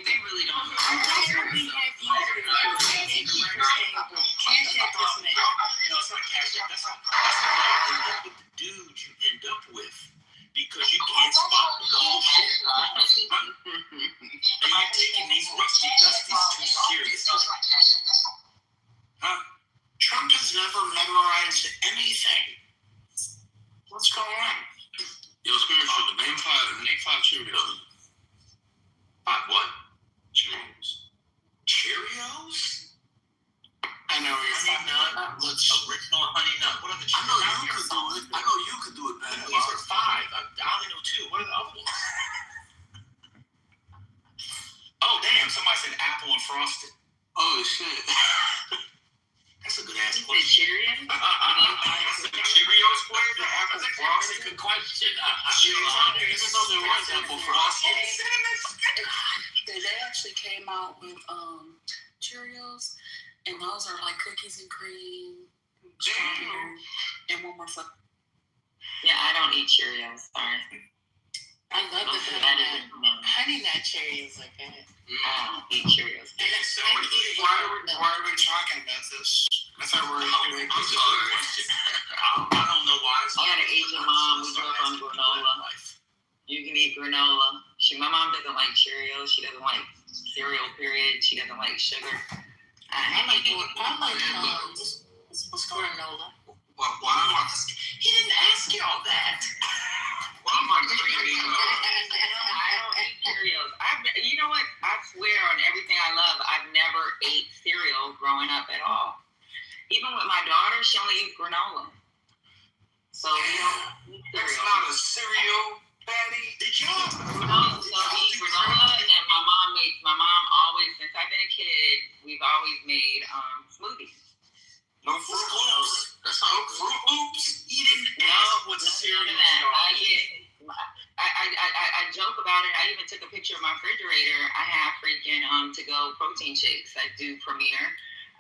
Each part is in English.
They really don't. We have Cash App this man. No, it's not Cash App. That's not what the dude you end up with. Because you can't spot the bullshit. And you're taking these rusty dusties too seriously. Huh? Trump has never memorized anything. What's going on? Yo, spiritual, name five Cheerios. Five what? Cheerios. Cheerios? I know you're honey nut. What's original honey nut? What are the Cheerios? I know you could do it better. These are five. I only know two. What are the other ones? Oh, damn. Somebody said apple and frosted. Oh, shit. That's a good ass question. Cheerios? Cheerios flavor? The apple frosted? Good question. Even though there was apple frosted. They actually came out with Cheerios, and those are like cookies and cream, strawberry, and one more flavor. Yeah, I don't eat Cheerios. Sorry. I love the honey nut Cheerios like that. I don't eat Cheerios. Why are we talking about this? I thought we were doing I'm sorry. I don't know why. I got an Asian mom. We grew up on granola. You can eat granola. My mom doesn't like Cheerios. She doesn't like cereal, period. She doesn't like sugar. I like what's granola? Why? He didn't ask you all that. Why am I eating? I don't eat Cheerios. You know what? I swear on everything I love, I've never ate cereal growing up at all. Even with my daughter, she only eats granola. So we don't eat cereal. That's not a cereal, Patty. Did y'all? No, so we eat granola, and my mom always, since I've been a kid, we've always made smoothies. No Fruit Loops. That's not Fruit Loops. You didn't ask what the cereal is. I joke about it. I even took a picture of my refrigerator. I have freaking to-go protein shakes. I do Premier.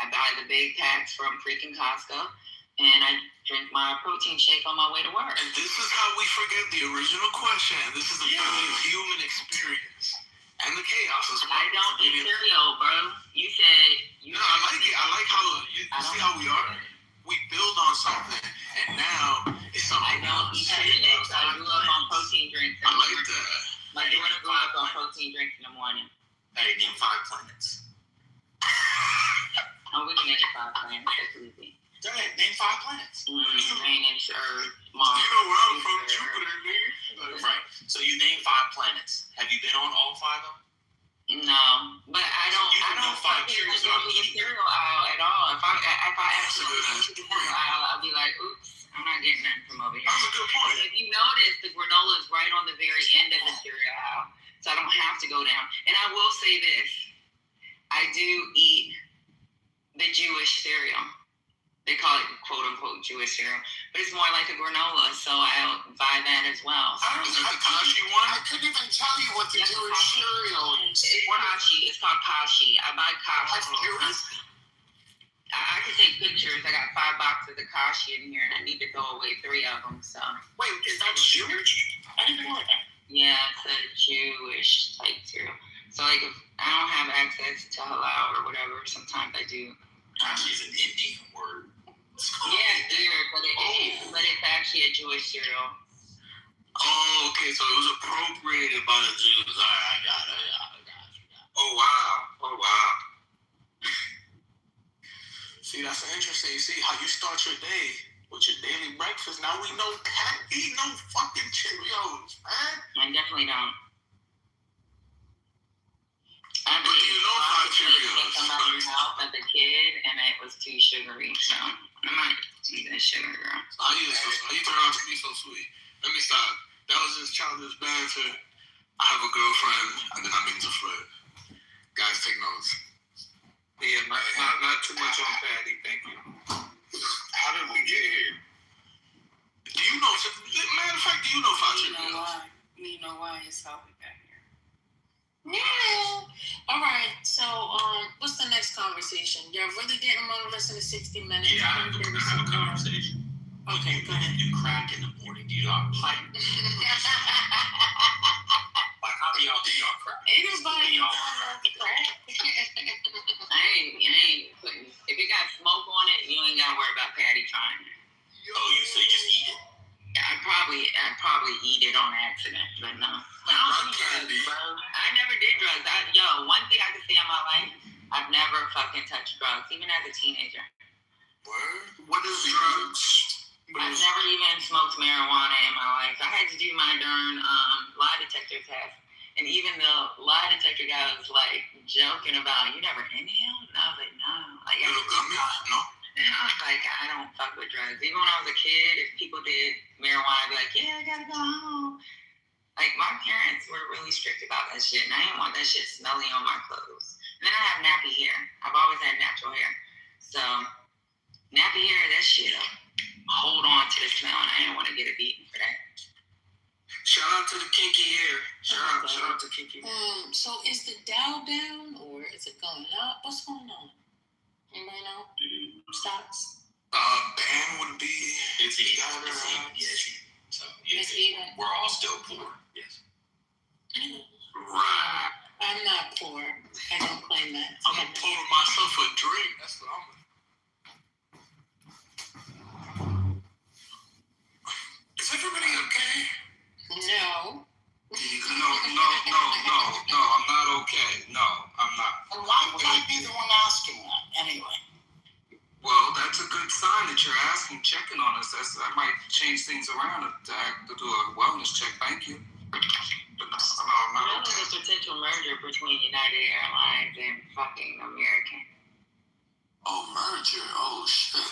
I buy the big packs from freaking Costco, and I drink my protein shake on my way to work. And this is how we forget the original question. This is the human experience and the chaos as well. I don't eat cereal, bro. You said you. No, I like it. I like how you see how we are. We build on something, and now it's something. I don't eat cereal. I grew up on protein drinks. I like that. My daughter grew up on protein drinks in the morning. Hey, name 5 planets. We can name 5 planets. That's easy. Go ahead, name 5 planets. Venus, Earth, Mars. You know where I'm from, Jupiter, nigga. Right. So you name 5 planets. Have you been on all 5 of them? No, but I don't. So I don't fucking go to the cereal aisle at all. If I actually go to the cereal aisle, I'll be like, oops, I'm not getting that from over here. That's a good point. If you notice, the granola is right on the very end of the cereal aisle, so I don't have to go down. And I will say this: I do eat the Jewish cereal. They call it "quote unquote" Jewish cereal, but it's more like a granola, so I'll buy that as well. Is that the Kashi one? I couldn't even tell you what the Jewish cereal is. It's Kashi. It's called Kashi. I buy Kashi. I can take pictures. I got 5 boxes of Kashi in here, and I need to throw away 3 of them. So. Wait, is that Jewish? I didn't know that. Yeah, it's a Jewish type cereal. So like, if I don't have access to halal or whatever, sometimes I do. Kashi is an Indian word. Yeah, it's weird, but it's actually a Jewish cereal. Oh, okay, so it was appropriated by the Jews. All right, I got it. Oh, wow. See, that's interesting. You see how you start your day with your daily breakfast. Now we know Pat eat no fucking Cheerios, man. I definitely don't. But do you know about Cheerios? Come out of your house as a kid, and it was too sugary, so I might eat that sugar, girl. How you turn out to be so sweet? Let me stop. That was just childish banter. I have a girlfriend. I did not mean to flirt. Guys, take notes. Yeah, not too much on Patty. Thank you. How did we get here? Do you know? Matter of fact, do you know about Cheerios? You know why it's how we got here. Yeah. All right. So, what's the next conversation? Y'all really didn't want to listen to 60 Minutes? Yeah, I have a conversation. Okay, go ahead. You crack in the morning. Do you know how pipe? probably eat it on accident, but no. I never did drugs. One thing I can say in my life, I've never fucking touched drugs, even as a teenager. Word? What is drugs? I've never even smoked marijuana in my life. I had to do my darn lie detector test. And even the lie detector guy was like joking about, you never inhaled? And I was like, no. Like, No. And I was like, I don't fuck with drugs. Even when I was a kid, if people did marijuana, I'd be like, yeah, I gotta go home. Like, my parents were really strict about that shit, and I didn't want that shit smelly on my clothes. And then I have nappy hair. I've always had natural hair. So, nappy hair, that shit hold on to the smell, and I didn't want to get it beaten for that. Shout out to the kinky hair. Shout out to kinky hair. So is the Dow down or is it going up? What's going on? Anybody know? Stocks? Ban would be It's even. So It's even. we're all still poor. Yes. right. I'm not poor. I don't claim that. I'm gonna pour myself a drink. That's what I'm. Is everybody okay? No. No. I'm not okay. No, I'm not. And why would I be the one asking that anyway? Well, that's a good sign that you're asking, checking on us. That might change things around to do a wellness check. Thank you. But no, I'm not There's okay. a potential merger between United Airlines and fucking American. Oh, merger. Oh, shit.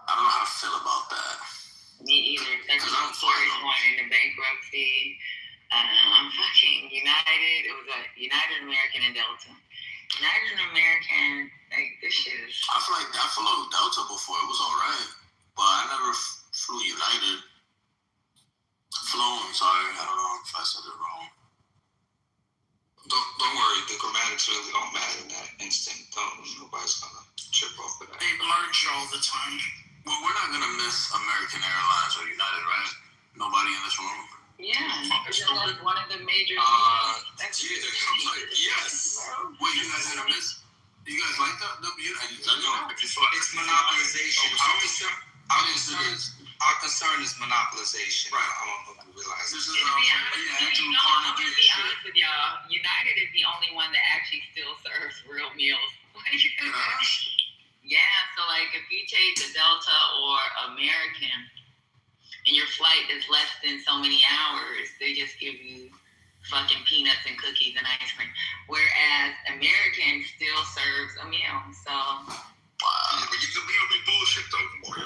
I don't know how to feel about that. Me either. That's Because I'm story fine. going into bankruptcy. Fucking United. It was a United American and Delta. United American, like, this shit is. I feel like I flew Delta before. It was alright. But I never flew United. Flown, sorry. I don't know if I said it wrong. Don't worry. The grammatics really don't matter in that instant. Nobody's gonna trip off of that. They merge all the time. Well, we're not going to miss American Airlines or United, right? Nobody in this room. Yeah, it's like one of the major. That's Jesus, I'm like, yes. Wait, you guys gonna miss? You guys like that? It's monopolization. Our concern is monopolization. Right. I don't know if you realize This it. is To be honest, Andrew I'm Carnegie gonna be shit. honest with y'all. United is the only one that actually still serves real meals. Yeah, so like if you take the Delta or American and your flight is less than so many hours, they just give you fucking peanuts and cookies and ice cream. Whereas American still serves a meal. So Wow. But you can be bullshit though, boy.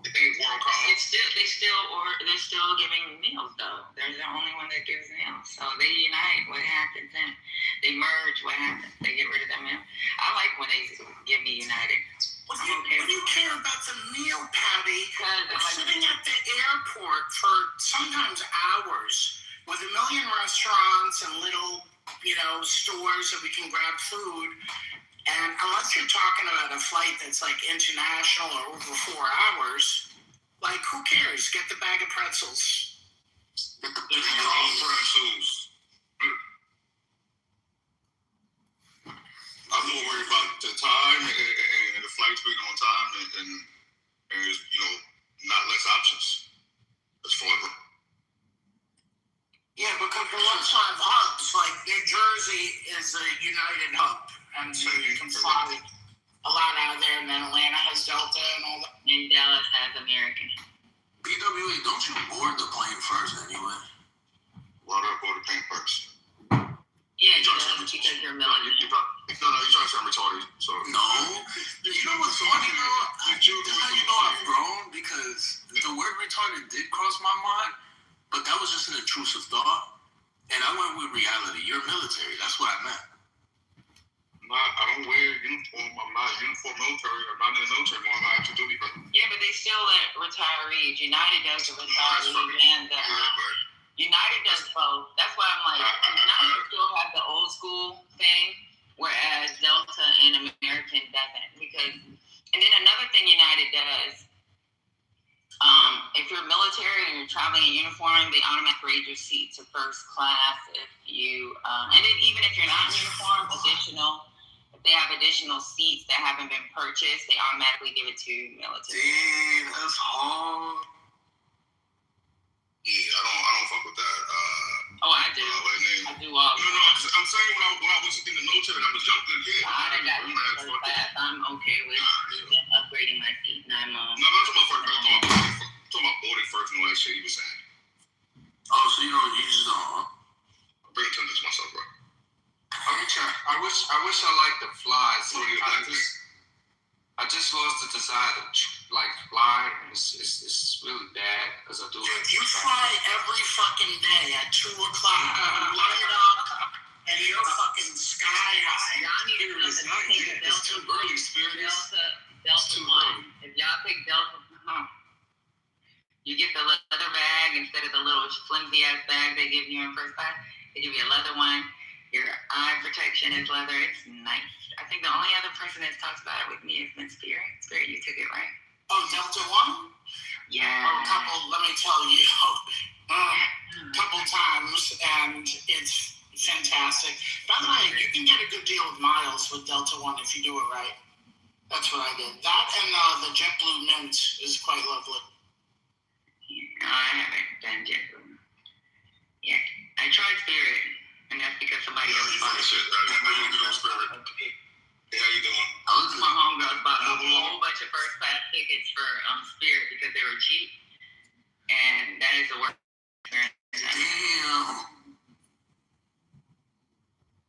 It ain't world class. they're still giving meals though. They're the only one that gives meals. So they unite. What happens then? They merge. What happens? They get rid of that meal. I like when they give me United. What do you care about the meal, Patty? Because We're sitting at the airport for sometimes hours with a million restaurants and little, stores that we can grab food. And unless you're talking about a flight that's like international or over 4 hours, like who cares? Get the bag of pretzels. Get the It's big long old pretzels. I'm more worried about the time and the flights being on time and there's, not less options. It's forever. Yeah, because we also have hubs. Like New Jersey is a United hub. And so you can fly a lot out of there. And then Atlanta has Delta and all that. And Dallas has American. BWA, don't you board the plane first anyway? Why do I board the plane first? Yeah, you do, because you're military. You're trying to sound retarded. So No. You know what's funny, bro? How you know I've grown? Because the word retarded did cross my mind, but that was just an intrusive thought. And I went with reality. You're military. That's what I meant. I don't wear uniform. I'm not uniform military. I'm not in the military. I'm not active duty, but Yeah, but they still let retirees. United does the retirees and the United does both. That's why I'm like, United still has the old school thing, whereas Delta and American doesn't. And then another thing United does, if you're military and you're traveling in uniform, they automatically raise your seat to first class. If you, and then even if you're not in uniform, additional. if they have additional seats that haven't been purchased, they automatically give it to military. Damn, that's hard. Yeah, I don't fuck with that. Oh, I do. I do all. No, I'm saying when I was in the military and I was younger, yeah. I done got used to first class. I'm okay with upgrading my seat, and I'm No, I'm not talking about first class. I'm talking about boarding first and all that shit you were saying. Oh, so you just don't. I'm bringing to this myself, bro. I wish I liked the flies. So I just lost the desire to like fly. It's really bad because I do. Dude, you fly every fucking day at 2 o'clock. You light it up, and you're fucking sky high. Y'all need to It's not yet. It's too early, Spirit. Delta 1. If y'all pick Delta, you get the leather bag instead of the little flimsy ass bag they give you in first class. They give you a leather one. Your eye protection is leather. It's nice. I think the only other person that's talked about it with me has been Spirit. Spirit, you took it, right? Oh, Delta 1? Yeah. Let me tell you, a couple times, and it's fantastic. By the way, you can get a good deal with miles with Delta 1 if you do it right. That's what I did. That and the JetBlue Mint is quite lovely. No, I haven't done JetBlue. Yeah. I tried Spirit, and that's because somebody else bought it. How you doing, Spirit? Hey, how you doing? My homegirls bought a whole bunch of first class tickets for Spirit because they were cheap, and that is the worst. Damn.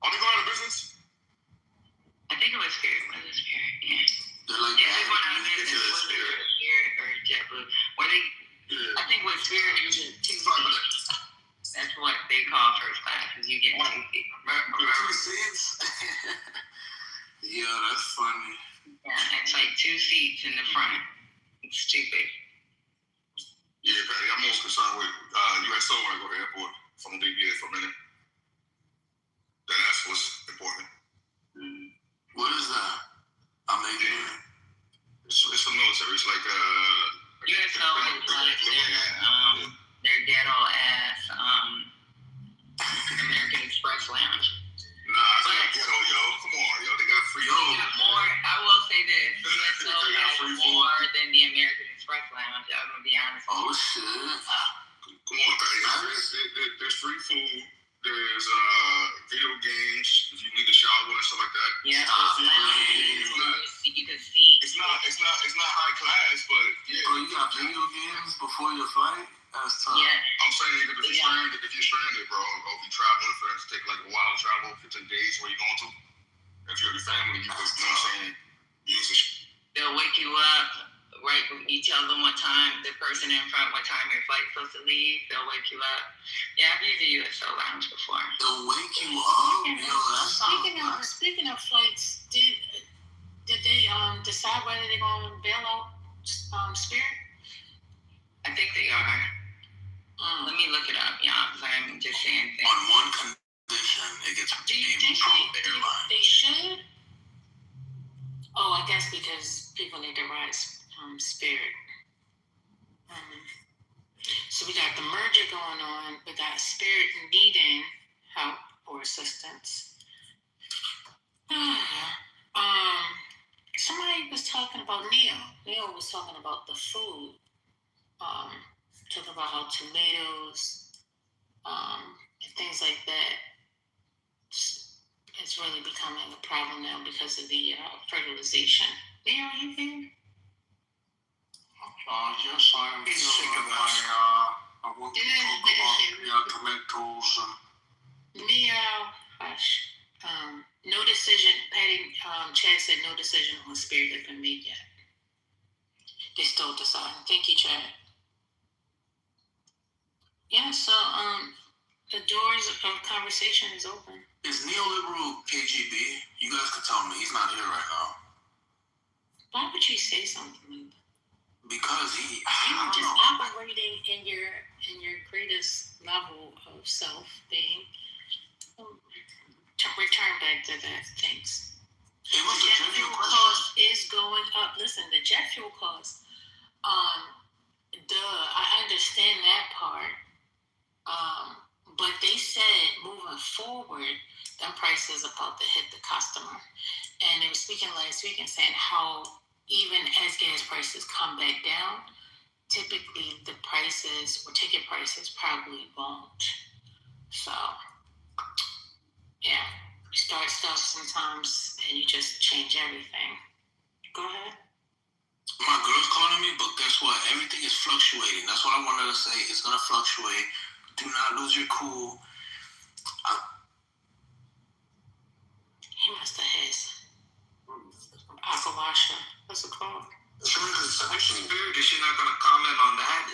Are they going out of business? I think it was Spirit. Was it Spirit? Yeah. They're like, Yeah, they're going out of business. Was it Spirit or JetBlue? Where they? Yeah. I think with Spirit, you get two seats. That's what they call first class, is you get 2 seats. 2 seats? Yeah, that's funny. Yeah, it's like 2 seats in the front. It's stupid. Yeah, Patty, I'm most concerned with USO when I go to the airport. If I'm going to be here for a minute. That's what's important. What is that? I'm making it. It's for military. It's like USO is like their ghetto ass American Express lounge. Nah, it's not ghetto, yo. Come on, yo. They got free food. They got more. I will say this: USO has more than the American Express lounge. I'm gonna be honest. Oh shit! Come on, Patty. There's free food. There's video games if you need to shower and stuff like that. Yeah, you can see. It's not high class, but yeah. Oh, you got video games before your flight? That's tough. Yeah. I'm saying if you're stranded, bro, or if you're traveling for it to take like a while to travel, 15 days, where you going to? If you're with your family, you know what I'm saying? Use it. They'll wake you up, right? You tell them what time, the person in front, what time your flight's supposed to leave. They'll wake you up. Yeah, I've used a USO lounge before. They'll wake you up? Yo, that sounds nice. Speaking of flights, did they decide whether they're going to bail out Spirit? I think they are. Let me look it up, y'all, because I'm just saying things. On one condition, it gets Do you think they should? Oh, I guess because people need to rise Spirit. So we got the merger going on. We got Spirit needing help or assistance. Somebody was talking about Neo. Neo was talking about the food. Talking about how tomatoes and things like that. It's really becoming a problem now because of the fertilization. Neo, are you here? Yes, I'm sick of I want to talk about tomatoes and... Neo, hush. No decision. Patty, Chad said no decision on Spirit has been made yet. They still deciding. Thank you, Chad. Yeah, so the doors of conversation is open. Is neoliberal KGB? You guys could tell me. He's not here right now. Why would you say something like that? Because you were just operating in your greatest level of self being. Return back to that. Thanks. It was the jet fuel cost is going up. Listen, the jet fuel cost. I understand that part. But they said moving forward, them prices about to hit the customer. and they were speaking last week and saying how even as gas prices come back down, typically the prices or ticket prices probably won't. So, yeah, you start stuff sometimes and you just change everything. Go ahead. My girl's calling me, but guess what? Everything is fluctuating. That's what I wanted to say. It's gonna fluctuate. Do not lose your cool. He must have his Akawasha. What's it called? Spirit, is she not going to comment on that?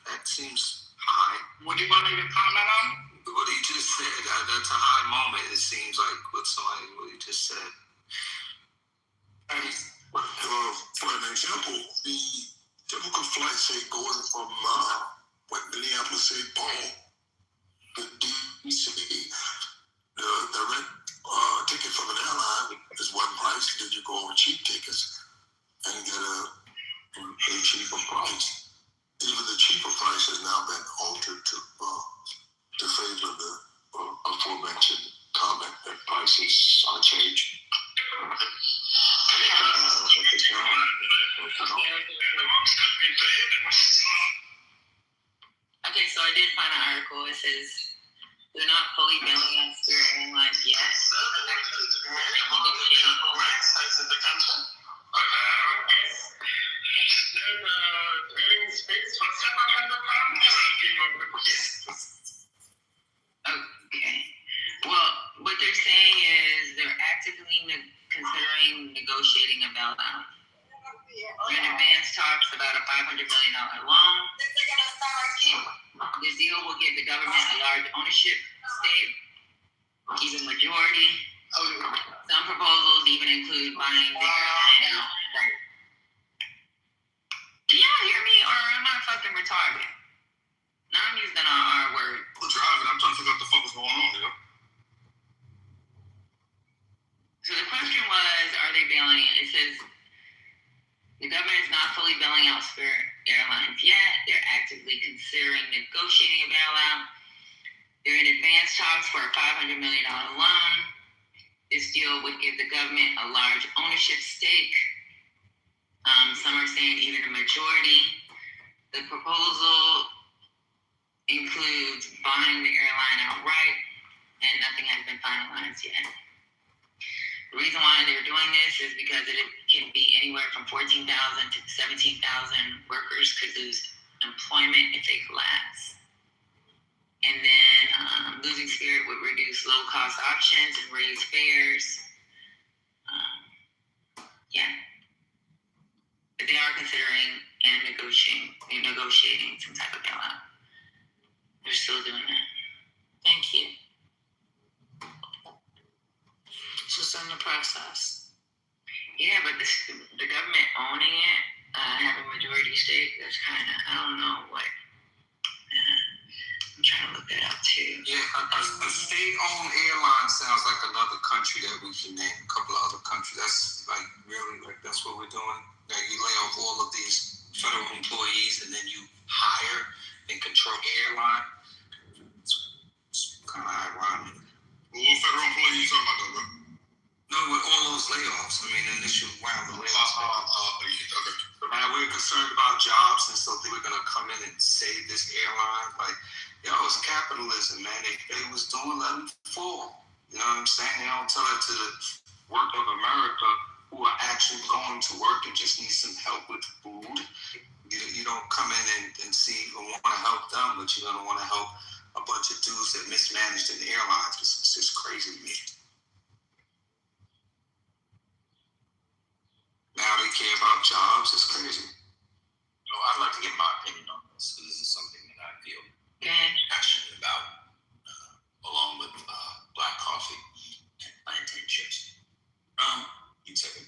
That seems high. What do you want me to comment on? What you just said, that's a high moment, it seems like, with somebody, what you just said. For an example, the typical flight, say, going from Minneapolis, St. Paul to DC, the direct ticket from an airline is one price. Then you go on cheap tickets and get a cheaper price. Even the cheaper price has now been altered to favor the aforementioned comment that prices are changing. Okay, so I did find an article. It says they're not fully billing on Spirit Airlines yet. Okay. Well, what they're saying is they're actively considering negotiating a bailout. They're in advanced talks about a $500 million loan. This deal will give the government a large ownership stake, even majority. Some proposals even include buying the airline outright. Do y'all hear me, or am I fucking retarded? Now I'm using an R word. I'm driving. I'm trying to figure out what the fuck is going on, yo. So the question was, are they bailing it? It says the government is not fully bailing out Spirit Airlines yet. They're actively considering negotiating a bailout. They're in advanced talks for a $500 million loan. This deal would give the government a large ownership stake. Some are saying even a majority. The proposal includes buying the airline outright, and nothing has been finalized yet. The reason why they're doing this is because it can be anywhere from 14,000 to 17,000 workers could lose employment if they collapse. And then losing Spirit would reduce low-cost options and raise fares. Yeah. But they are considering and negotiating some type of bailout. They're still doing that. Thank you. It's just in the process. Yeah, but the government owning it, having majority stake, that's kind of, I don't know what. I'm trying to look that up too. Yeah, a state-owned airline sounds like another country that we can name. A couple of other countries. That's like really like that's what we're doing. Like you lay off all of these federal employees and then you hire and control airline. It's kind of ironic. What federal employee you talking about, though, bro? No, with all those layoffs. I mean, the initial round of layoffs. Okay. But man, we're concerned about jobs, and so they were gonna come in and save this airline. Like, yo, it's capitalism, man. They was doing, let them fall. You know what I'm saying? They don't tell it to the work of America who are actually going to work and just need some help with food. You don't come in and see and want to help them, but you're gonna want to help a bunch of dudes that mismanaged in the airlines. It's just crazy to me. Now they care about jobs. It's crazy. I'd like to give my opinion on this. This is something that I feel passionate about, along with black coffee and plantain chips. You take it.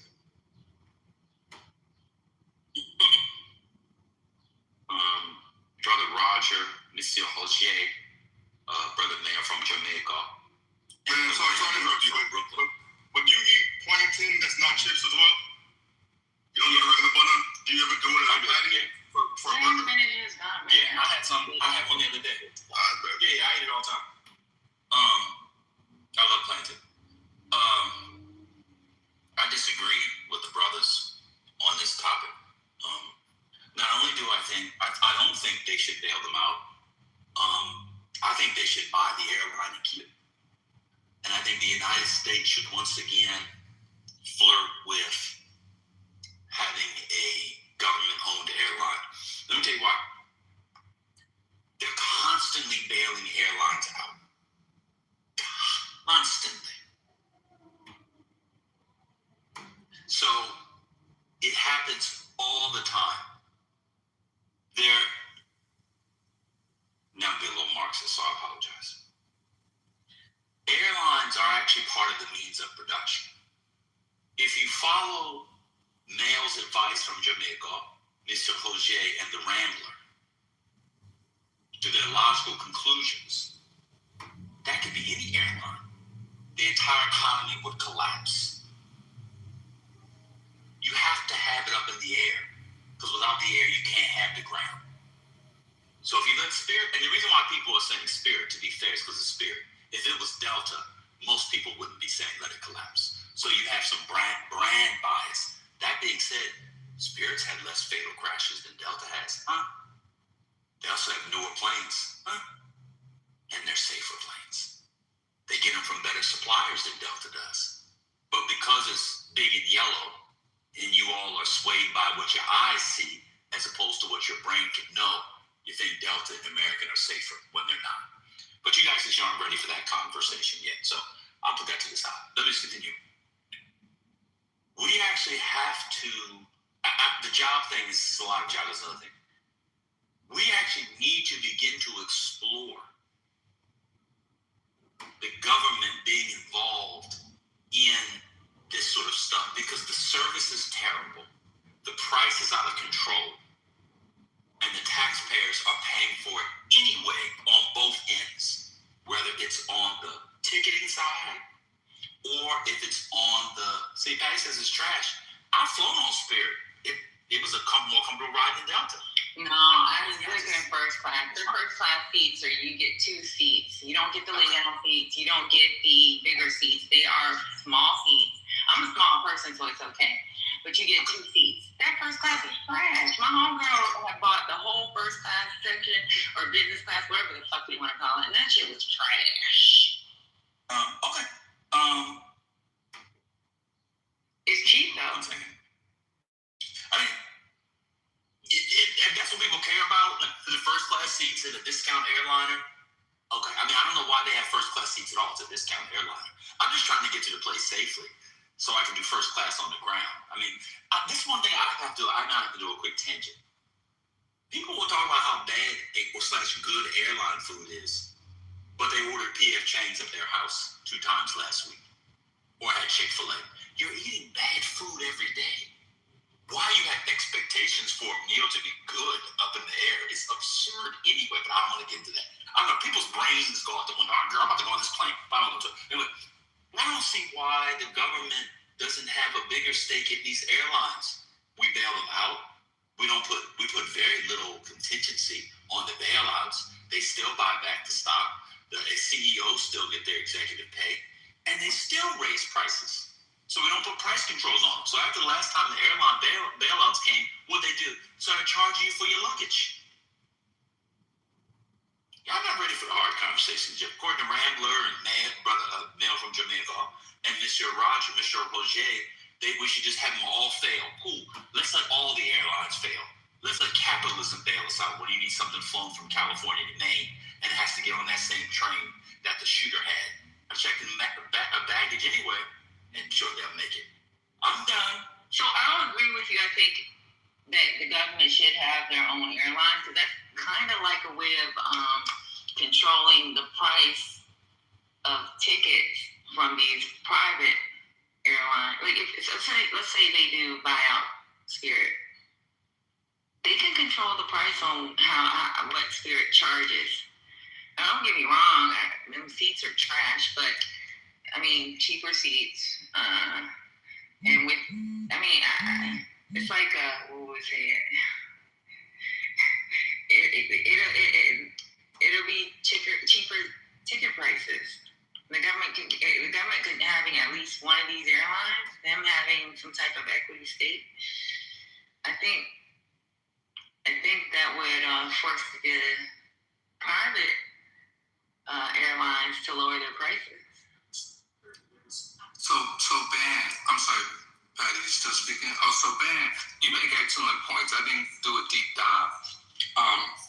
Brother Roger, Monsieur Hozier, brother Mayor from Jamaica. Man, sorry to interrupt you, but you eat plantain that's not chips as well? You don't eat regular butter? Do you ever do it like that again? For a burger? Yeah, I had some. I had one the other day. Yeah, I eat it all the time. I love plantain. I don't think they should bail them out. I think they should buy the airline and keep it. And I think the United States should once again flirt with having a government-owned airline. Let me tell you why. They're constantly bailing airlines out. Constantly. So it happens all the time. Now I'm being a little Marxist, so I apologize. Airlines are actually part of the means of production. If you follow Mail's advice from Jamaica, Mr. Roger, and the Rambler, to their logical conclusions, that could be any airline. The entire economy would collapse. You have to have it up in the air, because without the air, you can't have the ground. So if you let Spirit, and the reason why people are saying Spirit, to be fair, is because of Spirit. If it was Delta, most people wouldn't be saying let it collapse. So you have some brand bias. That being said, Spirit's had less fatal crashes than Delta has. They also have newer planes. And they're safer planes. They get them from better suppliers than Delta does. But because it's big and yellow, and you all are swayed by what your eyes see, as opposed to what your brain can know, you think Delta and American are safer when they're not. But you guys just aren't ready for that conversation yet, so I'll put that to the side. Let me just continue. We actually have to, the job thing is a lot of job, that's another thing. We actually need to begin to explore the government being involved in this sort of stuff, because the service is terrible, the price is out of control, and the taxpayers are paying for it anyway on both ends, whether it's on the ticketing side or if it's on the, see, Patty says it's trash. I've flown on Spirit. It was a more comfortable ride than Delta. No, I was looking at first class. The first class seats, or you get 2 seats. You don't get the lay down seats. You don't get the bigger seats. They are small seats. I'm a small person, so it's okay. But you get 2 seats. That first class is trash. My homegirl had bought the whole first class section, or business class, whatever the fuck you want to call it, and that shit was trash. Okay. It's cheap though. 1 second. I mean, that's what people care about, like the first class seats in a discount airliner. Okay, I mean, I don't know why they have first class seats at all. It's a discount airliner. I'm just trying to get to the place safely, so I can do first class on the ground. I mean, this one thing I now have to do a quick tangent. People will talk about how bad / good airline food is, but they ordered PF Chang's at their house 2 times last week, or had Chick-fil-A. You're eating bad food every day. Why you have expectations for a meal to be good up in the air is absurd anyway, but I don't want to get into that. I don't know, people's brains go out the window. Girl, I'm about to go on this plane. I don't know. Anyway, I don't see why the government doesn't have a bigger stake in these airlines. We bail them out. We put very little contingency on the bailouts. They still buy back the stock. The CEOs still get their executive pay, and they still raise prices. So we don't put price controls on them. So after the last time the airline bailouts came, what'd they do? Started charging you for your luggage. Y'all not ready for the hard conversations. According to Rambler and Mail from Jamaica and Mr. Roger, we should just have them all fail. Cool. Let's let all the airlines fail. Let's let capitalism bail us out when you need something flown from California to Maine and it has to get on that same train that the shooter had. I checked the baggage anyway, and sure they'll make it. I'm done. So I'll agree with you. I think that the government should have their own airlines, because that's kind of like a way of controlling the price of tickets from these private airlines. Like, let's say they do buy out Spirit, they can control the price on what Spirit charges. Now, don't get me wrong, them seats are trash, but I mean, cheaper seats, and with, I mean, it's like, what would we say it'll be cheaper ticket prices. The government could having at least one of these airlines, them having some type of equity stake. I think that would force the private airlines to lower their prices. So Ben, I'm sorry, Patty, you still speaking? Oh, so Ben, you make excellent points. I didn't do a deep dive.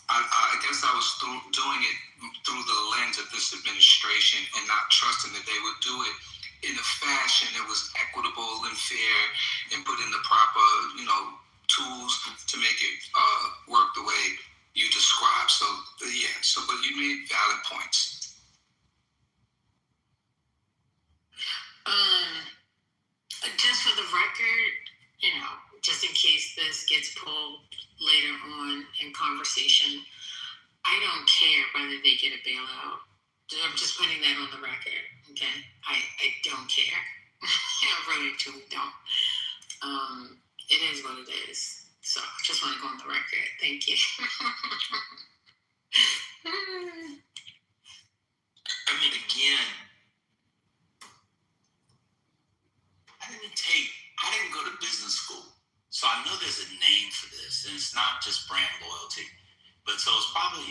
I guess I was doing it through the lens of this administration and not trusting that they would do it in a fashion that was equitable and fair and put in the proper, tools to make it work the way you described. So yeah, but you made valid points. Just for the record, just in case this gets pulled later on in conversation, I don't care whether they get a bailout. I'm just putting that on the record, okay? I don't care. I really, truly don't. It is what it is. So just want to go on the record. Thank you. I mean, again, I didn't go to business school, so I know there's a name for this, and it's not just brand loyalty. But so it's probably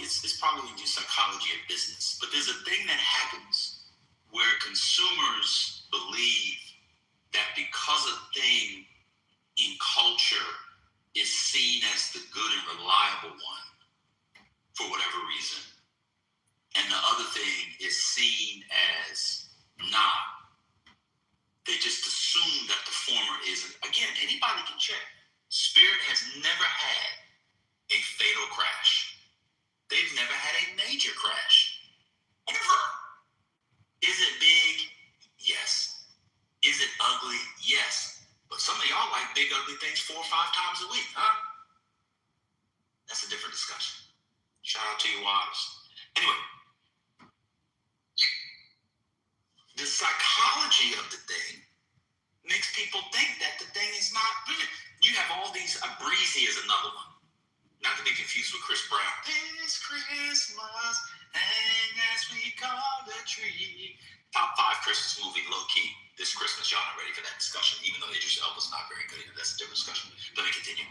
just psychology of business. But there's a thing that happens where consumers believe that because a thing in culture is seen as the good and reliable one for whatever reason, and the other thing is seen as not, they just assume that the former isn't. Again, anybody can check. Spirit has never had a fatal crash. They've never had a major crash. Ever. Is it big? Yes. Is it ugly? Yes. But some of y'all like big, ugly things 4 or 5 times a week, huh? That's a different discussion. Shout out to your wives. Anyway, the psychology of the thing makes people think that the thing is not good. You have all these, Breezy is another one. Not to be confused with Chris Brown. This Christmas, hang as we call the tree. Top 5 Christmas movie, low key. This Christmas, y'all not ready for that discussion, even though Idris Elba's not very good. That's a different discussion. Let me continue.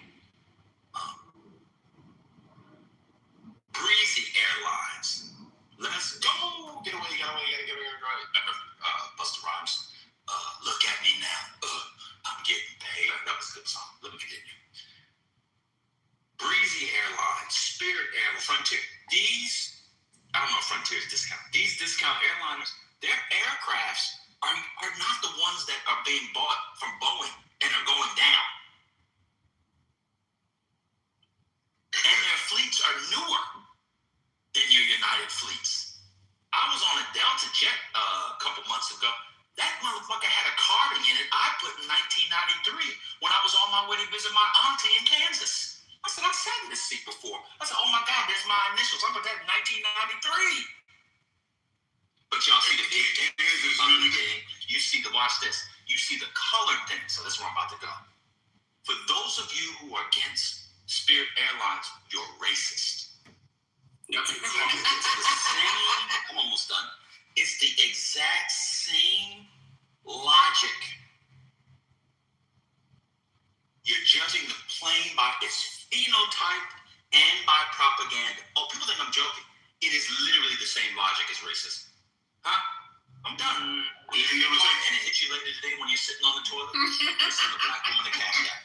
Breezy Airlines. Let's go. Get away. Remember Busta Rhymes? Look at me now. I'm getting paid. That was a good song. Let me continue. Breezy Airlines, Spirit Airlines, Frontier. I don't know if Frontier is discount. These discount airliners, their aircrafts are not the ones that are being bought from Boeing and are going down. And their fleets are newer than your United fleets. I was on a Delta jet a couple months ago. That motherfucker had a carving in it I put in 1993 when I was on my way to visit my auntie in Kansas. I said, I've sat in this seat before. I said, oh my God, there's my initials. I put that in 1993. But y'all see the big thing. You see watch this. You see the colored thing. So that's where I'm about to go. For those of you who are against Spirit Airlines, you're racist. It's the same, I'm almost done. It's the exact same logic. You're judging the plane by its phenotype and by propaganda. Oh, people think I'm joking. It is literally the same logic as racism. Huh? I'm done. And it hits you later today when you're sitting on the toilet. Listen to Black Woman and Cat.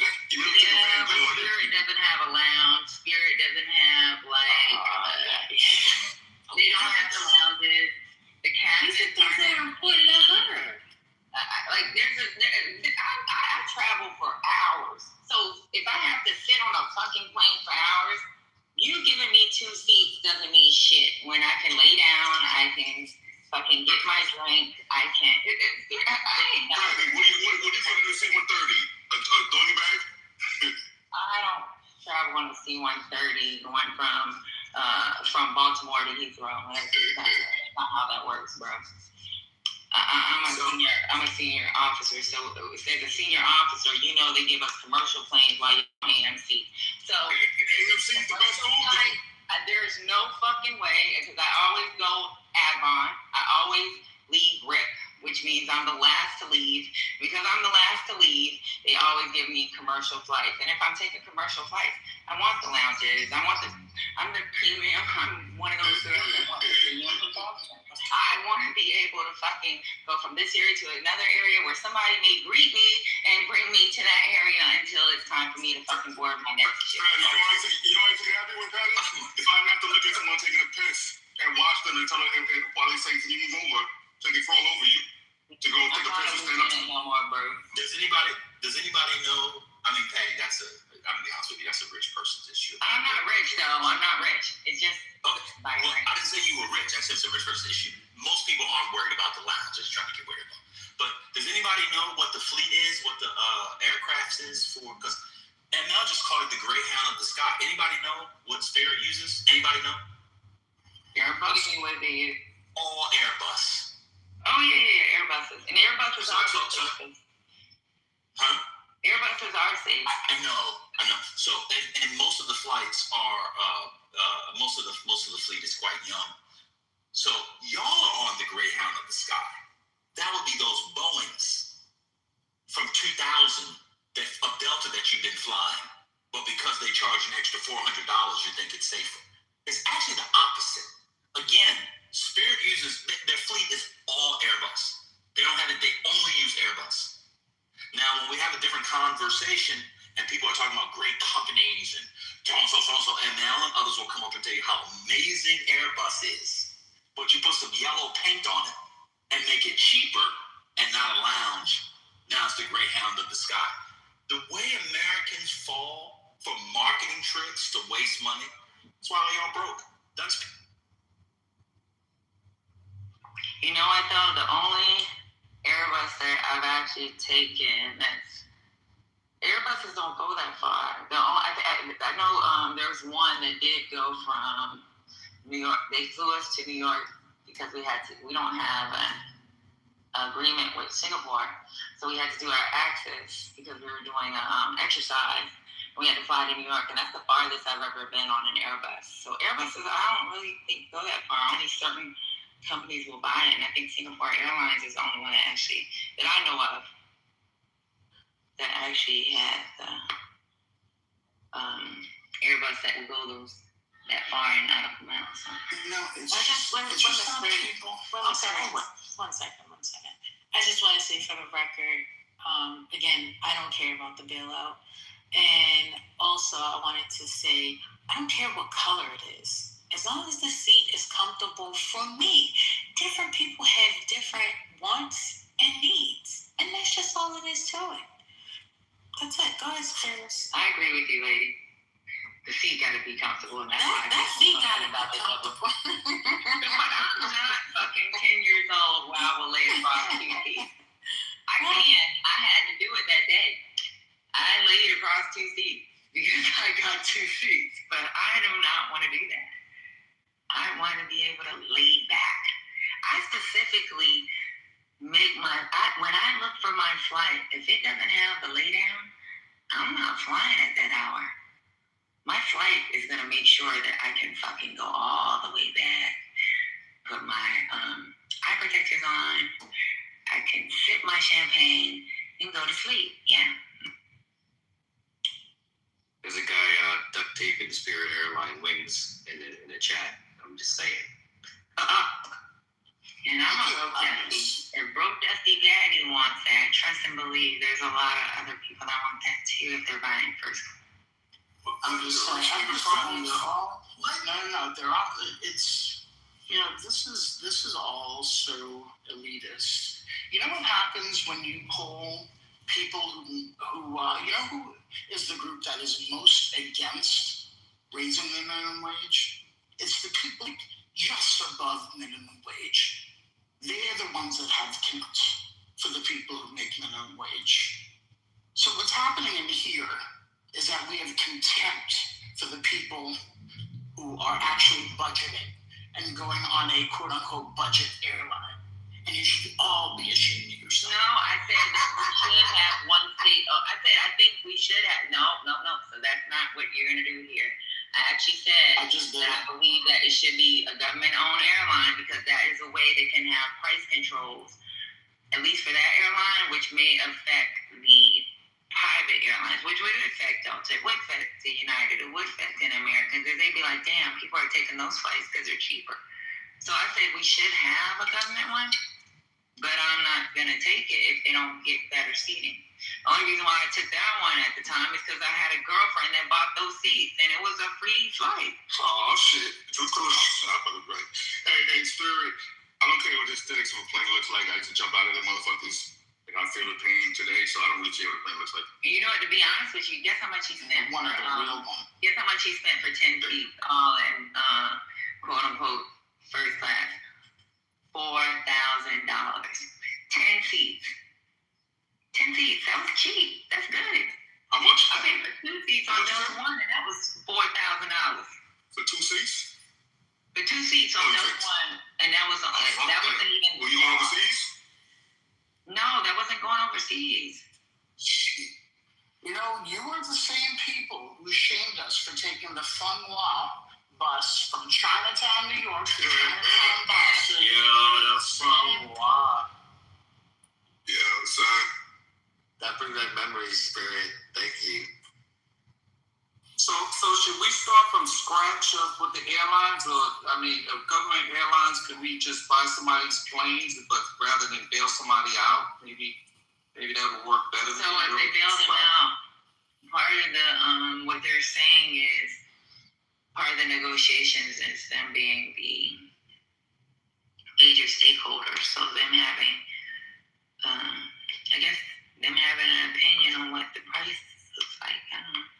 Yeah, but Spirit doesn't have a lounge. Spirit doesn't have they don't have the lounges. The cabins are important to her. I travel for hours. So if I have to sit on a fucking plane for hours, you giving me 2 seats doesn't mean shit. When I can lay down, I can fucking get my drink. I can't. What do you fucking do C-130? A doggy bag? I don't travel on the C-130 going from Baltimore to Heathrow. That's not how that works, bro. I'm a senior officer, so as a senior officer, they give us commercial planes while you're on AMC. So there's no fucking way, because I always go Avon. I always leave RIP. which means I'm the last to leave. Because I'm the last to leave, they always give me commercial flights. And if I'm taking commercial flights, I want the lounges. I'm the premium. I'm one of those girls that want the premium. I want to be able to fucking go from this area to another area where somebody may greet me and bring me to that area until it's time for me to fucking board my next ship. You know what I think happy with that is? If I have to look at someone taking a piss and watch them and tell them, and while they say, can you move over, so they can crawl over you to go take a piss and stand up. No more, bro. Does anybody know? I mean, Patty, I'm gonna be honest with you, that's a rich person's issue. I'm not rich, though. I'm not rich. It's just Okay. Well, I didn't say you were rich. I said it's a rich person's issue. Most people aren't worried about the lounge, just trying to get worried about. But does anybody know what the fleet is, what the aircraft is for? Because ML just called it the Greyhound of the sky. Anybody know what Spirit uses? Anybody know? Airbus. What they use? All Airbus. Oh yeah, Airbuses. And Airbuses are safe. Huh? Airbuses are safe. I know. So, and most of the flights are, most of the fleet is quite young. So y'all are on the Greyhound of the sky. That would be those Boeings from 2000 of Delta that you've been flying, but because they charge an extra $400, you think it's safer. It's actually the opposite. Again, Spirit uses their fleet is all Airbus. They don't have it. They only use Airbus. Now, when we have a different conversation and people are talking about great companies and so, ML and others will come up and tell you how amazing Airbus is. But you put some yellow paint on it and make it cheaper and not a lounge. Now it's the Greyhound of the sky. The way Americans fall for marketing tricks to waste money, that's why y'all broke. That's You know what though? The only Airbus that I've actually taken Airbuses don't go that far. I know there's one that did go from New York. They flew us to New York because we don't have an agreement with Singapore, so we had to do our access because we were doing exercise. We had to fly to New York, and that's the farthest I've ever been on an Airbus. So Airbuses, I don't really think go that far. Only certain companies will buy it, and I think Singapore Airlines is the only one that I know of that actually has the Airbus that will go that far and not up amounts. So. No, it's One just some people. second. I just want to say for the record, again, I don't care about the bailout. And also, I wanted to say, I don't care what color it is. As long as the seat is comfortable for me. Different people have different wants and needs. And that's just all it is to it. That's it. Go ahead, Spurs. I agree with you, lady. The seat got to be comfortable. And That seat got to be comfortable. I'm not fucking 10 years old where I will lay across 2 seats. I had to do it that day. I laid across 2 seats because I got 2 seats. But I do not want to do that. I want to be able to lay back. I specifically when I look for my flight, if it doesn't have the lay down, I'm not flying at that hour. My flight is going to make sure that I can fucking go all the way back, put my eye protectors on, I can sip my champagne and go to sleep. Yeah. There's a guy duct taping the Spirit Airline wings in the chat. I'm just saying. And I'm a broke dusty. If broke dusty daddy wants that, trust and believe there's a lot of other people that want that too if they're buying first. I'm just saying, they're all. No, they're all. It's this is all so elitist. You know what happens when you poll people who is the group that is most against raising the minimum wage? It's the people just above minimum wage. They're the ones that have contempt for the people who make minimum wage. So what's happening in here is that we have contempt for the people who are actually budgeting and going on a quote-unquote budget airline. And you should all be ashamed of yourself. No, I said that we should have one state. I think we should have. No. So that's not what you're going to do here. I actually said I believe that it should be a government-owned airline because that is a way they can have price controls at least for that airline, which may affect the private airlines, which would affect Delta, it would affect the United, it would affect an American, because they'd be like, damn, people are taking those flights because they're cheaper. So I said we should have a government one, but I'm not going to take it if they don't get better seating. The only reason why I took that one at the time is because I had a girlfriend that bought those seats, and it was a free flight. Oh, shit. Hey, Spirit, I don't care what the aesthetics of a plane looks like. I used to jump out of the motherfuckers. Like, I feel the pain today, so I don't really care what a plane looks like. And you know what, to be honest with you, guess how much he spent One of the real one. guess how much he spent for 10 feet, all in, quote unquote, first class? $4,000. 10 seats. 10 seats. That was cheap. That's good. How much? I paid for 2 seats on Delta One, and that was $4,000. For 2 seats? For 2 seats on Delta One, and that wasn't even. Were you going overseas? No, that wasn't going overseas. You know, you were the same people who shamed us for taking the Fun Law bus from Chinatown, New York to Chinatown, Boston. Yeah, that's Fun Law. Yeah, son. that brings back memories, Spirit. Thank you. So should we start from scratch with the airlines, or government airlines? Could we just buy somebody's planes, but rather than bail somebody out, maybe that would work better. So if they bail them out, part of the what they're saying is part of the negotiations is them being the major stakeholders. So them having, I guess, them having an opinion on what the price looks like. I don't know.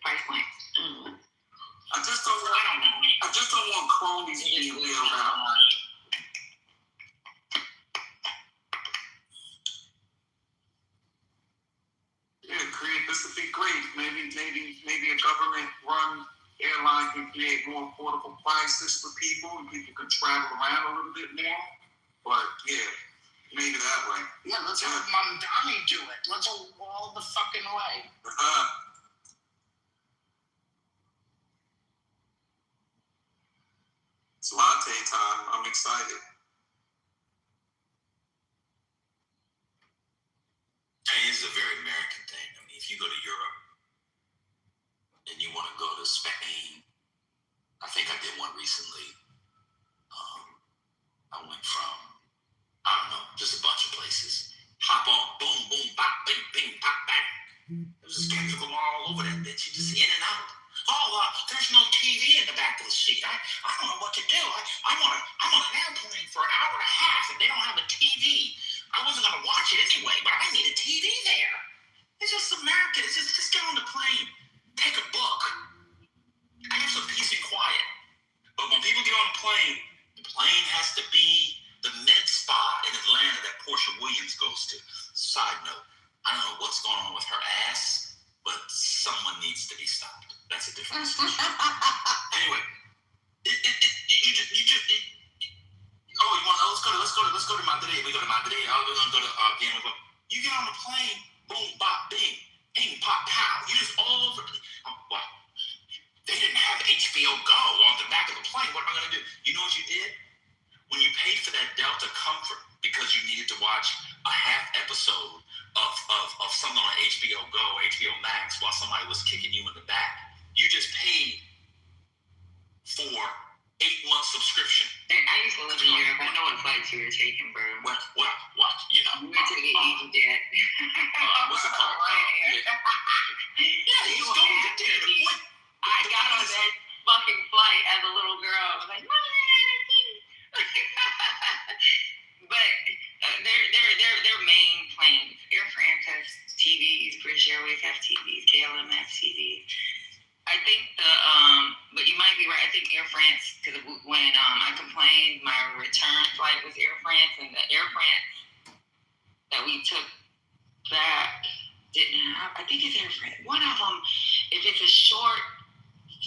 Price points. I just don't want cronies being bailed out. Yeah, this would be great. Maybe a government-run airline can create more affordable prices for people, and people can travel around a little bit more. But yeah, maybe that way. Yeah, let's have Mamdani do it. Let's go all the fucking way. It's latte time. I'm excited. It's a very American thing. I mean, if you go to Europe and you want to go to Spain, I think I did one recently. I went from, I don't know, just a bunch of places. Hop on, boom, boom, bop, bing, bing, pop, bang. There was just Kendrick Lamar all over that bitch. You just in and out. There's no TV in the back of the seat. I don't know what to do. I'm on an airplane for an hour and a half and they don't have a TV. I wasn't going to watch it anyway, but I need a TV there. It's just American. It's just get on the plane. Take a book. Have some peace and quiet. But when people get on the plane has to be the med spa in Atlanta that Portia Williams goes to. Side note, I don't know what's going on with her ass, but someone needs to be stopped. That's a different discussion. Anyway, let's go to Madrid. We go to Madrid. We're gonna go to Game of Thrones. You get on the plane, boom, bop, bing, ping, pop, pow. You just all over. What? They didn't have HBO Go on the back of the plane. What am I gonna do? You know what you did? When you paid for that Delta Comfort because you needed to watch a half episode of something on HBO Go or HBO Max while somebody was kicking you in the back, you just paid for 8-month subscription. I used to live in Europe. I know what flights you were taking, bro. What? You know? We were taking EasyJet. What's it called? Yeah, you just go to dinner. I got on that fucking flight as a little girl. I was like, but their main planes. Air France has TVs. British Airways have TVs. KLM has TVs. I think but you might be right. I think Air France, because when I complained, my return flight was Air France, and the Air France that we took back didn't have. I think it's Air France. One of them, if it's a short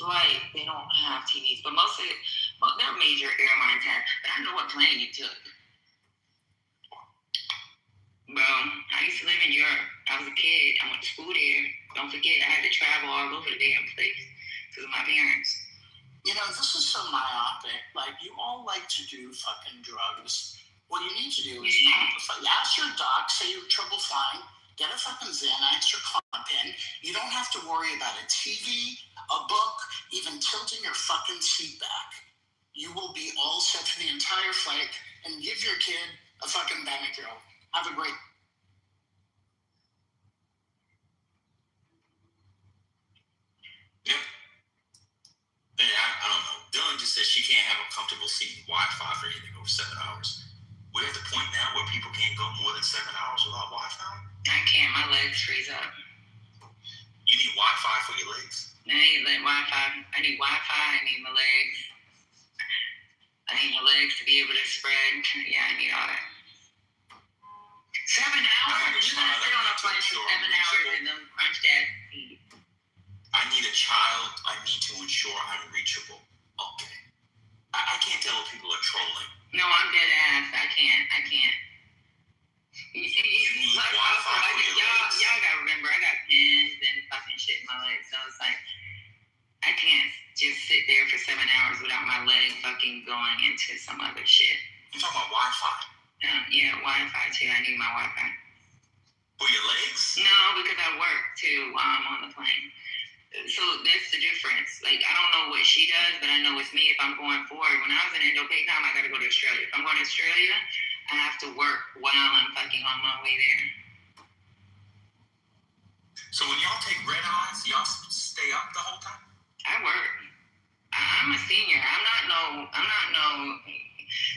flight, they don't have TVs, but most of it, their major airlines have. But I know what plane you took. Bro, I used to live in Europe. I was a kid. I went to school there. Don't forget, I had to travel all over the damn place because of my parents. You know, this is so myopic. Like, you all like to do fucking drugs. what you need to do is ask your doc, say you have trouble flying, get a fucking Xanax or Klonopin. You don't have to worry about a TV, a book, even tilting your fucking seat back. You will be all set for the entire flight, and give your kid a fucking Benadryl. Have a great. Yep. I don't know. Dylan just said she can't have a comfortable seat and Wi-Fi for anything over 7 hours. We're at the point now where people can't go more than 7 hours without Wi-Fi. I can't. My legs freeze up. You need Wi-Fi for your legs. I need Wi-Fi. I need Wi-Fi. I need my legs. I need my legs to be able to spread. Yeah, I need all that. 7 hours? You're gonna sit on a flight for 7 hours and then crunch that feet. I need a child. I need to ensure I'm reachable. Okay. I can't tell if people are trolling. No, I'm dead ass. I can't. You need Wi-Fi for your legs. Y'all gotta remember, I got pins and fucking shit in my legs, so it's like I can't just sit there for 7 hours without my leg fucking going into some other shit. You're talking about Wi-Fi? Yeah, Wi-Fi too. I need my Wi-Fi. For your legs? No, because I work too while I'm on the plane. So that's the difference. Like, I don't know what she does, but I know with me, if I'm going forward, when I was in Indo-Pakistan, I got to go to Australia. If I'm going to Australia, I have to work while I'm fucking on my way there. So when y'all take red eyes, y'all stay up the whole time? I work. I'm a senior. I'm not no.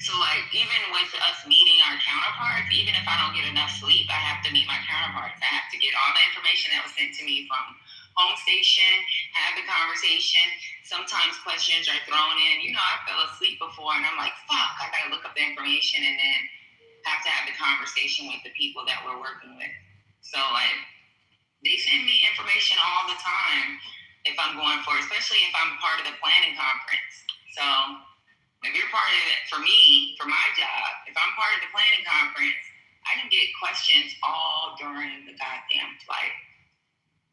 So like, even with us meeting our counterparts, even if I don't get enough sleep, I have to meet my counterparts. I have to get all the information that was sent to me from home station, have the conversation. Sometimes questions are thrown in. You know, I fell asleep before and I'm like, fuck, I gotta look up the information and then have to have the conversation with the people that we're working with. So like, they send me information all the time if I'm going for, especially if I'm part of the planning conference. So if you're part of it, for me, for my job, if I'm part of the planning conference, I can get questions all during the goddamn flight.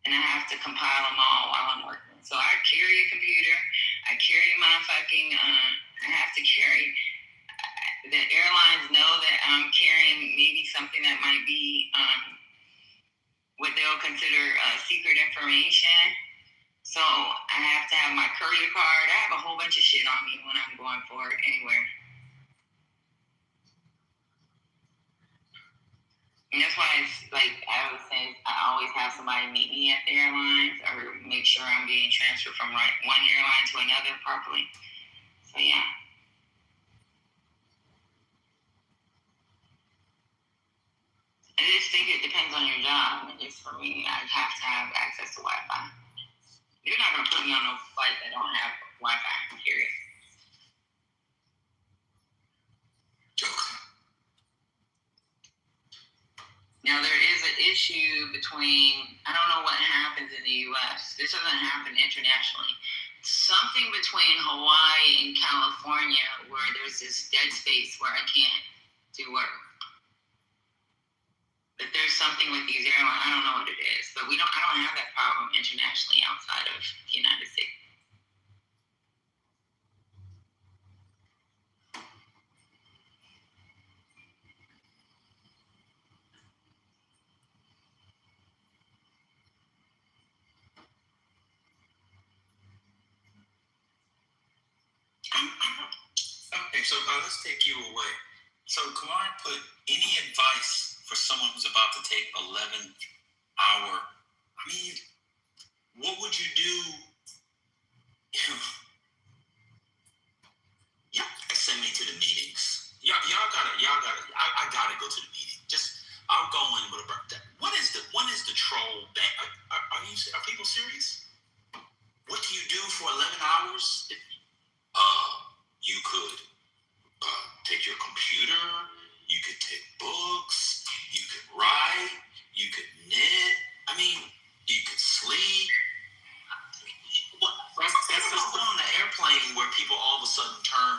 And I have to compile them all while I'm working. So I carry a computer. I carry my fucking, I have to carry, the airlines know that I'm carrying maybe something that might be what they'll consider secret information. So I have to have my courier card. I have a whole bunch of shit on me when I'm going forward anywhere. And that's why it's like I was saying, I always have somebody meet me at the airlines or make sure I'm being transferred from one airline to another properly. So yeah. I just think it depends on your job. Just for me, I have to have access to Wi-Fi. You're not going to put me on a flight that don't have Wi-Fi, period. Now, there is an issue between, I don't know what happens in the U.S. This doesn't happen internationally. Something between Hawaii and California where there's this dead space where I can't do work. But there's something with these airlines, I don't know what it is, but I don't have that problem internationally outside of the United States. Okay, so let's take you away. So Kumar put any advice for someone who's about to take 11-hour, I mean, what would you do? Y'all send me to the meetings. Y'all gotta, I gotta go to the meeting. I'll go in with a birthday. When is the troll ban? Are people serious? What do you do for 11 hours? You could take your computer, you could take books, you could write, you could knit. I mean, you could sleep. What's on the airplane where people all of a sudden turn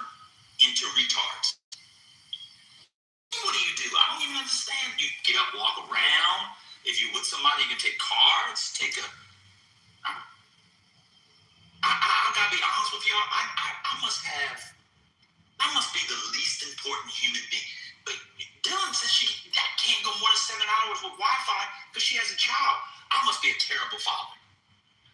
into retards? What do you do? I don't even understand. You get up, walk around. If you're with somebody, you can take cards, I gotta be honest with y'all. I must be the least important human being. But 7 hours with Wi-Fi because she has a child. I must be a terrible father.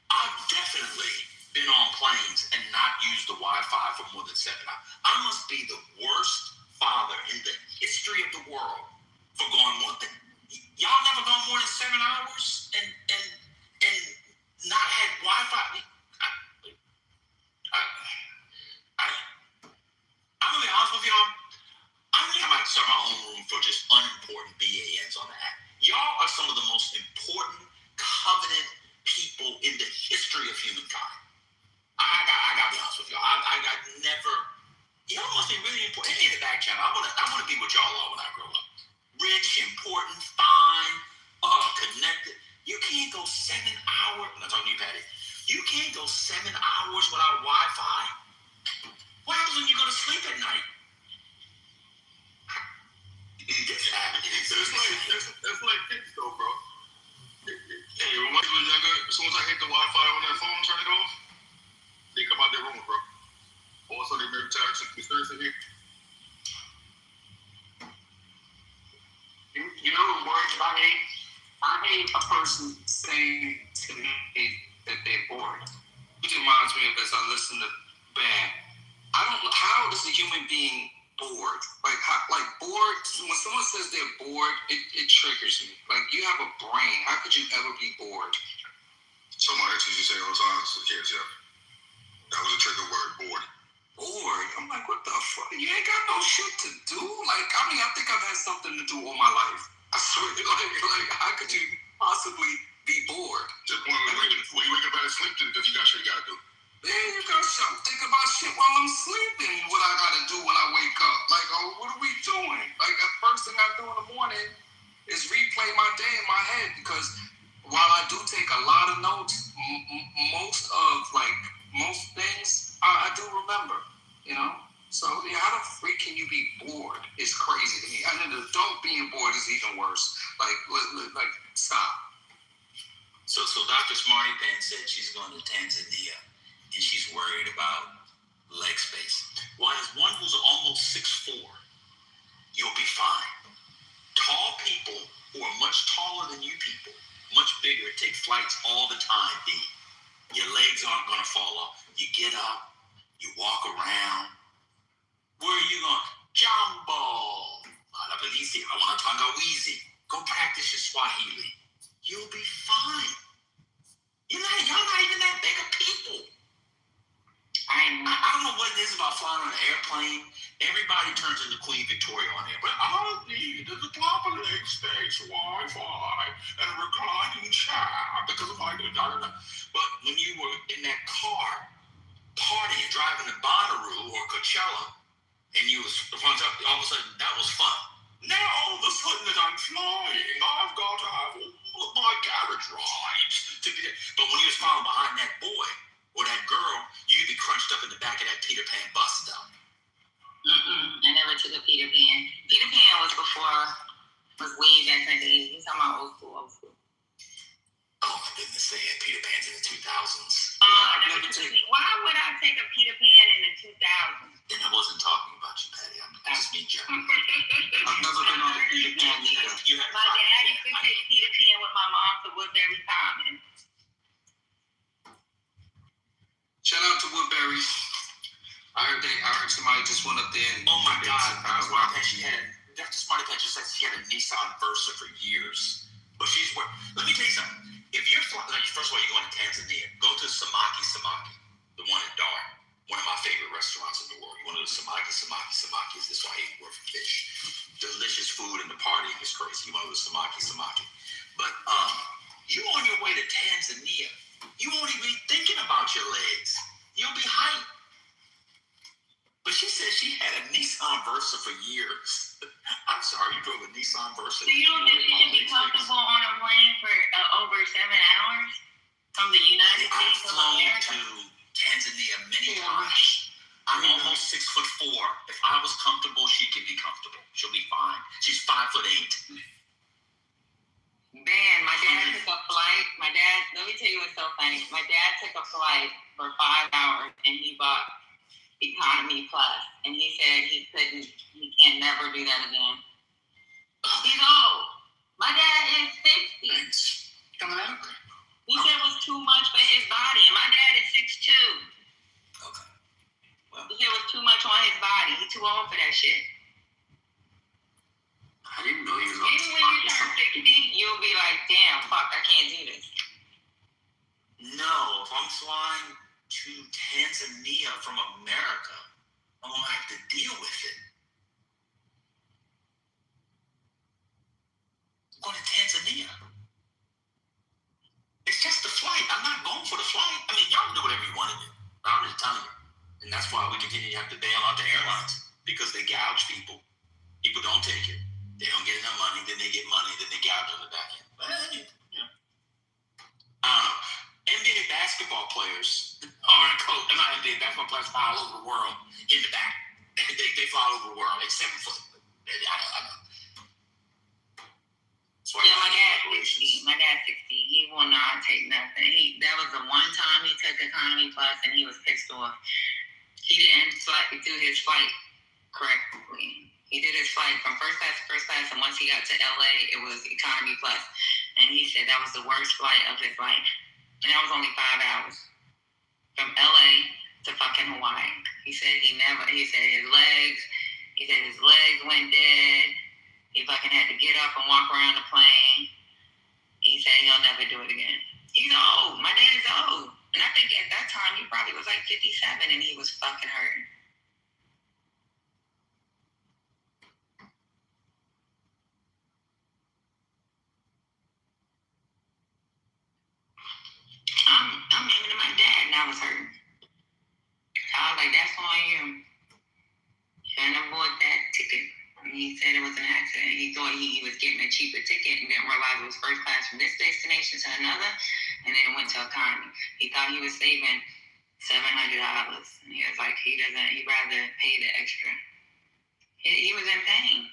I've definitely been on planes and not used the Wi-Fi for more than 7 hours. I must be the worst father in the history of the world for going more than. Y'all never gone more than 7 hours and not had Wi-Fi. I'm gonna be honest with y'all. I think I might start my own room for just unimportant BANs on the app. Y'all are some of the most important covenant people in the history of humankind. I gotta be honest with y'all. I never. Y'all must be really important. In the back channel, I wanna be what y'all are when I grow up. Rich, important, fine, connected. You can't go 7 hours. I'm not talking to you, Patty. You can't go 7 hours without Wi-Fi. What happens when you go to sleep at night? It's happening. That's like kids though, bro. Hey, when I was younger, as soon as I hit the Wi-Fi on that phone, turn it off, they come out their room, bro. Also, they maybe try to conspiracy here. You know the words I hate? I hate a person saying to me that they're bored. Which reminds me of as I listen to band. I don't know, how is a human being bored? Like bored, when someone says they're bored, it triggers me. Like, you have a brain. How could you ever be bored? So my ex used to say all the time to the kids, yeah. That was a trigger word, bored. Bored? I'm like, what the fuck? You ain't got no shit to do? Like, I mean, I think I've had something to do all my life. I swear, like how could you possibly be bored? Just when you wake up out of sleep, because you got shit you gotta do. Man, you got something to think about shit while I'm sleeping. What I gotta do when I wake up? Like, oh, what are we doing? Like, the first thing I do in the morning is replay my day in my head, because while I do take a lot of notes, most things I do remember, you know? So, yeah, how the freak can you be bored? It's crazy to me. And an adult being bored is even worse. Like, stop. So Dr. Smarty Pants said she's going to Tanzania and she's worried about leg space. Well, as one who's almost 6'4", you'll be fine. Tall people who are much taller than you people, much bigger, take flights all the time, B. Your legs aren't going to fall off. You get up, you walk around. Where are you going? Jambo. Malabilisi. I want to tanga easy. Go practice your Swahili. You'll be fine. Y'all not even that big of people. I don't know what it is about flying on an airplane. Everybody turns into Queen Victoria on there. But all I need is a proper leg space, Wi-Fi, and a reclining chair. Because if I do that. But when you were in that car, partying, driving to Bonnaroo or Coachella, and you was all of a sudden that was fun. Now all of a sudden that I'm flying, I've got to have all of my carriage rides to be there. But when you was following behind that boy or that girl, you'd be crunched up in the back of that Peter Pan bus though. I never took a Peter Pan. Peter Pan was way back in the 80s. He's talking about old school. Oh my goodness, they had Peter Pans in the 2000s. Why would I take a Peter Pan in the 2000s? And I wasn't talking about you, Patty. I'm just being general. I've never been on a Peter Pan. My dad used to take Peter Pan with my mom to Woodbury Common. Shout out to Woodbury. I heard somebody just went up there and oh my God, Dr. Smarty Pants just said she had a Nissan Versa for years. But let me tell you something. If you're flying, first of all, you're going to Tanzania, go to Samaki, the one in Dar, one of my favorite restaurants in the world. You want to go to Samaki is the Swahili word for fish. Delicious food and the partying is crazy. You want to go to Samaki. But you on your way to Tanzania, you won't even be thinking about your legs. You'll be hyped. But she said she had a Nissan Versa for years. I'm sorry, you drove a Nissan Versa. So you don't think you should be comfortable on a plane for over 7 hours from the United States of America? I've flown to Tanzania many times. I'm almost 6'4". If I was comfortable, she can be comfortable. She'll be fine. She's 5'8". Man, my dad took a flight. Let me tell you what's so funny. My dad took a flight for 5 hours and he bought Economy Plus, and he said he can never do that again. He's old. My dad is 60. Thanks. Coming out? He said it was too much for his body, and my dad is 6'2". Okay. Well, He said it was too much on his body. He's too old for that shit. I didn't know he was on Maybe when you turn 60, you'll be like, damn, fuck, I can't do this. no, if I'm flying to Tanzania from America, I'm gonna have to deal with it. I'm going to Tanzania. It's just the flight. I'm not going for the flight. I mean, y'all can do whatever you want to do. I'm just telling you. And that's why we continue to have to bail out the airlines, because they gouge people. People don't take it. They don't get enough money, then they get money, then they gouge on the back end. But, NBA basketball players are not NBA basketball players fly all over the world in the back. They fly all over the world. They're 7 foot. I know. Yeah, my dad's 60. My dad's 60. He will not take nothing. That was the one time he took Economy Plus, and he was pissed off. He didn't do his flight correctly. He did his flight from first class to first class, and once he got to LA, it was Economy Plus. And he said that was the worst flight of his life. And that was only 5 hours. From LA to fucking Hawaii. He said his legs went dead. He fucking had to get up and walk around the plane. He said he'll never do it again. He's old. My dad's old. And I think at that time he probably was like 57 and he was fucking hurting. I'm aiming at my dad and I was hurting. I was like, that's on you. Shouldn't have bought that ticket. And he said it was an accident. He thought he was getting a cheaper ticket and didn't realize it was first class from this destination to another, and then it went to economy. He thought he was saving $700, and he was like, he'd rather pay the extra. He was in pain.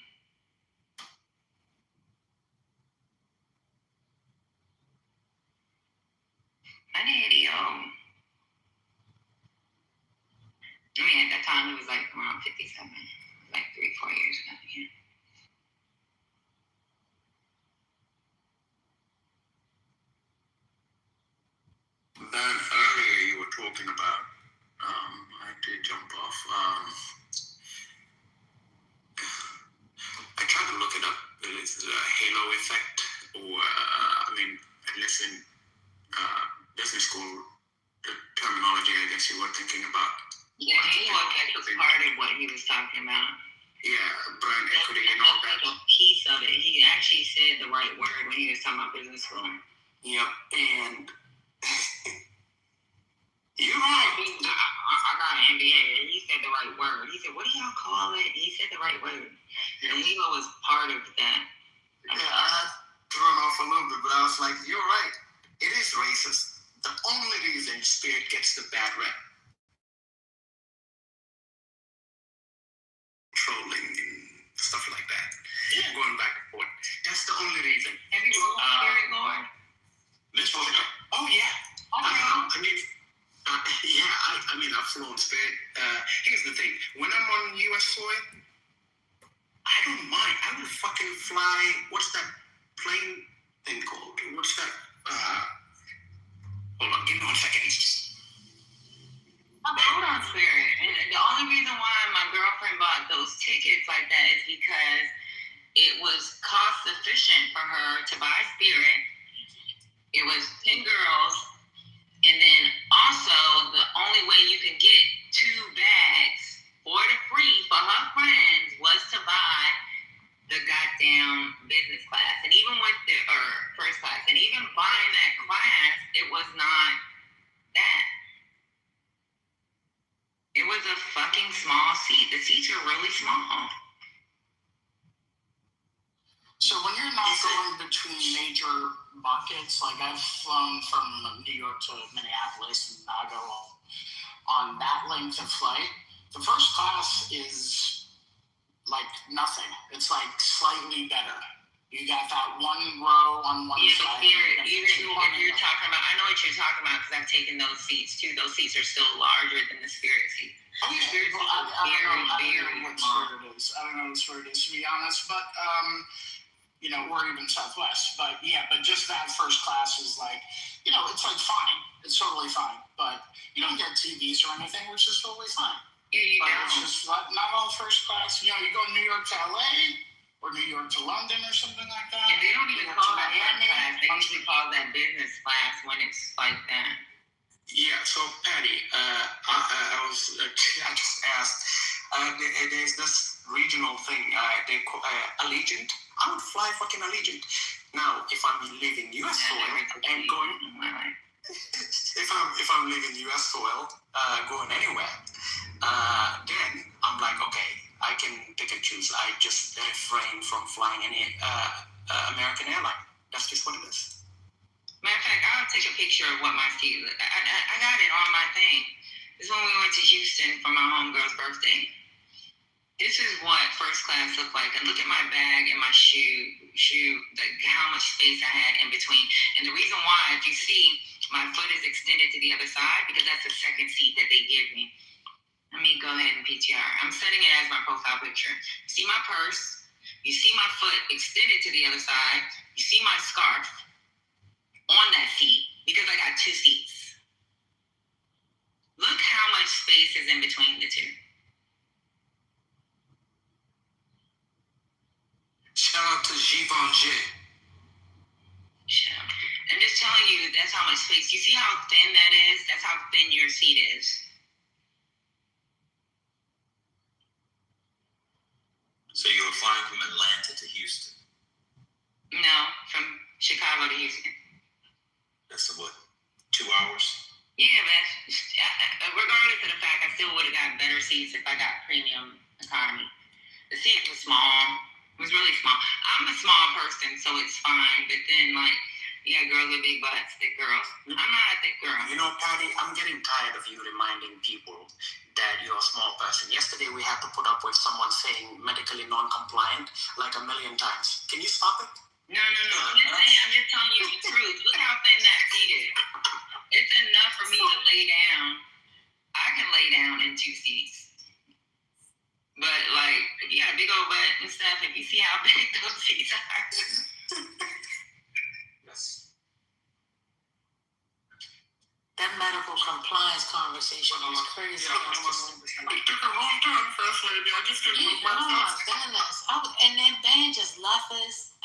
My daddy, I mean, at that time he was like around 57, like 3-4 years ago. Yeah. That earlier you were talking about, I did jump off. I tried to look it up. It's the halo effect, or at least in business school, the terminology I guess you were thinking about. Yeah, halo effect was part of what he was talking about. Yeah, brand equity and all that. A piece of it. He actually said the right word when he was talking about business school. Yep, and you're right. I got an MBA, and he said the right word. He said, "What do y'all call it?" He said the right word. And Lilo was part of that. Yeah, I had thrown off a little bit, but I was like, "You're right. It is racist. The only reason Spirit gets the bad rep, trolling and stuff like that, going back and forth. That's the only reason." Have you rolled Spirit, Lord? Oh yeah. I've flown Spirit. Here's the thing: when I'm on U.S. soil, I don't mind. I will fucking fly. What's that plane thing called? What's that? Hold on, give me 1 second. I'm out on Spirit, and the only reason why my girlfriend bought those tickets like that is because it was cost efficient for her to buy Spirit. It was 10 girls. And then also, the only way you can get 2 bags for the free for her friends was to buy the goddamn business class. And even with first class, and even buying that class, it was not that. It was a fucking small seat. The seats are really small. So when you're not going between major markets, like I've flown from New York to Minneapolis and Chicago on that length of flight, the first class is like nothing. It's like slightly better. You got that one row on one side. Yeah, but even if you're talking about, I know what you're talking about because I've taken those seats too. Those seats are still larger than the Spirit seat. Oh yeah, Spirit seat I don't know what small. Spirit is. I don't know what Spirit is, to be honest. But or even Southwest. But just that first class is like, it's like fine. It's totally fine. But you don't get TVs or anything, which is totally fine. Yeah, you But don't. it's just not all first class. You go New York to LA or New York to London or something like that. And they don't even New York call to that first Miami. class. They usually call that business class when it's like that. Yeah, so Patty, I just asked, there's this regional thing, they call Allegiant. I would fly fucking Allegiant. Now, if I'm leaving US soil and going, if I'm leaving US soil, going anywhere, then I'm like, okay, I can pick and choose. I just refrain from flying any American airline. That's just what it is. Matter of fact, I'll take a picture of what my seat look. I got it on my thing. This is when we went to Houston for my homegirl's birthday. This is what first class looked like. And look at my bag and my shoe, how much space I had in between. And the reason why, if you see, my foot is extended to the other side because that's the second seat that they give me. Let me go ahead and PTR. I'm setting it as my profile picture. You see my purse. You see my foot extended to the other side. You see my scarf on that seat because I got two seats. Look how much space is in between the two. Shout out to Givenchy. I'm just telling you, that's how much space. You see how thin that is? That's how thin your seat is. So you were flying from Atlanta to Houston. No, from Chicago to Houston. That's what, 2 hours? Yeah, but regardless of the fact, I still would have got better seats if I got premium economy. The seat was small. It was really small. I'm a small person, so it's fine. But then, you got girls with big butts, thick girls. I'm not a thick girl. Patty, I'm getting tired of you reminding people that you're a small person. Yesterday, we had to put up with someone saying medically non-compliant like 1 million times. Can you stop it? No. I'm just telling you the truth. Look how thin that seat is. It's enough for me to lay down. I can lay down in two seats. But, if you got a big old butt and stuff, if you see how big those seats are. Yes. That medical compliance conversation is crazy. It took a long time, First Lady. I just didn't move my Oh my stuff. goodness. And then Ben just left us.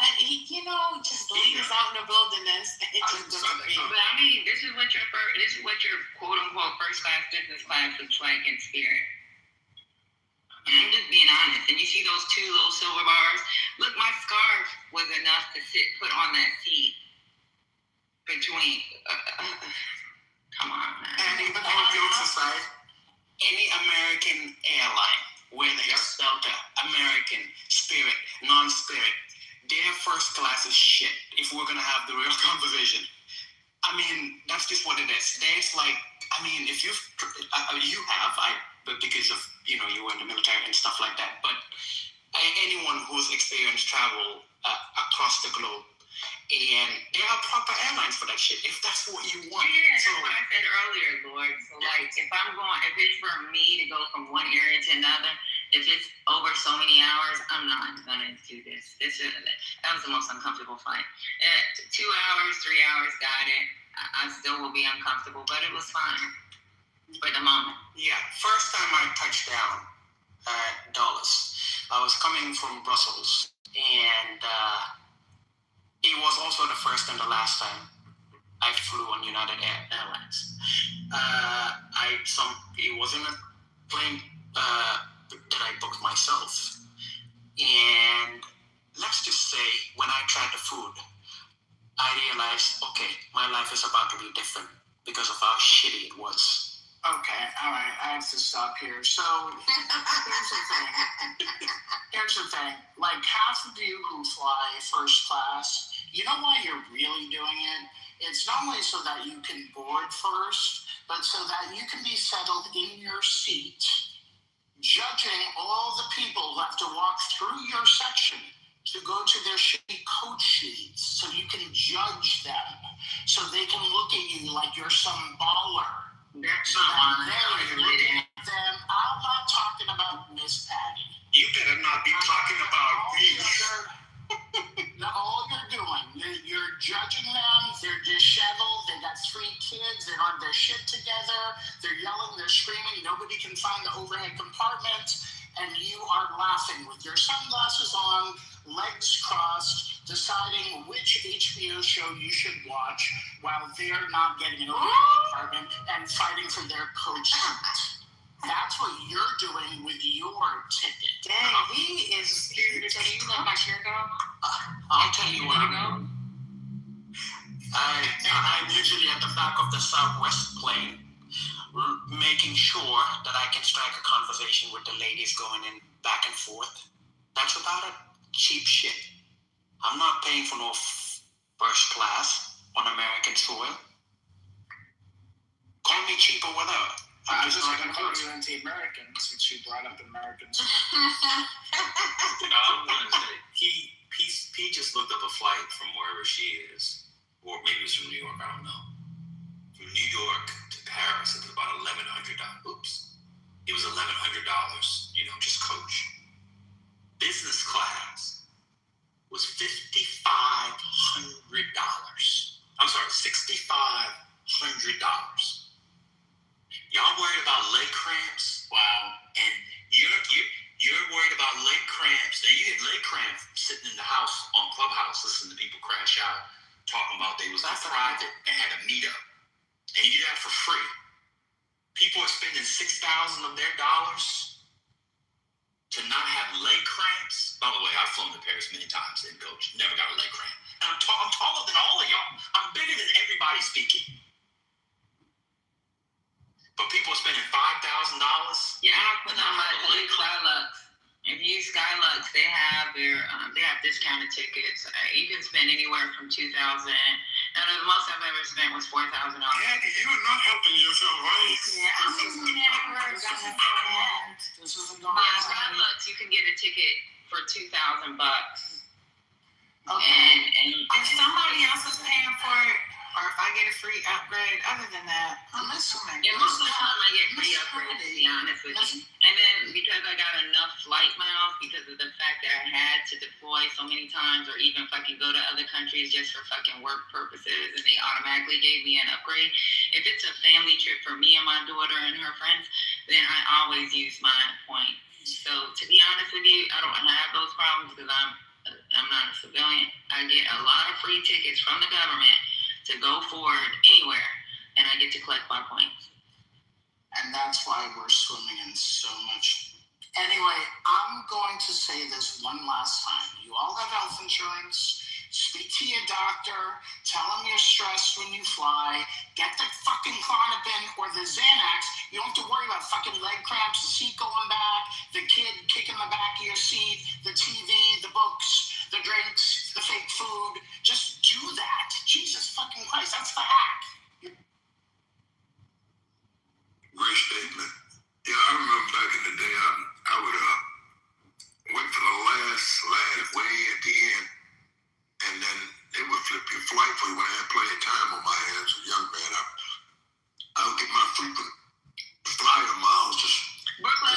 Just leave us out in the wilderness and just disappeared. But I mean, this is what your quote unquote first class business class looks like in spirit. And I'm just being honest. And you see those two little silver bars? Look, my scarf was enough to put on that seat between. Come on, man. And even all jokes aside, any American airline, whether it's Delta, American, Spirit, non-Spirit, their first class is shit. If we're gonna have the real conversation, I mean, that's just what it is. There's if because of you were in the military and stuff like that. But anyone who's experienced travel across the globe. And there are proper airlines for that shit, if that's what you want. Yeah, that's what I said earlier, Lord. So, if it's for me to go from one area to another, if it's over so many hours, I'm not going to do this. That was the most uncomfortable flight. 2 hours, 3 hours, got it. I still will be uncomfortable, but it was fine for the moment. Yeah, first time I touched down at Dallas, I was coming from Brussels, and it was also the first and the last time I flew on United Airlines. It wasn't a plane that I booked myself. And let's just say, when I tried the food, I realized, okay, my life is about to be different because of how shitty it was. Okay, all right, I have to stop here. So, here's the thing. Half of you who fly first class, you know why you're really doing it? It's not only so that you can board first, but so that you can be settled in your seat, judging all the people who have to walk through your section to go to their shitty coach sheets, so you can judge them, so they can look at you like you're some baller. That's So not that they're looking at them. I'm not talking about Miss Patty. You better not be talking about me. No, find the overhead compartment, and you are laughing with your sunglasses on, legs crossed, deciding which HBO show you should watch while they're not getting an overhead compartment and fighting for their coach seat. That's what you're doing with your ticket. Dang, he is. Do you let my chair go? I'll tell you what. I'm usually at the back of the Southwest plane, making sure that I can strike a conversation with the ladies going in back and forth. That's about it. Cheap shit. I'm not paying for no first class on American soil. Call me cheap or whatever. I'm just going to call you anti-American since you brought up Americans. I'm gonna say he just looked up a flight from wherever she is, or maybe it's from New York. I don't know. From New York to Paris, it was about $1,100. Oops, it was $1,100. Just coach. Business class was $5,500. I'm sorry, $6,500. Y'all worried about leg cramps? Wow. And you're worried about leg cramps. Now you get leg cramps sitting in the house on Clubhouse listening to people crash out, talking about they was in private and had a meetup. And you do that for free. People are spending $6,000 of their dollars to not have leg cramps. By the way, I've flown to Paris many times and coach, never got a leg cramp. And I'm taller than all of y'all. I'm bigger than everybody speaking. But people are spending $5,000. Yeah, I put on my Skylux. If you use Skylux, they have discounted tickets. You can spend anywhere from $2,000. And the most I've ever spent was $4,000. Daddy, you are not helping yourself, right? This isn't going Yeah, on. Skylux, you can get a ticket for $2,000. Okay. And If somebody else is paying for it, or if I get a free upgrade, other than that, I'm assuming. yeah, most of the time I get free upgrades, to be honest with you. And then because I got enough flight miles, because of the fact that I had to deploy so many times or even fucking go to other countries just for fucking work purposes, and they automatically gave me an upgrade. If it's a family trip for me and my daughter and her friends, then I always use my points. So to be honest with you, I don't have those problems because I'm not a civilian. I get a lot of free tickets from the government to go forward anywhere, and I get to collect my points. And that's why we're swimming in so much. Anyway, I'm going to say this one last time. You all have health insurance. Speak to your doctor. Tell them you're stressed when you fly. Get the fucking Klonopin or the Xanax. You don't have to worry about fucking leg cramps, the seat going back, the kid kicking the back of your seat, the TV, the books, the drinks, the fake food. Just do that. Jesus fucking Christ, that's the hack. Great statement. Yeah, I remember back in the day, I would wait for the last way at the end, and then they would flip your flight for you when I had plenty of time on my hands as a young man. I would get my frequent flyer miles just. Brooklyn,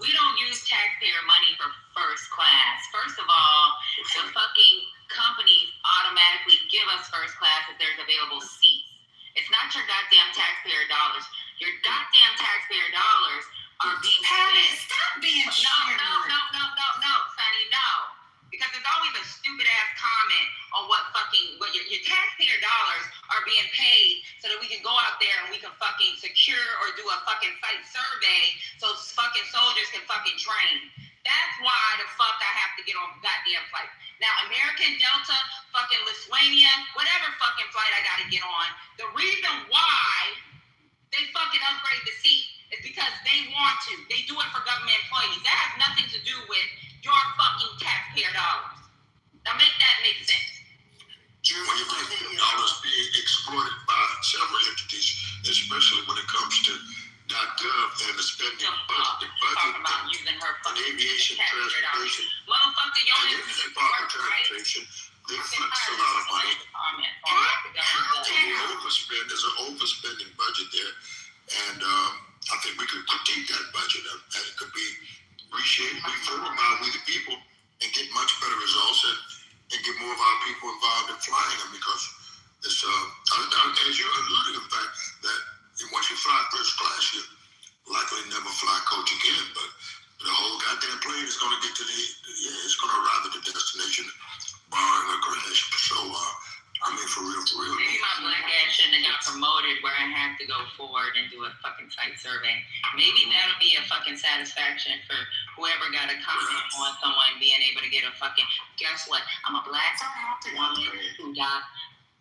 we don't use taxpayer money for first class. First of all, the fucking companies automatically give us first class if there's available seats. It's not your goddamn taxpayer dollars. Your goddamn taxpayer dollars are being spent. Stop being No, Sonny, no. Because there's always a stupid ass comment on what your taxpayer dollars are being paid so that we can go out there and we can fucking secure or do a fucking site survey so fucking soldiers can fucking train. That's why the fuck I have to get on goddamn flight. Now, American Delta, fucking Lithuania, whatever fucking flight I gotta get on, the reason why they fucking upgrade the seat is because they want to. They do it for government employees. That has nothing to do with your fucking taxpayer dollars. Now make that make sense. When you think dollars being exploited by several entities, especially when it comes to .gov and the spending budget, Talking about using her and fucking aviation, taxpayer dollars. transportation, Motherfucker, your and internet proper work, right? transportation, they flex a lot of money. There's an overspending budget there, and I think we could critique that budget, and it could be reshaped, reformed by we the people, and get much better results, and get more of our people involved in flying them, because it's as you alluded to the fact that once you fly first class, you're like a website survey. Maybe that'll be a fucking satisfaction for whoever got a comment on someone being able to get a fucking. Guess what? I'm a black woman who got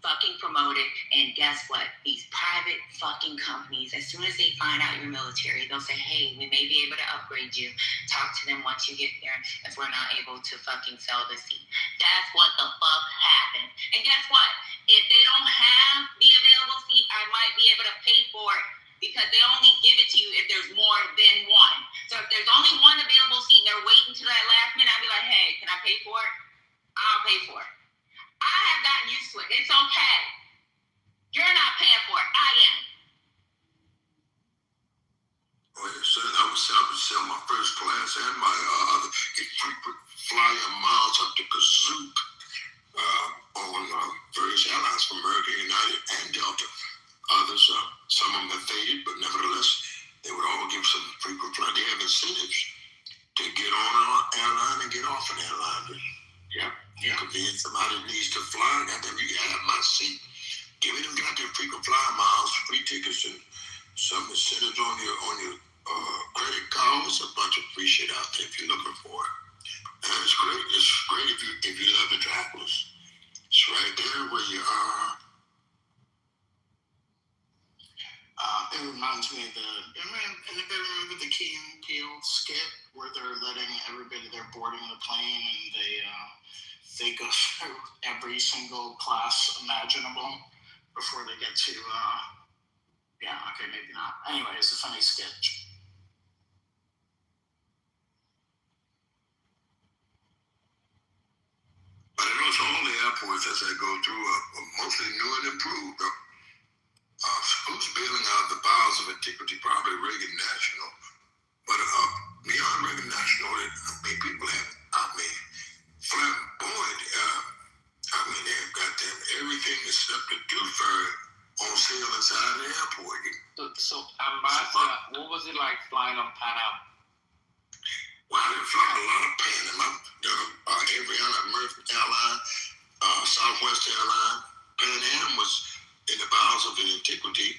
fucking promoted, and guess what? These private fucking companies, as soon as they find out you're military, they'll say, hey, we may be able to upgrade you. Talk to them once you get there if we're not able to fucking sell the seat. That's what the fuck happened. And guess what? If they don't have the available seat, I might be able to pay for it because they only give it to you if there's more than one. So if there's only one available seat and they're waiting to that last minute, I'll be like, hey, can I pay for it? I'll pay for it. I have gotten used to it. It's okay. You're not paying for it. I am. Oh, yes, sir. I would sell my first class and my other frequent flyer miles up to Kazoo on various airlines from American, United, and Delta. Others, some of them have faded, but nevertheless, they would all give some frequent flyer. They have incentives to get on an airline and get off an airline. You convince somebody needs to fly, goddamn, you can have my seat. Give me them goddamn frequent flyer miles, free tickets, and some incentives on your credit cards. A bunch of free shit out there if you're looking for it. And it's great. It's great if you love the travelers. It's right there where you are. It reminds me of anybody remember the Key and Peele skit where they're letting everybody, they're boarding the plane and they go through every single class imaginable before they get to, maybe not. Anyway, it's a funny sketch. But I know all the airports as I go through are mostly new and improved. Who's bailing out the bowels of antiquity? Probably Reagan National. But beyond Reagan National, people have, flamboyant. They have got them everything except the Dufur on sale inside the airport. So Ambassador, what was it like flying on Pan Am? Well, I didn't fly a lot of Pan Am. I've done every airline, American Airline, Southwest Airline. Pan Am was in the bowels of antiquity,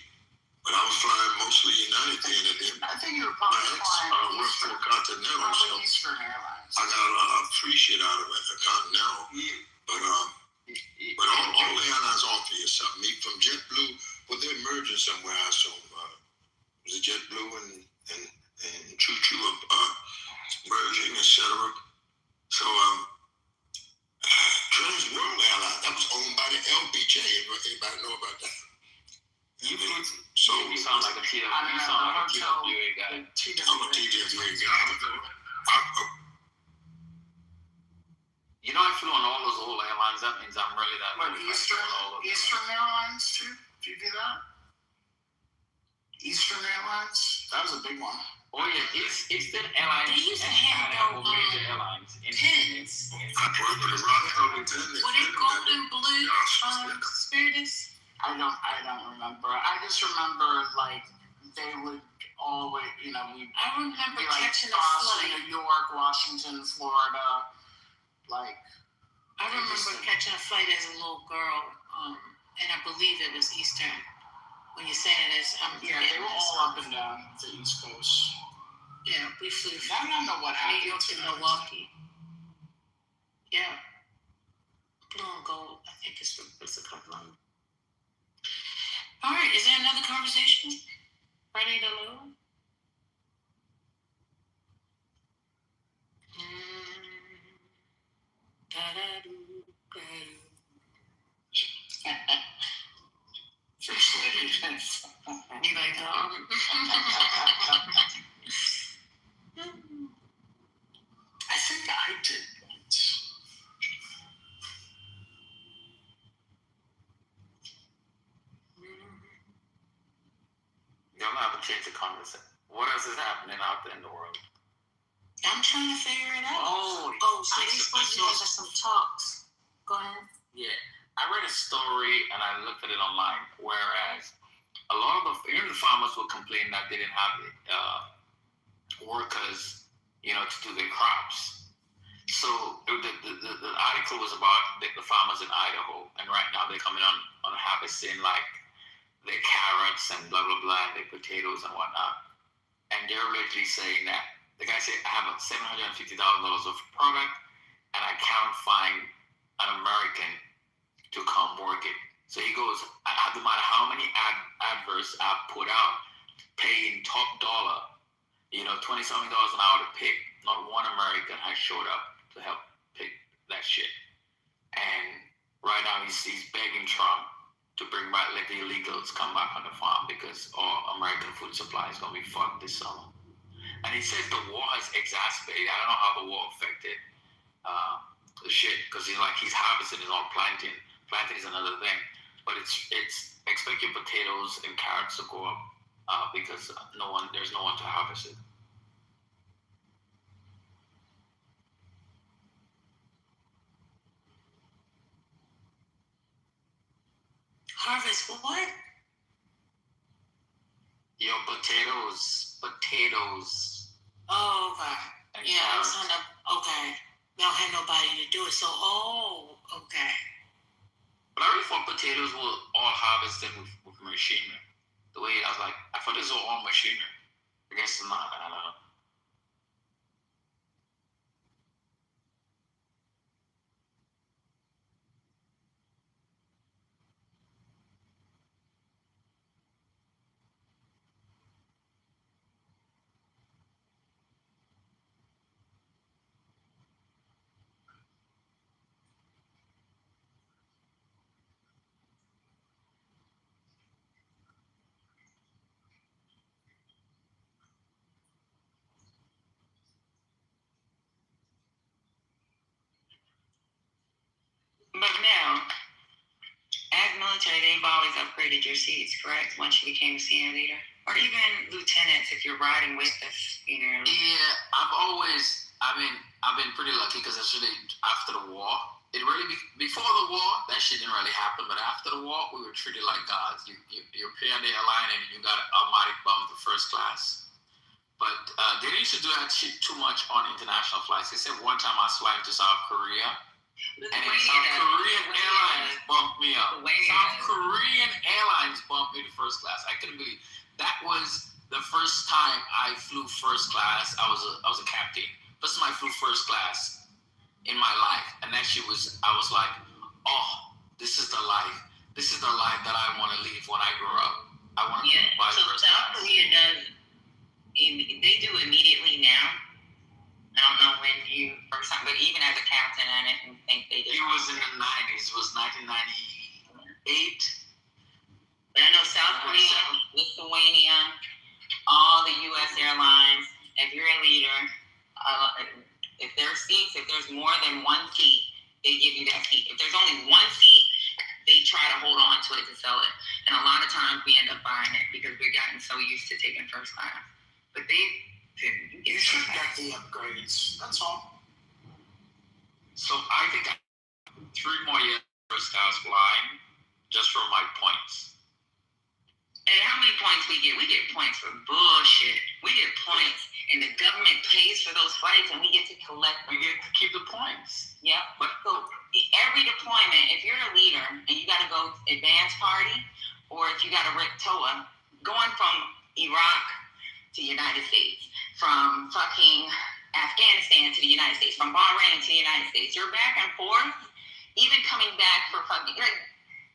but I was flying mostly United then, and then I think you were probably flying worked for Continental, so Eastern Airlines. I got a lot of free shit out of it, Continental. But all the airlines offer you something. Me from JetBlue, well, they're merging somewhere. So was it JetBlue and Choo Choo merging, etc. So Trans World Airlines, that was owned by the LBJ. Anybody know about that? You sound like a TWA guy. I'm a TWA guy. You know, I flew on all those old airlines. That means I'm really that. What, Eastern Airlines too? Do you do that? Eastern Airlines? That was a big one. Oh yeah, Eastern Airlines. They used to have major airlines. pins. I worked with a rocket lieutenant. Were they golden blue Spiritus? I don't remember. I just remember like they would always, I remember be like catching a Boston, flight. New York, Washington, Florida, like. I remember catching a flight as a little girl, and I believe it was Eastern. When you're saying this, they were all up and down the East Coast. Yeah, we flew I don't know what happened. New York to Milwaukee. Yeah. Blue and gold, I think it's a couple of them. All right, is there another conversation? Ready to load? You like that? I think I did once. Y'all have to change the conversation. What else is happening out there in the world? I'm trying to figure it out. Oh, so they supposed to have some talks. Go ahead. Yeah, I read a story and I looked at it online. Whereas a lot of the farmers will complain that they didn't have workers, to do their crops. So the article was about the farmers in Idaho, and right now they're coming on harvesting like their carrots and blah blah blah, their potatoes and whatnot. And they're literally saying that the guy said, I have $750,000 of product, and I can't find an American to come work it. So he goes, no matter how many adverts I put out, paying top dollar, $20-something an hour to pick, not one American has showed up to help pick that shit. And right now he's begging Trump to bring back, let the illegals come back on the farm because all American food supply is going to be fucked this summer. And he says the war has exacerbated. I don't know how the war affected the shit, because he's harvesting his own planting. Planting is another thing, but it's expect your potatoes and carrots to go up because there's no one to harvest it. Harvest what? Your potatoes. Oh, okay. Yeah, I was on the, okay. They don't have nobody to do it, so, okay. But I really thought potatoes were all harvested with machinery. The way I was like, I thought this was all machinery. I guess not. I don't know. But now, as military, they've always upgraded your seats, correct? Once you became a senior leader, or even lieutenants, if you're riding with us, Yeah, I've been pretty lucky because actually after the war, it really before the war that shit didn't really happen, but after the war we were treated like gods. You pay on the airline and you got an automatic bump to first class. But they didn't used to do that shit too much on international flights. They said one time I was flying to South Korea. And South Korean Airlines bumped me up. South Korean Airlines bumped me to first class. I couldn't believe that was the first time I flew first class. I was a captain. First time I flew first class in my life, and that shit was. I was like, oh, this is the life. This is the life that I want to live when I grow up. I want to fly first class. South Korea does. They do immediately now. I don't know when you first time, but even as a captain, I didn't think they did. It was in the 90s. It was 1998. But I know South Korea, Lithuania, all the U.S. airlines, if you're a leader, if there's seats, if there's more than one seat, they give you that seat. If there's only one seat, they try to hold on to it to sell it. And a lot of times we end up buying it because we've gotten so used to taking first class. But you should get the upgrades. That's all. So I think 3 more years first class flying just for my points. And how many points we get? We get points for bullshit. We get points, and the government pays for those flights, and we get to collect them. We get to keep the points. Yeah. But so every deployment, if you're a leader and you got to go advance party, or if you got to RIC TOA, going from Iraq to the United States, from fucking Afghanistan to the United States, from Bahrain to the United States, you're back and forth, even coming back for fucking, like,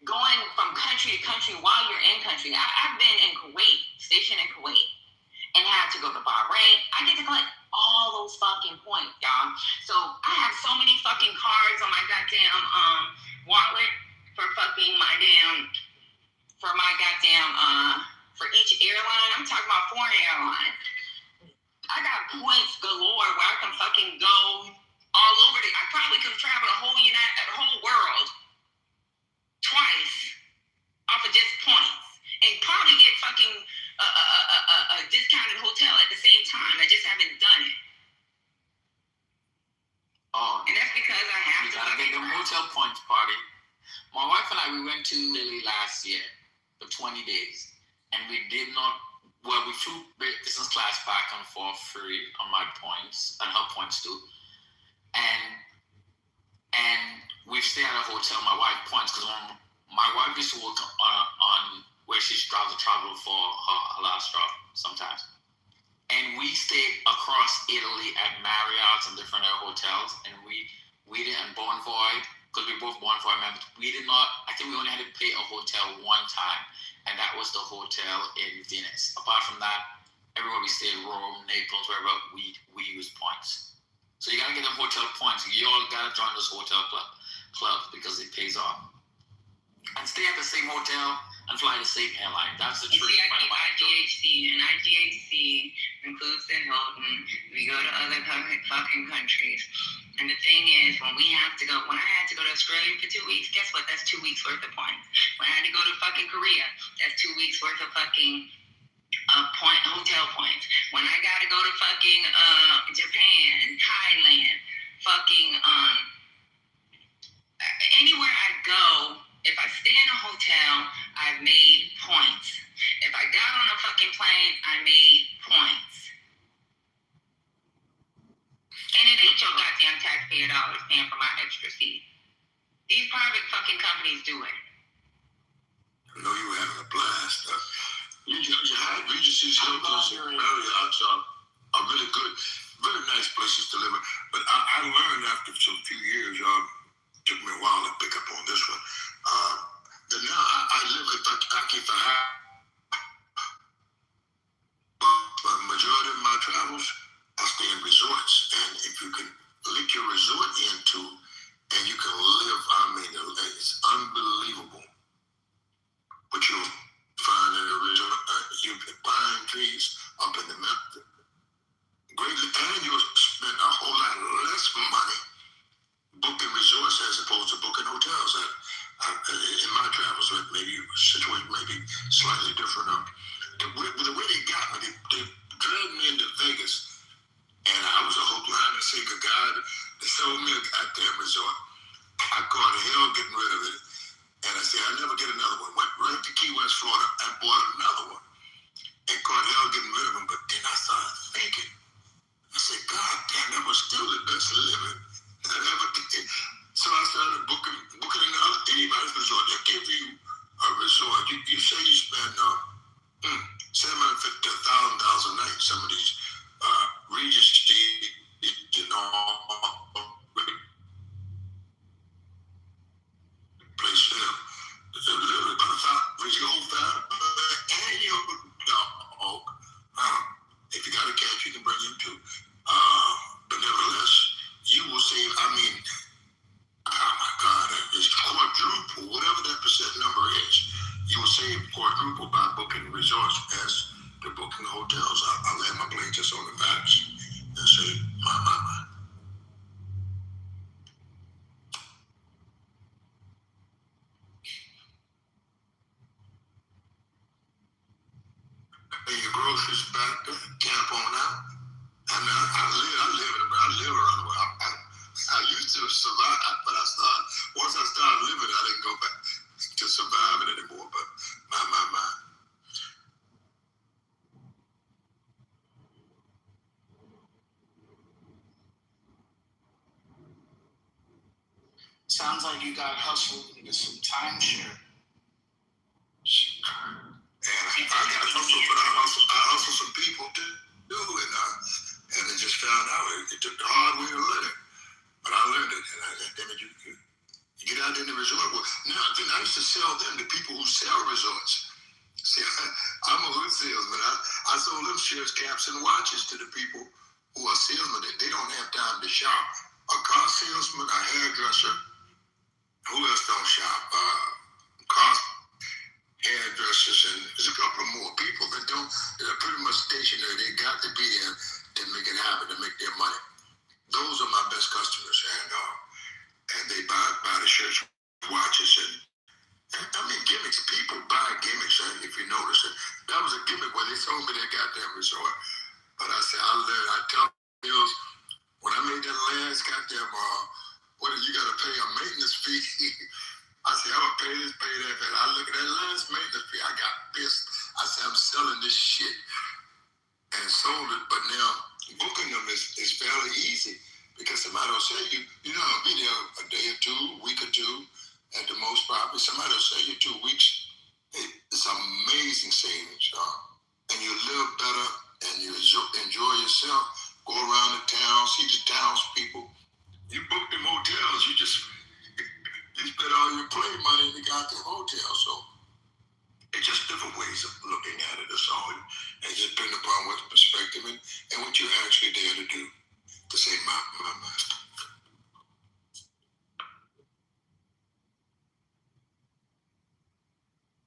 going from country to country while you're in country. I've been in Kuwait, stationed in Kuwait, and had to go to Bahrain. I get to collect all those fucking points, y'all. So I have so many fucking cards on my goddamn wallet for fucking my goddamn for each airline. I'm talking about foreign airlines. I got points galore where I can fucking go all over I probably could travel the whole world twice off of just points, and probably get fucking a discounted hotel at the same time. I just haven't done it. Oh, and that's because I have to. Gotta get the hotel points party. My wife and I, we went to Italy last year for 20 days, and we did not. Well, we flew business class back and forth free on my points and her points too, and we stayed at a hotel. My wife points because my wife used to work where she's traveled for her last job sometimes. And we stayed across Italy at Marriott's and different hotels, and we didn't Bonvoy, because we both Bonvoy members. We did not. I think we only had to pay a hotel one time, and that was the hotel in Venice. Apart from that, everywhere we stayed, Rome, Naples, wherever, we used points. So you gotta get them hotel points. You all gotta join those hotel clubs because it pays off. And stay at the same hotel and fly the same airline. That's the truth. See, I keep IGHC, and IGHC includes the Hilton. We go to other fucking countries. And the thing is, when I had to go to Australia for 2 weeks, guess what? That's 2 weeks worth of points. When I had to go to fucking Korea, that's 2 weeks worth of fucking hotel points. When I got to go to fucking Japan, Thailand, fucking anywhere I go, if I stay in a hotel, I've made points. If I got on a fucking plane, I made points. And it ain't your goddamn taxpayer dollars paying for my extra fee. These private fucking companies do it. I know you were having a blast. You had Regency's, Hilton's, and Marriott's are really good, very nice places to live in. But I learned after some few years, took me a while to pick up on this one. That now I live, if I have, but majority of my travels, I stay in resorts. And if you can link your resort into, and you can live, I mean, it's unbelievable what you'll find in a resort. You get pine trees up in the mountain. Greatly, and you'll spend a whole lot less money booking resorts as opposed to booking hotels. In my travels, maybe situation maybe slightly different. The way they got me, they dragged me into Vegas, and I was a hook, line, and sinker guy. They sold me a goddamn resort. I caught hell getting rid of it, and I said, I'll never get another one. Went right to Key West, Florida, and bought another one, and caught hell getting rid of them. But then I started thinking, I said, God damn, that was still the best living that I ever did. So I started booking anybody's resort. They give you a resort. You say you spend $750 to $1,000 a night. Some of these Regency, place there. It's a little bit about your family and your dog. If you got a cat, you can bring him too. But nevertheless, you will save, oh my God, it's quadruple, whatever that percent number is, you will save quadruple by booking resorts as to booking hotels. I'll land my plane just on the facts and say, my. Pay your groceries back, camp on out. And I live around the world. I used to survive, but once I started living, I didn't go back to surviving anymore. But my. Sounds like you got hustled into some timeshare. And I got hustled, but I hustled some people too. And I just found out it took the hard way to learn it. But I learned it, and damn it, you get out in the resort. Well, now, then I used to sell them to people who sell resorts. See, I'm a hood salesman. I sold them shirts, caps, and watches to the people who are salesmen. They don't have time to shop. A car salesman, a hairdresser, who else don't shop? Car hairdressers, and there's a couple of more people that are pretty much stationary. They got to be there to make it happen, to make their money. Those are my best customers, and they buy the shirts, watches, and I mean gimmicks. People buy gimmicks, if you notice it. That was a gimmick when they sold me that goddamn resort. But I said, I tell bills, when I made that last goddamn, you got to pay a maintenance fee. I said, I'm going to pay this, pay that. And I look at that last maintenance fee, I got pissed. I said, I'm selling this shit. And sold it, but now booking them is fairly easy because somebody will say I'll be there a day or two, week or two, at the most probably. Somebody will say you 2 weeks. Hey, It's amazing savings, y'all. And you live better and you enjoy yourself. Go around the town, see the townspeople. You book them hotels, you spend all your play money in the goddamn hotel. So it's just different ways of looking at it. It's all, and just depending upon what perspective and what you're actually there to do, to save my mind.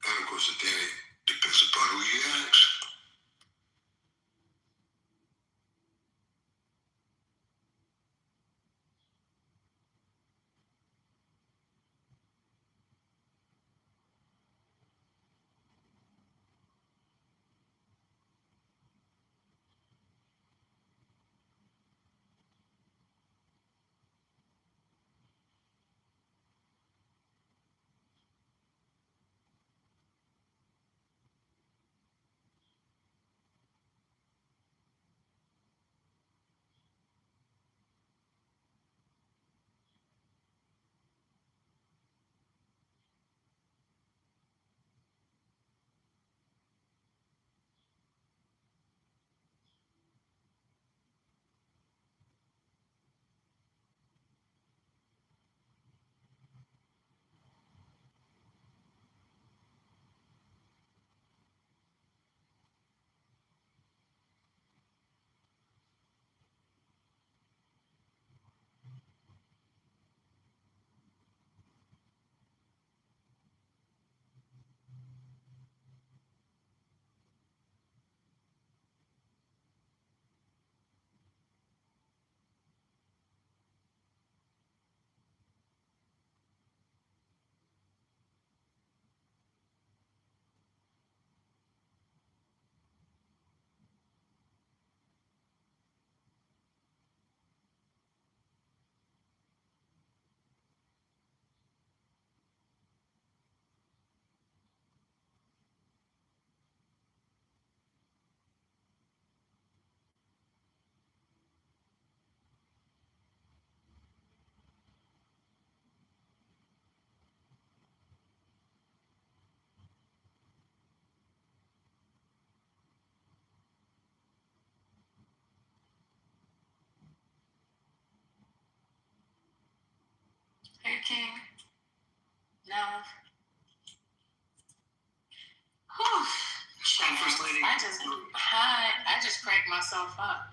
And of course, then it depends upon who you ask. Hey, King. Love. Whew. First Lady. I just cracked myself up.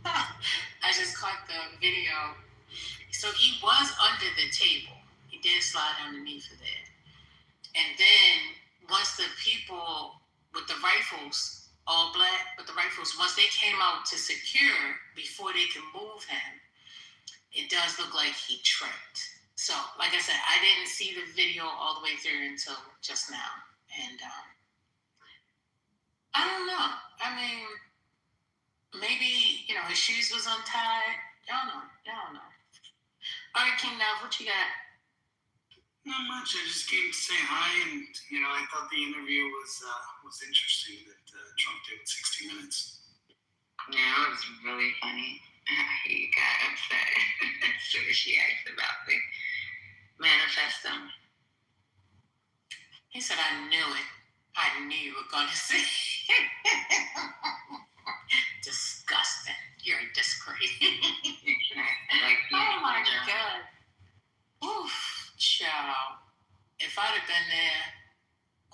I just caught the video. So he was under the table. He did slide underneath of there. And then once the people with the rifles, all black with the rifles, once they came out to secure before they could move him, it does look like he tripped. So, like I said, I didn't see the video all the way through until just now. And I don't know. I mean, maybe, his shoes was untied. Y'all know. All right, King, now what you got? Not much. I just came to say hi, and I thought the interview was interesting that Trump did 60 Minutes. Yeah, it was really funny. He got upset as soon as she asked about the manifesto. He said, I knew it. I knew you were going to say it. Disgusting. You're a disgrace. Oh, my God. Oof, child. If I'd have been there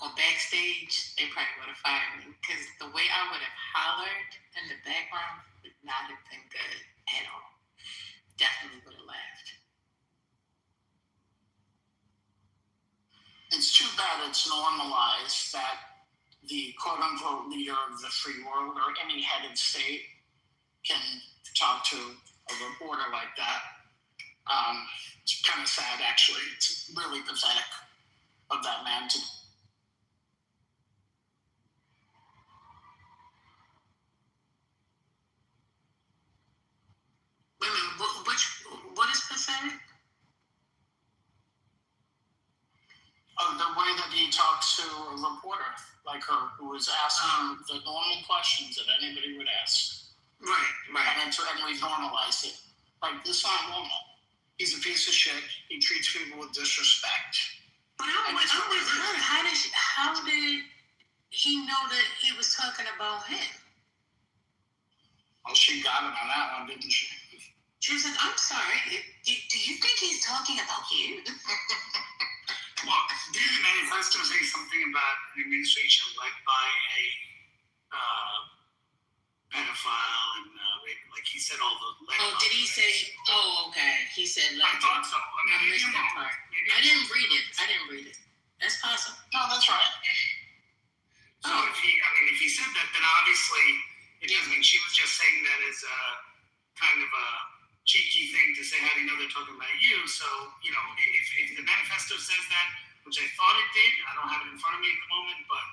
or backstage, they probably would have fired me. Because the way I would have hollered in the background would not have been good at all. Definitely would have laughed. It's too bad it's normalized that the quote-unquote leader of the free world or any headed state can talk to a reporter like that. It's kind of sad, actually. It's really pathetic of that man to. Wait a minute, what is pathetic? The way that he talked to a reporter like her, who was asking the normal questions that anybody would ask. Right. And we've normalized it. Like, this is not normal. He's a piece of shit. He treats people with disrespect. But I always wondered, how did he know that he was talking about him? Well, she got him on that one, didn't she? She was like, I'm sorry, do you think he's talking about you? Well, didn't the manifesto say something about an administration led by a pedophile and like he said all the. Oh, did he say? Oh, okay. He said. I thought so. I mean, I missed that part. I didn't read it. That's possible. No, that's right. So if he said that, then obviously it doesn't mean she was just saying that as a kind of a cheeky thing to say, how do you know they're talking about you? So, if the manifesto says that, which I thought it did, I don't have it in front of me at the moment, but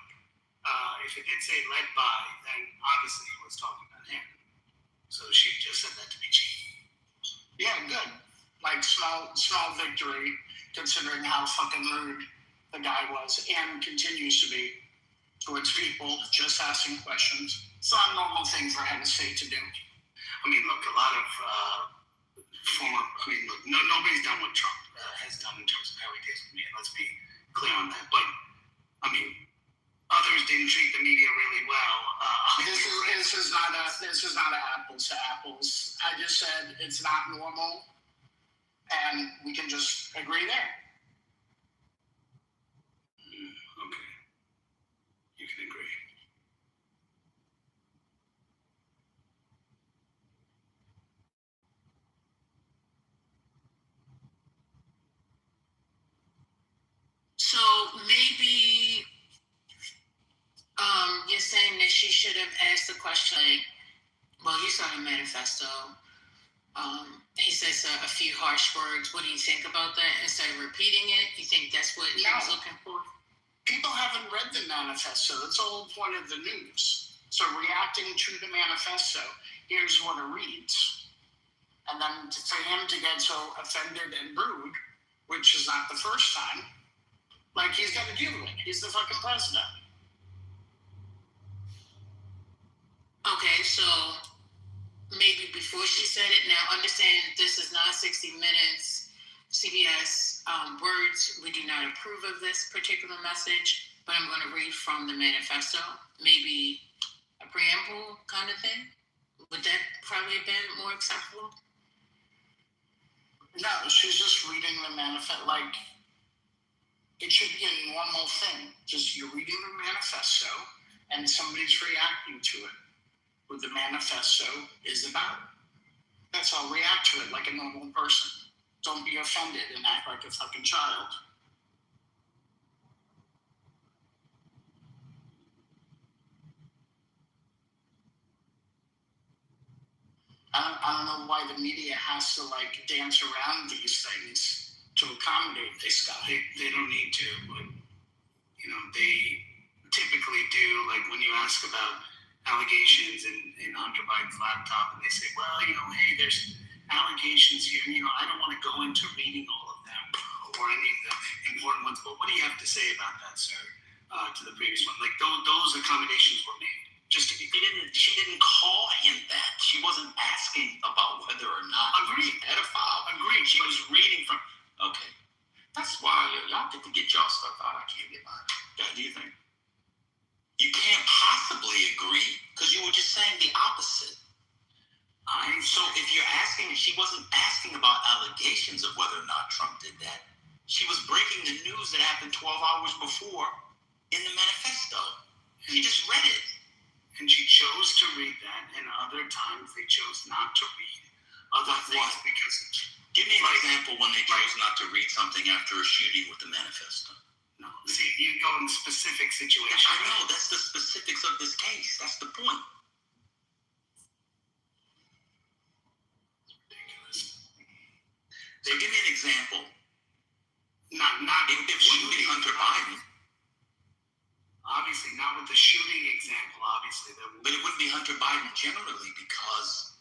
if it did say led by, then obviously it was talking about him. So she just said that to be cheeky. Yeah, good. Like small victory, considering how fucking rude the guy was and continues to be towards people just asking questions. It's not a normal thing for Hannah State to do. I mean, look, a lot of nobody's done what Trump has done in terms of how he deals with media. Let's be clear on that. But I mean, others didn't treat the media really well. This is not a apples to apples. I just said it's not normal, and we can just agree there. Okay, you can agree. So maybe you're saying that she should have asked the question. Well, you saw the manifesto. He says a few harsh words. What do you think about that? Instead of repeating it, you think that's what he was looking for? People haven't read the manifesto. That's the whole point of the news. So reacting to the manifesto, here's what it reads. And then for him to get so offended and rude, which is not the first time, like he's got to deal with it. He's the fucking president. Okay, so maybe before she said it, now understand this is not 60 Minutes, CBS words. We do not approve of this particular message, but I'm going to read from the manifesto. Maybe a preamble kind of thing. Would that probably have been more acceptable? No, she's just reading the manifesto. Like, it should be a normal thing. Just you're reading the manifesto and somebody's reacting to it. What the manifesto is about. That's all. React to it like a normal person. Don't be offended and act like a fucking child. I don't know why the media has to like dance around these things to accommodate this guy. They don't need to, but they typically do. Like when you ask about allegations in Hunter Biden's laptop, and they say, well, hey, there's allegations here. I don't want to go into reading all of them or any of the important ones, but what do you have to say about that, sir? To the previous one, like those accommodations were made. Just to be clear. She didn't call him that. She wasn't asking about whether or not he was a pedophile. Agreed. She was reading from. Okay, that's why y'all get to get y'all stuff out. I can't get mine. What do you think? You can't possibly agree because you were just saying the opposite. So if you're asking, she wasn't asking about allegations of whether or not Trump did that. She was breaking the news that happened 12 hours before in the manifesto. She just read it. And she chose to read that, and other times they chose not to read other things because. Give me an example when they chose not to read something after a shooting with the manifesto. No, see, you go in specific situations. I know, that's the specifics of this case. That's the point. Ridiculous. So give me an example. Not It wouldn't be Hunter Biden. Obviously, not with the shooting example, obviously. But it wouldn't be Hunter Biden generally because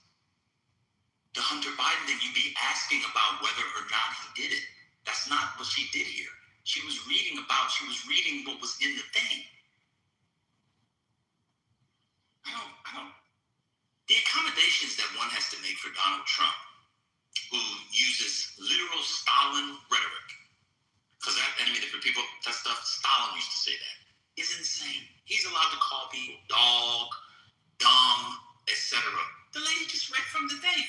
the Hunter Biden that you'd be asking about whether or not he did it. That's not what she did here. She was reading what was in the thing. The accommodations that one has to make for Donald Trump, who uses literal Stalin rhetoric, because for people say that, is insane. He's allowed to call people dog, dumb, etc. The lady just read from the thing.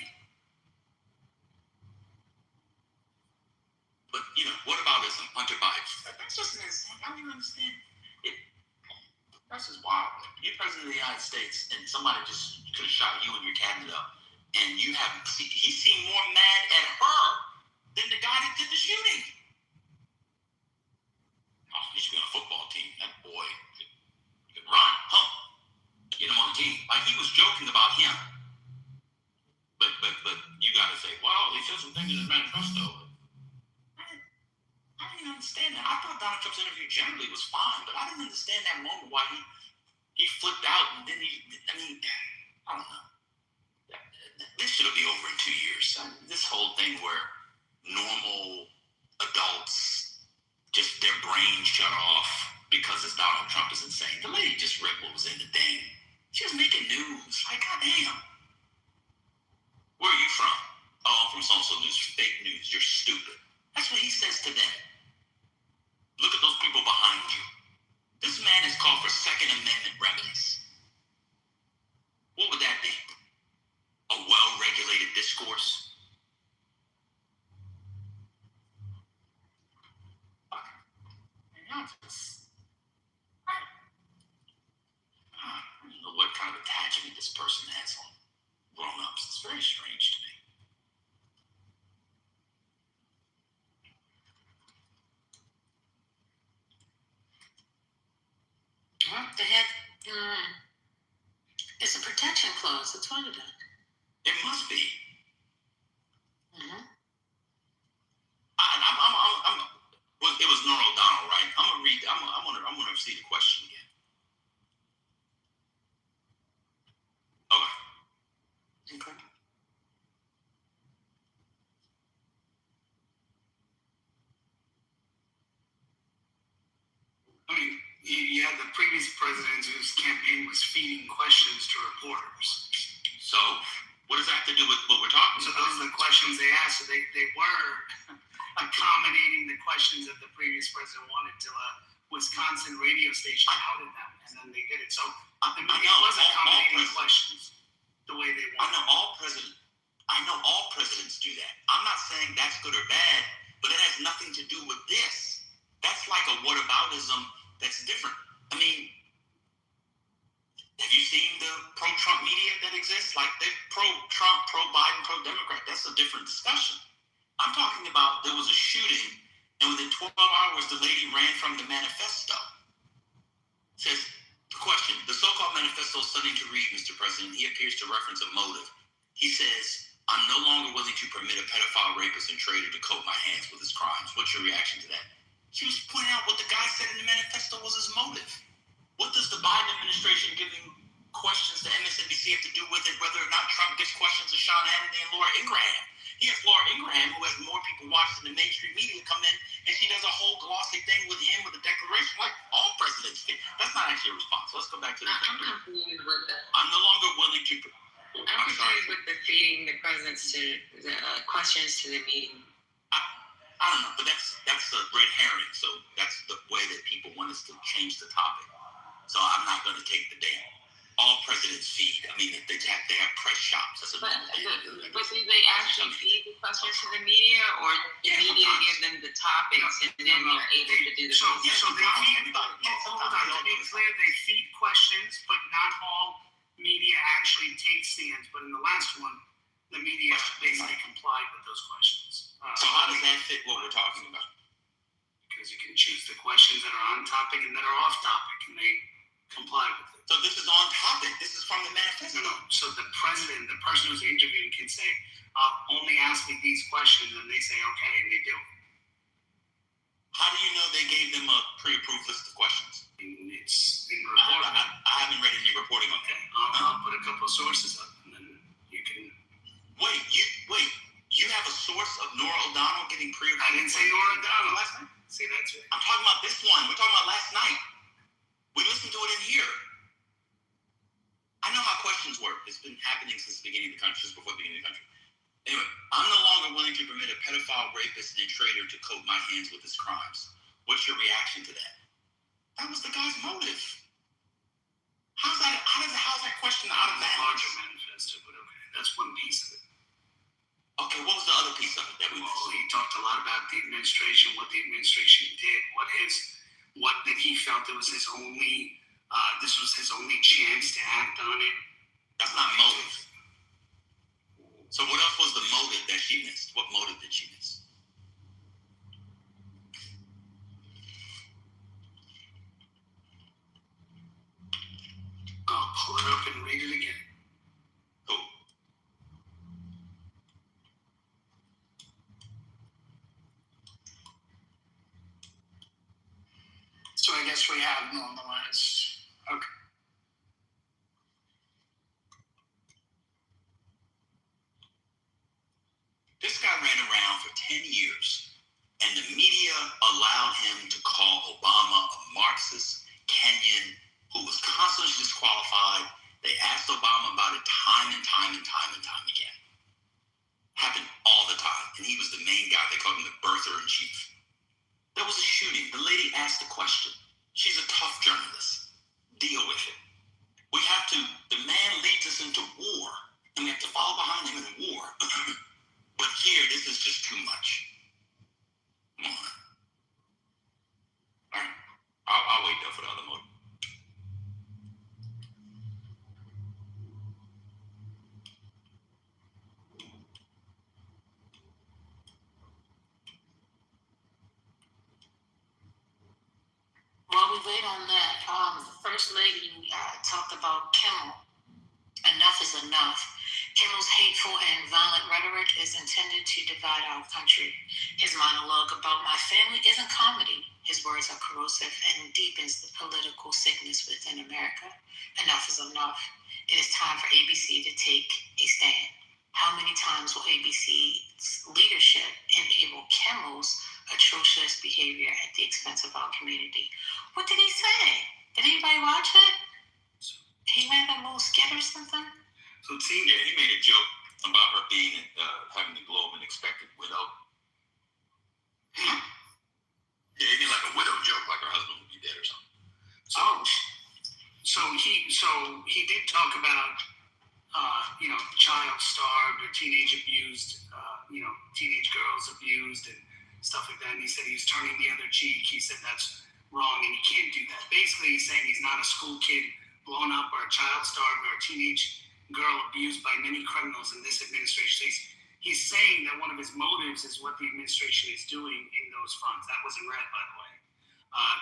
But, what about this? Hunter Biden? That's just insane. I don't even understand. That's just wild. You're president of the United States, and somebody just could have shot you and your cabinet up, and he seemed more mad at her than the guy that did the shooting. Oh, he should be on a football team. That boy could run, get him on the team. Like, he was joking about him. But you got to say, well, he said some things in his manifesto. I didn't understand that. I thought Donald Trump's interview generally was fine, but I didn't understand that moment why he flipped out and then I don't know. This should be over in 2 years. This whole thing where normal adults, just their brains shut off because it's Donald Trump is insane. The lady just read what was in the thing. She was making news. Like, goddamn. Where are you from? Oh, I'm from so-and-so news. Fake news. You're stupid. That's what he says to them. Look at those people behind you. This man has called for Second Amendment remedies. What would that be? A well-regulated discourse? I don't know what kind of attachment this person has on grown-ups. It's very strange to me. Well, they had, it's a protection clause. That's what it is. It must be. Mm-hmm. Well, it was Norah O'Donnell, right? I'm gonna read. I'm gonna see the question again. Okay. I mean, you had the previous president whose campaign was feeding questions to reporters. So, what does that have to do with what we're talking So about? those are the questions they asked. So they were accommodating the questions that the previous president wanted to Wisconsin radio station outed them, and then they did it. So the media was accommodating questions the way they wanted. I know all presidents do that. I'm not saying that's good or bad, but it has nothing to do with this. That's like a whataboutism that's different. I mean, have you seen the pro-Trump media that exists? Like, they're pro-Trump, pro-Biden, pro-Democrat. That's a different discussion. I'm talking about there was a shooting, and within 12 hours, the lady ran from the manifesto. It says, the question, the so-called manifesto is stunning to read, Mr. President. He appears to reference a motive. He says, I'm no longer willing to permit a pedophile, rapist, and traitor to coat my hands with his crimes. What's your reaction to that? She was pointing out what the guy said in the manifesto was his motive. What does the Biden administration giving questions to MSNBC have to do with it, whether or not Trump gets questions of Sean Hannity and Laura Ingraham? He has Laura Ingraham, who has more people watching the mainstream media, come in, and she does a whole glossy thing with him with a declaration, like all presidents do. That's not actually a response. Let's go back to the I'm not familiar with that. I'm no longer willing to... I'm confused with the feeding the presidents to the questions to the meeting. I don't know, but that's a red herring. So that's the way that people want us to change the topic. So I'm not going to take the bait. All presidents feed. I mean, they have press shops. That's But do they actually feed the questions to the media, or the media give them the topics and then they're able to do the So they feed. Hold on, to be clear, they feed questions, but not all media actually take stands. But in the last one, the media basically complied with those questions. So how does that fit what we're talking about? Because you can choose the questions that are on topic and that are off topic, and they comply with it. So this is on topic. This is from the manifesto. No. So the president, the person who's interviewing, can say, only ask me these questions, and they say, okay, and they do. How do you know they gave them a pre-approved list of questions? It's in reporting. I haven't read any reporting on that. I'll put a couple of sources up, and then you can... Wait, you have a source of Norah O'Donnell getting pre-approved? I didn't say Norah O'Donnell. Last night? See, that's right. I'm talking about this one. We're talking about last night. We listened to it in here. I know how questions work. It's been happening since the beginning of the country, just before the beginning of the country. Anyway, I'm no longer willing to permit a pedophile, rapist, and traitor to coat my hands with his crimes. What's your reaction to that? That was the guy's motive. How's that question out of that? Larger manifesto, but okay, that's one piece of it. Okay, what was the other piece of it that we Well, missed? he talked a lot about the administration, what the administration did, what that he felt it was his only, this was his only chance to act on it. That's not motive. So what else was the motive that she missed? What motive did she miss? I'll pull it up and read it again. Cool. So I guess we have normalized. Okay. This guy ran around for 10 years, and the media allowed him to call Obama a Marxist, Kenyan, who was constantly disqualified. They asked Obama about it time and time and time and time again. Happened all the time, and he was the main guy. They called him the birther in chief. There was a shooting. The lady asked the question. She's a tough journalist. Deal with it. The man leads us into war, and we have to follow behind him in war. But here, this is just too much. Come on. All right. I'll wait though for the other motive. While we wait on that, the First Lady talked about Kimmel. Enough is enough. Kimmel's hateful and violent rhetoric is intended to divide our country. His monologue about my family isn't comedy. His words are corrosive and deepens the political sickness within America. Enough is enough. It is time for ABC to take a stand. How many times will ABC's leadership enable Kimmel's atrocious behavior at the expense of our community? What did he say? Did anybody watch it? He made a little skit or something? So it seemed Yeah, he made a joke about her being having the globe and expected widow. Yeah, he did like a widow joke, like her husband would be dead or something. So he did talk about child starved or teenage abused, teenage girls abused and stuff like that. And he said he was turning the other cheek. He said that's wrong and he can't do that. Basically, he's saying he's not a school kid blown up or a child starved or a teenage girl abused by many criminals in this administration. So he's saying that one of his motives is what the administration is doing in those fronts. That wasn't read, by the way.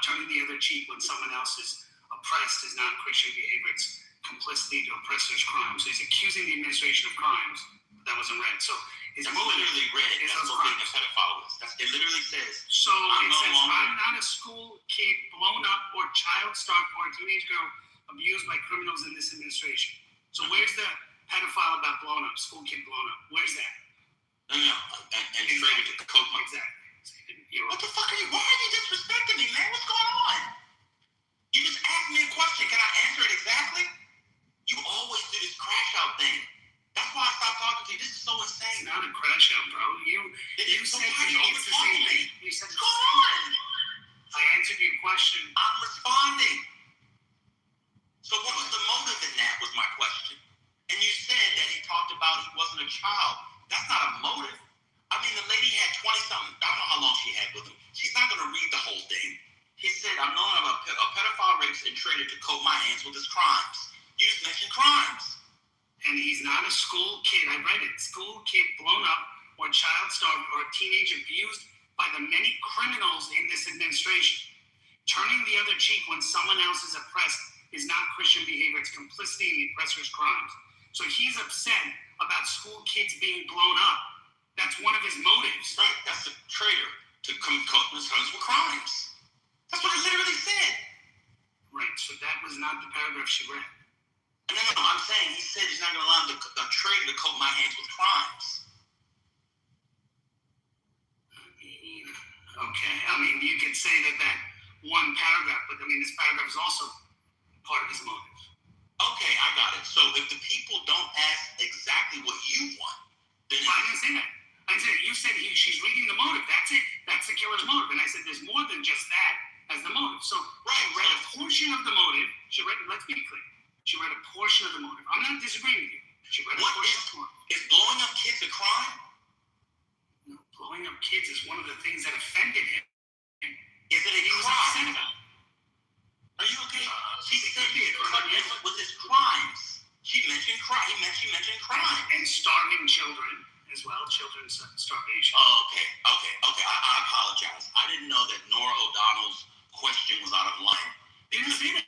Turning the other cheek when someone else is oppressed is not Christian behavior. It's complicity to oppressors' crimes. So he's accusing the administration of crimes. But that wasn't read. So his That's motive literally read. is That's those what being a crimes. pedophile is. It literally says, So I'm it no says, longer- I'm not a school kid blown up or child starved or a teenage girl abused by criminals in this administration. So where's the pedophile about blown up, school kid blown up? Where's that? No, and traded to coke money. Exactly. So you didn't hear What the fuck are you? Why are you disrespecting me, man? What's going on? You just asked me a question. Can I answer it exactly? You always do this crash out thing. That's why I stopped talking to you. This is so It's insane. not a crash out, bro. You So said why are you it's the same overtalking me? thing. You said it's What's the going same on? I answered your question. I'm responding. So what was the motive in that was my question. And you said that he talked about he wasn't a child. That's not a motive. I mean, the lady had 20-something. I don't know how long she had with him. She's not going to read the whole thing. He said, I'm known of a pedophile rapist and traded to coat my hands with his crimes. You just mentioned crimes. And he's not a school kid. I read it. School kid blown up or child starved or a teenage abused by the many criminals in this administration. Turning the other cheek when someone else is oppressed is not Christian behavior. It's complicity in the oppressor's crimes. So he's upset about school kids being blown up. That's one of his motives. Right, that's a traitor to coat his hands with crimes. That's what it literally said. Right, so that was not the paragraph she read. No, I'm saying he said he's not going to allow a traitor to coat my hands with crimes. Okay, I mean, you could say that one paragraph, but I mean, this paragraph is also part of his motive. Okay, I got it. So if the people don't ask exactly what you want, then Well, I didn't say that. I said, you said she's reading the motive. That's it. That's the killer's motive. And I said, there's more than just that. as the motive. So Right. she read a portion of the motive. Let's be clear. She read a portion of the motive. I'm not disagreeing with you. She read a What portion of the motive. is blowing up kids a crime? No, blowing up kids is one of the things that offended him. Is it a He was crime? upset about it. Are you okay? She said with his crimes. She mentioned crime. She mentioned crime. And starving children as well, children's starvation. Oh, okay. I apologize. I didn't know that Nora O'Donnell's question was out of line. Didn't say that.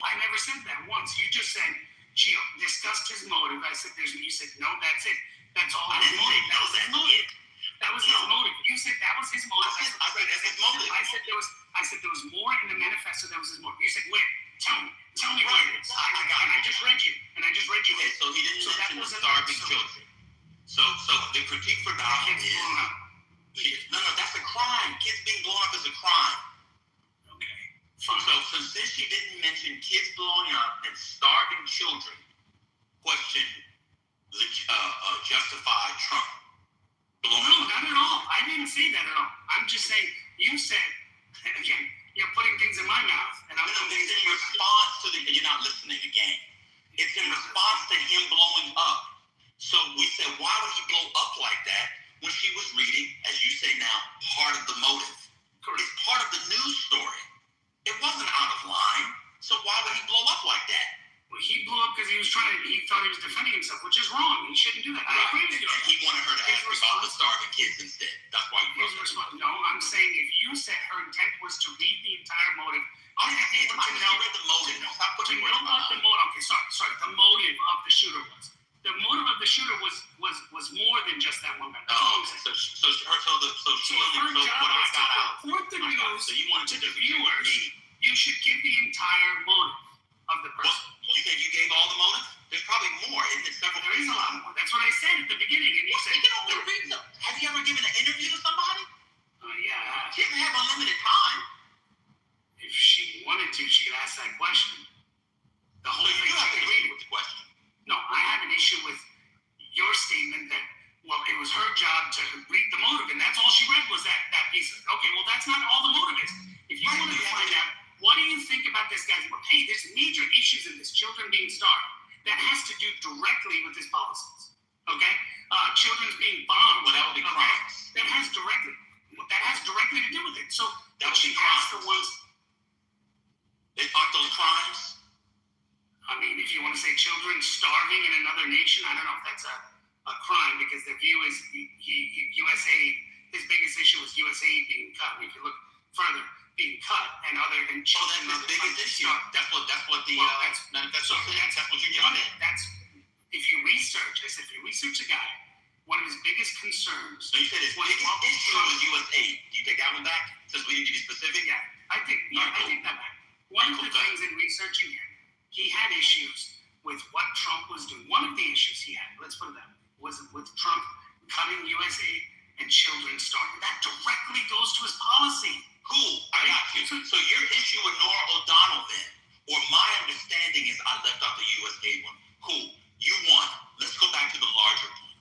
I never said that once. You just said she discussed his motive. I said you said no, that's it. That's all. I didn't say that was his motive. That was his motive. You said that was his motive. I said that's his motive. I said there was more in the manifesto that was his motive. You said where? Tell me where it is. I just read you. Okay, so he didn't mention the starving children. So the critique for Donald is no, that's a crime. Kids being blown up is a crime. Okay, fine. So since she didn't mention kids blowing up and starving children, question justify Trump blowing No, up. not at all. I didn't say that at all. I'm just saying you said again. You're putting things in my mouth, and I'm putting things in your mouth. Response to you're not listening again. It's in response to him blowing up. So we said, why would he blow up like that when she was reading, as you say now, part of the motive? It's part of the news story. It wasn't out of line. So why would he blow up like that? Well, he blew up because he thought he was defending himself, which is wrong. He shouldn't do that. I agree with you. And he wanted her to ask about the starving kids instead. That's why he His response. No, I'm saying if you said her intent was to read the entire motive, I read the motive. Stop putting words in my mouth. Okay, sorry. The motive of the shooter was. The motive of the shooter was more than just that one guy. Oh, okay. So what I got out. Report the news So you wanted to the viewers. You should give the entire motive of the person. You said you gave all the motive? There's probably more. There is a lot more. That's what I said at the beginning. And you said, have you ever given an interview to somebody? Yeah. She doesn't have unlimited time. If she wanted to, she could ask that question. The whole thing. You have to agree with the question. No, I have an issue with your statement that, well, it was her job to read the motive, and that's all she read was that piece of it. Okay, well, that's not all the motive is. If you wanted to find out, what do you think about this guy's work? Hey, there's major issues in this, children being starved. That has to do directly with his policies. Okay? Children's being bombed. Well, that would be crimes. That has directly to do with it. So that would be crimes. The ones. Aren't those crimes? I mean, if you want to say children starving in another nation, I don't know if that's a crime because the view is USAID. His biggest issue was USAID being cut. If you look further, being cut and children. That's his biggest issue. That's what the manifesto said. That's what you're doing. That's if you research. I said if you research a guy, one of his biggest concerns. So you said his biggest issue was USAID. Do you take that one back? Since we need to be specific. Yeah, I take that back. One of the things in researching him, he had issues with what Trump was doing. One of the issues he had, let's put it that way, was with Trump cutting USAID and children starving. That directly goes to his policy. Cool, I got you. So your issue with Nora O'Donnell then, or my understanding is I left out the USAID one. Cool, you won. Let's go back to the larger point.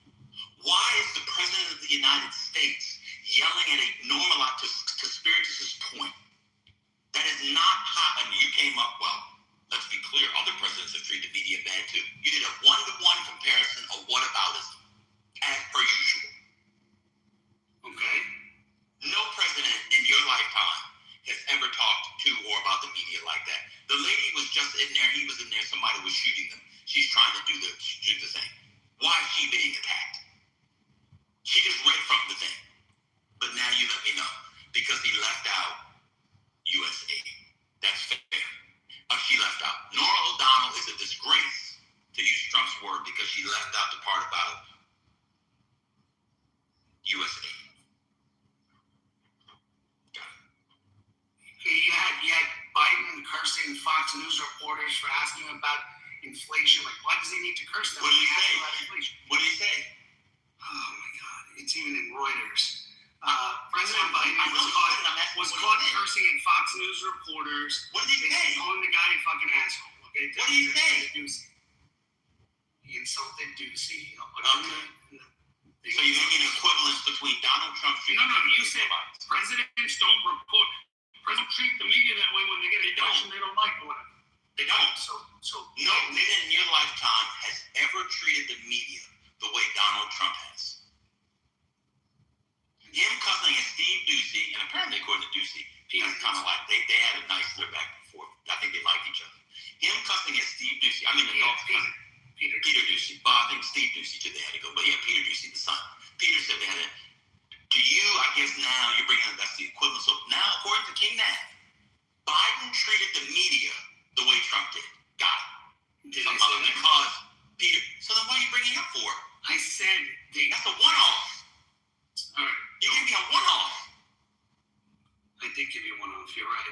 Why is the President of the United States yelling at a to Spiritus's point? That is not how, and you came up, well, let's be clear, other presidents have treated the media bad too. You did a one-to-one comparison of whataboutism, as per usual. Okay? No president in your lifetime has ever talked to or about the media like that. The lady was just in there, he was in there, somebody was shooting them. She's trying to do the thing. Why is she being attacked? She just read from the thing. But now you let me know. Because he left out USAID. That's fair. She left out. Nora O'Donnell is a disgrace, to use Trump's word, because she left out the part about USAID. You had Biden cursing Fox News reporters for asking about inflation. Like, why does he need to curse them? What did he say? What did he say? Oh my God! It's even in Reuters. President Biden was caught cursing at Fox News reporters. What did he say? Calling the guy a fucking asshole. Okay, what did he say? He insulted Ducey. So you're making an equivalence between Donald Trump and No, you said presidents don't report. Doesn't treat the media that way when they get a question they don't like or whatever. They don't. So No man in your lifetime has ever treated the media the way Donald Trump has. Him cussing at Steve Ducey, and apparently according to Ducey, Peter's kind of like, they had a nice little back and forth. I think they like each other. Him cussing at Steve Ducey, I mean the dog cussing. Peter Ducey. Well, I think Steve Ducey too, they had to go. But yeah, Peter Ducey, the son. Peter said they had to, to you, I guess now you're bringing up, that's the equivalent. So now, according to King Nat, Biden treated the media the way Trump did. Got it. Because Peter, so then what are you bringing up for? I said that's a one-off. All right. You give me a one-off. I did give you one off. You're right.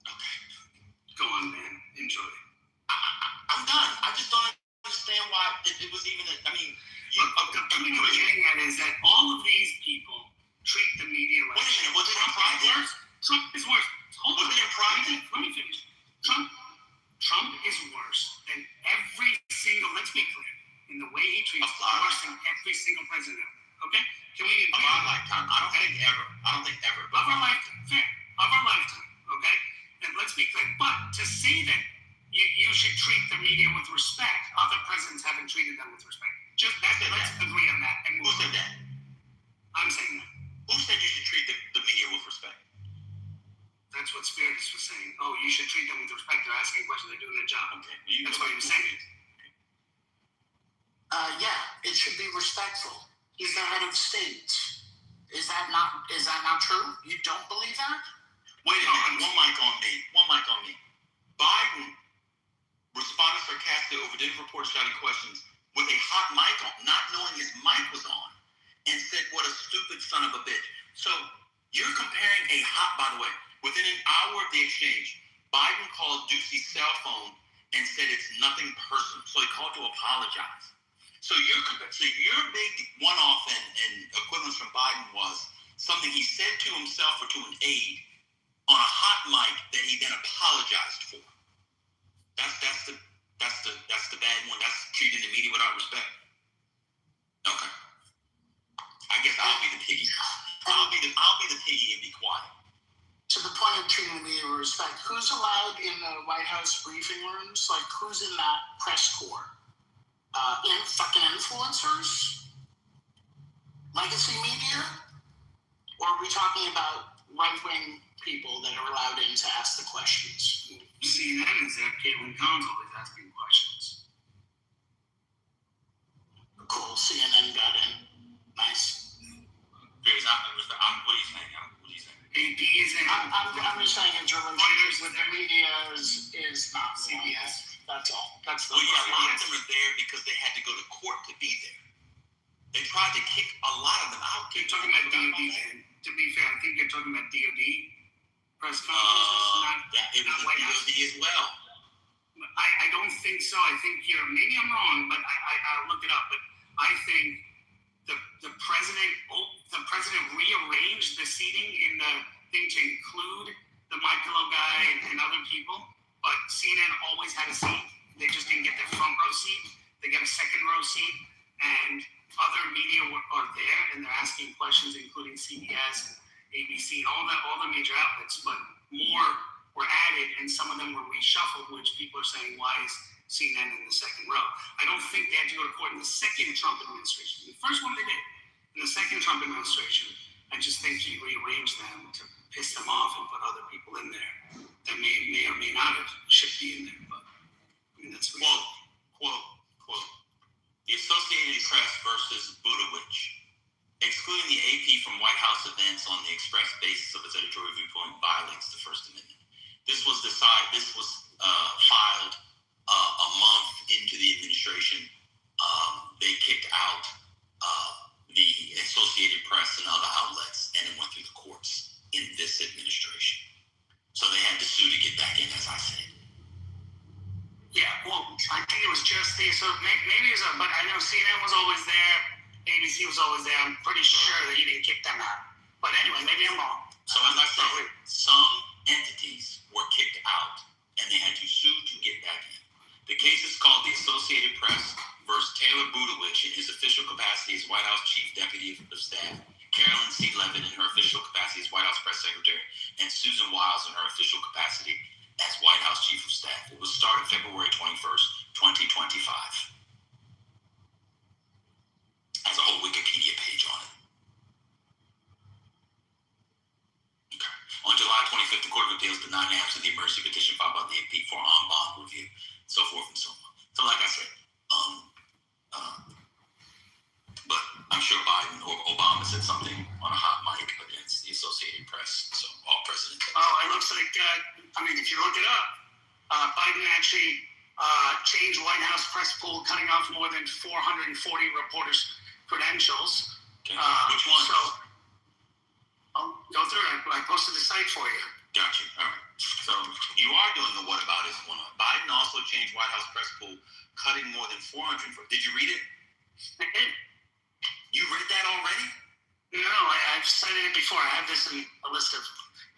Okay. Go on, man. Enjoy. I'm done. I just don't understand why it was even. I mean, the thing I was getting at is that all of these people treat the media like. Wait a minute. Was it in private? Trump is worse. Hold on. Was it in private? Let me finish. Trump is worse than every single. Let's be clear. In the way he treats worse than every single president. Okay? Can we agree? Of our lifetime. I don't think ever. Of our lifetime. Fair. Of our lifetime. Okay? And let's be clear. But to say that you should treat the media with respect, other presidents haven't treated them with respect. Just let's agree on that. And who said that? I'm saying that. Who said you should treat the media with respect? That's what Spiritus was saying. Oh, you should treat them with respect. They're asking questions. They're doing their job. Okay. That's what he was saying. Yeah, it should be respectful. He's the head of state. Is that not true? You don't believe that? Wait a minute. One mic on me. Biden responded sarcastically over different reporters shouting questions with a hot mic on, not knowing his mic was on, and said, "What a stupid son of a bitch." So you're comparing by the way, within an hour of the exchange, Biden called Ducey's cell phone and said it's nothing personal. So he called to apologize. So your big one-off and equivalence from Biden was something he said to himself or to an aide on a hot mic that he then apologized for. That's the bad one. That's treating the media without respect. Okay. I guess I'll be the piggy. I'll be the piggy and be quiet. To the point of treating the media with respect, who's allowed in the White House briefing rooms? Like, who's in that press corps? Fucking influencers? Legacy media? Or are we talking about right-wing people that are allowed in to ask the questions? CNN is there. Caitlin Collins always asking questions. Cool. CNN got in. Nice. What are you saying? AP is in. I'm just saying his relationship with the media is not CBS. That's all. That's the a lot of them are there because they had to go to court to be there. They tried to kick a lot of them out. You're talking about DOD, man. To be fair, I think you're talking about DOD press conferences, it was White DOD House. as well. I don't think so. I think maybe I'm wrong, but I'll look it up. But I think the president rearranged the seating in the thing to include the Michaelo guy and other people. But CNN always had a seat. They just didn't get their front row seat. They got a second row seat, and other media are there, and they're asking questions, including CBS, ABC, all the major outlets. But more were added, and some of them were reshuffled, which people are saying, why is CNN in the second row? I don't think they had to go to court in the second Trump administration. The first one they did. In the second Trump administration, I just think he rearranged them to piss them off and put other people in there that may or may not should be in there. But I mean, that's quote. The Associated Press versus Buttigieg. Excluding the AP from White House events on the express basis of its editorial viewpoint violates the First Amendment. This was filed a month into the administration. They kicked out the Associated Press and other outlets, and it went through the courts in this administration. So they had to sue to get back in, as I said. Yeah, well, I think it was just so maybe it was, but I know CNN was always there, ABC was always there. I'm pretty sure that he didn't kick them out. But anyway, maybe I'm wrong. So as I said, some entities were kicked out, and they had to sue to get back in. The case is called the Associated Press versus Taylor Buttigieg in his official capacity as White House Chief Deputy of Staff, Carolyn C. Levin in her official capacity as White House Press Secretary, and Susan Wiles in her official capacity as White House Chief of Staff. It was started February 21st, 2025. Has a whole Wikipedia page on it. Okay. On July 25th, the Court of Appeals denied an answer to the emergency petition filed by the AP for en banc review, so forth and so on. So like I said, but I'm sure Biden or Obama said something on a hot mic against the Associated Press, so all presidents. Oh, it looks like, if you look it up, Biden actually changed White House press pool, cutting off more than 440 reporters' credentials. Okay. Which one? So, I'll go through it. I posted the site for you. Gotcha. All right. So you are doing the whataboutism one. Biden also changed White House press pool, cutting more than 400. Did you read it? I did. You read that already? No, I've cited it before. I have this in a list of.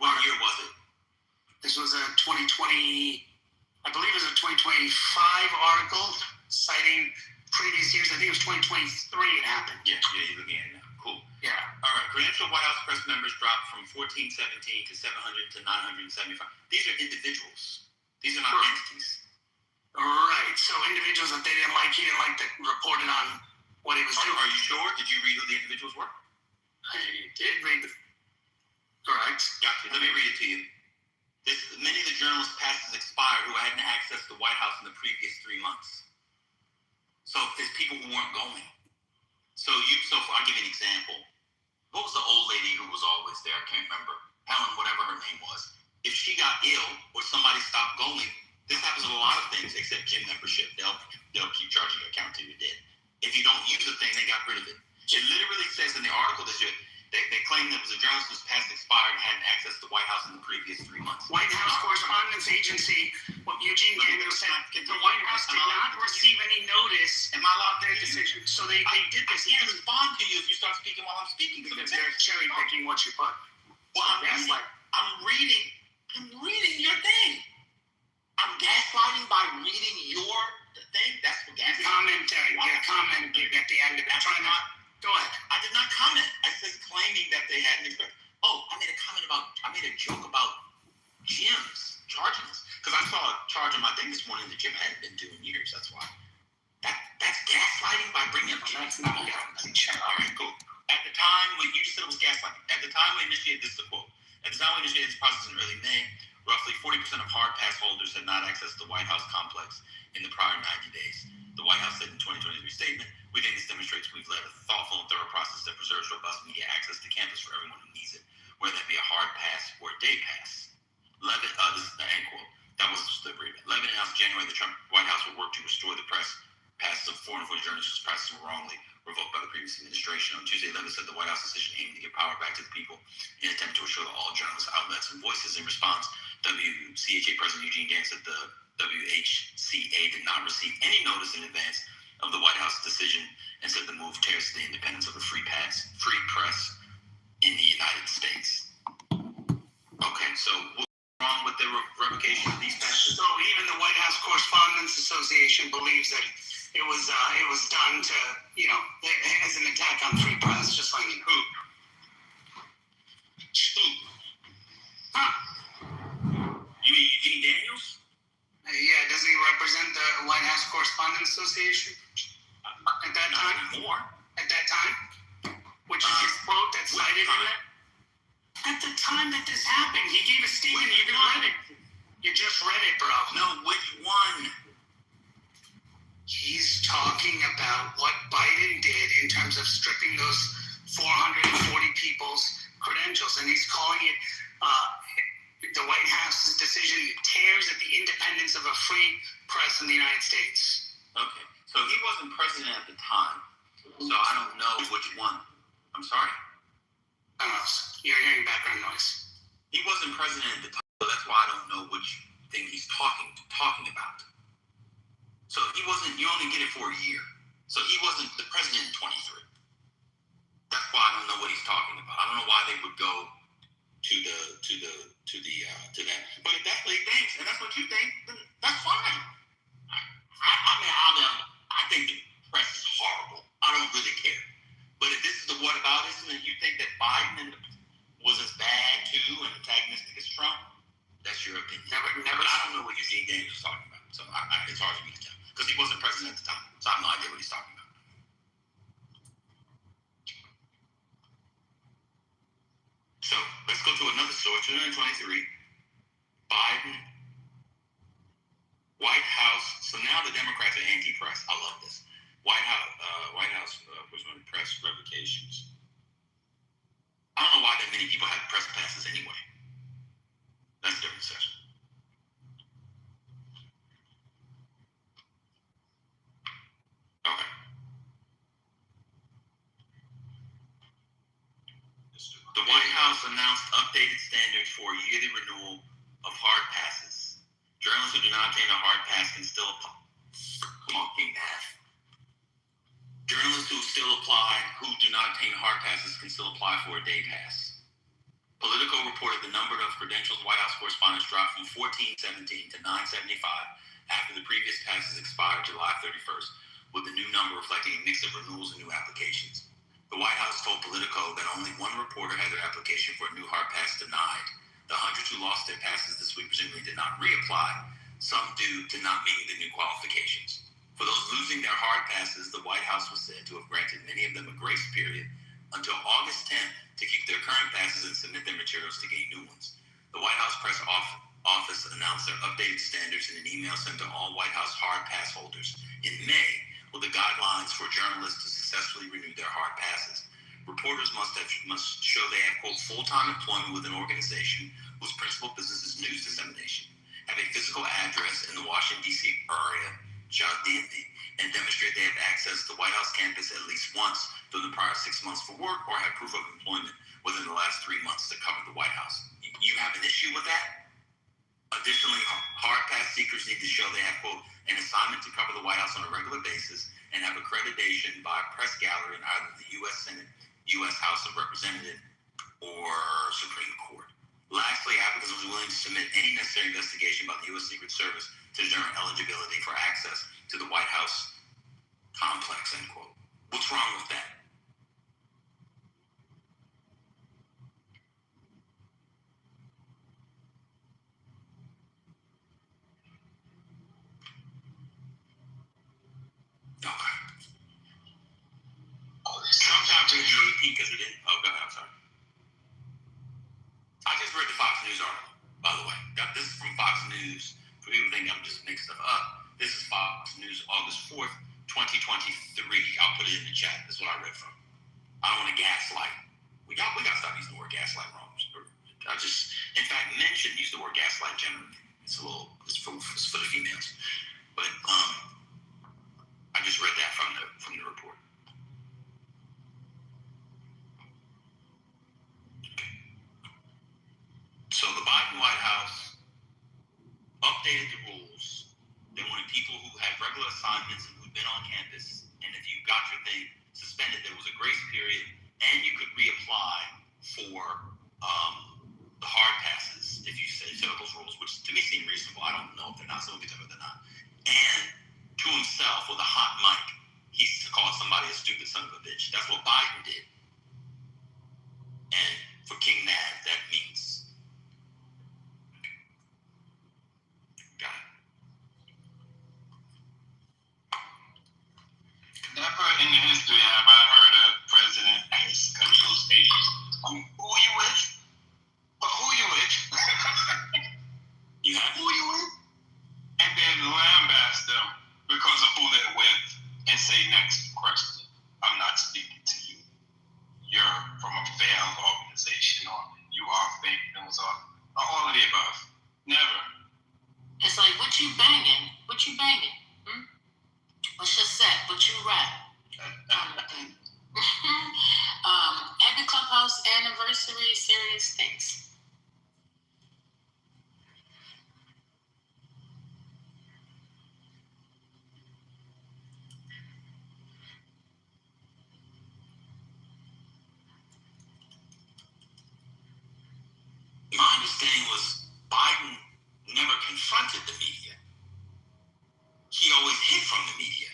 What year was it? This was a 2020, I believe it was a 2025 article citing previous years. I think it was 2023 it happened. Yeah, you're looking at it now. Cool. Yeah. All right. Credentialed White House press members dropped from 1417 to 700 to 975. These are individuals. These are not entities. Right. So individuals that he didn't like that reported on what he was doing. Are you sure? Did you read who the individuals were? I did read the. Correct. Gotcha. Let me read it to you. Many of the journalists' passes expired who hadn't accessed the White House in the previous 3 months. So it's people who weren't going. So I'll give you an example. What was the old lady who was always there? I can't remember. Helen, whatever her name was. If she got ill or somebody stopped going, this happens with a lot of things except gym membership. They'll keep charging your account till you're dead. If you don't use the thing, they got rid of it. It literally says in the article that they claim there was a journalist whose pass expired and hadn't accessed the White House in the previous 3 months. White House Correspondents Agency, what Eugene Daniels said, the White House did not receive any notice of their decision. So they did this. I can't respond to you if you start speaking while I'm speaking. Because they're cherry picking what you put. Well, I'm reading your thing. I'm gaslighting by reading your thing. That's what gaslighting. Your comment at the end of it. Go ahead. I did not comment. I said claiming that they hadn't expressed. Oh, I made a joke about gyms charging us. Because I saw a charge on my thing this morning the gym hadn't been doing years. That's why. That's gaslighting by bringing up gyms. That's not gaslighting. All right, cool. At the time, you just said it was gaslighting. At the time we initiated this, is a quote. At the time we initiated this process in early May, roughly 40% of hard pass holders had not accessed the White House complex in the prior 90 days. The White House said in 2023 statement, we think this demonstrates we've led a thoughtful and thorough process that preserves robust media access to campus for everyone who needs it, whether that be a hard pass or a day pass. This is the end quote. That was the agreement. Levin announced in January the Trump White House would work to restore the press. Passes of 440 journalists whose passes were wrongly revoked by the previous administration. On Tuesday, Levin said the White House decision aimed to give power back to the people in an attempt to assure that all journalists, outlets, and voices. In response, WCHA President Eugene Daniels said the WHCA did not receive any notice in advance of the White House decision and said the move tears the independence of the free press in the United States. Okay, so what's wrong with the revocation of these passes? So even the White House Correspondents Association believes that it was done to, as an attack on free press, just like Who? Huh. You mean Eugene Daniels? Yeah, doesn't he represent the White House Correspondents Association? At that time? Not anymore. At that time? Which is his quote that's cited in it? At the time that this happened, he gave a statement. You read it. You just read it, bro. No, which one? He's talking about what Biden did in terms of stripping those 440 people's credentials, and he's calling it the White House's decision tears at the independence of a free press in the United States. Okay, so he wasn't president at the time, so I don't know which one. I'm sorry? I don't know. You're hearing background noise. He wasn't president at the time, so that's why I don't know which thing he's talking about. So he wasn't, you only get it for a year. So he wasn't the president in 23. That's why I don't know what he's talking about. I don't know why they would go to that. But if that's what he thinks, and that's what you think, then that's fine. I think the press is horrible. I don't really care. But if this is the whataboutism, and you think that Biden was as bad too and antagonistic as express your opinion. Never. But I don't know what Eugene Daniels was talking about, so it's hard for me to tell because he wasn't president at the time, so I have no idea what he's talking about. So let's go to another story. 2023, Biden, White House. So now the Democrats are anti-press. I love this. White House was on press revocations. I don't know why that many people had press passes anyway. That's a different session. Okay. The White House announced updated standards for yearly renewal of hard passes. Journalists who do not obtain a hard pass can still apply. Come on, King Math. Journalists who do not obtain hard passes can still apply for a day pass. Politico reported the number of credentialed White House correspondents dropped from 1417 to 975 after the previous passes expired July 31st, with the new number reflecting a mix of renewals and new applications. The White House told Politico that only one reporter had their application for a new hard pass denied. The hundreds who lost their passes this week presumably did not reapply, some due to not meeting the new qualifications. For those losing their hard passes, the White House was said to have granted many of them a grace period until August 10th to keep their current passes and submit their materials to gain new ones. The White House press office announced their updated standards in an email sent to all White House hard pass holders in May with the guidelines for journalists to successfully renew their hard passes. Reporters must show they have, quote, full-time employment with an organization whose principal business is news dissemination, have a physical address in the Washington, D.C. area, and demonstrate they have access to White House campus at least once during the prior 6 months for work or have proof of employment within the last 3 months to cover the White House. You have an issue with that? Additionally, hard pass seekers need to show they have, quote, an assignment to cover the White House on a regular basis and have accreditation by a press gallery in either the U.S. Senate, U.S. House of Representatives, or Supreme Court. Lastly, applicants must be willing to submit any necessary investigation by the U.S. Secret Service to determine eligibility for access to the White House complex, end quote. What's wrong with that? Okay. Trump got rid of the AP because he didn't. Oh, go ahead. I'm sorry. I just read the Fox News article, by the way. This is from Fox News. For people think I'm just making stuff up, this is Fox News, August 4th, 2023. I'll put it in the chat. That's what I read from. I don't want to gaslight. We got to stop using the word gaslight wrong. In fact, men shouldn't use the word gaslight generally. It's for the females. But I just read that from the report. So the Biden White House updated the rules. They wanted people who had regular assignments and who'd been on campus, and if you got your thing suspended, there was a grace period, and you could reapply for the hard passes if you set up those rules, which to me seem reasonable. I don't know if they're not, so we can tell if they're not. And to himself, with a hot mic, he called somebody a stupid son of a bitch. That's what Biden did. And for King Nat, that means got it. Never in the history have I heard a president ask a news agent, who are you with? But who are you with? Who are you with? And then lambast them because of who they're with and say next question, I'm not speaking to you. You're from a failed organization or you are fake news or all of the above. Never. It's like, what you banging? What you banging? What's your set? What you rap? Happy Clubhouse anniversary, serious things. My understanding was Biden never confronted the media. He always hid from the media.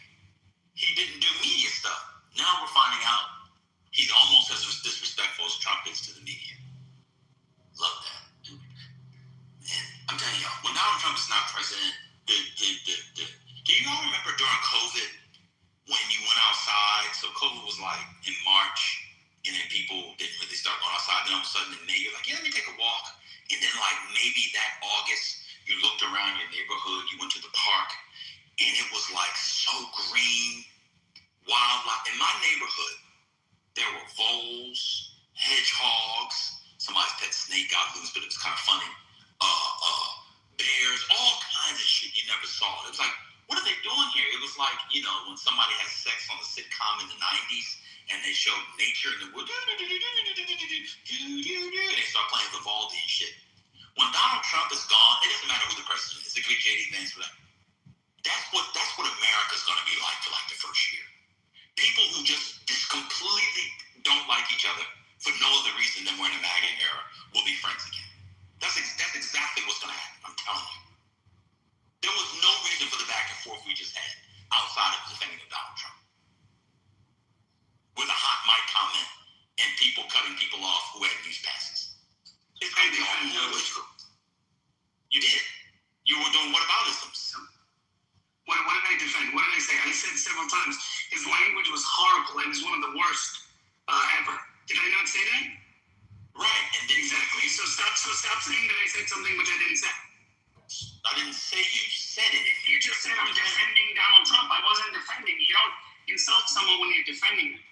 He didn't do media stuff. Now we're finding out he's almost as disrespectful as Trump is to the media. people didn't really start going outside. Then all of a sudden in May, you're like, yeah, let me take a walk. And then like maybe that August, you looked around your neighborhood, you went to the park, and it was like so green, wildlife. In my neighborhood, there were voles, hedgehogs, somebody's pet snake got loose, but it was kind of funny. Bears, all kinds of shit you never saw. It was like, what are they doing here? It was like, you know, when somebody has sex on a sitcom in the 90s and they showed nature in the woods, and they start playing Vivaldi and shit. When Donald Trump is gone, it doesn't matter who the president is. It could be J.D. Vance for that. That's what America's going to be like for like the first year. People who just completely don't like each other for no other reason than we're in a MAGA era will be friends again. That's exactly what's going to happen. I'm telling you. There was no reason for the back and forth we just had outside of defending of Donald Trump. With a hot mic comment and people cutting people off who had news passes. It's going to be all illegal. You did. You were doing whataboutisms. What did I defend? What did I say? I said several times his language was horrible and is one of the worst ever. Did I not say that? Right, and exactly. So stop saying that I said something which I didn't say. I didn't say you said it. You just said I'm defending Donald Trump. I wasn't defending. You don't insult someone when you're defending them.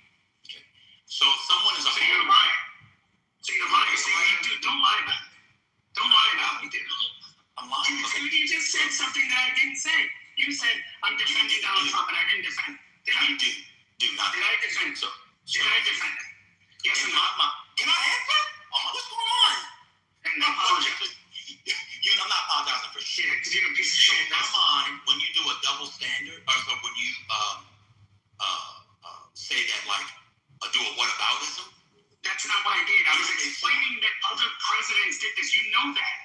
Okay. So if someone is a you're lying. So you're lying. So don't lie about it. Don't lie about it. I'm lying. You just said something that I didn't say. You said I'm defending Donald Trump and I didn't defend. Did I? Do not. Did I defend? So did I defend it? Yes or no? Can I answer? What's going on? And apologize. I'm not apologizing for shit. Because you're a piece of shit. In my mind, when you do a double standard, or so when you say that, like, do a whataboutism. That's not what I did. I was explaining that other presidents did this. You know that.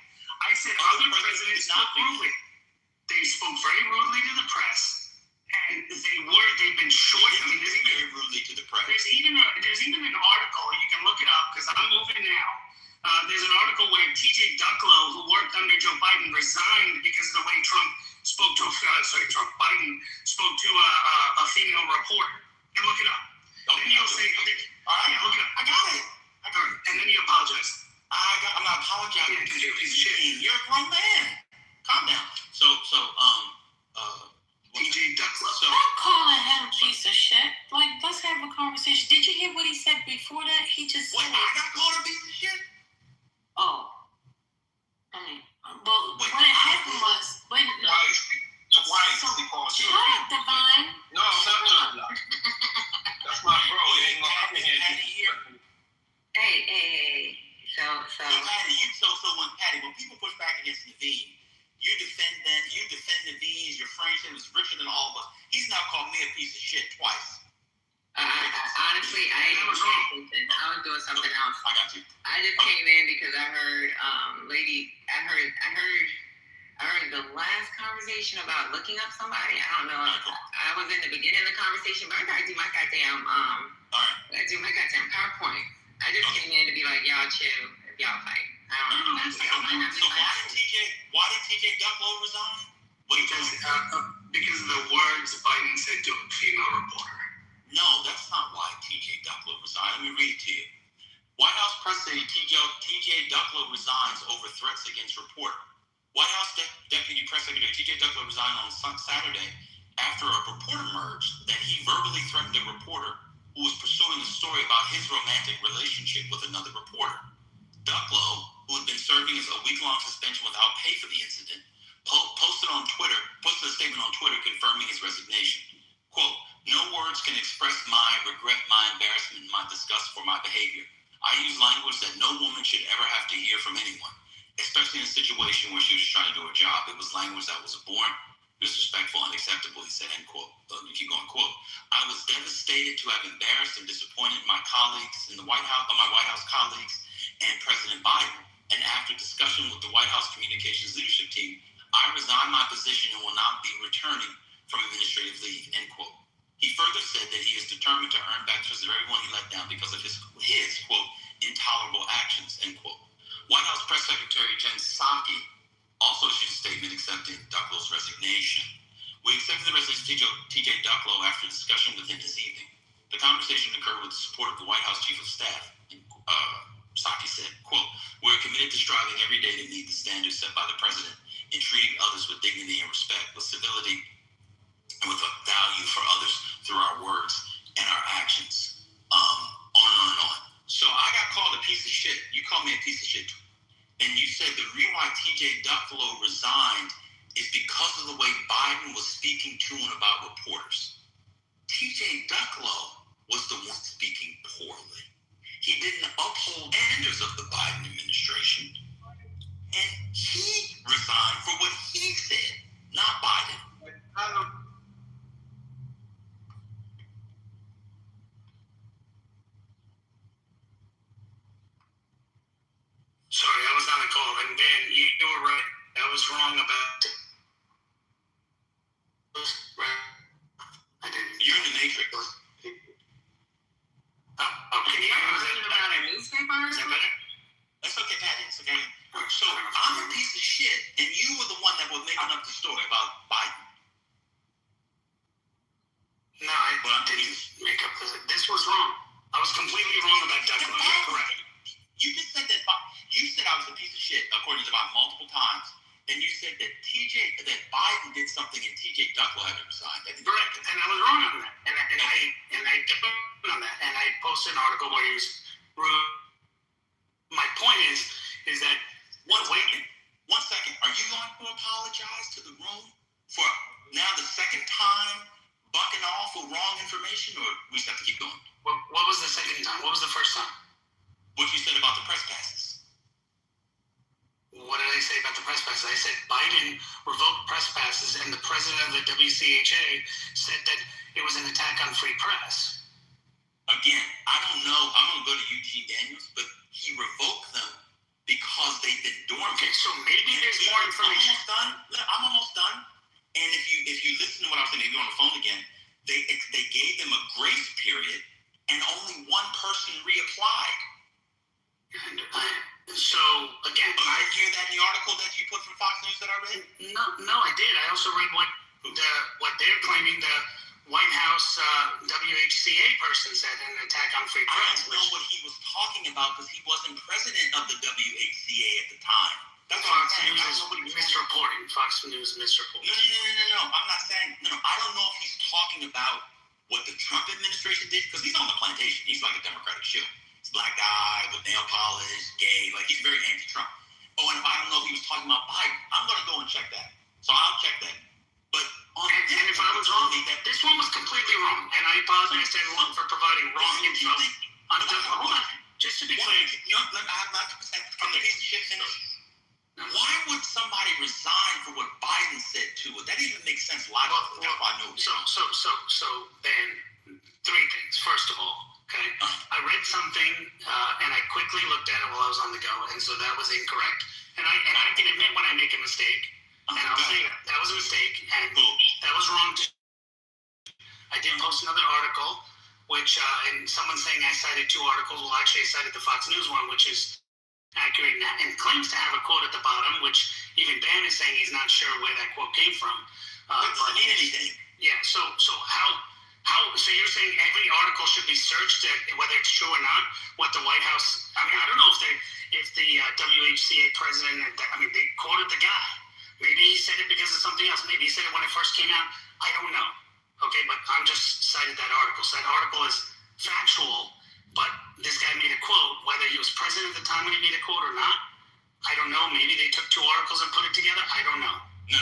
I said other presidents spoke rudely. They spoke very rudely to the press. And they've been short. I mean, very rudely to the press. There's even an article, you can look it up because I'm moving now. There's an article where TJ Ducklow, who worked under Joe Biden, resigned because of the way Biden spoke to a female reporter. And look it up. Then you'll say, all right, look it up. I got it. And then you apologize. I'm not apologizing because you're a piece of shit. You're a grown man. Calm down. So TJ Ducklow. Stop calling him a piece of shit. Like, let's have a conversation. Did you hear what he said before that? He just what? said, I got called a piece of shit? oh. I mean, well, what happened was, wait, Twice he called you. Shut up, Divine. No, not. That's my bro. He ain't gonna come in here. Hey. So Patty, when people push back against Naveen, you defend Naveen, your friendship is richer than all of us. He's now called me a piece of shit twice. Honestly, I was doing something else. I got you. I just came in because I heard I heard the last conversation about looking up somebody. I don't know. I was in the beginning of the conversation, but I gotta do my goddamn PowerPoint. I just came in to be like, y'all chill if y'all fight. I don't know. So why did TJ Ducklow resign? Because of the words Biden said to a female reporter. No, that's not why TJ Ducklow resigned. Let me read it to you. White House press secretary TJ Ducklow resigns over threats against reporter. White House Deputy Press Secretary TJ Ducklow resigned on Saturday after a report emerged that he verbally threatened a reporter who was pursuing a story about his romantic relationship with another reporter. Ducklow, who had been serving as a week-long suspension without pay for the incident, posted a statement on Twitter confirming his resignation. Quote, "No words can express my regret, my embarrassment, and my disgust for my behavior. I use language that no woman should ever have to hear from anyone, especially in a situation where she was trying to do her job. It was language that was abhorrent, disrespectful, unacceptable," he said, end quote. You keep going, quote, "I was devastated to have embarrassed and disappointed my colleagues in the White House, my White House colleagues, and President Biden. And after discussion with the White House communications leadership team, I resign my position and will not be returning from administrative leave," end quote. He further said that he is determined to earn back trust of everyone he let down because of his quote, "intolerable actions," end quote. White House Press Secretary Jen Psaki also issued a statement accepting Ducklow's resignation. "We accepted the resignation of TJ Ducklow after discussion with him this evening. The conversation occurred with the support of the White House Chief chief of staff, Psaki said, quote, "We're committed to striving every day to meet the standards set by the president in treating others with dignity and respect, with civility, and with a value for others through our words and our actions." On and on. So I got called a piece of shit. You called me a piece of shit too. And you said the reason why TJ Ducklo resigned is because of the way Biden was speaking to and about reporters. TJ Ducklo was the one speaking poorly. He didn't uphold standards of the Biden administration. And he resigned for what he said, not Biden. Sorry, I was on a call, and Dan, you were right. I was wrong about it. I didn't. You're in the matrix. Okay. Can you hear me? About a newspaper or Is that something? better? That's okay, Pat. It's okay. So I'm a piece of shit, and you were the one that was making up the story about Biden. No, I didn't make up this was wrong. I was completely wrong about Ducklo. You're correct. You just said that you said I was a piece of shit, according to Biden, multiple times, and you said that Biden did something and TJ Ducklo had to resign. Correct, and I was wrong on that, and I on that, and I posted an article where he was rude. My point is that one second. Are you going to apologize to the room for now the second time bucking off with wrong information, or we just have to keep going? What was the second time? What was the first time? What you said about the press passes. What did I say about the press passes? I said Biden revoked press passes, and the president of the WCHA said that it was an attack on free press. Again, I don't know. I'm going to go to Eugene Daniels, but he revoked them because they've been dormant. Okay, so maybe there's more information. I'm almost done. And if you listen to what I was saying, if you're on the phone again, they gave them a grace period, and only one person reapplied. So again, I hear that in the article that you put from Fox News that I read. No, I did. I also read what they're claiming the White House WHCA person said in an attack on free press. I don't know what he was talking about because he wasn't president of the WHCA at the time. That's what I'm saying. Fox News is misreporting. Fox News misreporting. No. I'm not saying. No. I don't know if he's talking about what the Trump administration did because he's on the plantation. He's like a Democratic shill. He's a black guy with nail polish, gay. Like he's very anti-Trump. Oh, and if I don't know if he was talking about Biden, I'm gonna go and check that. So I'll check that. But and if I was wrong, this one was completely wrong, and I apologize to everyone for providing wrong info. Hold on. Just to be clear, I'm not from the piece of shit finish. Why would somebody resign for what Biden said to it? That didn't even make sense logically. That's why I know. So then, three things. First of all, okay, I read something and I quickly looked at it while I was on the go, and so that was incorrect. And I can admit when I make a mistake, and I'll say that was a mistake, and that was wrong. I did post another article, which and someone saying I cited two articles. Well, actually, I cited the Fox News one, which is accurate and claims to have a quote at the bottom, which even Dan is saying he's not sure where that quote came from. Doesn't mean anything. Yeah. So how? So you're saying every article should be searched, whether it's true or not? What the White House? I mean, I don't know if the WHCA president. I mean, they quoted the guy. Maybe he said it because of something else. Maybe he said it when it first came out. I don't know. Okay, but I'm just cited that article. So that article is factual, but this guy made a quote. Whether he was president at the time when he made a quote or not, I don't know. Maybe they took two articles and put it together. I don't know. No.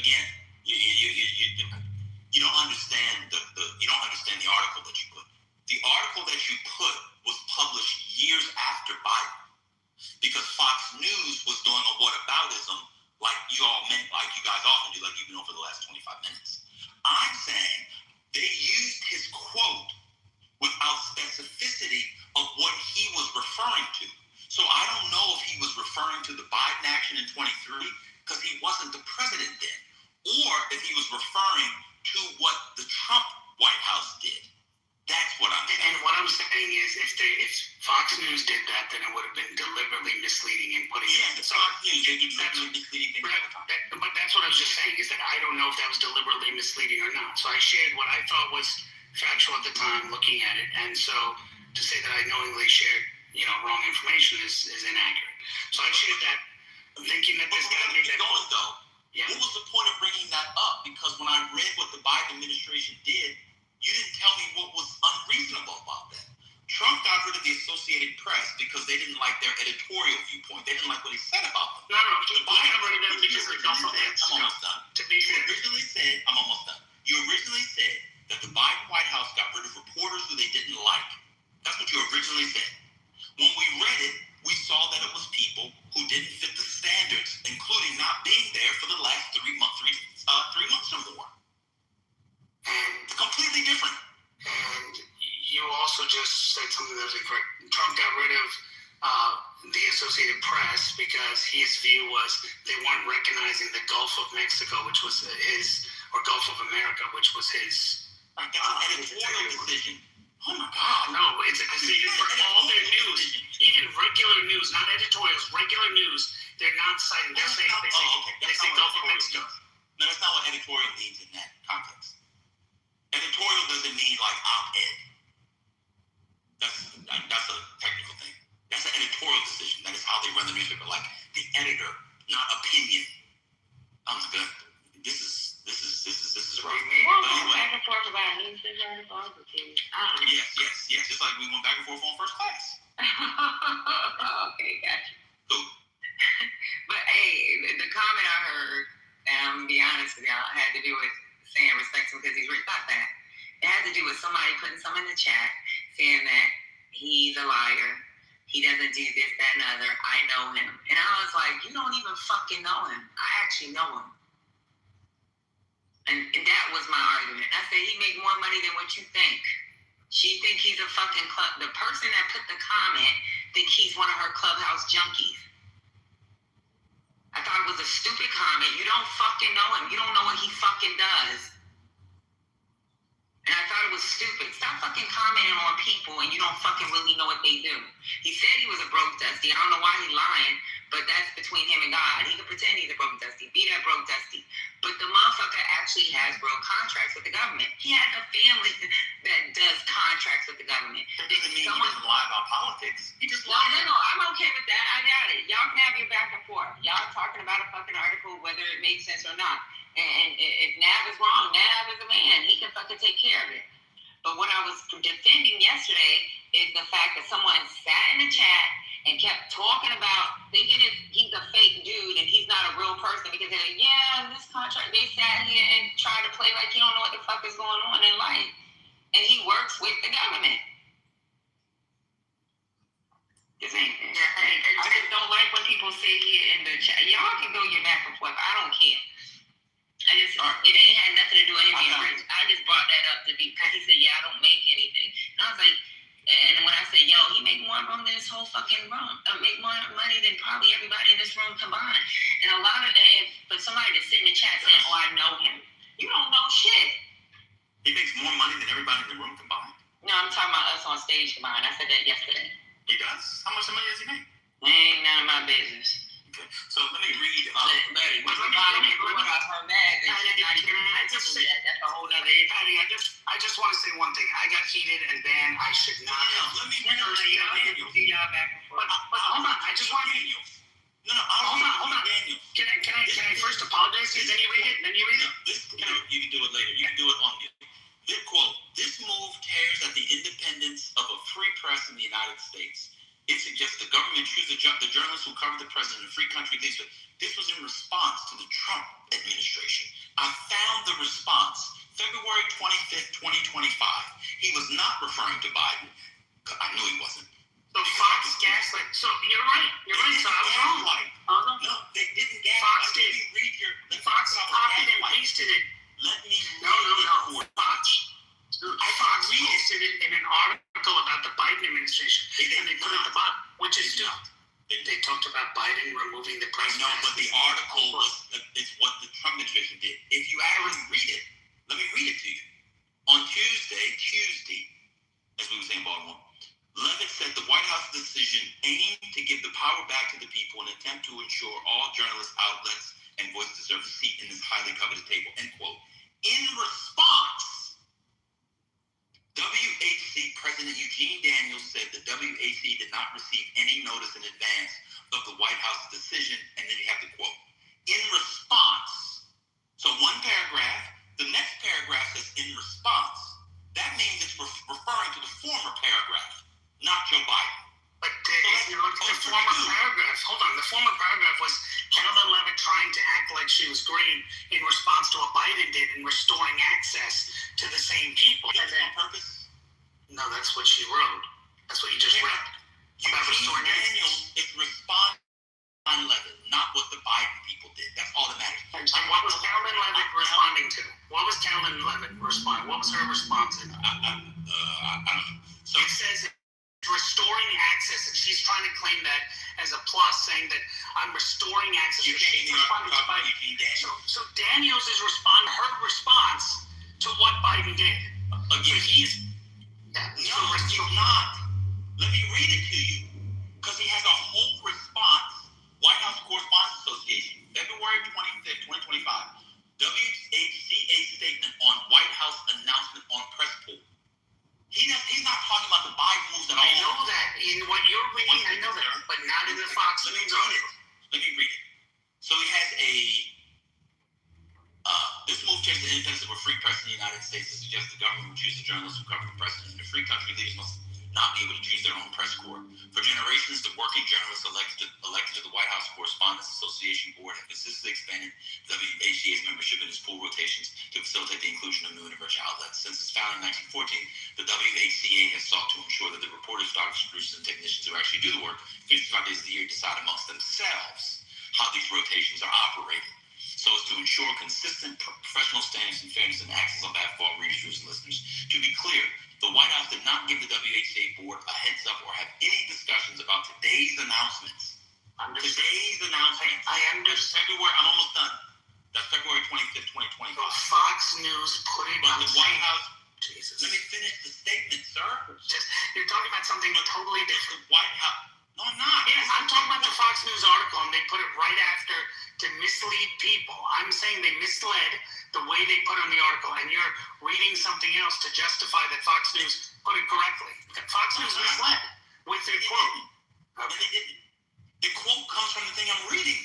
Again, you don't understand you don't understand the article that you put. The article that you put was published years after Biden, because Fox News was doing a whataboutism like you guys often do, like you've been on for the last 25 minutes. I'm saying they used his quote without specificity of what he was referring to. So I don't know if he was referring to the Biden action in 23 because he wasn't the president then, or if he was referring to what the Trump White House did. That's what I'm saying. And what I'm saying is, if Fox News did that, then it would have been deliberately misleading and putting it. Fox News deliberately misleading things all the time. But that's what I was just saying, is that I don't know if that was deliberately misleading or not. So I shared what I thought was factual at the time, looking at it, and so to say that I knowingly shared, wrong information is inaccurate. So I shared that thinking that this guy made that. Going though. Yeah. What was the point of bringing that up? Because when I read what the Biden administration did, you didn't tell me what was unreasonable about that. Trump got rid of the Associated Press because they didn't like their editorial viewpoint. They didn't like what he said about them. No, The Biden got rid of them because they don't I'm almost done. To be fair. I'm almost done. You originally said that the Biden White House got rid of reporters who they didn't like. That's what you originally said. When we read it, we saw that it was people who didn't fit the standards, including not being there for the last 3 months or more. And it's completely different. And you also just said something that was incorrect. Trump got rid of the Associated Press because his view was they weren't recognizing the Gulf of Mexico, which was or Gulf of America, which was his. That's an editorial decision. Oh my God! No, it's a decision for all their news, even regular news, not editorials, regular news. They're not citing. They say Gulf of Mexico. No, that's not what editorial means in that context. Editorial doesn't mean like op-ed. That's a technical thing. That's an editorial decision. That is how they run the newspaper. Like the editor, not opinion. Sounds good. This is right. Well, anyway. Back and forth about newspaper articles. Yes. Just like we went back and forth on First Class. Okay, gotcha. Cool. But hey, the comment I heard, and I'm gonna be honest with y'all, had to do with saying respect him because he's rich. Not that. It had to do with somebody putting something in the chat saying that he's a liar. He doesn't do this, that, and the other. I know him. And I was like, you don't even fucking know him. I actually know him. And that was my argument. I said, he make more money than what you think. She think he's a fucking the person that put the comment think he's one of her clubhouse junkies. I thought it was a stupid comment. You don't fucking know him. You don't know what he fucking does. And I thought it was stupid. Stop fucking commenting on people and you don't fucking really know what they do. He said he was a broke Dusty. I don't know why he's lying, but that's between him and God. He can pretend he's a broke Dusty. Be that broke Dusty. But the motherfucker actually has real contracts with the government. He has a family that does contracts with the government. That doesn't mean he doesn't lie about politics. He just lies. No. I'm okay with that. I got it. Y'all can have your back and forth. Y'all talking about a fucking article, whether it makes sense or not. And if Nav is wrong, Nav is a man. He can fucking take care of it. But what I was defending yesterday is the fact that someone sat in the chat and kept talking about thinking he's a fake dude and he's not a real person because they're like, yeah, this contract, they sat here and tried to play like you don't know what the fuck is going on in life. And he works with the government. I just don't like when people say here in the chat, y'all can go your back and forth. I don't care. It ain't had nothing to do with anything. I just brought that up because he said, yeah, I don't make anything. And I was like, and when I said, yo, he make more room than this whole fucking room. Make more money than probably everybody in this room combined. And a lot of, for somebody to sit in the chat saying, oh, I know him. You don't know shit. He makes more money than everybody in the room combined. No, I'm talking about us on stage combined. I said that yesterday. He does? How much money does he make? Ain't none of my business. Okay, so let me read. Betty, what's the bottom of her mag? That's a whole nother issue. Patty, I just want to say one thing. I got heated and banned. I should not have. Let me do y'all back and forth. But hold on. I just want to. Hold on. Can I first apologize to you? Then you read it. You can do it later. You can do it on the. Quote, this move tears at the independence of a free press in the United States. It suggests the government choose the journalists who cover the president in a free country. This was in response to the Trump administration. I found the response February 25th, 2025. He was not referring to Biden. I knew he wasn't. So Fox gaslight. So you're right. So I was wrong. No, they didn't gaslight. Fox did. Fox copied and pasted it. Let me No. Fox posted it in an article about the Biden administration, and they put it at the bottom, which is stupid. They talked about Biden removing the press. No, but the article is what the Trump administration did. If you actually read it, let me read it to you. On Tuesday, as we were saying, Baltimore, Levitt said the White House decision aimed to give the power back to the people in an attempt to ensure all journalist outlets and voices deserve a seat in this highly coveted table, end quote. In response, WHC Press President Eugene Daniels said the WAC did not receive any notice in advance of the White House's decision, and then you have the quote. In response, so one paragraph, the next paragraph says in response. That means it's referring to the former paragraph, not Joe Biden. But if you look at the former paragraph, hold on, the former paragraph was Carolyn Levitt trying to act like she was green in response to what Biden did in restoring access to the same people. And then, on purpose? No, that's what she wrote. That's what you just read. About restoring Daniels is responding to Levitt, not what the Biden people did. That's all that matters. And what was Carolyn Levitt responding to? What was Carolyn Levitt responding? What was her response? I don't know. So it says restoring access, and she's trying to claim that as a plus, saying that I'm restoring access. She's responding to Biden. So Daniels is responding her response to what Biden did. Again, he's not. Let me read it to you, because he has a whole response. White House Correspondents Association, February 25th, 2025. WHCA statement on White House announcement on press pool. He's not talking about the Biden moves at all. I know that. In what you're reading, I know that. But not in the Fox News article. Let me read it. So he has this move takes the independence of a free press in the United States to suggest the government would choose the journalists who cover the president. In a free country, leaders must not be able to choose their own press corps. For generations, the working journalists elected to the White House Correspondents Association Board have consistently expanded WHCA's membership in its pool rotations to facilitate the inclusion of new and emerging outlets. Since its founding in 1914, the WHCA has sought to ensure that the reporters, doctors, producers, and technicians who actually do the work 55 days of the year decide amongst themselves how these rotations are operated, so as to ensure consistent professional standards and fairness and access on behalf of all readers, viewers, and listeners. To be clear, the White House did not give the WHA board a heads up or have any discussions about today's announcements. Today's announcement. I understand. February, I'm almost done. That's February 25th, 2025. Fox News put it But on the White House. Jesus. Let me finish the statement, sir. You're talking about something totally different. The White House. No, I'm not. Yes, I'm talking about the Fox News article, and they put it right after to mislead people. I'm saying they misled the way they put on the article, and you're reading something else to justify that Fox News put it correctly. Fox News misled with their quote. Okay. They didn't. The quote comes from the thing I'm reading.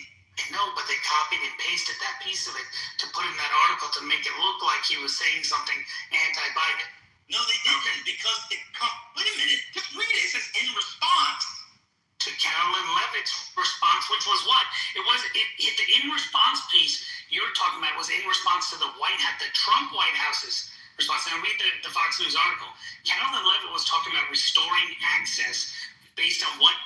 No, but they copied and pasted that piece of it to put in that article to make it look like he was saying something anti-Biden. No, they didn't, because wait a minute, just read it. It says in response to Carolyn Levitt's response, which was what? The in response piece you're talking about was in response to the Trump White House's response. Now read the Fox News article. Carolyn Levitt was talking about restoring access based on what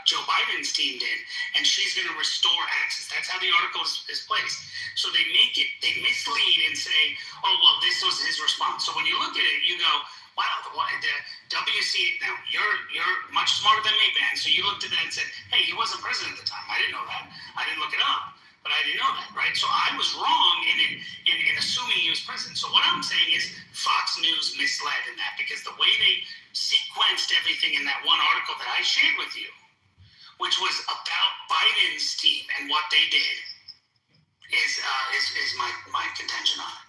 Joe Biden's team did, and she's going to restore access. That's how the article is placed. So they mislead and say, oh, well, this was his response. So when you look at it, you go, wow, the WC, now you're much smarter than me, Ben. So you looked at that and said, hey, he wasn't president at the time. I didn't know that. I didn't look it up, but I didn't know that, right? So I was wrong in assuming he was president. So what I'm saying is Fox News misled in that, because the way they sequenced everything in that one article that I shared with you, which was about Biden's team and what they did, is my contention on it.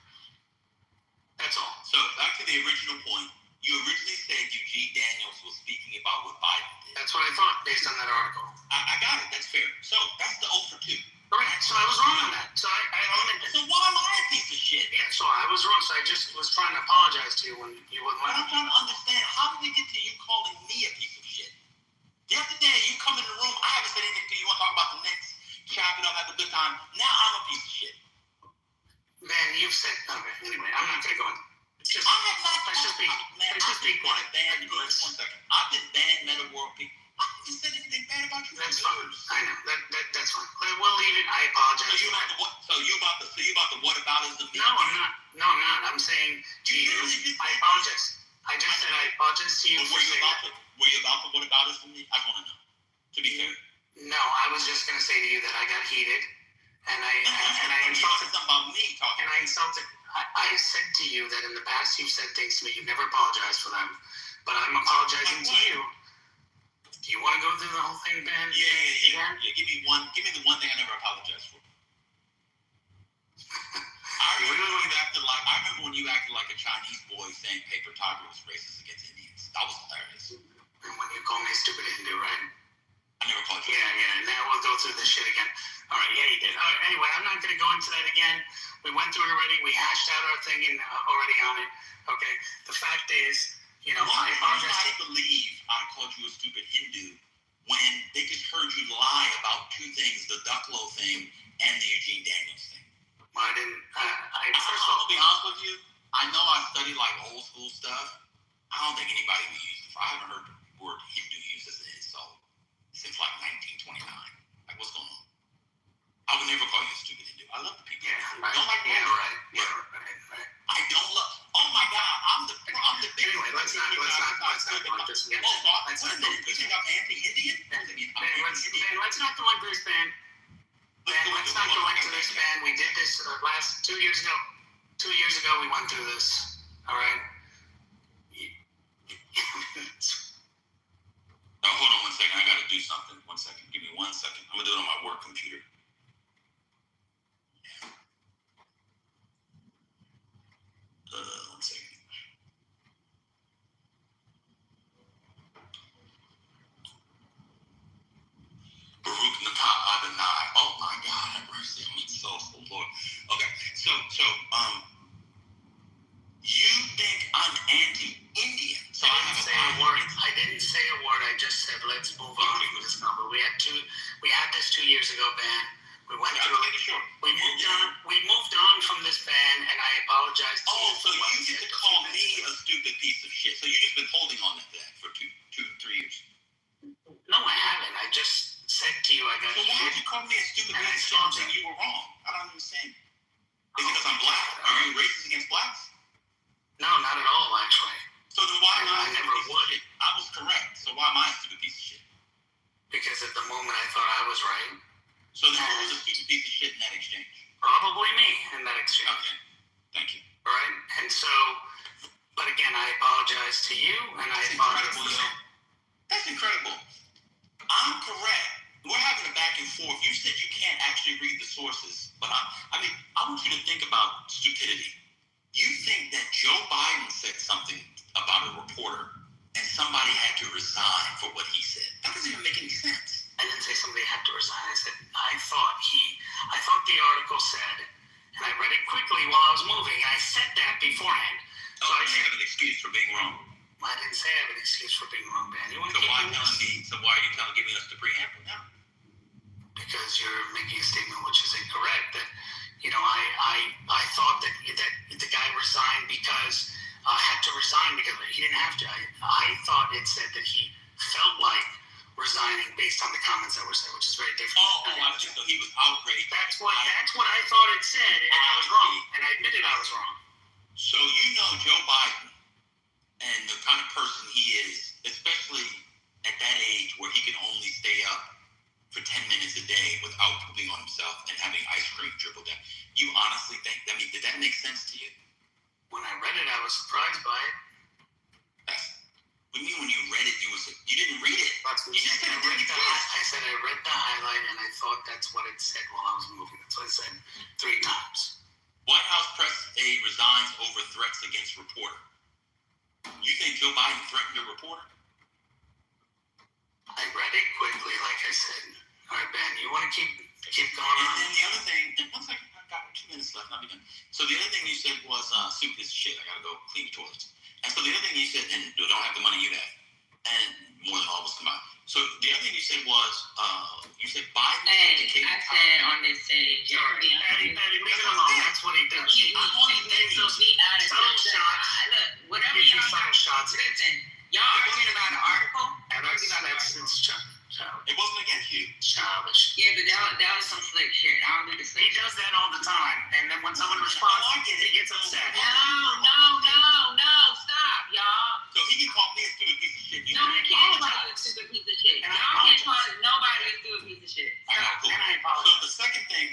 That's all. So back to the original point. You originally said Eugene Daniels was speaking about what Biden did. That's what I thought based on that article. I got it. That's fair. So that's the 0 for 2. Correct. So I was wrong on that. So I own it. So why am I a piece of shit? Yeah. So I was wrong. So I just was trying to apologize to you when you wouldn't let me. I'm trying to understand, how did we get to you calling me a piece of shit? The other day you come in the room, I haven't said anything to you. You want to talk about the Knicks, chop it up, have a good time. Now I'm a piece of shit. Man, you've said okay. Anyway, I'm not gonna go in. It's just, let's just be quiet. One second. I've been banned Meta World people. I haven't said anything bad about you. That's fine. I know. That's fine. We'll leave it. I apologize. So you about the whataboutism? No, I'm not. No, I'm not. I'm saying to you, I apologize. I just said I apologize to you. Were you about the whataboutism? I want to know. To be fair. No, I was just gonna say to you that I got heated, and I insulted something about me talking. And I insulted. I said to you that in the past you've said things to me, you've never apologized for them, but I'm apologizing to you. Do you want to go through the whole thing, Ben? Yeah. Give me the one thing I never apologized for. I remember when you acted like a Chinese boy saying paper tiger was racist against Indians. That was hilarious. And when you call me a stupid Hindu, right? I never called you. Yeah. Now we'll go through this shit again. All right, yeah, you did. All right, anyway, I'm not going to go into that again. We went through it already. We hashed out our thing and already on it. Okay. The fact is, you know, Why do I believe I called you a stupid Hindu when they just heard you lie about two things, the Ducklow thing and the Eugene Daniels thing? Well, I didn't. First of all, to be honest with you, I know I study like old school stuff. I don't think anybody would use it. I haven't heard the word Hindu used as an insult since like 1929. Like, what's going on? I would never call you a stupid Hindu. I love the people. Yeah, right. Don't like Right. I don't love. Oh my God, I'm the biggest. Anyway, let's not go into this again. Let's not go into this. You think I'm anti-Indian? Let's not go into this, Ben. Let's not go into this, Ben. We did this last 2 years ago. 2 years ago, we went through this. All right. Oh, hold on 1 second. I gotta do something. 1 second. Give me 1 second. I'm gonna do it on my work computer. 1 second. Baruch Natah Adonai. Oh my God, have mercy on me, so Lord. Okay, so you think I'm anti-Indian? So I didn't say a word. I just said let's move on from this number. We had this 2 years ago, Ben. We went through. We moved on from this ban, and I apologize to you. So you get to call me a stupid piece of shit. So you've just been holding on to that for 3 years. No, I haven't. I just said to you, I got. So why did you call me a stupid piece of shit and you were wrong? I don't understand. Is it because I'm black? Are you racist against blacks? No, not at all, actually. So then why am I never would. I was correct. So why am I a stupid piece of shit? Because at the moment I thought I was right. So then who was a stupid piece of shit in that exchange? Probably me in that exchange. Okay. Thank you. All right? And so, but again, I apologize to you, and I apologize to you. That's incredible. I'm correct. We're having a back and forth. You said you can't actually read the sources, but I want you to think about stupidity. You think that Joe Biden said something about a reporter and somebody had to resign for what he said. That doesn't even make any sense. I didn't say somebody had to resign. I said I thought the article said, and I read it quickly while I was moving, and I said that beforehand. So I have an excuse for being wrong. I didn't say I have an excuse for being wrong, man. So why are you giving us the preamble now? Because you're making a statement which is incorrect. That, you know, I thought that the guy resigned because had to resign because he didn't have to. I thought it said that he felt like resigning based on the comments that were said, which is very different. So he was outraged. That's what I thought it said, and I was wrong, and I admitted I was wrong. So you know Joe Biden and the kind of person he is, especially at that age where he can only stay up for 10 minutes a day without pooping on himself and having ice cream dribble down. You honestly think, did that make sense to you? When I read it, I was surprised by it. What do you mean when you read it, you didn't read it? You just said I said I read the highlight and I thought that's what it said while I was moving. That's what it said 3 times. White House press aide resigns over threats against reporter. You think Joe Biden threatened a reporter? I read it quickly, like I said. All right, Ben, you want to keep going on? And then the other thing, and 1 second, I've got 2 minutes left, not be done. So the other thing you said was, soup is shit, I gotta go clean the toilets. And so the other thing you said, and don't have the money you have, and more than all of us combined. So the other thing you said was, you said Biden. Hey, I said on this stage. Patty, leave it alone. That's what he does. Subtle shots. Look, whatever y'all subtle shots. Listen, y'all arguing about an article. It wasn't against you. Childish. Yeah, but that was some slick shit. I don't do the slick He does that all the time, and then when someone responds, he gets upset. No, stop, y'all. So he can call me a stupid piece of shit. No, he can't call you a stupid piece of shit. Y'all can't call nobody a stupid piece of shit. All right, cool. So the second thing,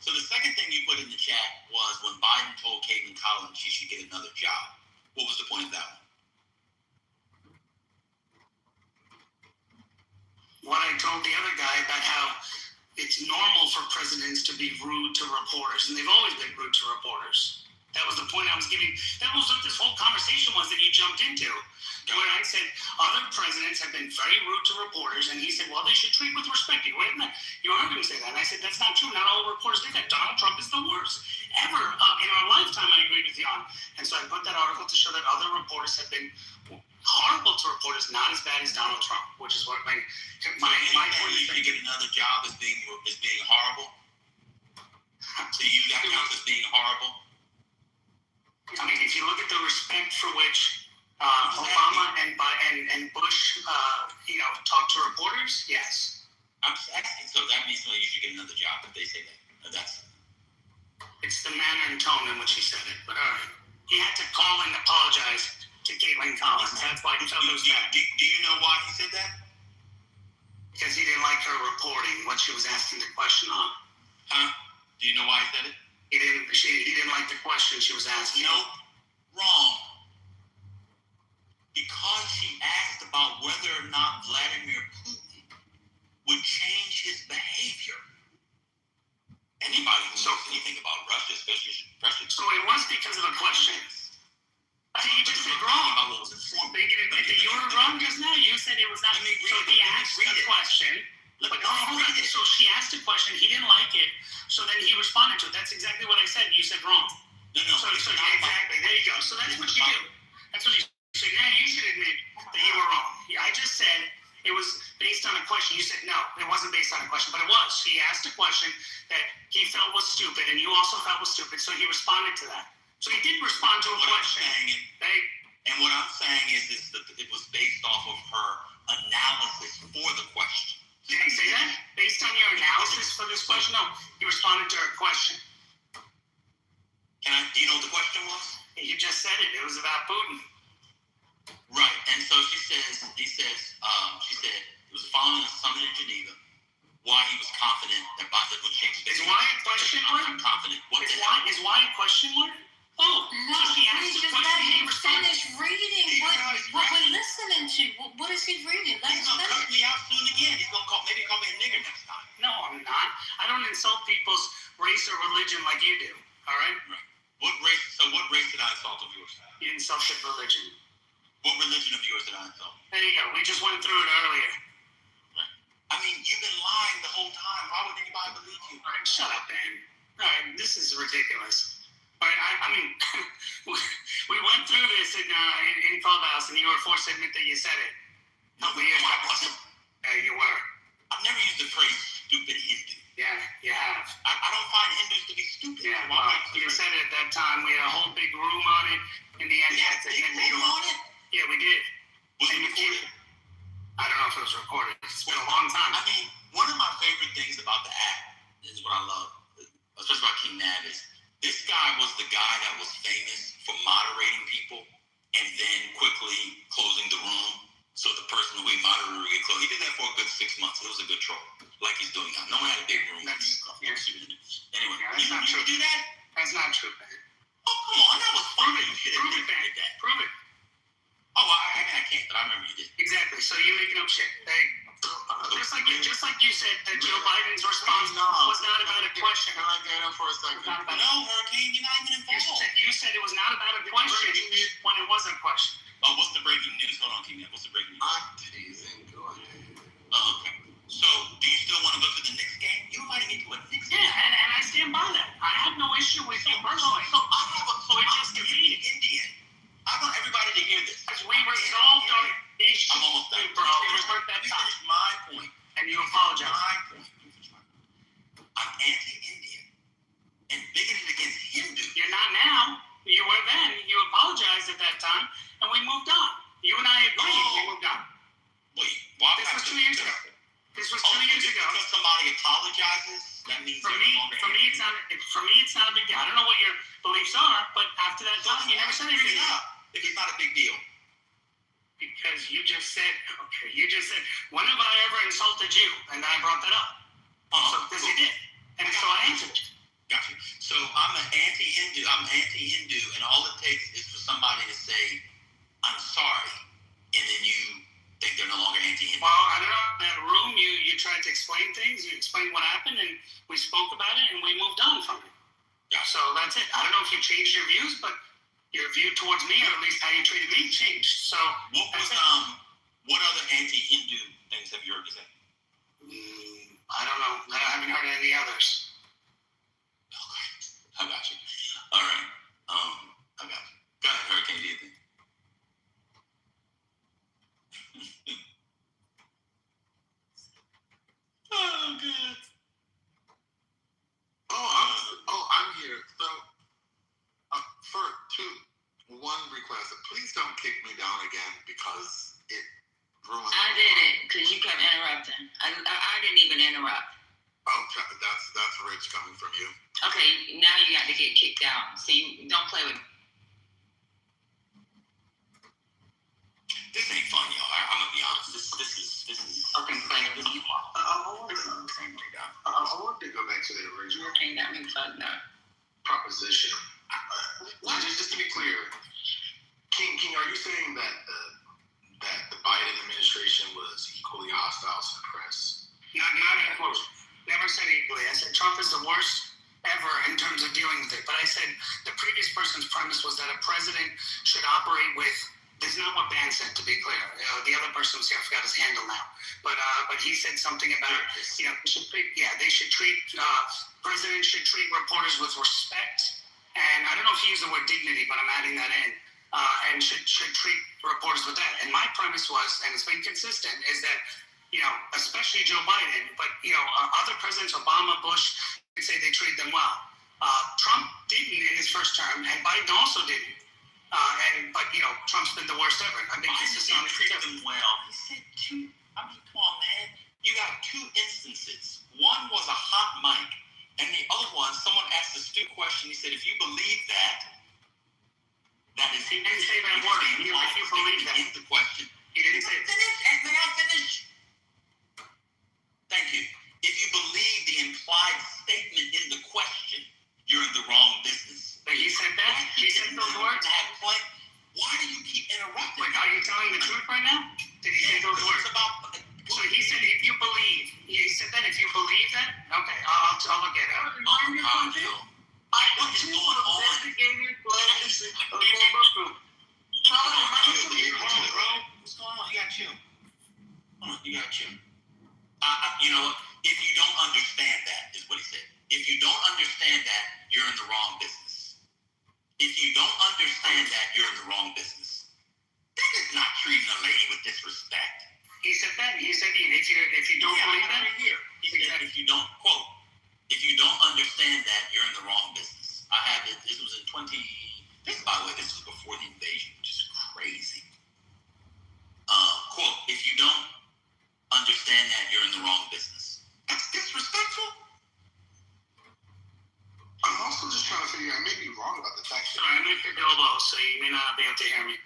So the second thing you put in the chat was when Biden told Caitlin Collins she should get another job. What was the point of that one? What I told the other guy about how it's normal for presidents to be rude to reporters, and they've always been rude to reporters. That was the point I was giving. That was what this whole conversation was that you jumped into. Where I said other presidents have been very rude to reporters, and he said, well, they should treat with respect. You heard him say that. And I said, that's not true. Not all reporters did that. Donald Trump is the worst ever in our lifetime. I agreed with you on. And so I put that article to show that other reporters have been horrible to reporters, not as bad as Donald Trump, which is what my point is. You get another job as being horrible. So you got counts as being horrible. I mean, if you look at the respect for which Obama and Bush, talked to reporters, yes. I'm just asking. So that means you should get another job if they say that. It's the manner and tone in which he said it. But all right, he had to call and apologize to Caitlin Collins. That's why he felt it was bad. Do you know why he said that? Because he didn't like her reporting what she was asking the question on. Huh? Do you know why he said it? He didn't like the question she was asking. Nope. Wrong. Because she asked about whether or not Vladimir Putin would change his behavior. Anybody who knows anything about Russia, especially Russia. So it was because of a question. I think you just said wrong. They can admit that you were wrong just now. You said it was not. So he asked a question. So she asked a question. He didn't like it. So then he responded to it. That's exactly what I said. You said wrong. No. So exactly. There you go. So that's what you do. That's what you so now you should admit that you were wrong. I just said it was based on a question. You said no, it wasn't based on a question, but it was. He asked a question that he felt was stupid, and you also felt was stupid, so he responded to that. So he did respond to a question. And what I'm saying is that it was based off of her analysis for the question. Did he say that? Based on your analysis for this question? No, he responded to her question. Do you know what the question was? You just said it. It was about Putin. Right, and so she said, it was following a summit in Geneva, why he was confident that Biden would change the Is why a question mark? I'm confident. Is why a question mark? Oh, no, so she asked please the just question. let him finish reading what we're listening to. What is he reading? He's going to cut me out soon again. He's going to maybe call me a nigger next time. No, I'm not. I don't insult people's race or religion like you do, all right? What race did I insult of yours? You insulted religion. What religion of yours did I insult? There you go. We just went through it earlier. Right. I mean, you've been lying the whole time. Why would anybody believe you? All right, shut up, man. All right, this is ridiculous. All right, I mean, we went through this in Clubhouse, and you were forced to admit that you said it. No, I wasn't. Yeah, you were. I've never used the phrase stupid Hindu. Yeah, you have. I don't find Hindus to be stupid. Yeah, well, you said it at that time. We had a whole big room on it. In the end, you had to admit that you were. On it? Yeah, we did. Was it recorded? I don't know if it was recorded. It's been a long time. I mean, one of my favorite things about the app is what I love, especially about King Nav, is this guy was the guy that was famous for moderating people and then quickly closing the room so the person who he moderated would get closed. He did that for a good 6 months. It was a good troll, like he's doing now. No one had a big room. Anyway, that's not true. You do that? That's not true, man. Oh, come on. That was fun. You should Prove it, admit man. that. Prove it. Oh, I can't, but I remember you did. Exactly. So you're making up shit. Just like you said that Joe Biden's response was not about a question. Can I get up for a second? No, Hurricane, you're not even involved. You said it was not about a question when it was a question. Oh, what's the breaking news? Hold on, King Nav. What's the breaking news? I'm teasing. Go ahead. Oh, okay. So, do you still want to go to the Knicks game? You invited me to a Knicks game. Yeah, and I stand by that. I have no issue with you personally. We're just defeated Indian. I want everybody to hear this. As we resolved our issue, I'm almost done. bro. We worked that You time. finished my point. And you apologize. My point. I'm anti-Indian and bigoted against Hindu. You're not now. You were then. You apologized at that time, and we moved on. You and I agreed. We moved on. Wait, why? This was 2 years ago. This was 2 years ago. Because somebody apologizes, that means For me, it's not a big deal. I don't know what your beliefs are, but after that time, you never said anything. If it's not a big deal. Because you just said, when have I ever insulted you? And I brought that up. Because you did. And so I answered. Got you. So I'm anti-Hindu, and all it takes is for somebody to say, I'm sorry, and then you think they're no longer anti-Hindu. Well, I don't know. In that room, you tried to explain things. You explained what happened, and we spoke about it, and we moved on from it. Yeah. So that's it. I don't know if you changed your views, but your view towards me, or at least how you treated me, changed. So What was what other anti-Hindu things have you heard me say? I don't know. I haven't heard any others. Okay, I got you. All right. I got you. Go ahead, Hurricane. Do you think? Oh, good. I'm here. So, one request. Please don't kick me down again because it ruins. I did it because you kept interrupting. I didn't even interrupt. Oh, that's rich coming from you. Okay, now you got to get kicked out. So you don't play with. This ain't fun, y'all. I'm gonna be honest. This is Fucking playing with you. I wanted to go back to the original Okay, that makes fucked up. proposition. Just to be clear, King, are you saying that the Biden administration was equally hostile to the press? Not equally. Never said equally. I said Trump is the worst ever in terms of dealing with it. But I said the previous person's premise was that a president should operate with. This is not what Ban said, to be clear. The other person was here, I forgot his handle now. But he said something about, they should treat, presidents should treat reporters with respect. And I don't know if he used the word dignity, but I'm adding that in. And should treat reporters with that. And my premise was, and it's been consistent, is that, especially Joe Biden, but, other presidents, Obama, Bush, could say they treated them well. Trump didn't in his first term, and Biden also didn't. But Trump's been the worst ever. I mean, this is not treat them well. He said two. I mean, come on, man. You got two instances. One was a hot mic, and the other one, someone asked a stupid question. He said, "If you believe that is." He didn't say that word. If you believe that. The question. He didn't say it. May I finish? Thank you. If you believe the implied statement in the question, you're in the wrong business. But he said that? He said those words? Why do you keep interrupting? Like, are you telling the truth right now? Did he say those words? So he said, if you believe. He said that if you believe that? Okay, I'll look at it. What is going on? What's going on? You got you. You got you. If you don't understand that, is what he said. If you don't understand that, you're in the wrong business. If you don't understand that, you're in the wrong business. That is not treating a lady with disrespect. He said that. He said if you don't believe that. Right here. He said if you don't understand that, you're in the wrong business. I had it. This was in 20. By the way, this was before the invasion, which is crazy. Quote: If you don't understand that, you're in the wrong business. That's disrespectful. I'm also just trying to figure out, I may be wrong about the fact that. Sorry, I'm going to pick elbow, so you may not be able to hear me.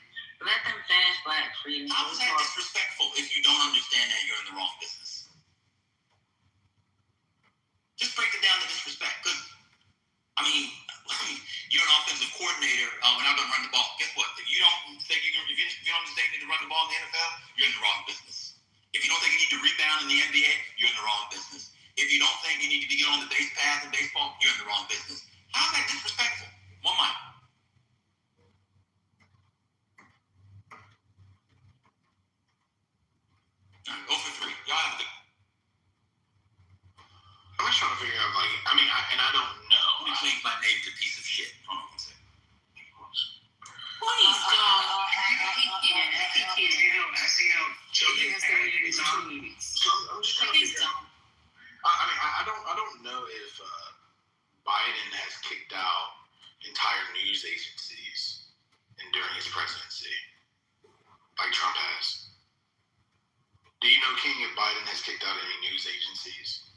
Let them finish Black Freedom. How is that disrespectful? If you don't understand that, you're in the wrong business. Just break it down to disrespect. Because, you're an offensive coordinator. When I'm going to run the ball, guess what? If you don't think you don't understand you need to run the ball in the NFL, you're in the wrong business. If you don't think you need to rebound in the NBA, you're in the wrong business. If you don't think you need to be on the base path in baseball, you're in the wrong business. How is that disrespectful? One mic. All right, 0 for 3. Y'all have a good. I'm just trying to figure out, I don't know. Let me change my name to piece of shit. Hold on one second. Please don't. I see how children is on. So I'm just trying to figure out. I don't know if Biden has kicked out entire news agencies during his presidency, like Trump has. Do you know, King, if Biden has kicked out any news agencies?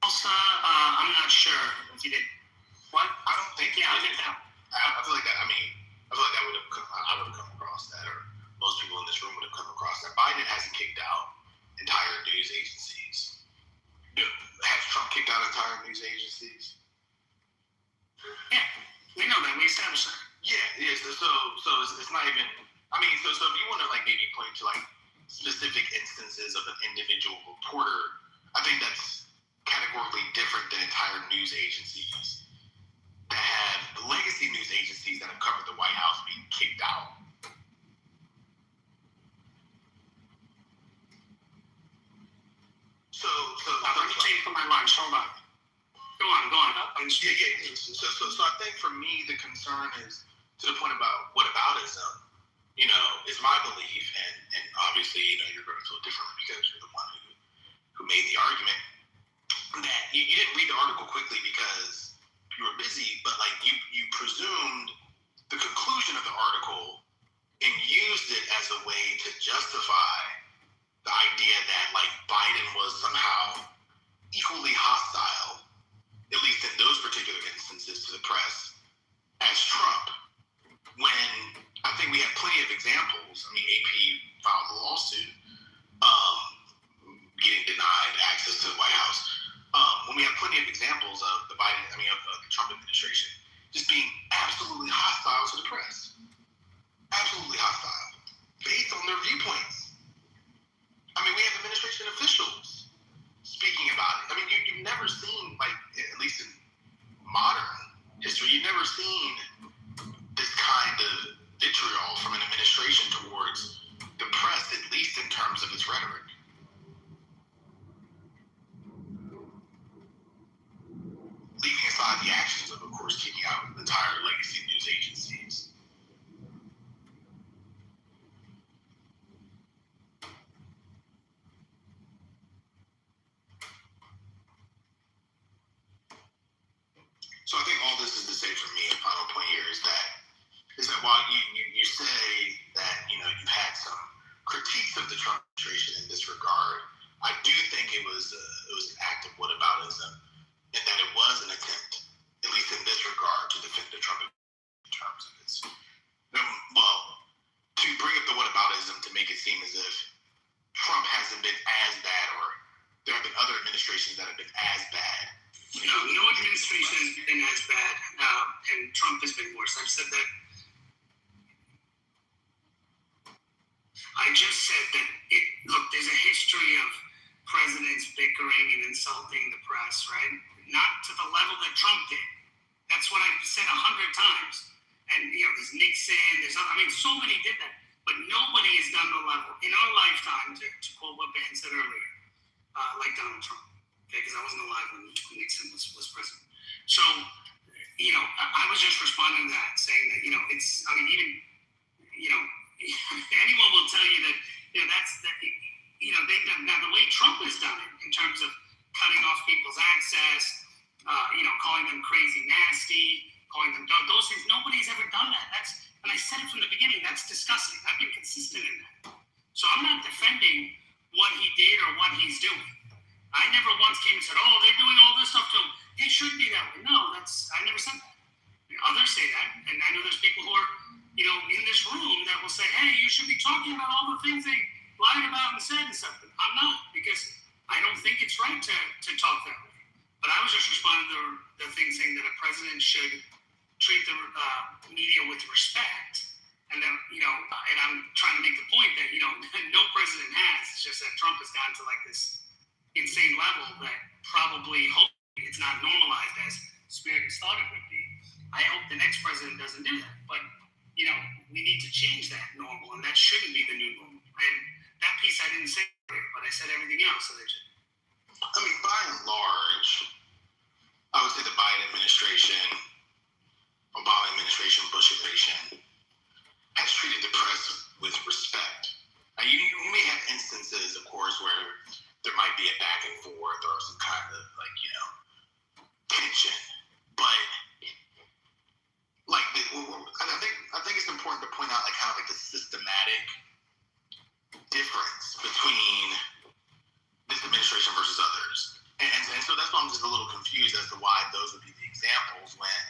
Also, I'm not sure if he did. What? I don't think he I did. did that. I feel like that. I feel like that would have. I would have come across that, or most people in this room would have come across that. Biden hasn't kicked out entire news agencies. Has Trump kicked out entire news agencies? Yeah, we know that. We established that. Yeah. So it's not even. So if you want to maybe point to specific instances of an individual reporter, I think that's categorically different than entire news agencies that have legacy news agencies that have covered the White House being kicked out. So let me take for my lunch. Hold on. Go on. Yeah. So I think for me, the concern is to the point about whataboutism, is my belief, and obviously, you're going to feel differently because you're the one who made the argument that you didn't read the article quickly because you were busy, but like you presumed the conclusion of the article and used it as a way to justify the idea that like Biden was somehow equally hostile, at least in those particular instances, to the press as Trump, when I think we have plenty of examples. I mean, AP filed a lawsuit getting denied access to the White House. When we have plenty of examples of the Trump administration just being absolutely hostile to the press. Absolutely hostile. Based on their viewpoints. I mean, we have administration officials speaking about it. I mean, you've never seen, like, at least in modern history, you've never seen this kind of vitriol from an administration towards the press, at least in terms of its rhetoric. Leaving aside the actions of course, kicking out entire legacy news agencies. So I think all this is to say for me, a final point here is that while you say that you've had some critiques of the Trump administration in this regard, I do think it was an act of whataboutism, and that it was an attempt, at least in this regard, to defend the Trump in terms of its to bring up the whataboutism to make it seem as if Trump hasn't been as bad, or there have been other administrations that have been as bad. No administration has been as bad, and Trump has been worse. I've said that. I just said that, look, there's a history of presidents bickering and insulting the press, right? Not to the level that Trump did. That's what I've said 100 times. And, there's Nixon, so many did that. But nobody has done the level in our lifetime, to quote what Ben said earlier, like Donald Trump. Okay, because I wasn't alive when Nixon was president. So, I was just responding to that, saying that, anyone will tell you that, they've done, now the way Trump has done it in terms of cutting off people's access, calling them crazy nasty, calling them those things, nobody's ever done that. And I said it from the beginning, that's disgusting. I've been consistent in that. So I'm not defending what he did or what he's doing. I never once came and said, oh, they're doing all this stuff to him. It should be that way. No, I never said that. Others say that, and I know there's people who are, in this room that will say, hey, you should be talking about all the things they lied about and said and stuff. But I'm not, because I don't think it's right to talk that way. But I was just responding to the thing saying that a president should treat the media with respect. And that, and I'm trying to make the point that, no president has. It's just that Trump has gotten to like this insane level that probably, hopefully, it's not normalized as Spirit has thought it would be. I hope the next president doesn't do that. But, we need to change that normal, and that shouldn't be the new normal. And that piece I didn't say, but I said everything else. So I mean, by and large, I would say the Biden administration, Obama administration, Bush administration has treated the press with respect. Now, you may have instances, of course, where there might be a back and forth or some kind of tension, but I think it's important to point out the systematic difference between this administration versus others, and so that's why I'm just a little confused as to why those would be the examples when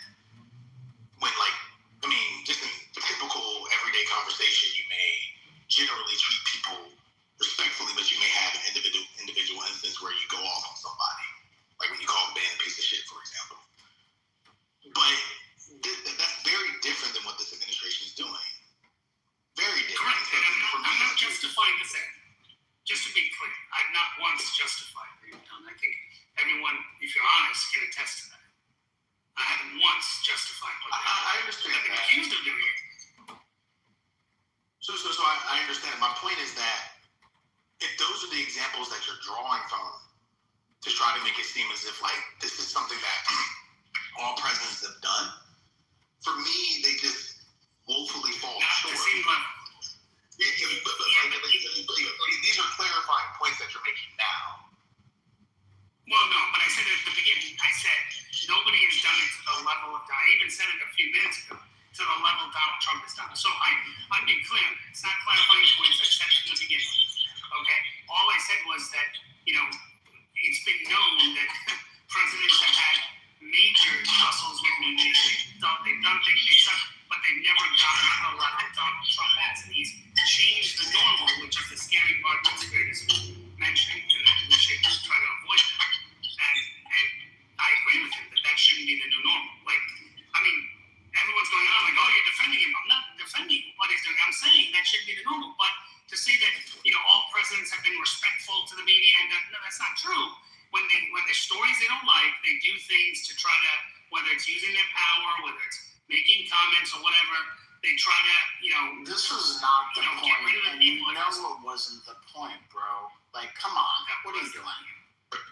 just in the typical everyday conversation, you may generally treat people respectfully, but you may have an individual instance where you go off on somebody, like when you call Ben a piece of shit, for example. But that's very different than what this administration is doing. Very different. Correct. And I'm not justifying this. Just to be clear, I've not once justified what you've done. I think everyone, if you're honest, can attest to that. I haven't once justified what I understand I've been that. accused of doing it. So I understand. My point is that if those are the examples that you're drawing from to try to make it seem as if like this is something that all presidents have done, for me, they just woefully fall Not short. the same level. These are clarifying points that you're making now. Well, no, but I said at the beginning, I said nobody has done it to the level of, I even said it a few minutes ago, to the level Donald Trump has done. So I'm being clear. It's not clarifying points I said from the beginning. Okay? All I said was that, it's been known that presidents have had major tussles with media. They've done things, but they've never gotten to the level Donald Trump has. And he's changed the normal, which is the scary part that Spirit is mentioning, and that we should try to avoid that. And I agree with him that shouldn't be the new normal. Everyone's going on like, oh, you're defending him. I'm not defending what he's doing. I'm saying that shouldn't be the normal. But to say that, all presidents have been respectful to the media, and no, that's not true. When there's stories they don't like, they do things to try to, whether it's using their power, whether it's making comments or whatever, they try to, This was not the point, get rid of the and you people. know it wasn't the point, bro. Like, come on, what are you doing?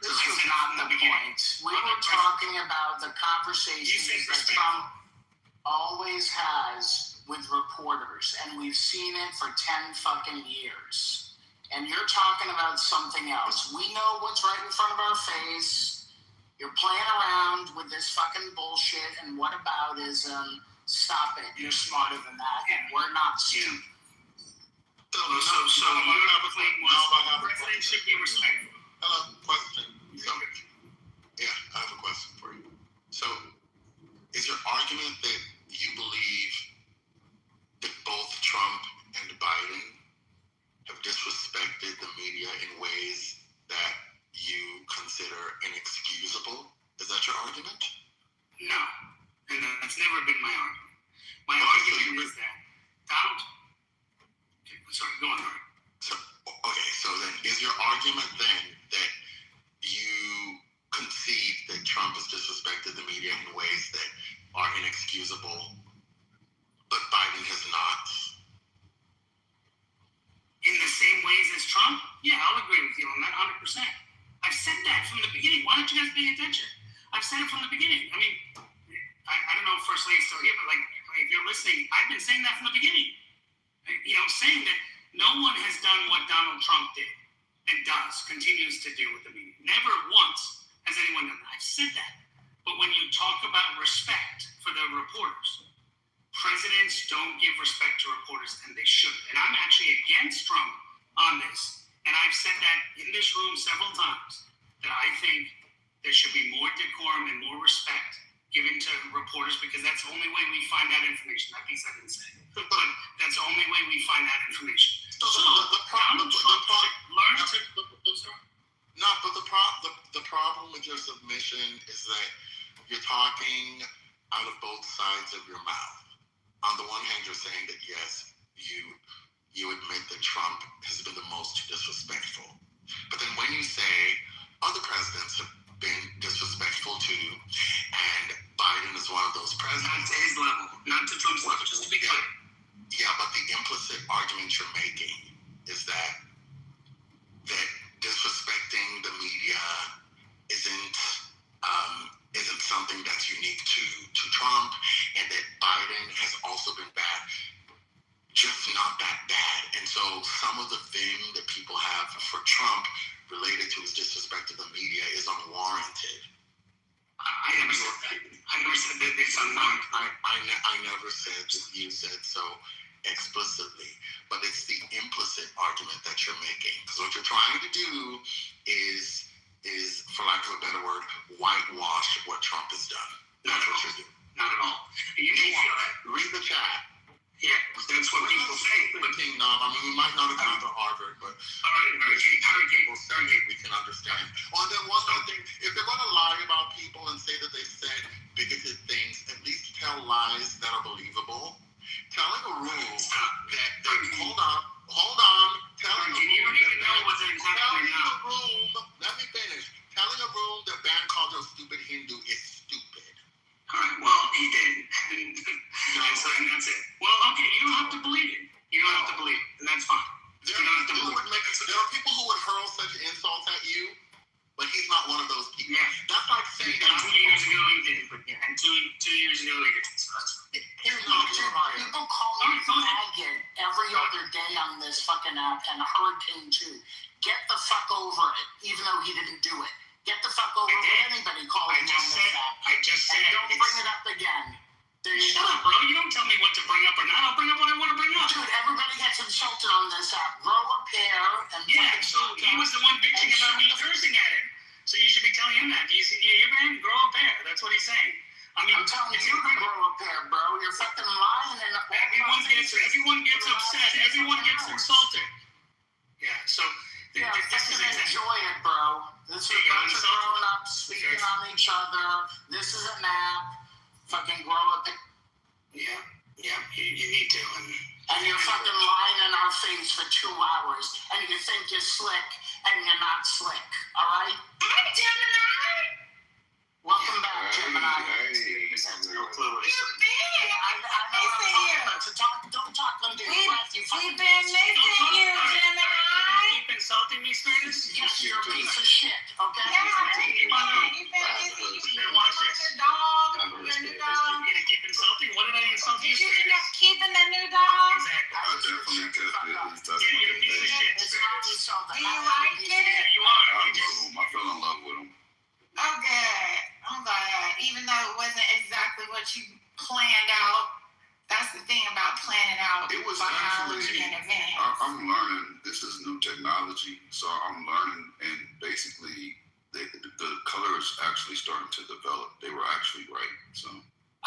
This was not the point. We were talking about the conversations that Trump always has with reporters, and we've seen it for 10 fucking years. And you're talking about something else. We know what's right in front of our face. You're playing around with this fucking bullshit and whataboutism. Stop it. You're smarter than that, and we're not stupid. So your claim was presidents should be respectful. Hello, question. So, yeah, I have a question for you. So, is your argument that you believe that both Trump and Biden have disrespected the media in ways that you consider inexcusable? Is that your argument? No, and that's never been my argument. My argument is that Donald. Sorry, go on. So then, is your argument then that you concede that Trump has disrespected the media in ways that are inexcusable, but Biden has not? In the same ways as Trump? Yeah, I'll agree with you on that 100%. I've said that from the beginning. Why don't you guys pay attention? I've said it from the beginning. I don't know if First Lady's still here, but if you're listening, I've been saying that from the beginning. Saying that no one has done what Donald Trump did and continues to do with the media. Never once has anyone done that. I've said that. But when you talk about respect for the reporters, presidents don't give respect to reporters, and they should. And I'm actually against Trump on this. And I've said that in this room several times, that I think there should be more decorum and more respect given to reporters, because that's the only way we find out information. That piece I didn't say. But that's the only way we find out information. So the problem with your submission is that you're talking out of both sides of your mouth. On the one hand, you're saying that yes, you admit that Trump has been the most disrespectful. But then when you say other presidents have been disrespectful too, and Biden is one of those presidents. Not to his level, not to Trump's level, just to be clear. Yeah, but the implicit argument you're making is that disrespecting the media isn't something that's unique to Trump, and that Biden has also been bad, just not that bad. And so some of the thing that people have for Trump related to his disrespect of the media is unwarranted. I never said that. I never said that it's unwarranted. I never said that you said so explicitly, but it's the implicit argument that you're making. Because what you're trying to do is, for lack of a better word, whitewash what Trump has done. That's what you're doing. Not at all. You may feel that. Read the chat. Yeah, that's what people say. We might not have gone to Harvard, but we can understand. Well, then one other thing, if they're going to lie about people and say that they said bigoted things, at least tell lies that are believable. Telling a room telling a room that over it, even though he didn't do it. Get the fuck over anybody calling on this app. I just said. And don't bring it up again. Shut up, bro. You don't tell me what to bring up or not. I'll bring up what I want to bring up. Dude, everybody gets insulted on this app. Grow a pair and so he was the one bitching about me cursing at him. So you should be telling him that. Do you see your man? Grow a pair. That's what he's saying. I mean, I'm telling you to grow a pair, bro. You're fucking lying and everyone gets upset. Everyone gets insulted. Yeah, so yeah, this is enjoy it, bro. This is a bunch of grown ups speaking on each other. This is an app. Fucking grow a pair. Yeah, you need to. And you're fucking lying in our face for 2 hours, and you think you're slick, and you're not slick. All right? Hi, Gemini. Welcome back, Gemini. No clue what he's saying. Don't talk under your breath. We've been missing you, Gemini. Keep insulting me, Curtis. Yes, you're a piece of shit, okay? You've been missing you. Watch your dog, your new dog. You're gonna keep insulting? What did I insult you, Did you Curtis? end up keeping the new dog? Exactly. I definitely did. Yeah, you're a piece of shit. It's not insulting. Do you like it? Yeah, you are. I fell in love with him. Oh, good. I'm glad. Even though it wasn't exactly what you planned out. That's the thing about planning out It was biology actually, in advance. I'm learning, this is new technology, so I'm learning, and basically, the colors actually starting to develop. They were actually right, so.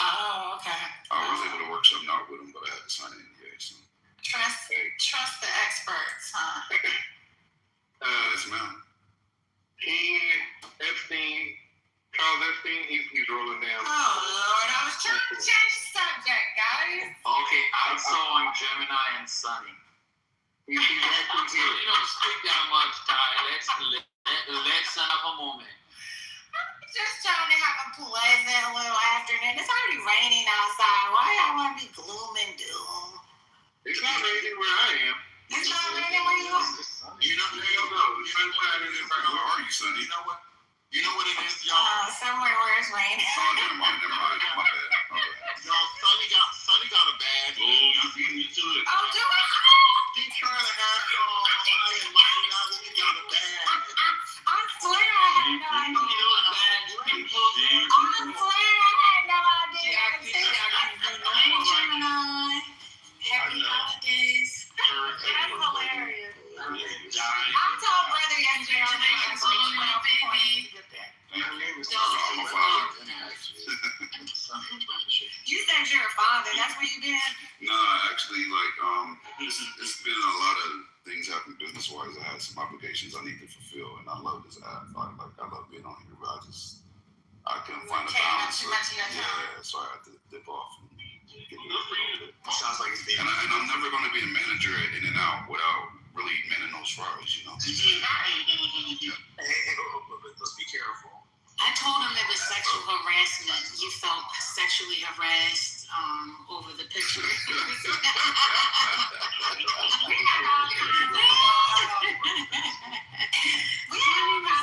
Oh, okay. I was able to work something out with them, but I had to sign an NDA, so. Trust the experts, huh? Yes, ma'am. Charles Epstein, he's rolling down. Oh, Lord. I was trying to change the subject, guys. Okay, I saw on Gemini and Sunny. He's acting You here. don't speak that much, Ty. Let's have a moment. I'm just trying to have a pleasant little afternoon. It's already raining outside. Why y'all want to be gloom and doom? It's not raining where I am. It's not raining where you are? You know, hell no. Where are you, son? You know what it is, y'all? Somewhere where it's raining. Oh, never mind. My bad. Y'all, Sonny got a bad. Oh, you beat me to it. Oh, do it? He's trying to have y'all high and mighty now that he got a bad. I swear I had no idea. I swear I had no idea. Hey, Gemini. Happy holidays. That's hilarious. I told Brother Young Jeremy and baby. I'm a father. You said you're a father. That's where you been? No, actually, it's been a lot of things happen business-wise. I had some obligations I need to fulfill, and I love this app. I love being on here, but I couldn't find a balance. Yeah, so I had to dip off. Sounds like it's being. And I'm never going to be a manager at In-N-Out without really mending those fries, you know. Let's be careful. I told him it was sexual harassment. You felt sexually harassed over the picture. He was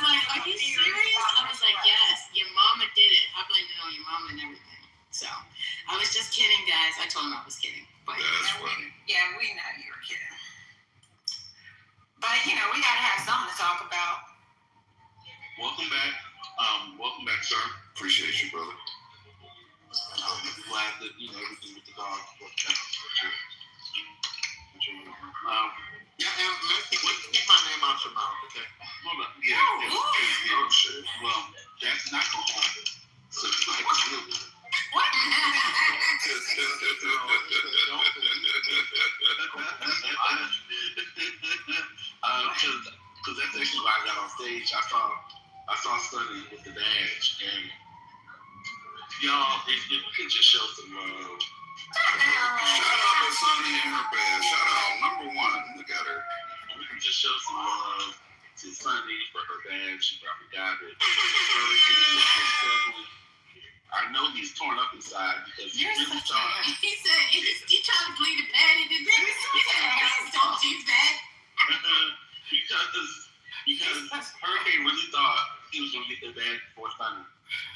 like, "Are you serious?" I was like, "Yes, your mama did it. I blamed it on your mama and everything." So I was just kidding, guys. I told him I was kidding. But That's funny. Yeah, we know you were kidding. But, we got to have something to talk about. Welcome back, sir. Appreciate you, brother. I'm glad that, everything with the dog worked out. Yeah, and keep my name out your mouth, okay? Hold up. Oh, shit. Well, that's not going to happen. So you might deal with it. What? Because that's actually why I got on stage. I saw Sonny with the badge, and y'all, if we could just show some love. Shout out to Sonny and her band. Shout out, number one. Look at her. We can just show some love to Sonny for her badge. She probably got it. I know he's torn up inside because he really thought. he said, "You trying to plead the patty to this?" He said, "Please don't do that." because Hurricane really thought he was going to get the badge before Sunday.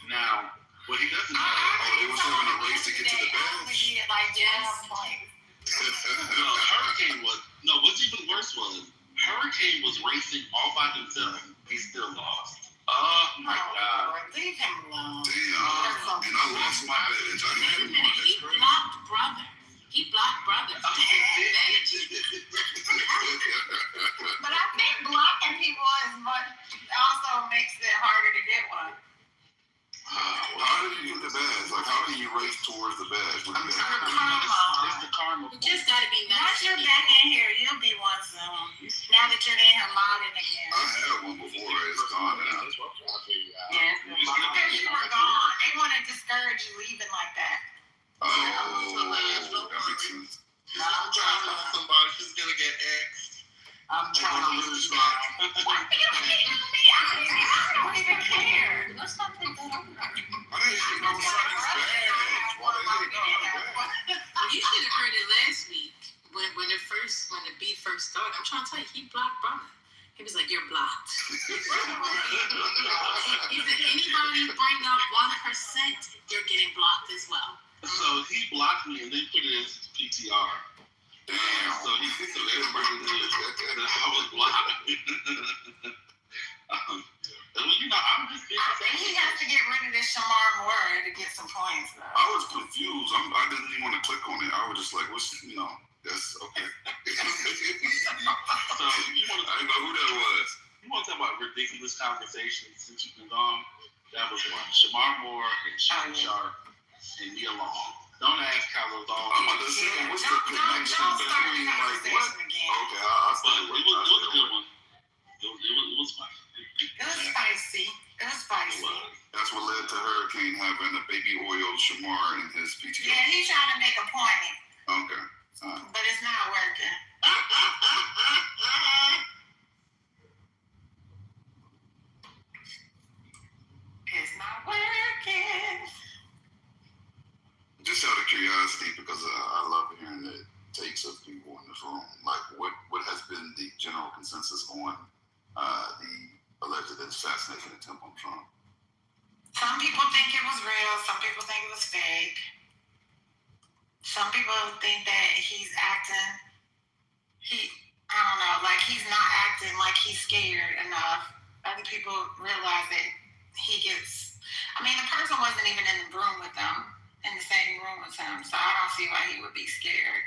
Now, what he doesn't know, they was having a race to get to the badge. Hurricane was, what's even worse was, Hurricane was racing all by himself. He still lost. Oh my God. Leave him alone. Damn. And I lost my badge. I had one. He blocked brother. He blocked brother. But I think blocking people is what also makes it harder to get one. How did you get the badge? Like, how do you race towards the badge? What do you have? It's the karma. You just gotta be nice. Once you're back in here, you'll be one soon. Now that you're in here modding again. I had one before. It's gone now. Yes, because you were gone. They want to discourage you leaving like that. Oh, that makes sense. I'm trying to love somebody. She's gonna get X. I'm trying to lose now. What do you mean me? I don't even care. Let's not put that on. I didn't even know Sonny's badge. Why the hell you got her badge? You should have heard it last week when the beat first started. I'm trying to tell you, he blocked brother. He was like, "You're blocked." He said, "Anybody bring up 1%, you're getting blocked as well." So he blocked me and then put it as PTR. Damn. So everybody knew that I was blocked. I'm just I think he has to get rid of this Shamar Moore to get some points, though. I was confused. I didn't even want to click on it. I was just like, what's, that's okay. So you want to? I didn't know who that was. You want to talk about ridiculous conversations since you've been gone? That was one. Shamar Moore and Sean Sharp and Nia Long. Don't ask how those all. I'm about to say, what's the connection between, like, what? Okay, I But started it was a good one. It was fun. It was spicy. It was spicy. That's what led to Hurricane having a baby oil Shamar in his PTO. Yeah, he's trying to make a point, Okay. but it's not working. It's not working. Just out of curiosity, because I love hearing the takes of people in this room. Like, what has been the general consensus on the alleged assassination attempt on Trump? Some people think it was real. Some people think it was fake. Some people think that he's acting. I don't know, like he's not acting like he's scared enough. Other people realize that the person wasn't even in the room with them, in the same room with him, so I don't see why he would be scared.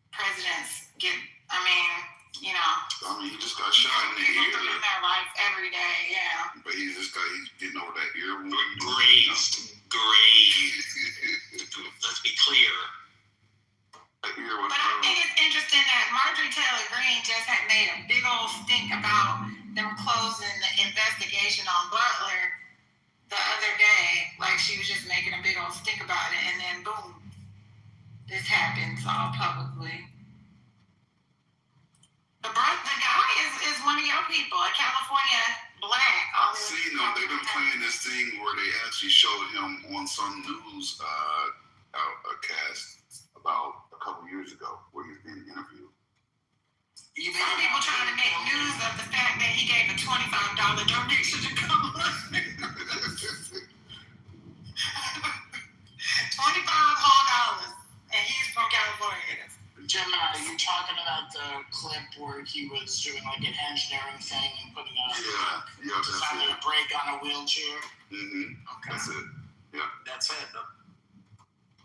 Presidents get, he just got shot in the ear. People in their life every day, yeah. But he's getting over that ear wound. Grazed. Let's be clear. That ear was But I think it's interesting that Marjorie Taylor Greene just had made a big old stink about them closing the investigation on Butler the other day. Like she was just making a big old stink about it, and then boom, this happens all publicly. The guy is one of your people, a California black. They've been playing this thing where they actually showed him on some news cast about a couple years ago where he was being interviewed. Some people trying to make news of the fact that he gave a $25 donation to Kamala. $25 and he's from California. Gemini, are you talking about the clip where he was doing like an engineering thing and putting a brake on a wheelchair? Mm-hmm. Okay. That's it. Yeah. That's it.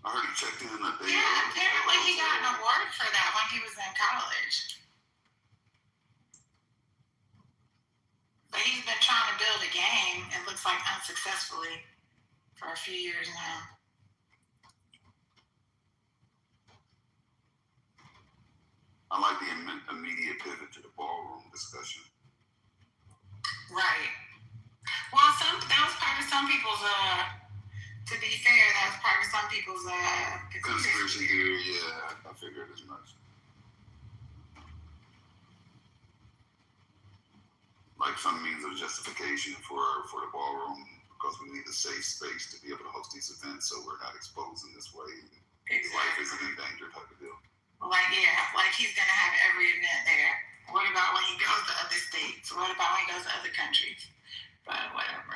I heard he checked in a day. Yeah, apparently he got an award for that when he was in college. But he's been trying to build a game, it looks like unsuccessfully, for a few years now. I like the immediate pivot to the ballroom discussion. Right. Well, that was part of some people's, to be fair, that was part of some people's conspiracy theory. Yeah, I figured as much. Like some means of justification for the ballroom, because we need a safe space to be able to host these events, so we're not exposed in this way. Exactly. Life isn't in danger type of deal. Like he's gonna have every event there. What about when he goes to other states? What about when he goes to other countries? But whatever.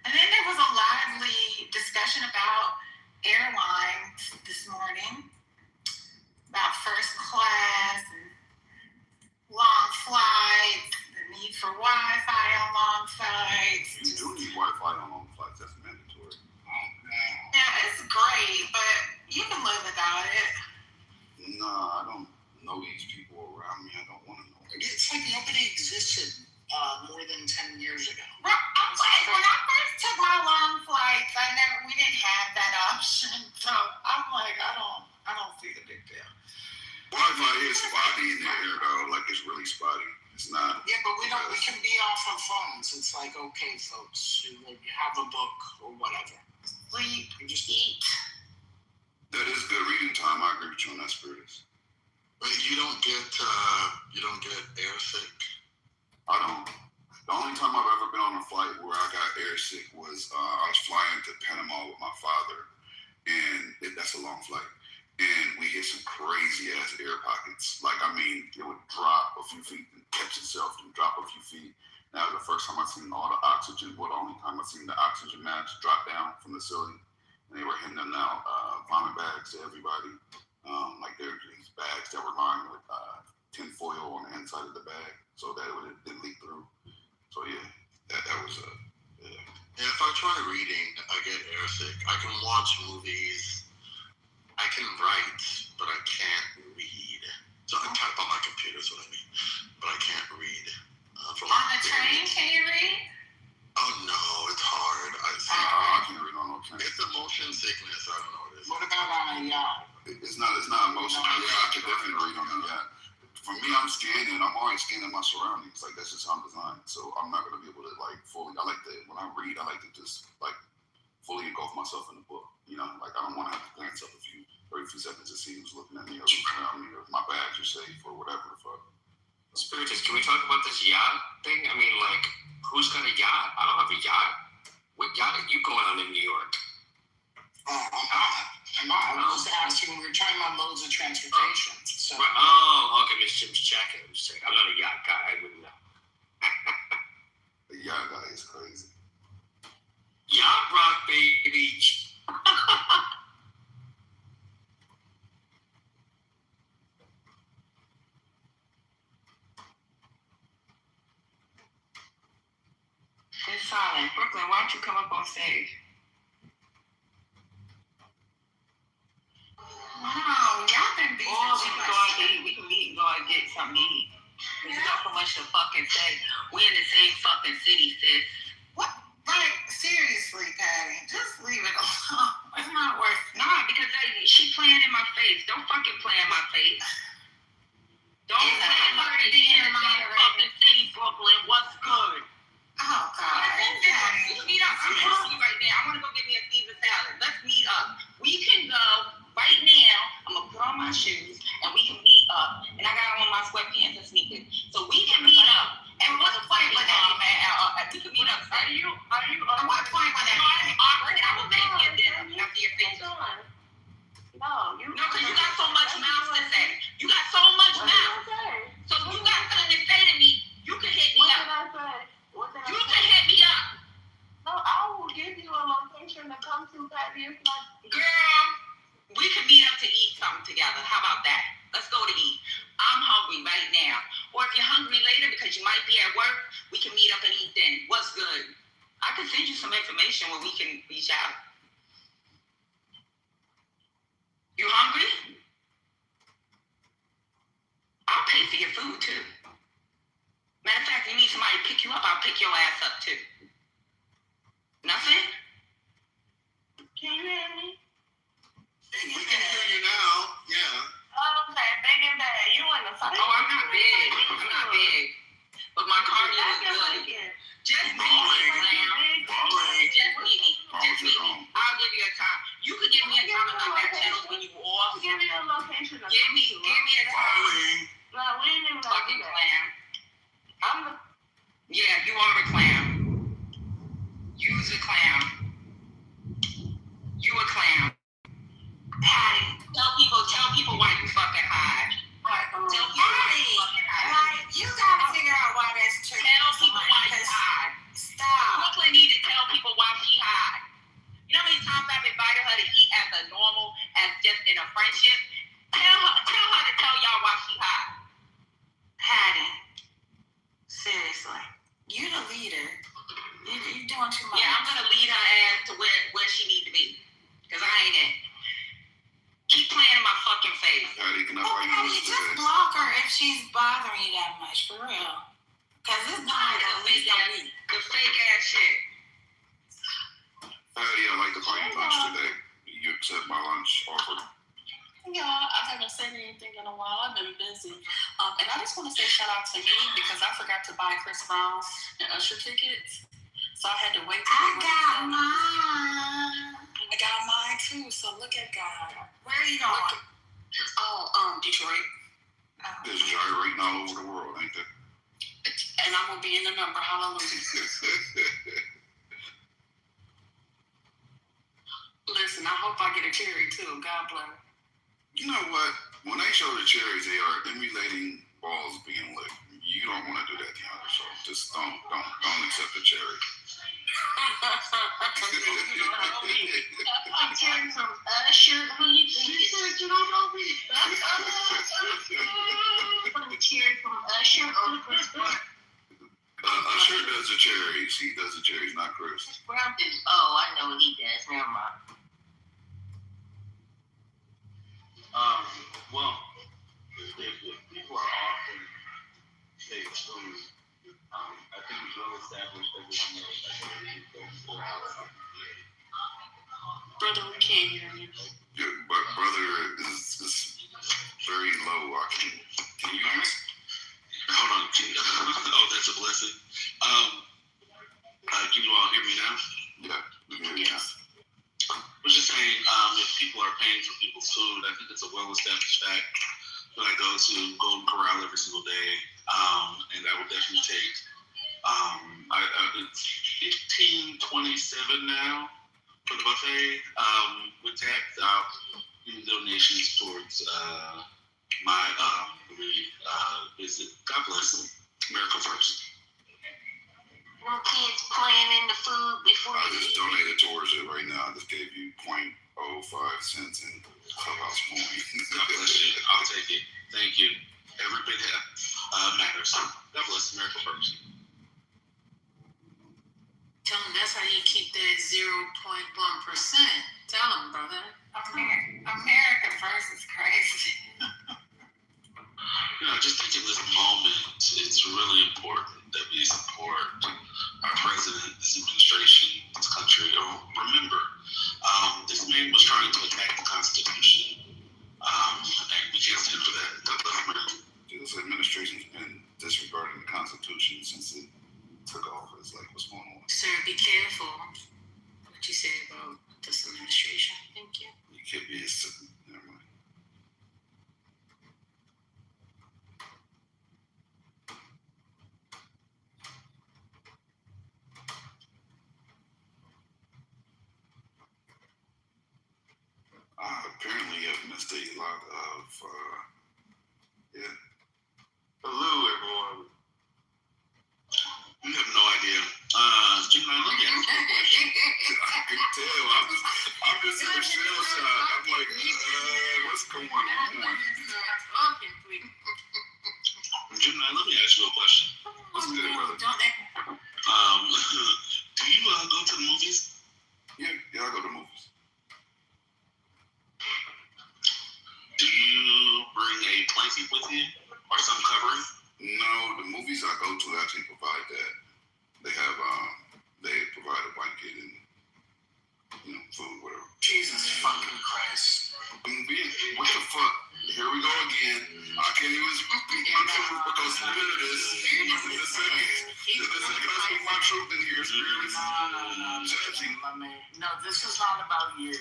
And then there was a lively discussion about airlines this morning. about first class and long flights, the need for Wi-Fi on long flights. You do need Wi-Fi on long flights. That's mandatory. Yeah, it's great, but you can live without it. Nah, I don't know these people around me. I don't want to know. It's like nobody existed more than 10 years ago. Well, I'm like, when I first took my long flights, we didn't have that option. So I'm like, I don't see the big deal. Wi-Fi is spotty in the air though. Like it's really spotty. It's not. Yeah, but we can be off our phones. It's like, okay, folks, you have a book or whatever. Sleep, eat. That is good reading time. I agree with you on that, Spiritus. But you don't get air sick. I don't. The only time I've ever been on a flight where I got air sick was I was flying to Panama with my father, and that's a long flight. And we hit some crazy ass air pockets. Like, I mean, it would drop a few feet and catch itself and drop a few feet. And that was the first time I seen all the oxygen. Well, the only time I seen the oxygen masks drop down from the ceiling. And they were handing them out vomit bags to everybody. Like there were these bags that were lined with tin foil on the inside of the bag so that it didn't leak through. So yeah, that was yeah. Yeah, if I try reading, I get airsick. I can watch movies. I can write, but I can't read. So I type on my computer is what I mean. But I can't read. On the train, can you read? Oh no, it's hard. I can't read on no train. It's a motion sickness. I don't know what it is. What about on a yacht? It's not emotional. Yeah, I can definitely read on the yacht. For me, I'm scanning. I'm always scanning my surroundings. Like that's just how I'm designed. So I'm not gonna be able to like fully. I like to when I read. I like to just like fully engulf myself in the book. You know, like I don't want to have to glance up every few seconds to see who's looking at me or who's around me or if my bags are safe or whatever the fuck. Spiritus, can we talk about this yacht thing? I mean, like, who's got a yacht? I don't have a yacht. What yacht are you going on in New York? I'm not. I was just asking. We were talking about modes of transportation. So. Right. Oh, okay, Miss Jim's checking. I'm not a yacht guy. I wouldn't know. The yacht guy is crazy. Yacht rock, baby. It's silent. Brooklyn, why don't you come up on stage? Wow, y'all been busy. Or we can go out to eat. We can meet and go out and get something to eat. There's not so much to fucking say. We're in the same fucking city, sis. What? Like, seriously, Patty, just leave it alone. It's not worth it. Nah, because she playing in my face. Don't fucking play in my face. Don't It's play in my not face. being In the same moderated. fucking city, Brooklyn. What's good? Oh, God. Let's meet up. I'm asking you right now. I want to go get me a Caesar salad. Let's meet up. We can go right now. I'm going to put on my shoes and we can meet up. And I got on my sweatpants and sneakers. So we can meet up. And what's the point with that, man? We can meet up. Are you? At what point was that? I will make you dinner after your face. No, because you got so much mouth to say. You got so much mouth. So if you got something to say to me, you can hit me up. You can hit me up. No, I will give you a location to come to, Patty. It's not. Girl, we can meet up to eat something together. How about that? Let's go to eat. I'm hungry right now. Or if you're hungry later because you might be at work, we can meet up and eat then. What's good? I can send you some information where we can reach out. You hungry? I'll pay for your food too. Matter of fact, you need somebody to pick you up, I'll pick your ass up too. Nothing? Can you hear me? We can hear you now. Yeah. Oh, okay, big and bad. You in the fight? Oh, I'm not big. I'm not big. But my cardio is good. Just meet me, Lamb. Just meet me. Just meet me. I'll give you a time. You could give me a time in my back channels when you off. Give me a location. Give me a time. No, we ain't even Fucking clam. I'm the. Yeah, you are a clam. You's a clam. You a clam. Patty, tell people why you fucking hide. Tell people why you fucking hide. she's bothering you that much, for real. Because it's not at least a week. The fake ass shit. Yeah, I like the party lunch today. You accept my lunch offer? Yeah, I haven't said anything in a while. I've been busy. And I just want to say shout out to me because I forgot to buy Chris Brown's and Usher tickets. So I had to wait till I got mine. I got mine too, so look at God. Where are you going? Detroit. There's gyrating all over the world, ain't there? And I'm going to be in the number. Hallelujah. Listen, I hope I get a cherry too. God bless. You know what? When they show the cherries, they are emulating balls being lit. You don't want to do that, Deandra. So just don't accept the cherry. Cherry from Usher. Who you think? She said you don't know me. Cherry from Usher or Chris Brown? Usher does the cherries. He does the cherries, not Chris. Brown did. Oh, I know what he does. Never mind. Well, if people are often fake food, I think it's well established that everyone knows that Brother, we can't hear you. Your brother is very low. Can you hear me? Hold on. Oh, that's a blessing. Can you all hear me now? Yeah, we can hear you now. I was just saying, if people are paying for people's food, I think it's a well-established fact that I go to Golden Corral every single day, and I would definitely take. It's $15.27 now for the buffet. With tax, I'll do donations towards my visit. God bless. America first. No kids playing in the food before I you just eat. donated towards it right now. I just gave you 0.05 cents in Clubhouse points. God bless you. I'll take it. Thank you. Every bit matters. God bless America first. Tell him that's how you keep that 0.1%. Tell him, brother. America first is crazy. I just think in this moment, it's really important that we support our president, this administration, this country. Remember, this man was trying to attack the Constitution, and we can't stand for that. God bless America. This administration's been disregarding the Constitution since it took office. Like, what's going on? Sir, be careful what you say about this administration. Thank you. You can't be never mind. Apparently, I've missed a lot of, yeah. Hello, everyone. You have no idea. Jim, let me ask you a question. I can tell. I'm just in a shell shock. I'm like, what's going on? Jim, let me ask you a question. What's good, brother? Do you go to the movies? Yeah, I go to movies. Do you bring a blanket with you or some covering? No, the movies I go to actually provide that. They have, they provide a blanket and, food, whatever. Jesus fucking Christ. What the fuck? Here we go again. I can't even speak my truth because Spirit is in the city. Can I speak my truth in here? Spirit is judging. No, this is not about you.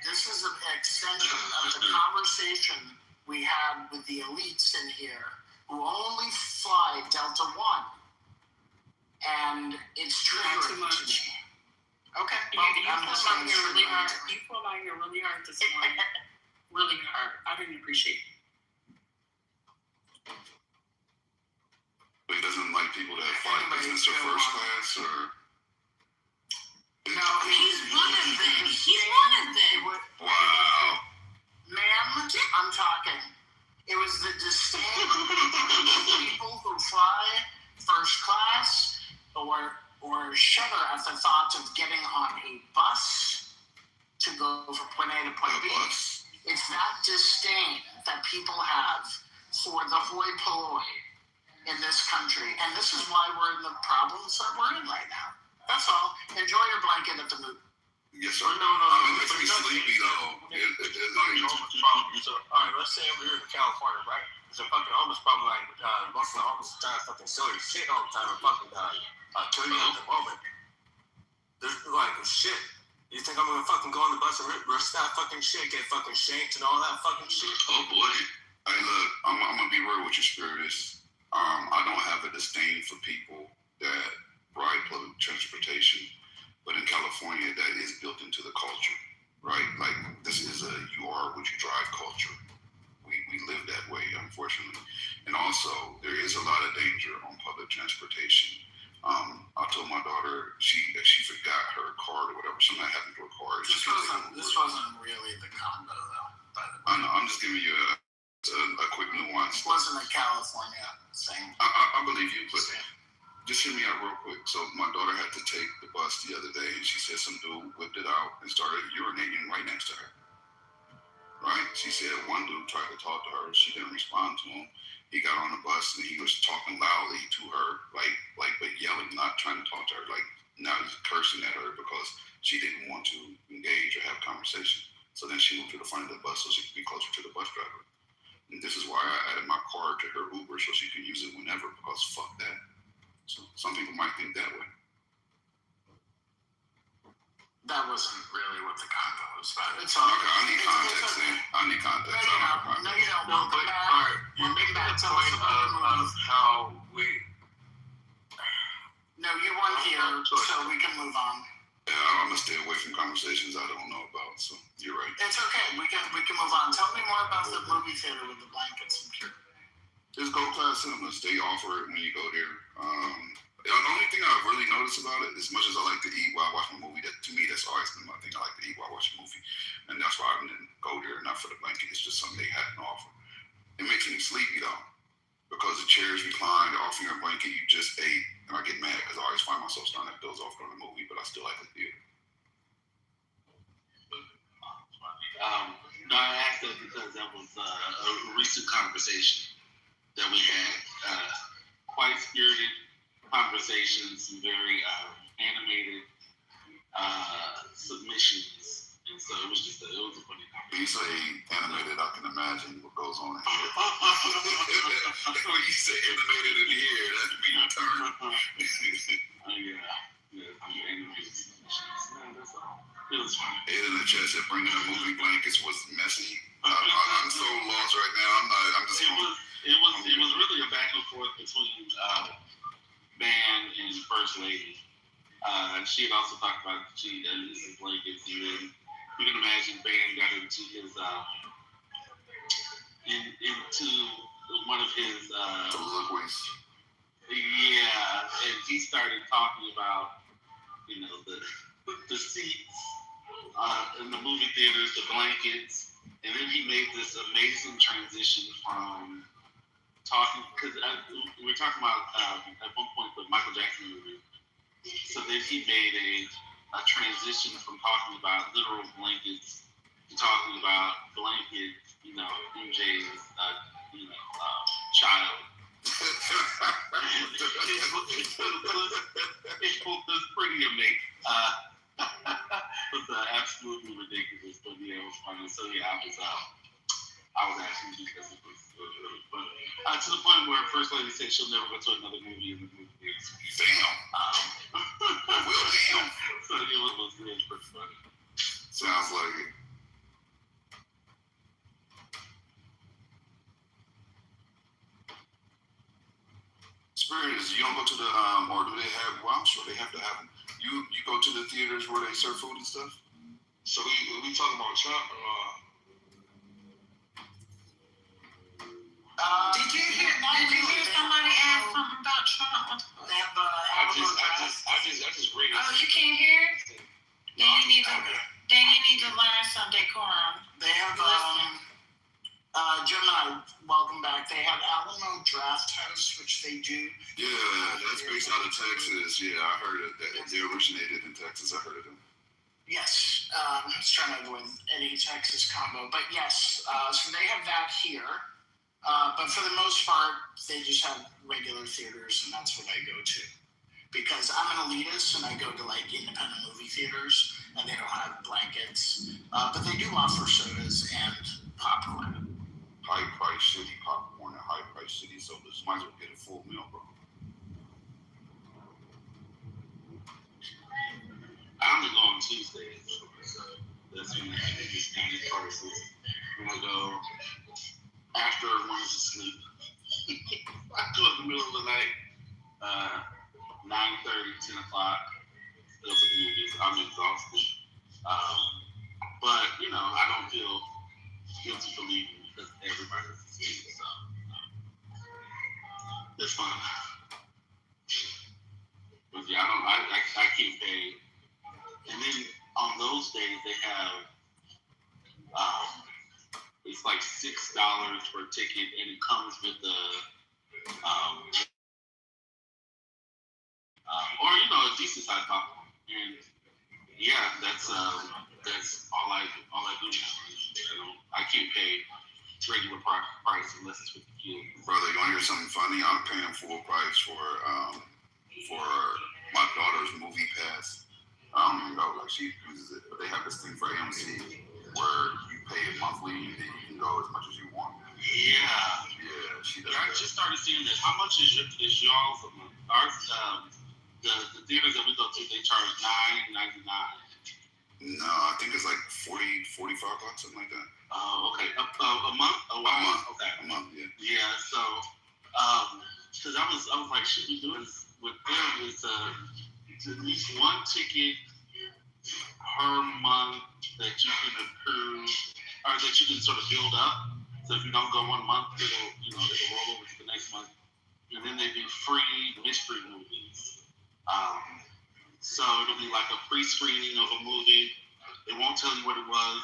This is an extension of the conversation we had with the elites in here who only fly Delta One. And it's triggering too much. to me. Okay. You pulled out here really hard. You pulled out here really hard this morning. Really hard. I didn't appreciate it. But he doesn't like people that fly business or first class or... No, He's one of them. He's one of them. Wow. Ma'am, I'm talking. It was the disdain of people who fly first class or shudder at the thought of getting on a bus to go from point A to point B. It's that disdain that people have for the hoi very polite in this country, and this is why we're in the problems that we're in right now. That's all. Enjoy your blanket at the movie. Yes, sir. No. It makes me sleepy, though. Homeless problem. So, all right, let's say we're here in California, right? It's a fucking homeless problem. Like most of the homeless guys fucking silly shit all the time and fucking kill you at the moment. There's like shit. You think I'm gonna fucking go on the bus and risk that fucking shit, get fucking shanked and all that fucking shit? Oh boy. Hey, look, I'm gonna be real with you, Spiritus. I don't have a disdain for people that ride public transportation, but in California, that is built into the culture, right? Like, this is a you are what you drive culture. We live that way, unfortunately. And also, there is a lot of danger on public transportation. I told my daughter she forgot her card or whatever. Something happened to her card. This wasn't really the combo, though. By the way. I know. I'm just giving you a quick nuance. It wasn't a California thing. I believe you, but just hear me out real quick. So my daughter had to take the bus the other day, and she said some dude whipped it out and started urinating right next to her. Right? She said one dude tried to talk to her. She didn't respond to him. He got on the bus and he was talking loudly to her, like but yelling, not trying to talk to her. Like now he's cursing at her because she didn't want to engage or have conversation. So then she moved to the front of the bus so she could be closer to the bus driver. And this is why I added my card to her Uber so she could use it whenever, because fuck that. So some people might think that way. That wasn't really what the combo was about. It's all okay. I need context, then. I need context. No, you don't. No, but all right, you're making the point of how we. No, you weren't here, so we can move on. Yeah, I'm gonna stay away from conversations I don't know about. So you're right. It's okay. We can move on. Tell me more about the movie theater with the blankets and pure. There's Gold Class Cinemas. They offer it when you go there. The only thing I've really noticed about it, as much as I like to eat while watching a movie, that to me that's always been my thing. I like to eat while watching a movie, and that's why I didn't go there. Not for the blanket. It's just something they had to offer. It makes me sleepy though, because the chairs recline. They're offering a blanket you just ate, and I get mad because I always find myself starting to doze off during the movie, but I still like the theater. No, I asked that because that was a recent conversation that we had. Quite spirited conversations, some very animated submissions, and so it was a funny conversation. When you say animated, I can imagine what goes on in here. When you say animated in here, that could be your turn. Yeah, animated submissions. No, that's all. It was fun. Head in the chest at bringing the movie blankets was messy. I'm so lost right now. It was really a back and forth between Van and First Lady. She had also talked about she uses blankets, and then you can imagine Van got into his into one of his soliloquies. Yeah, and he started talking about the seats in the movie theaters, the blankets, and then he made this amazing transition from talking, because we were talking about at one point the Michael Jackson movie. So then he made a transition from talking about literal blankets to talking about blankets, MJ's child. It was pretty amazing. It was absolutely ridiculous, but yeah, it was funny. So yeah, I was actually because it was really funny. To the point where First Lady said she'll never go to another movie in the movie theater. Damn. Damn. So it was pretty funny. Sounds like it. Spirit is, you don't go to the or do they have? Well, I'm sure they have to have them. You go to the theaters where they serve food and stuff. So we talking about Trump or? Did you hear somebody ask something about Trump? They have I just read it. Oh, you can't hear? Then you need to learn some decorum. They have Gemini, welcome back. They have Alamo Draft House, which they do. Yeah, that's based out of Texas. Yeah, I heard it. They originated in Texas. I heard of them. Yes, I was trying to avoid any Texas combo, but yes. So they have that here. But for the most part, they just have regular theaters, and that's what I go to. Because I'm an elitist, and I go to like independent movie theaters, and they don't have blankets. But they do offer sodas and popcorn. High price shitty popcorn and high price shitty sodas. Might as well get a full meal, bro. I only go on Tuesdays, so that's when I get discounted prices. When I go after everyone's asleep, I go in the middle of the night, 9:30, 10 o'clock. Go to the movies. I'm exhausted, but I don't feel guilty for leaving because everybody's asleep. So it's fun. But yeah, I can't pay. And then on those days they have it's like $6 for a ticket, and it comes with the or a decent sized popcorn. And yeah, that's all I do. I can't pay regular price unless it's with the kid. Brother, you want to hear something funny? I'm paying full price for my daughter's movie pass. I don't even know, like she uses it, but they have this thing for AMC where you pay it monthly and then you can go as much as you want. Yeah, she does. Yeah, I just started seeing this. How much is y'all's a month? Ours, the theaters that we go to, they charge $9.99. No, I think it's like $40, $45, something like that. Oh, okay. A month? Oh, wow. A month. Okay. A month, yeah. Yeah. So, because I was like, should we do this with them? It's at least one ticket per month that you can accrue, or that you can sort of build up. So if you don't go 1 month, it'll roll over to the next month. And then they do free mystery movies. So it'll be like a pre-screening of a movie. It won't tell you what it was,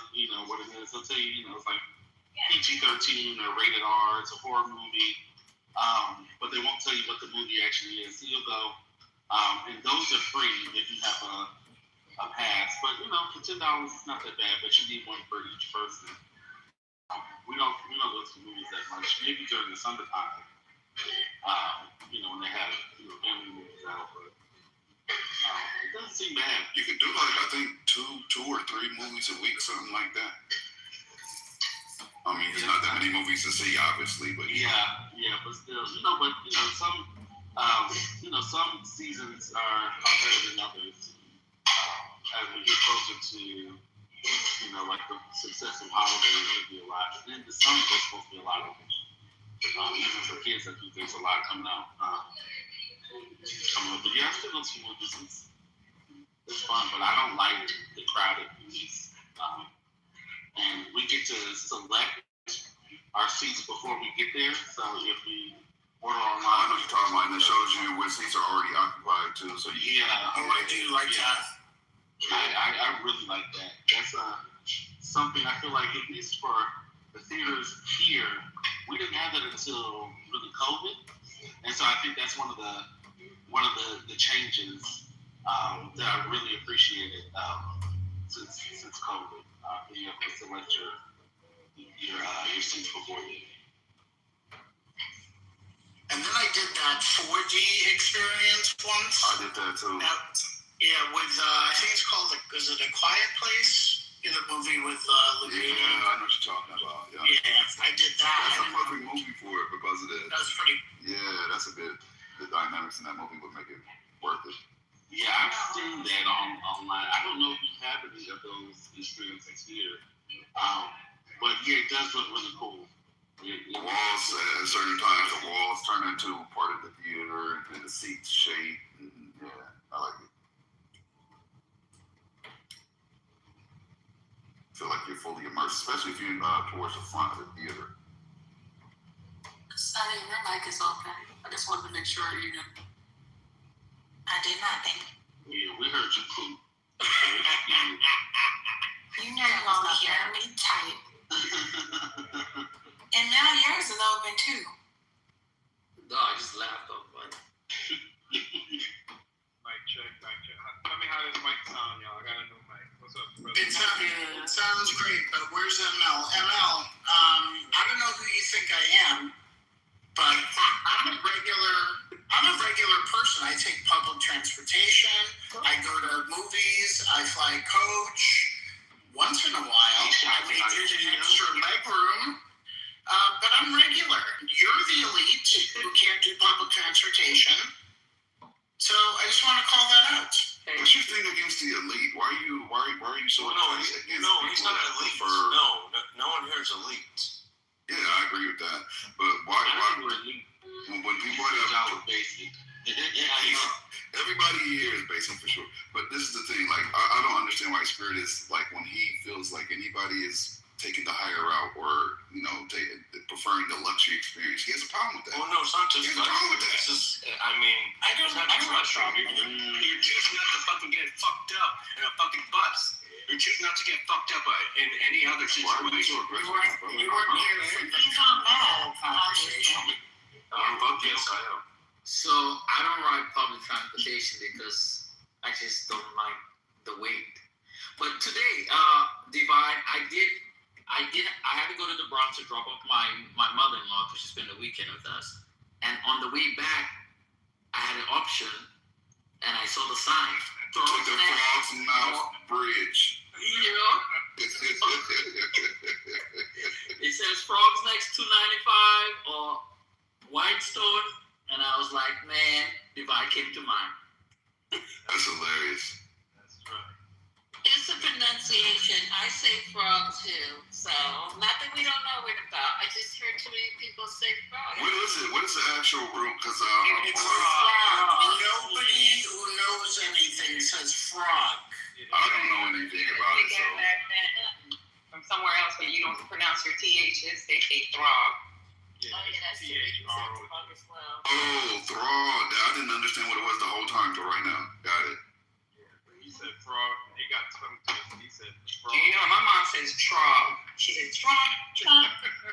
what it is. They'll tell you, it's like PG-13 or rated R. It's a horror movie. But they won't tell you what the movie actually is. So you'll go, and those are free if you have a pass. But for $10, it's not that bad. But you need one for each person. We don't go to the movies that much. Maybe during the summertime, when they have family movies out. But it doesn't seem bad. You could do like I think two or three movies a week, something like that. I mean, there's not that many movies to see, obviously, but yeah, but still, some seasons are better than others. As we get closer to, like the successive holidays, there'll be a lot. And then the summer, there's supposed to be a lot of them. Even for kids, I think there's a lot coming out. But yeah, I still go to movies. It's fun, but I don't like the crowded movies. And we get to select our seats before we get there. So if we order online, I know what you're talking about, and it shows you which seats are already occupied too. So yeah, I do like that. I really like that. That's something I feel like, at least for the theaters here, we didn't have that until really COVID, and so I think that's one of the changes that I really appreciated since COVID. Being able to select your seats before you. And then I did that 4D experience once. I did that too. With I think it's called is it A Quiet Place? In the movie with Libertarian. Yeah, I know what you're talking about. Yeah, I did that. That's a perfect movie for it because of that. That was pretty. Yeah, that's a good. The dynamics in that movie would make it worth it. Yeah, I've seen that online. I don't know if you have any of those experiences here, but yeah, it does look really cool. The walls at certain times, the walls turn into part of the theater, and the seats shape. Yeah, I like it. Feel like you're fully immersed, especially if you're towards the front of the theater. Sonny, your mic is open. I just wanted to make sure you knew. I did not think. Yeah, we heard you poop. You know you all hear me type. And now yours is open too. No, I just laughed off mine. Mic check. Tell me how this mic sound, y'all. I got a new mic. What's up, brother? It sounds great, but where's ML? ML, I don't know who you think I am, but I'm a regular person. I take public transportation. I go to movies. I fly coach. Once in a while, I may do the extra leg room. But I'm regular. You're the elite who can't do public transportation. So I just want to call that out. What's your thing against the elite? Why are you so against he's not an elite. No one here is elite. Yeah, I agree with that. But why when people have basic. everybody here is basic for sure. But this is the thing, like I don't understand why Spirit is like when he feels like anybody is taking the higher route or preferring the luxury experience. He has a problem with that. Well, no, it's not just He has a problem with that. It's just, I don't have luxury. You're choosing not to fucking get fucked up in a fucking bus. You're choosing not to get fucked up in any other situation. You weren't here for the conversation. Yes, I am. So I don't ride public transportation because I just don't like the wait. But today, Divine, I had to go to the Bronx to drop off my mother-in-law because she spent the weekend with us. And on the way back, I had an option, and I saw the sign. The Frogs Mouth Bridge. Yeah. It says Frogs next 295 or Whitestone, and I was like, man, Divine came to mind. That's hilarious. It's a pronunciation. I say frog too. So, not that we don't know it about. I just heard too many people say frog. What is it? What is the actual room? Because it's frog. Nobody who knows anything says frog. I don't know anything about it. So. From somewhere else, but you don't pronounce your THs, they say frog. Yeah, that's the reason frog as well. Oh, throg. I didn't understand what it was the whole time till right now. Got it. He said frog, and he got tongue twisted. He said frog. You know, my mom says trog. She says trog.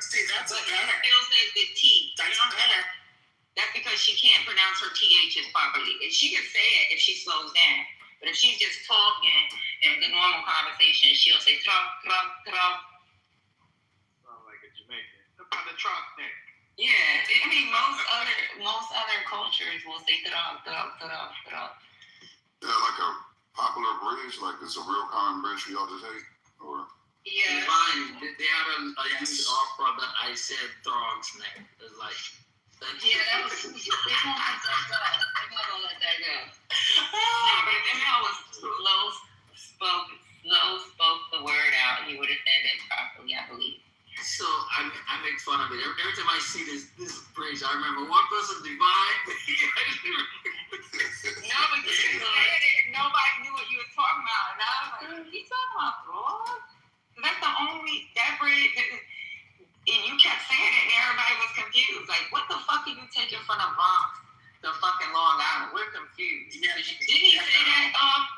See, that's better. Still says the T. That's better. That's because she can't pronounce her THs properly. And she can say it if she slows down. But if she's just talking in the normal conversation, she'll say trog, trog, trog. Sound like a Jamaican. Look at the trog thing. Yeah, I mean, most other cultures will say trog, trog, trog, trog. Yeah, like a popular bridge, like it's a real common bridge for y'all to take, or yeah. Divine, they had a huge offer that I said Throg's name. It's like, yeah, that was. They're gonna let that go. They're not gonna let that go. No, but if Emil was slow spoke the word out, he would have said it properly, I believe. So I make fun of it. Every time I see this bridge, I remember one person, Divine. No, but you said it and nobody knew what you were talking about. And I was like, you talking about Throg? That's the only, that bridge, and you kept saying it and everybody was confused. Like, what the fuck are you taking from the Bronx to fucking Long Island? We're confused. Yeah, didn't he say that,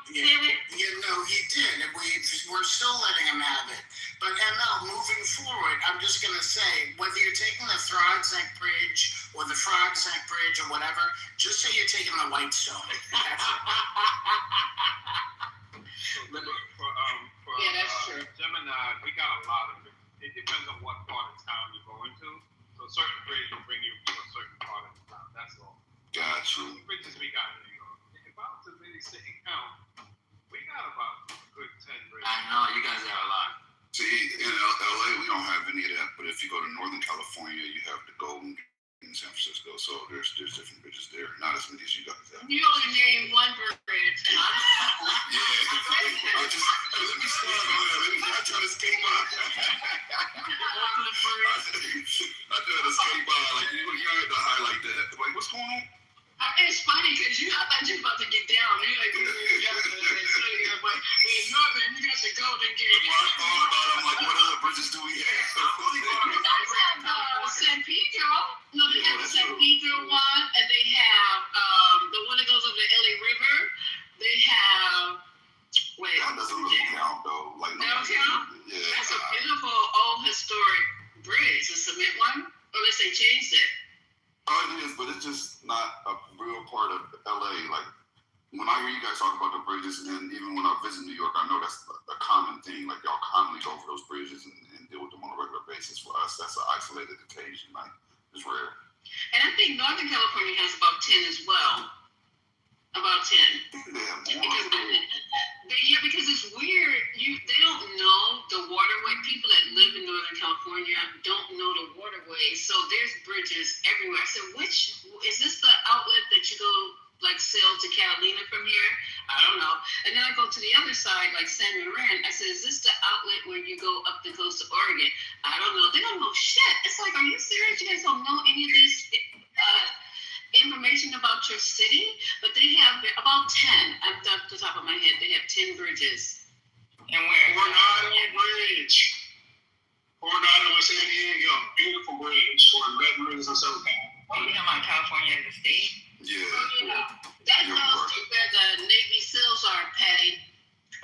David? Yeah, no, he did. And we're still letting him have it. But ML, moving forward, I'm just going to say, whether you're taking the Frog's Neck Bridge or the Frog's Neck Bridge or whatever, just say you're taking the Whitestone. That's it. Yeah, that's true. Gemini, we got a lot of it. It depends on what part of town you're going to. So certain bridges will bring you to a certain part of the town. That's all. Gotcha. The bridges we got in New York. If I was to really sit and count, we got about a good 10 bridges. I know, you guys have a lot. See, in LA, we don't have any of that. But if you go to Northern California, you have the Golden in San Francisco. So there's different bridges there. Not as many as you guys have. You only named one bridge. Yeah. Let me start on that. Let me not try to skate by. I try to skate by. Like, you had to highlight that. Like, what's going on? It's funny because I thought you were about to get down. You're like, but in Northern, you got the Golden Gate. I thought about it. I'm like, what other bridges do we have? San Pedro. No, they have the San Pedro one, and they have the one that goes over the LA River. They have. Wait. That doesn't really count, though. Like, that don't count? Yeah. That's a beautiful old historic bridge, the cement one. Unless they changed it. Oh, it is, but it's just not a real part of LA. Like, when I hear you guys talk about the bridges, and even when I visit New York, I know that's a common thing. Like, y'all commonly go over those bridges and deal with them on a regular basis. For us, that's an isolated occasion. Like, it's rare. And I think Northern California has about 10 as well. About 10. Because it's weird. They don't know the waterway. People that live in Northern California don't know the waterways. So there's bridges everywhere. I said, is this the outlet that you go like sail to Catalina from here? I don't know. And then I go to the other side, like San Marin. I said, is this the outlet where you go up the coast of Oregon? I don't know. They don't know shit. It's like, are you serious? You guys don't know any of this information about your city? But they have about 10, off the top of my head, they have 10 bridges. And where? Coronado Bridge. Coronado in San Diego. Beautiful bridge for veterans and so on. Oh, you know about California as a state? Yeah. That goes to where the Navy SEALs are, Patty,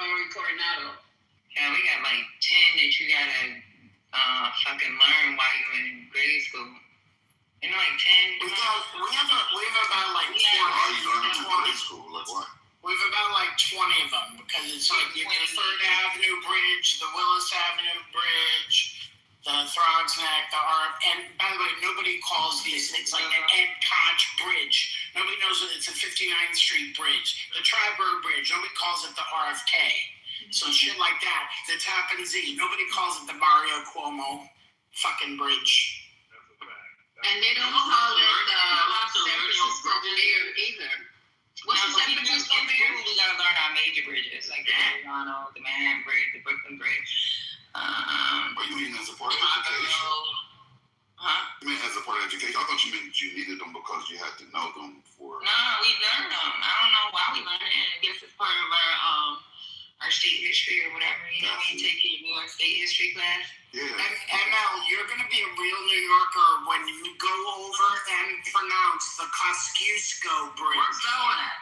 or Coronado. Yeah, we got like 10 that you gotta fucking learn while you're in grade school. You know, like 10. We have about like 20. Why are you learning in grade school? Like what? We have about like 20 of them because it's like you get the 3rd Avenue Bridge, the Willis Avenue Bridge, the Throgs Neck, the and by the way, nobody calls these things like the Ed Koch Bridge. Nobody knows that it's a 59th Street Bridge. The Triberg Bridge, nobody calls it the RFK. So shit like that. The Tappan Zee, nobody calls it the Mario Cuomo fucking bridge. And they don't call it San Francisco Mayor either. What's the San Francisco Mayor? We gotta learn our major bridges, like the Verrazano, the Manhattan Bridge, the Brooklyn Bridge. But you mean as a part of education? Huh? You mean as a part of education? I thought you meant you needed them because you had to know them for. No, we learned them. I don't know why we learned it. I guess it's part of our state history or whatever. You know, when you take your New York State history class. Yeah. And ML, you're going to be a real New Yorker when you go over and pronounce the Kosciuszko Bridge. Where's that one at?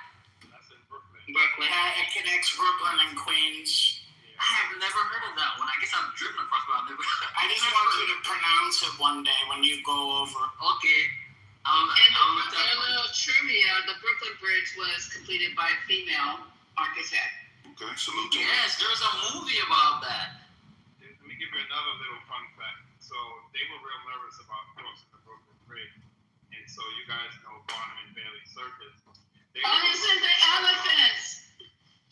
That's in Brooklyn. Brooklyn. It connects Brooklyn and Queens. I have never heard of that one. I guess I've driven across, but I've never. I just want you to pronounce it one day when you go over. Okay. I'll look And a little trivia, the Brooklyn Bridge was completed by a female architect. Okay, salute to Yes, there's a movie about that. Let me give you another little fun fact. So they were real nervous about crossing the Brooklyn Bridge. And so you guys know Barnum and Bailey Circus. They sent the elephants.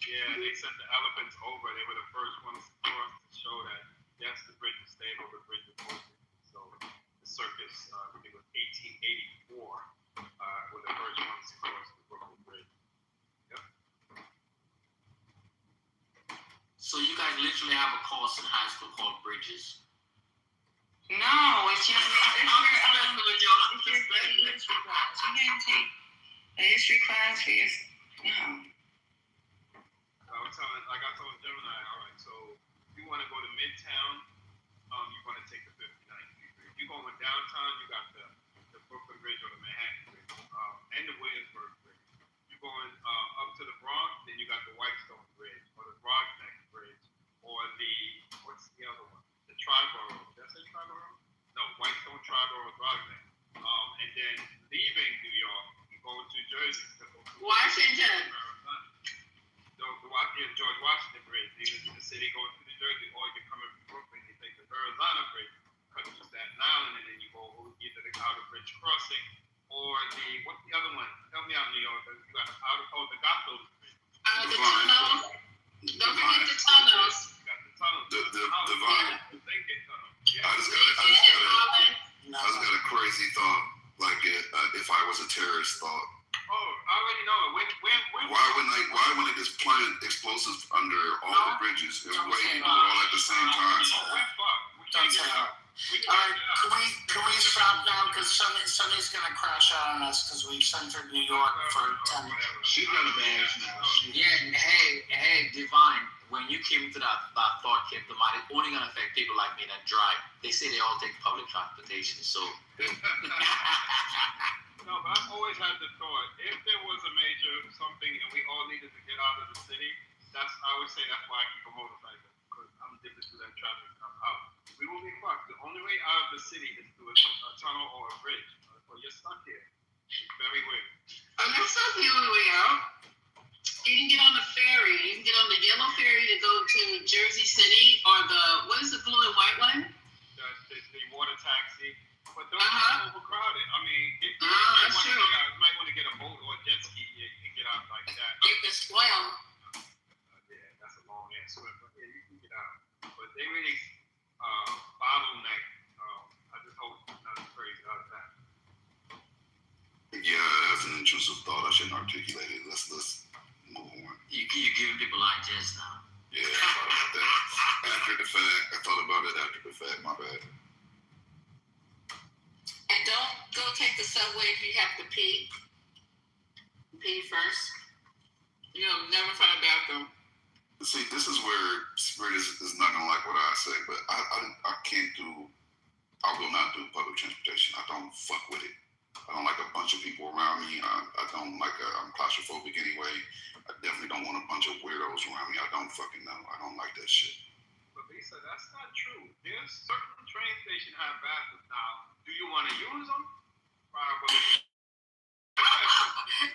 Yeah, they sent the elephants over. They were the first ones to cross to show that, yes, the bridge is stable, the bridge is broken. So the circus, I think it was 1884, were the first ones to cross the Brooklyn Bridge. Yep. So you guys literally have a course in high school called Bridges. No, it's just it's your history class. You can't take a history class for your, you know. I told Gemini, all right, so if you want to go to Midtown, you're going to take the 59th Street Bridge. If you're going downtown, you got the Brooklyn Bridge or the Manhattan Bridge, and the Williamsburg Bridge. You're going up to the Bronx, then you got the Whitestone Bridge, or the Broadneck Bridge, or what's the other one? The Triborough. Did I say Triborough? No, Whitestone, Triborough, Broadneck. And then leaving New York, you go to Jersey. Washington. The George Washington Bridge, either the city going to New Jersey, or you're coming from Brooklyn, you take the Verrazano Bridge, cut to Staten Island, and then you go either the Outer Bridge Crossing, or what's the other one? Help me out, New York. You got the Gotham Bridge. The tunnels. Don't forget the tunnels. You got the tunnels. The Divine. The Thinking Tunnel. Yeah. I just got a crazy thought, like if I was a terrorist thought. Oh, I already know it. Why wouldn't they just plant explosives under all the bridges and wait and do it all at the same time? Don't say that. All right, can we stop now? Because Sunny's going to crash out on us because we've centered New York for 10 minutes. She's got a badge now. Yeah, hey, Divine, when you came to that thought came to mind, it's only going to affect people like me that drive. They say they all take public transportation, so. No, but I've always had the thought, if there was a major something and we all needed to get out of the city, I always say that's why I keep a motorcycle, because I'm addicted to that traffic and I'm out. We will be fucked. The only way out of the city is through a tunnel or a bridge. Or you're stuck here. It's very weird. And that's not the only way out. You can get on the ferry. You can get on the yellow ferry to go to Jersey City, or what is the blue and white one? The overcrowded. I mean, you might want to get a boat or a jet ski. You can get out like that. You can swim. Yeah, that's a long ass swim, but yeah, you can get out. But they really bottleneck. I just hope it's not as crazy out of that. Yeah, that's an intrusive thought. I shouldn't articulate it. Let's move on. You're giving people ideas now. Yeah, I thought about that after the fact. I thought about it after the fact. My bad. And don't go take the subway if you have to pee. Pee first. You'll never find a bathroom. See, this is where Spirit is not gonna like what I say, but I can't do. I will not do public transportation. I don't fuck with it. I don't like a bunch of people around me. I don't like. I'm claustrophobic anyway. I definitely don't want a bunch of weirdos around me. I don't fucking know. I don't like that shit. But Lisa, that's not true. There's certain train stations have bathrooms now. Do you want to use them? Probably.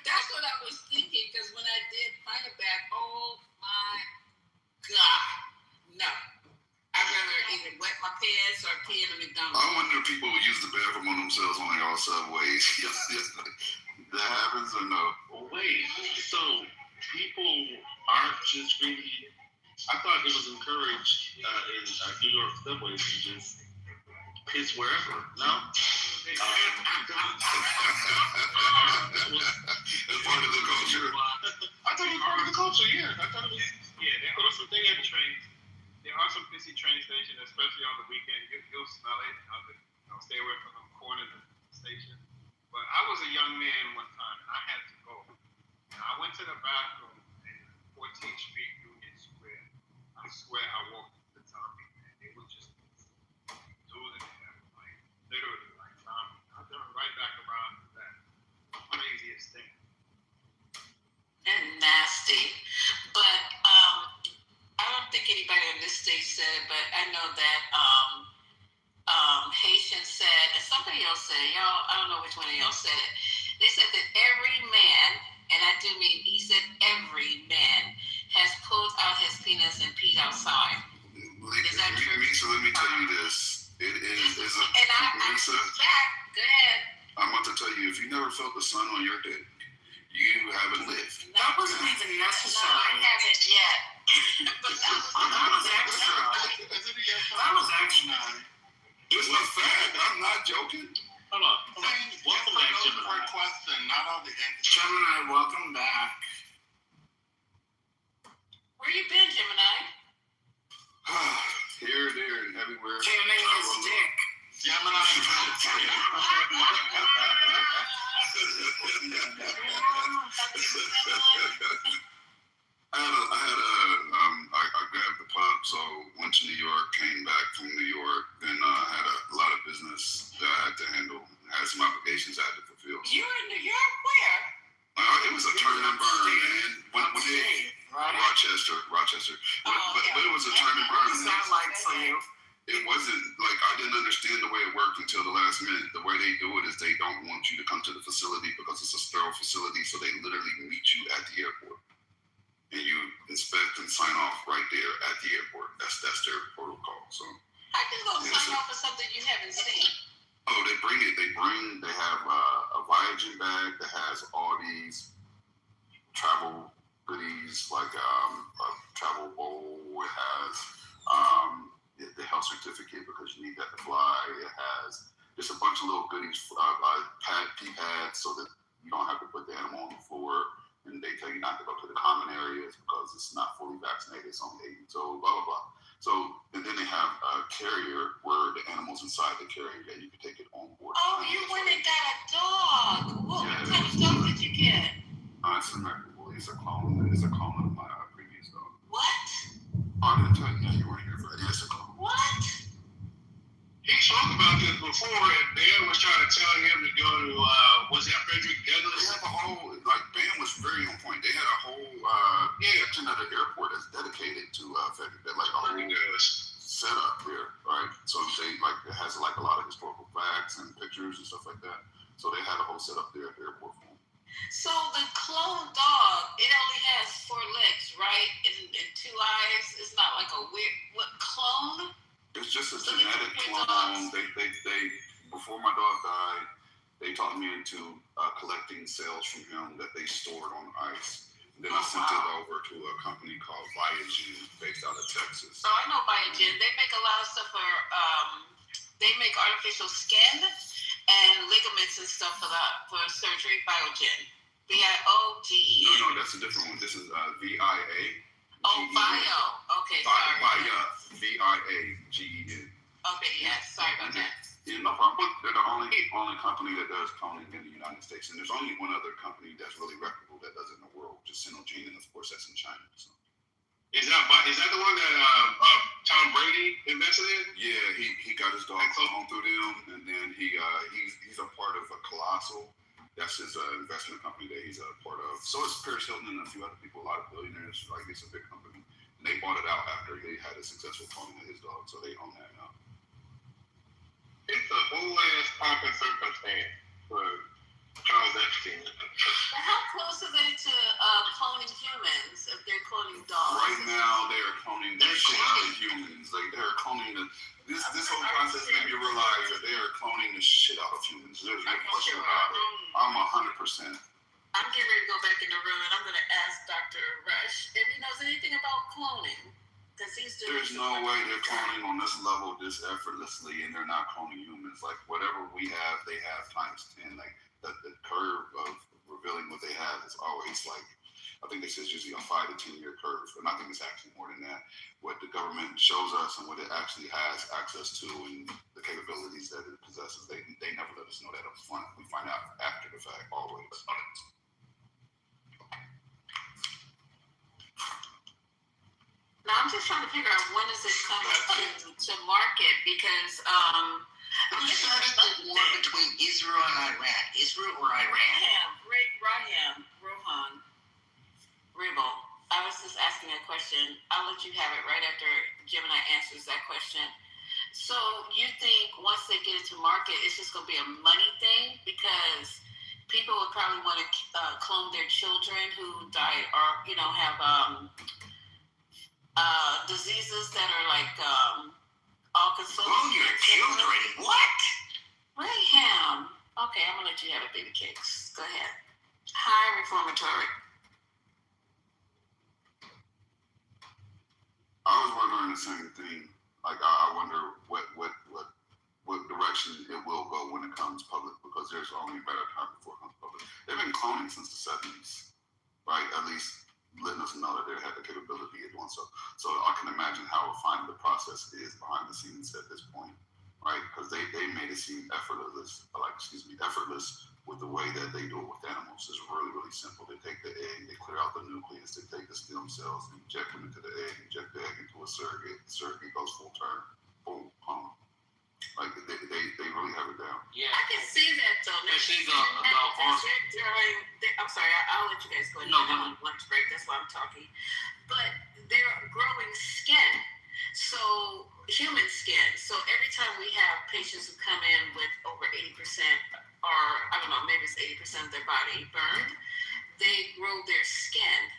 That's what I was thinking, because when I did find a bath, oh my God, no. I'd rather either wet my pants or pee in a McDonald's. I wonder if people would use the bathroom on themselves on all subways. That happens or no? Well, wait, so people aren't just really. I thought it was encouraged in New York subways to just piss wherever. No? It's part of the culture. I thought it was part of the culture, yeah. I thought it was. Yeah, there are some things at trains. There are some busy train stations, especially on the weekend. You'll smell it. Stay away from the corners of the station. But I was a young man one time, and I had to go. And I went to the bathroom in 14th Street, Union Square. I swear I walked to the Tommy, and they were just doing it, like literally, like Tommy. I turned right back around to that craziest thing. And nasty. But I don't think anybody on this stage said it, but I know that Haitian said, and somebody else said, y'all, I don't know which one of y'all said it. They said that every man, and I do mean, he said every man has pulled out his penis and peed outside. Is that true? Lisa, let me tell you this. It is a, and Lisa, go ahead. I'm about to tell you, if you never felt the sun on your dick, you haven't lived. That wasn't even necessary. No, I haven't yet. But that was extra. It's a fact. I'm not joking. Hold on. Welcome back, Gemini. Question, not all the Gemini, welcome back. Where you been, Gemini? Here, there, and everywhere. Jamming his dick. Gemini. I grabbed the pub, so went to New York, came back from New York, then had a lot of business that I had to handle, had some obligations I had to fulfill. You were in New York? Where? It was a turn and burn, man. Rochester. But it was a turn and burn. What was that like for you? It wasn't like I didn't understand the way it worked until the last minute. The way they do it is they don't want you to come to the facility because it's a sterile facility, so they literally meet you at the airport. And you inspect and sign off right there at the airport. That's their protocol. So I can go sign off for something you haven't seen. Oh, they bring it. They have a Voyaging bag that has all these travel goodies, like a travel bowl. It has the health certificate because you need that to fly. It has just a bunch of little goodies, pee pads, so that you don't have to put the animal on the floor. And they tell you not to go to the common areas because it's not fully vaccinated. It's only 8 weeks old, blah, blah, blah. So, and then they have a carrier where the animal's inside the carrier that you can take it on board. Oh, you went and got a dog. What kind of dog did you get? It's a Mercury. It's a clone. It's a clone of my previous dog. What? I didn't tell you. You weren't here for it. It's a clone. What? He talked about this before, and Ben was trying to tell him to go to, was that Frederick Douglass? They have a whole, Ben was very on point. They had a whole section of the airport that's dedicated to Frederick Douglass, a whole setup there, right? So they, it has a lot of historical facts and pictures and stuff like that. So they had a whole setup there at the airport for them. So the clone dog, it only has 4 legs, right? And 2 eyes. It's not like a weird, what, clone? It's just a genetic clone. They before my dog died, they talked me into collecting cells from him that they stored on ice. And then I sent it over to a company called Biogen, based out of Texas. So I know Biogen. They make a lot of stuff for. They make artificial skin and ligaments and stuff for surgery. Biogen. BIOGEN. No, that's a different one. This is VIA. Oh, Bio. Okay, sorry. VIAGEN. Okay, yes. Sorry about that. Yeah, no problem. They're the only company that does cloning in the United States, and there's only one other company that's really reputable that does it in the world, which is Syngene, and of course that's in China. So. Is that the one that Tom Brady invested in? Yeah, he got his dog cloned through them, and then he's a part of a Colossal. That's his investment company that he's a part of. So is Paris Hilton and a few other people, a lot of billionaires. Like, it's a big company. And they bought it out after they had a successful cloning of his dog, so they own that now. It's a whole ass pomp and circumstance for Charles Epstein. But how close are they to cloning humans if they're cloning dogs? Right now, they are cloning the shit out of humans. Like, they're cloning this whole process made me realize that they are cloning the shit out of humans. There's no question about it. I'm 100%. I'm getting ready to go back in the room, and I'm going to ask Dr. Rush if he knows anything about cloning. There's no way they're cloning on this level this effortlessly, and they're not cloning humans. Like, whatever we have, they have times 10. Like, the curve of revealing what they have is always like, I think this is usually a 5 to 10 year curve, and I think it's actually more than that. What the government shows us and what it actually has access to, and the capabilities that it possesses, they never let us know that up front. We find out after the fact, always. Now I'm just trying to figure out when is it coming to market, because who started the war between Israel and Iran? Israel or Iran? Rohan Ribble. I was just asking a question. I'll let you have it right after Gemini answers that question. So you think once they get it to market, it's just going to be a money thing? Because people would probably want to clone their children who died or, have diseases that are like all consuming. Clone your children? What? Raham. Okay, I'm going to let you have it, baby cakes. Go ahead. Hi, Reformatory. I was wondering the same thing. Like, I wonder what direction it will go when it comes public, because there's only a better time before it comes public. They've been cloning since the 70s, right? At least letting us know that they have the capability of doing so. So I can imagine how refined the process is behind the scenes at this point, right? Because they made it seem effortless with the way that they do it with animals. It's really, really simple. They take the egg, they clear out the nucleus, they take the stem cells, and inject them into the egg, inject the egg into a surrogate. The surrogate goes full term, boom, home. Like, they really have it down. Yeah, I can see that though. I'm sorry, I'll let you guys go. No, I'm on lunch break. That's why I'm talking. But they're growing skin, so human skin. So every time we have patients who come in with over 80%, or I don't know, maybe it's 80% of their body burned, they grow their skin.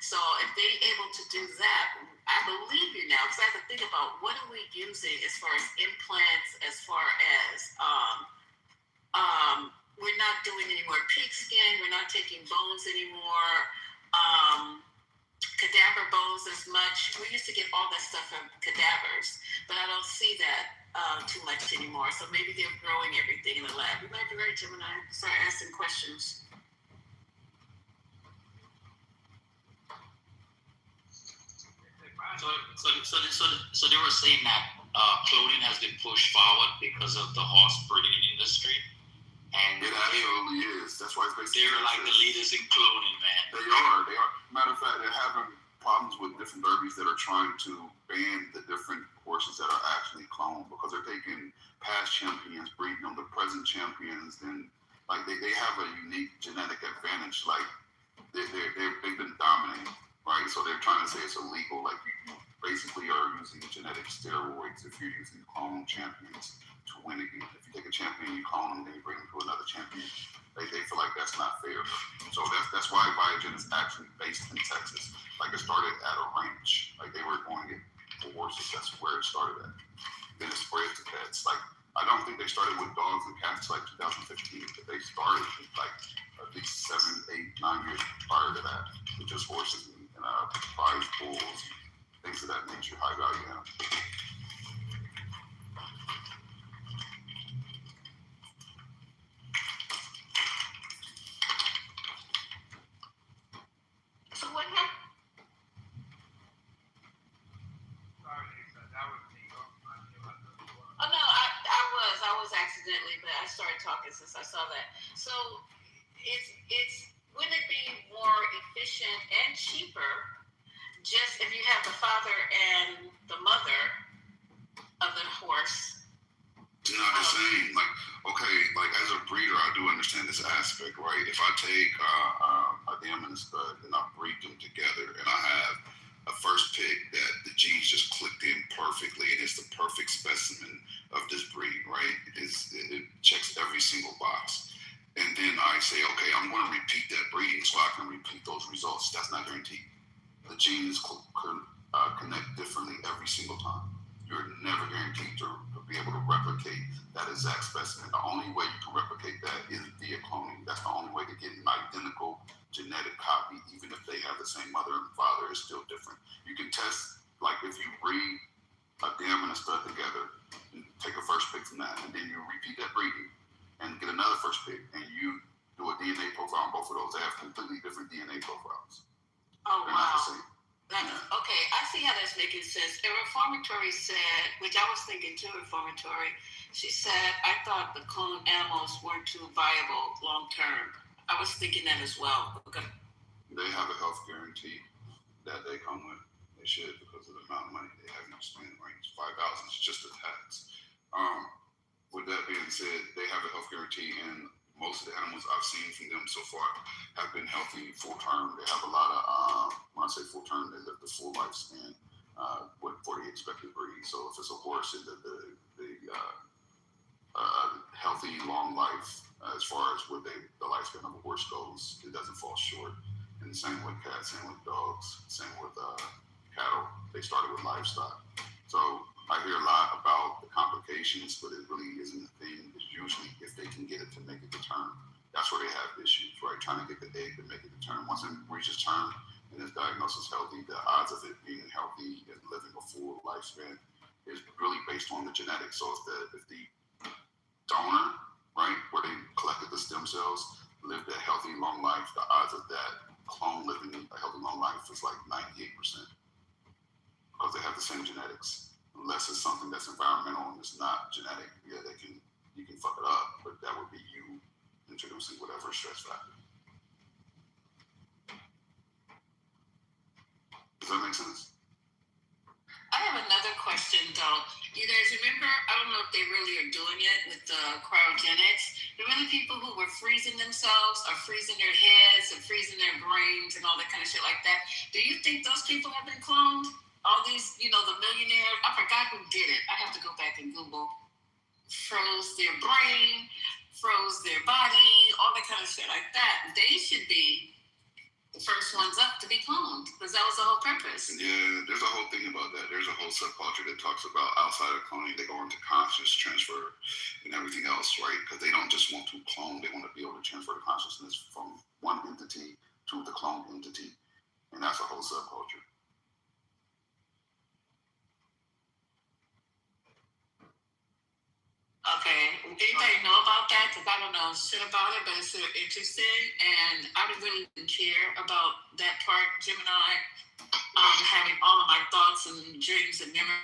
So if they're able to do that, I believe you now, because I have to think about what are we using as far as implants, as far as we're not doing any more pig skin, we're not taking bones anymore, cadaver bones as much. We used to get all that stuff from cadavers, but I don't see that too much anymore. So maybe they're growing everything in the lab. You might be right, Gemini. Start asking questions. So they were saying that cloning has been pushed forward because of the horse breeding industry, and it absolutely is. That's why it's basically they're like the leaders in cloning, man. They are. Matter of fact, they're having problems with different derbies that are trying to ban the different horses that are actually cloned, because they're taking past champions, breeding them to present champions, and like they have a unique genetic advantage. Like they've been dominating. Right, so they're trying to say it's illegal. Like, you basically are using genetic steroids if you're using clone champions to win again. If you take a champion, you clone them, then you bring them to another champion. They feel like that's not fair. So that's why Biogen is actually based in Texas. Like, it started at a ranch. Like, they were going to get horses. That's where it started at. Then it spread to pets. Like, I don't think they started with dogs and cats like 2015, but they started like at least 7, 8, 9 years prior to that with just horses and prize bulls, things of that nature, high value animals. So what happened? Oh no, I was accidentally, but I started talking since I saw that. So it's wouldn't it be more efficient and cheaper just if you have the father and the mother of the horse? It's not the same. Like, okay, like as a breeder, I do understand this aspect, right? If I take a dam and a stud and I breed them together, and I have a first pick that the genes just clicked in perfectly, and it's the perfect specimen of this breed, right? It checks every single box. And then I say, okay, I'm going to repeat that breeding so I can repeat those results. That's not guaranteed. The genes connect differently every single time. You're never guaranteed to be able to replicate that exact specimen. The only way you can replicate that is via cloning. That's the only way to get an identical genetic copy, even if they have the same mother and father, is still different. You can test, like if you breed a dam and a stud together, and take a first pick from that, and then you repeat that breeding and get another first pick, and you do a DNA profile on both of those. They have completely different DNA profiles. Oh, they're not the wow. same. Okay, I see how that's making sense. The reformatory said, which I was thinking too, reformatory, she said, I thought the cloned animals weren't too viable long term. I was thinking that as well. Okay. They have a health guarantee that they come with. They should, because of the amount of money they have in the spending range. 5,000 is just a tax. With that being said, they have a health guarantee, and most of the animals I've seen from them so far have been healthy full term. They have a lot of, when I say full term, they live the full lifespan for the expected breed. So if it's a horse, the healthy, long life, as far as where the lifespan of a horse goes, it doesn't fall short. And the same with cats, same with dogs, same with cattle. They started with livestock. So I hear a lot about the complications, but it really isn't a thing. It's usually if they can get it to make it to term. That's where they have issues, right? Trying to get the egg to make it to term. Once it reaches term and is diagnosed as healthy, the odds of it being healthy and living a full lifespan is really based on the genetics. So if the donor, right, where they collected the stem cells, lived a healthy, long life, the odds of that clone living a healthy, long life is like 98%, because they have the same genetics. Unless it's something that's environmental and it's not genetic, yeah, you can fuck it up, but that would be you introducing whatever stress factor. Does that make sense? I have another question though. You guys remember, I don't know if they really are doing it with the cryogenics. Remember the people who were freezing themselves or freezing their heads and freezing their brains and all that kind of shit like that? Do you think those people have been cloned? All these, the millionaires, I forgot who did it. I have to go back and Google. Froze their brain, froze their body, all that kind of shit like that. They should be the first ones up to be cloned, because that was the whole purpose. Yeah, there's a whole thing about that. There's a whole subculture that talks about outside of cloning, they go into conscious transfer and everything else, right? Because they don't just want to clone, they want to be able to transfer the consciousness from one entity to the cloned entity. And that's a whole subculture. Okay, anybody know about that? Because I don't know shit about it, but it's so interesting, and I really didn't care about that part, Gemini, having all of my thoughts and dreams and memory,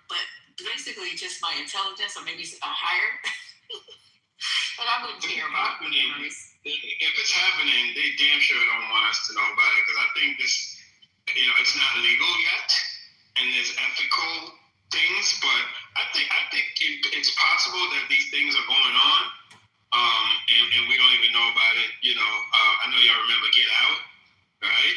but basically just my intelligence, or maybe higher. But I wouldn't care about memories. If it's happening, they damn sure don't want us to know about it, because I think this, it's not legal yet, and there's ethical things, but I think it's possible that these things are going on, and we don't even know about it. I know y'all remember Get Out, right?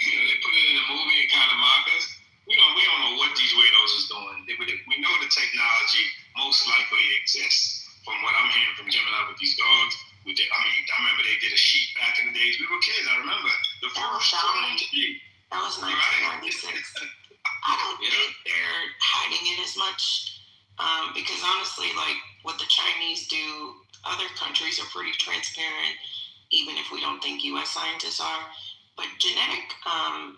They put it in a movie and kind of mock us. We don't know what these weirdos is doing. We know the technology most likely exists. From what I'm hearing from Gemini with these dogs, I remember they did a sheep back in the days. We were kids. I remember even if we don't think U.S. scientists are. But genetic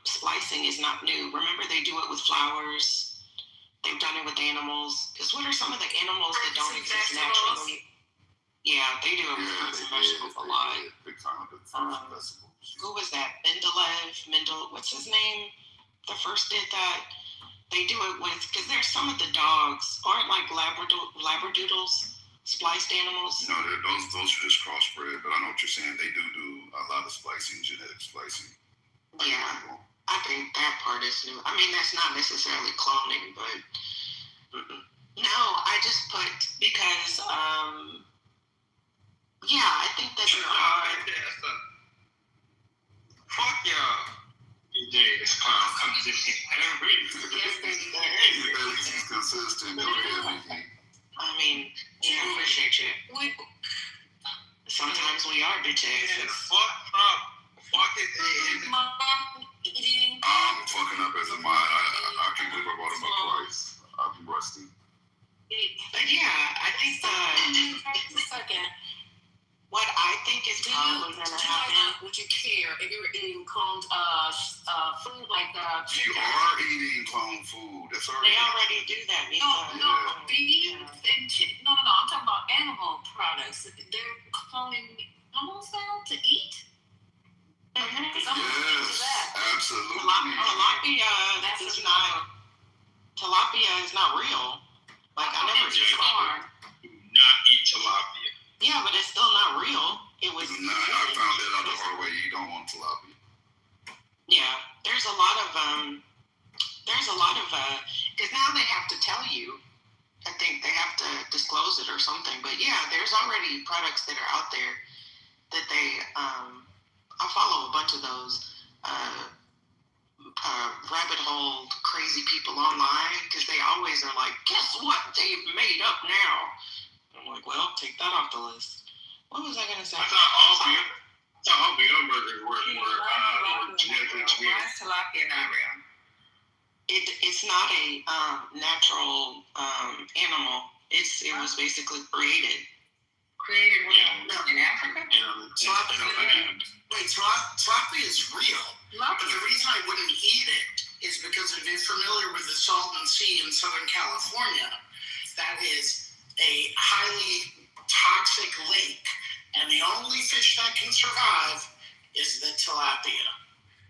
splicing is not new. Remember, they do it with flowers. They've done it with animals. Because what are some of the animals that don't exist naturally? Yeah, they do it with fruits and vegetables a lot. Big time with the fruits and vegetables. Who was that? What's his name? The first did that. They do it with, because there's some of the dogs aren't like labradoodles, spliced animals. No, those are just crossbred, but I know what you're saying. They do a lot of splicing, genetic splicing. Yeah, I think that part is new. I mean, that's not necessarily cloning, but no, I just put because yeah, I think that there are. Fuck y'all. DJ, this clown comes in every He's consistent. Go ahead, Mickey. I mean, yeah, I appreciate you. Sometimes we are bitches. Fuck it. I'm fucking up as a mind. I can't believe I brought him up twice. I'll be rusty. But yeah, I think what I think is probably going to happen. Would you care if you were eating cloned food like You are eating clone food. That's already. They already do that. No, beef and chicken. No, I'm talking about animal products. They're cloning animals now to eat. Yes, absolutely. Tilapia is not real. Like I never eat farm. Do not eat tilapia. Yeah, but it's still not real. It was. I found that out the hard way. You don't want tilapia. Yeah, there's a lot of because now they have to tell you. I think they have to disclose it or something. But yeah, there's already products that are out there that they. I follow a bunch of those rabbit hole crazy people online because they always are like, guess what they've made up now. I'm like, well, take that off the list. What was I gonna say? I thought all Beyond Burgers were genetically engineered. Why is tilapia not real? It's not a natural animal. It was basically created. Created in Africa? Tilapia is real. But the reason I wouldn't eat it is because if you're familiar with the Salton Sea in Southern California, that is a highly toxic lake, and the only fish that can survive is the tilapia.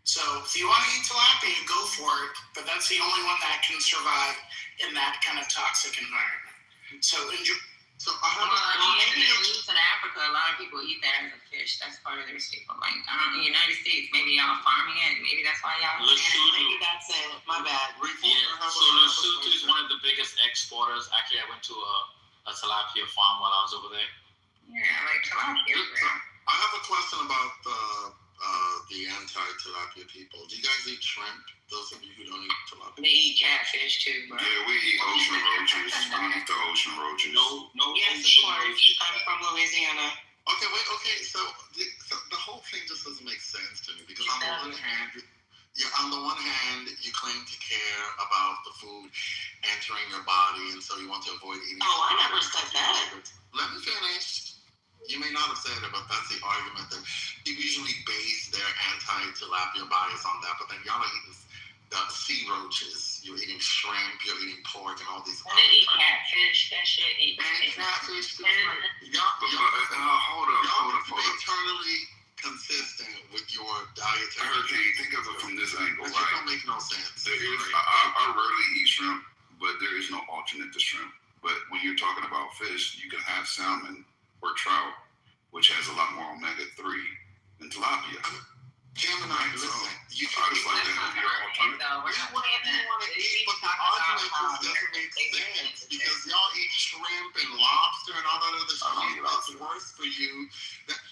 So if you want to eat tilapia, go for it, but that's the only one that can survive in that kind of toxic environment. So enjoy. So I have maybe at least in Africa, a lot of people eat that as a fish. That's part of their staple. Like in the United States, maybe y'all farming it. Maybe that's why y'all. Maybe that's it. My bad. Yeah. So Lesotho is one of the biggest exporters. Actually, I went to a tilapia farm while I was over there. Yeah, like tilapia. I have a question about the anti-tilapia people. Do you guys eat shrimp? Those of you who don't eat tilapia. They eat catfish too, bro. Yeah, we eat ocean roaches. We eat the ocean roaches. No. Yes, of course. I'm from Louisiana. Okay. So the whole thing just doesn't make sense to me because on the one hand, you claim to care about the food entering your body, and so you want to avoid eating. Oh, I never said that. Let me finish. You may not have said it, but that's the argument that people usually base their anti-tilapia bias on that. But then y'all are eating the sea roaches, you're eating shrimp, you're eating pork, and all these. And they eat catfish. That shit eat. And catfish. Y'all hold up. be eternally consistent with your dietary. Can you think of it from this angle? That don't make no sense. I rarely eat shrimp, but there is no alternate to shrimp. But when you're talking about fish, you can have salmon or trout, which has a lot more omega-3 than tilapia. Gemini, listen. You I just like to have your alternative. But the argument just doesn't make sense because y'all eat shrimp and lobster and all that other shit that's worse for you.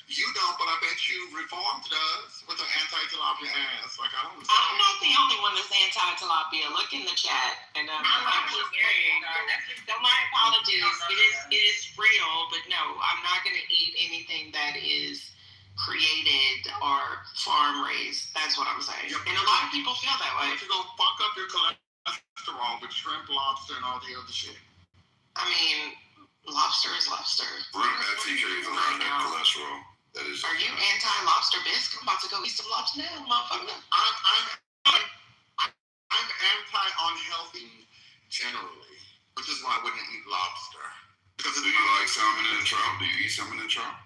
You don't, but I bet you Reformed does with the anti-tilapia ass. Like I don't. I'm not the only one that's anti-tilapia. Look in the chat, and my apologies. It is real, but no, I'm not going to eat anything that is created or farm raised. That's what I'm saying. Yep. And a lot of people feel that way. If you're gonna fuck up your cholesterol with shrimp, lobster, and all the other shit. I mean, lobster is lobster. Shrimp actually carries a lot of cholesterol. That is. Are you anti-lobster bisque? I'm about to go eat some lobster now, motherfucker. I'm anti-unhealthy generally, which is why I wouldn't eat lobster. Because do you like salmon and trout? Do you eat salmon and trout?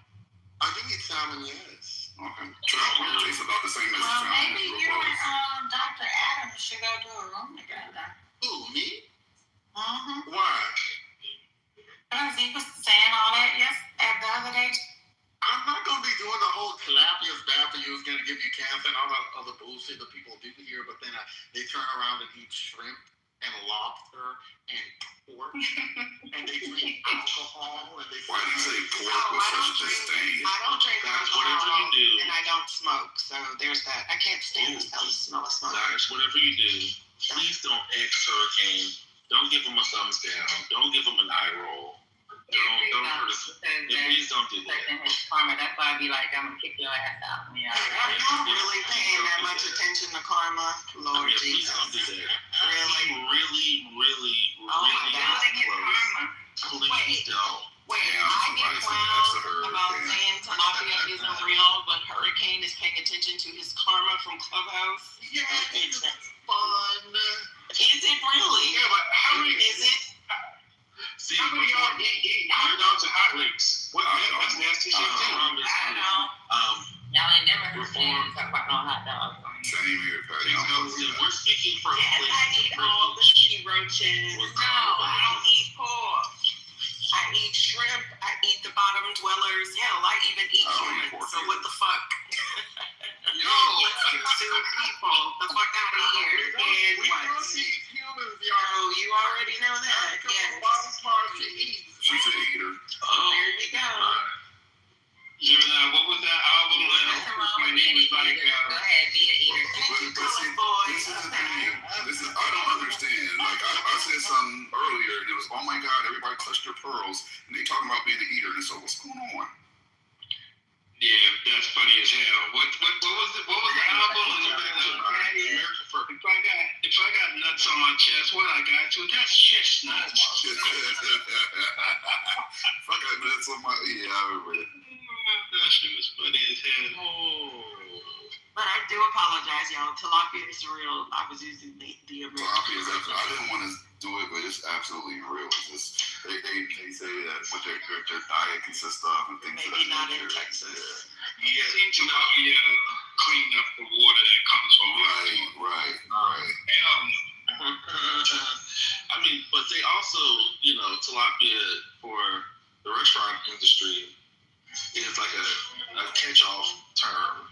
I do eat salmon, yes. Okay. Trout really tastes about the same as salmon. Maybe you and Dr. Adams should go to a room together. Who, me? Mm-hmm. Why? Because he was saying all that the other day. I'm not going to be doing the whole tilapia is bad for you, it's going to give you cancer and all that other bullshit that people do here, but then they turn around and eat shrimp and lobster and pork, and they drink alcohol, and they... Why do you say pork with such disdain? I don't drink Guys, alcohol, whatever you do, and I don't smoke, so there's that. I can't stand the smell of smoke. guys, whatever you do, please don't X Hurricane. Don't give him a thumbs down. Don't give him an eye roll. Don't hurt us. Please don't do that. Karma, that's why I be like, I'm gonna kick your ass out. Yeah, are you really paying that much attention to karma? Lord Please Jesus. don't do that. Really? Really Oh my God. close. Please don't. Wait, I get clowned about saying tilapia isn't real, but Hurricane is paying attention to his karma from Clubhouse. Yeah, it's fun. Is it really? Yeah, but how many... Is it? See, How many y'all eat hot dogs and hot links? That's nasty shit too. I know. Y'all ain't never heard me talk about no hot dogs. Same here, Patty. We're speaking from a Yes, place I of eat all the sea roaches. We're No, I don't eat pork. I eat shrimp. I eat the bottom dwellers. Hell, I even eat I don't eat humans. pork So either. what the fuck? Yo, Let's consume people. The fuck out of here. And we what? don't eat humans, y'all. Oh, you already know that. Yeah. Yes. Bottom part to eat. She's an eater. There you go. What was that album? Nothing wrong My with name any is like, eater. Go ahead, be an eater. But see, this is the thing. I don't understand. Like I said something earlier, and it was, oh my God, everybody clutched their pearls, and they talking about being an eater, and so what's going on? Yeah, that's funny as hell. What was the album? If I got nuts on my chest, what I got to? That's chestnuts. If I got nuts on my, yeah, I remember it. That shit was funny as hell. But I do apologize, y'all. Tilapia is real. I was using the original. Tilapia is actually, I didn't want to do it, but it's absolutely real. It's just, they say that what their diet consists of and things of that Maybe not in nature. Texas. Yeah, tilapia clean up the water that comes from it. Right. Hell no. I mean, but they also, tilapia for the restaurant industry is like a catch-all term.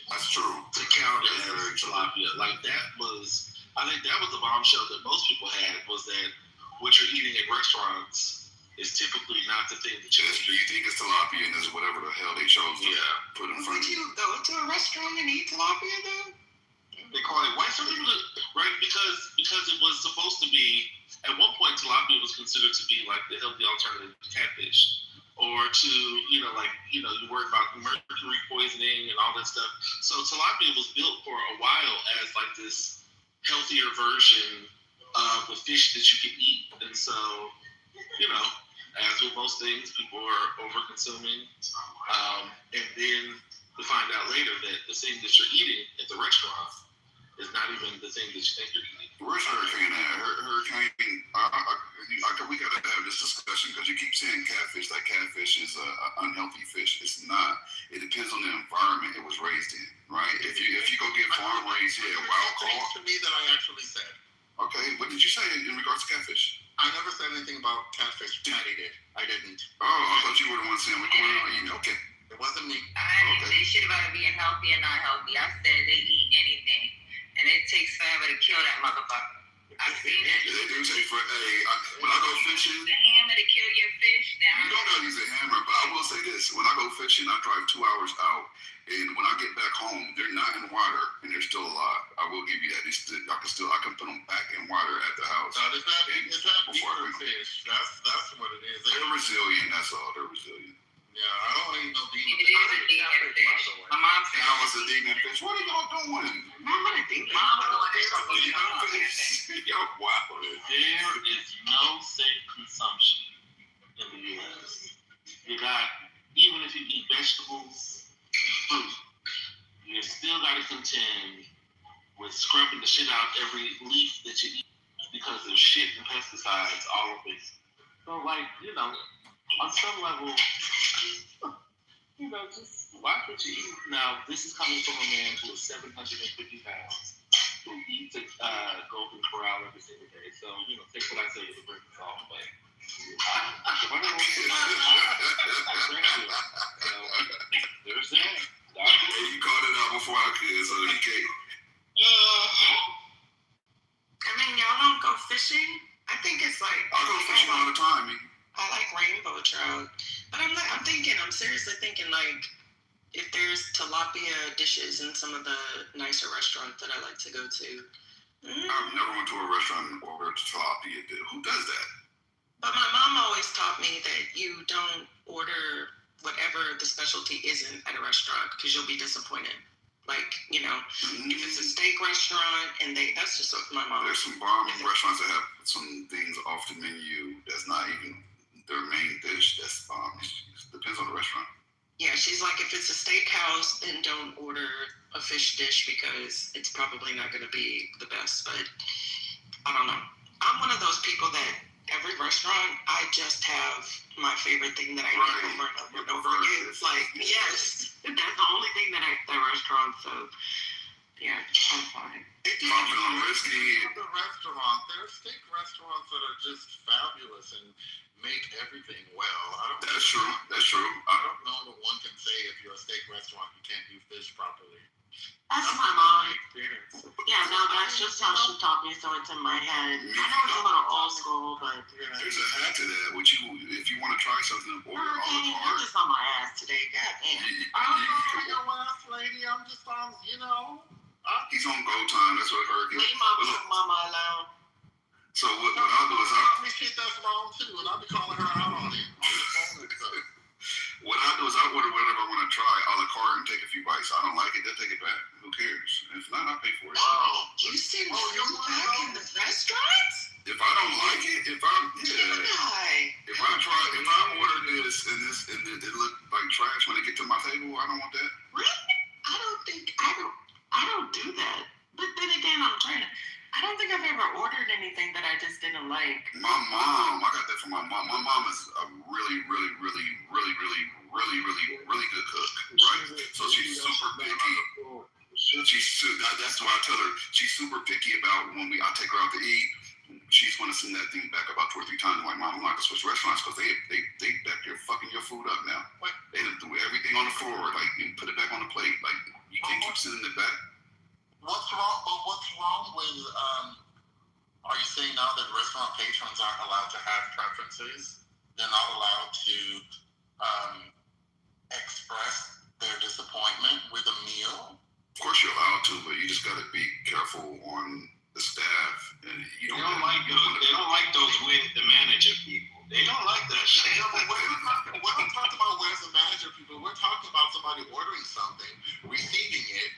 That's true. To counter tilapia. Like I think that was the bombshell that most people had, was that what you're eating at restaurants is typically not the thing that you're You think it's tilapia and it's whatever the hell they chose to put in front of Would you. you go to a restaurant and eat tilapia though? They call it white people, right? Because it was supposed to be, at one point tilapia was considered to be like the healthy alternative to catfish. Or to, you worry about mercury poisoning and all that stuff. So tilapia was built for a while as like this healthier version of a fish that you can eat. And so, as with most things, people are over consuming. And then to find out later that the thing that you're eating at the restaurant is not even the thing that you think you're eating. Where's Hurricane at? Hurricane, we got to have this discussion because you keep saying catfish, like catfish is an unhealthy fish. It's not. It depends on the environment it was raised in, right? If you go get farm raised, wild caught. To me that I actually said. Okay, what did you say in regards to catfish? I never said anything about catfish. Patty did. I didn't. Oh, I thought you were the one saying we're going on eating. Okay. It wasn't me. I didn't say shit about it being healthy and not healthy. I said they eat anything. And it takes forever to kill that motherfucker. I've seen it. They do take for when I go fishing. The hammer to kill your fish. You don't gotta use a hammer, but I will say this: when I go fishing, I drive 2 hours out, and when I get back home, they're not in water and they're still alive. I will give you that. I can put them back in water at the house. No, it's not deeper fish. That's what it is. They're resilient. That's all. They're resilient. Yeah, I don't eat no demon It is a demon fish. My mom said, Now it's a demon fish. What are y'all doing? Mom, what a demon. Mom, Y'all wow. There is no safe consumption in the U.S. You got vegetables, fruit. You still got to contend with scrubbing the shit out every leaf that you eat because of shit and pesticides all over it. So, like, you know, on some level, you know, just watch what you eat. Now, this is coming from a man who is 750 pounds, who eats a golden corral every single day. So, you know, take what I say with a grain of salt. But if I don't want to, I drink it. So, there's that. You called it out before I could, so you can't. I mean, y'all don't go fishing? I think it's like... I go fishing all the time, man. I like rainbow trout. But I'm seriously thinking, like, if there's tilapia dishes in some of the nicer restaurants that I like to go to. I've never went to a restaurant and ordered tilapia. Who does that? But my mom always taught me that you don't order whatever the specialty isn't at a restaurant because you'll be disappointed. Like, you know, if it's a steak restaurant and that's just what my mom... There's some bomb restaurants that have some things off the menu that's not even their main dish. That's depends on the restaurant. Yeah, she's like, if it's a steakhouse, then don't order a fish dish because it's probably not going to be the best. But I don't know. I'm one of those people that every restaurant, I just have my favorite thing that I eat over and over again. It's like, yes, that's the only thing that at the restaurant. So, yeah, I'm fine. Popular whiskey. The restaurant, there's steak restaurants that are just fabulous and make everything well. That's true. I don't know that one can say if you're a steak restaurant, you can't do fish properly. That's my mom. Yeah, no, that's just how she taught me, so it's in my head. I know it's a little old school, but... There's a hack to that. If you want to try something, order a la I'm carte. just on my ass today. God damn. I'm not your ass, lady. I'm just on, you know. He's on go time. That's what Hurricane. Leave my mama alone. So what I'll do is I'll be shit that's wrong too, and I'll be calling her out on it. What I do is I order whatever I want to try a la carte and take a few bites. I don't like it, they'll take it back. Who cares? If not, I pay for it. Oh, you send food back in the restaurants? If I don't like it, if I order this and it look like trash when it get to my table, I don't want that. Really? I don't do that. But then again, I don't think I've ever ordered anything that I just didn't like. My mom, I got that from my mom. My mom is a really, really, really, really, really, really, really, really good cook, right? So she's super picky. That's why I tell her she's super picky about when I take her out to eat. She's going to send that thing back about 2 or 3 times. I'm like, Mom, I'm not going to switch restaurants because they back there fucking your food up now. They done threw everything on the floor, like, and put it back on the plate. Like, you can't keep sending it back. What's wrong with, are you saying now that restaurant patrons aren't allowed to have preferences? They're not allowed to express their disappointment with a meal? Of course you're allowed to, but you just got to be careful on the staff. And they don't like those with the manager people. They don't like that shit. Yeah, but we're not talking about where's the manager people. We're talking about somebody ordering something, receiving it,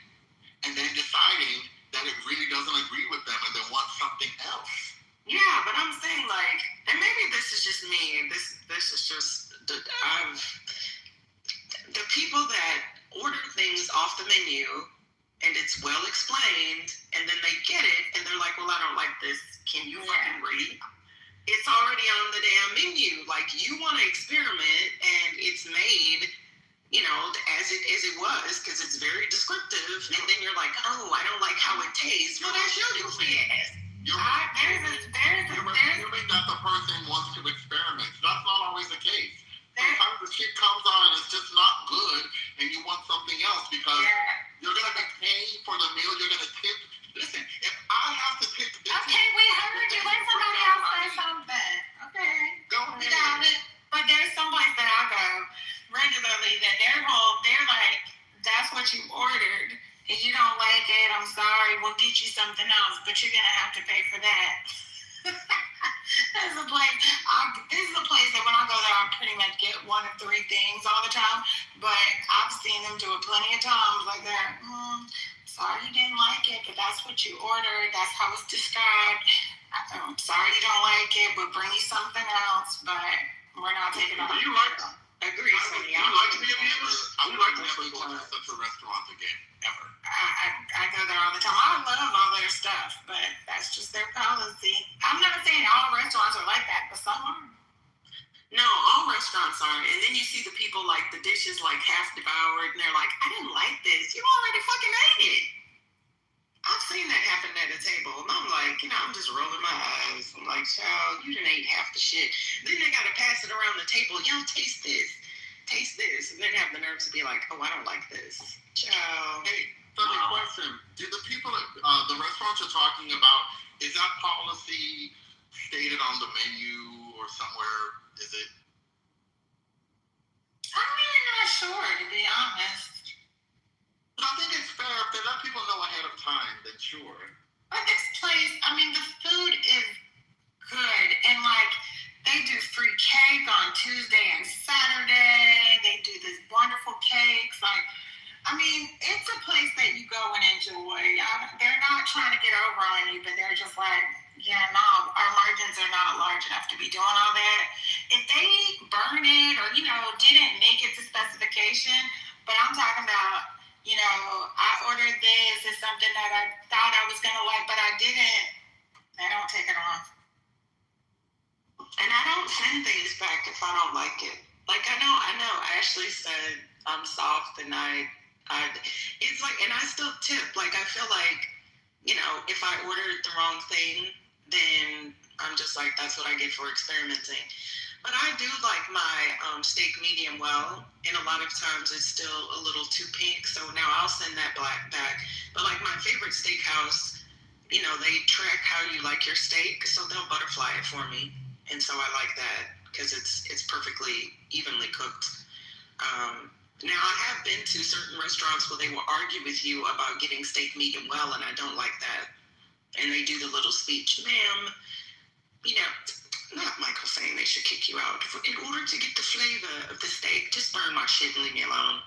and then deciding that it really doesn't agree with them and they want something else. Yeah, but I'm saying, like, and maybe this is just me. This is just the people that order things off the menu and it's well explained, and then they get it and they're like, well, I don't like this. Can you fucking read? It's already on the damn menu. Like, you want to experiment and it's made, you know, as it was, because it's very descriptive, and then you're like, oh, I don't like how it tastes. Well, that's your business. You mean that the person wants to experiment. That's not always the case. Sometimes the shit comes on and it's just not good, and you want something else because you're going to be paying for the meal, you're going to tip. Listen, if I have to tip this... Okay, we heard you. Let somebody else say something. Okay. Go ahead. We got it. But there's some place that I go regularly that they're like, that's what you ordered. If you don't like it, I'm sorry, we'll get you something else, but you're going to have to pay for that. This is a place that when I go there, I pretty much get one of 3 things all the time, but I've seen them do it plenty of times, like that. Sorry you didn't like it, but that's what you ordered. That's how it's described. I'm sorry you don't like it, we'll bring you something else, but we're not taking it. Do you like Agree, Sonny. you like to be abused? never go to such a restaurant again, ever. I go there all the time. I love all their stuff, but that's just their policy. I'm not saying all restaurants are like that, but some are. No, all restaurants aren't. And then you see the people like the dishes like half devoured, and they're like, I didn't like this. You already fucking ate it. I've seen that happen at a table, and I'm like, I'm just rolling my eyes. I'm like, child, you didn't ate half the shit. Then they gotta pass it around the table. Yo, taste this, and then have the nerves to be like, oh, I don't like this. Child. Hey, funny question. Do the people at the restaurants you're talking about, is that policy stated on the menu or somewhere? Is it? I'm really not sure, to be honest. But I think it's fair if they let people know ahead of time, then sure. But this place, the food is good, and like they do free cake on Tuesday and Saturday. They do these wonderful cakes. Like, it's a place that you go and enjoy. They're not trying to get over on you, but they're just like, our margins are not large enough to be doing all that. If they burn it or, didn't make it to specification, but I'm talking about, I ordered this, it's something that I thought I was going to like, but I didn't. They don't take it off. And I don't send things back if I don't like it. Like, I know Ashley said I'm soft, and it's like, and I still tip. Like, I feel like, if I ordered the wrong thing, then I'm just like, that's what I get for experimenting. But I do like my steak medium well, and a lot of times it's still a little too pink, so now I'll send that black back. But like my favorite steakhouse, they track how you like your steak, so they'll butterfly it for me, and so I like that because it's perfectly evenly cooked. Now I have been to certain restaurants where they will argue with you about getting steak medium well, and I don't like that. And they do the little speech, ma'am, not Michael saying they should kick you out. In order to get the flavor of the steak, just burn my shit and leave me alone.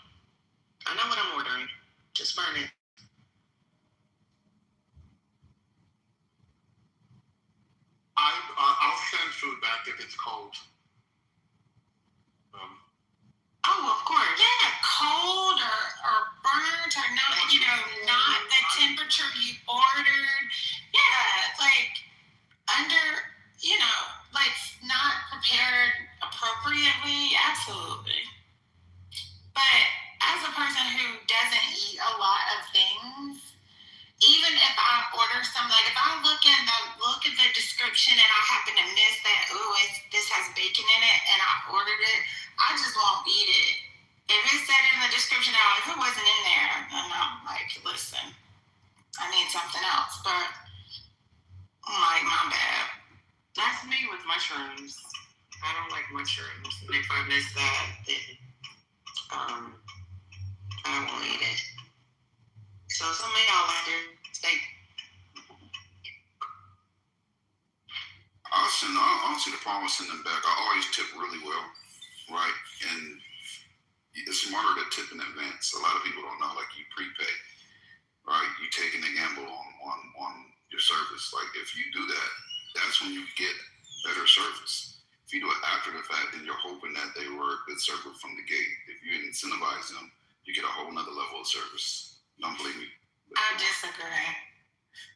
I know what I'm ordering. Just burn it. I'll send food back if it's cold. Oh, of course. Yeah, cold or burnt or not, not the temperature you ordered. Yeah, like under, like not prepared appropriately. Absolutely. But as a person who doesn't eat a lot of things, even if I order something, like if I look at the description and I happen to miss that, this has bacon in it, and I ordered it, I just won't eat it. If it said in the description, if it wasn't in there, then I'm like, listen, I need something else. But I'm like, my bad. That's me with mushrooms. I don't like mushrooms. And if I miss that, then I won't eat it. So some of y'all like their steak. I don't see the problem with sending them back. I always tip really well, right? And it's smarter to tip in advance. A lot of people don't know, like you prepay, right? You taking a gamble on your service. Like if you do that, that's when you get better service. If you do it after the fact, then you're hoping that they were a good service from the gate. If you incentivize them, you get a whole nother level of service. Don't believe me. I disagree.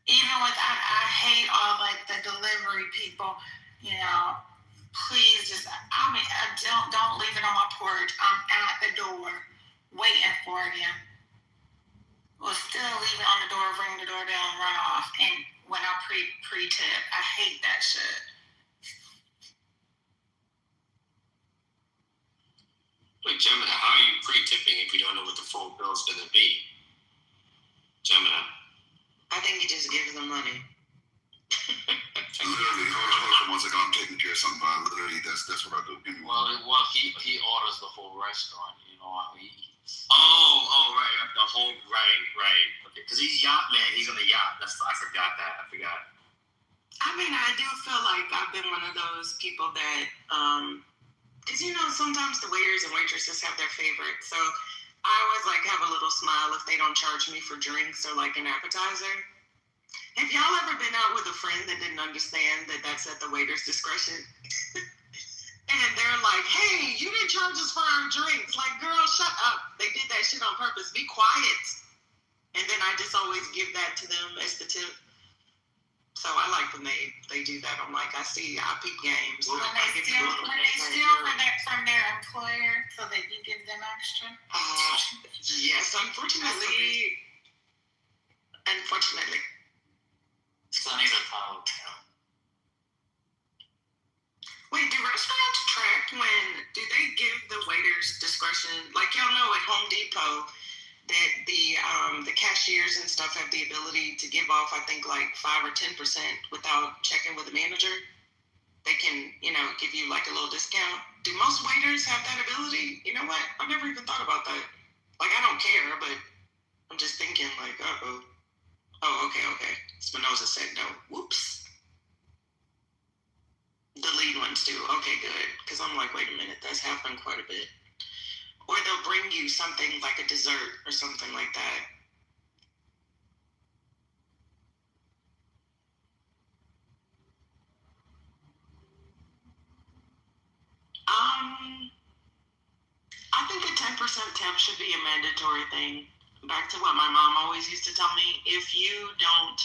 Even with, I hate all like the delivery people, please just, don't leave it on my porch. I'm at the door waiting for you. Well, still leave it on the door, ring the doorbell, and run off. And when I pre-tip, I hate that shit. Wait, Gemini, how are you pre-tipping if you don't know what the full bill's going to be? Gemini. I think he just gives them money. Literally, hold on 1 second. I'm taking care of something. Literally, that's what I do. Well, he orders the full restaurant. How he eats. Oh, right. The whole right. Okay, because he's yacht man. He's on the yacht. I forgot that. I do feel like I've been one of those people that, because sometimes the waiters and waitresses have their favorites. So I always have a little smile if they don't charge me for drinks or an appetizer. Have y'all ever been out with a friend that didn't understand that that's at the waiter's discretion? And they're like, hey, you didn't charge us for our drinks. Like, girl, shut up. They did that that shit on purpose. Be quiet. And then I just always give that to them as the tip. So I like when they do that. I'm like, I peep games. When they steal from their employer so that you give them extra? Yes, unfortunately. Sonny's a tall town. Wait, do restaurants track do they give the waiters discretion? Like y'all know at Home Depot that the cashiers and stuff have the ability to give off, I think, like 5 or 10% without checking with the manager. They can, give you like a little discount. Do most waiters have that ability? You know what? I never even thought about that. Like, I don't care, but I'm just thinking like, uh-oh. Oh, okay. Spinoza said no. Whoops. The lead ones do. Okay, good. Because I'm like, wait a minute, that's happened quite a bit. Or they'll bring you something like a dessert or something like that. I think a 10% tip should be a mandatory thing. Back to what my mom always used to tell me, if you don't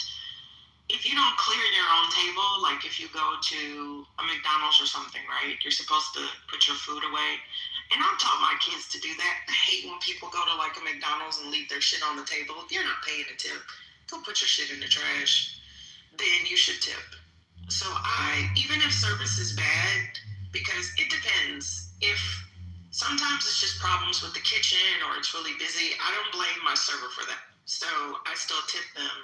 clear your own table, like if you go to a McDonald's or something, right? You're supposed to put your food away. And I've taught my kids to do that. I hate when people go to like a McDonald's and leave their shit on the table. If you're not paying a tip, go put your shit in the trash. Then you should tip. So even if service is bad, because it depends. If sometimes it's just problems with the kitchen or it's really busy, I don't blame my server for that. So I still tip them.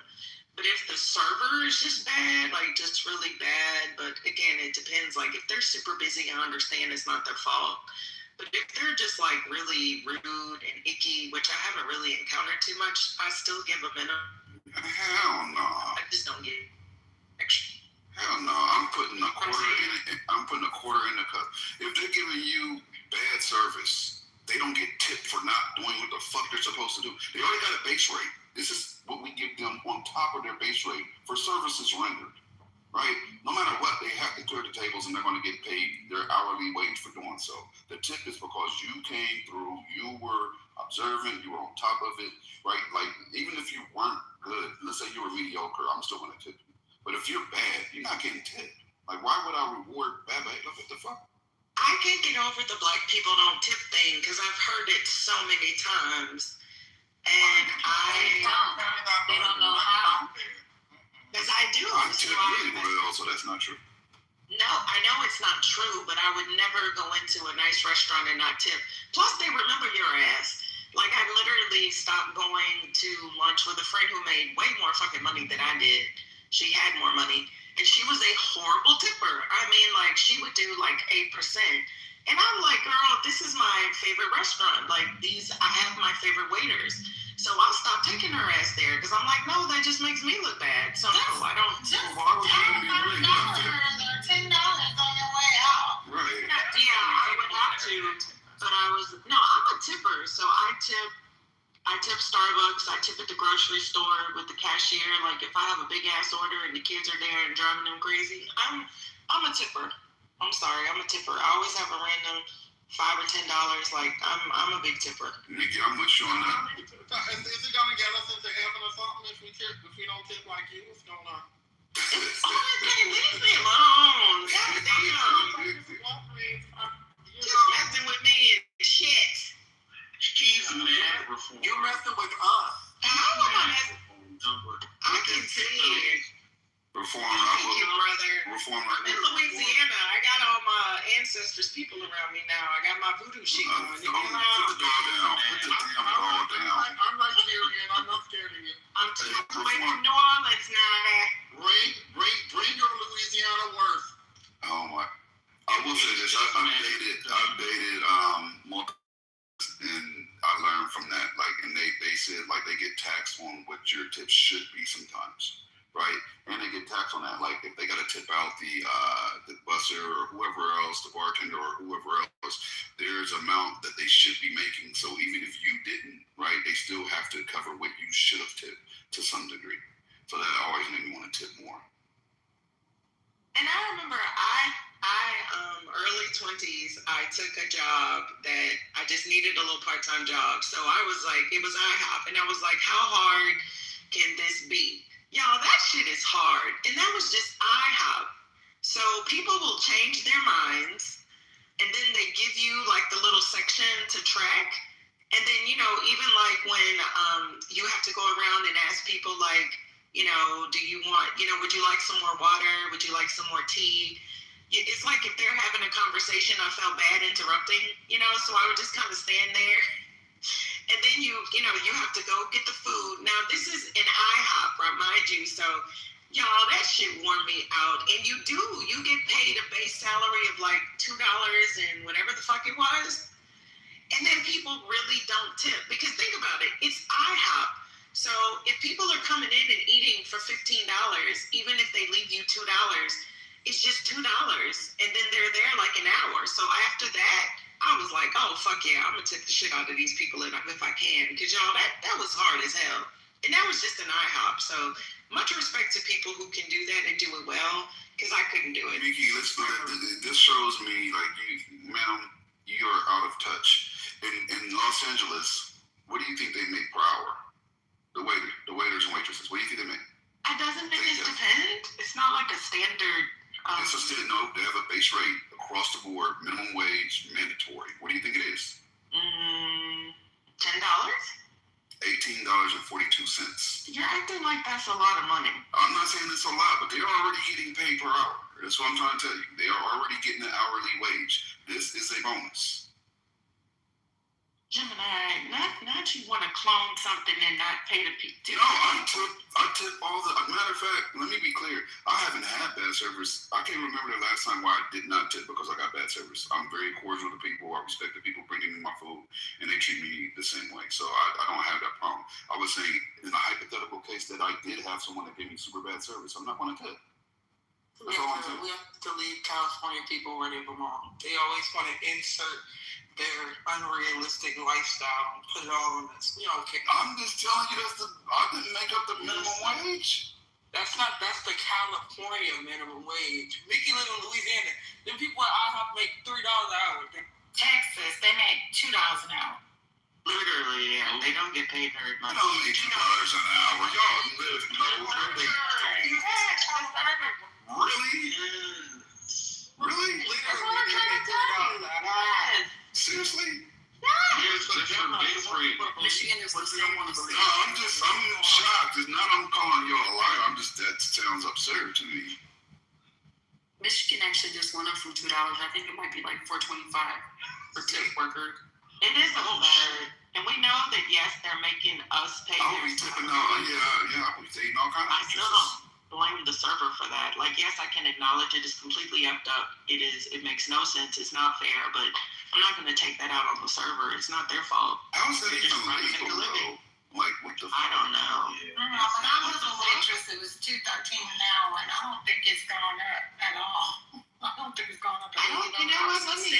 But if the server is just bad, like just really bad, but again, it depends. Like if they're super busy, I understand it's not their fault. But if they're just like really rude and icky, which I haven't really encountered too much, I still give a minimum. Hell no. I just don't get extra. Hell no. I'm putting a quarter in the cup. If they're giving you bad service, they don't get tipped for not doing what the fuck they're supposed to do. They already got a base rate. This is what we give them on top of their base rate for services rendered, right? No matter what, they have to clear the tables and they're going to get paid their hourly wage for doing so. The tip is because you came through, you were observant, you were on top of it, right? Like, even if you weren't good, let's say you were mediocre, I'm still going to tip you. But if you're bad, you're not getting tipped. Like, why would I reward bad behavior? What the fuck? I can't get over the black people don't tip thing because I've heard it so many times. And they don't know how. Because I do. I tip really well, so that's not true. No, I know it's not true, but I would never go into a nice restaurant and not tip. Plus, they remember your ass. Like, I literally stopped going to lunch with a friend who made way more fucking money than I did. She had more money. And she was a horrible tipper. I mean, like, she would do like 8%. And I'm like, girl, this is my favorite restaurant. Like, I have my favorite waiters. So I stopped taking her ass there because I'm like, no, that just makes me look bad. So no, I don't. Why would you be willing to $10 on your way out. Right. Yeah, I would have to. But I'm a tipper. So I tip Starbucks. I tip at the grocery store with the cashier. Like if I have a big ass order and the kids are there and driving them crazy, I'm a tipper. I'm sorry, I'm a tipper. I always have a random $5 or $10. Like I'm a big tipper. Nikki, I'm with you on that. Is it gonna get us into heaven or something if we don't tip like you? What's going on? Leave me alone. God damn. Just messing with me and shit. She's mad. You're messing with us. How am I messing? I can see. Reform. Thank you, brother. Reform. I'm in Louisiana. I got all my ancestors' people around me now. I got my voodoo shit going. Put the dog down. Put the damn dog down. I'm Nigerian. I'm not scared of you. I'm too away from New Orleans now. Bring your Louisiana worth. Oh my! I will say this: I've dated multiple, and I learned from that. Like, and they said like they get taxed on what your tips should be sometimes, right? And they get taxed on that. Like if they got to tip out the busser or whoever else, the bartender or whoever else, there's amount that they should be making. So even if you didn't, right, they still have to cover what you should have tipped to some degree. So that always made me want to tip more. And I remember early 20s, I took a job that I just needed a little part-time job. So I was like, it was IHOP. And I was like, how hard can this be? Y'all, that shit is hard. And that was just IHOP. So people will change their minds, and then they give you like the little section to track. And then, you know, even like when you have to go around and ask people like, you know, do you want, you know, would you like some more water? Would you like some more tea? It's like if they're having a conversation, I felt bad interrupting, you know, so I would just kind of stand there. And then you know, you have to go get the food. Now, this is an IHOP, right, mind you. So, y'all, that shit wore me out. And you get paid a base salary of like $2 and whatever the fuck it was. And then people really don't tip. Because think about it, it's IHOP. So if people are coming in and eating for $15, even if they leave you $2, it's just $2. And then they're there like an hour. So after that, I was like, oh, fuck yeah, I'm going to tip the shit out of these people if I can. Because, y'all, that was hard as hell. And that was just an IHOP. So much respect to people who can do that and do it well, because I couldn't do it. Mickey, this shows me, like, ma'am, you're out of touch. In Los Angeles, what do you think they make per hour? The waiters and waitresses, what do you think they make? Doesn't it just depend? It's not like a standard. It's a standard, no, they have a base rate across the board, minimum wage, mandatory. What do you think it is? $10? $18.42. You're acting like that's a lot of money. I'm not saying it's a lot, but they're already getting paid per hour. That's what I'm trying to tell you. They are already getting an hourly wage. This is a bonus. Gemini, not you want to clone something and not pay the people. No, I tip all the. Matter of fact, let me be clear. I haven't had bad service. I can't remember the last time where I did not tip because I got bad service. I'm very cordial to people. I respect the people bringing me my food, and they treat me the same way. So I don't have that problem. I was saying in a hypothetical case that I did have someone that gave me super bad service, I'm not going to tip. We have to leave California people where they belong. They always want to insert their unrealistic lifestyle and put it all on us. We don't care. I'm just telling you I didn't make up the minimum wage. That's the California minimum wage. Mickey live in Louisiana. Them people at IHOP make $3 an hour. Texas, they make $2 an hour. Literally, yeah. They don't get paid very much. They don't make $2 an hour. Y'all live Really? Seriously? Michigan is the same. I'm shocked. It's not I'm calling you a liar. That sounds absurd to me. Michigan actually just went up from $2. I think it might be like $4.25 for tip workers. It is absurd. And we know that, yes, they're making us pay. I'll be tipping out. Yeah. I'll be taking all kinds of I still don't blame the server for that. Like, yes, I can acknowledge it is completely effed up. It makes no sense. It's not fair, but I'm not going to take that out on the server. It's not their fault. How's that They're even just trying to make a living. Like, what the fuck? I don't know. When I was a waitress, it was $2.13 an hour, and I don't think it's gone up at all. I don't think it's gone up at all. You know what? Let me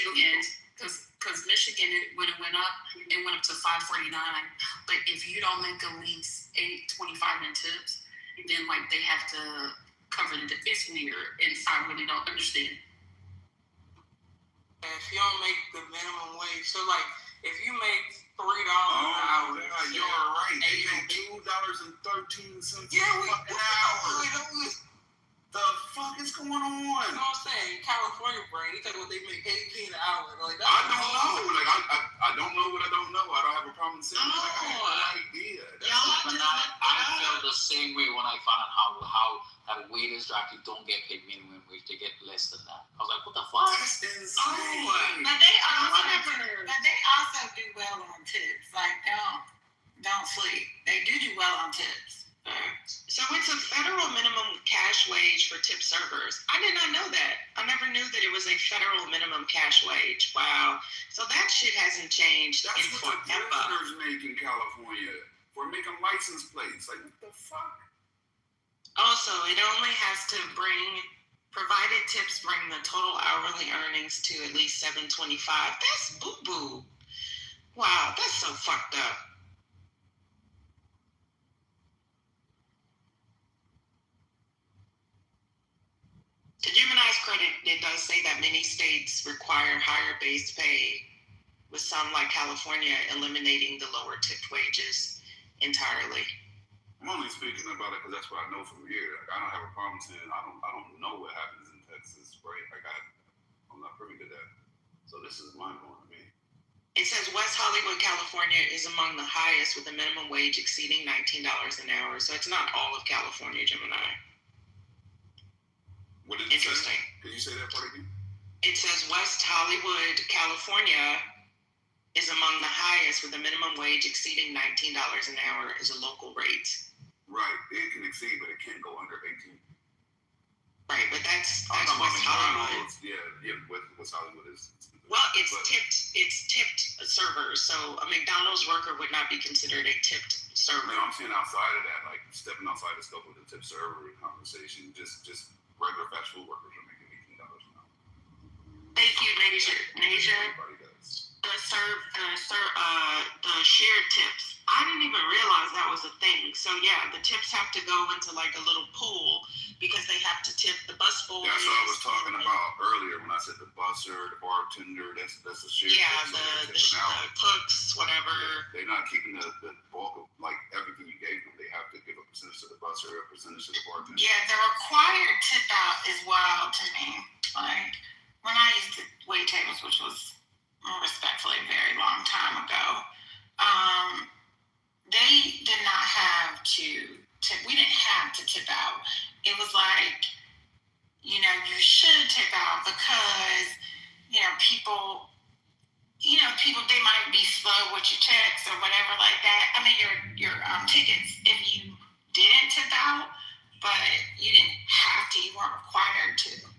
Because Michigan, when it went up to $5.49. But if you don't make at least $8.25 in tips, then like they have to cover the it's weird, and I really don't understand. If you don't make the minimum wage, so like if you make $3 an hour, you're right. They make $2.13. Yeah, an hour. The fuck is going on? You know what I'm saying? California brain. They talking about they make $18 an hour. Like, I don't know. Like I don't know what I don't know. I don't have a problem saying I have no idea. I feel the same way when I found out how that waiters actually don't get paid minimum wage. They get less than that. I was like, what the fuck? That's insane. But they also do well on tips. Like don't sleep. They do well on tips. So it's a federal minimum cash wage for tip servers. I did not know that. I never knew that it was a federal minimum cash wage. Wow. So that shit hasn't changed in forever. That's what the prisoners make in California. We're making license plates. Like, what the fuck? Also, it only has to provided tips bring the total hourly earnings to at least $7.25. That's boo-boo. Wow, that's so fucked up. To Gemini's credit, it does say that many states require higher base pay, with some like California eliminating the lower tipped wages entirely. I'm only speaking about it because that's what I know from here. Like, I don't have a problem saying I don't know what happens in Texas, right? I'm not privy to that. So this is mind blowing to me. It says West Hollywood, California is among the highest, with a minimum wage exceeding $19 an hour. So it's not all of California, Gemini. What did you Interesting. say? Can you say that part again? It says West Hollywood, California is among the highest, with a minimum wage exceeding $19 an hour is a local rate. Right. It can exceed, but it can't go under 18. Right, but that's West Hollywood. Yeah, West Hollywood is. Well, it's tipped servers. So a McDonald's worker would not be considered a tipped server. No, I'm saying outside of that, like stepping outside the scope of the tip server conversation, just regular fast food workers are making $18 an hour. Thank you, Nasia. Everybody does. The shared tips. I didn't even realize that was a thing. So yeah, the tips have to go into like a little pool because they have to tip the busboy. That's what I was talking about earlier when I said the busser, the bartender. That's a shared. Yeah, the cooks, whatever. They're not keeping the bulk of like everything you gave them. They have to give a percentage to the busser, a percentage to the bartender. Yeah, the required tip out is wild to me. Like when I used to wait tables, which was respectfully a very long time ago, they did not have to tip. We didn't have to tip out. It was like, you should tip out because, people, they might be slow with your checks or whatever like that. I mean, your tickets, if you didn't tip out, but you didn't have to, you weren't required to.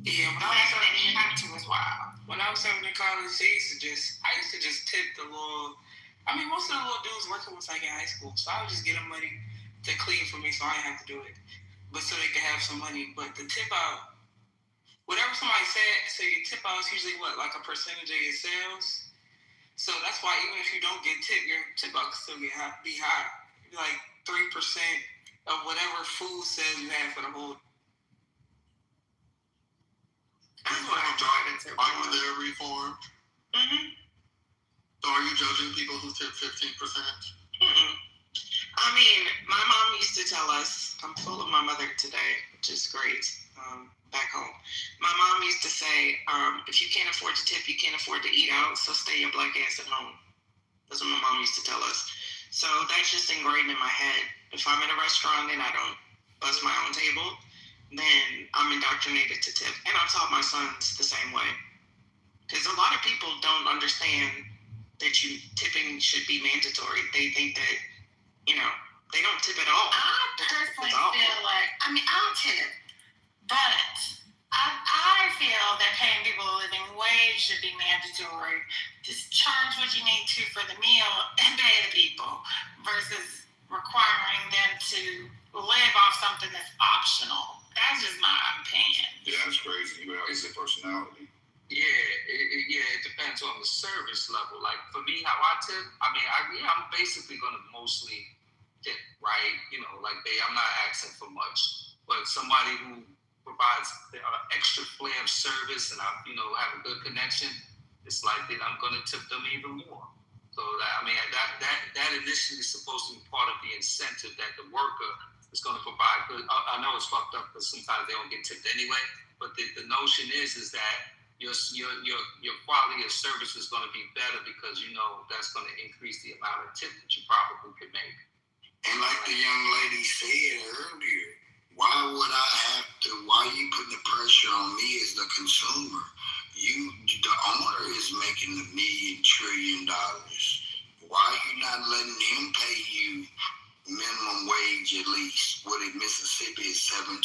Yeah, that's what you have to as well. When I was having in college, I used to just tip the little. I mean, most of the little dudes working was like in high school, so I would just get them money to clean for me, so I didn't have to do it, but so they could have some money. But the tip out, whatever somebody said, so your tip out is usually what, like a percentage of your sales. So that's why even if you don't get tip, your tip out can still be high, like 3% of whatever food sales you had for the whole. That's what I'm driving to. Are you there, Reform? Mm-hmm. So are you judging people who tip 15%? Mm-mm. I mean, my mom used to tell us, I'm full of my mother today, which is great, back home. My mom used to say, if you can't afford to tip, you can't afford to eat out, so stay your black ass at home. That's what my mom used to tell us. So that's just ingrained in my head. If I'm in a restaurant and I don't buzz my own table, then I'm indoctrinated to tip. And I've taught my sons the same way. Because a lot of people don't understand that tipping should be mandatory. They think that, they don't tip at all. I personally feel like, I'll tip, but I feel that paying people a living wage should be mandatory. Just charge what you need to for the meal and pay the people versus requiring them to live off something that's optional. That's just my opinion. Yeah, that's crazy. You have a personality. Yeah, it depends on the service level. Like for me, how I tip, I'm basically gonna mostly tip, right? I'm not asking for much, but somebody who provides extra flair of service and I, have a good connection, it's likely that I'm gonna tip them even more. So that initially is supposed to be part of the incentive that the worker is gonna provide. But I know it's fucked up because sometimes they don't get tipped anyway. But the notion is that your quality of service is going to be better because that's going to increase the amount of tip that you probably could make. And like the young lady said earlier, why are you putting the pressure on me as the consumer? The owner is making $1 trillion. Why are you not letting him pay you minimum wage at least? What in Mississippi is $7.25?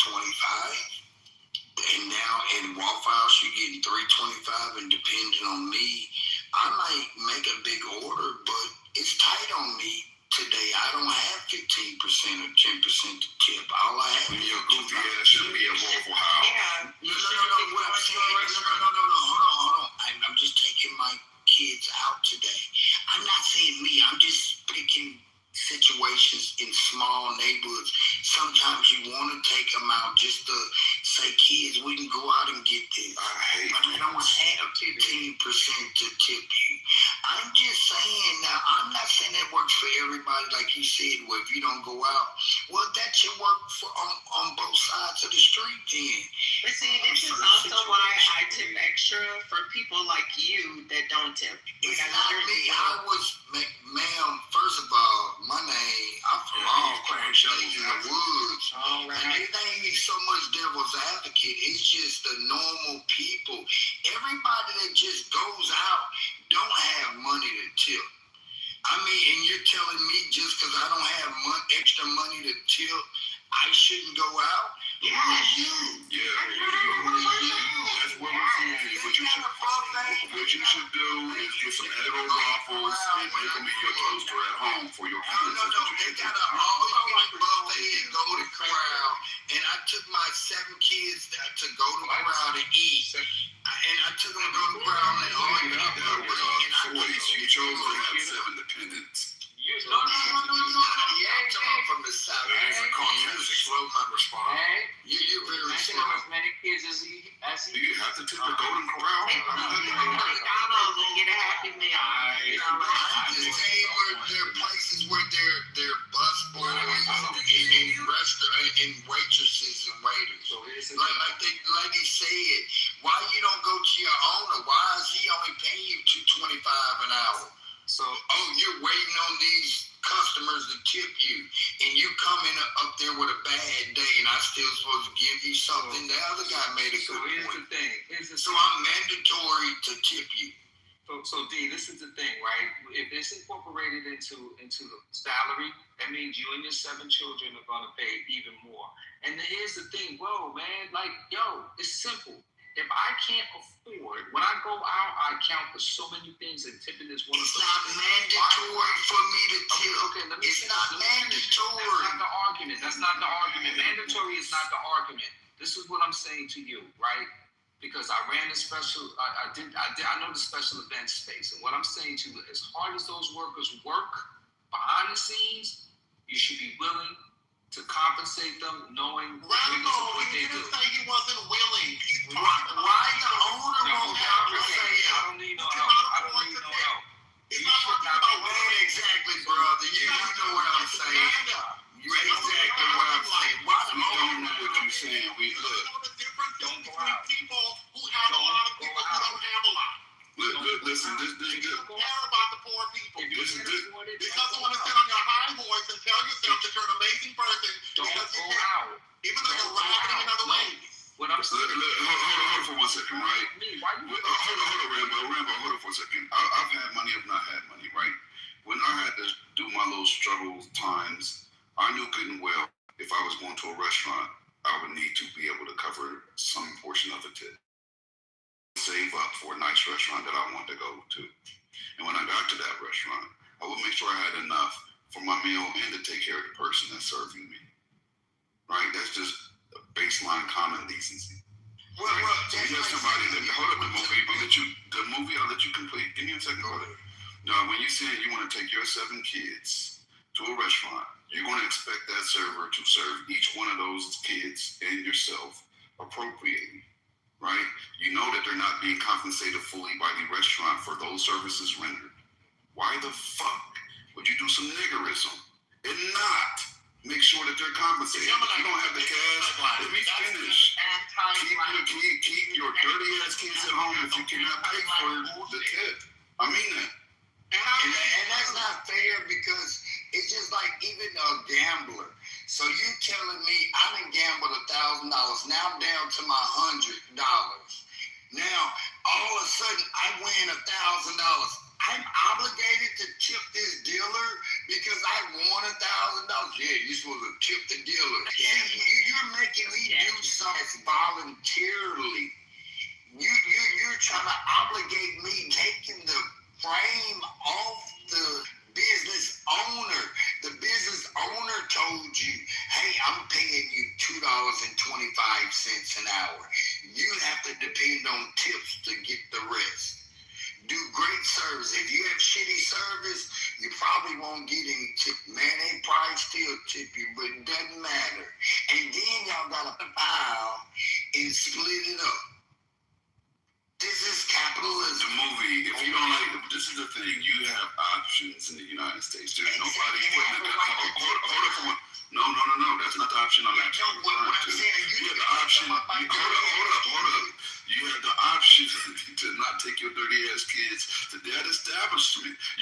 And now in Waffle House, you're getting $3.25, and depending on me, I might make a big order, but it's tight on me today. I don't have 15% or 10% to tip. All I have is your goofy ass should be a Waffle House. Yeah. No. What I'm saying, hold on. I'm just taking my kids out today. I'm not saying me. I'm just picking situations in small neighborhoods. Sometimes you want to take them out just to say, kids, we can go said, well, if you don't go out, well, that should work on both sides of the street then. But see, this is also why I tip extra for people like you that don't tip. It's not me. I was, ma'am, first of all, my name, I'm from all states in the woods. And it ain't so much devil's advocate. It's just the normal people. Everybody that just goes out don't have money to tip. I mean, and you're telling me just because I don't have extra money to tip, I shouldn't go out? Yes. Yeah. That's what we're saying. What you should do is get some Eggo waffles and make them in your toaster at home for your kids. No. They got an all-you-can-eat buffet and go to Corral. And I took my 7 kids to go to Corral to eat. And I took them to go to Corral and all-you-can-eat buffet. You chose to have 7 dependents. No. I'm talking from the South. Slow my response. You're very slow. As many kids as he. Do you have to take the Golden Corral? McDonald's and get a Happy Meal. I'm just saying where there are places where they're bus boys and restaurant and waitresses and waiters. Like the lady said, why you don't go to your owner? Why is he only paying you $2.25 an hour? So, you're waiting on these customers to tip you, and you coming up there with a bad day, and I'm still supposed to give you something. The other guy made a good point. Here's the so thing. I'm mandatory to tip you. So D, this is the thing, right? If it's incorporated into the salary, that means you and your 7 children are gonna pay even more. And here's the thing, bro, man, like, it's simple. If I can't afford, when I go out, I account for so many things, and tipping is one of It's those. not mandatory for me to tip. Okay, let me It's finish. not mandatory. That's not the argument. Mandatory is not the argument. This is what I'm saying to you, right? Because I ran the special, I know the special event space, and what I'm saying to you, as hard as those workers work behind the scenes, you should be willing to compensate them, knowing what they do. He didn't say he wasn't willing. Why the owner won't compensate him? I don't need no help. He's not talking about willing. Exactly, brother. You know what I'm saying. You exactly what I'm saying. Why the owner don't know what you're saying. We look. The difference between people who have a lot of people who don't have a lot. Listen, this you care about the poor people. Listen, because you want to sit on your high horse and tell yourself that you're an amazing person because you care. Even though you're racketing in other ways. What I'm saying. Hold on for 1 second, right? Rambo, hold on for a second. I've had money, I've not had money, right? When I had to do my little struggle times, I knew good and well if I was going to a restaurant, I would need to be able to cover some portion of the tip. Save up for a nice restaurant that I want to go to. And when I got to that restaurant, I would make sure I had enough for my meal and to take care of the person that's serving me. Right? That's just a baseline common decency. Well, so you have somebody that hold up the movie, I'll let you complete. Give me a second, brother. Now, when you say you want to take your 7 kids to a restaurant, you're going to expect that server to serve each one of those kids and yourself appropriately. Right? You know that they're not being compensated fully by the restaurant for those services rendered. Why the fuck would you do some niggerism and not make sure that they're compensated? If you don't have the cash, let me finish. Keep your dirty ass kids at home if you cannot pay for the tip. I mean that. And that's not fair because it's just like even a gambler. So you telling me I done gambled $1,000. Now I'm down to my $100. Now all of a sudden I win $1,000. I'm obligated to tip this dealer because I won $1,000. Yeah, you're supposed to tip the dealer. You're making me do something voluntarily. You're trying to obligate me taking the frame off the business owner. The business owner told you, hey, I'm paying you $2.25 an hour. You have to depend on tips to get the rest. Do great service. If you have shitty service, you probably won't get any tip. Man, they probably still tip you, but it doesn't matter. And then y'all got to pile and split it up. This is capitalism. The movie, if you don't like it, this is the thing, you have options in the United States. There's nobody putting it down.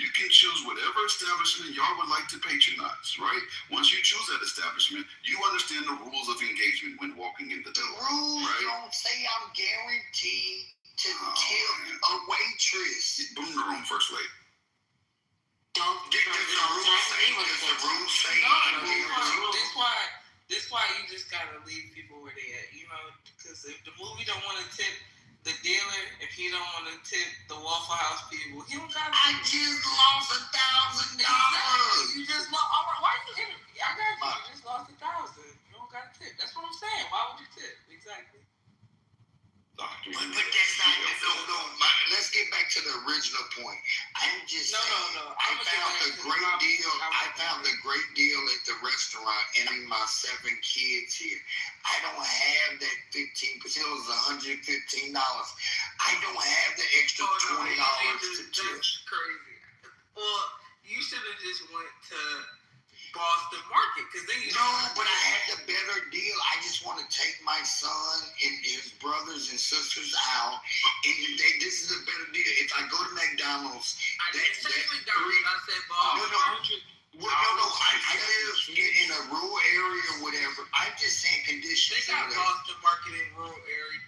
You can choose whatever establishment y'all would like to patronize, right? Once you choose that establishment, you understand the rules of engagement when walking in the door. The rules don't say I'm guaranteed to tip a waitress. Boom the room, First Lady. Don't get the rules say. This why you just gotta leave people where they at, you know, because if the movie don't want to tip the dealer, if he don't want to tip the Waffle House people, he don't gotta. I just lost $1,000. You just lost. All right, why you in it? I got you. You just lost $1,000. You don't gotta tip. That's what I'm saying. Why would you tip? Exactly. But that's not no. Let's get back to the original point. I'm just saying. I found a great deal at the restaurant, and my 7 kids here. I don't have that 15%. It was $115. I don't have the extra $20 to tip. That's crazy. Well, you should have just went to Boston Market, because then but I had the better deal. I just want to take my son and his brothers and sisters out, and this is a better deal. If I go to McDonald's, I said Boston. No, I live in a rural area or whatever. I'm just saying conditions. They got Boston Market in rural area.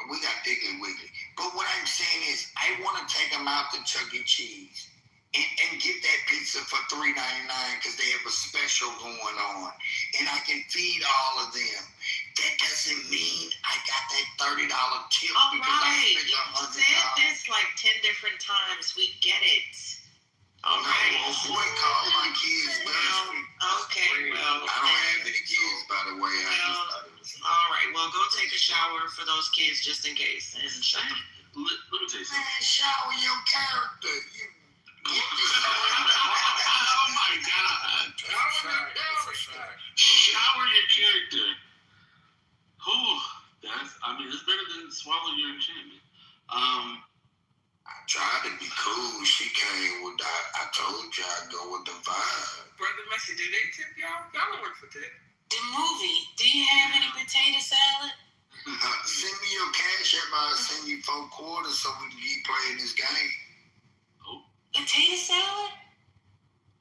We got Piggly Wiggly. But what I'm saying is, I want to take them out to Chuck E. Cheese. And get that pizza for $3.99 because they have a special going on. And I can feed all of them. That doesn't mean I got that $30 tip all because right. I spent $100. You said this like 10 different times. We get it. All right. Boy, call my kids. Okay. Well, I don't have any kids, by the way. All right. Well, go take a shower for those kids just in case. And shut up. Let me tell you something. Man, shower your character. Oh my God! Shower your character. It's better than swallow your enchantment. I tried to be cool. She came with that. I told you I'd go with the vibe. Brother Messi, do they tip y'all? Y'all don't work for tip. The movie. Do you have any potato salad? Send me your cash app. I'll send you 4 quarters so we can keep playing this game. Potato salad?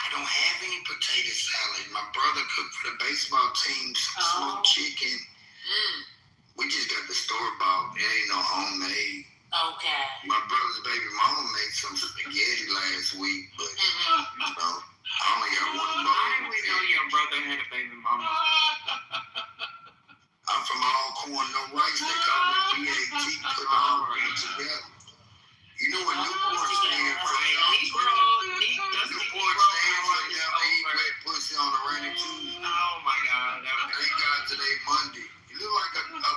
I don't have any potato salad. My brother cooked for the baseball team some smoked chicken. We just got the store-bought. It ain't no homemade. Okay. My brother's baby mama made some spaghetti last week, but I only got one bowl. How did we know your brother had a baby mama? I'm from all corn, no rice. They call me BAT. Put the whole thing together. You know what Newport stands for? Newport stands for never eat wet pussy on a rainy Tuesday. Oh my God. Thank God today Monday. You look like a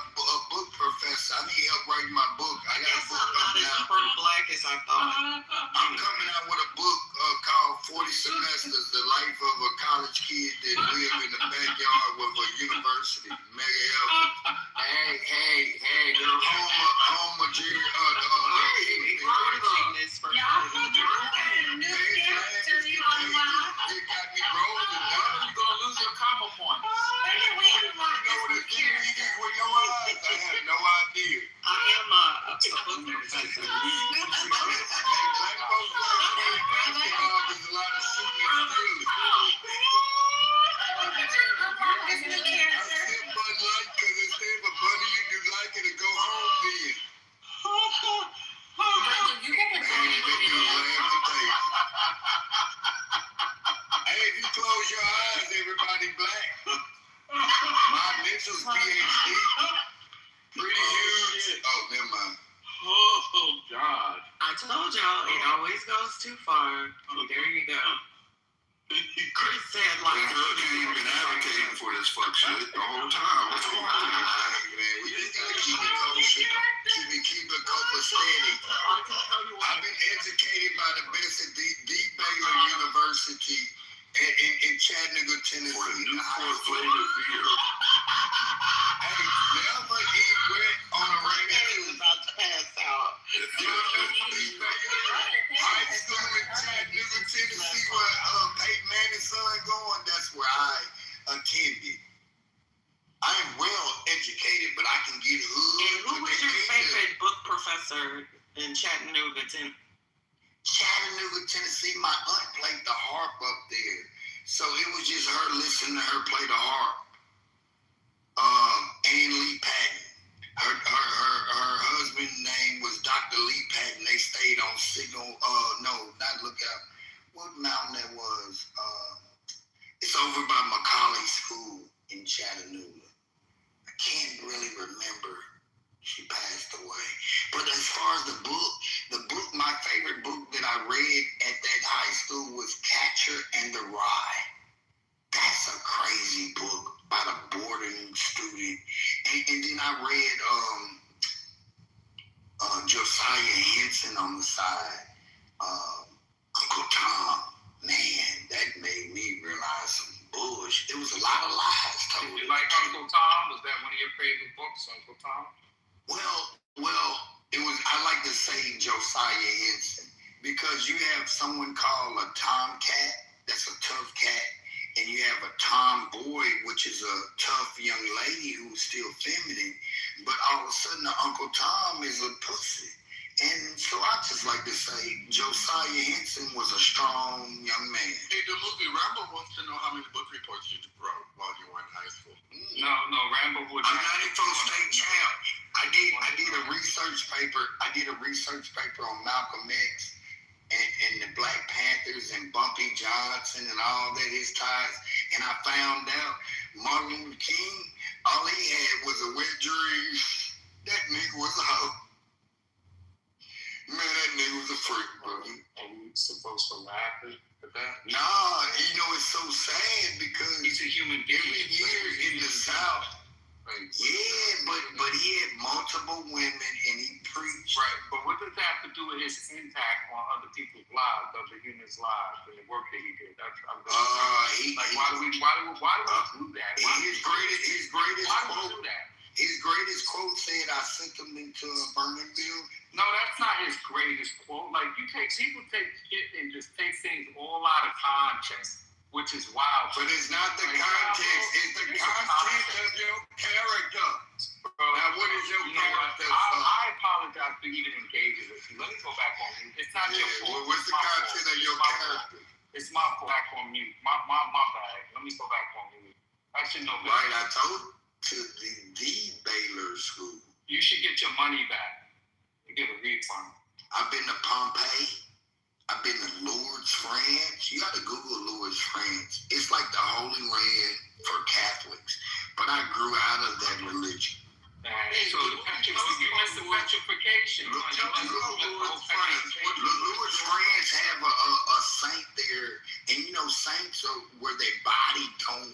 book professor. I need help writing my book. I got a book coming out. Not as black as I thought. I'm coming out with a book called 40 Semesters, The Life of a College Kid That Live in the Backyard with a University. Mega help. Hey, girl. Home of Jerry. Too far. There you go. Chris said, like, you've been advocating for this fuck shit the whole time. Man, we just gotta keep it kosher. Keep it copacetic. I've been educated by the best at the Baylor University in Chattanooga, Tennessee. For the Newport flavor beer. Hey, never eat wet on a rainy Tuesday. About to pass out. High school in Chattanooga, Tennessee, where Peyton Manning's son going, that's where I attended. I am well educated, but I can get hood. And who was your favorite book professor in Chattanooga, Tennessee? Chattanooga, Chattanooga, Tennessee. My aunt played the harp up there. So it was just her listening to her play the harp. Ann Lee Patton. Her husband's name was Dr. Lee Patton. They stayed on Signal, no, not Lookout. What mountain that was? It's over by Macaulay School in Chattanooga. I can't really remember. She passed away. But as far as the book, my favorite book that I read at that high school was Catcher and the Rye. That's a crazy book about a boarding student. And then I read Josiah Henson on the side. Uncle Tom. Man, that made me realize some bullshit. There was a lot of lies told. Did you like Uncle Tom? Was that one of your favorite books, Uncle Tom? Well, it was. I like to say Josiah Henson because you have someone called a tomcat. That's a tough cat, and you have a tomboy, which is a tough young lady who's still feminine. But all of a sudden, the Uncle Tom is a pussy. And so I just like to say Josiah Henson was a strong young man. Hey, the movie Rambo wants to know how many book reports you wrote while you were in high school. No, Rambo would. I'm 94 state champ. I did a research paper. I did a research paper on Malcolm X and the Black Panthers and Bumpy Johnson and all that, his ties. And I found out Martin Luther King, all he had was a wet dream. That nigga was a hoe. Man, that nigga was a freak, bro. Are we supposed to laugh at that? Nah, it's so sad because he's a human being. Every year in the South, yeah, but he had multiple women and he preached. Right, but what does that have to do with his impact on other people's lives, other humans' lives, and the work that he did? Why do we do that? His greatest why do we do that? His greatest quote said, "I sent them into a burning building." No, that's not his greatest quote. Like people take shit and just take things all out of context, which is wild. But it's not the context; it's the content of your character. Now, what is your character? I apologize for even engaging with you. Let me go back on mute. It's not your fault. What's the content of your character? It's my fault. Back on mute. My bad. Let me go back on mute. I should know better. Right, I told to the Baylor School. You should get your money back. You get a refund. I've been to Pompeii. I've been to Lourdes, France. You got to Google Lourdes, France. It's like the Holy Land for Catholics. But I grew out of that religion. So you missed the petrification. Lourdes, France have a saint there. And saints are where their body don't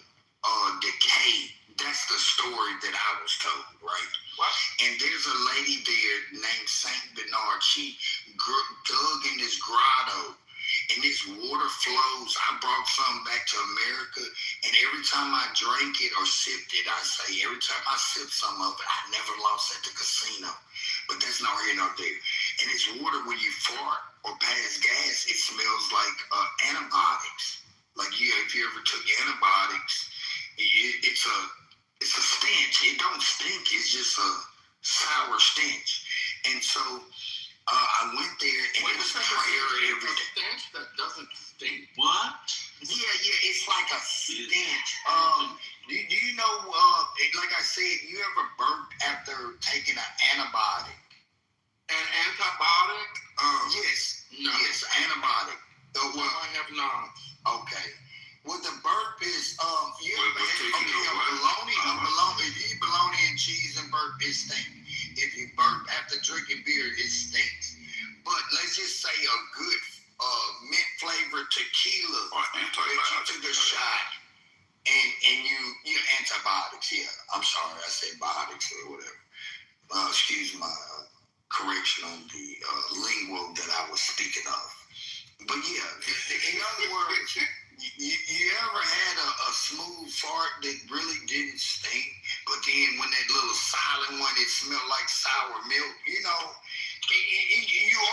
decay. That's the story that I was told, right? What? And there's a lady there named Saint Bernard. She dug in this grotto, and this water flows. I brought some back to America, and every time I drank it or sipped it, every time I sipped some of it, I never lost at the casino. But that's not here nor there. And it's water when you fart or pass gas, it smells like antibiotics. Like if you ever took antibiotics, it's a stench. It don't stink. It's just a sour stench. And so I went there and it was prayer every day. Stench that doesn't stink. What? Yeah. It's like a stench. Do you know? Like I said, you ever burped after taking an antibiotic? An antibiotic? Yes. No. Yes, antibiotic. Well, I have not. Okay. Well, the burp is, you ever had, bologna, if you eat bologna and cheese and burp, it stinks. If you burp after drinking beer, it stinks. But let's just say a good mint flavored tequila that you took a shot and you antibiotics, yeah. I'm sorry, I said biotics or whatever. Excuse my correction on the lingo that I was speaking of. But yeah, in other words, you ever had a smooth fart that really didn't stink, but then when that little silent one, it smelled like sour milk, you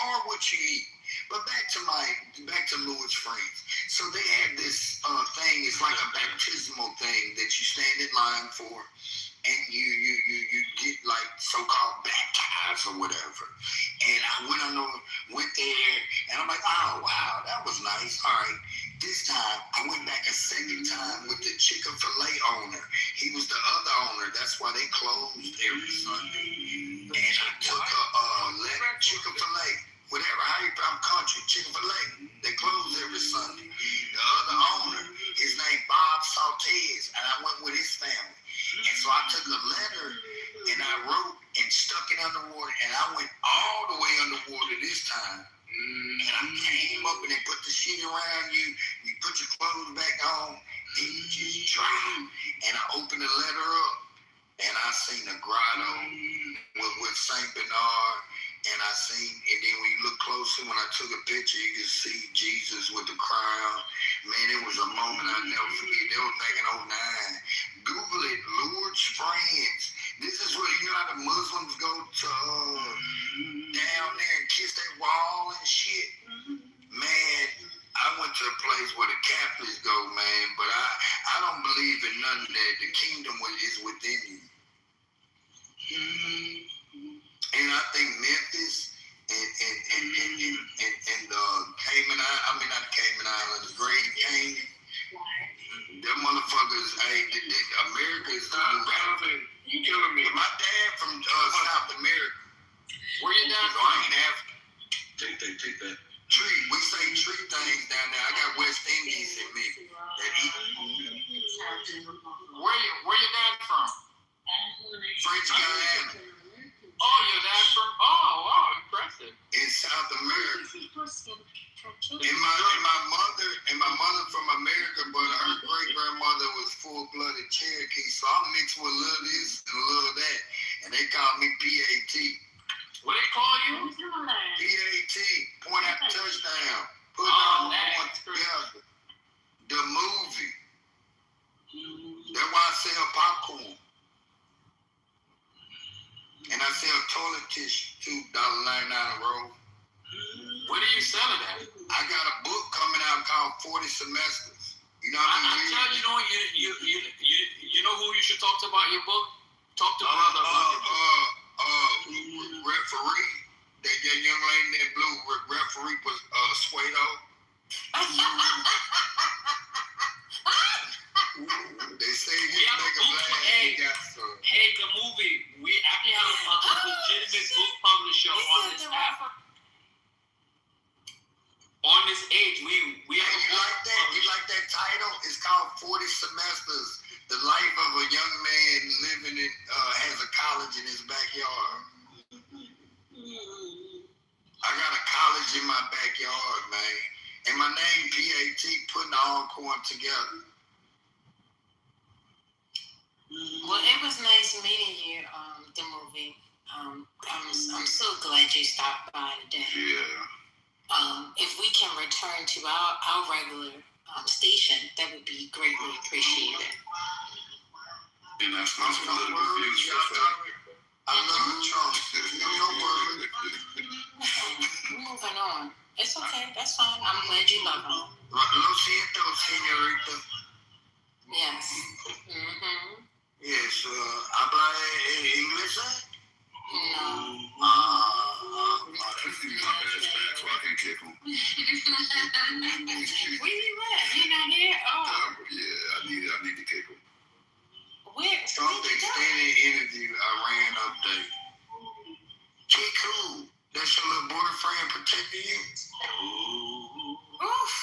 are what you eat. But back to Lourdes, France. So they have this thing, it's like a baptismal thing that you stand in line for, and you get like so-called baptized. lives or whatever. And I went there, and I'm like, oh, wow, that was nice. All right. This time, I went back a second time with the Chick-fil-A owner. He was the other owner. That's why they closed every Sunday. And I took a Chick-fil-A, whatever, I'm country, Chick-fil-A. They closed every Sunday. The other owner, his name Bob Saltez, and I went with his family. And so I took a letter and I wrote and stuck it underwater, and I went all the way underwater this time. And I came up and they put the sheet around you, you put your clothes back on, and you just drown. And I opened the letter up, and I seen a grotto with Saint Bernard, and then when you look closer, when I took a picture, you could see Jesus with the crown. Man, it was a moment I'll never forget. That was back in 09. Google it, Lourdes, France. This is where, you know how the Muslims go to down there and kiss that wall and shit? Man, I went to a place where the Catholics go, man, but I don't believe in none of that. The kingdom is within you. And I think Memphis and Cayman Islands, I mean not Cayman Islands, Great Canyon, them motherfuckers, America is doing. You killing me. My dad from South America. Where you down from? I ain't African. Take that. Treat. We say treat things down there. I got West Indies in me that eat. Where your dad from? French Guiana. Oh, your dad from? Oh, wow, impressive. In South America. And my mother from America, but her great grandmother was full-blooded Cherokee, so I'm mixed with a little this and a little that, and they call me PAT. What they call you? PAT, point at the touchdown. Put on one together. The movie. That's why I sell popcorn. And I sell toilet tissue, $2.99 a roll. Where do you sell it at? I got a book coming out called 40 Semesters. You know what I mean? You know who you should talk to about your book? Talk to brother about your book. Referee. That young lady in that blue referee was Suedo. They say he make a blast. He got some. Hey, the movie. We actually have a legitimate book publisher on this app. On this age, we have. You like that? You like that title? It's called 40 Semesters. The life of a young man living in has a college in his backyard. I got a college in my backyard, man. And my name PAT, putting all corn together. Well, it was nice meeting you, the movie. I'm so glad you stopped by today. Yeah. If we can return to our regular station, that would be greatly appreciated. And that's not political views for that. I love Trump. No word. Moving on. It's okay. That's fine. I'm glad you love him. Lo siento, señorita. Yes. Mm-hmm. Yes. ¿Habla inglés? No. That's so I can kick him. Where you at? You not here? Oh. Yeah, I need to kick him. Where? Trump extended interview. Iran update. Kiku, that's your little boyfriend protecting you? Oof.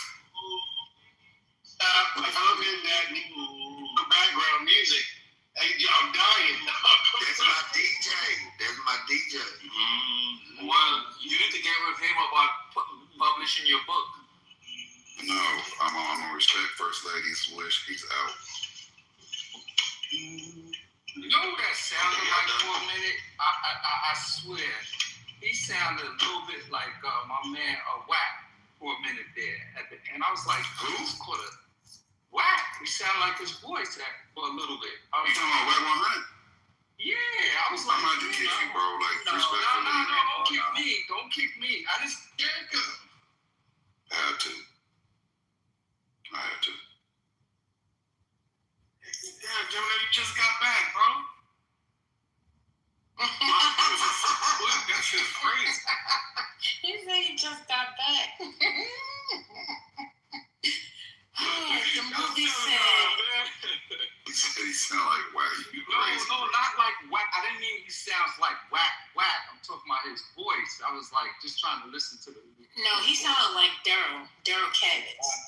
I love that the background music. I'm dying. That's my DJ. That's my DJ. Well, you need to get with him about publishing your book. No, I'm gonna respect First Lady's wish. He's out. You know what that sounded like for a minute? I swear, he sounded a little bit like my man Wack for a minute there at the end. I was like, who's called a Wack? He sounded like his voice for a little bit. You talking about Wack 100? Yeah, I was like, I'm about to kick you, bro. Like, no, respectfully. don't kick me. I just scared him. I had to. Yeah, Jonah, you just got back, bro. What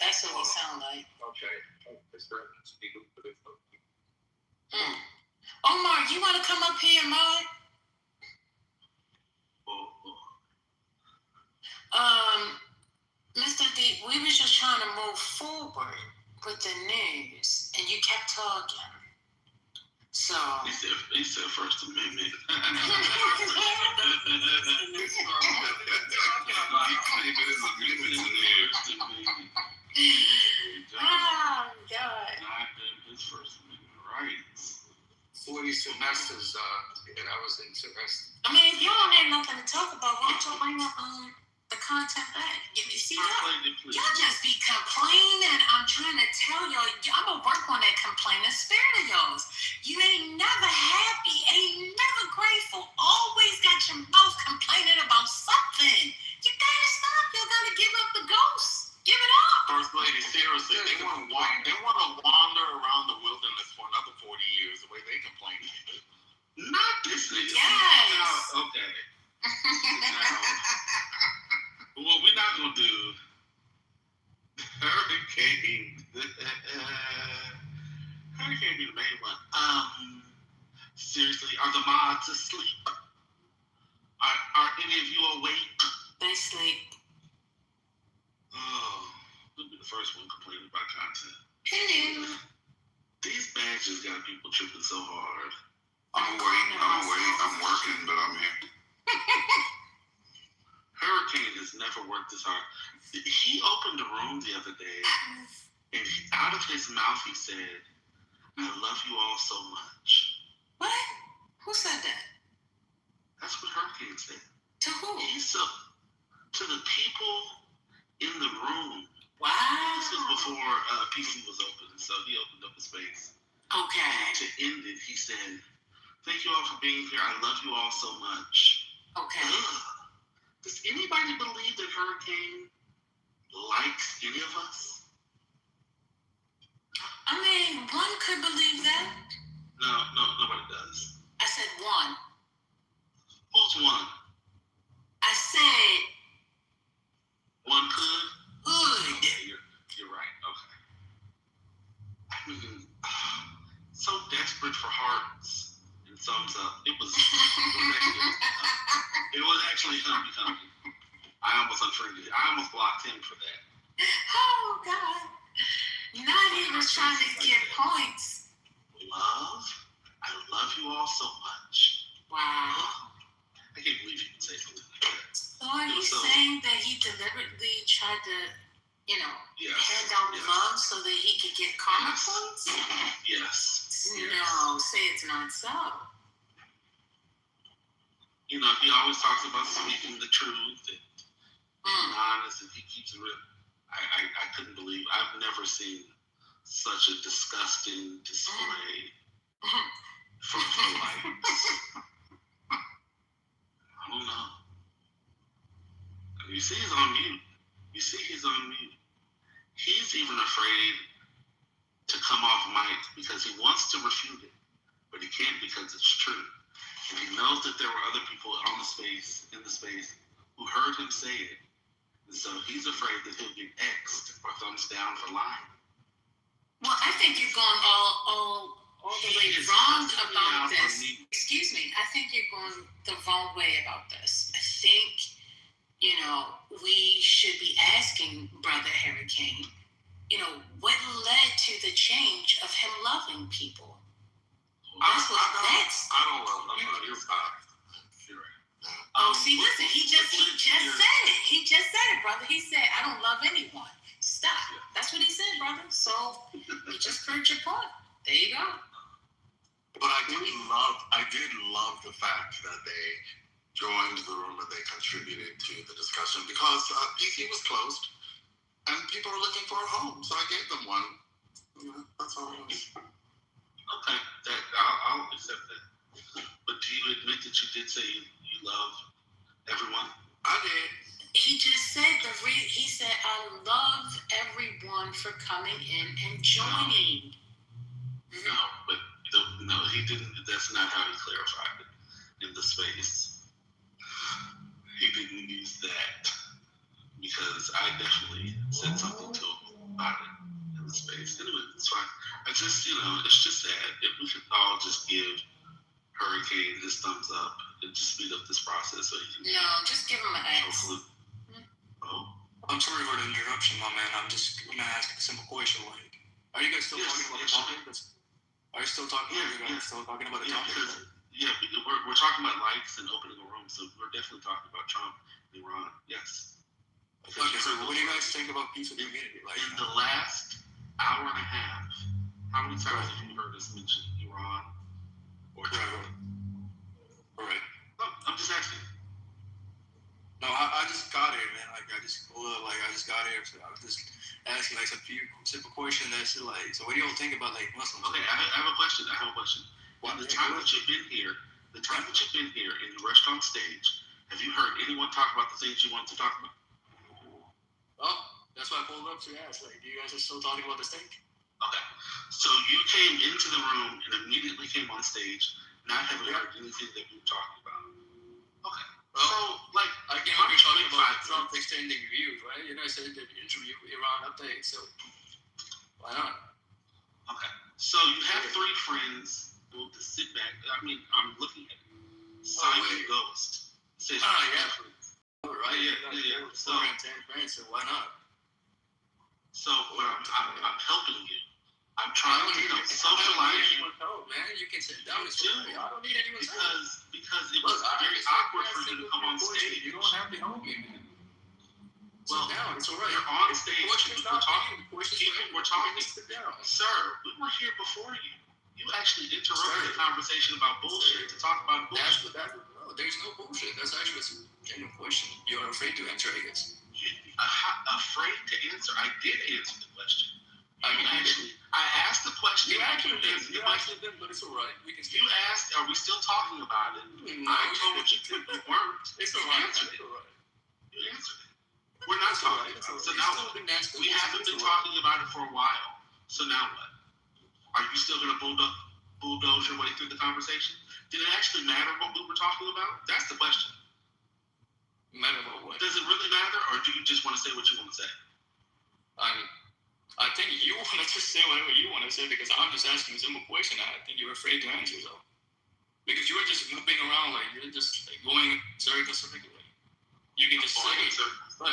That's what we sound like. Okay. Omar, you want to come up here, Maud? Mr. D, we was just trying to move forward with the news, and you kept talking. So He said First Amendment. He claimed it is amendments in there. Oh, God. Not his First Amendment rights. 40 semesters, and I was interested. I mean, if you don't have nothing to talk about, why don't you bring up the content back? You see, y'all just be complaining. I'm trying to tell y'all, I'm going to work on that complaining spirit of yours. You ain't never happy, ain't never grateful, always got your mouth complaining about something. You got to stop. You got to give up the ghost. Give it up. First lady, seriously, they want to wander around the wilderness for another 40 years the way they complain. Not this nigga. Yes. Now, okay. Now, what we're not gonna do, Hurricane be the main one. Seriously, are the mods asleep? Are any of you awake? They sleep. Oh, we'll be the first one complaining about content. Hello. These badges got people tripping so hard. I'm working, but I'm here. Hurricane has never worked this hard. He opened the room the other day, and out of his mouth he said, "I love you all so much." What? Who said that? That's what Hurricane said. To who? He said to the people in the room. Wow. This was before PC was open, so he opened up a space. Okay. To end it, he said, "Thank you all for being here. I love you all so much." Okay. Does anybody believe that Hurricane likes any of us? I mean, one could believe that. No, nobody does. I said one. Who's one? I said one could? Good. Okay, you're right. Okay. I mean, so desperate for hearts and thumbs up. It was actually coming. I almost unfriended. I almost blocked him for that. Oh, God. Not even trying to get points. Love? I love you all so much. Wow. I can't believe you can say something like that. So are you saying that he deliberately tried to, hand out love so that he could get karma points? Yes. No, say it's not so. He always talks about speaking the truth and being honest, and he keeps it real. I couldn't believe, I've never seen such a disgusting display for likes. I don't know. You see he's on mute. He's even afraid to come off mic because he wants to refute it, but he can't because it's true. And he knows that there were other people in the space who heard him say it. And so he's afraid that he'll get X'd or thumbs down for lying. Well, I think you're going all the way wrong about this. Excuse me. I think you're going the wrong way about this. I think, we should be asking Brother Hurricane, what led to the change of him loving people? I don't love nobody. You're fine. Oh, see, listen, he just said it. He just said it, brother. He said, "I don't love anyone." Stop. That's what he said, brother. So you just proved your point. There you go. But I did love the fact that they joined the room and they contributed to the discussion because PC was closed and people were looking for a home, so I gave them one. That's all it was. Okay, I'll accept that. But do you admit that you did say you love everyone? I did. He just said he said, "I love everyone for coming in and joining." No, but no, he didn't. That's not how he clarified it in the space. He didn't use that because I definitely said something to him. about it in the space. Anyway, it's fine. I just, it's just sad if we could all just give Hurricane his thumbs up and just speed up this process so he can. No, just give him an X. Hopefully. Oh. I'm sorry for the interruption, my man. I'm gonna ask a simple question. Like, are you guys still talking about the topic? Are you still talking? Still talking about the topic? We're talking about likes and opening a room, so we're definitely talking about Trump and Iran. Yes. Okay, so what do you guys think about peace and community? Like, in the last hour and a half, how many times have you heard us mention Iran or Trump? Right. No, I'm just asking. No, I just got here, man. Like, I just got here, so I was just asking like a few simple questions. That's like, so what do you all think about like Muslims? Okay, I have a question. The time that you've been here in the restaurant stage, have you heard anyone talk about the things you wanted to talk about? Well, that's why I pulled up to ask. Like, do you guys are still talking about the steak? Okay, so you came into the room and immediately came on stage, not having heard anything that we were talking about. Okay. Well, so, like, I came up here talking about Trump extending views, right? You know, I said the interview Iran update, so why not? Okay. So you have three friends who to sit back. I mean, I'm looking at Simon Ghost. Says Right? Yeah. So, 4 and 10 friends, so why not? So, I'm helping you. I'm trying to help socialize you. Man, you can sit down. It's okay. I don't need anyone's help. Because it was very awkward for you to come on stage. You don't have to help me, man. Well, sit down. It's all right. You're on stage. People were talking. Sit down. Sir, we were here before you. You actually interrupted the conversation about bullshit to talk about bullshit. No, there's no bullshit. That's actually a genuine question. You're afraid to answer, I guess. Afraid to answer? I did answer the question. I asked the question. You actually did, but it's all right. We can. You asked, "Are we still talking about it?" No, I told you you weren't. It's all right. You answered it. We're not talking about it. So now we haven't been talking about it for a while. So now what? Are you still going to bulldoze your way through the conversation? Did it actually matter what we were talking about? That's the question. Matter about what? Does it really matter, or do you just want to say what you want to say? I think you want to just say whatever you want to say because I'm just asking a simple question. I think you're afraid to answer, so. Because you were just moving around, like, you're just like, going circles. You can just say it. But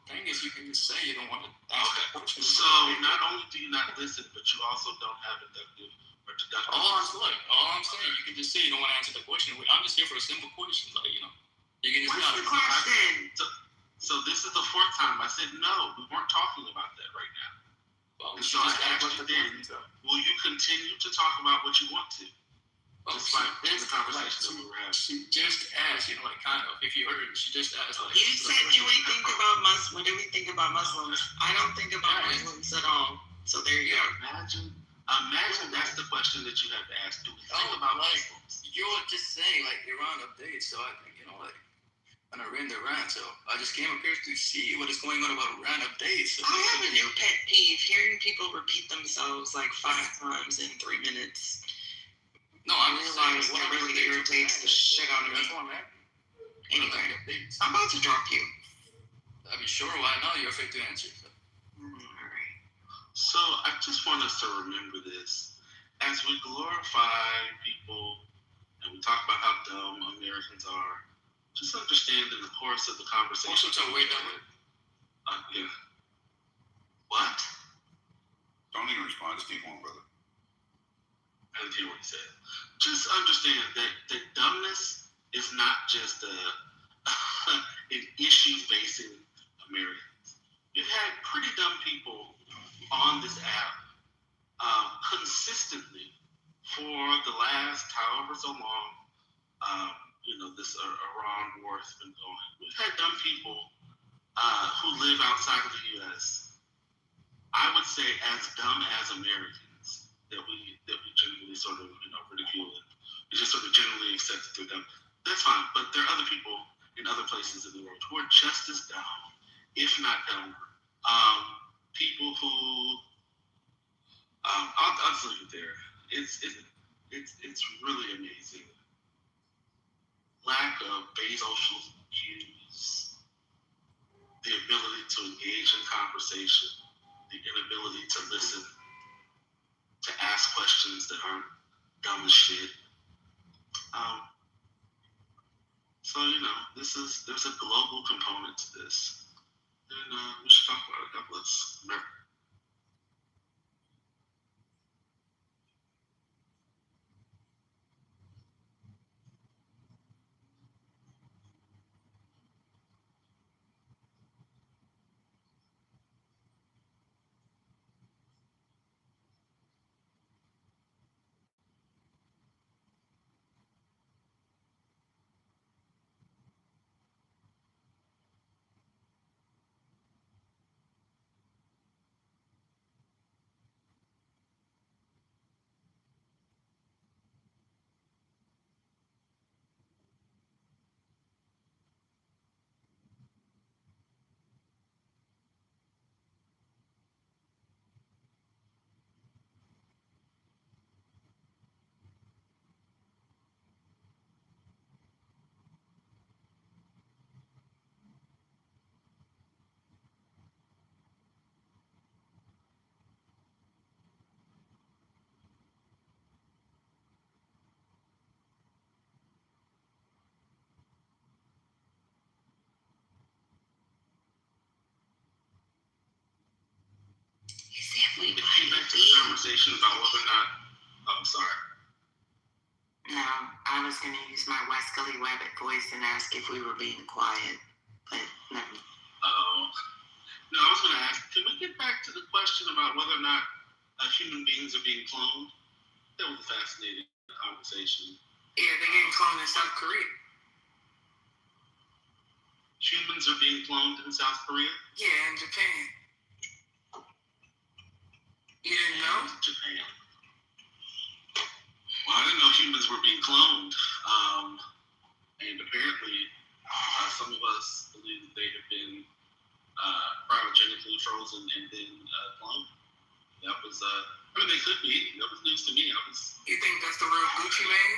the thing is, you can just say you don't want to ask that question. So not only do you not listen, but you also don't have inductive or deductive. All I'm saying, you can just say you don't want to answer the question. I'm just here for a simple question, like, you know. You can just. What's the question? So this is the fourth time I said no. We weren't talking about that right now. Well, so I asked you then, will you continue to talk about what you want to? Despite the conversation that we were having. She just asked, you know, like, kind of, if you heard it, she just asked, like. You said do we think about Muslims? What do we think about Muslims? I don't think about Muslims at all. So there you go. Imagine that's the question that you have to ask. Do we think about Muslims? You're just saying, like, Iran updates, so I think, you know, like, and I ran the rant, so I just came up here to see what is going on about Iran updates. So I have a new pet peeve, hearing people repeat themselves like 5 times in 3 minutes. No, I realize that really irritates the shit out of me. Anyway, I'm about to drop you. I mean, sure, why not? You're afraid to answer. So. Alright. So I just want us to remember this. As we glorify people and we talk about how dumb Americans are, just understand in the course of the conversation. Also, tell way dumb. Yeah. What? Don't even respond. Just keep on, brother. I didn't hear what he said. Just understand that dumbness is not just an issue facing Americans. You've had pretty dumb people on this app consistently for the last however so long. This Iran war has been going. We've had dumb people who live outside of the U.S. I would say as dumb as Americans that we generally sort of ridicule it. We just sort of generally accept that they're dumb. That's fine, but there are other people in other places in the world who are just as dumb, if not dumber. People who I'll just leave it there. It's really amazing. Lack of basic social cues, the ability to engage in conversation, the inability to listen, to ask questions that aren't dumb as shit. So, there's a global component to this. And we should talk about it. God bless America. We get back to the conversation about whether or not. Oh, I'm sorry. No, I was going to use my Wesley Wabbit voice and ask if we were being quiet, but no. No, I was going to ask, can we get back to the question about whether or not human beings are being cloned? That was a fascinating conversation. Yeah, they're getting cloned in South Korea. Humans are being cloned in South Korea? Yeah, in Japan. You didn't know? Japan. Well, I didn't know humans were being cloned. And apparently, some of us believe that they have been cryogenically frozen and then cloned. That was, they could be. That was news to me. You think that's the real Gucci Mane?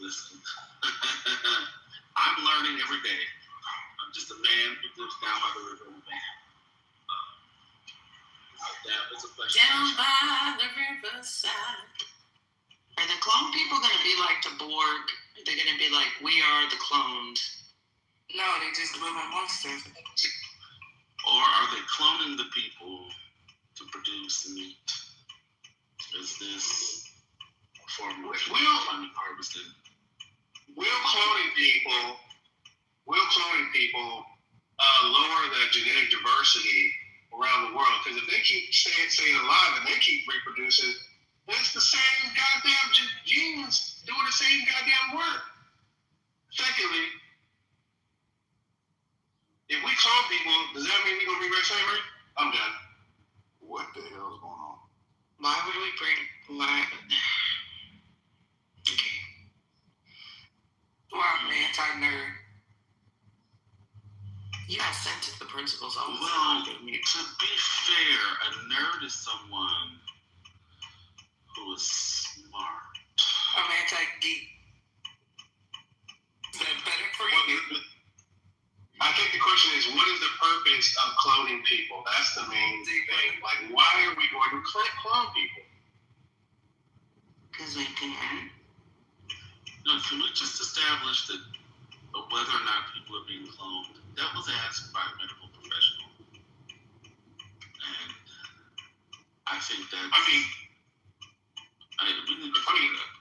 Listen, I'm learning every day. I'm just a man who lives down by the river in a van. That was a question. Down by the riverside. Are the clone people going to be like the Borg? They're going to be like, we are the cloned. No, they just live amongst us. Or are they cloning the people to produce meat? Is this a form of harvesting? Will cloning people lower the genetic diversity around the world? Because if they keep staying alive and they keep reproducing, it's the same goddamn genes doing the same goddamn work. Secondly, if we clone people, does that mean we're going to bring back slavery? I'm done. What the hell is going on? Why would we bring Okay. Well, I'm an anti-nerd. You have sent to the principals all the time. To be fair, a nerd is someone who is smart. I'm anti-geek. Is that better for you? I think the question is, what is the purpose of cloning people? That's the main thing. Like, why are we going to clone people? Because we can. No, can we just establish that whether or not people are being cloned? That was asked by a medical professional. And I think that... we need to clean it up.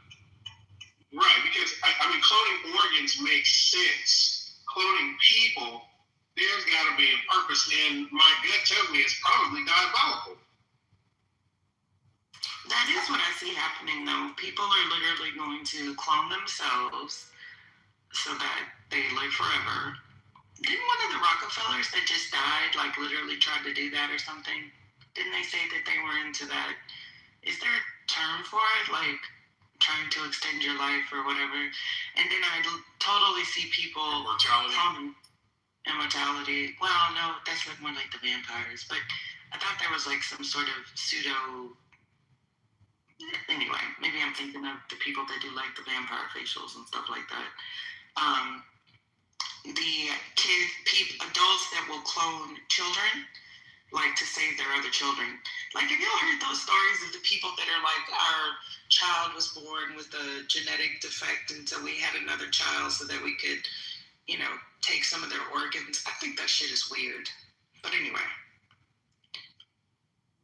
Right, because, cloning organs makes sense. Cloning people, there's got to be a purpose, and my gut tells me it's probably diabolical. That is what I see happening, though. People are literally going to clone themselves so that they live forever. Didn't one of the Rockefellers that just died, literally tried to do that or something? Didn't they say that they were into that? Is there a term for it? Trying to extend your life or whatever? And then I totally see people... Immortality? Immortality. Well, no, that's more like the vampires. But I thought there was some sort of pseudo... Anyway, maybe I'm thinking of the people that do the vampire facials and stuff like that. adults that will clone children, like to save their other children. Like, have y'all heard those stories of the people that are like, our child was born with a genetic defect, and so we had another child so that we could, take some of their organs? I think that shit is weird. But anyway,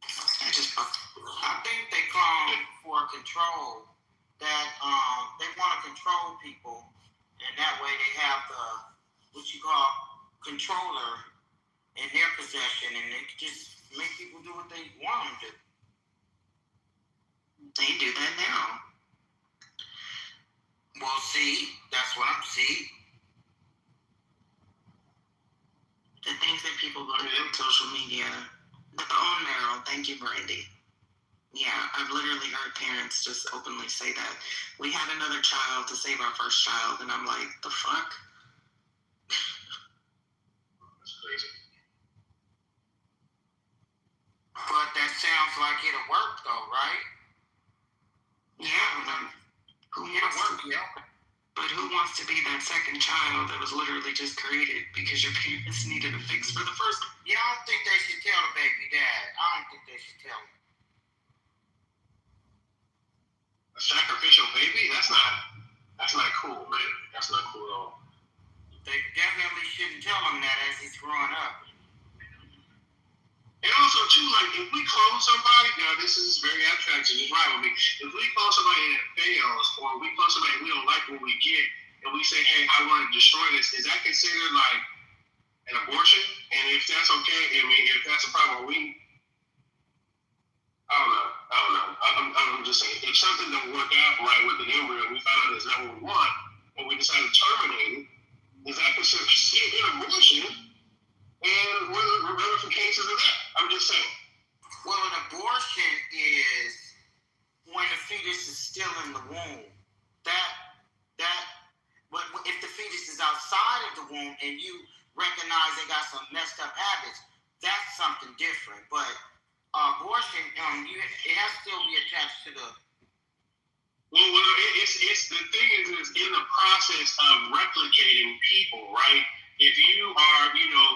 I think they call for control. That they want to control people, and that way they have the what you call controller in their possession, and they can just make people do what they want them to. They do that now. Well, see, that's what I'm seeing. The things that people go to on social media. The bone marrow. Thank you, Brandy. Yeah, I've literally heard parents just openly say that. We had another child to save our first child, and I'm like, the fuck? That's crazy. But that sounds like it'll work, though, right? Yeah, but who wants to be that second child that was literally just created because your parents needed a fix for the first? Yeah, I don't think they should tell the baby dad. I don't think they should tell him. A sacrificial baby? That's not cool, man. That's not cool at all. They definitely shouldn't tell him that as he's growing up. And also, too, like, if we clone somebody, now this is very abstract, so just ride with me. If we clone somebody and it fails, or we clone somebody and we don't like what we get, and we say, hey, I want to destroy this, is that considered, like, an abortion? And if that's okay, if that's a problem, I don't know. I'm just saying, if something don't work out right with the embryo, we find out it's not what we want, and we decide to terminate it, is that considered an abortion? And what are the ramifications of that? I'm just saying. Well, an abortion is when the fetus is still in the womb. But if the fetus is outside of the womb and you recognize they got some messed up habits, that's something different. But abortion, it has to still be attached to the. Well, it's the thing is in the process of replicating people, right? If you are,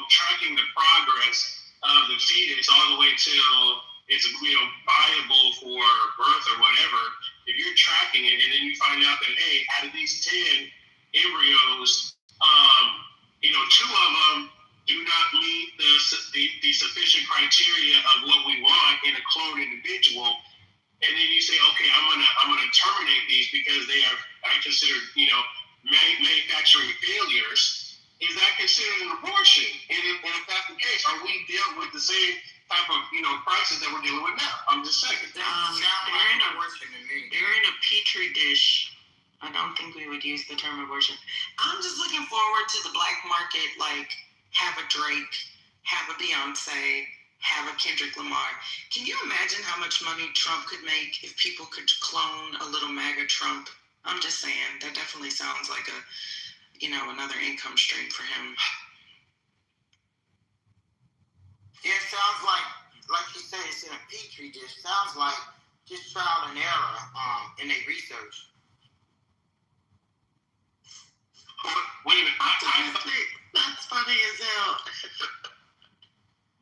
tracking the progress of the fetus all the way till it's, viable for birth or whatever, if you're tracking it and then you find out that, hey, out of these 10 embryos, 2 of them do not meet the sufficient criteria of what we want in a cloned individual, and then you say, okay, I'm gonna terminate these because they are considered, manufacturing failures. Is that considered an abortion? And if that's the case, are we dealing with the same type of, crisis that we're dealing with now? I'm just saying. They're in a petri dish. I don't think we would use the term abortion. I'm just looking forward to the black market, like, have a Drake, have a Beyonce, have a Kendrick Lamar. Can you imagine how much money Trump could make if people could clone a little MAGA Trump? I'm just saying, that definitely sounds like another income stream for him. Yeah, it sounds like you said, it's in a petri dish. Sounds like just trial and error in their research. Wait a minute. That's funny as hell.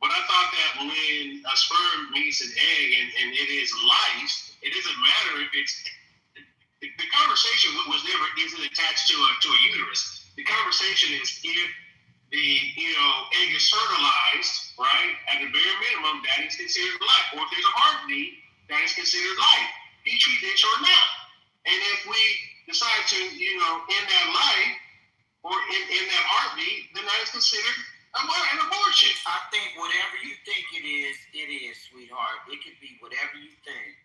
But I thought that when a sperm meets an egg and it is life, it doesn't matter if it's. The conversation isn't attached to a uterus. The conversation is if the egg is fertilized, right? At the bare minimum, that is considered life. Or if there's a heartbeat, that is considered life, petri dish or not. And if we decide to end that life or in that heartbeat, then that is considered an abortion. I think whatever you think it is, sweetheart. It could be whatever you think.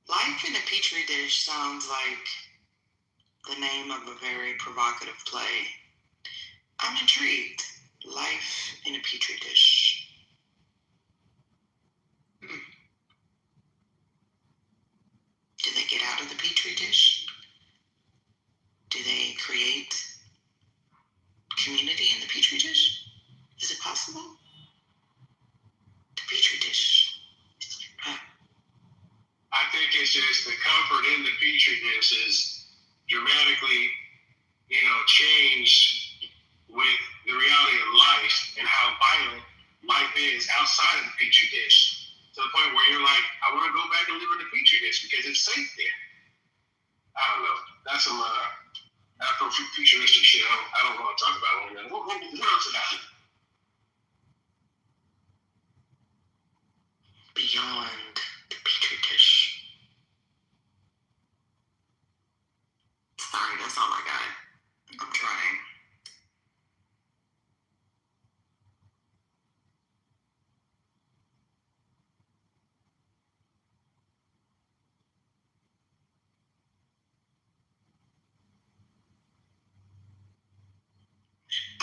Life in a Petri dish sounds like the name of a very provocative play. I'm intrigued. Life in a Petri dish. Do they get out of the Petri dish? Do they create community in the Petri dish? Is it possible? The Petri dish. I think it's just the comfort in the petri dish is dramatically, changed with the reality of life and how vital life is outside of the petri dish. To the point where you're like, I want to go back and live in the petri dish because it's safe there. I don't know. That's some Afro-futuristic shit. I don't want to talk about it. What else about it? Beyond the petri dish. Sorry, that's all I got. I'm trying.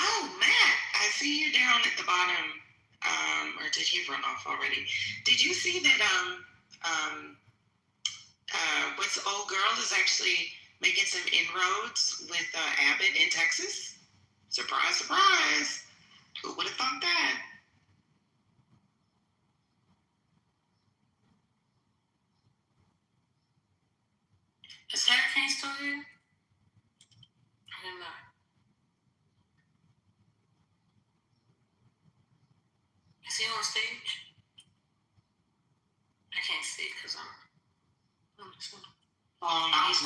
Oh, Matt, I see you down at the bottom. Or did he run off already? Did you see that what's the old girl is actually making some inroads with Abbott in Texas? Surprise, surprise. Who would have thought that? Is Hurricane still here? I don't know. Is he on stage? I can't see because I'm He's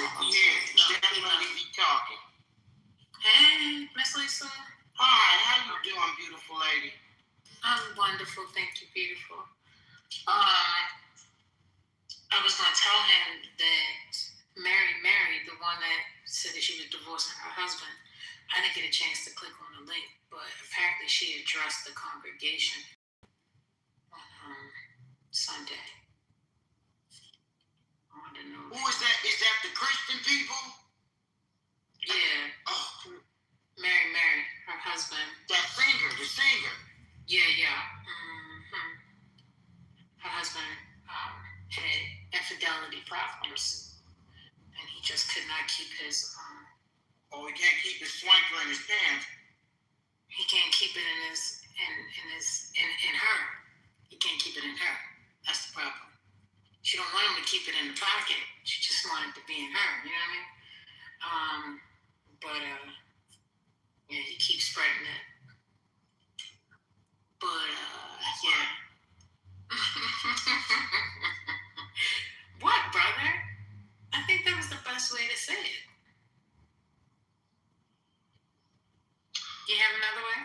definitely be talking. Hey, Miss Lisa. Hi, how you doing, beautiful lady? I'm wonderful, thank you, beautiful. I was gonna tell him that Mary, the one that said that she was divorcing her husband, I didn't get a chance to click on the link, but apparently she addressed the congregation on Sunday. I want to know. Who is that? Is that the Christian people? Yeah. Oh, Mary, her husband. that singer, the singer. Yeah. Mm-hmm. Her husband had infidelity problems, and he just could not keep his. Oh, he can't keep his swanker in his pants. He can't keep it in her. He can't keep it in her. That's the problem. She don't want him to keep it in the pocket. She just wanted it to be in her. You know what I mean? Yeah, he keeps spreading it. But yeah. What, brother? I think that was the best way to say it. You have another way?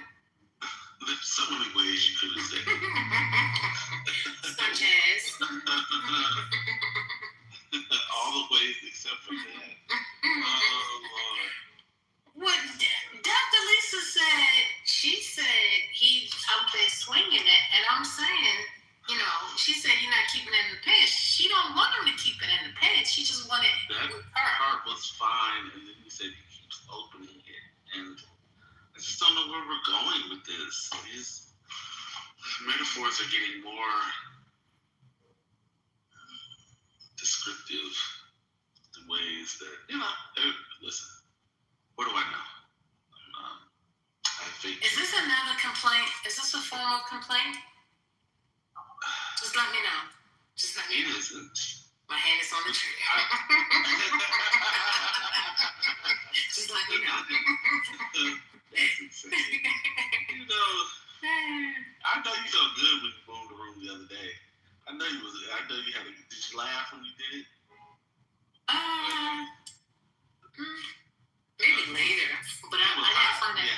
There's so many ways you could have said it. Such as? All the ways except for that. Oh, Lord. What Dr. Lisa said, she said he's out there swinging it, and I'm saying, she said you're not keeping it in the pants. She don't want him to keep it in the pants. She just wanted That her. part was fine, and then he said he keeps opening it, and I just don't know where we're going with this. These metaphors are getting more descriptive in ways that, listen, what do I know? Is this another complaint? Is this a formal complaint? Just let me know. It isn't. My hand is on the trigger. Just let me know. That's insane. I know you felt good when you phoned the room the other day. I know you had a. Did you laugh when you did it? Maybe later, but I didn't find it.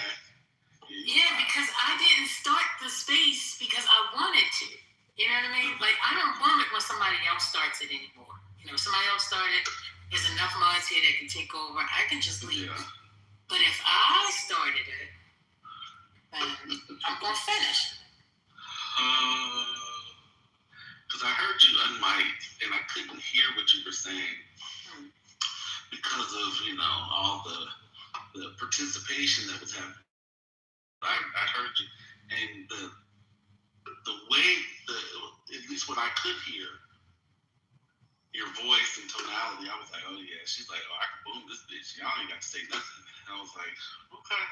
Yeah, because I didn't start the space because I wanted to. You know what I mean? Like, I don't want it when somebody else starts it anymore. Somebody else started, there's enough mods here that can take over. I can just leave. Yeah. But if I started it, then I'm going to finish. Because I heard you unmiked, and I couldn't hear what you were saying because of, all the participation that was happening. I heard you, and the way, at least what I could hear, your voice and tonality, I was like, oh yeah. She's like, oh, I can boom this bitch. Y'all ain't got to say nothing. And I was like, okay.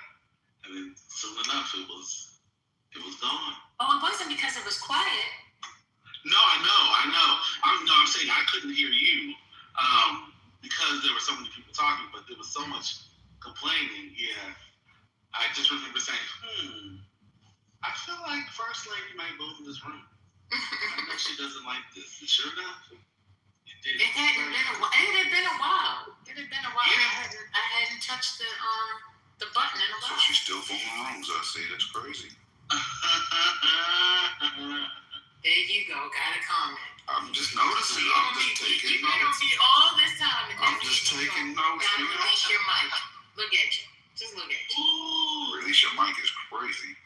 And then soon enough, it was gone. Oh, it wasn't because it was quiet. No, I know. I'm saying I couldn't hear you because there were so many people talking, but there was so much complaining. Yeah, lady might vote in this room. I know she doesn't like this. Sure enough, it did. It had been a while. Yeah. I hadn't touched the button in a So while. she's still forming rooms, I see. That's crazy. There you go. Got a comment. I'm just noticing. I'm just taking You're gonna notes. be all this time, and then I'm just taking notes. gotta release your mic. Look at you. Just look at you. Release your mic is crazy.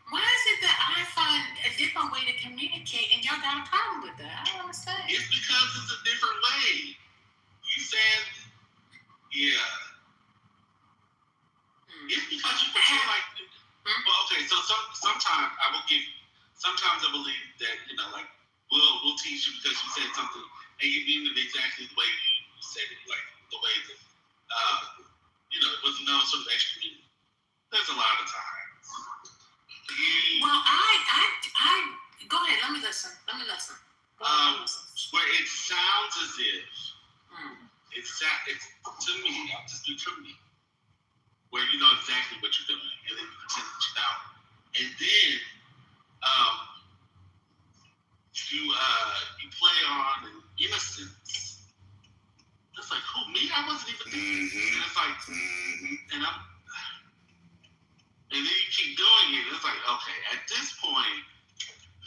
Why is it that I find a different way to communicate, and y'all got a problem with that? I don't understand. It's because it's a different way. You said, yeah. It's because you pretend like. Well, okay. So sometimes I will give. Sometimes I believe that like we'll teach you because you said something and you mean it exactly the way you said it, like the way that with no sort of extra meaning. There's a lot of times. Well, I go ahead. Let me listen. Go ahead, listen. Where it sounds as if it's to me. I'll just do to me. Where you know exactly what you're doing, and then you pretend that you don't, and then you play on innocence. It's like, who, me? I wasn't even thinking. And it's like, and then you keep doing it. It's like, okay, at this point,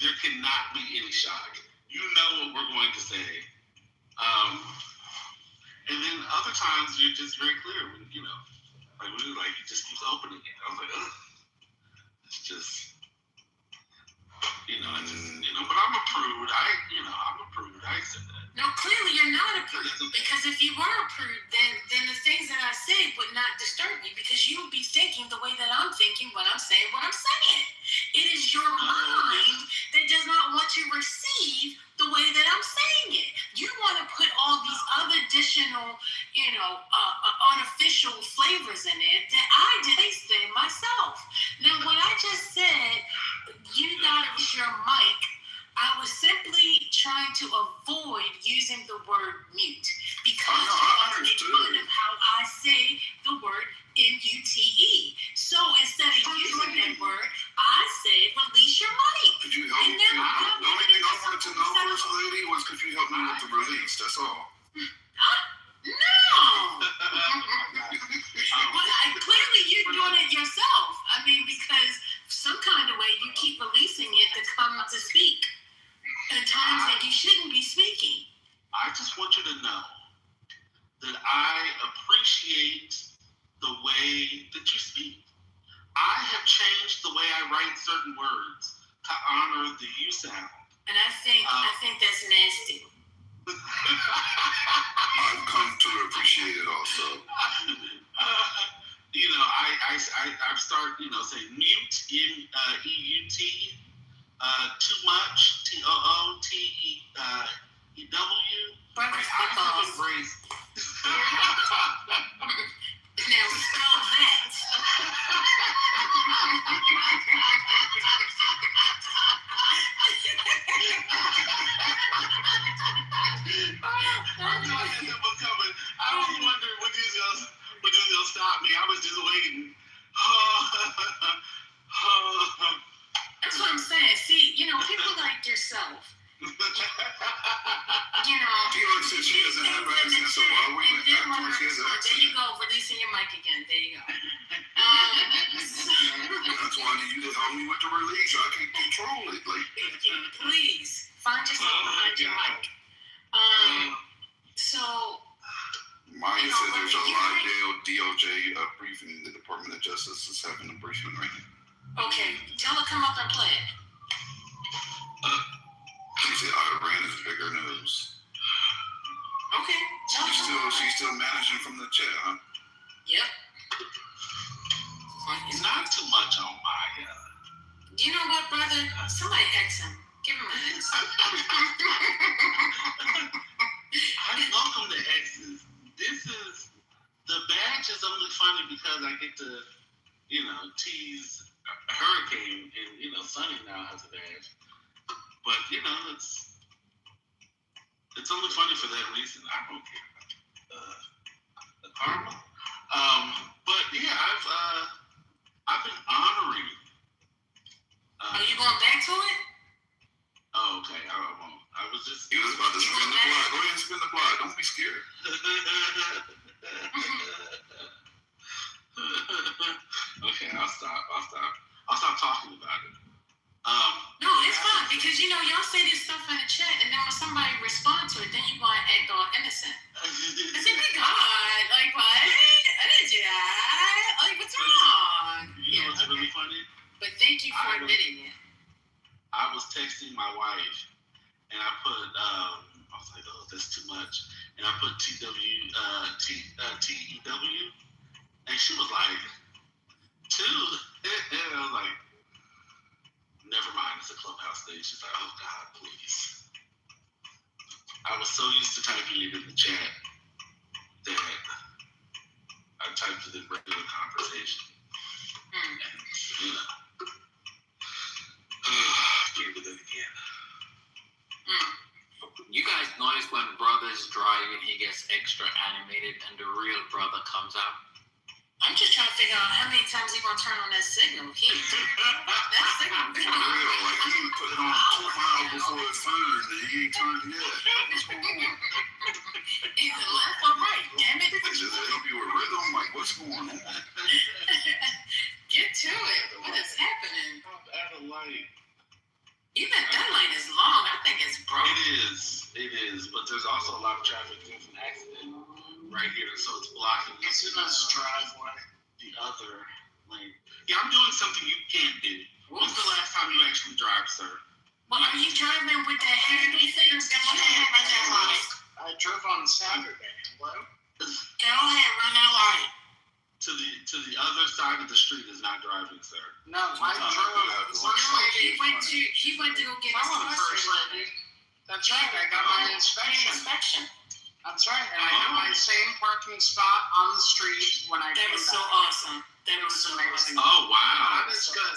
there cannot be any shock. You know what we're going to say. And then other times you're just very clear when, like he just keeps opening it. I was like, ugh. It's just, but I'm a prude. I'm a prude. I accept that. No, clearly you're not a prude, because if you were a prude, then the things that I say would not disturb you, because you would be thinking the way that I'm thinking when I'm saying what I'm saying. It is your mind that does not want to receive the way that I'm saying it. You want to put all these other additional, artificial flavors in it that I didn't say myself. Now, what I just said, you gotta use your mic. I was simply trying to avoid using the word mute because you make fun of how I say the word M-U-T-E. So instead of using that word, I said release your mic. Could you help me? The only thing I wanted to know, First Lady, was could you help me with the release? That's all. No. Clearly you're doing it yourself. I mean, because some kind of way you keep releasing it to come to speak at times that you shouldn't be speaking. I just want you to know that I appreciate the way that you speak. I have changed the way I write certain words to honor the you sound. And I think that's nasty. I've come to appreciate it also. I've started, saying mute, M-E-U-T, too much, T-O-O-T-E-W. Now spell that. I was wondering when you gonna stop me. I was just waiting. That's what I'm saying. See, people like yourself. Since she doesn't have accent, so why would you act like she has accent? There you go, releasing your mic again. There you go. That's why I need you to help me with the release. I can control it. Please find yourself behind your mic. So. Maya said there's a live DOJ briefing. The Department of Justice is having a briefing right now. Okay, tell her come up and play it. She said Iran is bigger news. Okay. She's still managing from the chair, huh? Yep. It's not too much on Maya. You know what, brother? Somebody X him. Give him an X. I welcome the X's. This is the badge is only funny because I get to, tease Hurricane and Sunny now has a badge. But it's only funny for that reason. I don't care. The karma. But yeah, I've been honoring. Are you going back to it? Oh, okay. I won't. I was just. You was about to spin the block. Go ahead and spin the block. Don't be scared. Okay, I'll stop talking about it. No, it's fine because y'all say this stuff in the chat, and then when somebody responds to it, then you want to act all innocent. I said, my God, like what? I didn't do that. Like, what's wrong? You know what's really funny? But thank you for admitting it. I was texting my wife, and I put, I was like, oh, that's too much, and I put TEW, and she was like, two? And I was like, never mind, it's a Clubhouse thing. She's like, oh God, please. I was so used to typing it in the chat that I typed it in regular conversation. And, can't do that again. You guys notice when brother's driving, he gets extra animated and the real brother comes out? I'm just trying to figure out how many times he gonna turn on that signal. He ain't turned on that signal. For real, like he put it on 2 miles before it turned, and he ain't turned yet. What's going on? Either left or right, damn it. Does it help you with rhythm? Like, what's going on? Get to it. What is happening? At a light. Even that light is long. I think it's broke. It is, but there's also a lot of traffic. There's an accident right here, so it's blocking It's in this driveway. the other lane. Yeah, I'm doing something you can't do. When's the last time you actually drive, sir? Well, are you driving with that heavy thing? I drove on Saturday. Hello? Go ahead, run that light. To the other side of the street is not driving, sir. No, I drove. He went to go get his First lady. That's right. I got my inspection. That's right. And I got my same parking spot on the street when I That came was so back. awesome. That was so amazing. awesome. Oh, wow. That was good.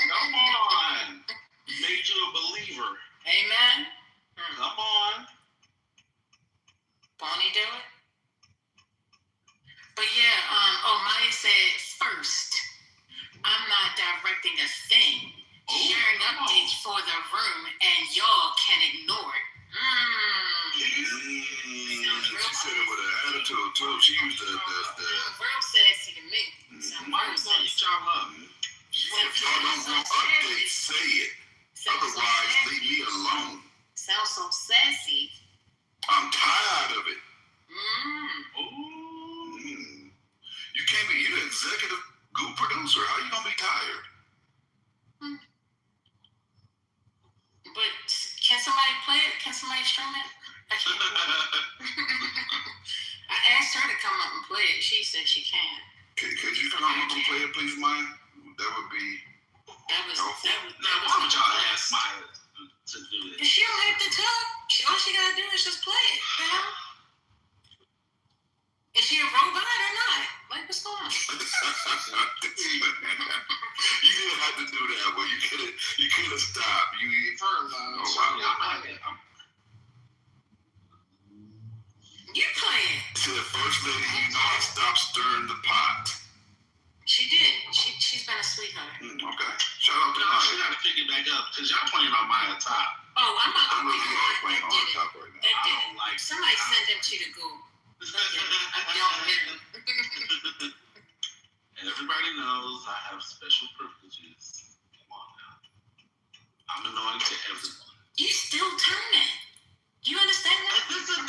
Come on. Made you a believer. Amen. Come on. Bonnie do it? But yeah, Maya said first, I'm not directing a thing. Sharing updates for the room and y'all can ignore it. She said it with an attitude too. She used the real sassy to me. Why you gonna eat y'all up? if y'all don't want updates, say it. Otherwise, leave me alone. Sounds so sassy. I'm tired of it. Ooh. You can't be. You're the executive goo producer. How you gonna be tired? But can somebody play it? Can somebody stream it? I can't. I asked her to come up and play it. She said she can. Could you come up and play it, please, Maya? That would be. That was. Now, why would y'all ask Maya to do this? She don't have to talk. All she gotta do is just play it. You know? Is she a robot or not? Like, what's going on? You didn't have to do that, but you could have stopped. You play it. To the first lady, I stopped stirring the pot. She did. She's been a sweetheart. Okay. Shout out to No, Maya. she gotta pick it back up because y'all playing on Maya top. Oh, I'm not I'm gonna really all playing on top right now. That did it. like Somebody send him to the goo. And everybody knows I have special privileges. Come on now. I'm annoying to everyone. You still turning. You understand that? Listen.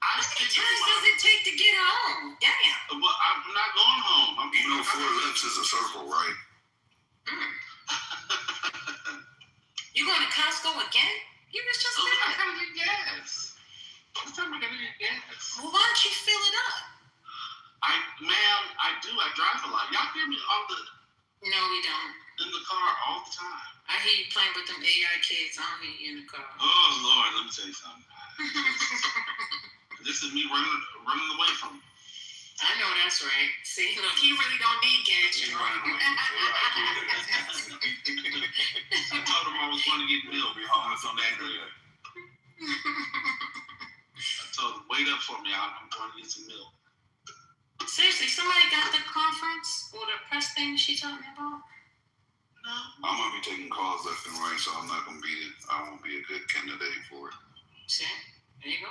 How many times does it take to get home? Damn. Well, I'm not going home. You know, 4 lefts is a circle, right? You going to Costco again? You was just there. I gotta get gas. What time I gotta get gas? Well, why don't you fill it up? Ma'am, I do. I drive a lot. Y'all hear me No, we don't. In the car all the time. I hear you playing with them AI kids. I don't hear you in the car. Oh, Lord, let me tell you something. This is me running away from you. I know that's right. See, look, he really don't need gas. I told him I was going to get milk. Be honest on that. I told him, wait up for me. I'm going to get some milk. Seriously, somebody got the conference or the press thing she talking about? I'm gonna be taking calls left and right, so I won't be a good candidate for it. See, there you go.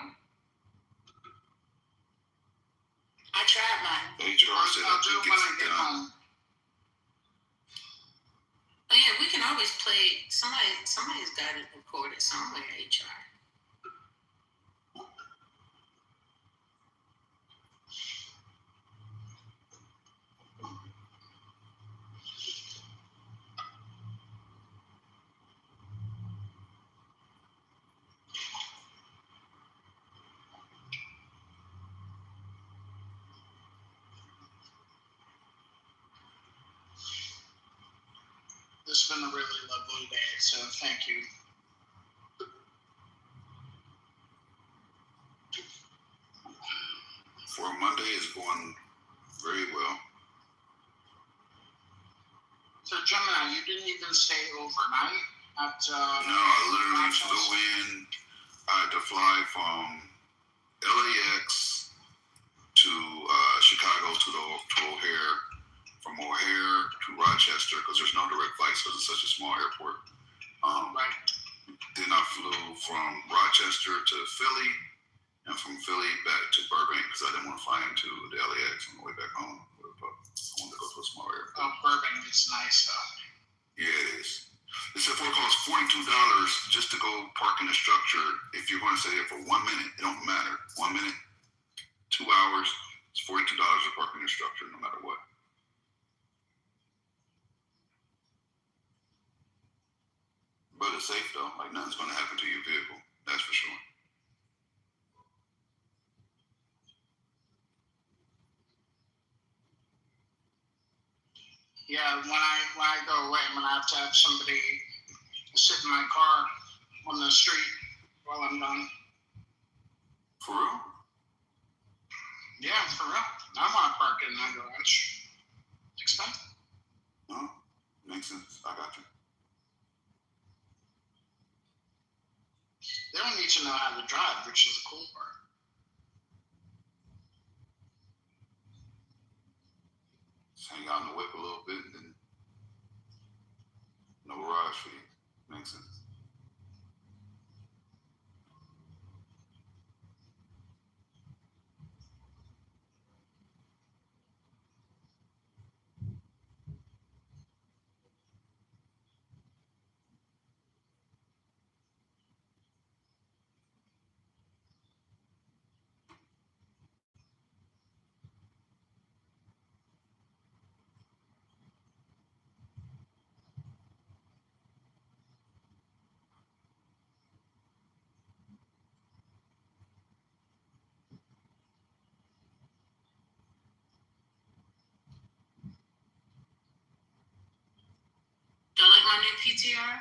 I tried mine. HR said I should get it done. Oh yeah, we can always play. Somebody's got it recorded somewhere. HR. It's been a really lovely day, so thank you. For Monday, it's going very well. So Gemini, you didn't even stay overnight at No, I literally flew in. I had to fly from LAX to Chicago to O'Hare, from O'Hare to Rochester, because there's no direct flights because it's such a small airport. Right. Then I flew from Rochester to Philly, and from Philly back to Burbank because I didn't want to fly into the LAX on the way back home. I wanted to go to a small airport. Oh, Burbank is nice though. Yeah, it is. This airport costs $42 just to go park in the structure. If you're going to stay there for 1 minute, it don't matter. 1 minute, 2 hours, it's $42 to park in the structure no matter what. But it's safe though. Like nothing's going to happen to your vehicle. That's for sure. Yeah, when I go away, I'm gonna have to have somebody sit in my car on the street while I'm done. For real? Yeah, for real. I want to park in my garage. It's expensive. No, makes sense. I got you. They don't need to know how to drive, which is the cool part. Just hang out in the whip a little bit and then no garage fee. Makes sense. Y'all like my new PTR?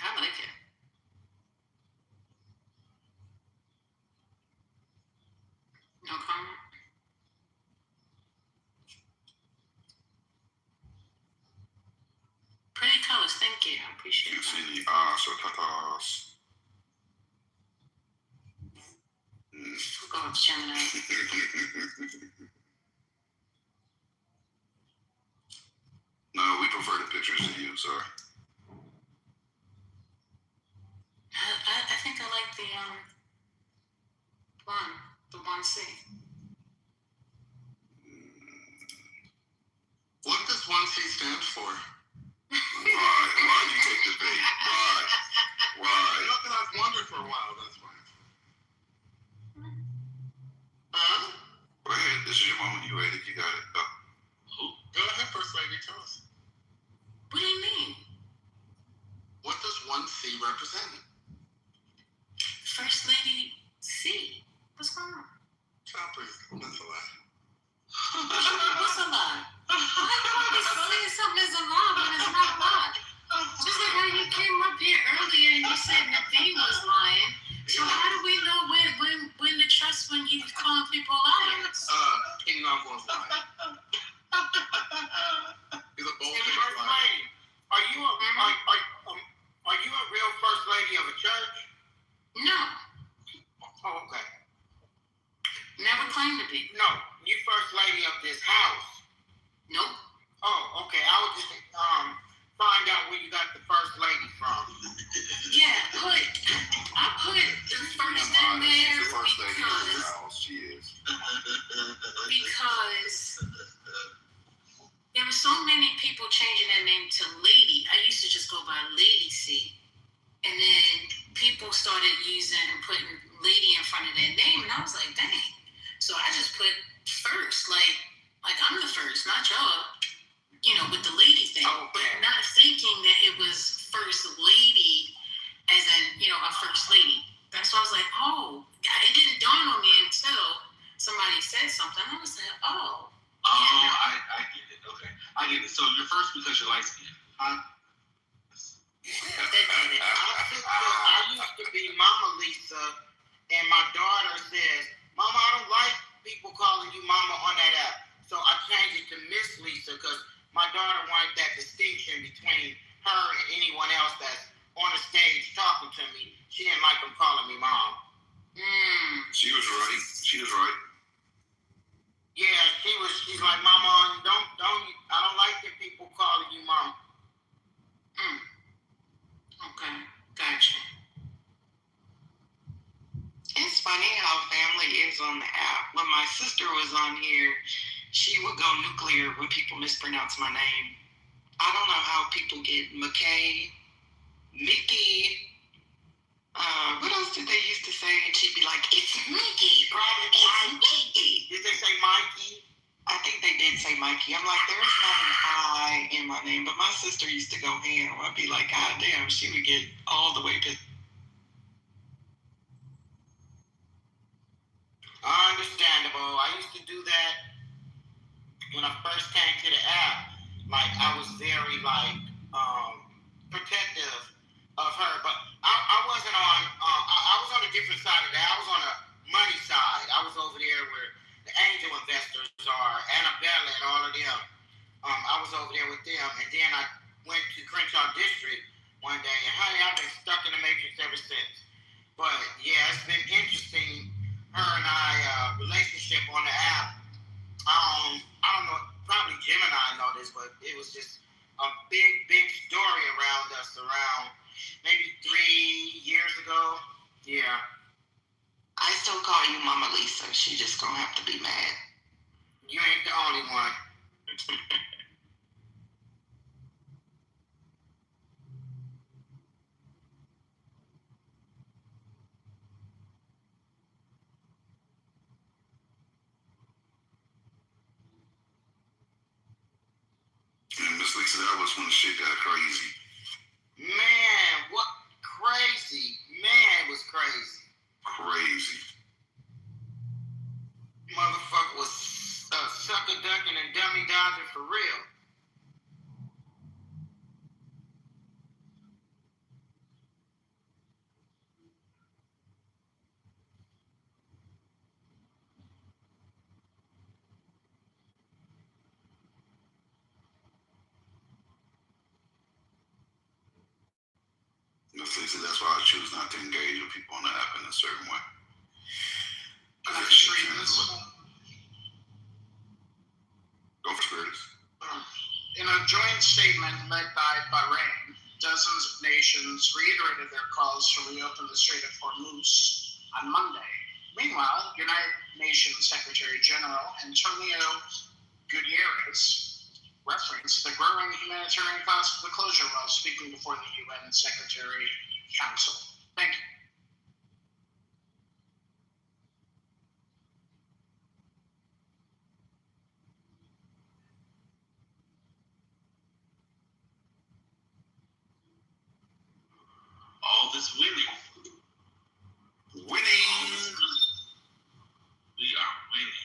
I like it. No comment? Pretty colors, thank you. I appreciate You it. see the ass or tatas. We'll go with Gemini. No, we prefer the pictures to you, sir. I think I like the the 1C. What does 1C stand for? Why'd you take the bait? Why? You know, because I've wondered for a while, that's why. Go ahead, this is your moment. You ready? You got it. Go. Go ahead, First Lady, tell us. What do you mean? What does 1C represent? First Lady C. What's going on? Stop, please. That's a lie. What's a lie? Why you always saying something is a lie when it's not a lie? Just like how you came up here earlier and you said Naveen was lying. So how do we know when to trust when he's calling people liars? King Kong was lying. He's a bold First Lady, are you a real First Lady of Oh, okay. Never claimed to be. No, you first lady of this house. Nope. Oh, okay. I would just find out where you got the first lady from. Yeah, I put the first in there The first lady of the because house, she is. there were so many people changing their name to Lady. I used to just go by Lady C. And then people started using and putting Lady in front of their name, and I was like, dang. So I just put first, like I'm the first, not y'all. With the lady thing, but not thinking that it was first lady, as in a first lady. That's why I was like, oh, it didn't dawn on me until somebody said something. I was like, oh. I get it. Okay, I get it. So you're first because you're light skinned, huh? I used to be Mama Lisa, and my daughter says, Mama, I don't like people calling you Mama on that app. So I changed it to Miss Lisa because my daughter wanted that distinction between her and anyone else that's on the stage talking to me. She didn't like them calling me Mom. She was right. She was right. Yeah, she's like, Mama, I don't like the people calling you Mom. Okay, gotcha. It's funny how family is on the app. When my sister was on here, she would go nuclear when people mispronounce my name. I don't know how people get McKay, Mickey. What else did they used to say? And she'd be like, it's Mickey, brother, it's Mickey. Did they say Mikey? I think they did say Mikey. I'm like, there's not an I in my name. But my sister used to go ham. I'd be like, God damn, she would get all the way pissed. Understandable. I used to do that when I first came to the app. Like, I was very, protective of her. But I wasn't on, I was on a different side of that. I was on a money side. I was over there where the angel investors are, Annabella and all of them. I was over there with them. And then I went to Crenshaw District one day. And, honey, I've been stuck in the Matrix ever since. But, yeah, it's been interesting. Her and I relationship on the app. I don't know, probably Gemini know this, but it was just a big story around us around maybe 3 years ago. Yeah. I still call you Mama Lisa. She just gonna have to be mad. You ain't the only one. And Miss Lisa, that was when the shit got crazy. Man, what crazy. Man, it was crazy. Crazy. Motherfucker was sucker ducking and dummy dodging for real. Miss Lisa, that's why I choose not to engage with people on the app in a certain way. Go for Curtis. In a joint statement led by Bahrain, dozens of nations reiterated their calls to reopen the Strait of Hormuz on Monday. Meanwhile, United Nations Secretary General Antonio Guterres referenced the growing humanitarian cost of the closure while speaking before the UN Secretary Council. Thank you. All this winning. Winning. We are winning.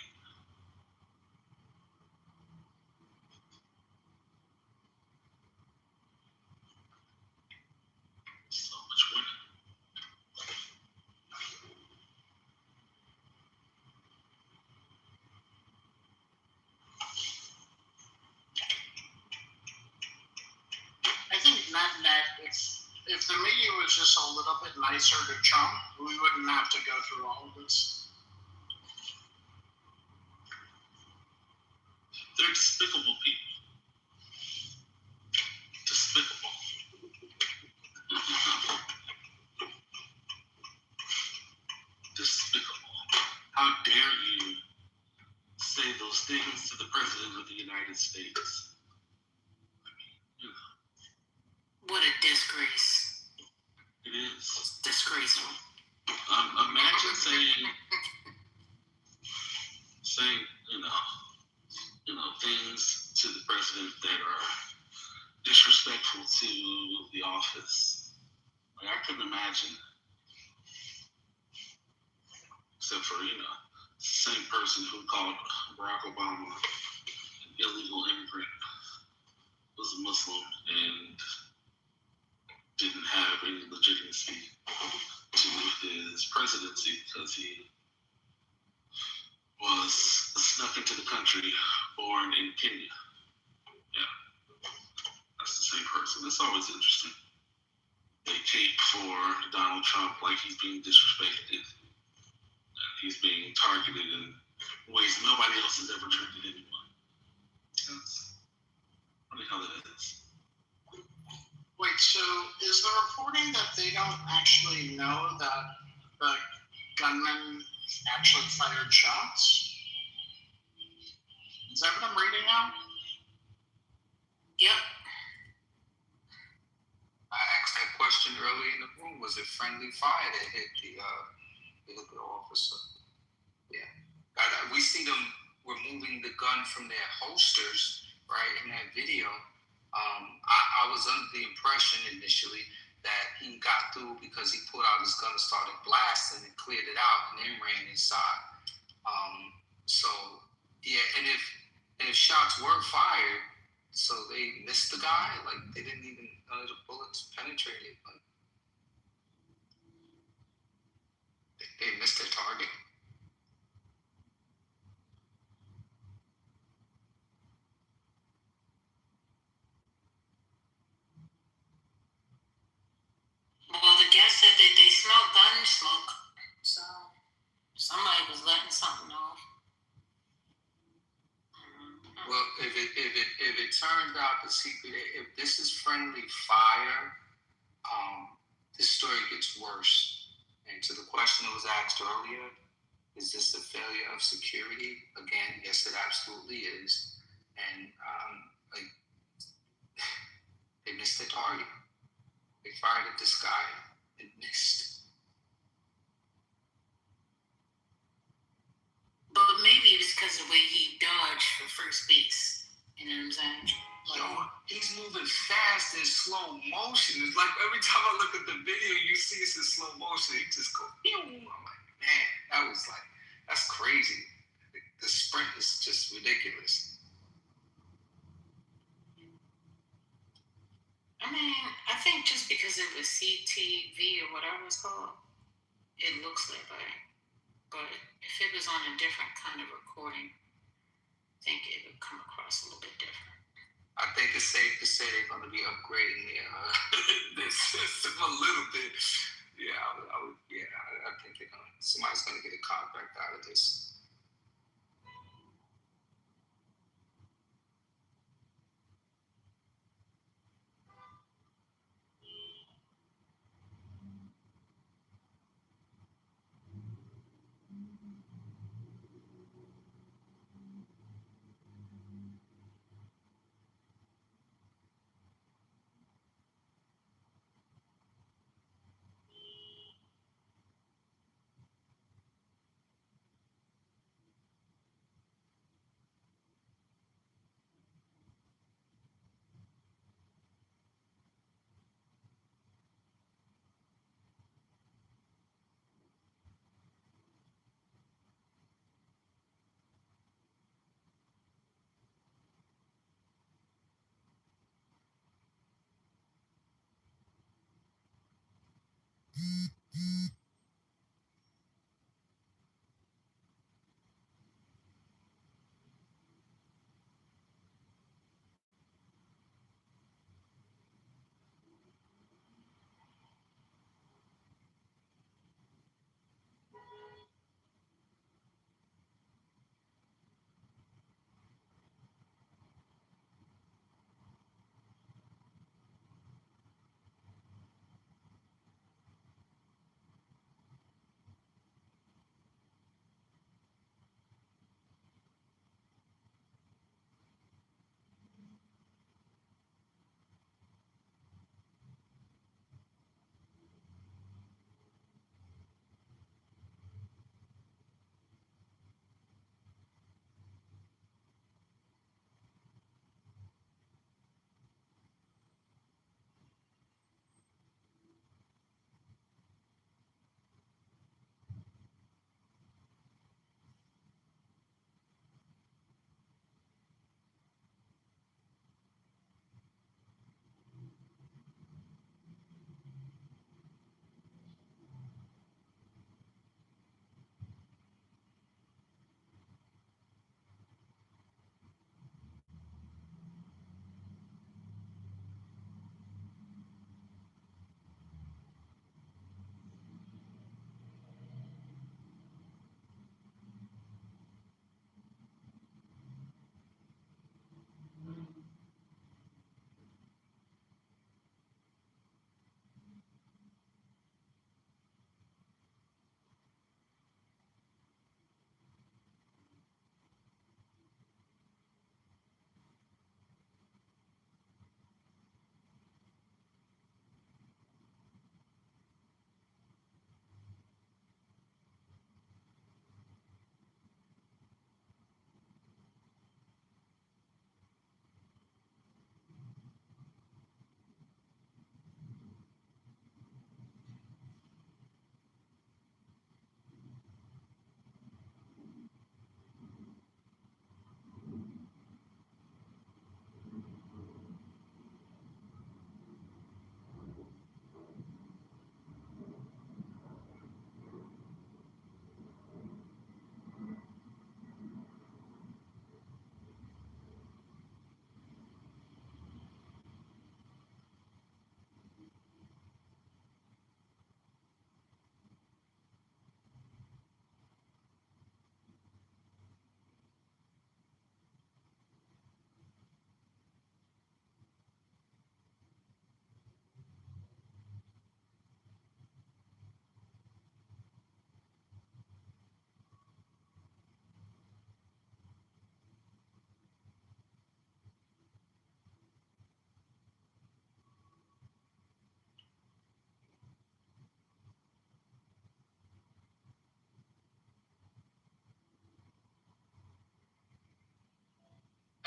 So much winning. I think net, if the media was just a little bit nicer to Trump, we wouldn't have to go through all of this. They're despicable people. Despicable. Despicable. How dare you say those things to the President of the United States? What a disgrace. It is. It's disgraceful. Imagine saying, things to the president that are disrespectful to the office. Like, I couldn't imagine. Except for, the same person who called Barack Obama an illegal immigrant, was a Muslim, and didn't have any legitimacy to his presidency because he was snuck into the country, born in Kenya. Yeah, that's the same person. It's always interesting. They tape for Donald Trump like he's being disrespected. He's being targeted in ways nobody else has ever treated anyone. That's funny how that is. Wait, so is the reporting that they don't actually know that the gunman actually fired shots? Is that what I'm reading now? Yep. I asked that question earlier in the room. Was it friendly fire that hit the officer? Yeah. We see them removing the gun from their holsters, right, in that video. I was under the impression initially that he got through because he pulled out his gun and started blasting and cleared it out and then ran inside. And if shots were fired, so they missed the guy, like they didn't even, none of the bullets penetrated, but they missed their target. Well, the guest said that they smelled gun smoke, so somebody was letting something off. Well, if it turns out if this is friendly fire, this story gets worse. And to the question that was asked earlier, is this a failure of security? Again, yes, it absolutely is. And they missed their target. They fired at this guy and missed. But maybe it was because of the way he dodged for first base. You know what I'm saying? Yo, he's moving fast in slow motion. It's like every time I look at the video, you see it's in slow motion. He just goes, I'm like, man, that's crazy. The sprint is just ridiculous. I mean, I think just because it was CTV or whatever it's called, it looks that way. But if it was on a different kind of recording, I think it would come across a little bit different. I think it's safe to say they're going to be upgrading their system a little bit. Yeah, I think somebody's going to get a contract out of this.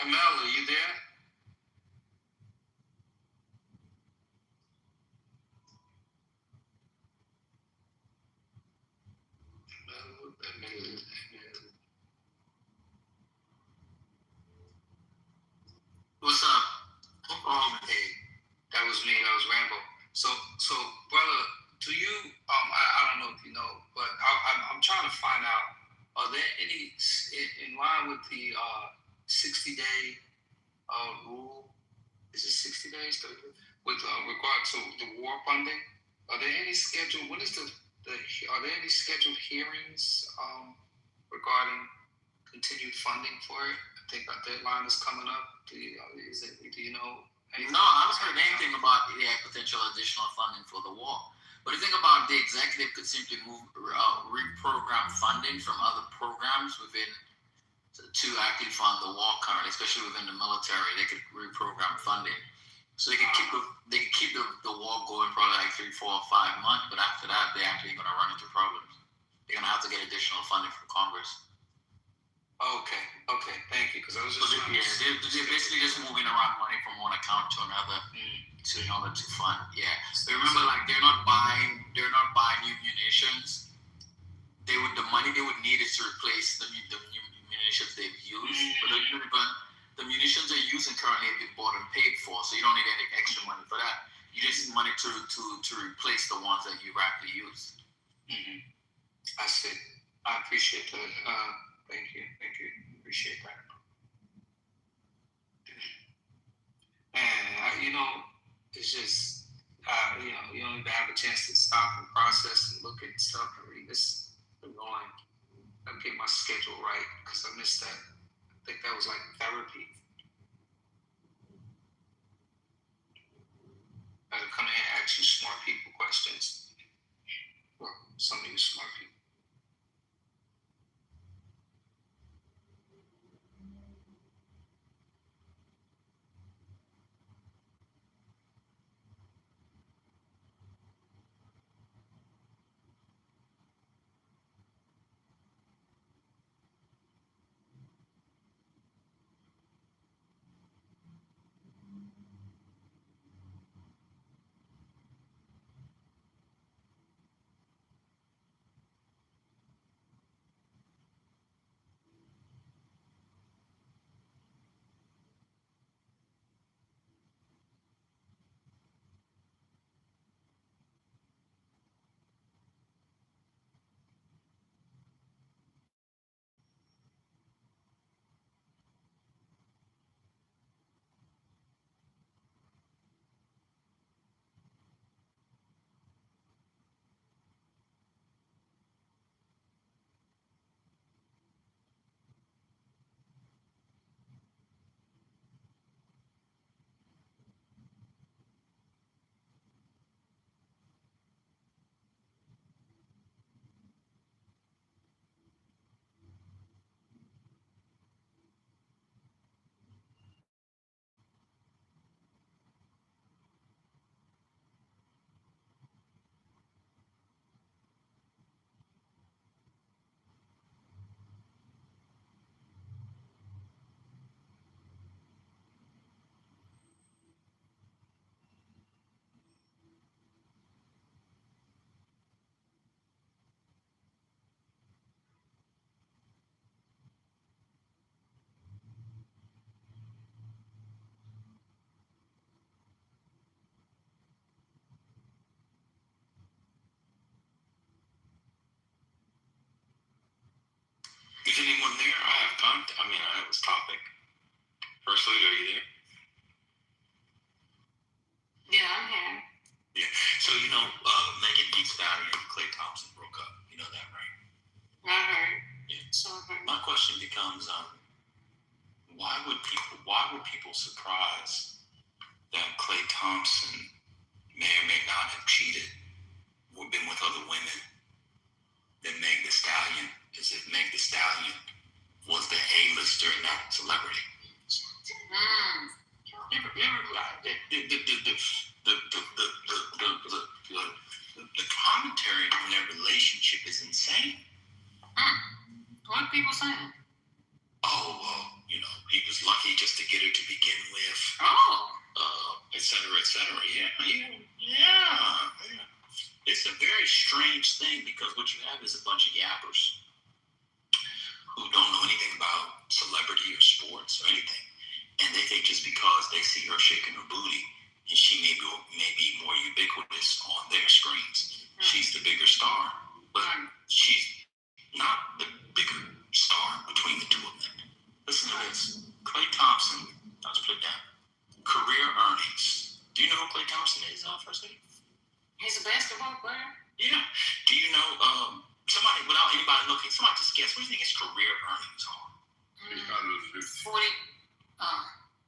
Amel, are you there? What's up? Hey, that was me. That was Rambo. So, brother, do you? I don't know if you know, but I'm trying to find out. Are there any in line with the 60-day rule? Is it 60 days with regard to the war funding? Are there any scheduled? When is are there any scheduled hearings regarding continued funding for it? I think a deadline is coming up. Do you know anything? No, I haven't heard anything about potential additional funding for the war. But the thing about the executive could simply reprogram funding from other programs within to actually fund the war currently, especially within the military. They could reprogram funding, so they could keep the war going probably like 3, 4, 5 months. But after that, they're actually going to run into problems. They're going to have to get additional funding from Congress. Okay, thank you. Because I was just they're basically just moving around money from one account to another in order to fund. Yeah, but remember, like they're not buying new munitions. The money they would need is to replace the munitions they've used. But the munitions they're using currently have been bought and paid for, so you don't need any extra money for that. You just need money to replace the ones that you've actually used. I see. I appreciate that. Thank you. Appreciate that. And it's just you don't even have a chance to stop and process and look at stuff and read this. I'm going. I'll get my schedule right because I missed that. I think that was like therapy. I gotta come in and ask you smart people questions. Well, some of you smart people. Is anyone there? I have contact. I have this topic. First Lady, are you there? Yeah, I'm here. Yeah. So Megan Thee Stallion and Klay Thompson broke up. You know that, right? I heard. Yeah. So my question becomes, why would people surprise that Klay Thompson may or may not have cheated or been with other women than Meg Thee Stallion, as if Meg Thee Stallion was the A-lister and not a celebrity? The commentary on their relationship is insane. What are people saying? Oh, well, he was lucky just to to get her to begin with. Et cetera, et cetera. Yeah. It's a very strange thing because what you have is a bunch of yappers who don't know anything about celebrity or sports or anything. And they think just because they see her shaking her booty and she may be more ubiquitous on their screens, she's the bigger star. But she's not the bigger star between the two of them. Listen to this. Klay Thompson, let's put it down. Career earnings. Do you know who Klay Thompson is, First Lady? He's a basketball player? Yeah. Do you know, somebody, without anybody looking, somebody just guess, what do you think his career earnings are? 40.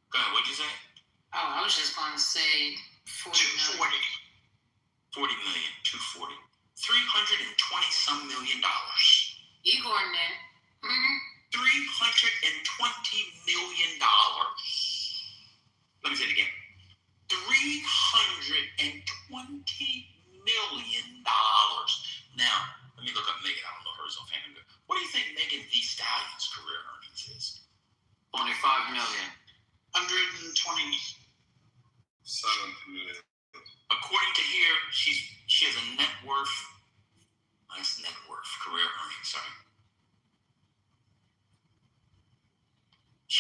Go ahead, what'd you say? I was just going to say 40 million. 40 million, 240. $320-some million. Igor in there. $320 million. Let me say it again. $320 million. Now, let me look up Megan. I don't know hers offhand. What do you think Megan Thee Stallion's career earnings is? 25 million. 127 million. According to here, she has a net worth. Nice net worth, career earnings. Sorry.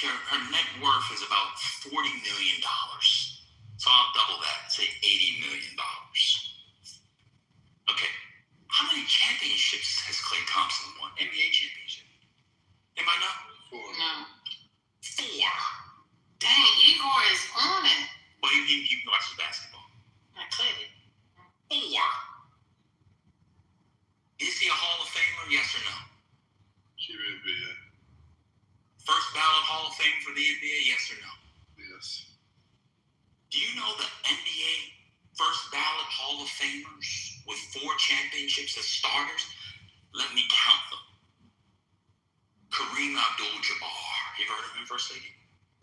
Her net worth is about $40 million. So I'll double that, say $80 million. Okay. How many championships has Klay Thompson won? NBA championship? Am I not? 4. No. 4. Dang, Igor is on it. Well, he watches basketball. I clearly. 4. Is he a Hall of Famer? Yes or no? First ballot Hall of Fame for the NBA? Yes or no? Yes. Do you know the NBA first ballot Hall of Famers with 4 championships as starters? Let me count them. Kareem Abdul-Jabbar. You ever heard of him, First Lady?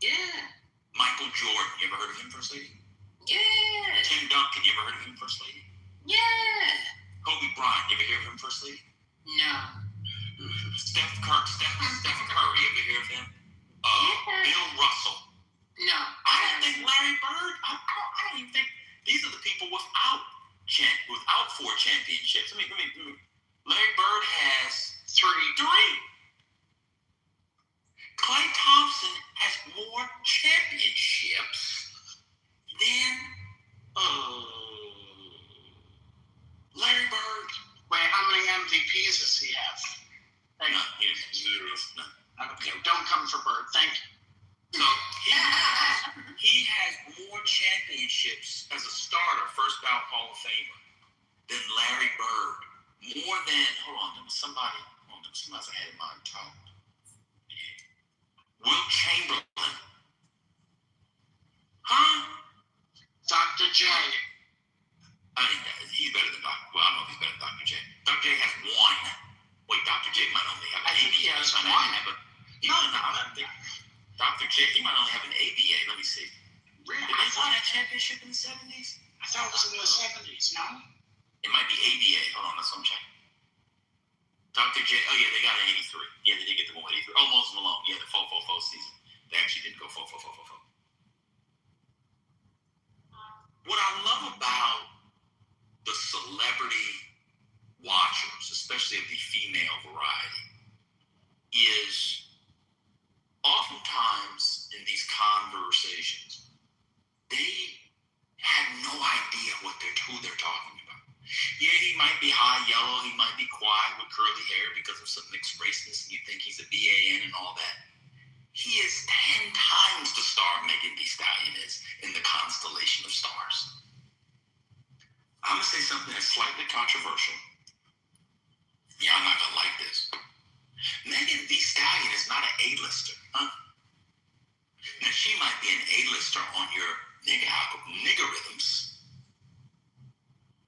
Yeah. Michael Jordan. You ever heard of him, First Lady? Yeah. Tim Duncan. You ever heard of him, First Lady? Yeah. Kobe Bryant. You ever hear of him, First Lady? No. Steph Curry. You ever hear of him? Bill Russell. No. I don't think Larry Bird. I don't even think these are the people without 4 championships. Let me. Larry Bird has 3. Klay Thompson has more championships than Larry Bird. Wait, how many MVPs does he have? None. 0. None. Okay, don't come for Bird. Thank you. So he has more championships as a starter, first ballot Hall of Famer, than Larry Bird. More than, there was somebody I had in my top. Will Chamberlain. Dr. J. He's better than Dr. Well, I don't know if he's better than Dr. J. Dr. J has 1. Wait, Dr. J might only have an ABA. He has 1. I don't think. Dr. J, he might only have an ABA. Let me see. Really? Did they win that championship in the 70s? I thought it was in the 70s, no? It might be ABA. Hold on, let's check. Dr. J, oh yeah, they got an 83. Yeah, they did get the 183. Oh, Moses Malone. Yeah, the 4-4-4 season. They actually did go 4-4-4-4-4. What I love about the celebrity watchers, especially of the female variety, is oftentimes in these conversations, they have no idea who they're talking about. Yeah, he might be high yellow, he might be quiet with curly hair because of some mixed raceness, and you think he's a BAN and all that. He is 10 times the star Megan Thee Stallion is in the constellation of stars. I'm going to say something that's slightly controversial. Yeah, I'm not going to like this. Megan Thee Stallion is not an A-lister, huh? Now, she might be an A-lister on your niggerrhythms,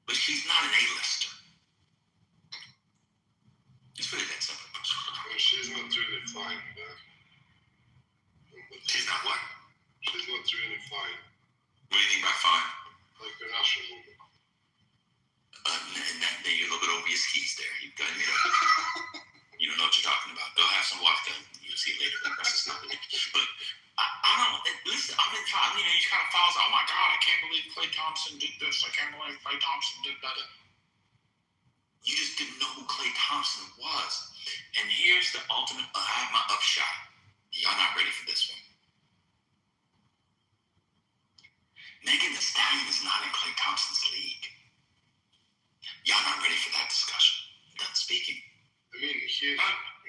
but she's not an A-lister. It's really that simple. Well, she's not doing it fine, man. She's not what? She's not doing it fine. What do you think by fine? Like the national movement. Then you're a little bit over your skis there. You don't know what you're talking about. Go have some vodka. You'll see it later. That's just not it. But I don't Thompson did better. You just didn't know who Klay Thompson was. And here's the ultimate, I have my upshot. Y'all not ready for this one. Megan Thee Stallion is not in Klay Thompson's league. Y'all not ready for that discussion. I'm done speaking. I mean, he's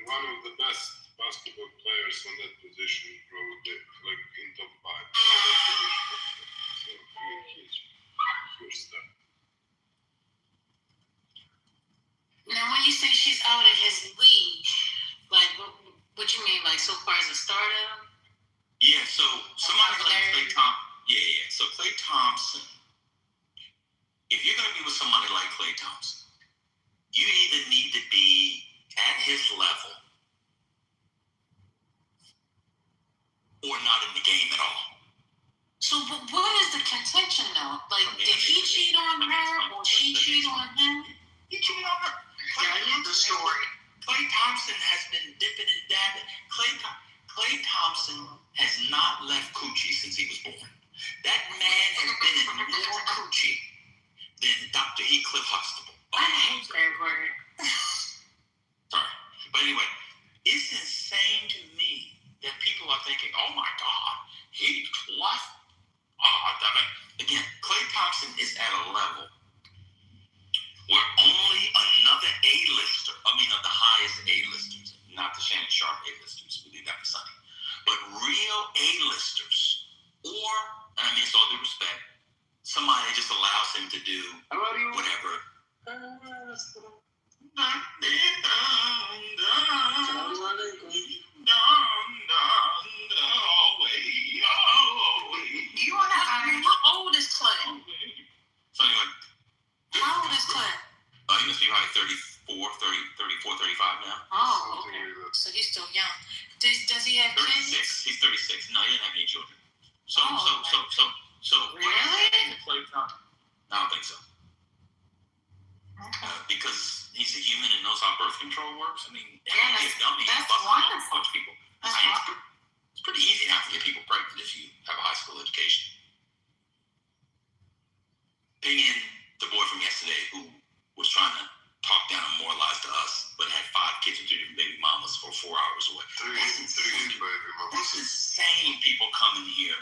one of the best basketball players on that position, probably, like in top 5. So, I mean, he's huge stuff. Now, when you say she's out of his league, like, what you mean, like, so far as a starter? Yeah, so somebody like Klay Thompson. Yeah. So Klay Thompson, if you're going to be with somebody like Klay Thompson, you either need to be at his level or not in the game at all. So, but what is the contention, though? Like, did he cheat on her or she cheat on him? He cheated on her. The story. Klay Thompson has been dipping and dabbing. Klay Thompson has not left coochie since he was born. That man has been in more coochie than Dr. Heathcliff Huxtable. I hate that word. Sorry. But anyway, it's insane to me that people are thinking, oh my God, he left. Again, Klay Thompson is at a level where only another A-lister, of the highest A-listers, not the Shannon Sharp A-listers, we leave that for Sunny, but real A-listers, or, and I mean, it's all due respect, somebody that just allows him to do whatever. You want to ask me, how old is Klay? So anyway. How old is Klay? He must be like 34, 35 now. Oh, okay. So he's still young. Does he have 36. kids? He's 36. No, he didn't have any children. So really? I don't think so. Because he's a human and knows how birth control works. I mean, he's dummy. That's wonderful. People. That's wonderful. It's pretty easy not to get people pregnant if you have a high school education. Bring in the boy from yesterday who was trying to talk down and moralize to us, but had 5 kids with 2 different baby mamas for 4 hours away. That's insane. That's insane. People come in here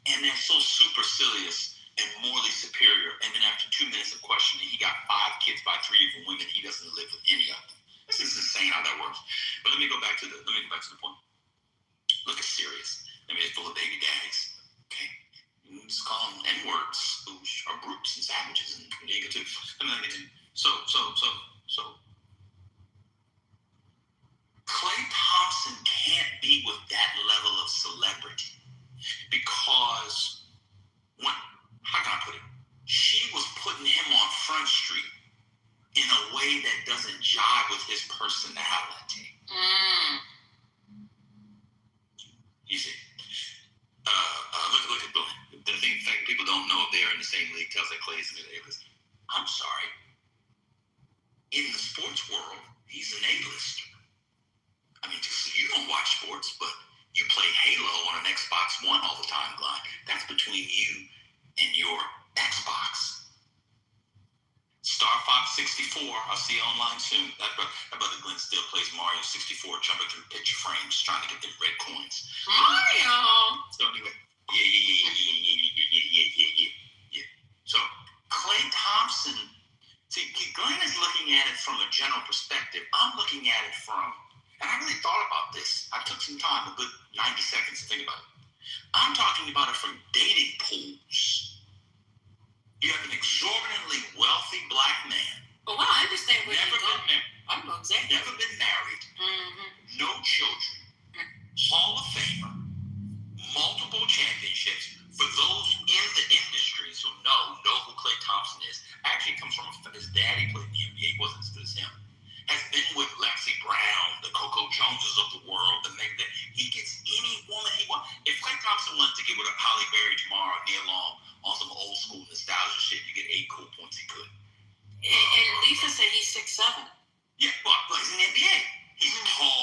and they're so supercilious and morally superior, and then after 2 minutes of questioning, he got 5 kids by 3 different women. He doesn't live with any of them. This is insane how that works. But let me go back to the point. Look at Sirius. I mean, it's full of baby daddies. Okay, just call them N-words, who are brutes and savages, and there you go too. So. Klay Thompson can't be with that level of celebrity because how can I put it? She was putting him on Front Street in a way that doesn't jive with his personality. You see, look at the fact people don't know if they're in the same league tells that Klay's in the A-list. I'm sorry. In the sports world, he's an A-lister. I mean, you don't watch sports, but you play Halo on an Xbox One all the time, Glenn. That's between you and your Xbox. Star Fox 64, I'll see you online soon. That brother Glenn still plays Mario 64, jumping through picture frames, trying to get them red coins. Mario! So anyway, yeah. So Klay Thompson, see, Glenn is looking at it from a general perspective. I'm looking at it from, and I really thought about this. I took some time, a good 90 seconds to think about it. I'm talking about it from dating pools. You have an exorbitantly wealthy black man. Oh, wow, I understand where never you're been married. I know exactly. Never been married. No children. Hall of Famer. Multiple championships. For those in the industries who know who Klay Thompson is, actually comes from his daddy played in the NBA. It wasn't as good as him. Has been with Lexi Brown, the Coco Joneses of the world, the Meg. He gets any woman he wants. If Klay Thompson wants to get with a Holly Berry tomorrow, Nia Long, on some old school nostalgia shit, you get 8 cool points. He could. And Lisa said he's 6'7". Yeah, well, he's in the NBA. He's tall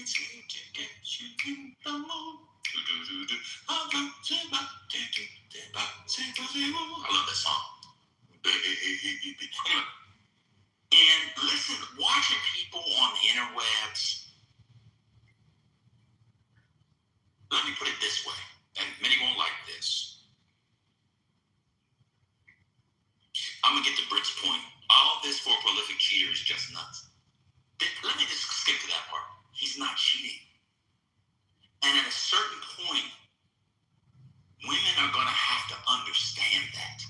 it's here to get you in the mood. I love that song. Anyway, and listen, watching people on the interwebs, let me put it this way, and many won't like this. I'm gonna get to Britt's point. All this for a prolific cheater is just nuts. Let me just skip to that part. He's not cheating. And at a certain point, women are gonna have to understand that.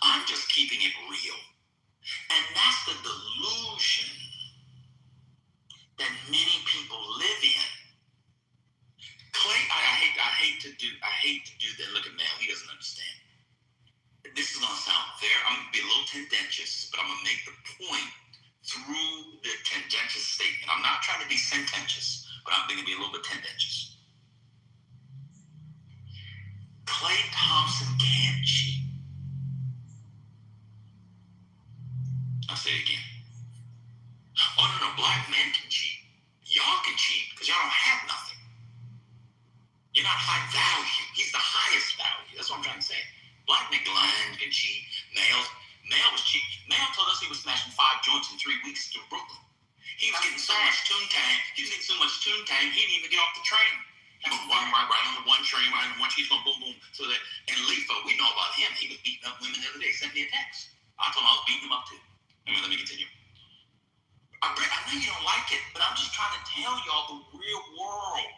I'm just keeping it real. And that's the delusion that many people live in. Clay, I hate to do that. Look at Mel, he doesn't understand. This is gonna sound fair. I'm gonna be a little tendentious, but I'm gonna make the point through the tendentious statement. I'm not trying to be sententious, but I'm gonna be a little bit tendentious. Klay Thompson can't cheat. I'll say it again. Oh no, black men can cheat. Y'all can cheat because y'all don't have nothing. You're not high value. He's the highest value. That's what I'm trying to say. Black McGlynn can cheat. Male was cheap. Male told us he was smashing 5 joints in 3 weeks through Brooklyn. He was getting so much toontang. He didn't even get off the train. He was right on the one train, right on the one train. He's going boom, boom. So that, and Lefa, we know about him. He was beating up women the other day. Sent me a text. I told him I was beating him up too. Let me continue. I know you don't like it, but I'm just trying to tell y'all the real world.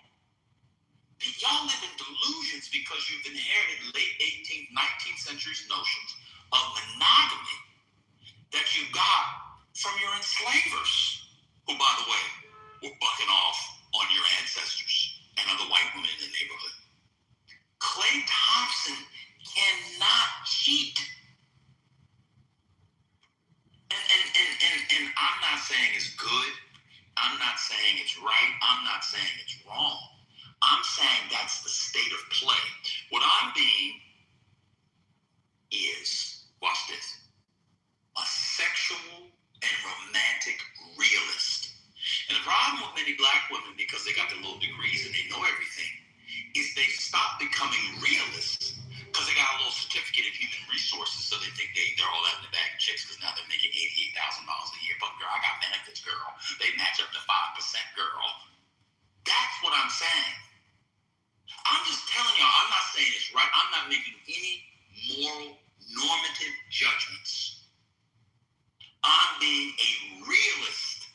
Y'all live in delusions because you've inherited late 18th, 19th century's notions of monogamy that you got from your enslavers, who, by the way, were bucking off on your ancestors and other white women in the neighborhood. Klay Thompson cannot cheat. And I'm not saying it's good. I'm not saying it's right. I'm not saying it's wrong. I'm saying that's the state of play. What I'm being is, watch this, a sexual and romantic realist. And the problem with many black women, because they got their little degrees and they know everything, is they stop becoming realists because they got a little certificate of human resources, so they think they're all out in the bag of chicks because now they're making $88,000 a year. But girl, I got benefits, girl. They match up to 5%, girl. That's what I'm saying. I'm just telling y'all, I'm not saying it's right. I'm not making any moral, normative judgments. I'm being a realist.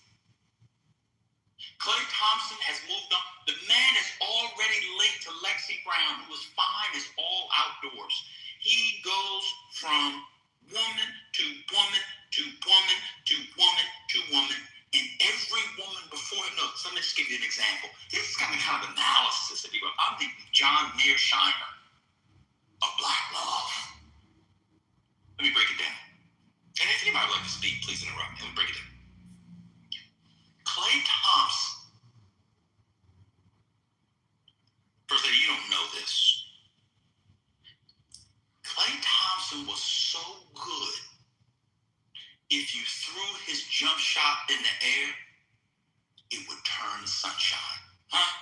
Klay Thompson has moved on. The man is already linked to Lexi Brown, who is fine as all outdoors. He goes from woman to woman to woman to woman to woman. And every woman before him, look, let me just give you an example. This is kind of analysis that people, I'm the John Mearsheimer of Black Love. Let me break it down. And if anybody would like to speak, please interrupt me. Let me break it down. Klay Thompson, first lady, you don't know this. Klay Thompson was so good. If you threw his jump shot in the air, it would turn sunshine. Huh?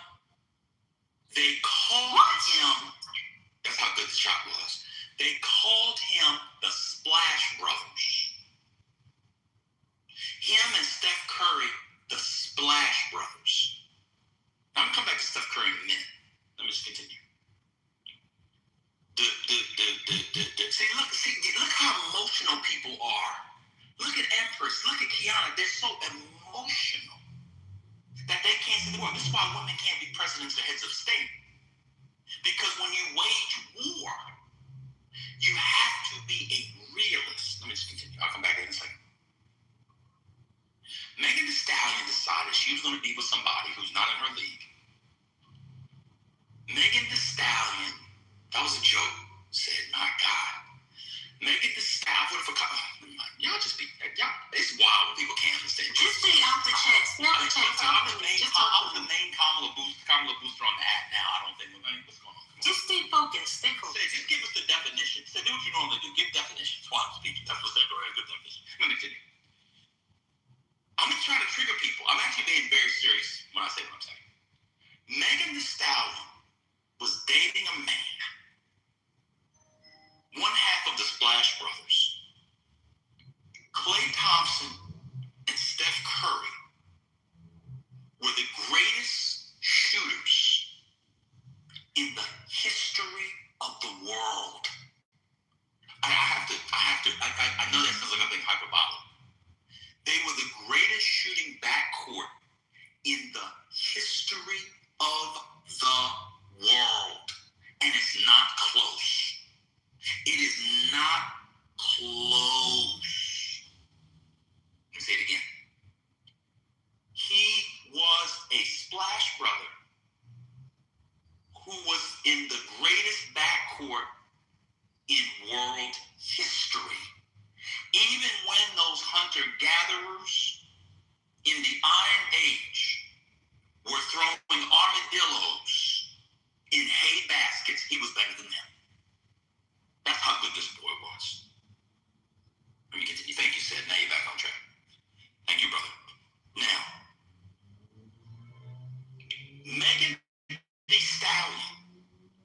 They called him, that's how good the shot was. They called him the Splash Brothers. Him and Steph Curry, the Splash Brothers. Now, I'm going to come back to Steph Curry in a minute. Let me just continue. Look how emotional people are. Look at Empress, look at Kiana. They're so emotional that they can't see the world. This is why women can't be presidents or heads of state. Because when you wage war, you have to be a realist. Let me just continue. I'll come back in a second. Megan Thee Stallion decided she was going to be with somebody who's not in her league. Megan Thee Stallion, that was a joke, said, my God. Megan Thee Stallion, y'all just be, it's wild when people can't understand. Just stay out the checks. No, the checks. I'm the main Kamala Booster on the app now. I don't think, what's going on? Just stay focused. Stay focused. Say, just give us the definition. Say, do what you normally do. Give definitions. Why I'm speaking. That's what's a good definition. Let me continue. I'm just trying to trigger people. I'm actually being very serious when I say what I'm saying. history of the world. And it's not close. It is not close. Let me say it again. He was a splash brother who was in the greatest backcourt in world history. Even when those hunter-gatherers in the Iron Age were throwing armadillos in hay baskets, he was better than them. That's how good this boy was. Let me continue. Thank you, Sid. Now you're back on track. Thank you, brother. Now, Megan Thee Stallion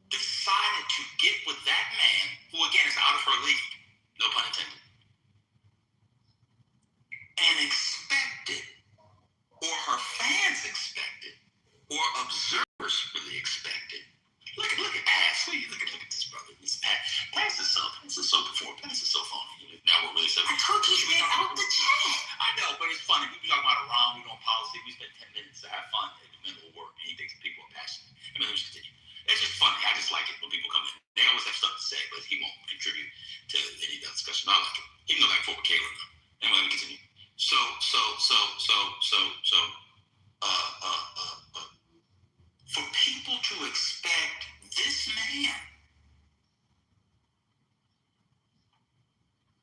decided to get with that man, who again is out of her league, no pun intended, and expected, or her fans expected, or observers really expected. Look at Ass. Look at this brother. This Pass is so before. Pass is so funny. Now we're really so. I told you get out the chat. I know, but it's funny. We be talking about Iran, we don't policy. We spend 10 minutes to have fun in the middle of work, and he thinks people are passionate. I mean, let me just continue. It's just funny. I just like it when people come in. They always have stuff to say, but he won't contribute to any of that discussion. I like it. Even though like for Caleb though. Anyway, let me continue. For people to expect this man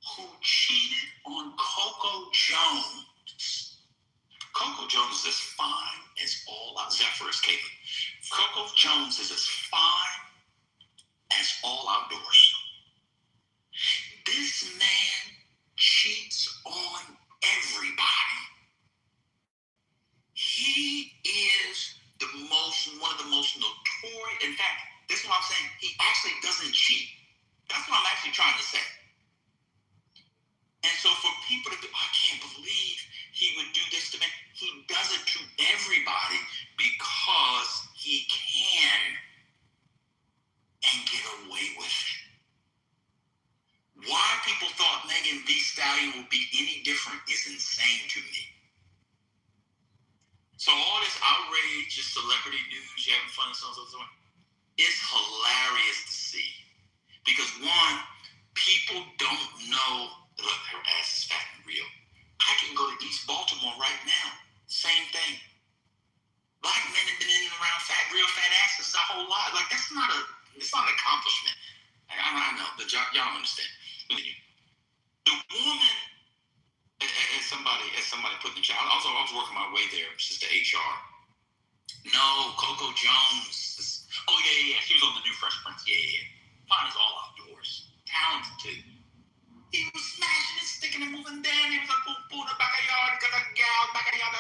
who cheated on Coco Jones. Coco Jones is as fine as all out. Zephyrus Caleb. Coco Jones is as fine as all outdoors. This man cheats on everybody. He is one of the most notorious. In fact, this is what I'm saying. He actually doesn't cheat. That's what I'm actually trying to say. And so for people to be, I can't believe he would do this to me. He does it to everybody because he can and get away with it. Why people thought Megan Thee Stallion would be any different is insane to me. So all this outrageous celebrity news, you having fun and so on and so on, it's hilarious to see. Because one, people don't know, look, her ass is fat and real. I can go to East Baltimore right now. Same thing. Black men have been in and around real fat asses a whole lot. Like, it's not an accomplishment. I know, but y'all understand. The woman, as somebody put in the chat, I was working my way there, just to HR. No, Coco Jones. Oh, yeah. She was on the new Fresh Prince. Yeah. Fine as all outdoors. Talented, too. He was smashing and sticking and moving down. He was like, boom, the backyard, got a gal, backyard,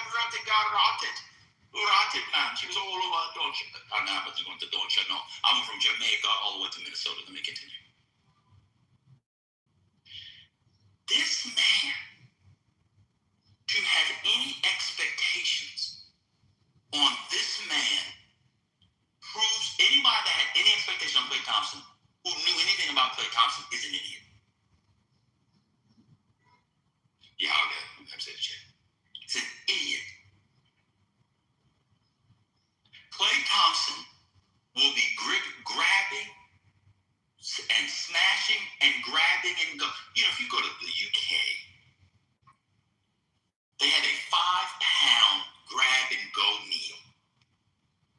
rotted, man. She was all over Deutsche. I know, but you went to Deutsche. No, I'm from Jamaica all the way to Minnesota. Let me continue. This man, to have any expectations on this man, proves anybody that had any expectation on Klay Thompson, who knew anything about Klay Thompson, is an idiot. Yeah, I'll say the check. It's an idiot. Klay Thompson will be grabbing and smashing and grabbing and go. You know, if you go to the UK, they have a 5-pound grab and go meal.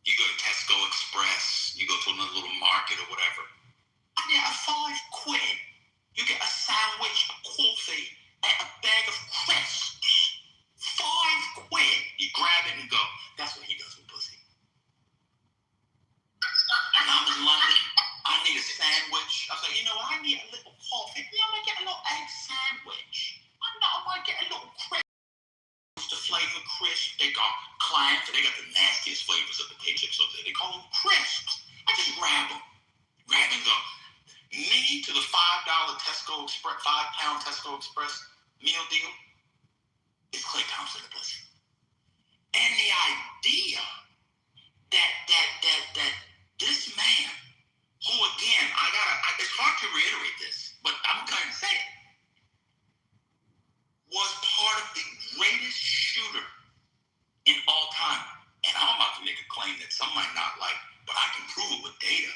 You go to Tesco Express, you go to another little market or whatever. I mean, a £5, you get a sandwich, a coffee, and a bag of crisps. £5. You grab it and go. That's what he does with pussy. When I'm in London, I need a sandwich. I say, you know what? I need a little coffee. Yeah, I might get a little egg sandwich. I might get a little crisp. The flavor crisp. They got clams. They got the nastiest flavors of potato chips over there. They call them crisps. I just grab them. Grab and go. Me to the $5 Tesco Express, 5-pound Tesco Express meal deal is Klay Thompson the pussy. And the idea that this man, who again, it's hard to reiterate this, but I'm going to say it, was part of the greatest shooter in all time. And I'm about to make a claim not like, but I can prove it with data.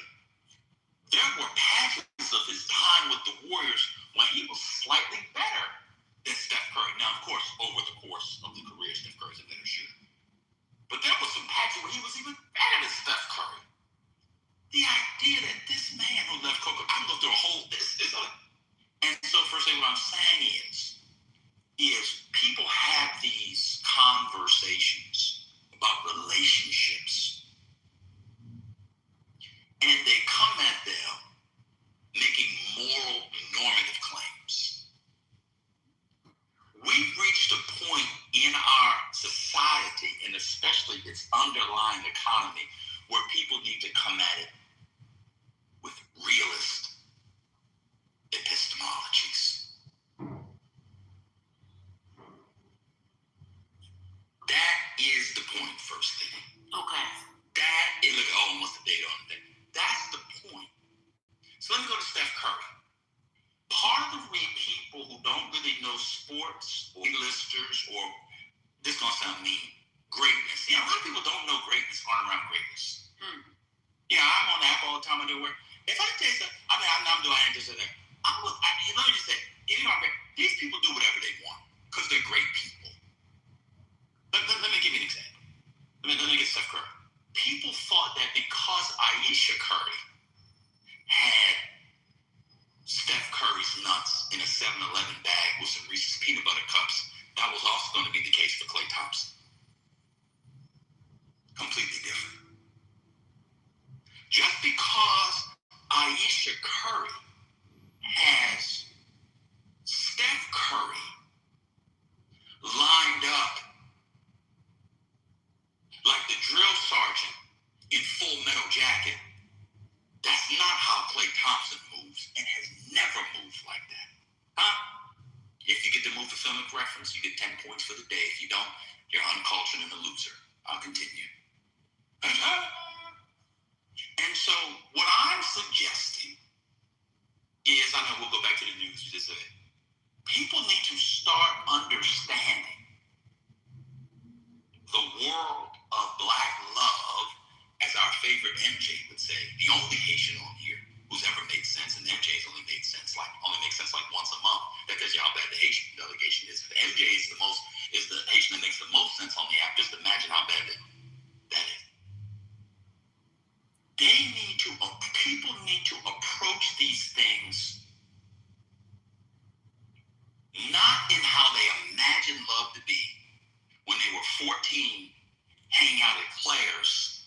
There were patches of his time with the Warriors when he was slightly better than Steph Curry. Now, of course, over the course of the career, Steph Curry's a better shooter. But there was some patches where he was even better than Steph Curry. The idea that this man who left Coca, I'm going through a whole, and so first thing what I'm saying is people have these conversations about relationships, and they come at them making moral normative claims. We've reached a point in our society, and especially its underlying economy, where people need to come at it with realist epistemologies. That is the point, First Lady. Okay. That is, look, almost the date on that. That's the point. So let me go to Steph Curry. Part of the way people who don't really know sports or listers or, this is going to sound mean, greatness. You know, a lot of people don't know greatness, aren't around greatness. Yeah, I'm on the app all the time. I do work. If I tell you something, I mean, I'm doing this or that. Let me just say, if you are great, these people do whatever they want because they're great people. Let me give you an example. Let me get Steph Curry. People thought that because Ayesha Curry had Steph Curry's nuts in a 7-Eleven bag with some Reese's peanut butter cups, that was also going to be the case for Klay Thompson. Completely different. Just because Ayesha Curry has Steph Curry lined up like the drill sergeant in Full Metal Jacket, that's not how Klay Thompson moves and has never moved like that. Huh? If you get the move fulfillment reference, you get 10 points for the day. If you don't, you're uncultured and a loser. I'll continue. And so what I'm suggesting is, I know we'll go back to the news just a bit. People need to start understanding the world of black love, as our favorite MJ would say, the only Haitian on here who's ever made sense, and MJ's only makes sense like once a month. That tells you how bad the Haitian delegation is. If MJ is the Haitian that makes the most sense on the app, just imagine how bad that is. People need to approach these things not in how they imagined love to be when they were 14, hanging out at Claire's,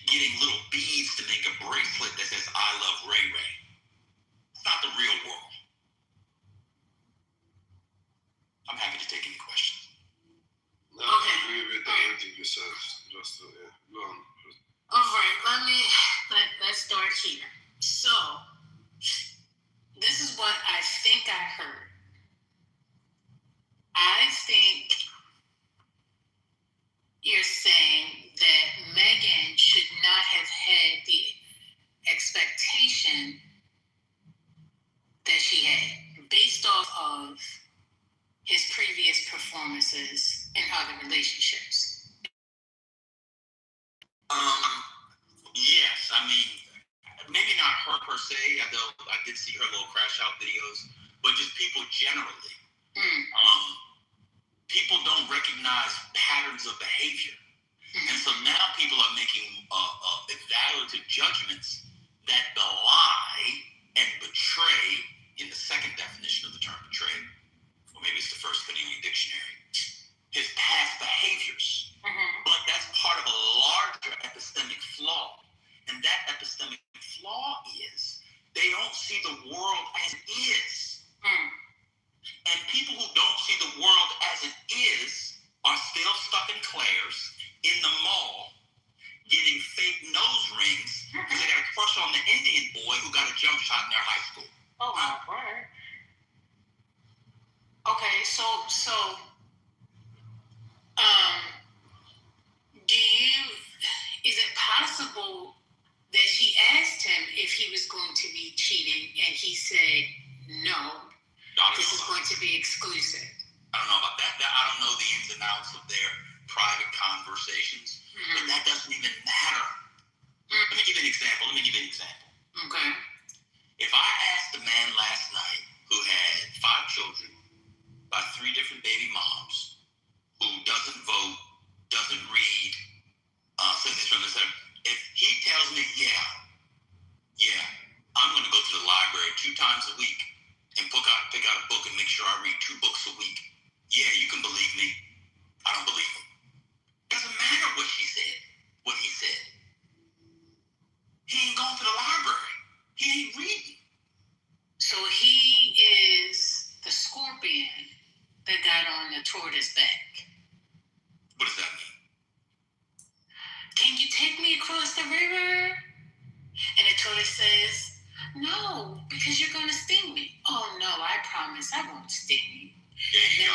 getting little beads to make a bracelet that says, I love Ray Ray. It's not the real world. I'm happy to take any questions. No, I agree with everything you said. Just, yeah, go on. All right, let's start here. So, this is what I think I heard. I think you're saying that Megan should not have had the expectation that she had based off of his previous performances in other relationships. Yes, I mean, maybe not her per se, although I did see her little crash out videos, but just people generally. People don't recognize patterns of behavior. And so now people are making evaluative judgments that belie and betray, in the second definition of the term betray, or maybe it's the first putting in the dictionary, his past behaviors. But that's part of a larger epistemic flaw. And that epistemic flaw is they don't see the world as it is. And people who don't see the world as it is are still stuck in Claire's, in the mall, getting fake nose rings because they got a crush on the Indian boy who got a jump shot in their high school. Oh, my word. Okay, so is it possible that she asked him if he was going to be cheating and he said no? This is going to be exclusive. I don't know about that. I don't know the ins and outs of their private conversations, but that doesn't even matter. tortoise back. What does that mean? Can you take me across the river? And the tortoise says, no, because you're going to sting me. Oh, no, I promise I won't sting you. And then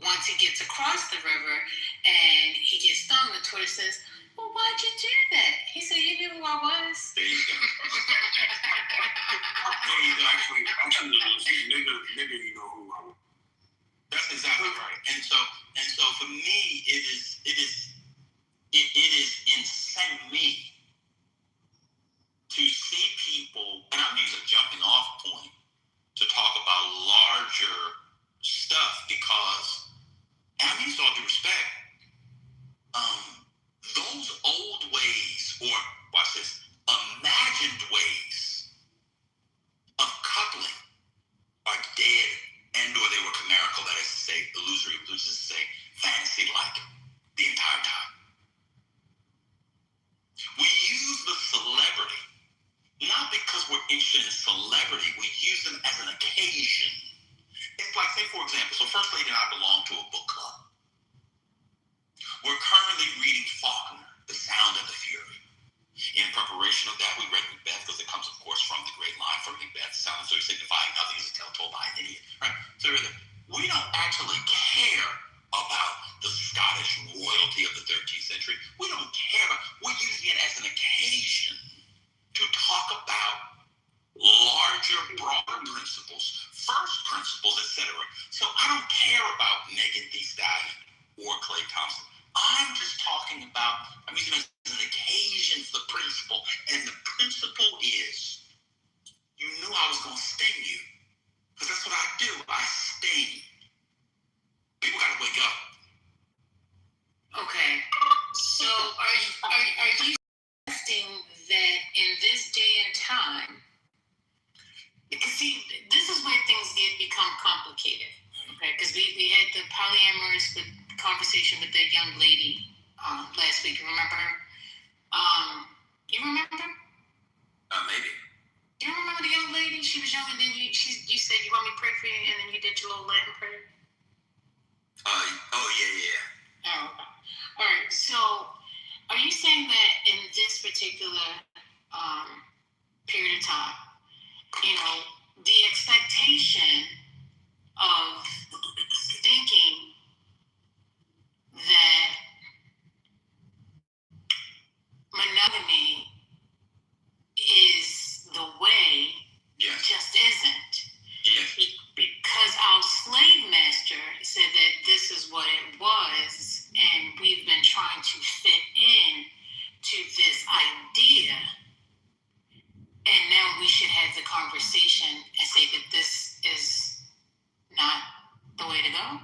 once he gets across the river and he gets stung, the tortoise says, well, why'd you do that? He said, you knew who I was. There you go. Actually, nigga, you know who I was. That's exactly right. And so for me, it is insane me to see people, and I'm using a jumping off point to talk about larger stuff because, and I mean this with all due respect, those old ways, or watch this, imagined ways of coupling are dead, and or they were chimerical, that is to say, illusory, which is to say, fantasy-like the entire time. We use the celebrity, not because we're interested in celebrity, we use them as an occasion. It's like, say, for example, so First Lady and I belong to a book club. We're currently reading Faulkner, The Sound and the Fury. In preparation of that, we read Macbeth, because it comes, of course, from the great line from Macbeth, sound so signifying nothing is a tale told by an idiot. Right? So we don't actually care about the Scottish royalty of the 13th century. We don't care about, we're using it as an occasion to talk about larger, broader principles, first principles, etc. So I don't care about Megan Thee Stallion or Klay Thompson. I'm just talking about, I'm using it as an occasion for the principle. And the principle is, you knew I was going to sting you. Because that's what I do. I sting. People got to wake up. Okay. So are you suggesting that in this day and time, because see, this is where things become complicated, okay? Because we had the polyamorous conversation with that young lady last week. You remember her? You remember? Maybe. Do you remember the young lady? She was young, and then you said you want me to pray for you, and then you did your little Latin prayer. Oh yeah. Oh, okay. All right. So, are you saying that in this particular period of time, you know, the expectation of thinking that monogamy is the way just isn't? Yes. Because our slave master said that this is what it was, and we've been trying to fit in to this idea, and now we should have the conversation and say that this is not the way to go,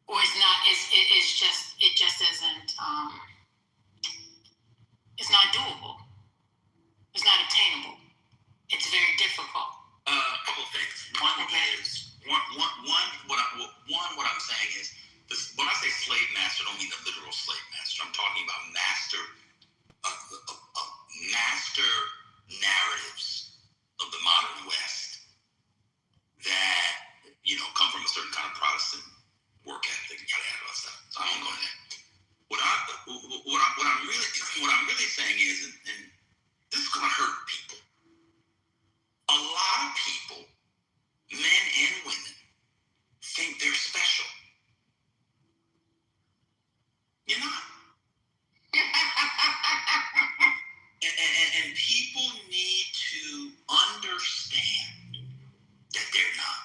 or it's not. It just isn't. It's not doable. It's not attainable. It's very difficult. A couple of things. One is what I'm saying is this, when I say slave master, I don't mean the literal slave master. I'm talking about master narratives of the modern West that come from a certain kind of Protestant work ethic and yada yada stuff. So I won't go into that. What I'm really saying is, and this is going to hurt people. A lot of people, men and women, think they're special. You're not. and people need to understand that they're not.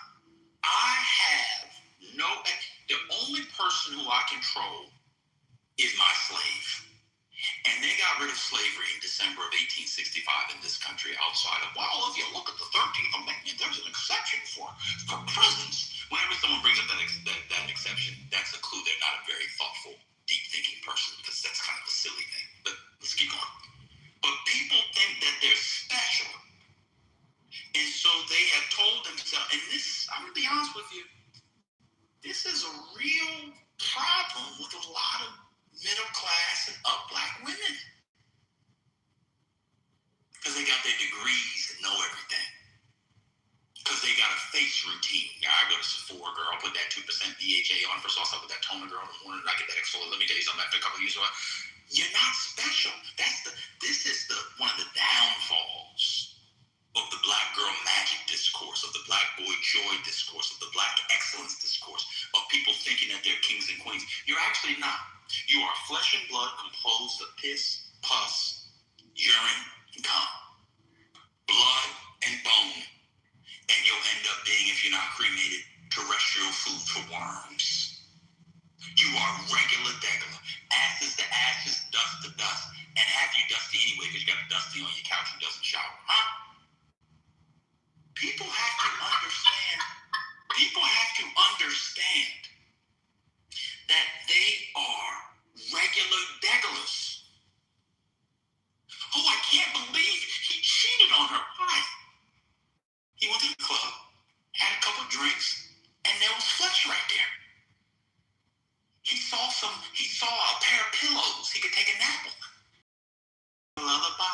I have the only person who I control is my slave. And they got rid of slavery in December of 1865 in this country outside of, well, if you look at the 13th Amendment, there's an exception for prisons. Whenever someone brings up that exception, that's a clue they're not a very thoughtful, deep-thinking person, because that's kind of a silly thing. But let's keep going. But people think that they're special. And so they have told themselves, and this, I'm going to be honest with you, this is a real problem with a lot of middle class and up black women. Because they got their degrees and know everything. Because they got a face routine. I go to Sephora, girl, put that 2% DHA on. First of all, I start with that toner girl in the morning, and I get that exfoliator. Let me tell you something. After a couple of years, you're not special. This is one of the downfalls of the black girl magic discourse, of the black boy joy discourse, of the black excellence discourse, of people thinking that they're kings and queens. You're actually not. You are flesh and blood composed of piss, pus, urine, and cum, blood and bone, and you'll end up being, if you're not cremated, terrestrial food for worms. You are regular degular, ashes to ashes, dust to dust, and half you dusty anyway because you got a dusty on your couch and doesn't shower, huh? People have to understand that they are regular degulars. Oh, I can't believe he cheated on her. Why? He went to the club, had a couple drinks, and there was flesh right there. He saw a pair of pillows he could take a nap on. Lullaby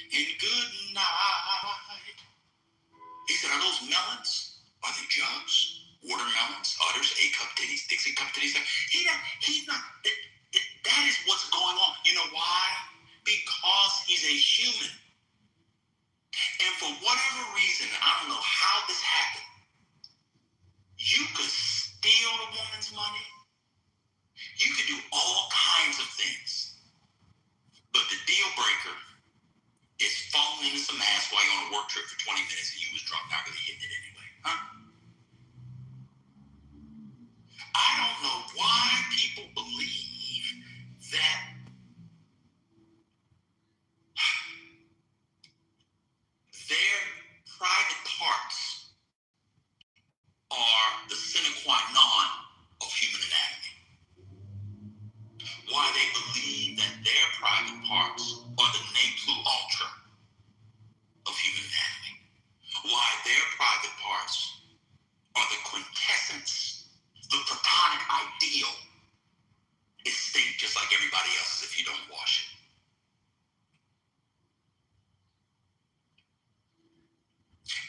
and good night. He said, are those melons? Are they jugs? Watermelons, udders, A-cup titties, Dixie cup titties? He's not. That is what's going on. You know why? Because he's a human. And for whatever reason, I don't know how this happened, you could steal a woman's money. You could do all kinds of things. But the deal breaker is falling into some ass while you're on a work trip for 20 minutes and you was drunk, not really hitting it anyway. Huh? I don't know why people believe that their private parts are the sine qua non of human anatomy. Why they believe that their private parts are the ne plus ultra of human anatomy. Why their private parts are the quintessence, the platonic ideal. It stinks just like everybody else's if you don't wash it.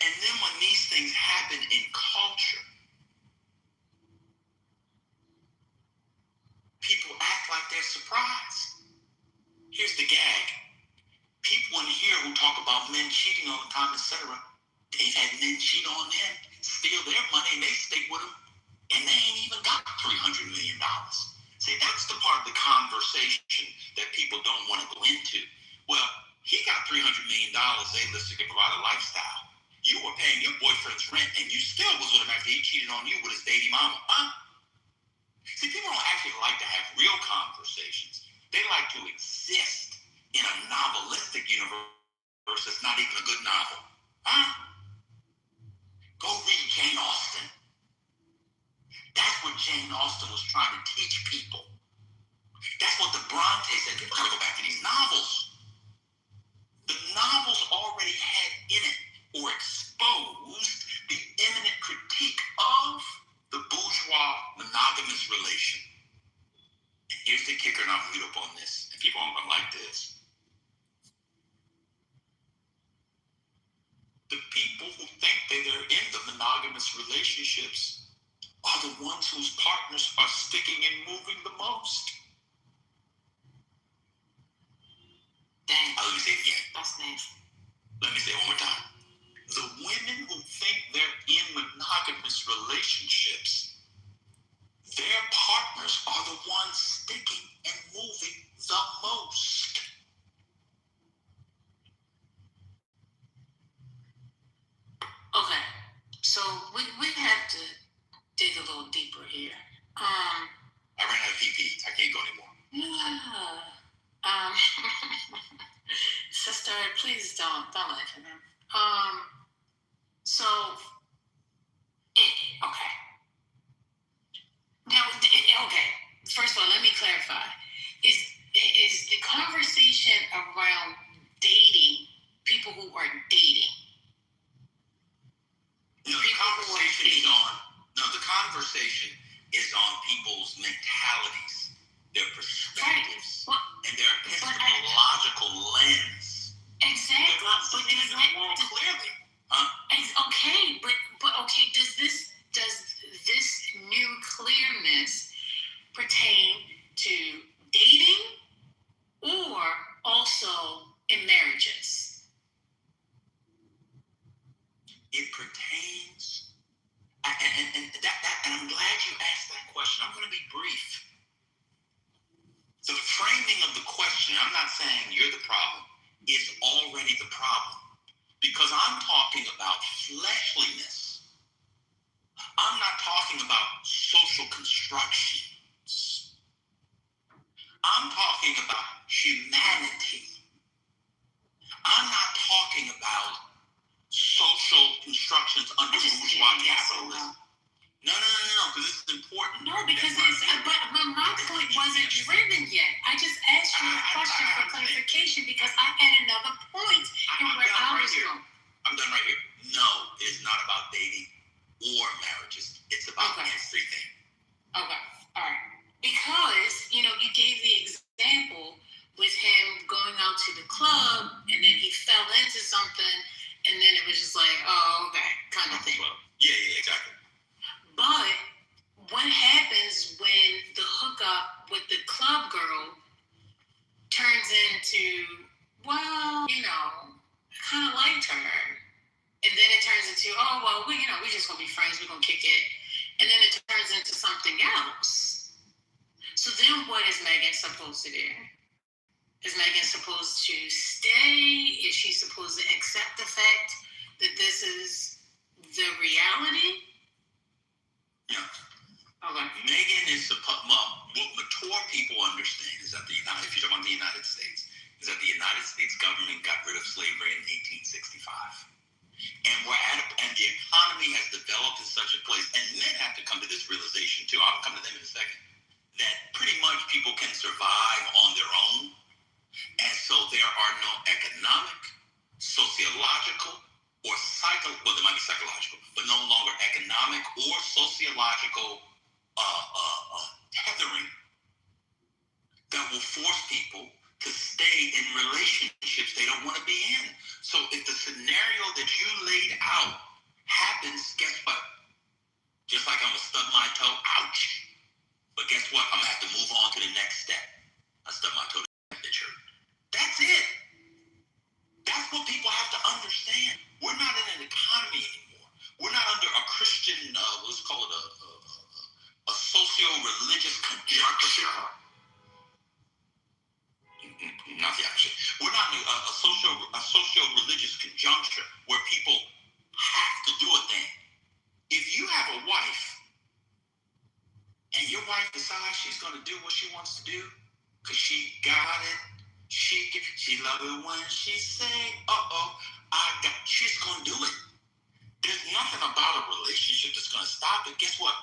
And then when these things happen in culture, people act like they're surprised. Here's the gag. People in here who talk about men cheating all the time, etc., they've had men cheat on them, steal their money, and they stick with them, and they ain't even got $300 million. See, that's the part of the conversation that people don't want to go into. Well, he got $300 million, A-lister, to provide a lifestyle. You were paying your boyfriend's rent, and you still was with him after he cheated on you with his baby mama, huh? See, people don't actually like to have real conversations. They like to exist in a novelistic universe that's not even a good novel. Huh? Go read Jane Austen. That's what Jane Austen was trying to teach people. That's what the Bronte said. People gotta go back to these novels. The novels already had in it or exposed the imminent critique of the bourgeois monogamous relation. And here's the kicker, and I'll read up on this. And people aren't gonna like this. The people who think that they're in the monogamous relationships are the ones whose partners are sticking and moving the most. Dang. Let me say it again. That's nasty. Let me say it one more time. The women who think they're in monogamous relationships, their partners are the ones sticking and moving the most. Okay, so we have to dig a little deeper here. I ran out of PP. I can't go anymore. Sister, please don't laugh at him. Okay. Now, okay. First of all, let me clarify. Is the conversation around dating people who are dating? No, the conversation is on people's mentalities, their perspectives, right. And their epistemological lens. Exactly. They're not seeing the world clearly. brief. The framing of the question, I'm not saying you're the problem, is already the problem. Because I'm talking about fleshliness. I'm not talking about social constructions. I'm talking about humanity. I'm not talking about social constructions under bourgeois capitalism. No, because this is important. No, because but my point wasn't driven yet. I just asked you a question for clarification because I had another point in where I was going. I'm done right here. No, it is not about dating or marriages. It's about everything. Okay, all right. Because, you gave the example with him going out to the club and then he fell into something and then it was just like, oh, okay, kind of thing. Yeah, exactly. But what happens when the hookup with the club girl turns into, well, I kind of liked her. And then it turns into, oh, well, we just going to be friends. We're going to kick it. And then it turns into something else. So then what is Megan supposed to do? Is Megan supposed to stay? Is she supposed to accept the fact that this is the reality? Yeah. Okay. Megan is what mature people understand is that if you're talking about the United States, is that the United States government got rid of slavery in 1865. And and the economy has developed in such a place, and men have to come to this realization too. I'll come to them in a second, that pretty much people can survive on their own. And so there are no economic, sociological, or there might be psychological, but no longer economic or sociological tethering that will force people to stay in relationships they don't want to be in. So if the scenario that you laid out happens, guess what? Just like I'm going to stub my toe, ouch. But guess what? I'm going to have to move on to the next step. I stub my toe to the church. That's it. That's what people have to understand. We're not in an economy anymore. We're not under a Christian, let's call it a socio-religious conjunction. Not the opposite. We're not in a socio-religious conjuncture where people have to do a thing. If you have a wife and your wife decides she's going to do what she wants to do because she got it, she love it when she say, she's going to do it. There's nothing about a relationship that's going to stop it. Guess what?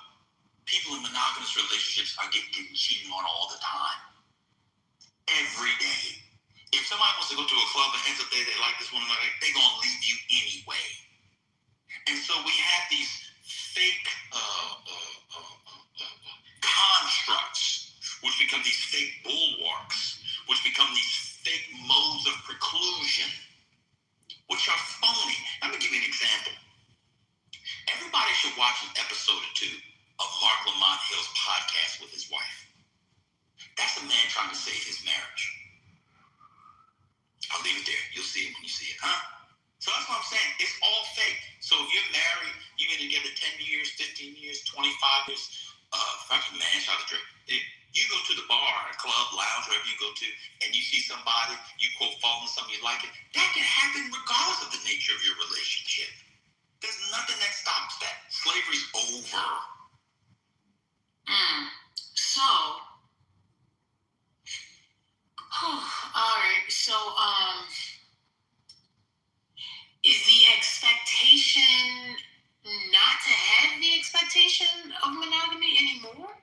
People in monogamous relationships are getting cheated on all the time. Every day. If somebody wants to go to a club and ends up there, they like this woman, they're going to leave you anyway. And so we have these fake constructs, which become these fake bulwarks, which become these fake modes of preclusion, which are phony. Let me give you an example. Everybody should watch an episode or two of Mark Lamont Hill's podcast with his wife. That's a man trying to save his marriage. I'll leave it there. You'll see it when you see it, huh? So that's what I'm saying. It's all fake. So if you're married, you've been together 10 years, 15 years, 25 years, man, shout out to Drake. You go to the bar, a club, lounge, wherever you go to, and you see somebody, you quote, fall into something you like it, that can happen regardless of the nature of your relationship. There's nothing that stops that. Slavery's over. So, all right. So, is the expectation not to have the expectation of monogamy anymore?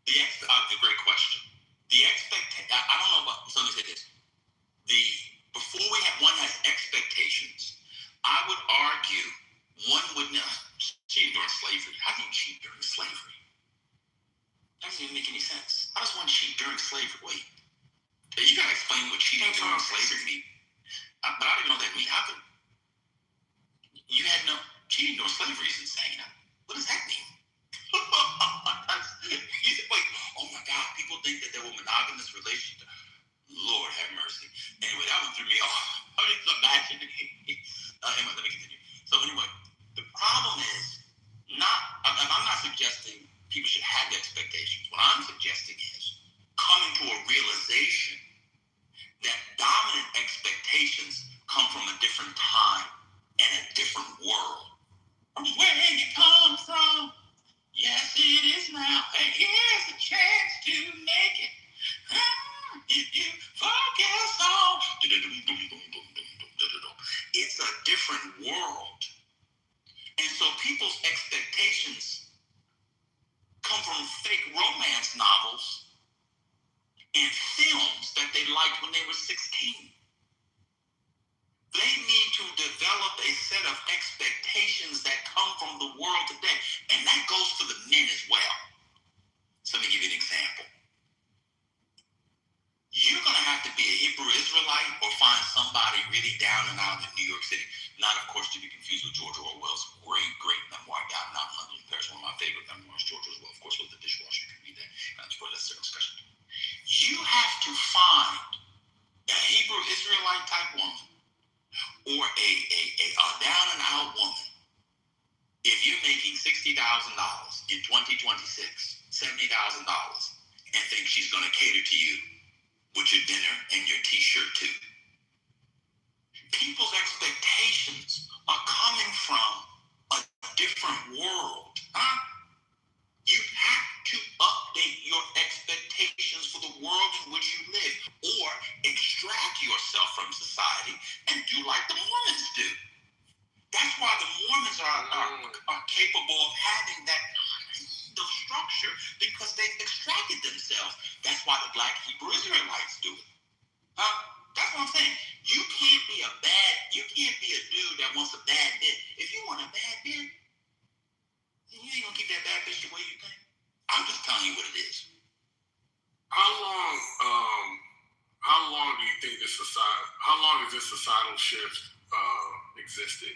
That's a great question. The expectation, I don't know about, so let me say this. Before one has expectations, I would argue one would not cheat during slavery. How do you cheat during slavery? Doesn't even make any sense. How does one cheat during slavery? Wait. You gotta explain what cheating during slavery means. But I don't know what that means. How could you had no cheating during slavery is insane. What does that mean? Wait, oh my God, people think that there were monogamous relationships. Lord have mercy. Anyway, that one threw me off. I mean, imagine. Anyway, let me continue. So anyway, the problem is I'm not suggesting people should have have expectations. What I'm suggesting is coming to a realization that dominant expectations come from a different time and a different world. From where you come from, yes, it is now. And here's a chance to make it. If you focus on, it's a different world. And so people's expectations come from fake romance novels and films that they liked when they were 16. They need to develop a set of expectations that come from the world today. And that goes for the men as well. So let me give you an example. You're going to have to be a Hebrew Israelite or find somebody really down and out in New York City. Not, of course, to be confused with George Orwell's great memoir, Down and Out in London in Paris. One of my favorite memoirs. George Orwell, of course, was The Dishwasher. You can read that. That's for that certain discussion. You have to find a Hebrew Israelite type woman or a down and out woman. If you're making $60,000 in 2026, $70,000, and think she's going to cater to you with your dinner and your t-shirt too. People's expectations are coming from a different world. You have to update your expectations for the world in which you live, or extract yourself from society and do like the Mormons do. That's why the Mormons are capable of having that kind of structure, because they've extracted themselves. That's why the Black Hebrew Israelites do it. That's what I'm saying. You can't be a dude that wants a bad bitch. If you want a bad bitch, you ain't gonna keep that bad bitch the way you think. I'm just telling you what it is. How long do you think how long has this societal shift existed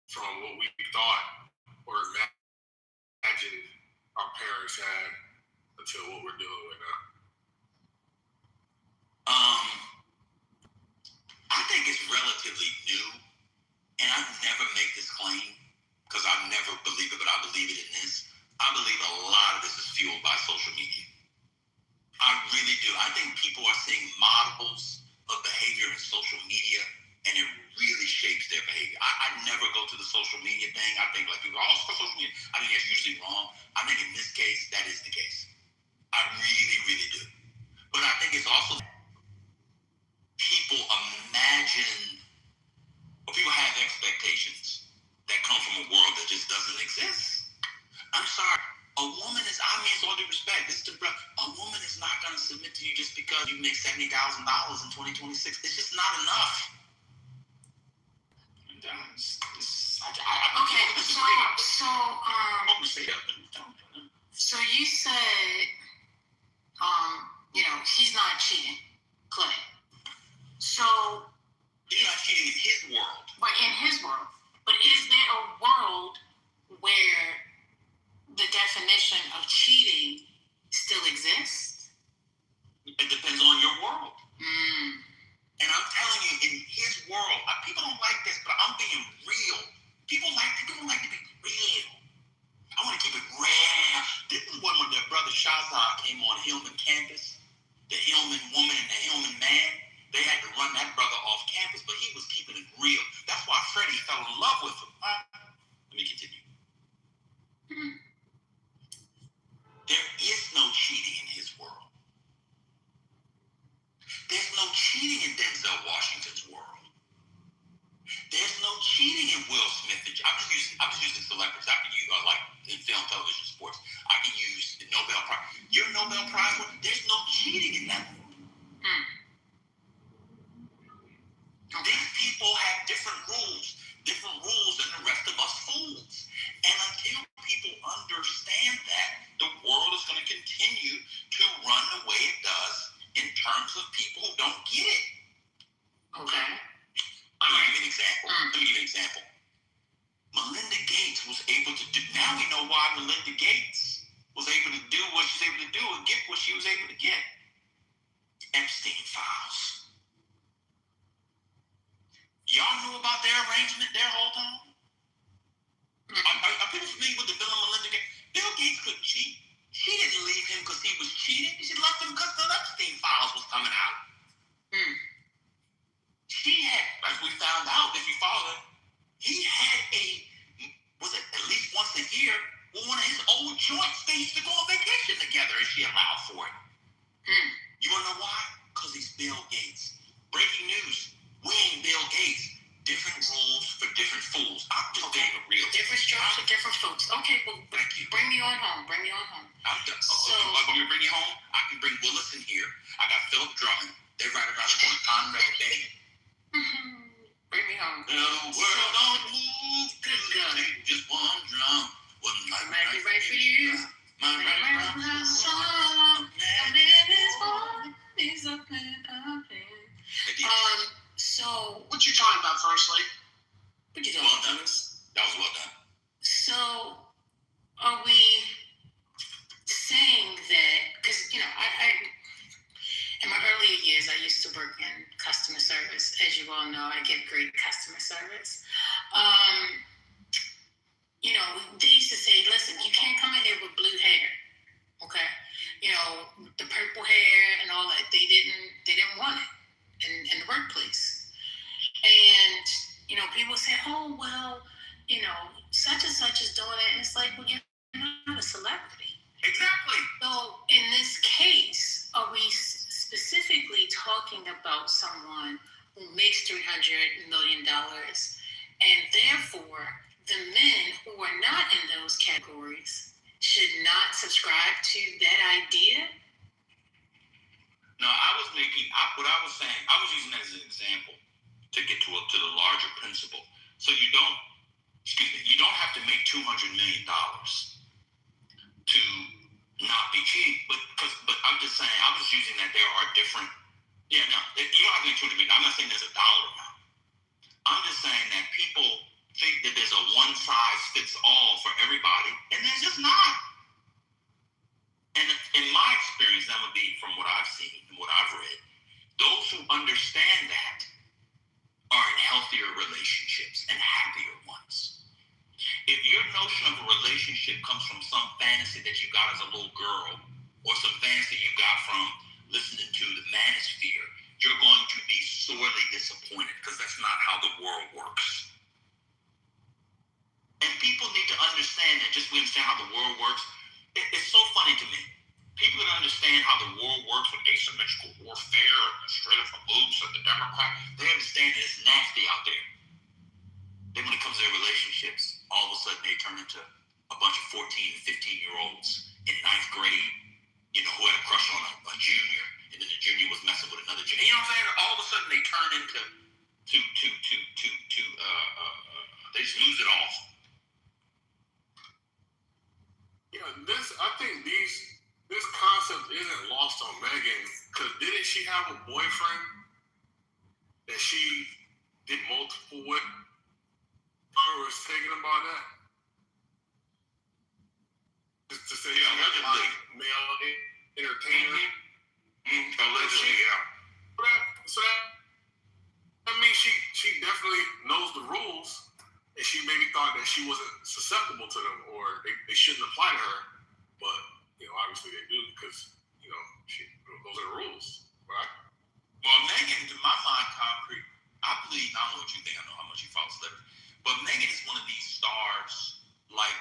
from what we thought or imagined our parents had until what we're doing right now? I think it's relatively new, and I never make this claim because I never believe it, but I believe it in this. I believe a lot of this is fueled by social media. I really do. I think people are seeing models of behavior in social media, and it really shapes their behavior. I never go to the social media thing. I think like people, social media. I think that's usually wrong. I think in this case, that is the case. I really, really do. But I think it's also people imagine, or people have expectations that come from a world that just doesn't exist. I'm sorry. A woman is, with all due respect, a woman is not going to submit to you just because you make $70,000 in 2026. It's just not enough. So you said, he's not cheating, Clay. So he's not cheating in his world. Right, in his world. But is there a world where the definition of cheating still exists? It depends on your world. And I'm telling you, in his world, people don't like this, but I'm being real. People don't like to be real. I want to keep it real. This is when their brother Shazad came on Hillman campus. The Hillman woman and the Hillman man. They had to run that brother off campus, but he was keeping it real. That's why Freddie fell in love with him. Let me continue. There is no cheating in his world. There's no cheating in Denzel Washington's world. There's no cheating in Will Smith. I'm just using celebrities. I can use like in film, television, sports. I can use the Nobel Prize. Your Nobel Prize, there's no cheating in that world. These people have different rules than the rest of us fools. And until people understand that, the world is going to continue to run the way it does in terms of people who don't get it. Okay. Let me give you an example. Melinda Gates was able to do, now we know why Melinda Gates was able to do what she was able to do and get what she was able to get. Epstein files. Y'all knew about their arrangement their whole time? Are people familiar with the Bill and Melinda Gates? Bill Gates could cheat. She didn't leave him because he was cheating. She left him because the Epstein files was coming out. She had, as we found out, if you follow it, he had was it at least once a year, one of his old joints, they used to go on vacation together, and she allowed for it. You want to know why? Because he's Bill Gates. Breaking news. We ain't Bill Gates. Different rules for different fools. I'm just being a real. Different strokes for different folks. Okay, well, thank you. Bring me on home. Bring me on home. I'm done. Want me to bring you home? I can bring Willis in here. I got Philip Drummond. They're right around the corner. Conrad Day. Bring me home. The world don't move. Good God. Just one drum. Wasn't like might be right for you. My right for the song. So what you talking about, Firstly? What you doing? Well done. That was well done. So are we saying that, because I in my earlier years I used to work in customer service. As you all know, I give great customer service. They used to say, listen, you can't come in here with blue hair. Okay? The purple hair and all that, they didn't want it in the workplace. And, people say, oh, well, such and such is doing it. And it's like, well, you're not a celebrity. Exactly. So in this case, are we specifically talking about someone who makes $300 million, and therefore the men who are not in those categories should not subscribe to that idea? No, what I was saying, I was using that as an example to get to the larger principle. So you don't have to make $200 million to not be cheap, but I'm just saying, I was using that there are different, you don't have to make $200 million. I'm not saying there's a dollar amount. I'm just saying that people think that there's a one size fits all for everybody, and there's just not. And in my experience, that would be from what I've seen and what I've read, those who understand that are in healthier relationships and happier ones. If your notion of a relationship comes from some fantasy that you got as a little girl, or some fantasy you got from listening to the Manosphere, you're going to be sorely disappointed, because that's not how the world works. And people need to understand that. Just to understand how the world works, it's so funny to me. People that understand how the world works with asymmetrical warfare and straight up from boots and the Democrat, they understand that it's nasty out there. Then when it comes to their relationships, all of a sudden they turn into a bunch of 14 and 15-year-olds in 9th grade, who had a crush on a junior, and then the junior was messing with another junior. You know what I'm saying? All of a sudden they turn into they just lose it all. I think this concept isn't lost on Megan, because didn't she have a boyfriend that she did multiple with? I was thinking about that. Just to say, like male entertainer. Allegedly, yeah. So that means she definitely knows the rules, and she maybe thought that she wasn't susceptible to them, or they shouldn't apply to her. But obviously they do, because those are the rules, right? Well, Megan, to my mind, concrete, I believe. I don't know what you think. I know how much you follow celebrity, but Megan is one of these stars. Like,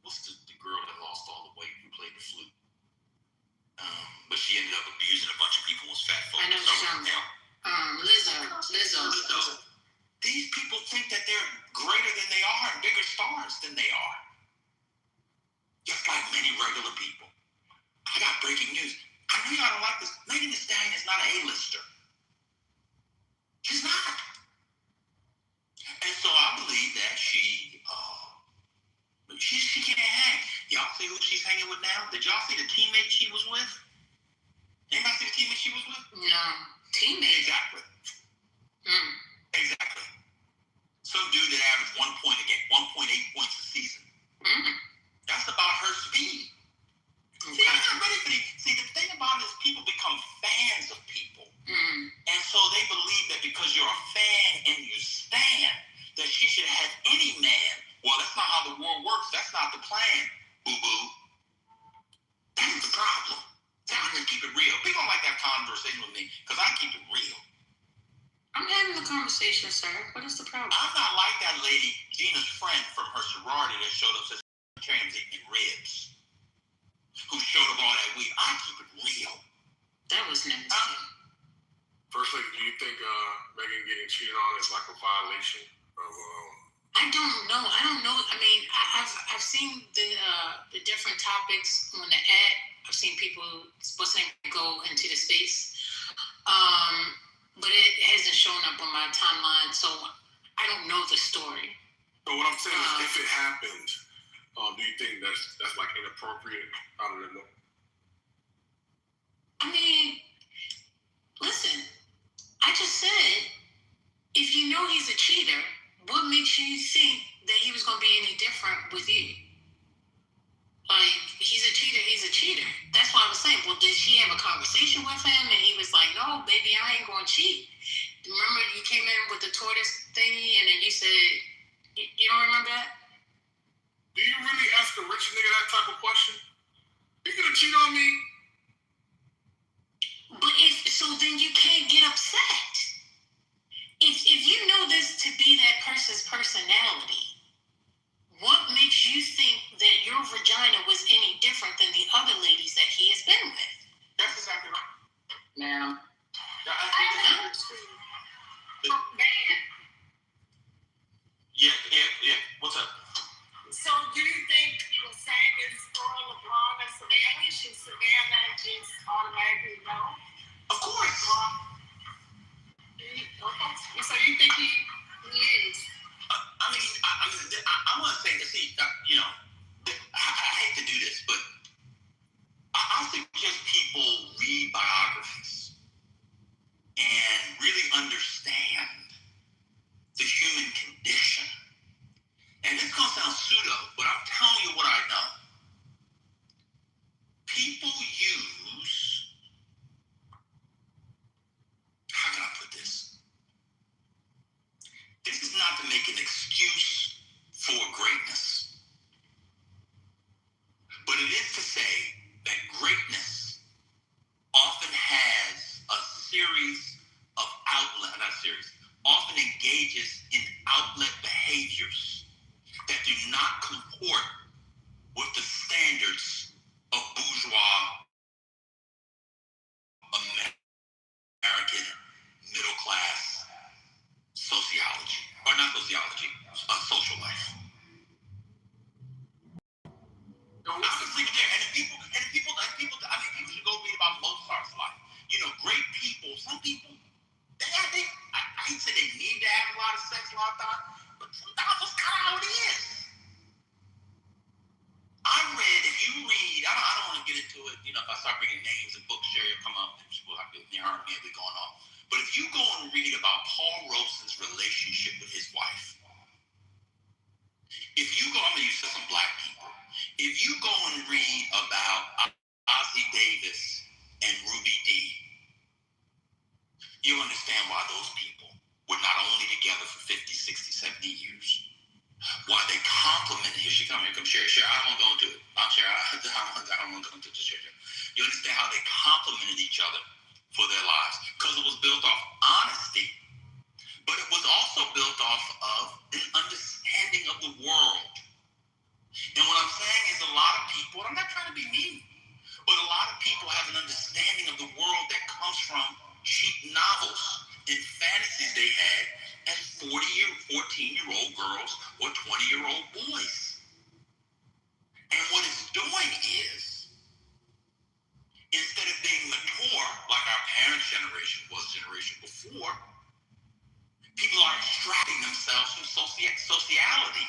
what's the girl that lost all the weight who played the flute? But she ended up abusing a bunch of people. Was fat folks. I know Lizzo. These people think that they're greater than they are and bigger stars than they are. Just like many regular people. I got breaking news. I know y'all don't like this. Megan Thee Stallion is not an A-lister. She's not. And so I believe that she can't hang. Y'all see who she's hanging with now? Did y'all see the teammate she was with? Anybody see the teammate she was with? No. Teammate? Exactly. Exactly. Some dude that averaged 1.8 points a season. That's about her speed. See, I'm not ready for these. See, the thing about it is people become fans of people. And so they believe that because you're a fan and you stand, that she should have any man. Well, that's not how the world works. That's not the plan, boo-boo. conversation, sir. What is the problem? I'm not like that lady, Gina's friend from her sorority that showed up says Libertarians eating ribs. Who showed up all that weed. I keep it real. That was nasty. First lady, do you think Megan getting cheated on is like a violation of? I don't know. I mean, I've seen the different topics on the ad. I've seen people go into the space, but it hasn't shown up on my timeline, so I don't know the story. So what I'm saying is, if it happened, do you think that's like inappropriate? I don't know. I mean, listen. I just said, if you know he's a cheater, what makes you think that he was going to be any different with you? Like, he's a cheater. That's why I was saying, well, did she have a conversation with him? And he was like, no, baby, I ain't going to cheat. Remember you came in with the tortoise thingy and then you said, you don't remember that? Do you really ask a rich nigga that type of question? You gonna cheat on me? But so then you can't get upset. If you know this to be that person's personality, what makes you think that your vagina was any different than the other ladies that he has been with? That's exactly right. Ma'am. Yeah. What's up? So do you think the same is for LeBron and Savannah? Should Savannah just automatically know? Of course. Okay. So you think he is? I want to say that, see, I hate to do this, but I suggest people read biographies and really understand the human condition. And this is going to sound pseudo, but I'm telling you what I know. People use, how can I put this? This is not to make an excuse for greatness, but it is to say that greatness often has a series of often engages in outlet behaviors that do not comport with the standards of bourgeois American middle class sociology, or not sociology, social life. I'll just leave it there. And people, people should go read about Mozart's life. Great people, some people, I hate to say they need to have a lot of sex a lot of time, but sometimes that's kind of how it is. If you read, I don't want to get into it, if I start bringing names and books, Sherry will come up and people have to immediately going on. But if you go and read about Paul Roberson's relationship with his wife, if you go, I'm going to use some black people, if you go and read about Ossie Davis and Ruby Dee, you understand why those people were not only together for 50, 60, 70 years, why they complimented, here comes Sherry. Sherry, I don't want to go into it. I'm Sherry, I don't want to go into it. Sherry. You understand how they complimented each other for their lives, because it was built off honesty, but it was also built off of an understanding of the world. And what I'm saying is a lot of people, and I'm not trying to be mean, but a lot of people have an understanding of the world that comes from cheap novels and fantasies they had as 14-year-old girls or 20-year-old boys. And what it's doing is, instead of being mature, like our parents' generation was generation before, people are extracting themselves from sociality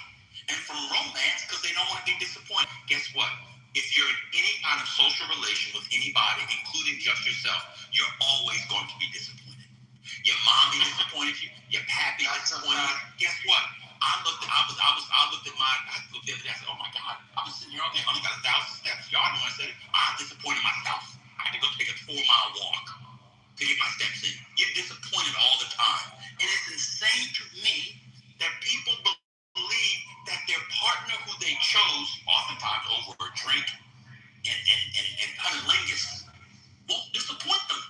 and from romance because they don't want to be disappointed. Guess what? If you're in any kind of social relation with anybody, including just yourself, you're always going to be disappointed. Your mommy disappointed you, your pappy disappointed you. Guess what? I looked the other day, I said, oh my God, I was sitting here all day, I only got 1,000 steps. Y'all know I said it. I disappointed myself. I had to go take a 4-mile walk to get my steps in. You're disappointed all the time. And it's insane to me that people believe that their partner who they chose, oftentimes over a drink and cunnilingus, won't disappoint them.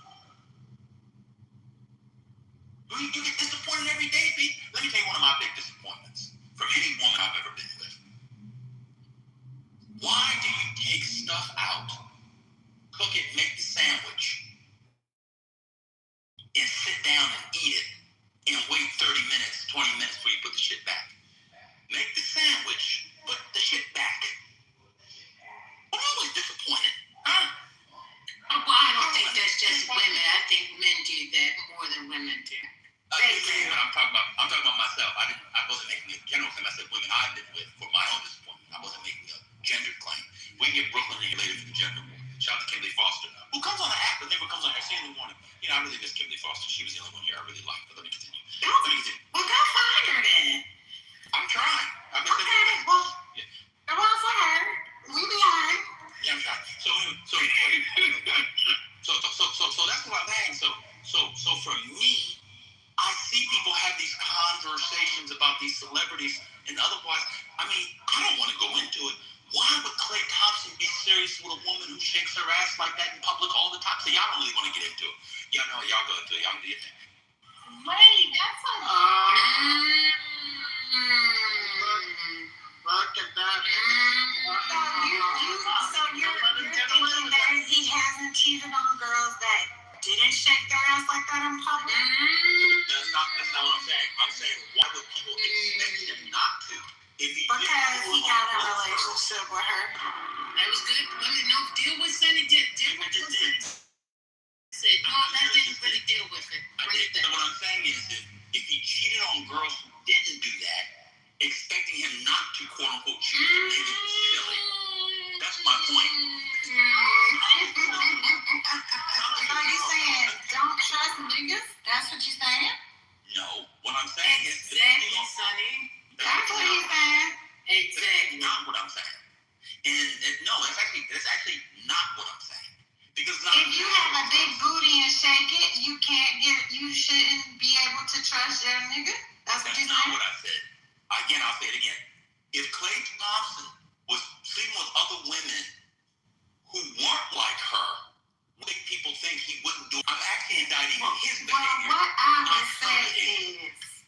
You get disappointed it every day, B. Let me tell you one of my big disappointments from any woman I've ever been with. Why do you take stuff out, cook it, make the sandwich, and sit down and eat it, and wait 30 minutes, 20 minutes before you put the shit back? Make the sandwich, put the shit back. I'm always disappointed. Huh? Well, I don't think that's just women. I think men do that more than women do. I'm talking about myself. I wasn't making a general claim. I said women I've been with for my own disappointment. I wasn't making a gender claim. We can get Brooklyn in later for the gender war. Shout out to Kimberly Foster, who comes on the app but never comes on here saying in the morning. You know, I really miss Kimberly Foster. She was the only one here I really liked. But let me continue. Well, go find her then. I'm trying. I've been Okay, well, well, for her, we behind. Yeah, I'm trying. So that's what I'm saying. So for me, I see people have these conversations about these celebrities, and otherwise, I mean, I don't want to go into it. Why would Klay Thompson be serious with a woman who shakes her ass like that in public all the time? So y'all don't really want to get into it. Y'all know, y'all go into it. Y'all do your thing. Wait, that's a Look at that. So you're thinking that he hasn't cheated on girls that didn't shake their ass like that in public? That's not what I'm saying. I'm saying, why would people expect him not to? Because he got a relationship with her. That was good. Women know deal with Sunny. Deal with Sunny. Said no, that didn't really deal with it. So what I'm saying is, if he cheated on girls who didn't do that, expecting him not to quote unquote cheat on niggas is silly. That's my point. So you saying don't trust niggas? That's what you saying? No. What I'm saying is, exactly, Sonny. That's what he's saying. Exactly. That's not what I'm saying. And no, that's actually not what I'm saying. Because if you have a big booty and shake it, you shouldn't be able to trust your nigga. That's what you're saying. That's not what I said. Again, I'll say it again. If Klay Thompson was sleeping with other women who weren't like her, make people think he wouldn't do it. I'm actually indicting his behavior. Well, what I would say is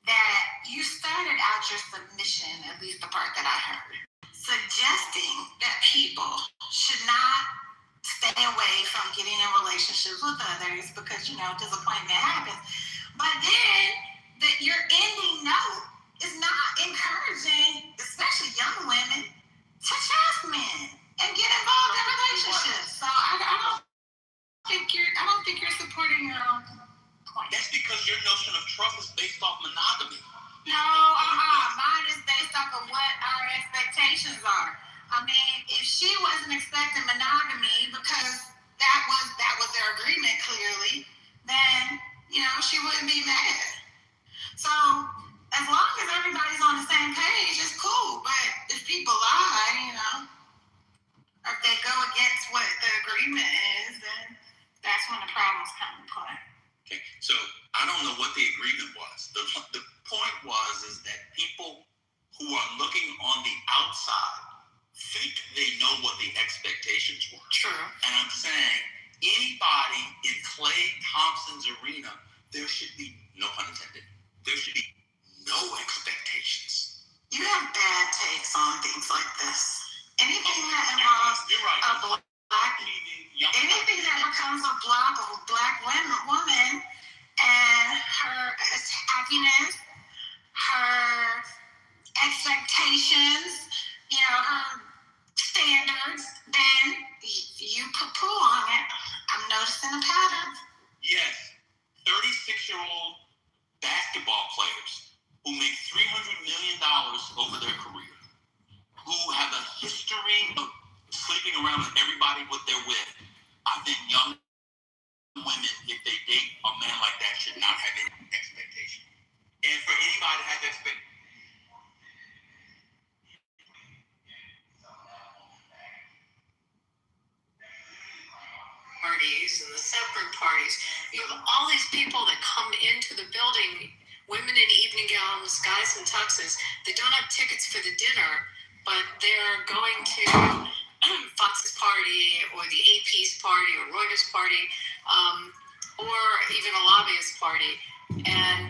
that you started out your submission, at least the part that I heard, suggesting that people should not stay away from getting in relationships with others because, disappointment happens. But then your ending note is not encouraging, especially young women, to trust men and get involved in relationships. So I don't think you're supporting your own point. That's because your notion of trust is based off monogamy. No, mine is based off of what our expectations are. I mean, if she wasn't expecting monogamy because that was their agreement clearly, then she wouldn't be mad. So as long as everybody's on the same page, it's cool. But if people lie, or if they go against what the agreement is, then that's when the problems come into play. Okay, so I don't know what the agreement was. The point is that people who are looking on the outside think they know what the expectations were. True. And I'm saying anybody in Klay Thompson's arena, there should be, no pun intended, there should be no expectations. You have bad takes on things like this. Anything that involves anything that becomes a block of a black woman and her happiness, her expectations, her standards, then you poo-poo on it. I'm noticing a pattern. Yes, 36-year-old basketball players who make $300 million over their career, who have a history of sleeping around with everybody what they're with. I think young women, if they date a man like that, should not have any expectation. And for anybody to have expectations, parties and the separate parties. You have all these people that come into the building, women in evening gowns, guys in tuxes. They don't have tickets for the dinner, but they're going to Fox's party or the AP's party or Reuters party, or even a lobbyist party. And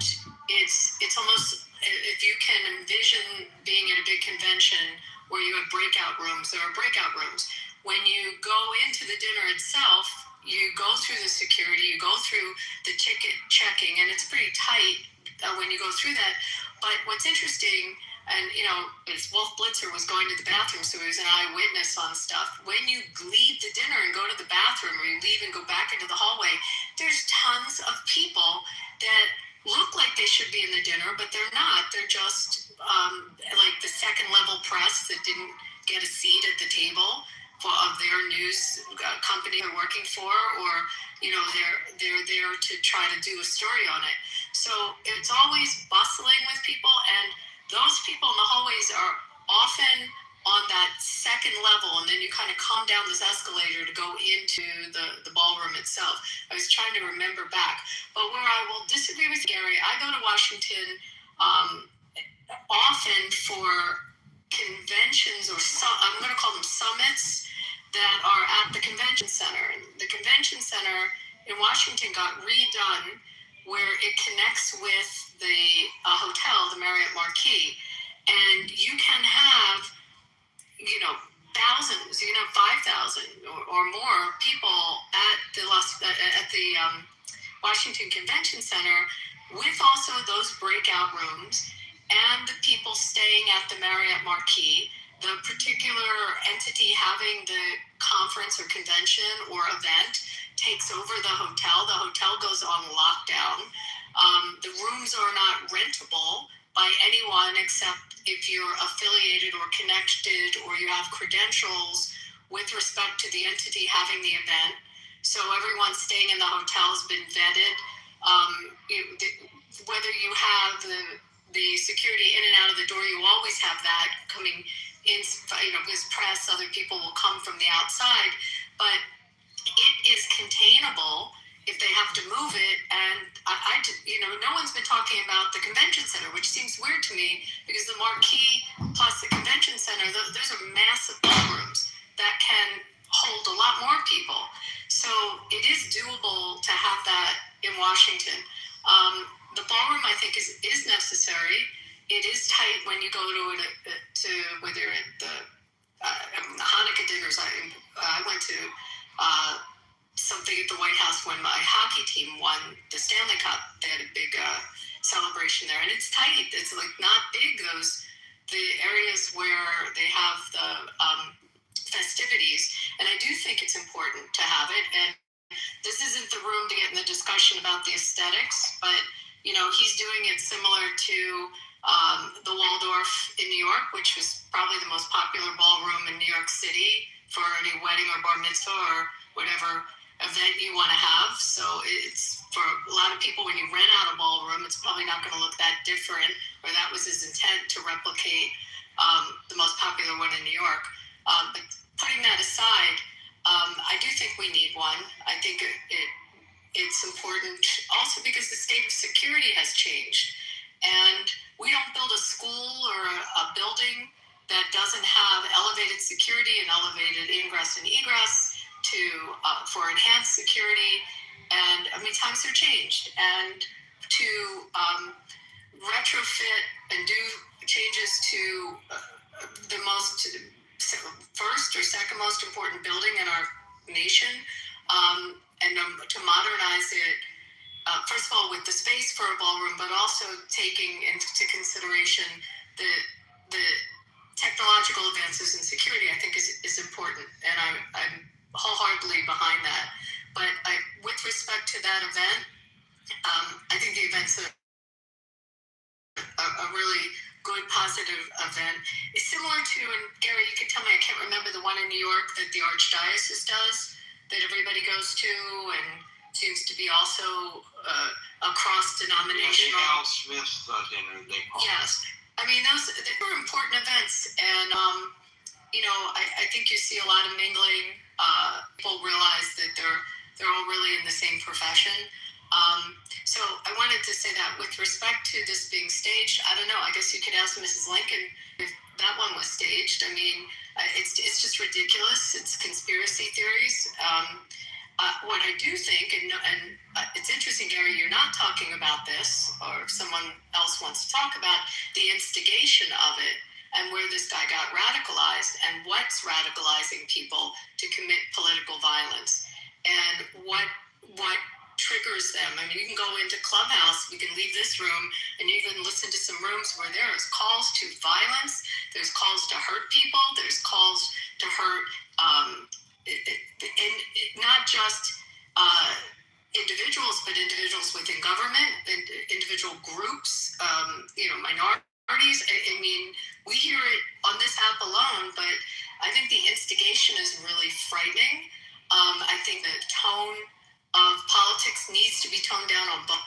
it's almost, if you can envision being at a big convention where you have breakout rooms, there are breakout rooms. When you go into the dinner itself, you go through the security, you go through the ticket checking, and it's pretty tight when you go through that. But what's interesting, and is Wolf Blitzer was going to the bathroom, so he was an eyewitness on stuff. When you leave the dinner and go to the bathroom, or you leave and go back into the hallway, there's tons of people that look like they should be in the dinner, but they're not. They're just like the second level press that didn't get a seat at the table of their news company they're working for, or they're there to try to do a story on it. So it's always bustling with people, and those people in the hallways are often on that second level, and then you kind of come down this escalator to go into the ballroom itself. I was trying to remember back, but where I will disagree with Gary, I go to Washington often for conventions, or I'm going to call them summits, that are at the convention center. And the convention center in Washington got redone where it connects with the hotel, the Marriott Marquis, and you can have thousands, 5,000 or more people at the Washington Convention Center, with also those breakout rooms and the people staying at the Marriott Marquis. The particular entity having the conference or convention or event takes over the hotel. The hotel goes on lockdown. The rooms are not rentable by anyone except if you're affiliated or connected or you have credentials with respect to the entity having the event. So everyone staying in the hotel has been vetted. Whether you have the security in and out of the door, you always have that coming in, because press, other people will come from the outside, but it is containable if they have to move it. And no one's been talking about the convention center, which seems weird to me, because the Marquee plus the convention center, those are massive ballrooms that can hold a lot more people. So it is doable to have that in Washington. The ballroom, I think, is necessary. It is tight when you go to whether at the Hanukkah dinners. I went to something at the White House when my hockey team won the Stanley Cup. They had a big celebration there, and it's tight. It's like not big. The areas where they have the festivities, and I do think it's important to have it. And this isn't the room to get in the discussion about the aesthetics, but he's doing it similar to the Waldorf in New York, which was probably the most popular ballroom in New York City for any wedding or bar mitzvah or whatever event you want to have. So it's, for a lot of people, when you rent out a ballroom, it's probably not going to look that different, or that was his intent, to replicate the most popular one in New York. But putting that aside, I do think we need one. I think it's important also because the state of security has changed, and we don't build a school or a building that doesn't have elevated security and elevated ingress and egress for enhanced security. And times have changed, and to retrofit and do changes to the first or second most important building in our nation, and to modernize it, first of all, with the space for a ballroom, but also taking into consideration the technological advances in security, I think is important, and I'm wholeheartedly behind that. But with respect to that event, I think the event's a really good, positive event. It's similar to, and Gary, you can tell me, I can't remember the one in New York that the Archdiocese does, that everybody goes to, and seems to be also a cross-denominational. Yeah, the Al Smith dinner, they call it. Yes. Those are important events, and I think you see a lot of mingling. People realize that they're all really in the same profession. So I wanted to say that with respect to this being staged, I don't know. I guess you could ask Mrs. Lincoln if that one was staged. It's just ridiculous. It's conspiracy theories. What I do think, and it's interesting, Gary, you're not talking about this, or if someone else wants to talk about the instigation of it and where this guy got radicalized and what's radicalizing people to commit political violence and what triggers them. I mean, you can go into Clubhouse, we can leave this room, and you can listen to some rooms where there is calls to violence, there's calls to hurt people, there's calls to hurt not just individuals, but individuals within government, and individual groups, minorities. I mean, we hear it on this app alone, but I think the instigation is really frightening. I think the tone of politics needs to be toned down on both.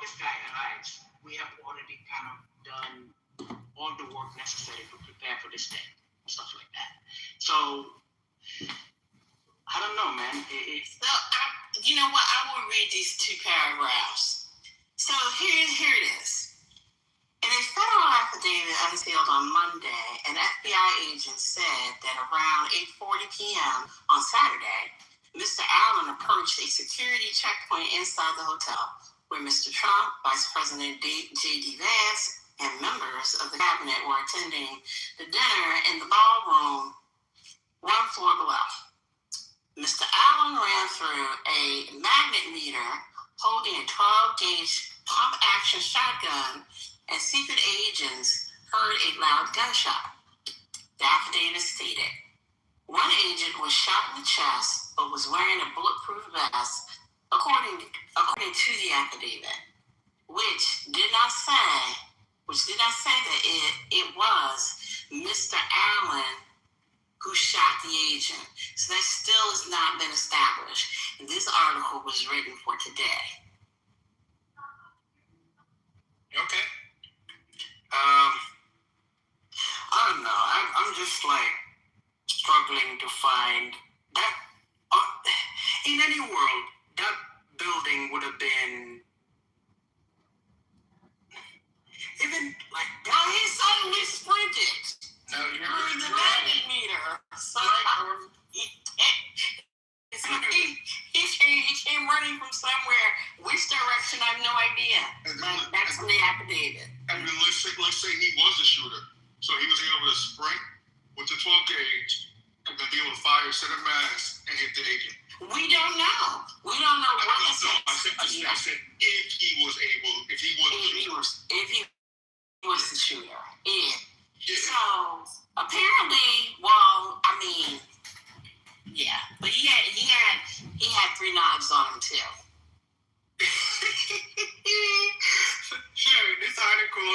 this guy arrives, we have already kind of done all the work necessary to prepare for this day, stuff like that. So, I don't know, man. You know what? I will read these 2 paragraphs. So here it is. In a federal affidavit unsealed on Monday, an FBI agent said that around 8:40 p.m. on Saturday, Mr. Allen approached a security checkpoint inside the hotel, where Mr. Trump, Vice President J.D. Vance, and members of the cabinet were attending the dinner in the ballroom 1 floor below. Mr. Allen ran through a magnet meter holding a 12-gauge pump-action shotgun, and secret agents heard a loud gunshot. The affidavit stated, one agent was shot in the chest but was wearing a bulletproof vest, according to the affidavit, which did not say that it was Mr. Allen who shot the agent. So that still has not been established. And this article was written for today. Okay. I don't know. I'm just like struggling to find that. In any world, that building would have been even like. Well, he suddenly sprinted. No, you're Through the magnet meter. So he came running from somewhere. Which direction? I have no idea. But that's in the affidavit. And then let's say he was a shooter. So he was able to sprint with the 12 gauge and then be able to fire, set a mass, and hit the agent. We don't know. We don't know what I said if he was able, if he was the shooter. So apparently, well, I mean, yeah, but he had 3 knives on him too. Sure, this article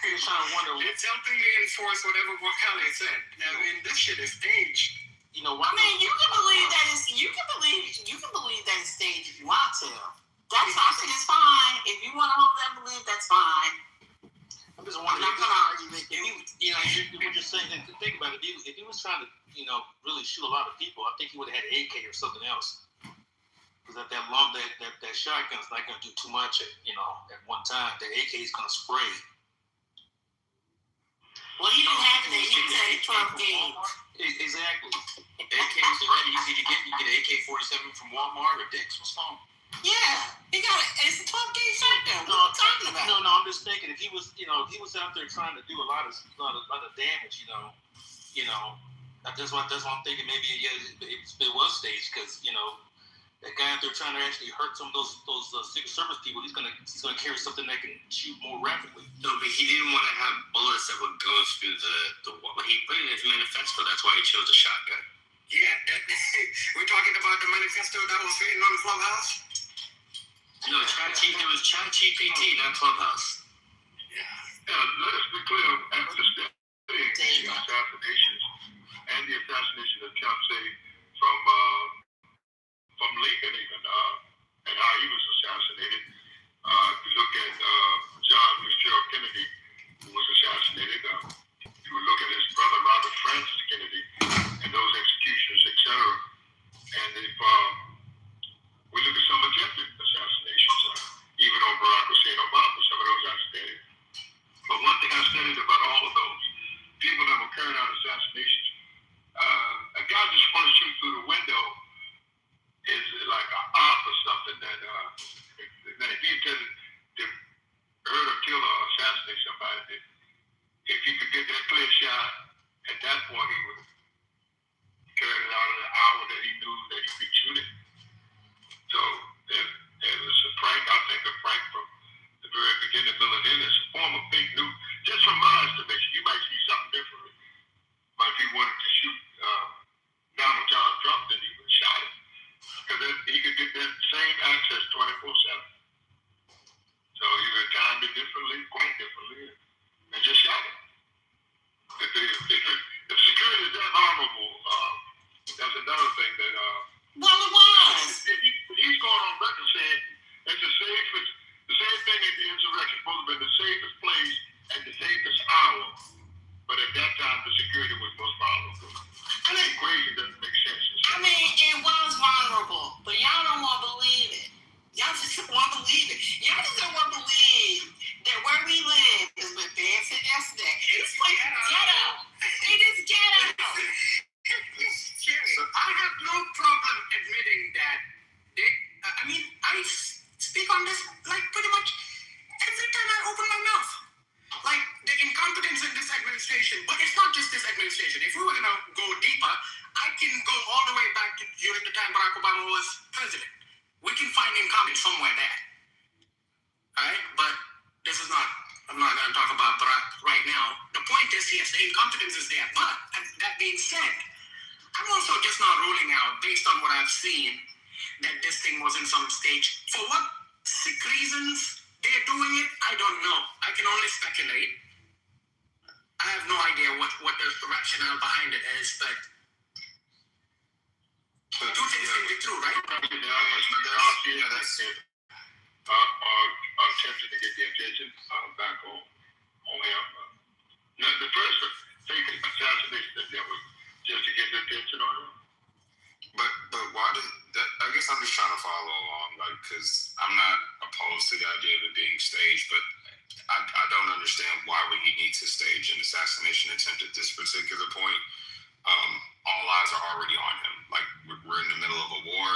is helping to enforce whatever Bukele said. I mean, this shit is staged. You know what? I mean, you can believe that it's staged if you want to. I think it's fine. If you want to hold that belief, that's fine. I'm just wondering. I'm not gonna argue with you. You were just saying. Think about it. If he was trying to, really shoot a lot of people, I think he would have had an AK or something else. Because that shotgun's not gonna do too much at one time. The AK is gonna spray. Well, he didn't have that. He had a 12 gauge. Exactly. AKs are very easy to get. You get an AK-47 from Walmart or Dick's. What's wrong? Yeah, it's a 12 gauge shotgun. What are you talking about? No, I'm just thinking if he was, if he was out there trying to do a lot of damage, that's what I'm thinking. Maybe it was staged because that guy out there trying to actually hurt some of those Secret Service people, he's gonna carry something that can shoot more rapidly. No, but he didn't want to have bullets that would go through the wall. He put it in his manifesto. That's why he chose a shotgun. Yeah, we're talking about the manifesto that was written on Clubhouse. No, it was ChatGPT, not Clubhouse. Yeah, let us be clear. After studying the assassinations and the assassination of Trump, say from Lincoln even, and how he was assassinated. If you look at John Fitzgerald Kennedy, who was assassinated. You would look at his brother Robert Francis Kennedy and those executions, etc. And if we look at some attempted assassinations, even on Barack Hussein Obama, some of those assassinated. But one thing I studied about all power, but at that time the security was most vulnerable. I mean, The equation doesn't make sense. I mean, it was vulnerable, but y'all don't want to believe it. Y'all just don't want to believe it. Y'all just don't want to believe that where we live is what Ben said yesterday. This place is ghetto. It is ghetto. So I have no problem admitting that I speak on this like pretty much every time I open my mouth. Like the incompetence in this administration, but it's not just this administration. If we were gonna go deeper, I can go all the way back to during the time Barack Obama was president. We can find incompetence somewhere there. Alright? But this is not, I'm not gonna talk about Barack right now. The point is, yes, the incompetence is there. But that being said, I'm also just not ruling out, based on what I've seen, that this thing was in some stage. For what sick reasons they're doing it, I don't know. I can only speculate. I have no idea what the rationale behind it is, but two things can be true, right? Yeah, that's it. Attempted to get the attention back on him. The first fake assassination attempt was just to get the attention on him. But why did that? I guess I'm just trying to follow along, like, because I'm not opposed to the idea of it being staged, but I don't understand why would he need to stage an assassination attempt at this particular point. All eyes are already on him. Like, we're in the middle of a war.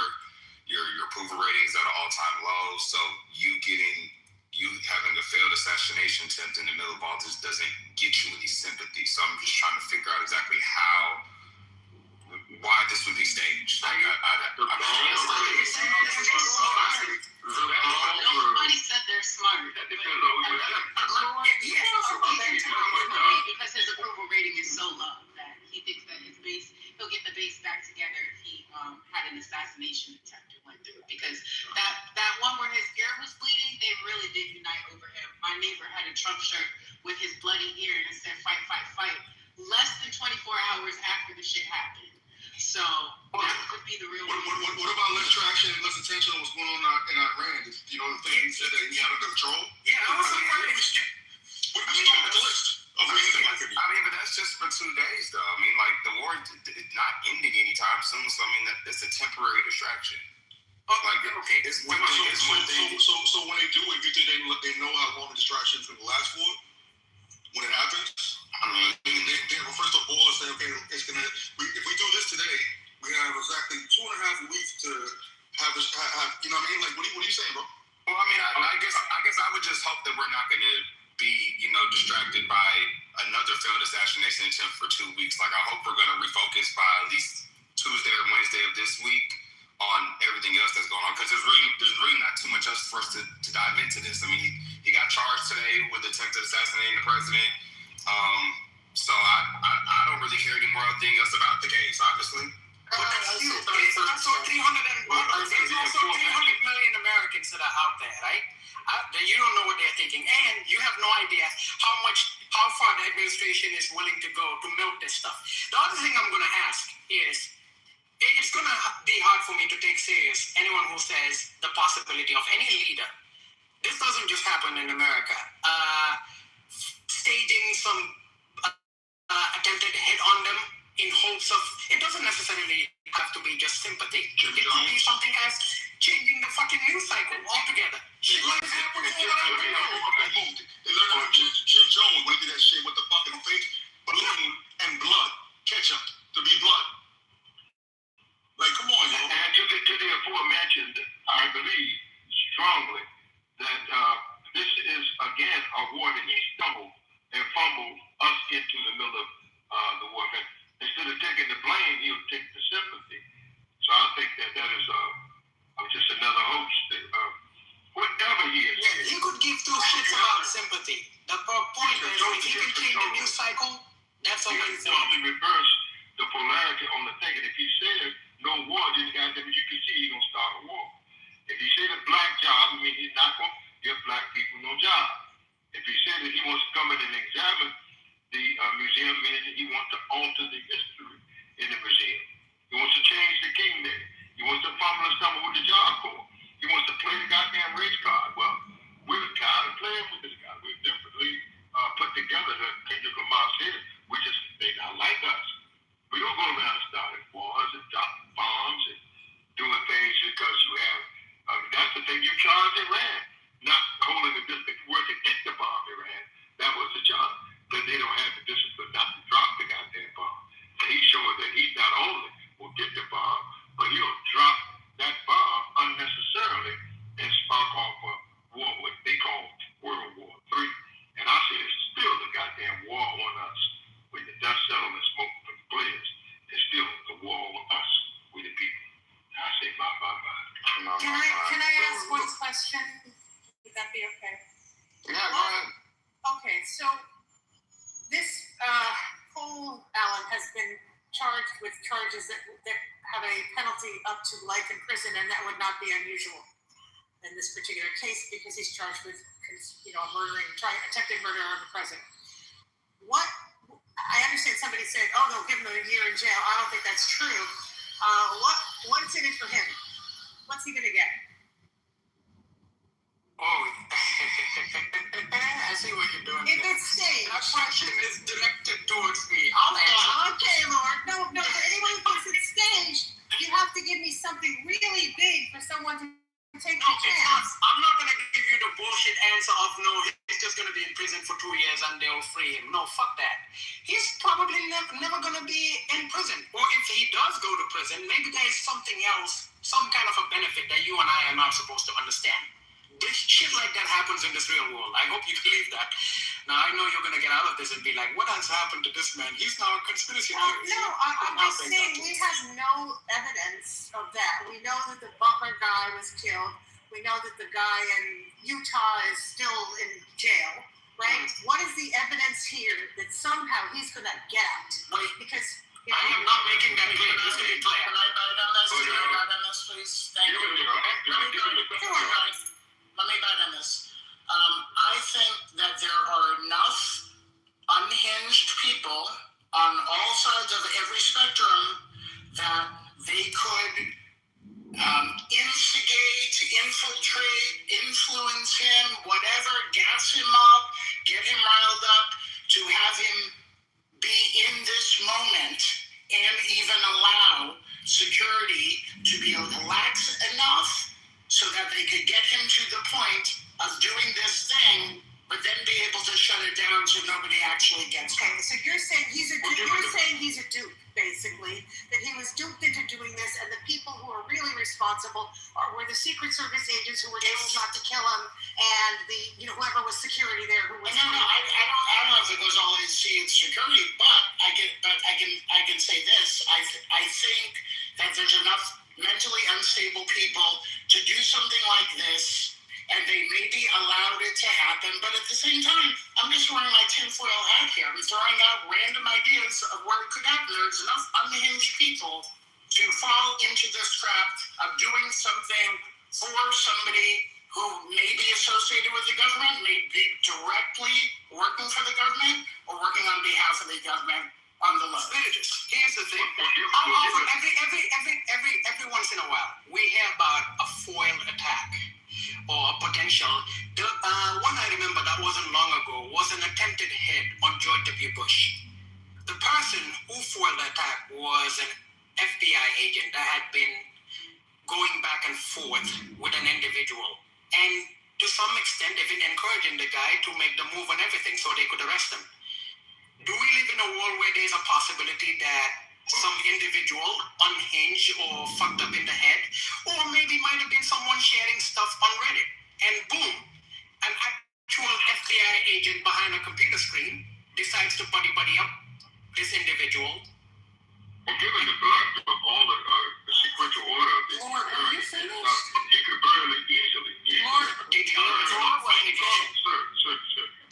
Your approval ratings at an all-time low. So you having a failed assassination attempt in the middle of all this doesn't get you any sympathy. So I'm just trying to figure out exactly why this would be staged. Like, Nobody said they're smart. Because his approval rating is so low that he thinks that he'll get the base back together if he had an assassination attempt and went through. Because that one where his ear was bleeding, they really did unite over him. My neighbor had a Trump shirt with his bloody ear and it said "fight, fight, fight." Less than 24 hours after the shit happened. So that could be the real reason. What about less traction and less attention on what's going on in Iran? You know, the thing he said that he's out of control? Yeah, I was surprised. What if we start with the list of reasons like it? but that's just for 2 days, though. I mean, like, the war is not ending anytime soon, so I mean, that's a temporary distraction. Like, okay, it's one thing. So when they do it, you think they know how long the distraction is going to last for? When it happens? I mean, they first of all say, okay, it's gonna. If we do this today, we have exactly 2.5 weeks to have this. You know what I mean? Like, what are you saying, bro? Well, I mean, I guess I would just hope that we're not going to be, distracted by another failed assassination attempt for 2 weeks. Like, I hope we're going to refocus by at least Tuesday or Wednesday of this week on everything else that's going on, because there's really not too much else for us to dive into this. I mean, he got charged today with attempted assassinating the president. So I don't really hear any more thing else about the case, obviously. But that's huge. There's also 300 million Americans that are out there, right? You don't know what they're thinking, and you have no idea how far the administration is willing to go to milk this stuff. The other thing I'm going to ask is, it's going to be hard for me to take serious anyone who says the possibility of any leader. This doesn't just happen in America. Staging some attempted hit on them in hopes of, it doesn't necessarily have to be just sympathy. It could be something as changing the fucking news cycle altogether. Shit like this happens all around the world. They learned from Jim Jones when he did that shit with the fucking fake balloon and blood. Ketchup to be blood. Like, come on, yo. And to the aforementioned, I believe strongly that this is, again, a war that he stumbled and fumbled us into the middle of the warfare. Instead of taking the blame, he'll take the sympathy. So I think that is just another hoax. Whatever he is. Yeah, he could give two shits about sympathy. The point is, if he can change the news cycle, that's a win for him. He reverse the polarity on the thing. And if he says no war, then goddamn, you can see he's going to start a war. If he says a black job, I mean, he's not going to give black people no job. If he says that he wants to come in and examine the museum, meaning that he wants to alter the history in the museum. He wants to change the king there. He wants to fumble and stumble with the job corps. He wants to play the goddamn race card. Well, we're kind of playing with this guy. We're definitely put together that Kendrick Lamar said. They not like us. We don't go around starting wars and dropping bombs and doing things because you have. That's the thing you charged Iran, not holding the district where to get the bomb. Iran, that was the job. That they don't have the discipline not to drop the goddamn bomb. And he showed that he not only will get the bomb, but he'll drop that bomb unnecessarily and spark off a war, what they call World War III. And I say it's still the goddamn war on us. When the dust settles and smoke clears, it's still the war on us, we the people. I say bye. Can I ask one question? Would that be okay? Yeah, go ahead. Okay, so this Cole Allen has been charged with charges that have a penalty up to life in prison, and that would not be unusual in this particular case because he's charged with, attempted murder of the president. I understand somebody said, "Oh, they'll give him a year in jail." I don't think that's true. What's in it for him? What's he gonna get? Oh, I see what you're doing. If it's staged. That question is directed towards me. Okay, Lord. No. For anyone who thinks it's staged, you have to give me something really big for someone to take a chance. I'm not going to give you the bullshit answer of no, he's just going to be in prison for 2 years and they'll free him. No, fuck that. He's probably never going to be in prison. Or if he does go to prison, maybe there's something else, some kind of a benefit that you and I are not supposed to understand. This shit like that happens in this real world. I hope you believe that. Now, I know you're going to get out of this and be like, what has happened to this man? He's now a conspiracy theorist. No, I'm just saying we have no evidence of that. We know that the Butler guy was killed. We know that the guy in Utah is still in jail, right? What is the evidence here that somehow he's going to get out? Wait, because I am not making that clear. Just to be clear. Can I bite on this? Can I bite on this, please? Thank you. Let me bite on this. I think that there are enough unhinged people on all sides of every spectrum that they could instigate, infiltrate, influence him, whatever, gas him up, get him riled up to have him be in this moment and even allow security to be lax enough so that they could get him to the point of doing this thing, but then be able to shut it down so nobody actually gets him. Okay, so you're saying he's a dupe. You're saying he's a dupe, basically, that he was duped into doing this, and the people who are really responsible were the Secret Service agents who were told not to kill him, and whoever was security there who was. No, I don't know if it goes all in security, but I can say this. I think that there's enough mentally unstable people to do something like this, and they may be allowed it to happen, but at the same time, I'm just wearing my tinfoil hat here. I'm throwing out random ideas of where it could happen. There's enough unhinged people to fall into this trap of doing something for somebody who may be associated with the government, may be directly working for the government, or working on behalf of the government on the low. Here's the thing. Every once in a while, we hear about a foiled attack or a potential. The one I remember that wasn't long ago was an attempted hit on George W. Bush. The person who foiled the attack was an FBI agent that had been going back and forth with an individual, and to some extent, even encouraging the guy to make the move and everything so they could arrest him. Do we live in a world where there's a possibility that some individual unhinged or fucked up in the head, or maybe might have been someone sharing stuff on Reddit, and boom, an actual FBI agent behind a computer screen decides to buddy up this individual? Well, given the blood of all the sequential order of this, he could barely easily.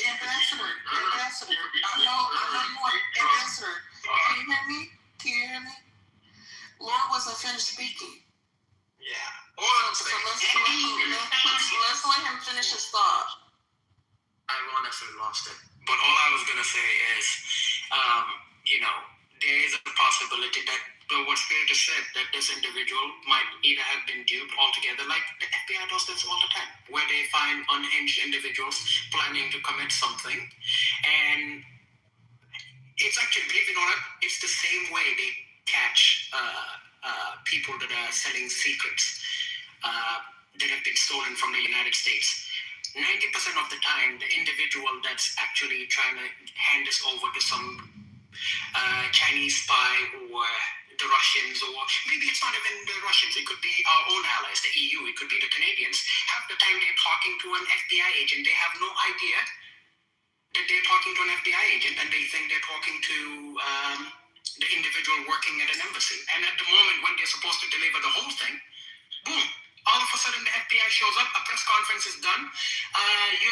Ambassador, can you hear me? Lord wasn't finished speaking. Yeah. So let's let him finish his thought. I wonderfully lost it. But all I was going to say is, there is a possibility that what Spirit has said, that this individual might either have been duped altogether, like the FBI does this all the time, where they find unhinged individuals planning to commit something. And it's actually, believe it or not, it's the same way they catch people that are selling secrets that have been stolen from the United States. 90% of the time, the individual that's actually trying to hand this over to some Chinese spy or the Russians, or maybe it's not even the Russians, it could be our own allies, the EU, it could be the Canadians. Half the time they're talking to an FBI agent, they have no idea that they're talking to an FBI agent, and they think they're talking to the individual working at an embassy. And at the moment when they're supposed to deliver the whole thing, boom, all of a sudden the FBI shows up, a press conference is done,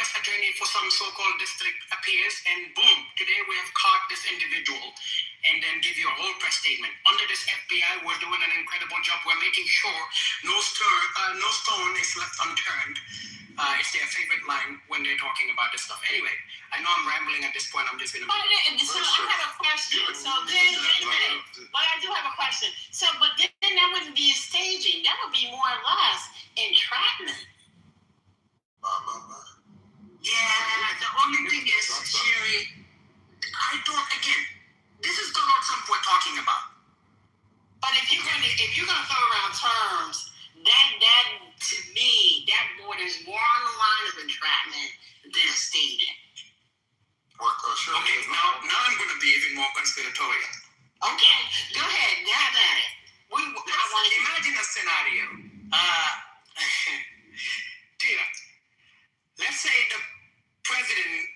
U.S. attorney for some so-called district appears, and boom, today we have caught this individual, and then give you a whole press statement. Under this FBI, we're doing an incredible job. We're making sure no stone is left unturned. It's their favorite line when they're talking about this stuff. Anyway, I know I'm rambling at this point. I'm just going to... So I have a question. So then, wait a minute. But I do have a question. So, but then that wouldn't be a staging. That would be more or less entrapment. Yeah, the only thing is, Sherry, I don't, again, this is Donald Trump we're talking about. But if you're gonna throw around terms, that to me, that borders more on the line of entrapment than staging. Okay, now I'm going to be even more conspiratorial. Okay, go ahead, have at it. Imagine a scenario. Tina, let's say the president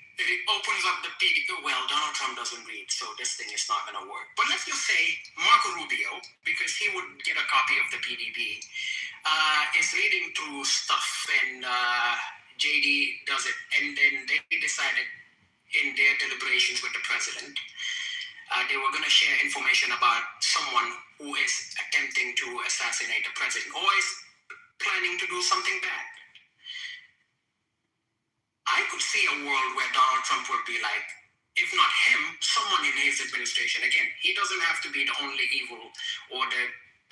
opens up the PDP. Well, Donald Trump doesn't read, so this thing is not going to work. But let's just say Marco Rubio, because he would get a copy of the PDP, is reading through stuff, and JD does it, and then they decided in their deliberations with the president, they were going to share information about someone who is attempting to assassinate the president or is planning to do something bad. I could see a world where Donald Trump would be like, if not him, someone in his administration. Again, he doesn't have to be the only evil or the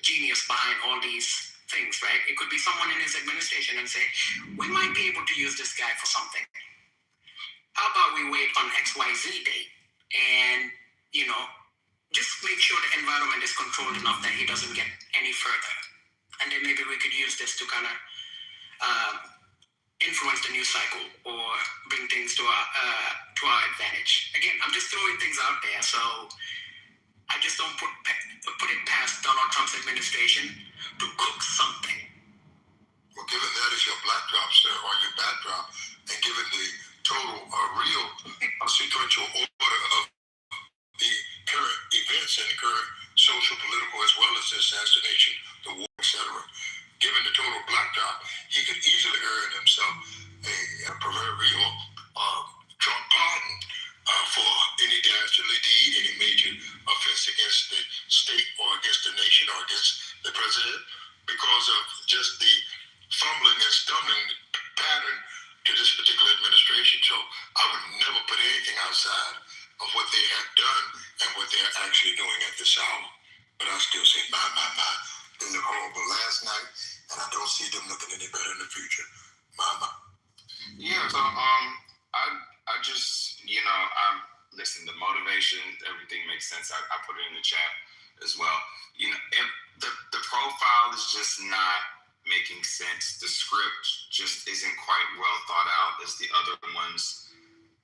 genius behind all these things, right? It could be someone in his administration and say, we might be able to use this guy for something. How about we wait on XYZ date and, just make sure the environment is controlled enough that he doesn't get any further. And then maybe we could use this to kind of influence the news cycle or bring things to our advantage. Again, I'm just throwing things out there, so I just don't put it past Donald Trump's administration to cook something. Well, given that is your black drop, sir, or your backdrop, and given the total real sequential order of the current events and the current social, political, as well as the assassination, the war, etc., given the total black drop, he could easily earn himself a proverbial Trump pardon for any dastardly deed, any major offense against the state or against the nation or against the president, because of just the fumbling and stumbling pattern to this particular administration. So I would never put anything outside of what they have done and what they're actually doing at this hour. But I still say, my. They look horrible last night, and I don't see them looking any better in the future. My. Yeah, so I just, listen, the motivation, everything makes sense. I put it in the chat as well. The profile is just not making sense. The script just isn't quite well thought out as the other ones.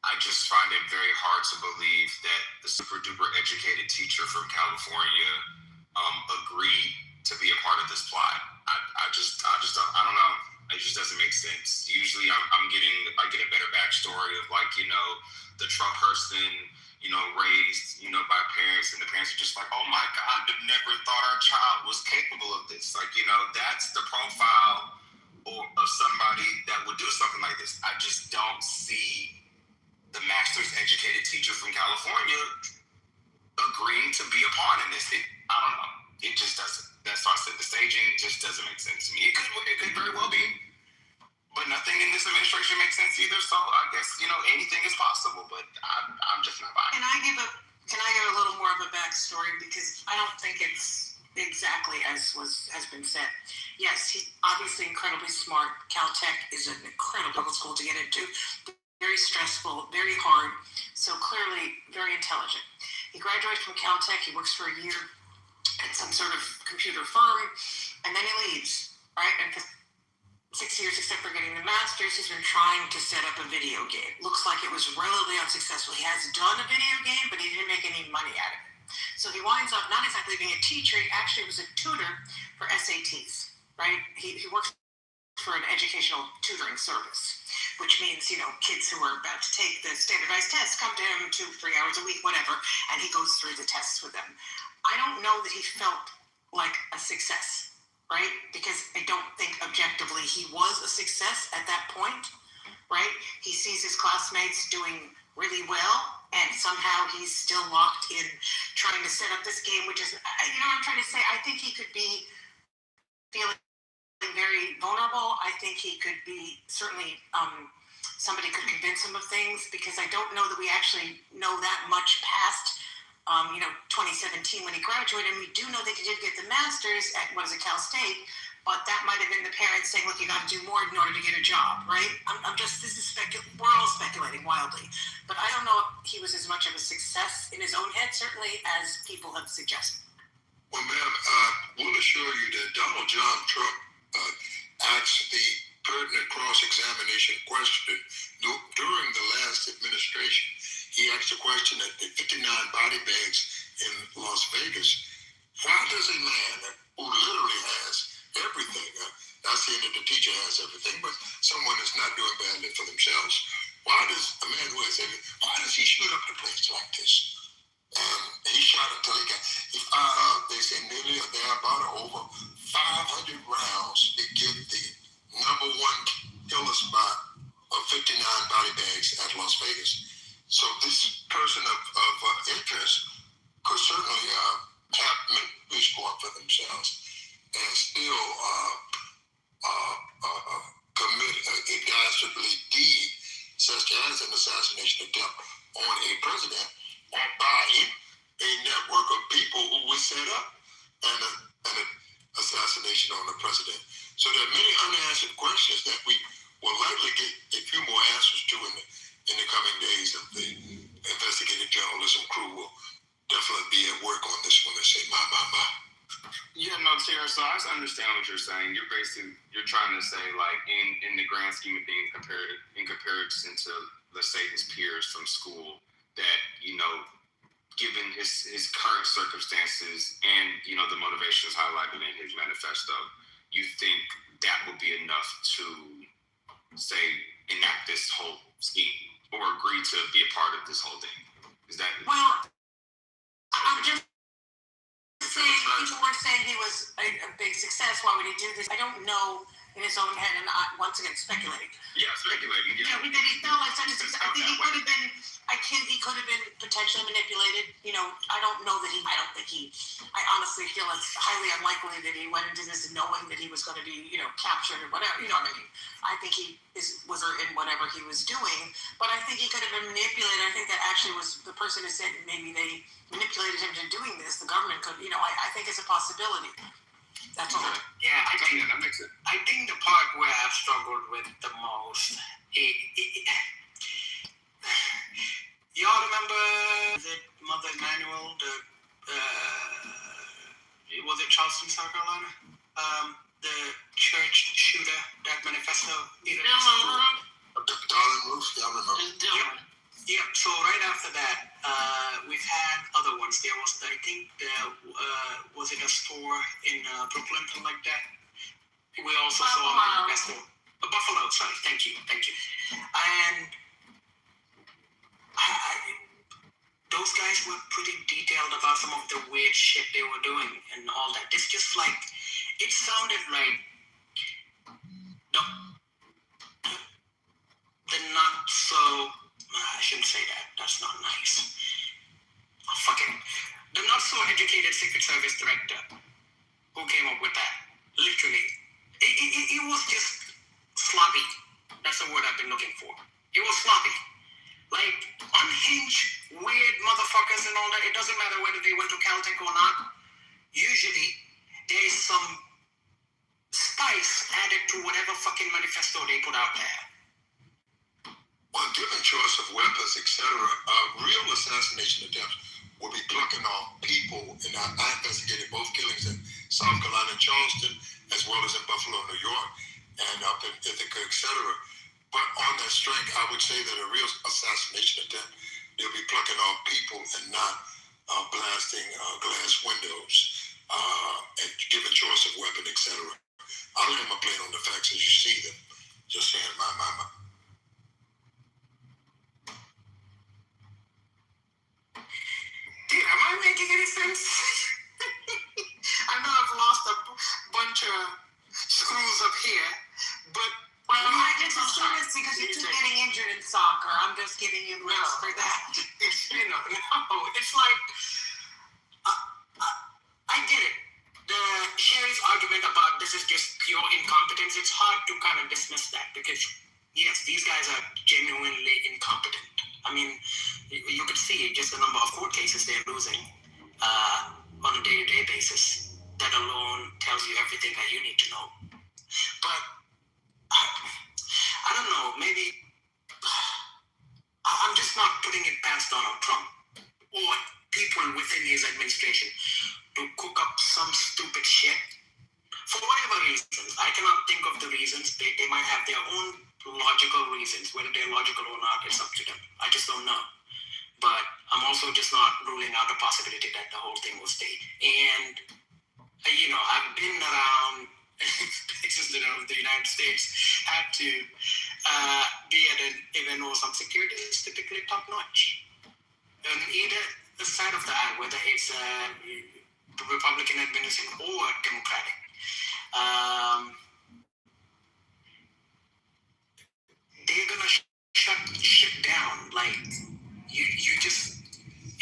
I just find it very hard to believe that the super duper educated teacher from California agreed to be a part of this plot. I don't know. It just doesn't make sense. Usually I get a better backstory of the Trump person, raised, by parents, and the parents are just like, oh my God, I never thought our child was capable of this. That's the profile of somebody that would do something like this. I just don't see the master's educated teacher from California agreeing to be a part in this. I don't know. It just doesn't. That's why I said the staging just doesn't make sense to me. It could very well be, but nothing in this administration makes sense either. So I guess anything is possible, but I'm just not buying. Can I give a Can I get a little more of a backstory? Because I don't think it's exactly as has been said. Yes, he's obviously incredibly smart. Caltech is an incredible school to get into. Very stressful, very hard. So clearly very intelligent. He graduates from Caltech. He works for a year at some sort of computer firm, and then he leaves, right? And for 6 years, except for getting the master's, he's been trying to set up a video game. Looks like it was relatively unsuccessful. He has done a video game, but he didn't make any money out of it. So he winds up not exactly being a teacher. He actually was a tutor for SATs, right? He works for an educational tutoring service, which means, kids who are about to take the standardized tests come to him 2-3 hours a week, whatever, and he goes through the tests with them. I don't know that he felt like a success, right? Because I don't think objectively he was a success at that point, right? He sees his classmates doing really well, and somehow he's still locked in trying to set up this game, which is, I'm trying to say, I think he could be feeling very vulnerable. I think he could be, certainly, somebody could convince him of things, because I don't know that we actually know that much past 2017 when he graduated. And we do know that he did get the master's at Cal State, but that might have been the parents saying, look, you got to do more in order to get a job, right? We're all speculating wildly, but I don't know if he was as much of a success in his own head, certainly, as people have suggested. Well, ma'am, I will assure you that Donald John Trump asked the pertinent cross-examination question during the last administration. He asked a question at the 59 body bags in Las Vegas. Why does a man who literally has everything, not saying that the teacher has everything, but someone that's not doing badly for themselves, why does a man who has everything, why does he shoot up the place like this? He shot until he fired out, they say nearly over 500 rounds to get the number one killer spot of 59 body bags at Las Vegas. So this person of interest could certainly have mental score for themselves and still commit a dastardly deed such as an assassination attempt on a president or by a network of people who was set up an assassination on the president. So there are many unanswered questions that we will likely get a few more answers to in the coming days. Of the investigative journalism crew will definitely be at work on this one and say, my. Yeah, no, Tara, so I understand what you're saying. You're trying to say, like, in the grand scheme of things, in comparison to, let's say, his peers from school, that, given his current circumstances and, the motivations highlighted in his manifesto, you think that would be enough to, say, enact this whole scheme or agree to be a part of this whole thing? Is that... Well, I'm just saying, people were saying he was a big success. Why would he do this? I don't know in his own head, and once again, speculating. Yeah, speculating. Yeah, that he felt like such a success. I think he could have been. He could have been potentially manipulated. I don't know that I honestly feel it's highly unlikely that he went into this knowing that he was going to be, captured or whatever. You know what I mean? I think he was in whatever he was doing, but I think he could have been manipulated. I think that actually was the person who said maybe they manipulated him to doing this. The government could, I think it's a possibility. That's all. Yeah, I think the part where I've struggled with the most, y'all remember the Mother Emanuel, was it Charleston, South Carolina? The church shooter, that manifesto. Darling Ruth, y'all remember? Yep. So right after that, we've had other ones. There was, I think, was it a store in Brooklyn, something like that? We also saw a manifesto. Buffalo, sorry. Thank you. And those guys were pretty detailed about some of the weird shit they were doing and all that. It's just like, it sounded like the not so, I shouldn't say that. That's not nice. The not so educated Secret Service director who came up with that. Literally. It was just sloppy. That's the word I've been looking for. It was sloppy. Like, unhinged, weird motherfuckers and all that, it doesn't matter whether they went to Caltech or not. Usually, there is some spice added to whatever fucking manifesto they put out there. Well, given choice of weapons, etc., real assassination attempts will be plucking off people, and I investigated both killings in South Carolina, Charleston, as well as in Buffalo, New York, and up in Ithaca, etc. But on that strength, I would say that a real assassination attempt, they'll be plucking off people and not blasting glass windows, and given choice of weapon, etc. I'll lay my plane on the facts as you see them. Just saying my. Dude, am I making any sense? I know I've lost a bunch of screws up here, but well, I just assume it's because you keep getting injured in soccer. I'm just giving you grace for that. No, it's like I get it. The Sherry's argument about this is just pure incompetence. It's hard to kind of dismiss that because yes, these guys are genuinely incompetent. I mean, you could see just the number of court cases they're losing on a day-to-day basis. That alone tells you everything that you need to know. But I don't know, maybe I'm just not putting it past Donald Trump or people within his administration to cook up some stupid shit for whatever reasons. I cannot think of the reasons. They might have their own logical reasons. Whether they're logical or not, it's up to them. I just don't know. But I'm also just not ruling out the possibility that the whole thing was staged. And, I've been around places that the United States had to be at an event or some security is typically top notch. And either the side of the aisle, whether it's the Republican administration or Democratic. They're gonna shut shit down. Like you just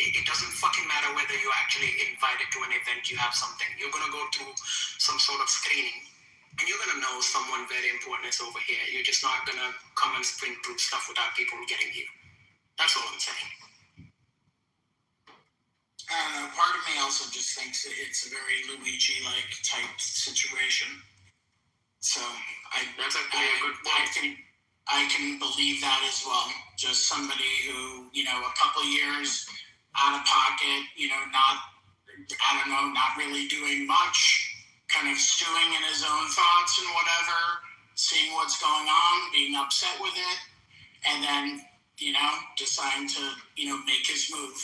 it doesn't fucking matter whether you're actually invited to an event, you have something. You're gonna go through some sort of screening, and you're gonna know someone very important is over here. You're just not gonna come and sprint through stuff without people getting you. That's all I'm saying. Part of me also just thinks that it's a very Luigi-like type situation. So that's actually a good point. I can believe that as well. Just somebody who, a couple years out of pocket, not really doing much, kind of stewing in his own thoughts and whatever, seeing what's going on, being upset with it, and then, deciding to, make his move.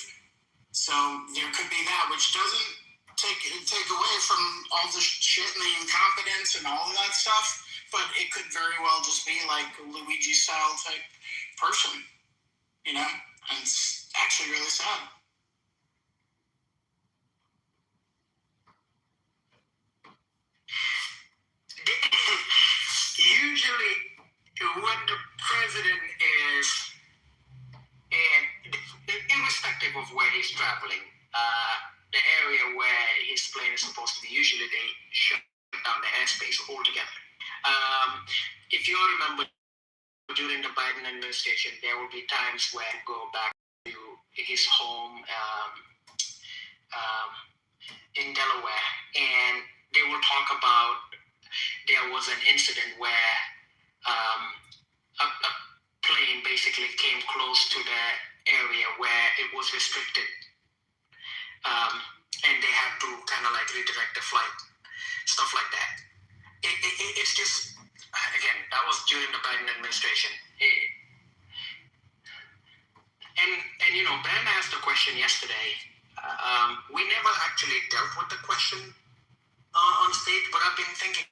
So there could be that, which doesn't take away from all the shit and the incompetence and all of that stuff, but it could very well just be like a Luigi-style type person, and it's actually really sad. Usually, when the president is, irrespective of where he's traveling, the area where his plane is supposed to be, usually they shut down the airspace altogether. If you remember, during the Biden administration, there will be times where he go back to his home in Delaware, and they will talk about there was an incident where a plane basically came close to the area where it was restricted, and they had to kind of like redirect the flight, stuff like that. It's just, again, that was during the Biden administration. And Ben asked a question yesterday. We never actually dealt with the question on stage, but I've been thinking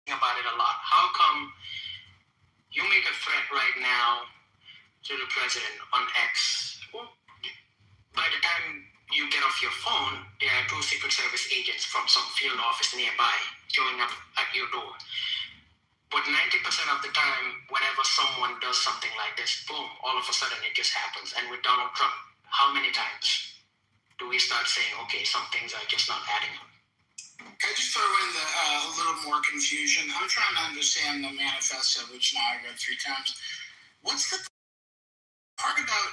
about it a lot. How come you make a threat right now to the president on X? Well, by the time you get off your phone, there are 2 Secret Service agents from some field office nearby showing up at your door. But 90% of the time, whenever someone does something like this, boom, all of a sudden it just happens. And with Donald Trump, how many times do we start saying, okay, some things are just not adding up? Can I just throw in a little more confusion? I'm trying to understand the manifesto, which now I read 3 times. What's the part about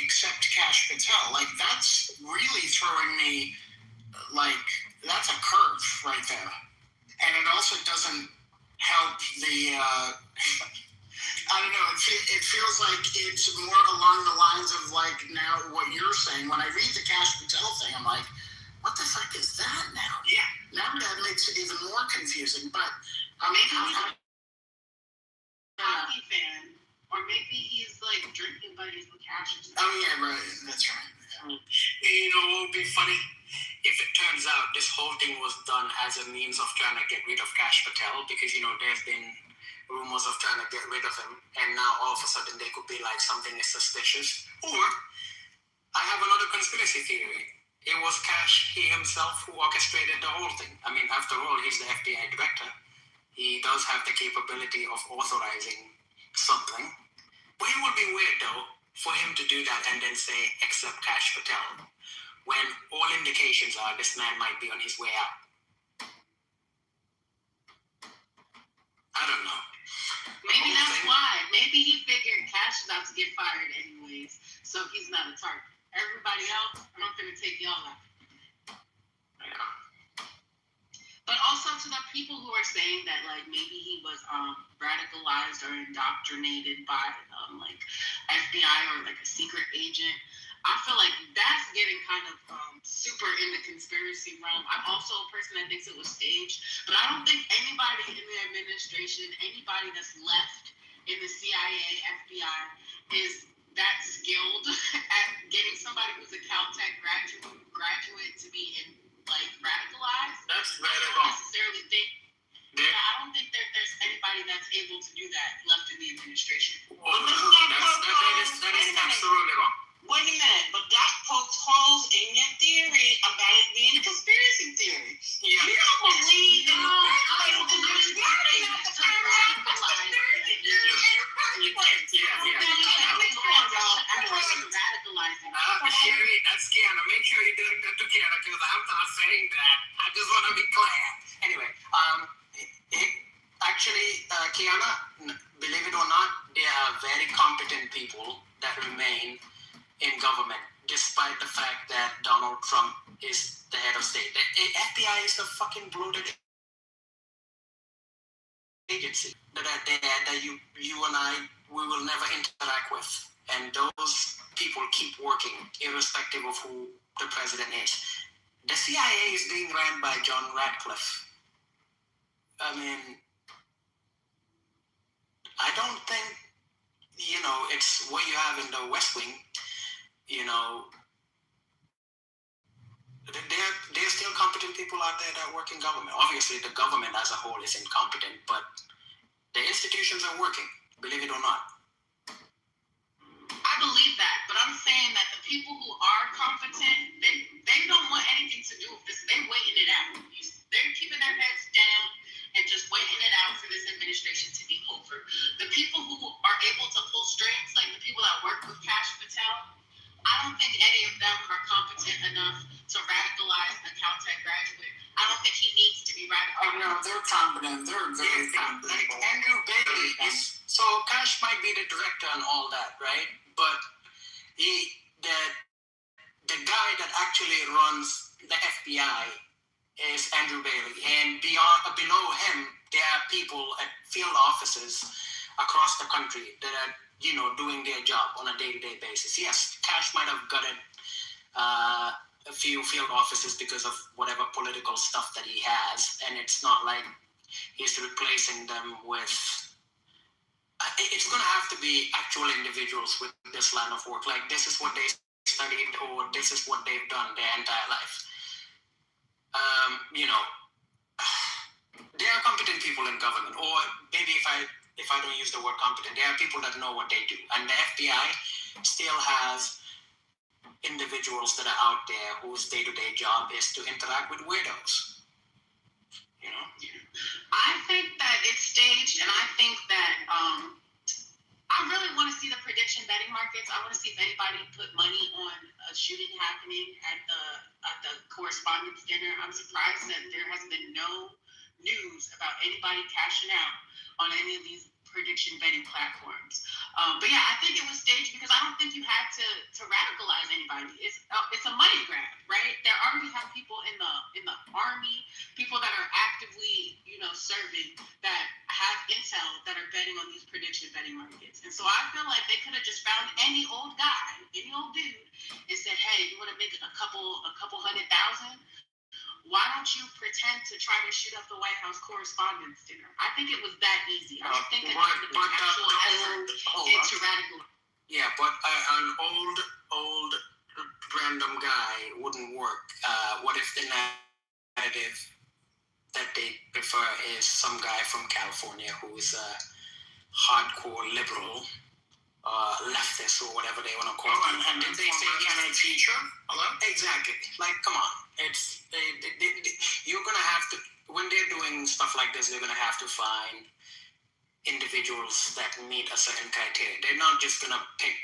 accept Cash Patel? Like, that that's really throwing me, like, that's a curve right there. And it also doesn't help the, I don't know, it feels like it's more along the lines of, like, now what you're saying. When I read the Cash Patel thing, I'm like, what the fuck is that now? Yeah. Now that makes it even more confusing, but maybe he's a hockey fan, or maybe he's like drinking buddies with Cash. Oh yeah, right. That's right. You know, what would be funny if it turns out this whole thing was done as a means of trying to get rid of Cash Patel, because there's been rumors of trying to get rid of him, and now all of a sudden they could be like something is suspicious. Or I have another conspiracy theory. It was Cash, he himself, who orchestrated the whole thing. I mean, after all, he's the FBI director. He does have the capability of authorizing something. But it would be weird, though, for him to do that and then say, except Cash Patel, when all indications are this man might be on his way out. I don't know. Maybe that's why. Maybe he figured Cash is about to get fired anyways, so he's not a target. Everybody else, I'm not going to take y'all out. But also to the people who are saying that, like, maybe he was radicalized or indoctrinated by like FBI or like a secret agent. I feel like that's getting kind of super in the conspiracy realm. I'm also a person that thinks it was staged, but I don't think anybody in the administration, anybody that's left in the CIA, FBI, is that skilled at getting somebody who's a Caltech graduate to be in, like, radicalized. That's very I don't necessarily think. Yeah, I don't think there's anybody that's able to do that left in the administration. Well, that is absolutely wrong. Wait a minute, but that pokes holes in your theory about it being a conspiracy theory. Yeah. You don't believe in the I don't believe in the conspiracy Sherry, that's Kiana. Make sure you do that to Kiana, because I'm not saying that. I just want to be clear. Anyway, actually, Kiana, believe it or not, there are very competent people that remain in government, despite the fact that Donald Trump is the head of state. The FBI is a fucking bloated agency that you and I, we will never interact with. And those people keep working, irrespective of who the president is. The CIA is being ran by John Radcliffe. I mean, I don't think, it's what you have in the West Wing. There are still competent people out there that work in government. Obviously, the government as a whole is incompetent, but the institutions are working, believe it or not. I believe that, but I'm saying that the people who are competent, they don't want anything to do with this. They're waiting it out. They're keeping their heads down and just waiting it out for this administration to be over. The people who are able to pull strings, like the people that work with Cash Patel, I don't think any of them are competent enough to radicalize a Caltech graduate. I don't think he needs to be radicalized. Oh no, they're competent. They're very competent. Like Andrew Bailey is, so Cash might be the director and all that, right? But the guy that actually runs the FBI is Andrew Bailey, and below him there are people at field offices across the country that are doing their job on a day-to-day basis. Yes, Cash might have gutted a few field offices because of whatever political stuff that he has, and it's not like he's replacing them with. It's going to have to be actual individuals with this line of work. Like, this is what they studied, or this is what they've done their entire life. There are competent people in government, or maybe if I don't use the word competent, there are people that know what they do. And the FBI still has individuals that are out there whose day-to-day job is to interact with weirdos. I think that it's staged, and I think that I really want to see the prediction betting markets. I want to see if anybody put money on a shooting happening at the correspondence dinner. I'm surprised that there has been no news about anybody cashing out on any of these prediction betting platforms. But yeah, I think it was staged because I don't think you had to radicalize anybody. It's a money grab, right? There already have people in the army, people that are actively, serving, that have intel that are betting on these prediction betting markets. And so I feel like they could have just found any old guy, any old dude, and said, "Hey, you want to make a couple $100,000? Why don't you pretend to try to shoot up the White House Correspondents' Dinner?" I think it was that easy. I don't think that there was actual effort into radical. Yeah, but an old random guy wouldn't work. What if the narrative that they prefer is some guy from California who is a hardcore liberal, leftist, or whatever they want to call it? And did they say can I teacher? Hello? Exactly. Like, come on. It's you're gonna have to, when they're doing stuff like this, they're gonna have to find individuals that meet a certain criteria. They're not just gonna pick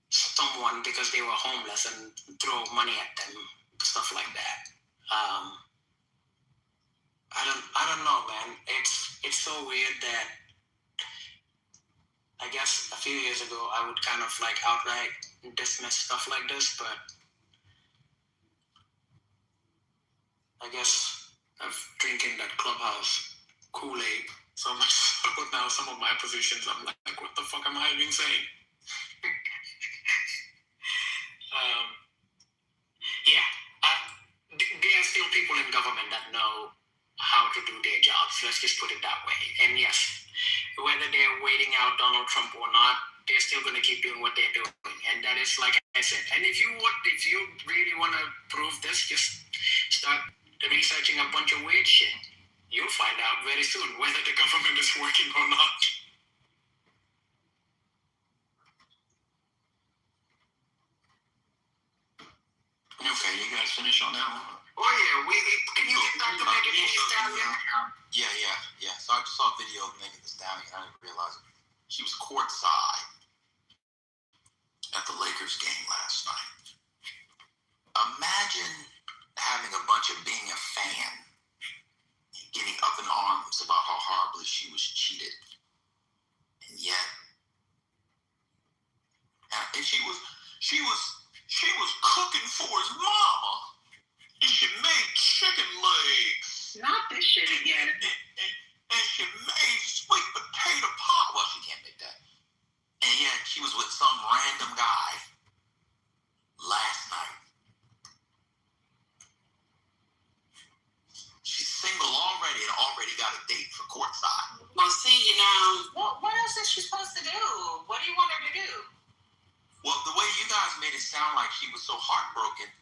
someone because they were homeless and throw money at them, stuff like that. I don't know, man. It's so weird that I guess a few years ago I would kind of like outright dismiss stuff like this, but I guess of drinking that Clubhouse Kool-Aid so much so now some of my positions I'm like what the fuck am I even saying? There are still people in government that know how to do their jobs. Let's just put it that way. And yes, whether they're waiting out Donald Trump or not, they're still going to keep doing what they're doing. And that is like I said. And if you really want to prove this, just start researching a bunch of weird shit. You'll find out very soon whether the government is working or not. Okay, you guys finish on that one? Oh yeah, can you get back to Megan Thee Stallion? Yeah. So I just saw a video of Megan Thee Stallion. I didn't realize it. She was courtside at the Lakers game last night. Imagine having a bunch of being a fan, getting up in arms about how horribly she was cheated, and yet, and she was cooking for his mama, and she made chicken legs. Not this shit again. And she made sweet potato pie. Well, she can't make that. And yet she was with some random guy last night. She's single already and already got a date for courtside. Well, see, what else is she supposed to do? What do you want her to do? Well, the way you guys made it sound like she was so heartbroken.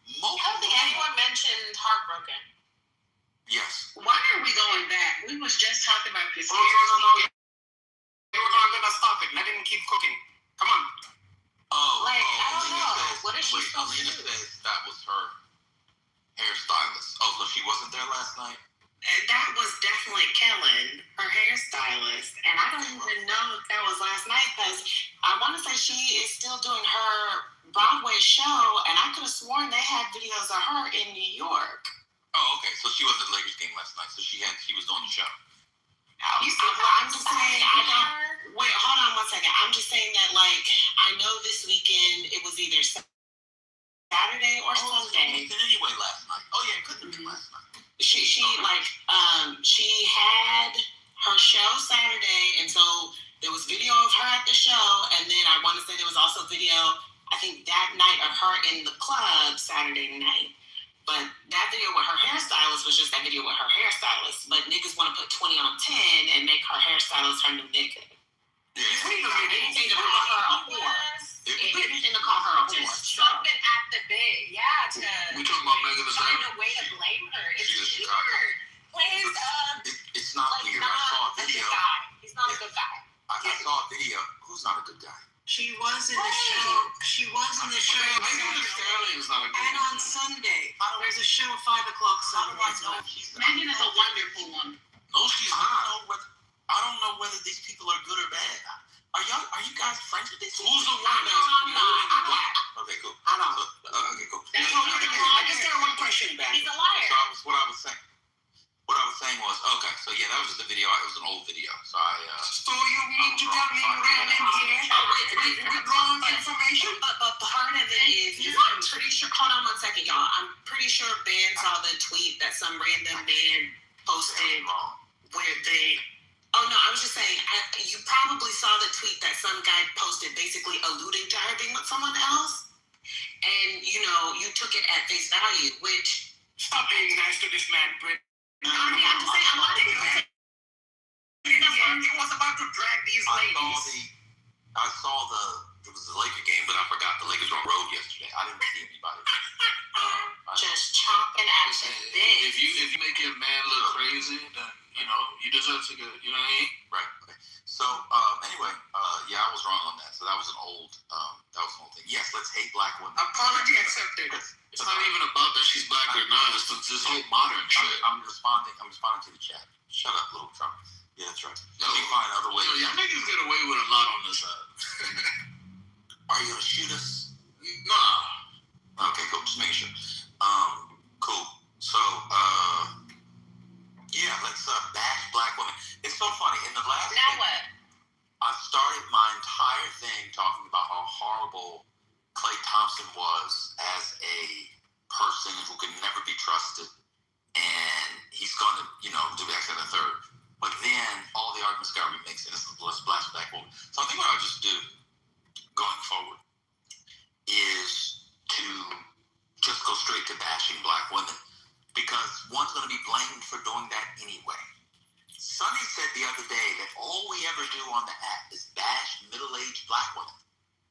I don't think anyone mentioned heartbroken. Yes. Why are we going back? We was just talking about this. No. We're not gonna stop it. Let him keep cooking. Come on. I don't know. What is she supposed to do? Alina says that was her hairstylist. Oh, so she wasn't there last night? And that was definitely Kellen, her hairstylist. And I don't even know if that was last night because I want to say she is still doing her Broadway show, and I could have sworn they had videos of her in New York. Oh, okay. So she was at the Lakers game last night. So she was doing the show. I'm just saying, wait, hold on 1 second. I'm just saying that, I know this weekend it was either Saturday or Sunday. Anyway, last night. Oh yeah, it couldn't have been last night. She had her show Saturday, and so there was video of her at the show, and then I want to say there was also video, I think that night, of her in the club Saturday night. But that video with her hairstylist was just that video with her hairstylist. But niggas want to put 20 on 10 and make her hairstylist her new nigga. Yeah. Anything to call her a whore. Anything to call her a whore. Just something at the bit, We talking about Megan Thee find Stallion? a way to blame her. It's She's a weird. It's not weird. I saw a video. He's not a good guy. I saw a video. Who's not a good guy? She was in the show. She was in the show. Megan Thee Stallion is not a good And on Sunday, there's a show at 5 o'clock Sunday. Megan is a wonderful one. No, she's not. I don't know whether these people are good or bad. Are you guys friends with these people? Who's the one that's Okay, cool. I don't know. Okay, cool. That's what we're doing. I just got one question back. He's a liar. So what I was saying it was an old video. So I. So you mean to tell me you ran in here with wrong information? But part of it is, I'm pretty sure, hold on one second, y'all. I'm pretty sure Ben saw the tweet that some random man posted where they, oh no, I was just saying, you probably saw the tweet that some guy posted basically alluding to her being with someone else. And, you know, you took it at face value, which... Stop being nice to this man, Britt. I mean, I'm just saying, a lot of people... He was about to drag these ladies. I saw it was the Laker game, but I forgot the Lakers were on road yesterday. I didn't see anybody. Just chomping at the bit. If you make your man look crazy, then you know you deserve to get. You know what I mean? Right. Okay. So anyway, yeah, I was wrong on that. So that was an old thing. Yes, let's hate black women. Apology accepted. It's not even about that she's black or not. It's this whole modern shit. I'm responding to the chat. Shut up, little Trump. Yeah, that's right. Let me find other ways. Y'all niggas get away with a lot on this side. Are you gonna shoot us? Nah. Okay, cool. Just making sure. Cool. So, yeah, let's bash black women. It's so funny. In the last Now what? I started my entire thing talking about how horrible Klay Thompson was as a person who could never be trusted, and he's gonna, do X and a third. But then all the arguments got remixed, and it's let's blast black women. So I think what I'll just do going forward is to just go straight to bashing black women, because one's going to be blamed for doing that anyway. Sonny said the other day that all we ever do on the app is bash middle-aged black women.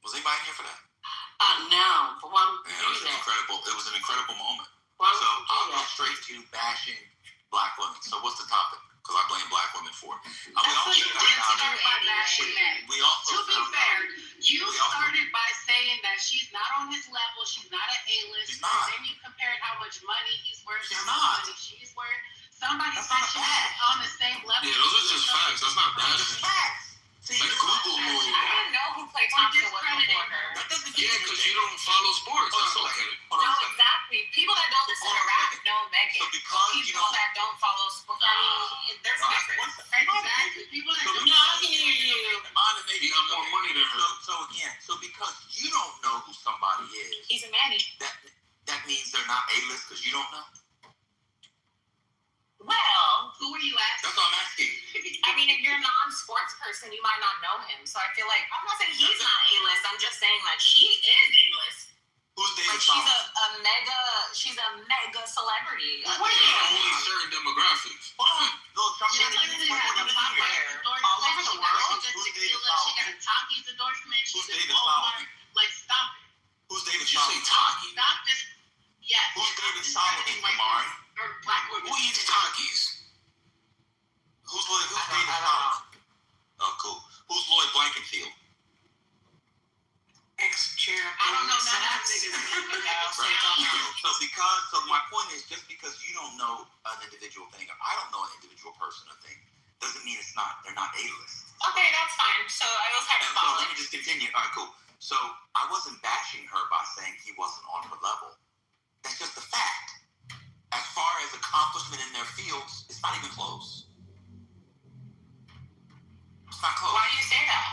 Was anybody here for that? No, but why would you It was do that? It was an incredible moment. Why would So you do I'll go that? straight to bashing black women. So what's the topic? Because I blame black women for it. That's what you did start by bashing men. We also To be fair, you we also- started by saying that she's not on his level, she's not an A-list. She's not. Then you compared how much money he's worth, She's how not. much money she's worth. Somebody That's said not a she fact. was on the same level. Yeah, those are just facts. That's not bad. That's facts. See, Like Google I move. didn't know who Klay Or Thompson was discrediting before her. her. that doesn't Yeah, because you don't follow sports. That's okay. Hold on No, a second. exactly. People that don't listen Hold to on a rap second. know Megan. So because you People don't- that don't follow sports, I mean, there's a difference. Exactly. People that So don't no, I can hear you. He got more money than her. So because you don't know who somebody is, He's a manny. that means they're not A-list because you don't know. Well, Who are you asking? That's what I'm asking. I mean, if you're a non-sports person, you might not know him. So I feel like, I'm not saying he's not A-list. I'm just saying that she is A-list. Who's David Like, she's Solomon? she's a mega celebrity. Yeah, only certain demographics. Hold on. Look, tell me She what literally you has a want. Popeyes endorsement. All over the She got world? a Who's David tequila. She got Solomon? a Takis endorsement. Who's She's in David Walmart. Solomon? Like, stop it. Who's David Did you say Solomon? Taki? Stop this. Yes. Who's stop David discrediting Solomon, white Kamari? people or black women. Who eats Takis? Who's David Solomon? Oh, cool. Who's Lloyd Blankenfield? Ex-chair. I don't know none of those niggas. So my point is, just because you don't know an individual thing, or I don't know an individual person or thing, doesn't mean they're not A-list. Okay, that's fine. So I was having So let fun. me just continue. All right, cool. So I wasn't bashing her by saying he wasn't on her level. That's just a fact. As far as accomplishment in their fields, it's not even close. It's not close. Why do you say that?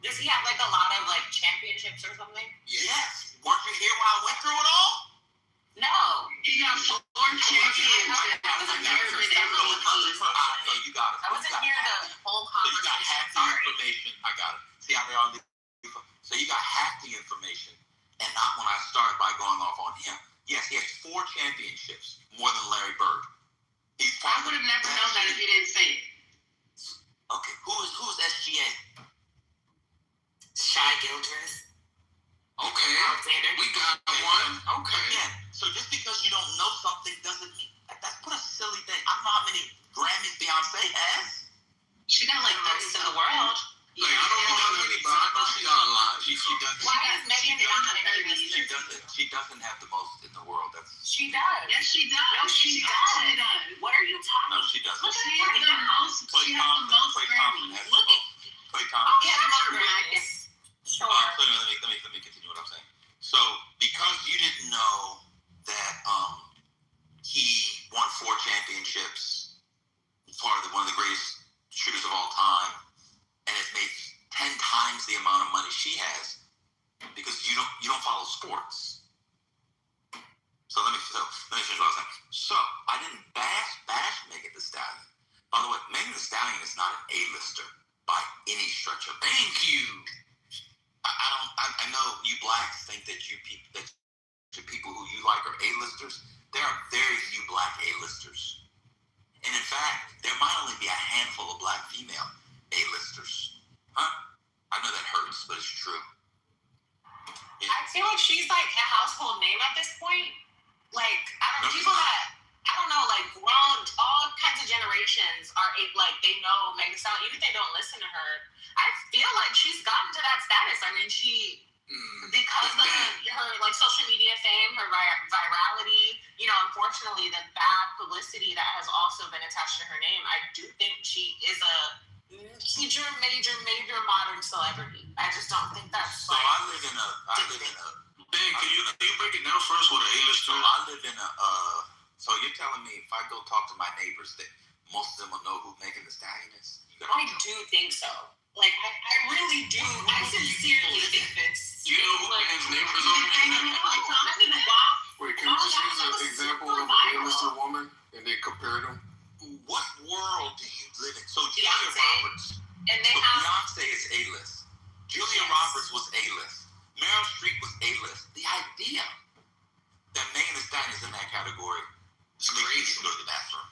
Does he have like a lot of like championships or something? Yes. Weren't you here when I went through it all? No. He got 4 champions. I wasn't here for So you got it. I wasn't here the whole So you got conversation. half the information. I got it. See how they all do. So you got half the information, and not when I started by going off on him. Yes, he has 4 championships, more than Larry Bird. He's I would have never known that if you didn't say it. Okay, who's SGA? Shy Gildress. Okay, Alexander. we got one. Okay. Again, so just because you don't know something doesn't mean that's what a silly thing. I don't know how many Grammys Beyonce has. She got like most in the world. Like, I don't know how many, but I know she got a lot. She doesn't. Why does Megan not have any? She doesn't have the most in the world. She does. Yes, she does. No, she actually does. does. What are you talking No, about? she doesn't. Look She at has the most. She has the most Klay Thompson Grammys. has Look the at- most. Klay Thompson. Yeah, I'm over it. Sure. So let me continue what I'm saying. So because you didn't know that he won 4 championships, part of one of the greatest sports. So let me finish what I was saying. So I didn't bash Megan Thee Stallion. By the way, Megan Thee Stallion is not an A-lister by any stretch of. Thank you. I know you blacks think that you people who you like are A-listers. There are very few black A-listers, and in fact, there might only be a handful of black female A-listers. Huh? I know that hurts, but it's true. I feel like she's like a household name at this point. Like, people that, I don't know, like grown, all kinds of generations are like, they know Megan Thee Stallion, even if they don't listen to her. I feel like she's gotten to that status. I mean, because of her like social media fame, her virality, unfortunately, the bad publicity that has also been attached to her name, I do think she is a major modern celebrity. I just don't think that's so. I live in a. Ben, can you break it down first? What an A-lister? So I live in a. So you're telling me if I go talk to my neighbors that most of them will know who Megan Thee Stallion is? I do think so. Like I really do. I sincerely think this. Do you know who Ben's neighbors are? Wait, can you just use an example of an A-lister woman and then compare them? What world do you live in? So Julia Roberts. And Beyonce is A-list. Julia Roberts was A-list. Meryl Streep was A-list. The idea that Megan Thee Stallion is in that category is crazy. Go to the bathroom.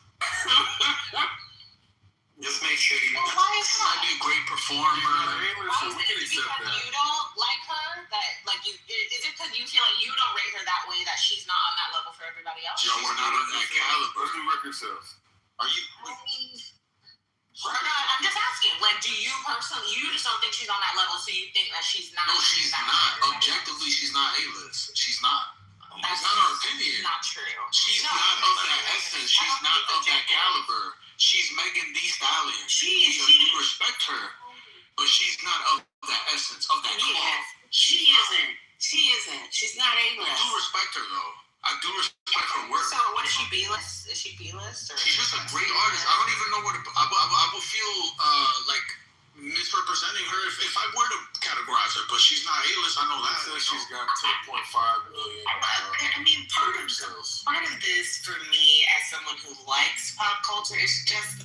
Just make sure you. Well, why is might be a great performer. Why is it because you don't like her? That like you is it because you feel like you don't rate her that way that she's not on that level for everybody else? Y'all were not on that caliber. Let's do record sales. Are you? I'm just asking. Like, do you personally? You just don't think she's on that level, so you think that she's not? No, she's not. Objectively, she's not A-list. She's not. That's not her opinion. Not true. She's not of that essence. She's not of that caliber. She's Megan Thee Stallion. We respect her, but she's not of that essence, of that cloth. She isn't. She's not A-list. I do respect her though. I do respect her work. So what is she B-list? Is she B-list? She's just a great artist. I don't even know what I would feel like misrepresenting her if I were to categorize her, but she's not A-list. I know that. She's got 10.5 million. I mean, part of this for me, as someone who likes pop culture, is just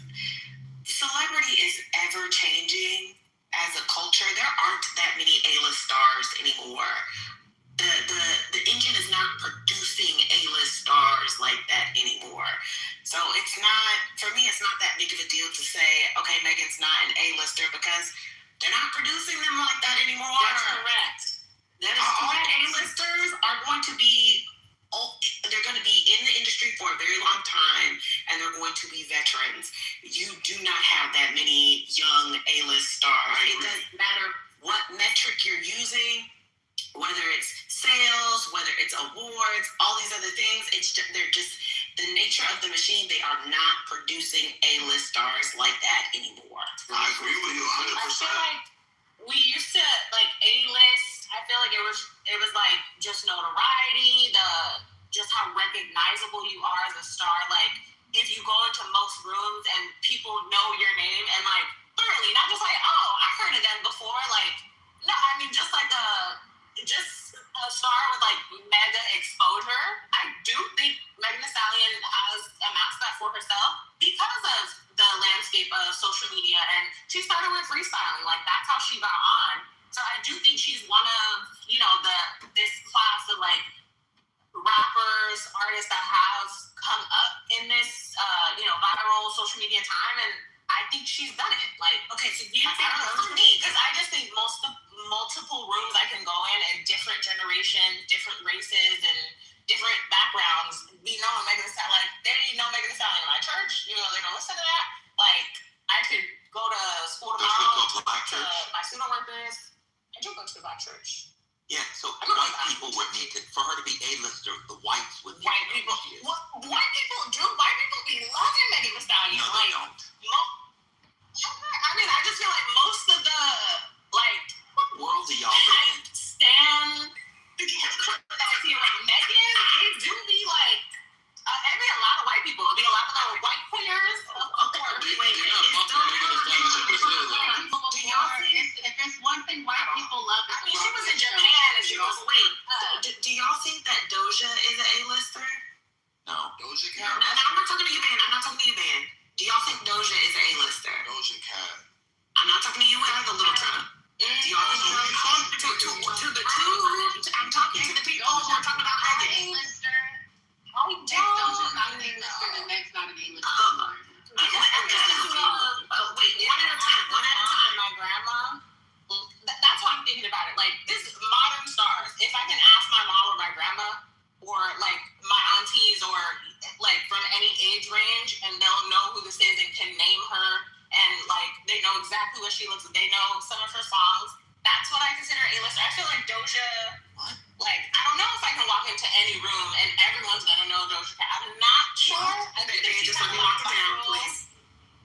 celebrity is ever changing as a culture. There aren't that many A-list stars anymore. The engine is not producing A-list stars like that anymore. So it's not, for me, it's not that big of a deal to say, okay, Megan's not an A-lister because they're not producing them like that anymore. That's correct. That is all A-listers are going to be, they're going to be in the industry for a very long time, and they're going to be veterans. You do not have that many young A-list stars. It doesn't matter what metric you're using, whether it's sales, whether it's awards, all these other things. They're just the nature of the machine. They are not producing A-list stars like that anymore. I agree with you 100%. I feel like we used to like A-list. I feel like it was like just notoriety, just how recognizable you are as a star. Like if you go into most rooms and people know your name and like thoroughly, not just like, oh, I've heard of them before. Like no, I mean just like just a star with like mega exposure. I do think Megan Thee Stallion has amassed that for herself because of the landscape of social media, and she started with freestyling. Like that's how she got on. So I do think she's one of this class of like rappers, artists that have come up in this viral social media time, and I think she's done it. Like, okay, so do you think for me? Because I just think multiple rooms I can go in different generations, different races, and different backgrounds. We know Megan Thee Stallion. Like, they know Megan Thee Stallion in my church. You know, they don't listen to that. Like, I could go to school tomorrow to my student workers. I do go to the black church. Yeah, so white people would need to, for her to be A-lister, the whites would need white people. White people be loving Megan Thee Stallion. No, they don't. I mean, I just feel like most of the what world do y'all live in? Stan that I see around Megan, it do be like it'd be a lot of white people. It'd be a lot of the white queers, of course. If there's one thing white people love, I mean, she was in Japan and she was Doja And Cat. I'm not talking to you, man. I'm not talking to you, man. Do y'all think Doja is an A-lister? Doja Cat. I'm not talking to you either, little Trump. Do y'all think to the two? I'm talking to the people who are talking about Megan. A-lister. I If Doja's not an A-lister, then Meg's not an A-lister. Wait, one at a time. My grandma. That's how I'm thinking about it. Like, this modern stars. If I can ask my mom or my grandma, or like my aunties, or like from any age range, and they'll know who this is and can name her, and like they know exactly what she looks like. They know some of her songs. That's what I consider A-lister. I feel like Doja. Like, I don't know if I can walk into any room and everyone's gonna know Doja Cat. I'm not sure. I do think she's had a lot of viral.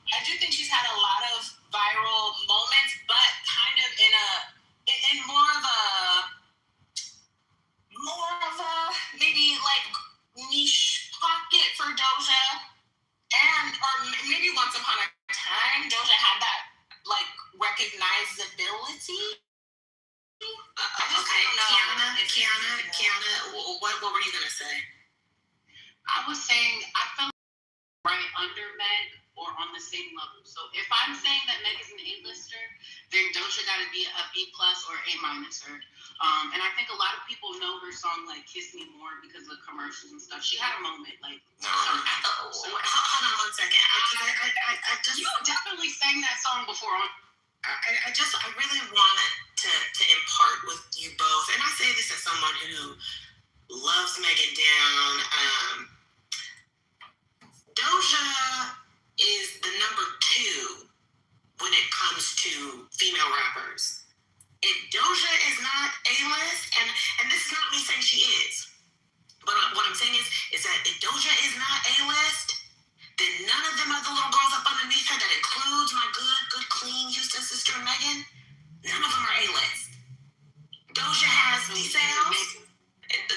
I do think she's had a lot of viral moments, but kind of in more of a maybe like niche pocket for Doja, or maybe once upon a time Doja had that like recognizability. Okay, Kiana, what were you gonna say? I was saying I felt right under Meg or on the same level. So if I'm saying that Meg is an A-lister, then Doja got to be a B+ or A-. And I think a lot of people know her song like "Kiss Me More" because of the commercials and stuff. She had a moment like. Hold on 1 second. I just you definitely sang that song before. I really want to impart with you both, and I say this as someone who loves Megan down. Doja is the number 2 when it comes to female rappers. If Doja is not A-list, and this is not me saying she is, but what I'm saying is that if Doja is not A-list, then none of them other little girls up underneath her, that includes my good, clean Houston sister Megan, none of them are A-list. Doja has the sales.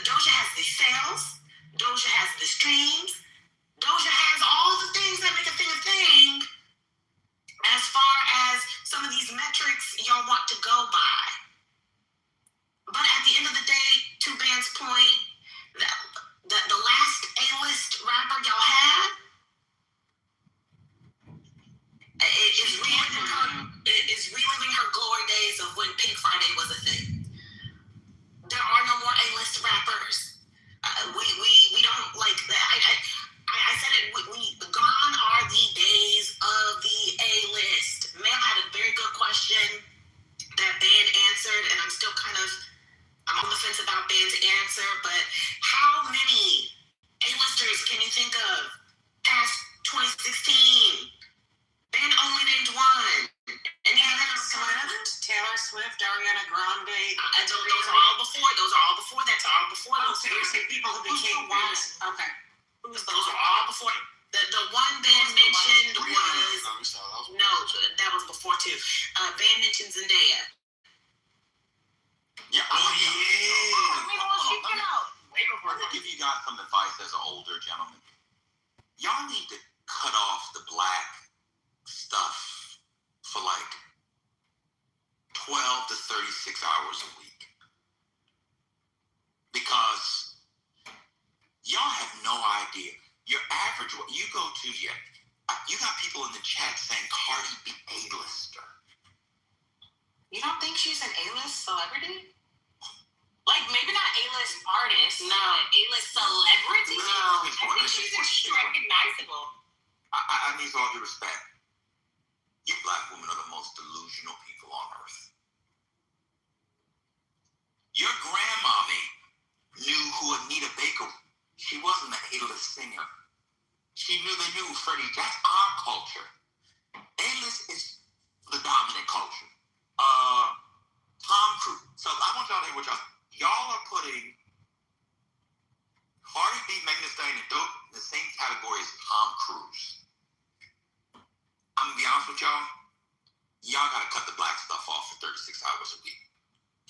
Doja has the sales. Doja has the streams. Doja has all the things that make a thing as far as some of these metrics y'all want to go by. But at the end of the day, to Van's point, the last A-list rapper y'all had is reliving her glory days of when Pink Friday was a thing. There are no more A-list rappers. We don't like that. I said it. Gone are the days of the A-list. Mel had a very good question that Van answered, and I'm on the fence about Van's answer. But how many A-listers can you think of past 2016? Van only named one. And Taylor Swift, Ariana Grande. Those are all before. Those are all before that. So you're saying people who became one. Okay. Those are all before. The one Van mentioned was that was before too. Van mentioned Zendaya. Yeah. Oh yeah. Let me give you guys some advice as an older gentleman. Y'all need to cut off the black stuff for like 12 to 36 hours a week. Because y'all have no idea. Your average, you go to you got people in the chat saying Cardi B A-lister. You don't think she's an A-list celebrity? Like, maybe not A-list artist, no. A-list celebrity? No. I think she's recognizable. I need all due respect. You black women are the most delusional people on earth. Your grandmommy knew who Anita Baker was. She wasn't an A-list singer. They knew Freddie. That's our culture. A-list is the dominant culture. Tom Cruise. So I want y'all to hear what y'all are putting Cardi B, Megan Thee Stallion, in the same category as Tom Cruise. I'm gonna be honest with y'all. Y'all gotta cut the black stuff off for 36 hours a week.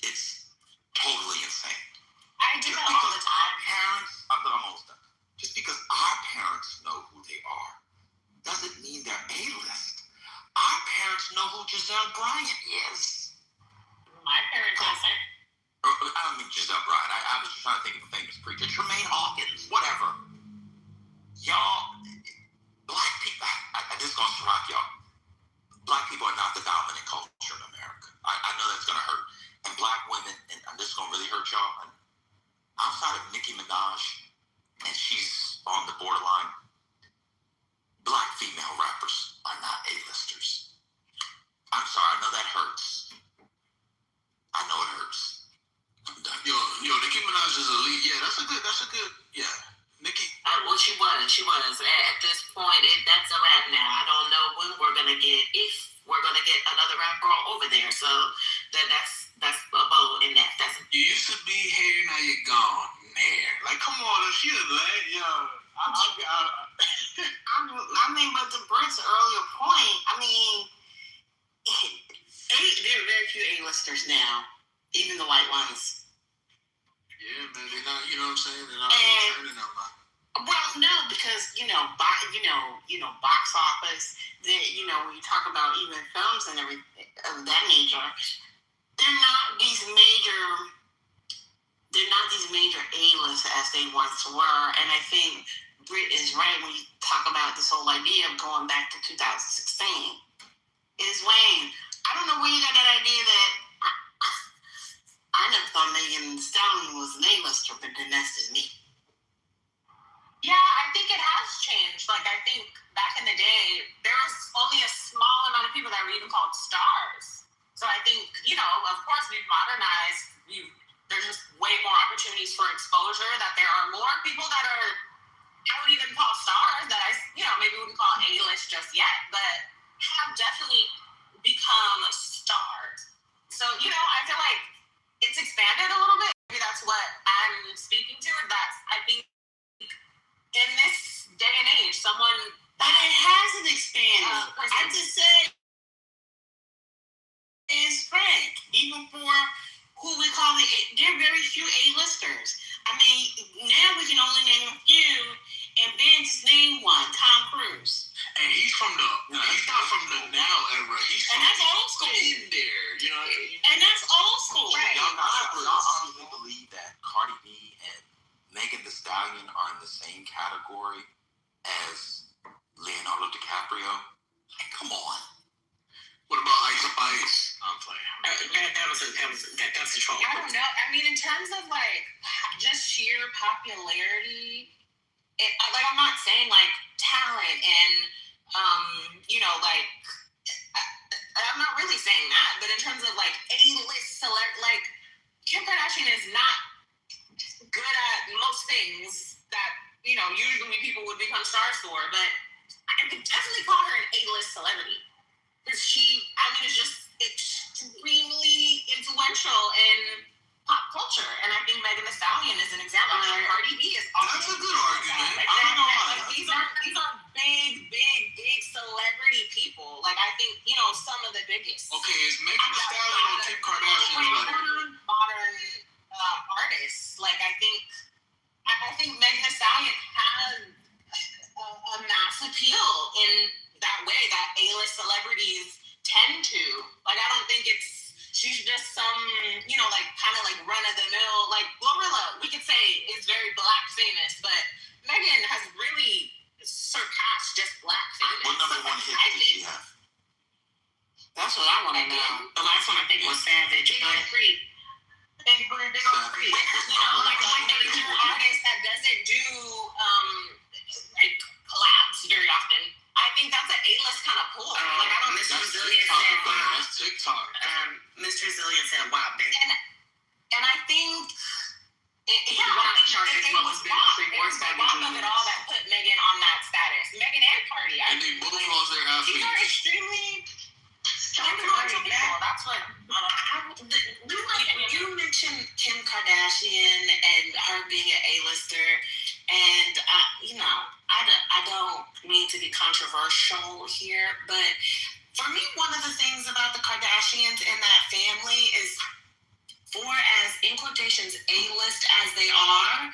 It's totally insane. I do that all the time. I'm almost done. Just because our parents know who they are doesn't mean they're A-list. Our parents know who Giselle Bryant is. My parents doesn't. I don't mean Giselle Bryant. I was just trying to think of a famous preacher. Tremaine Hawkins, whatever. she was. At this point, that's a wrap now. I don't know when we're gonna get, if we're gonna get another rap girl over there. So that's a bow in that. That's You used to be here, now you're gone. There. Like, come on, let's hear it, man. Yo, I mean, but to Brent's earlier point, I mean, there are very few A-listers now, even the white ones. Yeah, man, they're not, you know what I'm saying? They're not returning them. Well, no, because box office. When you talk about even films and everything of that nature, they're not these major A-lists as they once were. And I think Britt is right when you talk about this whole idea of going back to 2016. Is Wayne? I don't know where you got that idea that I never thought Megan Thee Stallion was an A-lister, but then that's just me. Yeah, I think it has changed. Like, I think back in the day, there was only a small amount of people that were even called stars. So I think, of course, we've modernized. There's just way more opportunities for exposure, that there are more people that are, I would even call stars, that maybe wouldn't call A-list just yet, but have definitely become stars. So, I feel like it's expanded a little bit. Maybe that's what I'm speaking to, and that's, I think, in this day and age, someone... But it hasn't expanded. I just said is Frank, even for who we call there are very few A-listers. I mean, now we can only name a few, and Ben just named one, Tom Cruise. And he's from he's not from the now era. He's from that's old school. In there, you know what I mean? And that's old school. Right. Y'all honestly believe that Cardi B and Megan Thee Stallion are in the same category as Leonardo DiCaprio? Like, come on. What about Ice? I'm playing. That's a troll. I don't know. I mean, in terms of just sheer popularity, I'm not saying talent and I'm not really saying that. But in terms of A-list Kim Kardashian is not good at most things that usually people would become stars for. But I could definitely call her an A-list celebrity. Because is just extremely influential in pop culture. And I think Megan Thee Stallion is an example. Cardi B is also... That's a good argument. I don't know. These are big celebrity people. I think, some of the biggest. Okay, is Megan Thee Stallion or Kim Kardashian? Modern artists. I think Megan Thee Stallion has a mass appeal in that way that A-list celebrities tend to. I don't think she's just some, run-of-the-mill, Glorilla, we could say, is very Black famous, but Megan has really surpassed just Black famous. What number one hit did she have? That's what I want to know. The last one I think was Savage. Big on Creek. Big on Creek. A major artist that doesn't do collabs very often. I think that's an A-list kind of pull. Mr. Resilient said, wow. That's TikTok. Mr. Resilient said, wow, bitch. And I think it was WAP of it all that put Megan on that status. Megan and Cardi. And they both lost their outfits. These are extremely influential people. That's what... You mentioned Kim Kardashian and her being an A-lister, and I don't mean to be controversial here, but for me, one of the things about the Kardashians and that family is, for as in quotations A-list as they are,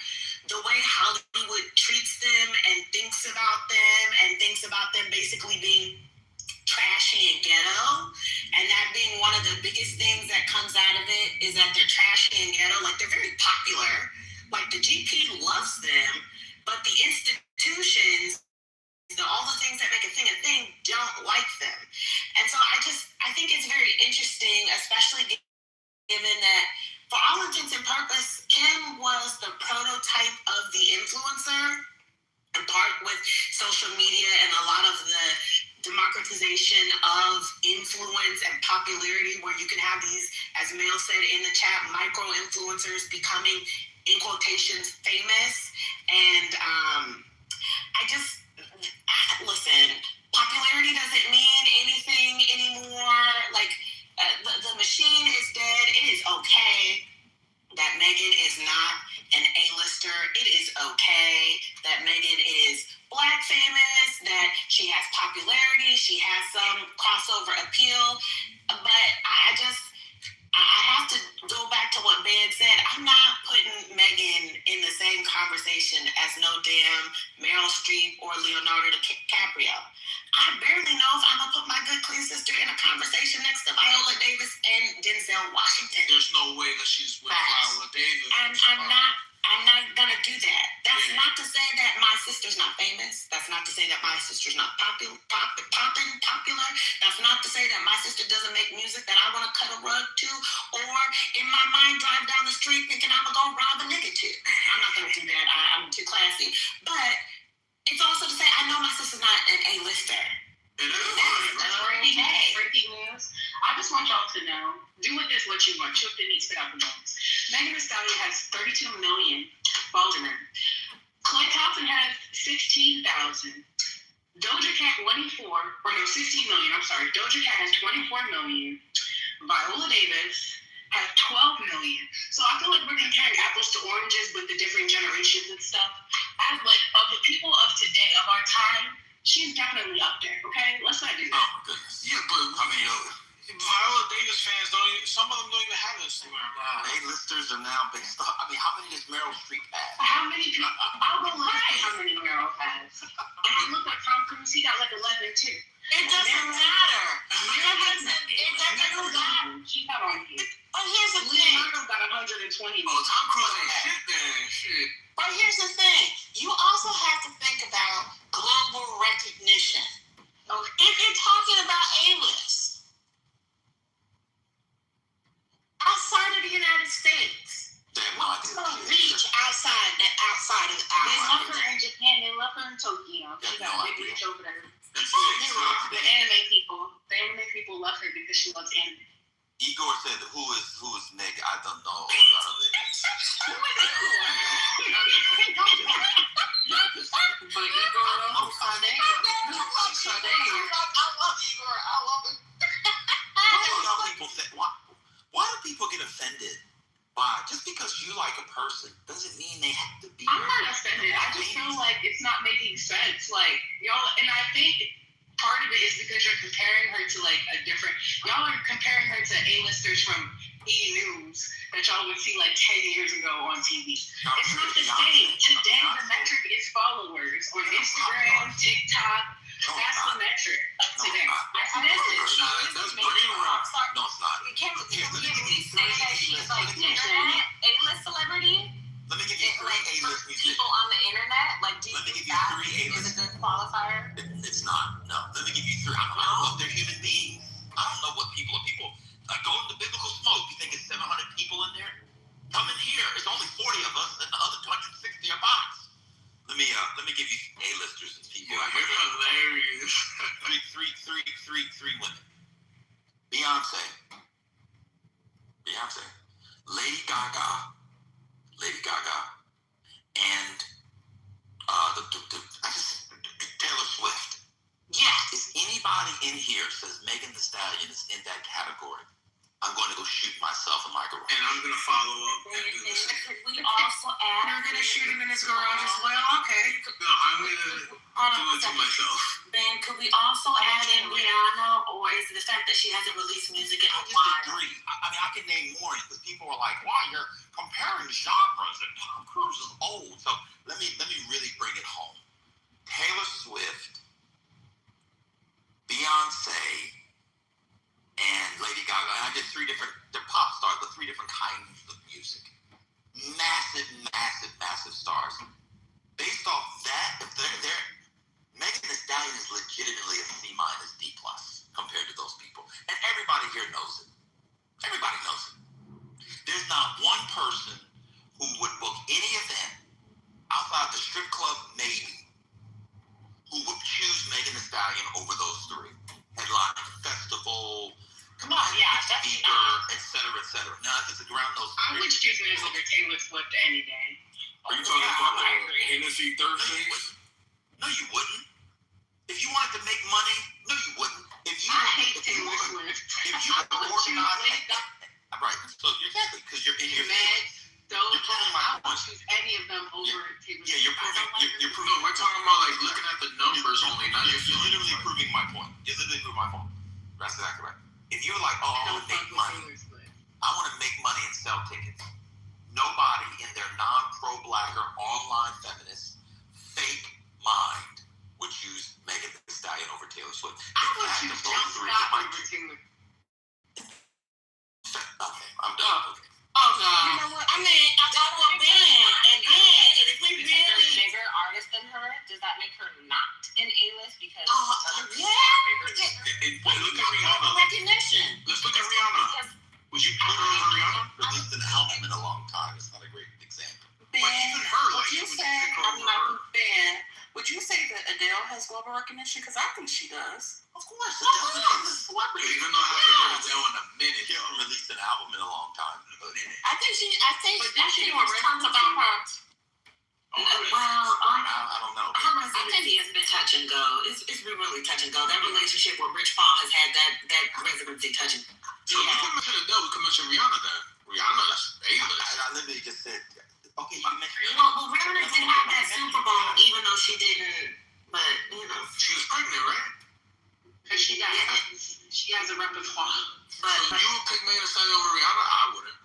the way Hollywood treats them and thinks about them basically being trashy and ghetto, and that being one of the biggest things that comes out of it is that they're trashy and ghetto. They're very popular. The GP loves them, but the institutions, all the things that make a thing don't like them. And so I think it's very interesting, especially given that for all intents and purposes, Kim was the prototype of the influencer, in part with social media and a lot of the democratization of influence and popularity, where you can have these, as Mel said in the chat, micro-influencers becoming, in quotations, famous. And I damn Meryl Streep or Leonardo DiCaprio. I barely know if I'm gonna put my good clean sister in a conversation next to Viola Davis and Denzel Washington. There's no way that she's with Viola Davis. I'm not gonna do that. That's not to say that my sister's not famous. That's not to say that my sister's not popular. That's not to say that my sister doesn't make music that I want to cut a rug to, or in my mind drive down the street thinking I'm gonna go rob a nigga to. I'm not gonna do that. I'm too classy. But it's also to say I know my sister's not an A-lister. That's breaking news. I just want y'all to know, do with this what you want. Choke the meat, spit out the bones. Megan Thee Stallion has 32 million followers. Clay Thompson has 16,000. Doja Cat 16 million. I'm sorry. Doja Cat has 24 million. Viola Davis has 12 million. So I feel like we're comparing apples to oranges with the different generations and stuff. As like of the people of today, of our time, she's definitely up there, okay? Let's not do that. Oh, my goodness. Yeah, but, I mean, Viola Davis fans some of them don't even have Instagram. A-listers are now based on, I mean, how many does Meryl Streep have? How many people? I'll go look at how many Meryl has. And I look at Tom Cruise, he got like 11 too. It doesn't matter. It doesn't matter. She's not on here. But here's the thing. Leonardo got 120. Oh, Tom Cruise ain't shit then. Shit. But here's the thing. You also have to think about global recognition. If you're talking about A-list, outside of the United States, what's going to reach outside of our They love her in Japan. They love her in Tokyo. She got a big reach over there. The anime people love her because she loves anime. Igor said, who is Nick? I don't know. Who is Igor? But Igor knows Sunday. I love Igor. I love him. Why do people get offended? Why? Just because you like a person doesn't mean they have to be. I'm not offended. I just feel like it's not making sense. Like, y'all, and I think part of it is because you're comparing her to like a different, y'all are comparing her to A-listers from E! News that y'all would see like 10 years ago on TV. It's not the same. Today, the metric is followers on Instagram, TikTok. That's the metric of today. That's No, it's not. Can we at least say that she's like an internet A-list celebrity? Let me give you three A-list musicians. People on the internet, like, do you think that is a good qualifier? It's not. No. Let me give you three. I don't know if they're human beings. I don't know what people are. Go to the biblical smoke. You think it's 700 people in there? Come in here. It's only 40 of us, and the other 260 are bots. Let me give you A-listers and people. Yeah, you're hilarious. three women. Beyonce, Lady Gaga, and Taylor Swift. Yeah. If anybody in here says Megan Thee Stallion is in that category, I'm going to go shoot myself in my garage. And I'm going to follow up and do the same. Could we also add? You're gonna shoot him in his garage as well? Okay. No, I'm going to do it to myself. Then could we also add in Rihanna, or is it the fact that she hasn't released music in a while? Three. I mean, I can name more because people are like, "Wow, you're comparing genres, and Tom Cruise is old." So let me really bring it home. Taylor Swift, Beyonce, and Lady Gaga. And I did they're pop stars, but three different kinds of music. Massive stars. Based off that, if they're Megan Thee Stallion is legitimately a C- D+ compared to those people. And everybody here knows it. Everybody knows it. There's not one person who would book any event outside the strip club, maybe, who would choose Megan Thee Stallion over those three. Headline festival, come on, yeah, speaker, et cetera. Now, if it's around those I would choose her over Taylor Swift any day. Are you talking about the Hennessy Thursdays? No, you wouldn't. If you wanted to make money, no, you wouldn't. I hate Taylor Swift. If you were organized, right? So exactly, because you're in your mad. You're proving my I won't choose any of them over Taylor Swift. Yeah, you're proving. No, we're talking about like looking at the numbers only. Not You're literally proving my point. You're literally proving my point. That's exactly right. If you're like, oh, I want to make money. I want to make money and sell tickets. Nobody in their non-pro-black or online feminist Adele has global recognition? Because I think she does. Of course, Adele's an A-list celebrity. Even though I haven't heard Adele in a minute. She hasn't released an album in a long time. I think she was talking about her. I don't know. I think he has been touch and go. It's been really touch and go. That relationship with Rich Paul has had that residency touch and go. So we can mention Adele, we can mention Rihanna then. Rihanna's A-list. I literally just said, okay, you mentioned Well, Rihanna did have that Super Bowl, even though she didn't. But she was pregnant, right? Because she has a repertoire. But so you would pick Megan Thee Stallion over Rihanna? I wouldn't.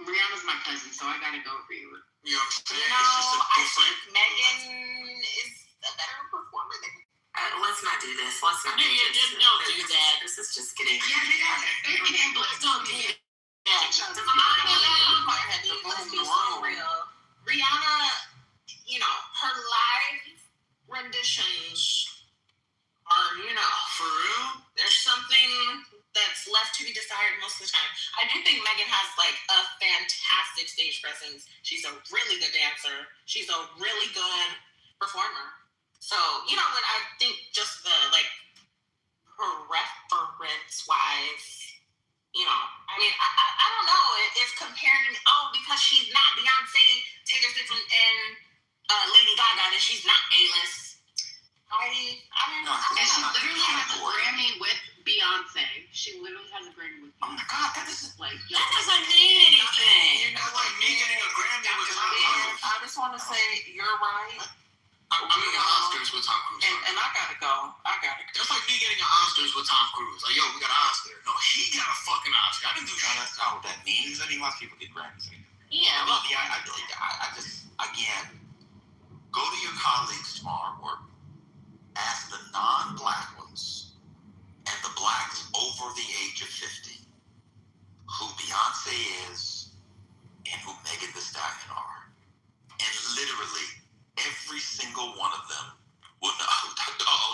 Rihanna's my cousin, so I gotta go with you. You know what I'm saying? I think Megan is a better performer than. let's not do this. Let's not do this. Don't do that. This is just getting. Please don't do that. Rihanna, her live renditions are, For real? there's something that's left to be desired most of the time. I do think Megan has like a fantastic stage presence. She's a really good dancer. She's a really good performer. So, when I think just the her reference wise, I don't know if comparing, because she's not Beyonce, Taylor Swift, and Lady Gaga, that she's not A-list. I don't know. And she literally has a Grammy with Beyonce. She literally has a Grammy with Beyonce. Oh my God, that doesn't mean anything. That's like me getting a Grammy with Tom Cruise. I just want to say you're right. I'm getting an Oscars with Tom Cruise. And I gotta go. That's like me getting an Oscars with Tom Cruise. Like, yo, we got an Oscar. No, he got a fucking Oscar. I didn't do shit. That's not what that means. I mean, lots of people get Grammys. Yeah. I just, again, go to your colleagues tomorrow or ask the non-black ones and the blacks over the age of 50 who Beyonce is and who Megan Thee Stallion are. And literally, every single one of them would know.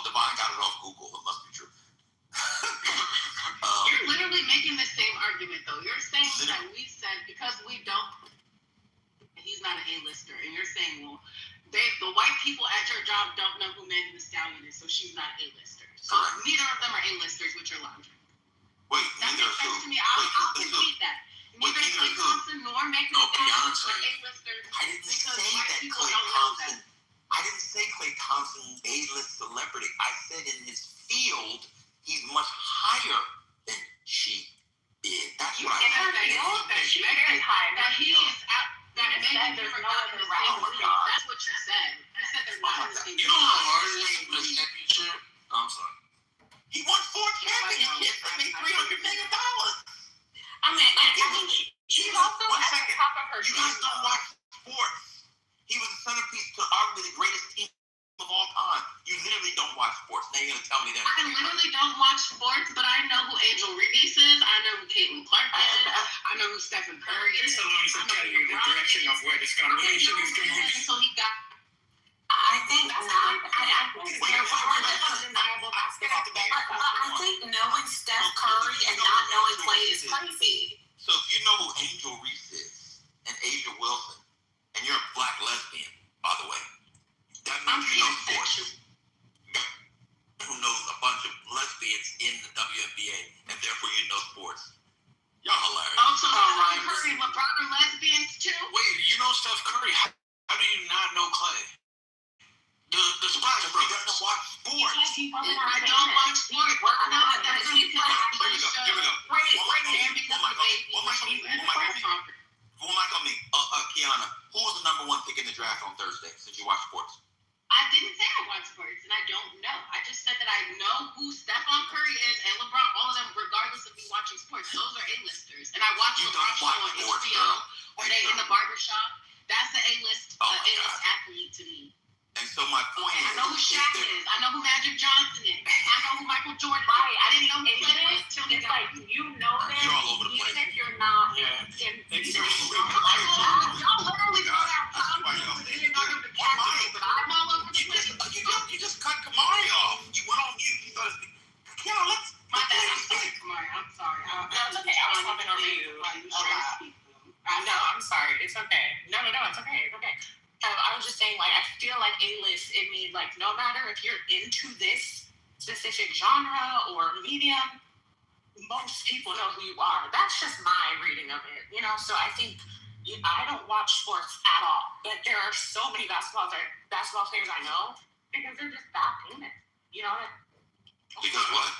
Divine got it off Google. It must be true. You're literally making the same argument, though. You're saying that we said because we don't, he's not an A-lister, and you're saying, well, the white people at your job don't know who Megan Thee Stallion is, so she's not A-lister. So neither of them are A-listers, which are logic. Wait, that makes sense to me. I'll concede that. Neither Klay Thompson nor Megan Thee Stallion are A-listers. I didn't say that Klay Thompson. I didn't say Klay Thompson's A-list celebrity. I said in his field, he's much higher than she is. That's what I said. She's very high. That he is out. That Megan is not in the same league. That's what you said. You said they're not in the same league. You know how hard it is to win a championship? I'm sorry. He won 4 championships and made $300 million. I think she's also at the top of her You guys don't watch sports. He was the centerpiece to arguably the greatest team of all time. You literally don't watch sports. Now you're going to tell me that. I literally don't watch sports, but I know who Angel Reese is. I know who Caitlin Clark is. I know who Stephen Curry is. So let me tell you the direction of where this conversation is going. So he got. I think knowing Steph Curry and not knowing Klay is crazy. So if you know who Angel Reese is and Asia Wilson, and you're a black lesbian, by the way, that means you know sports. Who knows a bunch of lesbians in the WNBA, and therefore you know sports. Y'all hilarious. Also, Curry and LeBron are lesbians too. Wait, you know Steph Curry? How do you not know Klay? The Splash Brothers doesn't watch sports. I don't watch sports. No, that's what you can Here we go. One mic on me. Kiana, who was the number 1 pick in the draft on Thursday since you watch sports? I didn't say I watch sports, and I don't know. I just said that I know who Stephon Curry is and LeBron, all of them, regardless of me watching sports. Those are A-listers. And I watch LeBron show on HBO, where they in the barbershop. That's the A-list athlete to me. And so my point is, I know who Shaq is. I know who Magic Johnson is. I know who Michael Jordan is. Right. I didn't know who it is till it's like you know them. You're all over the place. Even if you're not. Yeah. Y'all literally know that. You know them to catch, but I'm all over the place. You just cut Kamari off. You went on mute. You started speaking. Kiana, let's. My bad. I'm sorry, Kamari. I'm sorry. That's okay. I was talking over you a lot. No, I'm sorry. It's okay. No, it's okay. It's okay. I was just saying, A-list, it means like no matter if you're into this specific genre or medium, most people know who you are. That's just my reading of it, you know. So I think I don't watch sports at all, but there are so many basketball players I know because they're just that famous, you know. Because what?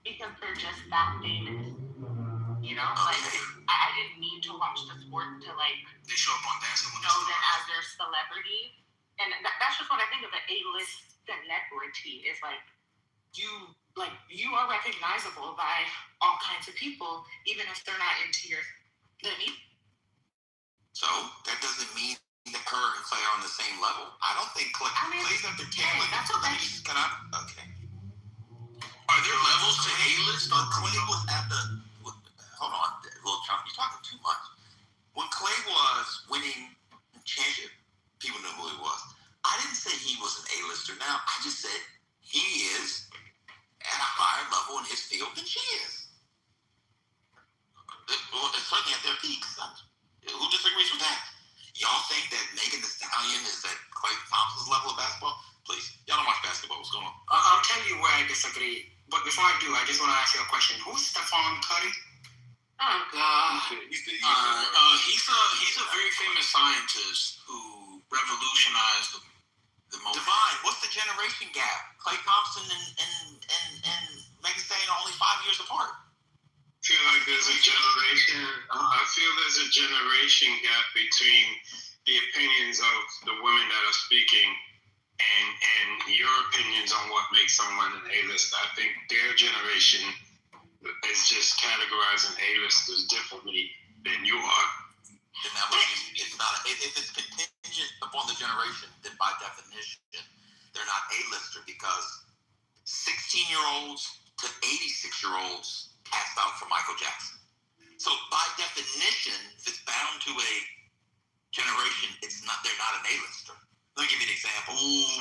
Because they're just that famous, you know. Like I didn't need to watch the sport to like They show up on dancing with know them as their celebrity, and that's just what I think of an A-list celebrity is like. You are recognizable by all kinds of people, even if they're not into your living. So that doesn't mean that Kerr and Clay are on the same level. I don't think Clay's at the tail end. That's okay. Okay. Are there levels to A-list? Clay was at the. Hold on, little chunk. You're talking too much. When Clay was winning championship, people knew who he was. I didn't say he was an A-lister. Now I just said he is at a higher level in his field than she is. It's certainly at their peaks. Who disagrees with that? Y'all think that Megan Thee Stallion is at Klay Thompson's level of basketball? Please, y'all don't watch basketball. What's going on? I'll tell you where I disagree. But before I do, I just want to ask you a question. Who's Stephon Curry? Oh God. He's a very famous scientist who revolutionized the most. Divine, what's the generation gap? Klay Thompson and Megan Thee Stallion are only 5 years apart. I feel like there's a generation gap between the opinions of the women that are speaking and your opinions on what makes someone an A-list. I think their generation is just categorizing A-listers differently than you are. Then that would be, it's not, if it's contingent upon the generation, then by definition, they're not A-lister because 16-year-olds to 86-year-olds passed out for Michael Jackson. So by definition, if it's bound to a generation, they're not an A-lister. Let me give you an example.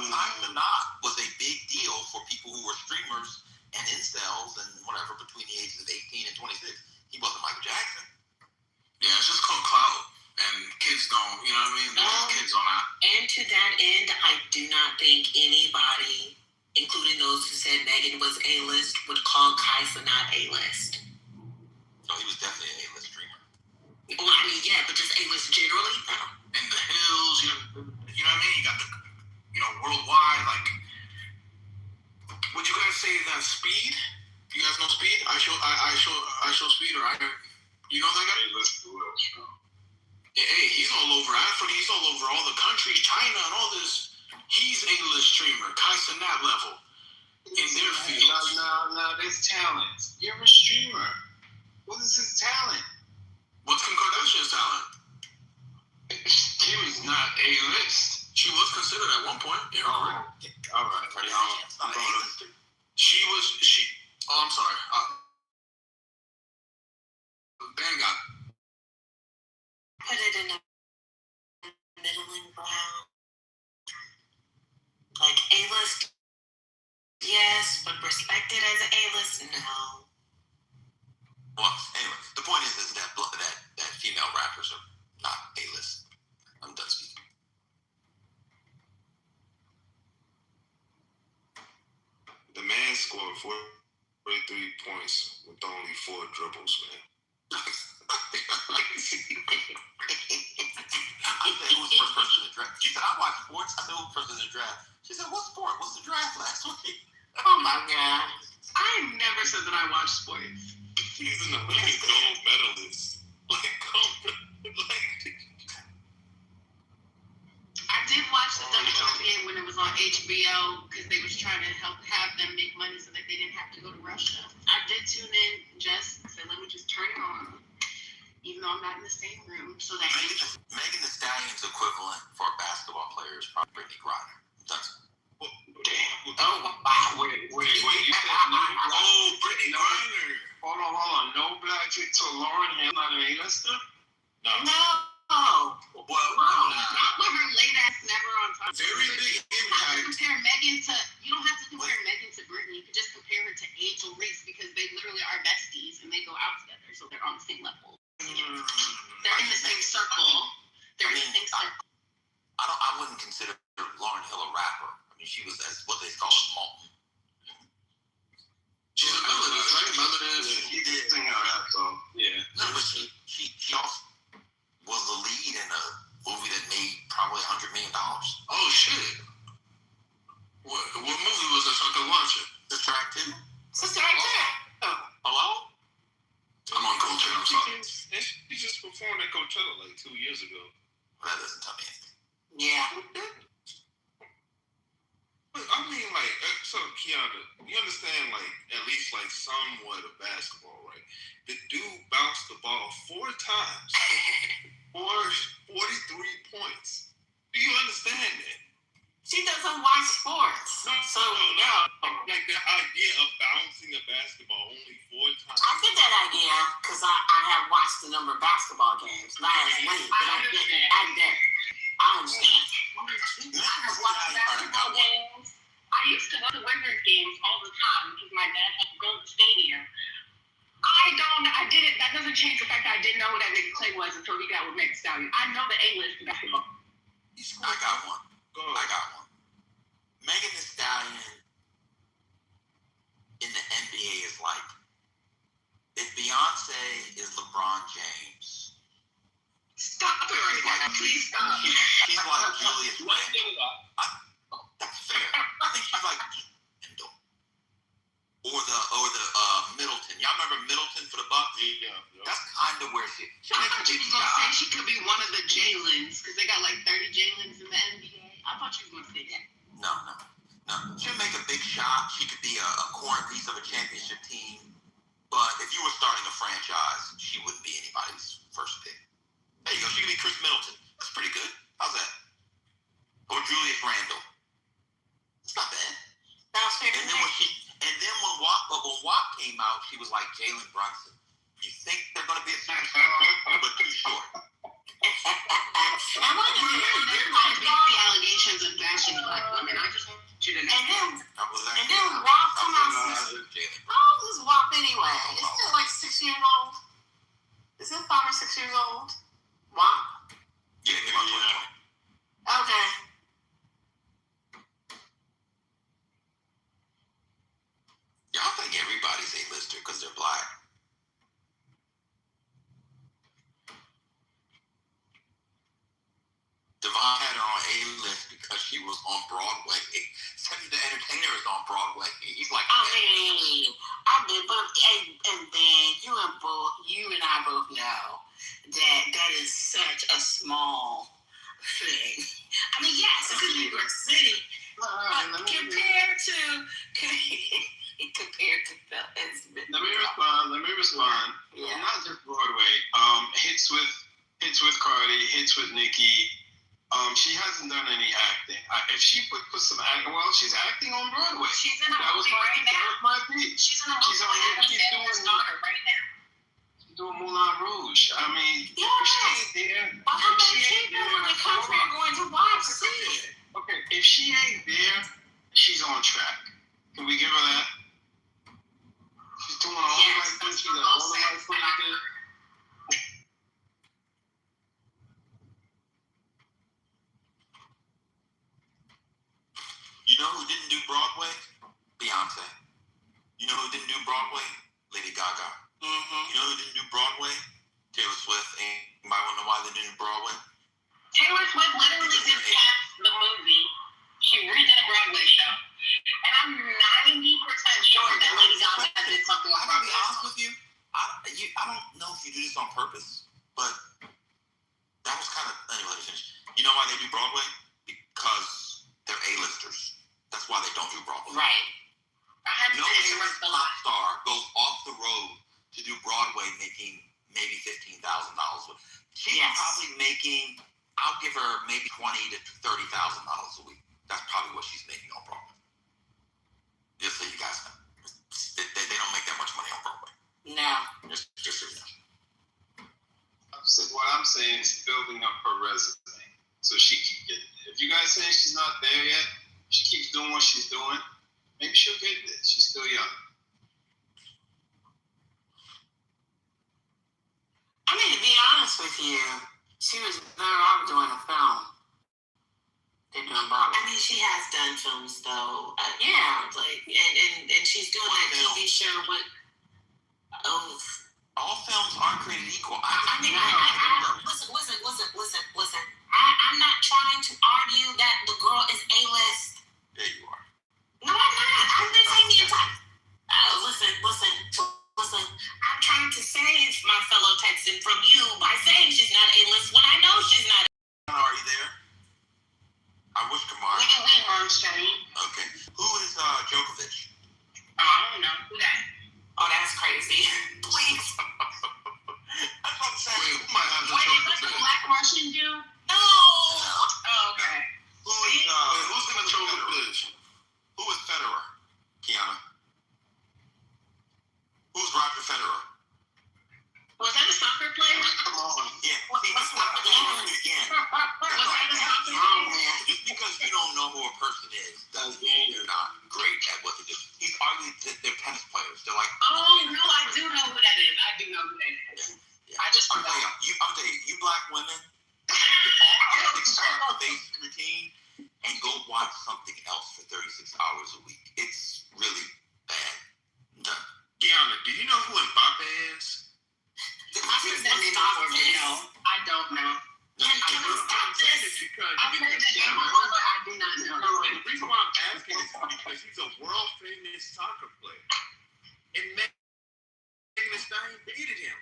Not was a big deal for people who were streamers and incels and whatever between the ages of 18 and 26. He wasn't Michael Jackson. Yeah, it's just called clout. And kids don't, you know what I mean? Kids don't have. And to that end, I do not think anybody, including those who said Megan was A-list, would call Kai Cenat A-list. No, he was definitely an A-list streamer. Well, I mean, yeah, but just A-list generally, no. In the hills, you know what I mean? You got the, worldwide, like, would you guys say that Speed? You guys know Speed? I show Speed, or you know that guy? Hey, he's all over Africa. He's all over all the countries, China, and all this. He's A-list streamer, Kai Cenat level in their field. No, there's talent. You're a streamer. What is his talent? What's Kim Kardashian's talent? Kim is not A-list. She was considered at one point. Yeah, all right. I'm sorry. Ben got put it in a middling ground. Like A-list, yes, but respected as an A-list, no. Well, anyway, the point is that female rappers are not A-list. I'm done speaking. The man scored 43 points with only 4 dribbles, man. I said, who was the first person in the draft? She said, I watch sports. I said, who was the first person in the draft? She said, what sport? What's the draft last week? Oh my God. I never said that I watch sports. He's an Olympic gold medalist. I did watch the WNBA when it was on HBO because they was trying to have them make money so that they didn't have to go to Russia. I did tune in just so let me just turn it on, even though I'm not in the same room. So that Megan Thee Stallion's equivalent for a basketball player is probably Brittany Griner. That's damn. Oh wow! Wait! You said no? Oh, Brittany Griner. Hold on. No black chick to Lauren Hill, not an A-lister? No. Well, not with her late ass never on time. Very big impact. You don't have to compare Megan to Brittany. You can just compare her to Angel Reese because they literally are besties and they go out together, so they're on the same level. They're in the same circle. I wouldn't consider Lauren you understand, like, at least, like, somewhat of basketball, right? The dude bounced the ball 4 times for 43 points. Do you understand that? She doesn't watch sports. So, like, the idea of bouncing a basketball only 4 times. I get that idea because I have watched a number of basketball games. Not as many, but I get it. I understand. I have watched basketball games. I used to go to Wizards games all the time because my dad had to go to the stadium. That doesn't change the fact that I didn't know who that nigga Clay was until he got with Megan Thee Stallion. I know the A-list basketball. I got one. Megan Thee Stallion in the NBA is like, if Beyonce is LeBron James. Stop it right now. Please stop. She's like Julius Randle. That's fair. I think she's like Randle. Or the Middleton. Y'all remember Middleton for the Bucks? Yeah. That's kind of where she I thought you was gonna say she could be one of the Jalen's because they got like 30 Jalen's in the NBA. I thought you was gonna say that. No. She'll make a big shot. She could be a corner piece of a championship team. But if you were starting a franchise, she wouldn't be anybody's first pick. There you go. She could be Chris Middleton. That's pretty good. How's that? Or Julius Randle. It's not bad. And then when Watt came out, she was like Jalen Brunson. You think they're going to be a superstar, but too short. I want to beat the allegations of bashing black women. I just want you to know. And then Watt come out. How old is Watt anyway? Isn't it like 6 years old? Is it 5 or 6 years old? Watt? Yeah, came out 2020. Okay. Y'all think everybody's A-lister because they're black. Devon had her on A-list because she was on Broadway. Cedric the Entertainer is on Broadway. He's like, I did, but and then you and I both know that is such a small thing. I mean, yes, it's in New York City, but compared to Let me respond. Yeah. Not just Broadway. Hits with Cardi, hits with Nicki. She hasn't done any acting. If she put some acting, well, she's acting on Broadway. She's in a movie right now. That was my pick. She's in a movie with daughter right now. She's doing Moulin Rouge. I mean, yes. If she ain't there, but how many people in the country are going to watch it? Okay, if she ain't there, she's on track. Can we give her that? She's doing all the right things. She's doing all the right things. You know who didn't do Broadway? Beyonce. You know who didn't do Broadway? Lady Gaga. Mm-hmm. You know who didn't do Broadway? Taylor Swift. Anybody want to know why they didn't do Broadway? Taylor Swift literally just cast the movie. She redid a Broadway show. And I'm 90% sure that Lady Gaga did something on I gotta be honest with you. I don't know if you do this on purpose, but that was kind of... Anyway, let me finish. You know why they do Broadway? Because they're A-listers. That's why they don't do Broadway. Right. I had no A-list pop star goes off the road to do Broadway making maybe $15,000. She's probably making, I'll give her maybe $20,000 to $30,000 a week. That's probably what she's making on Broadway. Just so you guys know. They don't make that much money on Broadway. No. Just so you know. What I'm saying is building up her resume so she can get it. If you guys saying she's not there yet, she keeps doing what she's doing, maybe she'll get it. She's still young. I mean, to be honest with you, she was better off doing a film than doing Broadway. I mean, she has done films though. Yeah, like and she's doing that TV show with all films aren't created equal. Listen. I'm not trying to argue that the girl is A-list. There you are. No, I'm not. I've been saying the entire... Listen. I'm trying to save my fellow Texan from you by saying she's not A-list when I know she's not. Are you there? I wish Kamari. We are, Shane. Okay. Who is Djokovic? routine and go watch something else for 36 hours a week. It's really bad. Kiana, do you know who Mbappe is? I don't know. Can we stop this? I've heard the name before, but I do not know. And the reason why I'm asking is because he's a world famous soccer player. And Megan Thee Stallion dated him.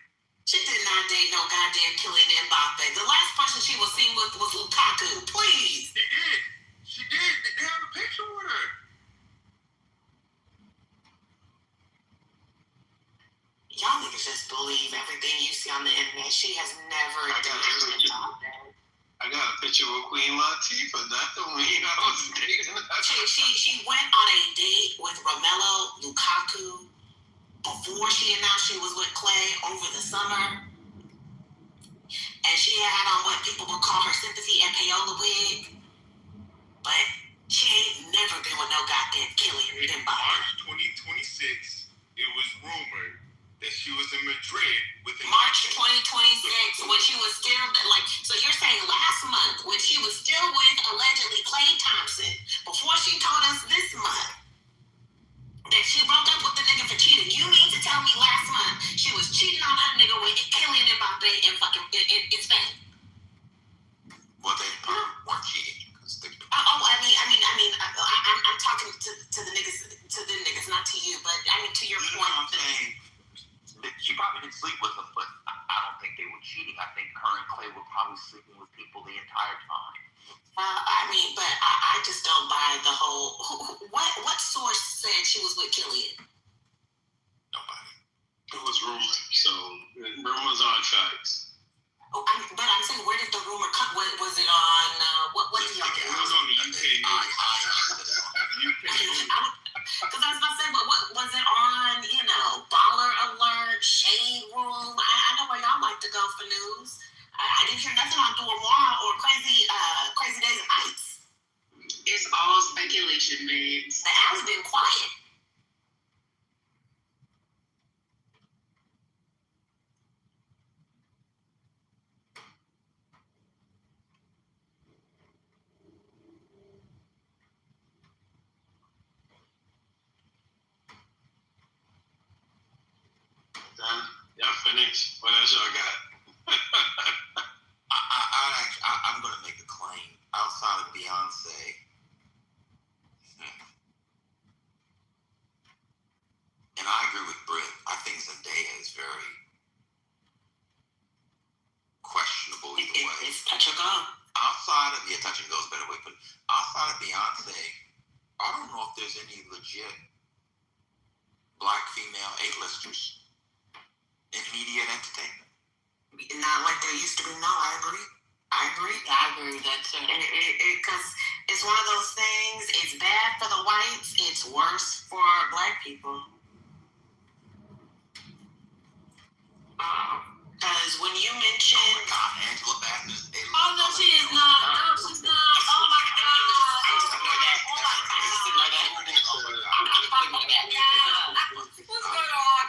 She did not date no goddamn Kylian Mbappe. The last person she was seen with was Lukaku. Please. She did. She did. They have a picture with her. Y'all niggas just believe everything you see on the internet. She has never done anything about that. I got a picture with Queen Latifah. That don't mean I was dating her. She went on a date with Romelu Lukaku before she announced she was with Clay over the summer. And she had on what people would call her sympathy and payola wig. But she ain't never been with no goddamn Kylian In Mbappe. March 2026, it was rumored that she was in Madrid with March 2026, when she was still, like, so you're saying last month, when she was still with allegedly Klay Thompson, before she told us this month that she broke up with the nigga for cheating, you mean to tell me last month she was cheating on her nigga with Kylian Mbappe in fucking in Spain? Well, they weren't cheating. I'm talking to the niggas, not to you, but I mean to your You know point. what I'm saying? She probably didn't sleep with them, but I don't think they were cheating. I think her and Clay were probably sleeping with people the entire time. But I just don't buy the whole. What source said she was with Killian? Nobody. It was rumors, so rumors aren't facts. But I'm saying, where did the rumor come? Was it on? What do y'all It was on the UK news. Because I was about to say, but what was it on? Baller Alert, Shade Room. I know where y'all like to go for news. I didn't hear nothing on Dormoir or Crazy Days of Ice. It's all speculation, babes. The app's been quiet. Done? Y'all finished? What else y'all got? I'm going to make a claim. Outside of Beyonce, and I agree with Britt, I think Zendaya is very questionable either way. It's touch or go. Outside of, touch and go is a better way, but outside of Beyonce, I don't know if there's any legit black female A-listers in media and entertainment. Not like there used to be. No, I agree. I agree with that too. Because it's one of those things. It's bad for the whites. It's worse for black people. Because when you mention, Oh my God, Angela Bassett is A-list. oh no, she is not. No, she's not. Oh my God. What's going on?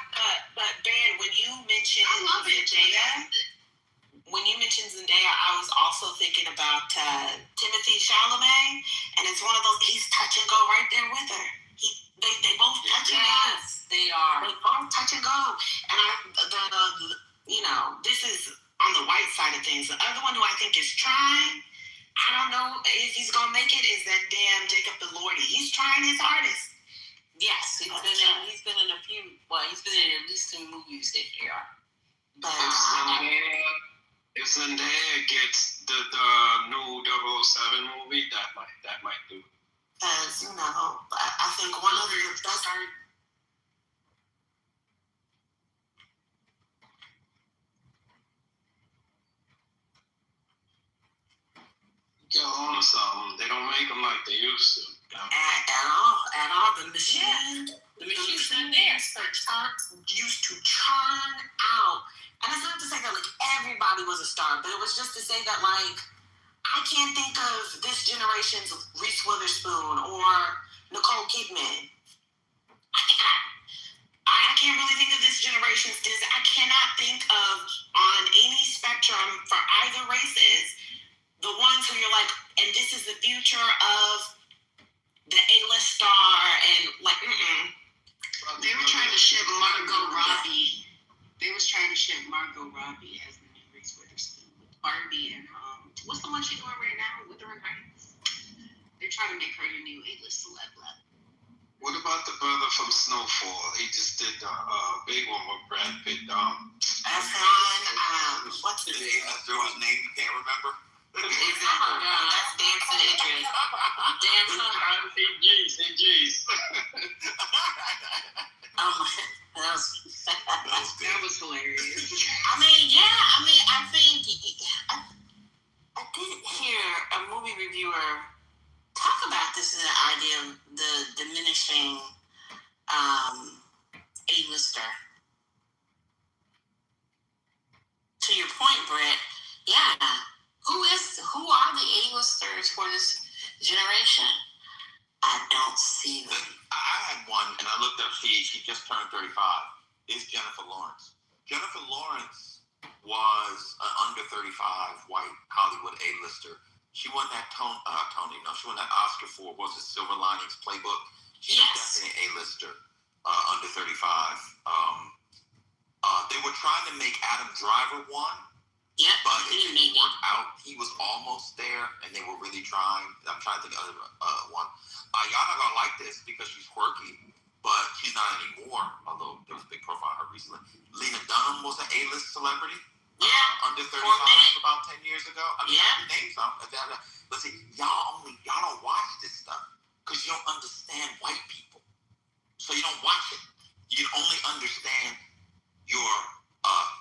But Ben, when you mentioned Zendaya, I was also thinking about Timothy Chalamet, and it's one of those. He's touch and go right there with her. They both touch and go. They are. They both touch and go. And this is on the white side of things. The other one who I think is trying, I don't know if he's gonna make it, is that damn Jacob Elordi. He's trying his hardest. Yes, he's been in a few. Well, he's been in at least 2 movies this year. But If Zendaya gets the new 007 movie, that might do. Because I think one of the best. Go on or something. They don't make them like they used to. At all. The machine used to churn out. And it's not to say that everybody was a star, but it was just to say that I can't think of this generation's Reese Witherspoon or Nicole Kidman. I can't really think of this generation's Disney. I cannot think of on any spectrum for either races the ones who you're like, and this is the future of the A-list star, and like, They were trying to ship Margot Robbie. They was trying to ship Margot Robbie as the new Reese Witherspoon with Barbie and what's the one she's doing right now? Wuthering Heights. They're trying to make her the new A-list celeb. What about the brother from Snowfall? He just did a big one with Brad Pitt. What's the name? Through his name, you can't remember. Exactly. That's Dancing Idris. Jeez. That was hilarious. I think I did hear a movie reviewer talk about this in the idea of the diminishing A-lister. To your point, Brett, yeah. Who are the A-listers for this generation? I don't see them. I had one, and I looked up. She just turned 35. Is Jennifer Lawrence. Jennifer Lawrence was an under 35 white Hollywood A-lister. She won that She won that Oscar for Silver Linings Playbook. She's definitely an A-lister, under 35. They were trying to make Adam Driver one. Yeah, but it didn't work out. He was almost there, and they were really trying. I'm trying to think of one. Y'all not gonna like this because she's quirky, but she's not anymore. Although there was a big profile on her recently. Lena Dunham was an A-list celebrity. Under 35 about 10 years ago. Name some. But see, y'all don't watch this stuff because you don't understand white people. So you don't watch it. You only understand your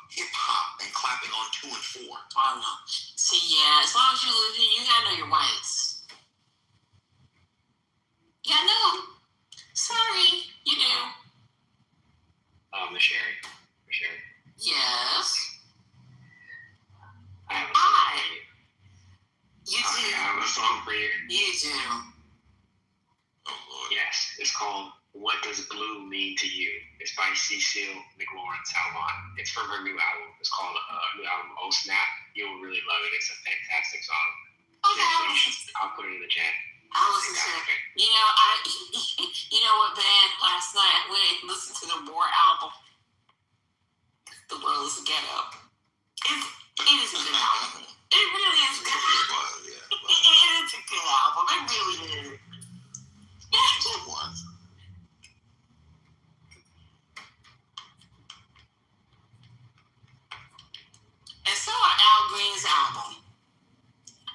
hip hop and clapping on 2 and 4. Oh no. See, yeah, as long as you live here, you gotta know your whites. Yeah, no. Sorry, you do. Sherry. Yes. I have a song for you. You do. I have a song for you. You do. Oh Lord. Yes, it's called "What Does Blue Mean to You?" It's by Cecile McLaurin Salmon. It's from her new album. It's called new album "Oh Snap." You'll really love it. It's a fantastic song. Okay. I'll put it in the chat. I'll listen to it. You know what band last night I went and listened to the War album. The World is a Ghetto. It is a good album. It really is good. It is a good album. It really is. And so are Al Green's album.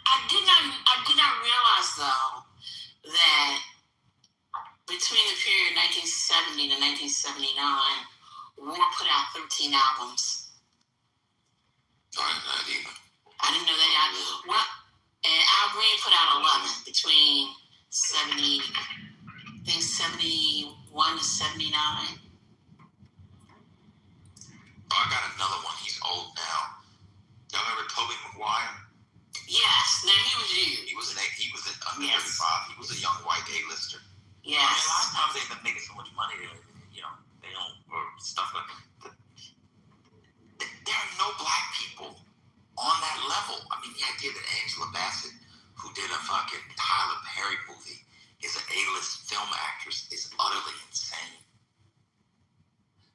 I did not realize though that between the period 1970 to 1979, War put out 13 albums. I didn't know that. And Al Green put out 11 between 71 to 79. I got another one. He's old now. Y'all remember Tobey Maguire? Yes. Now he was you. He was under 35. He was a young white A-lister. Yes. I mean, a lot of times they end up making so much money they don't, or stuff like that. There are no black people on that level. I mean, the idea that Angela Bassett, who did a fucking Tyler Perry movie, is an A-list film actress is utterly insane.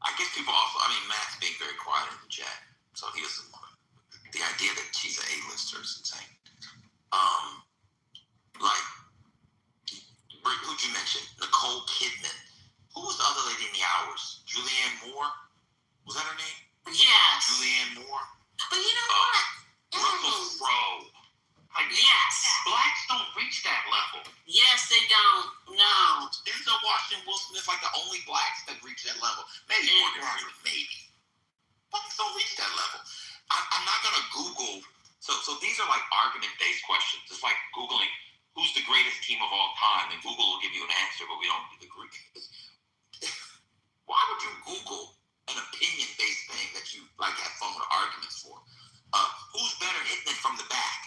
I guess people also, Matt's being very quiet in the chat, so he doesn't want it. The idea that she's an A-lister is insane. Who'd you mention? Nicole Kidman. Who was the other lady in the Hours? Julianne Moore? Was that her name? Yes. Julianne Moore? But you know what? Russell Crowe. Yes. Blacks don't reach that level. Yes, they don't. No. Denzel Washington, Will Smith, like the only blacks that reach that level. Maybe Morgan Freeman, maybe. Blacks don't reach that level. I'm not going to Google. So these are like argument-based questions. It's like Googling who's the greatest team of all time, and Google will give you an answer, but we don't agree. Why would you Google an opinion-based thing that you like have fun with arguments for? Who's better hitting it from the back?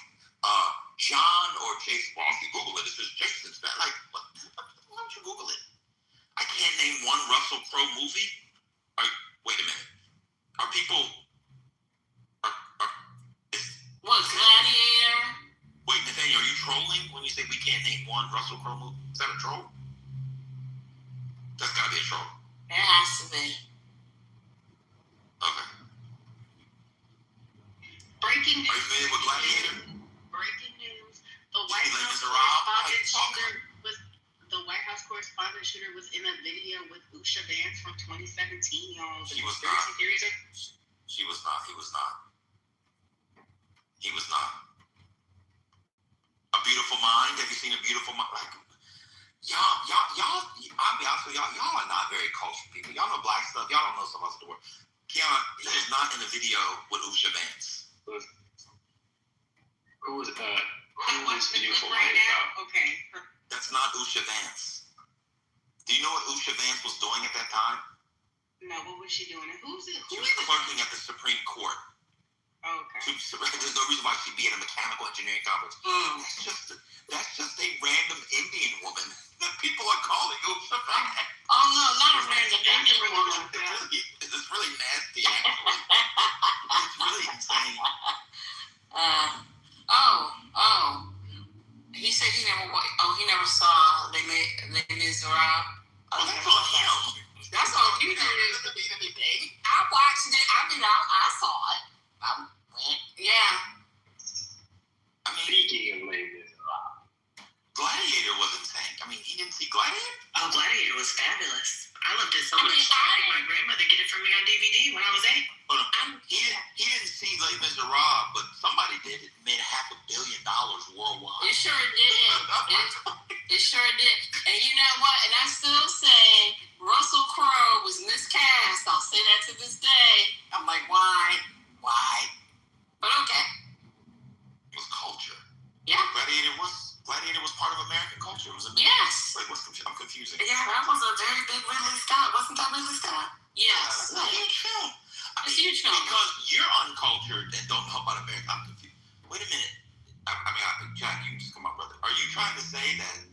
John or Jason? Well, if you Google it, it says Jason's better. Like, why don't you Google it? I can't name one Russell Crowe movie. Wait a minute. Are people? What, Gladiator? Wait, Nathaniel, are you trolling when you say we can't name one Russell Crowe movie? Is that a troll? That's gotta be a troll. It has to be. Okay. Breaking news. Are you familiar with Gladiator? Breaking news. The White Les House correspondent shooter was in a video with Usha Vance from 2017, y'all. She was not. She was not. He was not. He was not. A Beautiful Mind. Have you seen A Beautiful Mind? Like, y'all. I'll be honest with y'all. Y'all are not very cultured people. Y'all know black stuff. Y'all don't know stuff else in the world. Kiana is not in the video with Usha Vance. Who was Beautiful Mind about? Okay. That's not Usha Vance. Do you know what Usha Vance was doing at that time? No, what was she doing? She was clerking at the Supreme Court. Oh, okay. There's no reason why she'd be at a mechanical engineering conference. That's just a random Indian woman that people are calling Usha Vance. Oh no, not a random Indian woman. It's really nasty, actually. It's really insane. He said he never saw Les Miserables. Oh, that's on him. That's on you. I watched it. I saw it. Yeah. I mean, Speaking of Les Miserables, Gladiator was insane. I mean, he didn't see Gladiator? Oh, Gladiator was fabulous. I loved it so much. I had my grandmother get it for me on DVD when I was 8. He didn't see Les Miserables, but somebody did. It made $500 million worldwide. It sure did. It sure did. And you know what? And I still say Russell Crowe was miscast. I'll say that to this day. I'm like, why? But okay. It was culture. Yeah. Gladiator was part of American culture. It was American. Yes. Like, I'm confusing. Yeah, that was a very big Ridley Scott. Wasn't that Ridley Scott? Yes. That's a huge film. It's a huge film. Because you're uncultured and don't know about America. I'm confused. Wait a minute. Jack, you just come up, brother. Are you trying to say that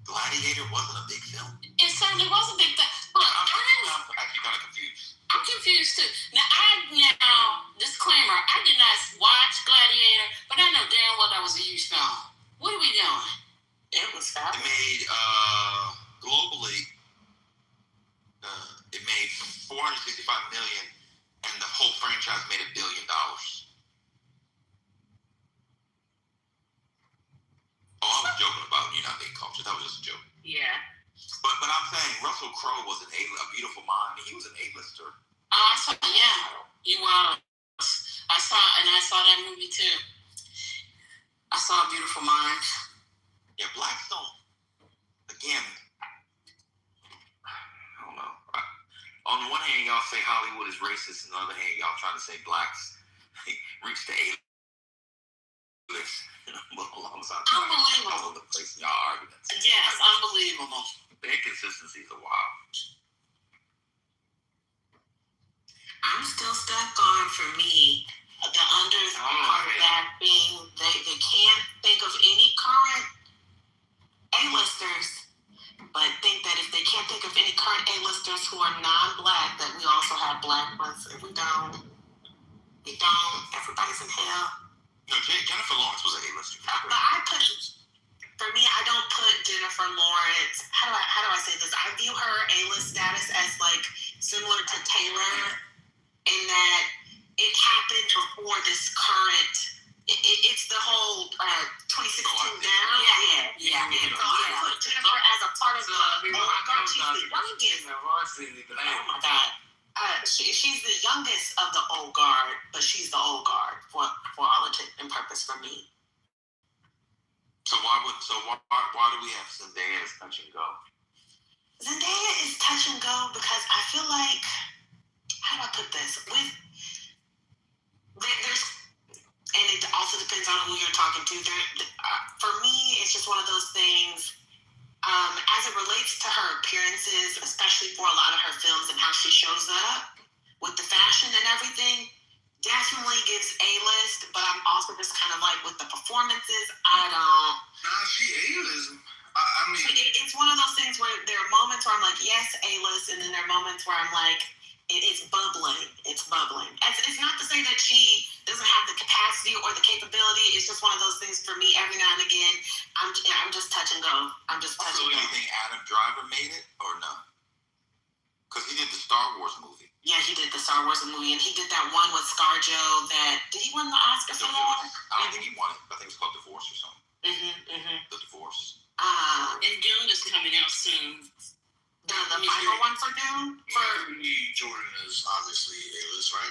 Gladiator wasn't a big film? It certainly was a big thing. Look, I'm actually kind of confused. I'm confused too. Now, disclaimer, I did not watch Gladiator, but I know damn well that was a huge film. What are we doing? It was fabulous. It made, globally, it made $465 million, and the whole franchise made $1 billion. Oh, I was joking about you not being cultured. That was just a joke. Yeah. But I'm saying Russell Crowe was A Beautiful Mind. He was an A-lister. Oh, he was. I saw that movie too. I saw A Beautiful Mind. Yeah, Blackstone. Again, I don't know. On the one hand, y'all say Hollywood is racist, and on the other hand, y'all trying to say blacks reach the A-list. Unbelievable. All over the place in y'all arguments. Yes, unbelievable. The inconsistencies are wild. I'm still stuck on, for me, the part of that being they can't think of any current A-listers, but think that if they can't think of any current A-listers who are non-black, that we also have black ones. If we don't, everybody's in hell. No, Jennifer Lawrence was an A-lister. For me, I don't put Jennifer Lawrence. How do I say this? I view her A-list status as like similar to Taylor, in that it happened before this current. It's the whole 2016 down. Yeah. So I put Jennifer as a part of the old guard. She's the youngest. Oh my God. She's the youngest of the old guard, but she's the old guard for all intent and purpose for me. So why do we have Zendaya as touch and go? Zendaya is touch and go because I feel like, how do I put this? There's, and it also depends on who you're talking to. For me, it's just one of those things. As it relates to her appearances, especially for a lot of her films and how she shows up with the fashion and everything, definitely gives A-list, but I'm also just kind of like with the performances, I don't. Nah, she A-list. It's one of those things where there are moments where I'm like, yes, A-list, and then there are moments where I'm like, it's bubbling. It's bubbling. It's not to say that she doesn't have the capacity or the capability. It's just one of those things for me. just touch and go. I'm just touch So and do go. you think Adam Driver made it or no? Because he did the Star Wars movie. Yeah, he did the Star Wars movie, and he did that one with ScarJo that, did he win the Oscar for that? I don't think he won it. I think it was called Divorce or something. The Divorce. And Dune is coming out soon. The Bible one for Dune? Michael B. Jordan is obviously A-list, right?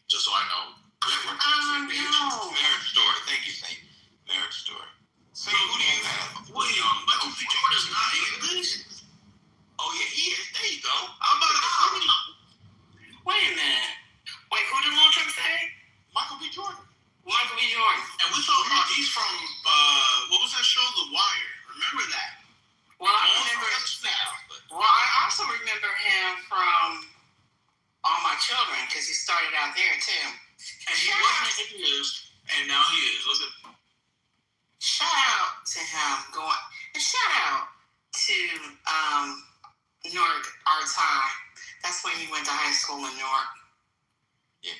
Just so I know. No. Marriage Story. Thank you, Saint. Marriage Story. Saint, who do you have? Wait, Michael B. Jordan is not A-list? Oh, yeah, he is. There you go. I'm about to Wait a minute. Wait, who did Lil Trump say? Michael B. Jordan. Michael B. Jordan. And we talking about he's from, what was that show? The Wire. Remember that? Well, I remember. Well, I also remember him from All My Children because he started out there too. And he wasn't introduced, and now he is. Look at. Shout out to him and shout out to Newark Arts High. That's when he went to high school in Newark. Yeah.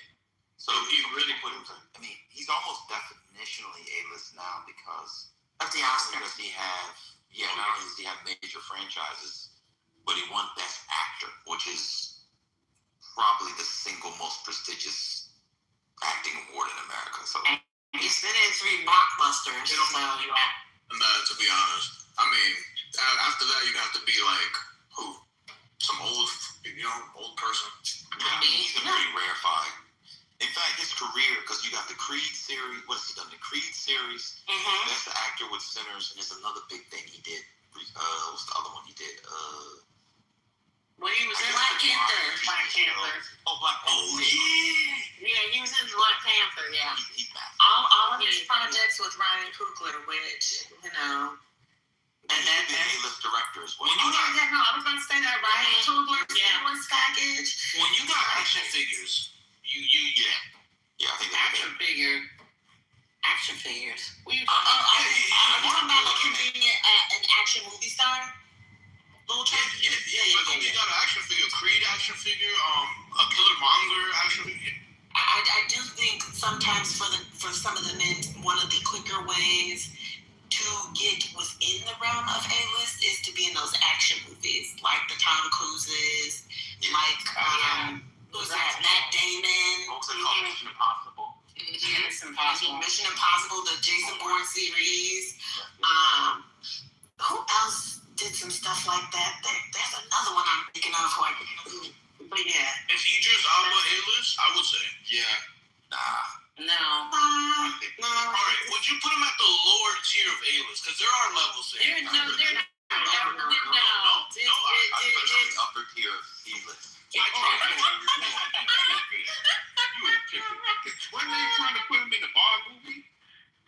So he really put him. I mean, he's almost definitionally A-list now because of the Oscar. Does he have? Yeah, not only does he have major franchises, but he won Best Actor, which is probably the single most prestigious acting award in America. So He's been in 3 blockbusters. It don't matter. Nah, to be honest. I mean, after that, you have to be like, who? Some old person. Yeah, he's a pretty rarefied. In fact, his career, because you got the Creed series. What has he done? The Creed series. Best Actor with Sinners, and there's another big thing he did. What's the other one he did? Well, he was in Black Panther. Black Panther. Oh, Black Panther. Oh, yeah. Yeah, he was in Black Panther, yeah. He's mad. All of his projects with Ryan Coogler, which, And then the A-list director as well. I was going to say that Ryan Coogler was package. When you got action figures, yeah, I think Action figures. Are you talking about like him being an action movie star? Little Trump? You got an action figure, Creed action figure, a Killer Monger action figure. I do think sometimes for some of the men, one of the quicker ways to get within the realm of A-list is to be in those action movies, like the Tom Cruises, like who's that? Matt Damon. What was it called? Mission Impossible. Mission Impossible, the Jason Bourne series. Who else did some stuff like that? There's another one I'm thinking of. But yeah. If Idris Elba A-list, I would say. Yeah. No. Alright, would you put him at the lower tier of A-list? Because there are levels there. They're not. I put him in the upper tier of C-list. I tried. You were chicken. Wasn't they trying to put him in the Bond movie?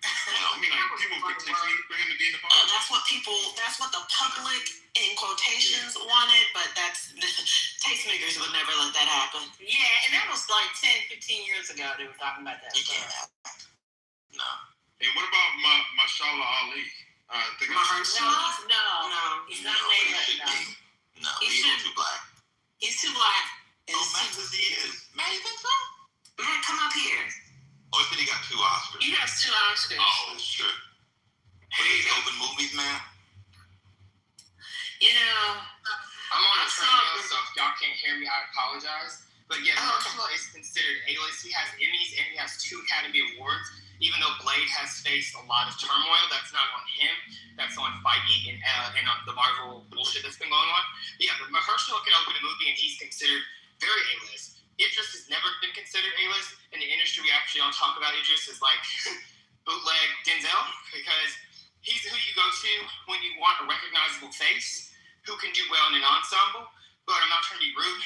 I mean, like, people were for him to be in the Bond. That's what the public, in quotations, wanted, but tastemakers would never let that happen. Yeah, and that was like 10, 15 years ago they were talking about that. You can't have that. No. Hey, what about Mashallah Ali? No, he's not made it. No, he's too black. He's too black. Oh, Matt says he is. Matt, you think so? Matt, come up here. Oh, he said he got 2 Oscars. He has 2 Oscars. Oh, that's true. But he's open movies, man. I'm on the treadmill, so if y'all can't hear me, I apologize. But yeah, Mahershala is considered A-list. He has Emmys and he has 2 Academy Awards. Even though Blade has faced a lot of turmoil, that's not on him. That's on Feige and the Marvel bullshit that's been going on. But yeah, but Mahershala can open a movie and he's considered very A-list. Idris has never been considered A-list. In the industry, we actually don't talk about Idris as like bootleg Denzel because he's who you go to when you want a recognizable face who can do well in an ensemble. But I'm not trying to be rude.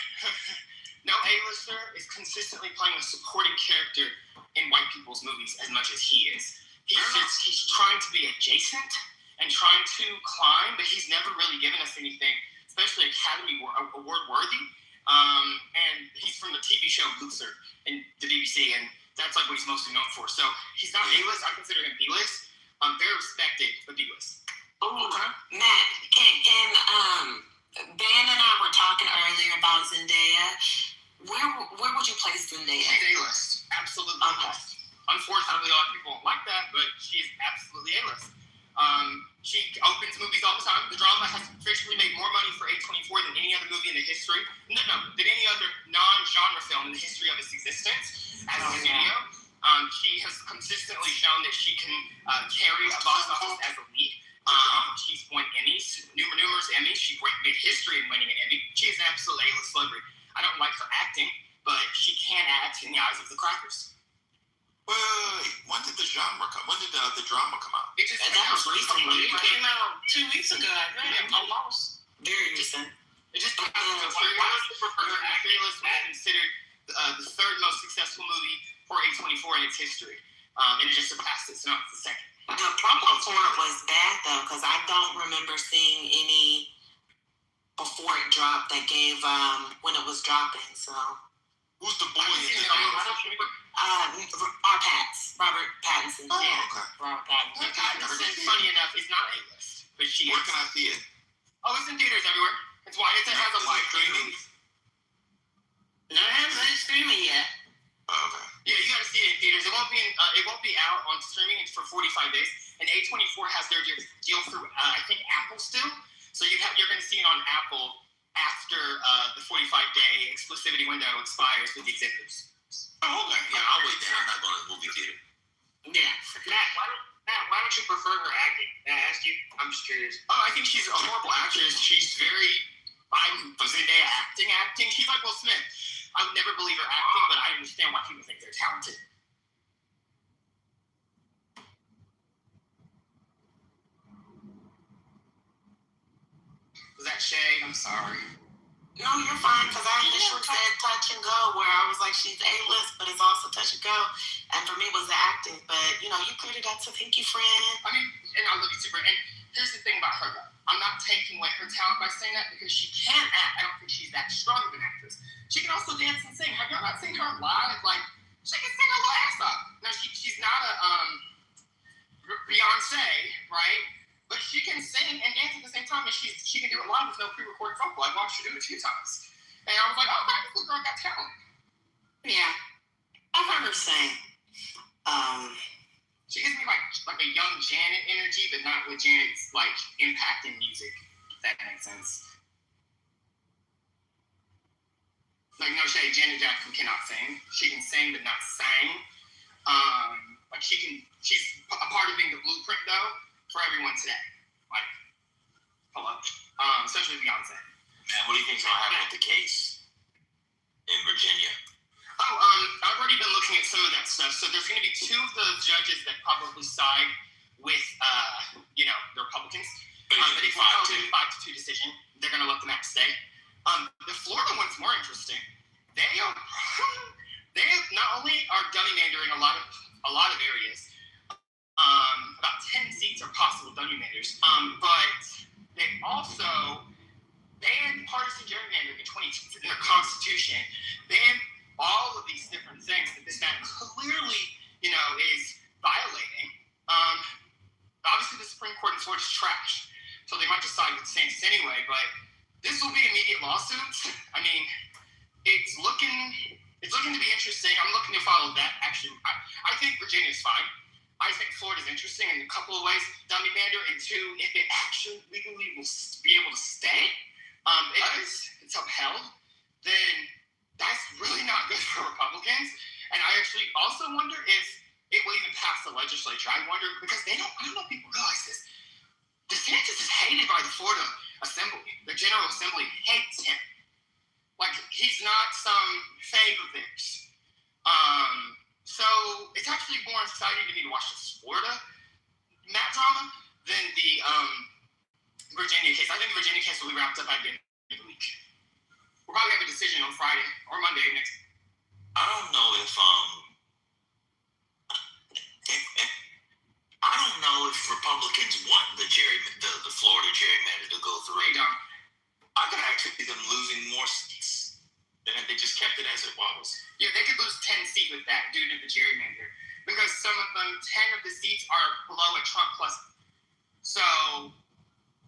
No A-lister is consistently playing a supporting character in white people's movies as much as he is. He's trying to be adjacent and trying to climb, but he's never really given us anything, especially Academy Award worthy. And he's from the TV show Luther in the BBC, and that's like what he's mostly known for. So he's not A-list. I consider him B-list. Very respected, but B-list. Oh, okay. Matt, and Ben and I were talking earlier about Zendaya. Where would you place Zendaya? She's A-list. Absolutely A-list. Unfortunately, a lot of people don't like that, but she is absolutely A-list. movies all the time. The drama has officially made more money for A24 than any other movie in the history. Than any other non-genre film in the history of its existence as a studio. She has consistently shown that she can carry a box office as a lead. She's won Emmys, numerous Emmys. She made history in winning an Emmy. She is an absolute A-list celebrity. I don't like her acting, but she can act in the eyes of the crackers. Wait, when did the drama come? When did the drama come out? It just And that was recently. It came out 2 weeks ago, I think. Almost. Very recent. It just why was Fearless was considered the third most successful movie for A24 in its history, and it just surpassed it. So now it's the second. The promo for it was bad though, because I don't remember seeing any before it dropped that gave when it was dropping. So who's the boy in it? Robert Pattinson. Oh, okay. Robert Pattinson. Funny enough, is not A-list, but she. Where can I see it? Oh, it's in theaters everywhere. It's why it has a wide streaming. No, it hasn't streaming yet. Okay. Yeah, you gotta see it in theaters. It won't be out on streaming. It's for 45 days, and A24 has their deal through I think Apple still. So you're gonna see it on Apple after the 45-day exclusivity window expires with the exhibitors. Oh, okay. Yeah, I'll wait there. I'm not going to the movie theater. Yeah. Matt, why don't you prefer her acting? I asked you. I'm just curious. Oh, I think she's a horrible actress. She's very Zendaya acting. She's like Will Smith. I would never believe her acting, but I understand why people think they're talented. Was that Shay? I'm sorry. No, you're fine, because I initially said touch and go, where I was like, she's A-list, but it's also touch and go. And for me, it was the acting. But, you know, you cleared it up, so thank you, friend. I mean, and I love you too, and here's the thing about her, though. I'm not taking away her talent by saying that, because she can act. I don't think she's that strong of an actress. She can also dance and sing. Have y'all not seen her live? Like, she can sing her little ass off. Now, she's not a Beyonce, right? But she can sing and dance at the same time, and she can do it live with no pre-recorded vocal. I've watched her do it a few times. And I was like, oh, this little girl got talent. Yeah. I've heard her sing. She gives me like a young Janet energy, but not with Janet's like impact in music, if that makes sense. Like, no shade, Janet Jackson cannot sing. She can sing, but not sing. She's a part of being the blueprint, though, for everyone today. Like, hello. Especially Beyonce. Man, what do you think's going to happen with the case in Virginia? Oh, I've already been looking at some of that stuff. So there's going to be two of the judges that probably side with, the Republicans. It's a 5-2 decision. They're going to let the max stay. The Florida one's more interesting. They not only are gerrymandering a lot of areas. About 10 seats are possible gerrymanders. But they also banned partisan gerrymandering in 20 in their constitution. Banned all of these different things that this man clearly, is violating. Obviously, the Supreme Court in Florida is trash, so they might decide with DeSantis anyway. But this will be immediate lawsuits. I mean, it's looking to be interesting. I'm looking to follow that. Actually, I think Virginia's fine. I think Florida's interesting in a couple of ways. Gerrymander, and two, if it actually legally will be able to stay, it's upheld, then that's really not good for Republicans. And I actually also wonder if it will even pass the legislature. I wonder, because I don't know if people realize this. DeSantis is hated by the Florida Assembly. The General Assembly hates him. Like, he's not some fave of theirs. So it's actually more exciting to me to watch this Florida Matt drama than the Virginia case. I think the Virginia case will be wrapped up by the end of the week. We'll probably have a decision on Friday or Monday next. I don't know if I don't know if Republicans want the Florida gerrymander to go through. They don't. I could actually see them losing more seats than if they just kept it as it was. Yeah, they could lose 10 seats with that due to the gerrymander. Because some of them, 10 of the seats are below a Trump plus. So,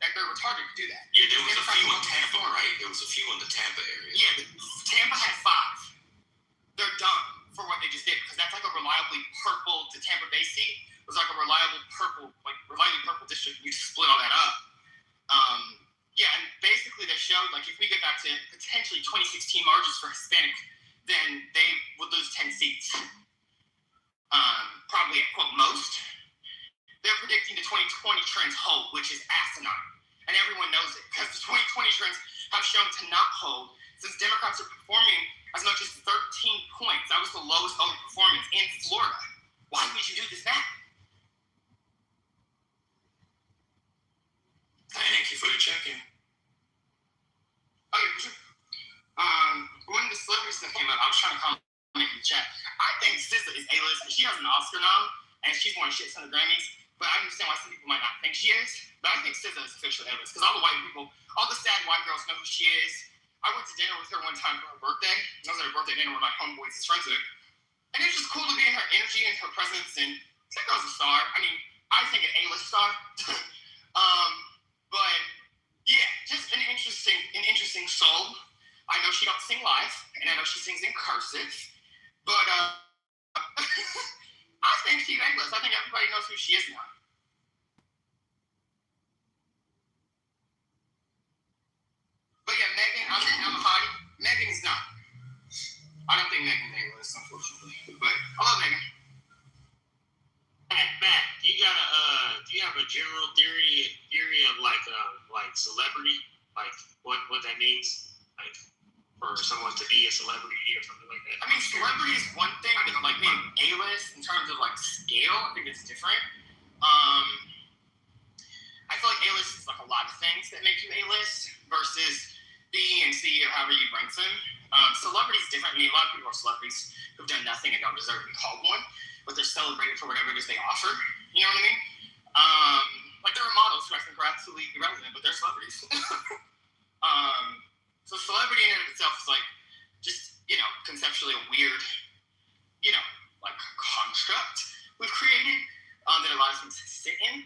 they're retarded to do that. Yeah, there was a few in Tampa, right? There was a few in the Tampa area. Yeah, Tampa had 5. They're done for what they just did. Because that's like a reliably purple, the Tampa Bay seat was like a reliably purple district. You split all that up. like if we get back to potentially 2016 marches for Hispanic, then they would lose 10 seats. Probably at quote most. They're predicting the 2020 trends hold, which is asinine. And everyone knows it, because the 2020 trends have shown to not hold since Democrats are performing as much as 13 points. That was the lowest voting performance in Florida. Why would you do this now? Thank you for the check-in. Okay, for sure. When the celebrity stuff came up, I was trying to comment in the chat. I think SZA is A-list. She has an Oscar nom, and she's won shit ton of Grammys. But I understand why some people might not think she is. But I think SZA is officially A-list, because all the white people, all the sad white girls know who she is. I went to dinner with her one time for her birthday. I was at her birthday dinner with my homeboys, his friends with her. And it was just cool to be in her energy and her presence, and that girl's a star. I mean, I think an A-list star. But yeah, just an interesting soul. I know she don't sing live, and I know she sings in cursive, but I think she's A-list. I think everybody knows who she is now. But yeah, Megan, I'm a hottie. Megan is not. I don't think Megan's A-list, unfortunately. But I love Megan. Matt, do you have a general theory of like celebrity, like what that means, like for someone to be a celebrity or something like that? I mean, celebrity is one thing, but like being A-list in terms of like scale, I think it's different. I feel like A-list is like a lot of things that make you A-list versus B and C or however you rank them. Celebrity is different. I mean, a lot of people are celebrities who've done nothing and don't deserve to be called one, but they're celebrated for whatever it is they offer. You know what I mean? Like there are models who I think are absolutely irrelevant, but they're celebrities. So celebrity in and of itself is like just, conceptually a weird, like construct we've created that allows them to sit in.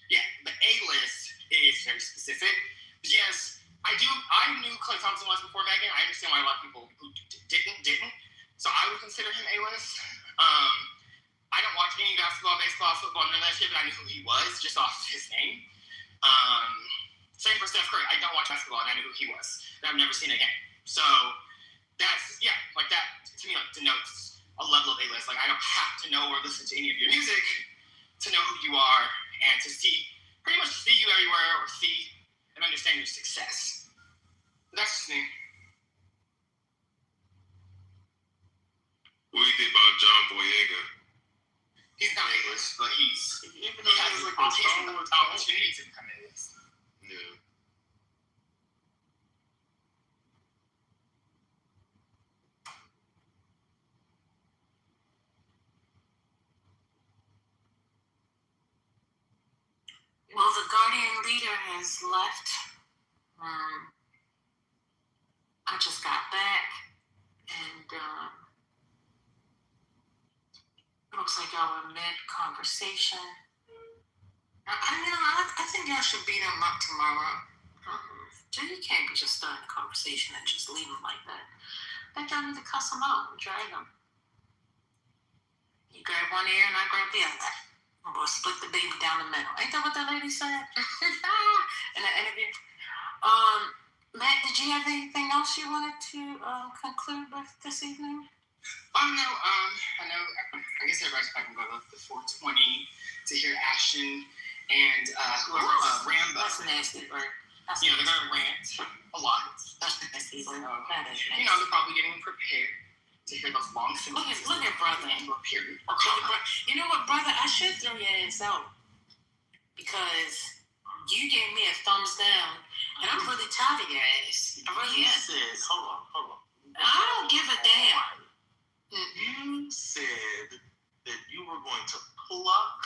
Yeah, the A-list is very specific. Yes, I knew Klay Thompson was before Megan. I understand why a lot of people who didn't. So I would consider him A-list. I don't watch any basketball, baseball, football, none of that shit, but I knew who he was just off his name. Same for Steph Curry. I don't watch basketball, and I knew who he was. And I've never seen a game. So that's, like that, to me, like, denotes a level of A-list. Like, I don't have to know or listen to any of your music to know who you are and to pretty much see you everywhere or see and understand your success. But that's just me. What do you think about John Boyega? He's not A-list, but he has like opportunity to become A-list. Yeah. Well, the Guardian leader has left. I just got back, and looks like y'all were mid-conversation. I think y'all should beat them up tomorrow. You can't be just starting a conversation and just leave them like that. I think y'all need to cuss them out and drag them. You grab one ear and I grab the other. We'll split the baby down the middle. Ain't that what that lady said? In the interview. Matt, did you have anything else you wanted to conclude with this evening? I guess everybody's probably going to go to the 420 to hear Ashton and whoever, Rambo. That's nasty, right? They're going to rant a lot. That's nasty. That is nasty. They're probably getting prepared to hear those long sentences. Look at brother. Period. You know what, brother? I should throw your ass out because you gave me a thumbs down, and I'm really tired of your ass. I really am. Hold on. I don't give a damn. You said that you were going to pluck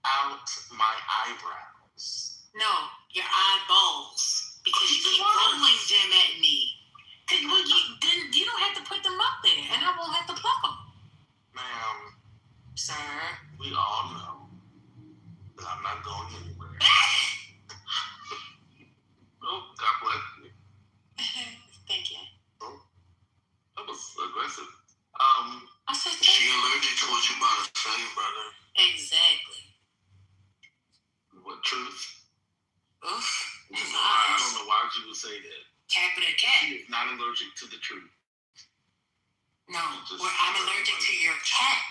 out my eyebrows. No, your eyeballs, because you keep rolling them at me. Well, you don't have to put them up there, and I won't have to pluck them. Ma'am. Sir. We all know that I'm not going anywhere. Oh, God bless you. Thank you. Oh, that was aggressive. I said she allergic to what you about to say, brother. Exactly. What truth? Oof. I don't know why Margie would say that. Capital cat. She is not allergic to the truth. No, well, I'm allergic to your cat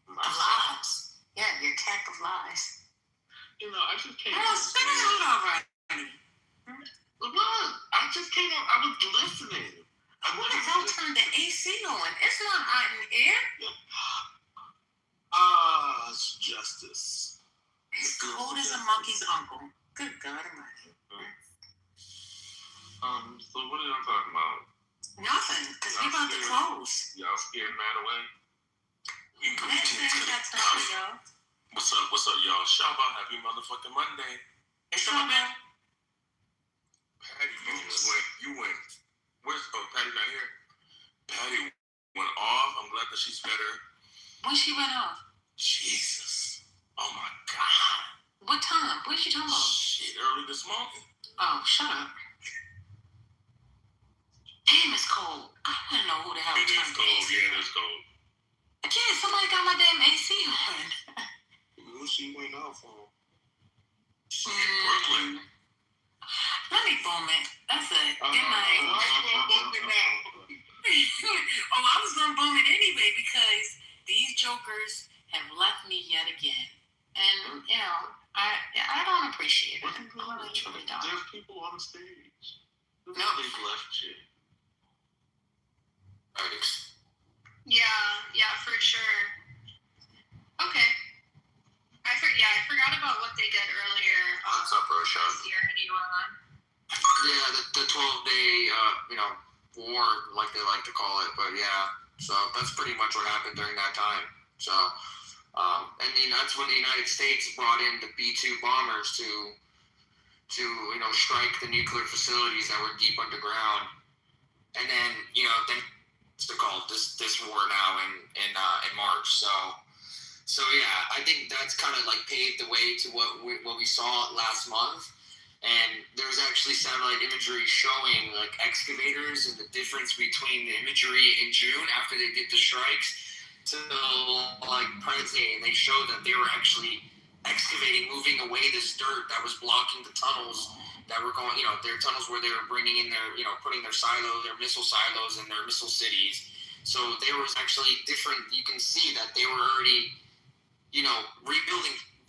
of lies. Yeah, your cat of lies. You know, I just came. Oh, spit it out already. Look, I just came on. I was listening. Who the hell turned the AC on? It's not hot in here. It's justice. It's cold as a monkey's uncle. Good God Almighty. So what are y'all talking about? Nothing, because we about to close. Y'all scared mad away? That's time to go. What's up, y'all? Shabba, happy motherfucking Monday. It's Shabba. Patty, you went. Where's Patty not here? Patty went off. I'm glad that she's better. When she went off? Jesus. Oh my God. What time? What are you talking about? Shit, early this morning. Oh, shut up. Damn, it's cold. I don't know who the hell It is turned the cold. AC Yeah, on. it is cold. Yeah, somebody got my damn AC on. Who she went off on? Brooklyn. Let me boom it. That's it. Good night. Oh, I was gonna boom it anyway because these jokers have left me yet again, and you know I don't appreciate it. I truly don't. There's people on the stage. No, they've left you. Yeah, for sure. Okay. I forgot about what they did earlier. What's up, Roshan? This year, and you were on. Yeah, the 12-day, war, like they like to call it. But yeah, so that's pretty much what happened during that time. So, that's when the United States brought in the B-2 bombers to strike the nuclear facilities that were deep underground. And then, then it's called this war now in March. So yeah, I think that's kind of like paved the way to what we saw last month. And there's actually satellite imagery showing like excavators and the difference between the imagery in June after they did the strikes to like present day, and they showed that they were actually excavating, moving away this dirt that was blocking the tunnels that were going, their tunnels where they were bringing in their, putting their missile silos in their missile cities. So there was actually different, you can see that they were already,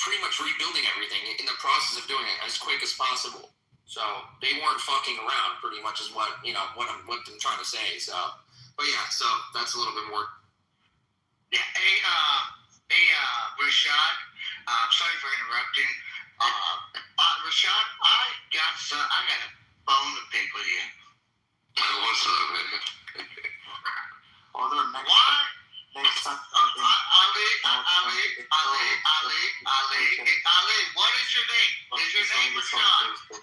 pretty much rebuilding everything in the process of doing it as quick as possible. So they weren't fucking around, pretty much is what I'm trying to say. So, but yeah, so that's a little bit more. Yeah. Hey, Rashad. Sorry for interrupting. Rashad, I got a bone to pick with you. What's up, man? Ali, what is your name? Is your name Rashad?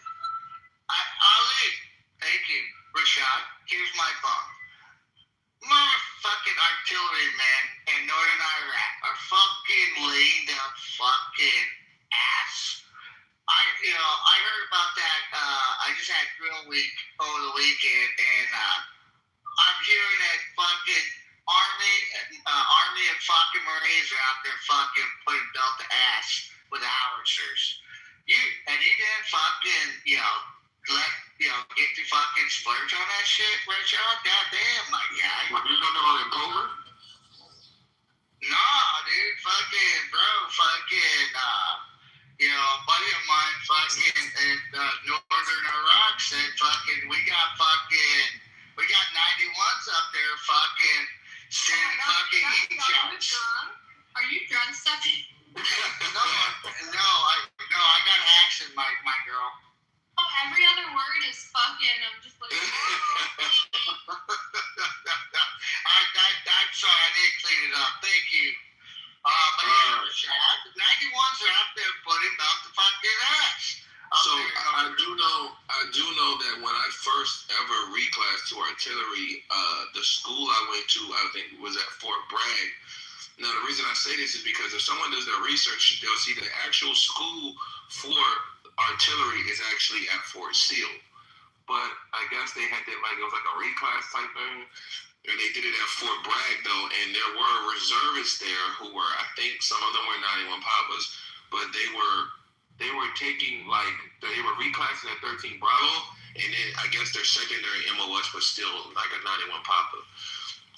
Ali, thank you. Rashad, here's my bone. Motherfucking artillery man in northern Iraq are fucking laying down fucking ass. I heard about that. I just had Grill Week over the weekend, and I'm hearing that fucking Army and fucking Marines are out there fucking putting belt to ass with the howitzers. You didn't fucking, get to fucking splurge on that shit, Richard? Goddamn, my guy. You talking about in Poker? Nah, dude, fucking, bro, buddy of mine fucking in northern Iraq said fucking, we got 91s up there fucking sending fucking eating shots. Are you drunk, Stephanie? No, I got hacks in my girl. Oh, every other word is fucking. I'm just like, I'm sorry, I didn't clean it up. Thank you. But yeah, Rashad, the 91s are out there putting out the fucking ass. So I do know that when I first ever reclassed to artillery, the school I went to, I think, was at Fort Bragg. Now, the reason I say this is because if someone does their research, they'll see the actual school for artillery is actually at Fort Steele. But I guess they had that, it was like a reclass type thing, and they did it at Fort Bragg, though, and there were reservists there who were, I think some of them were 91 Papas, but they were taking, they were reclassing at 13 Bravo, and then I guess their secondary MOS was still like a 91 Papa.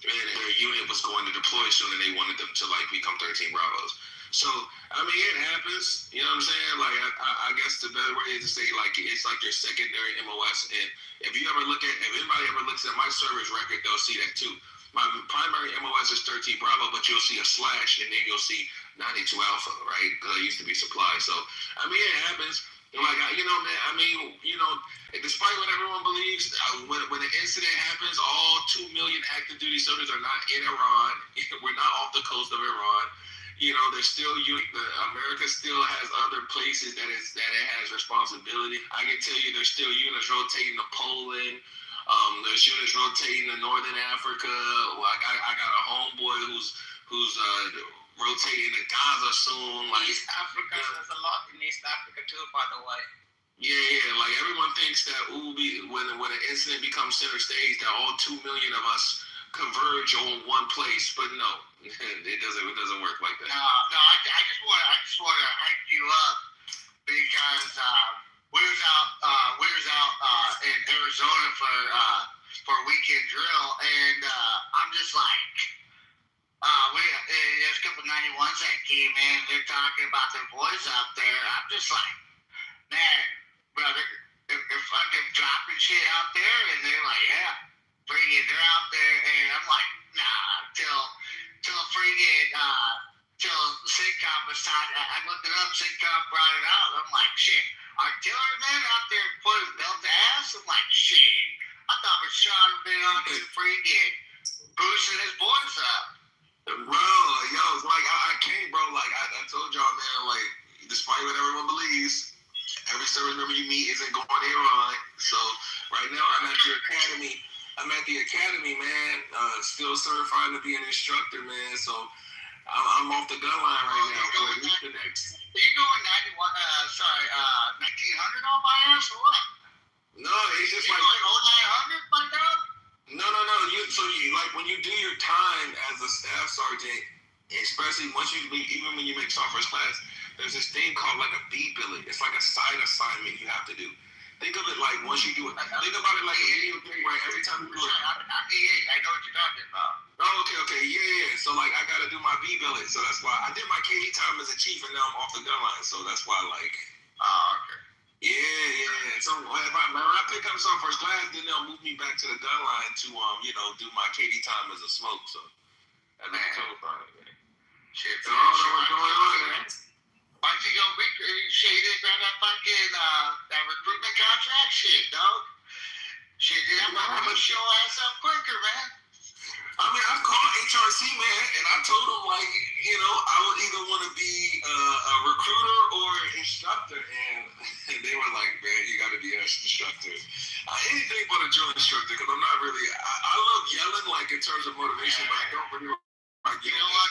And their unit was going to deploy soon, and they wanted them to like become 13 Bravos. So I mean, it happens. You know what I'm saying? Like I guess the better way is to say like it's like your secondary MOS. And if anybody ever looks at my service record, they'll see that too. My primary MOS is 13 Bravo, but you'll see a slash, and then you'll see 92 Alpha, right? Because I used to be supplied. So I mean, it happens. Like, you know, man, I mean, you know, despite what everyone believes, when an incident happens, all 2 million active duty soldiers are not in Iran. We're not off the coast of Iran. You know, there's still, America still has other places that it has responsibility. I can tell you there's still units rotating to Poland. There's units rotating to Northern Africa. Like, I got a homeboy who's rotating to Gaza soon. Like East Africa, there's a lot in East Africa too, by the way. Yeah. Like everyone thinks that when an incident becomes center stage, that all 2 million of us converge on one place, but no, it doesn't work like that. No. I just want to hype you up because we was out in Arizona for a weekend drill, and I'm just like. There's a couple 91s that came in. They're talking about their boys out there. I'm just like, man, brother, they're fucking dropping shit out there, and they're like, yeah, friggin', they're out there, and I'm like, nah, till SIGCOM was signed. I looked it up. SIGCOM brought it out. I'm like, shit, artillery men out there putting belt to ass. I'm like, shit. I thought Rashad had been on his friggin' boosting his boys up. Bro, yo, it's like I can't, bro. Like I told y'all, man. Like despite what everyone believes, every service member you meet isn't going to Iran. So right now, I'm at the academy, man. Still certified to be an instructor, man. So I'm off the gun line right now. Are you going 1900 on my ass or what? No, it's just like going 0900, my dog. No. You like when you do your time as a staff sergeant, especially even when you make first class, there's this thing called like a B billet. It's like a side assignment you have to do. Think of it like once you do it. Think about it like a video thing, right? Every time you do it. I'm E8. I know what you're talking about. Oh, okay, yeah. So like I gotta do my B billet, so that's why I did my KD time as a chief, and now I'm off the gun line. So that's why like. Okay. Yeah. So when I pick up some first class, then they'll move me back to the gun line to do my KD time as a smoke. So that's cool, man. Shit, so I don't know what's going on, man. Why don't you go shit? You didn't grab that fucking that recruitment contract, shit, dog. Shit, dude, I'm gonna show ass up quicker, man. I mean, I called HRC, man, and I told them, like, I would either want to be a recruiter or an instructor, and they were like, man, you got to be an instructor. Anything but a drill instructor, because I'm not really, I love yelling, like, in terms of motivation, but I don't really like you know what,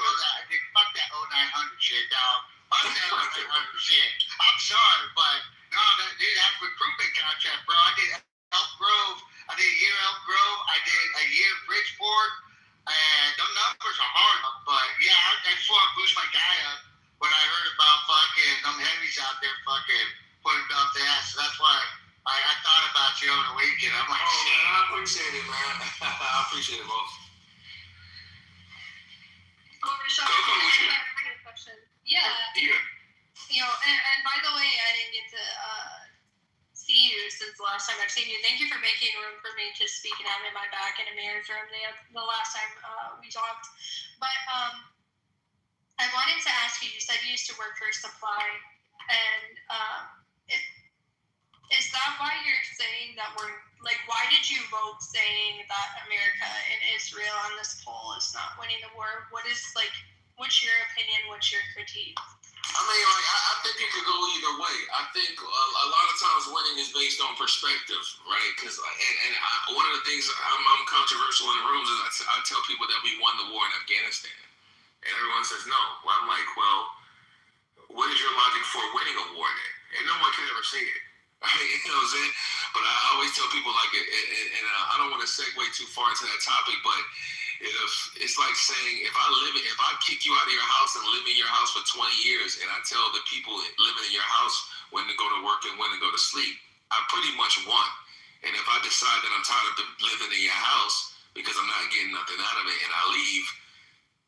fuck that 0900 shit, dog. Fuck that 0900 shit. I'm sorry, but, no, that recruitment contract, bro, I did Elk Grove, I did a year Elk Grove, I did a year Bridgeport, and them numbers are hard, but yeah, I just want to boost my guy up when I heard about fucking them heavies out there fucking putting up the ass. So that's why I thought about you on the weekend. I'm like, man, I appreciate it, man. I appreciate it, bro. Rashad, I have a question. Yeah. And by the way, I didn't get to see you since the last time I've seen you. Thank you for making room for me to speak and having my back in a man's room the last time we talked. But I wanted to ask you, you said you used to work for Supply, and is that why you're saying that why did you vote saying that America and Israel on this poll is not winning the war? What's your opinion? What's your critique? I mean, I think it could go either way. I think a lot of times winning is based on perspective, right? Because one of the things I'm controversial in the rooms is I tell people that we won the war in Afghanistan, and everyone says no. Well, I'm like, well, what is your logic for winning a war then? And no one can ever say it. I mean, you know what I'm saying? But I always tell people and I don't want to segue too far into that topic, but it's like saying if I kick you out of your house and live in your house for 20 years, and I tell the people living in your house when to go to work and when to go to sleep, I pretty much won. And if I decide that I'm tired of living in your house because I'm not getting nothing out of it, and I leave,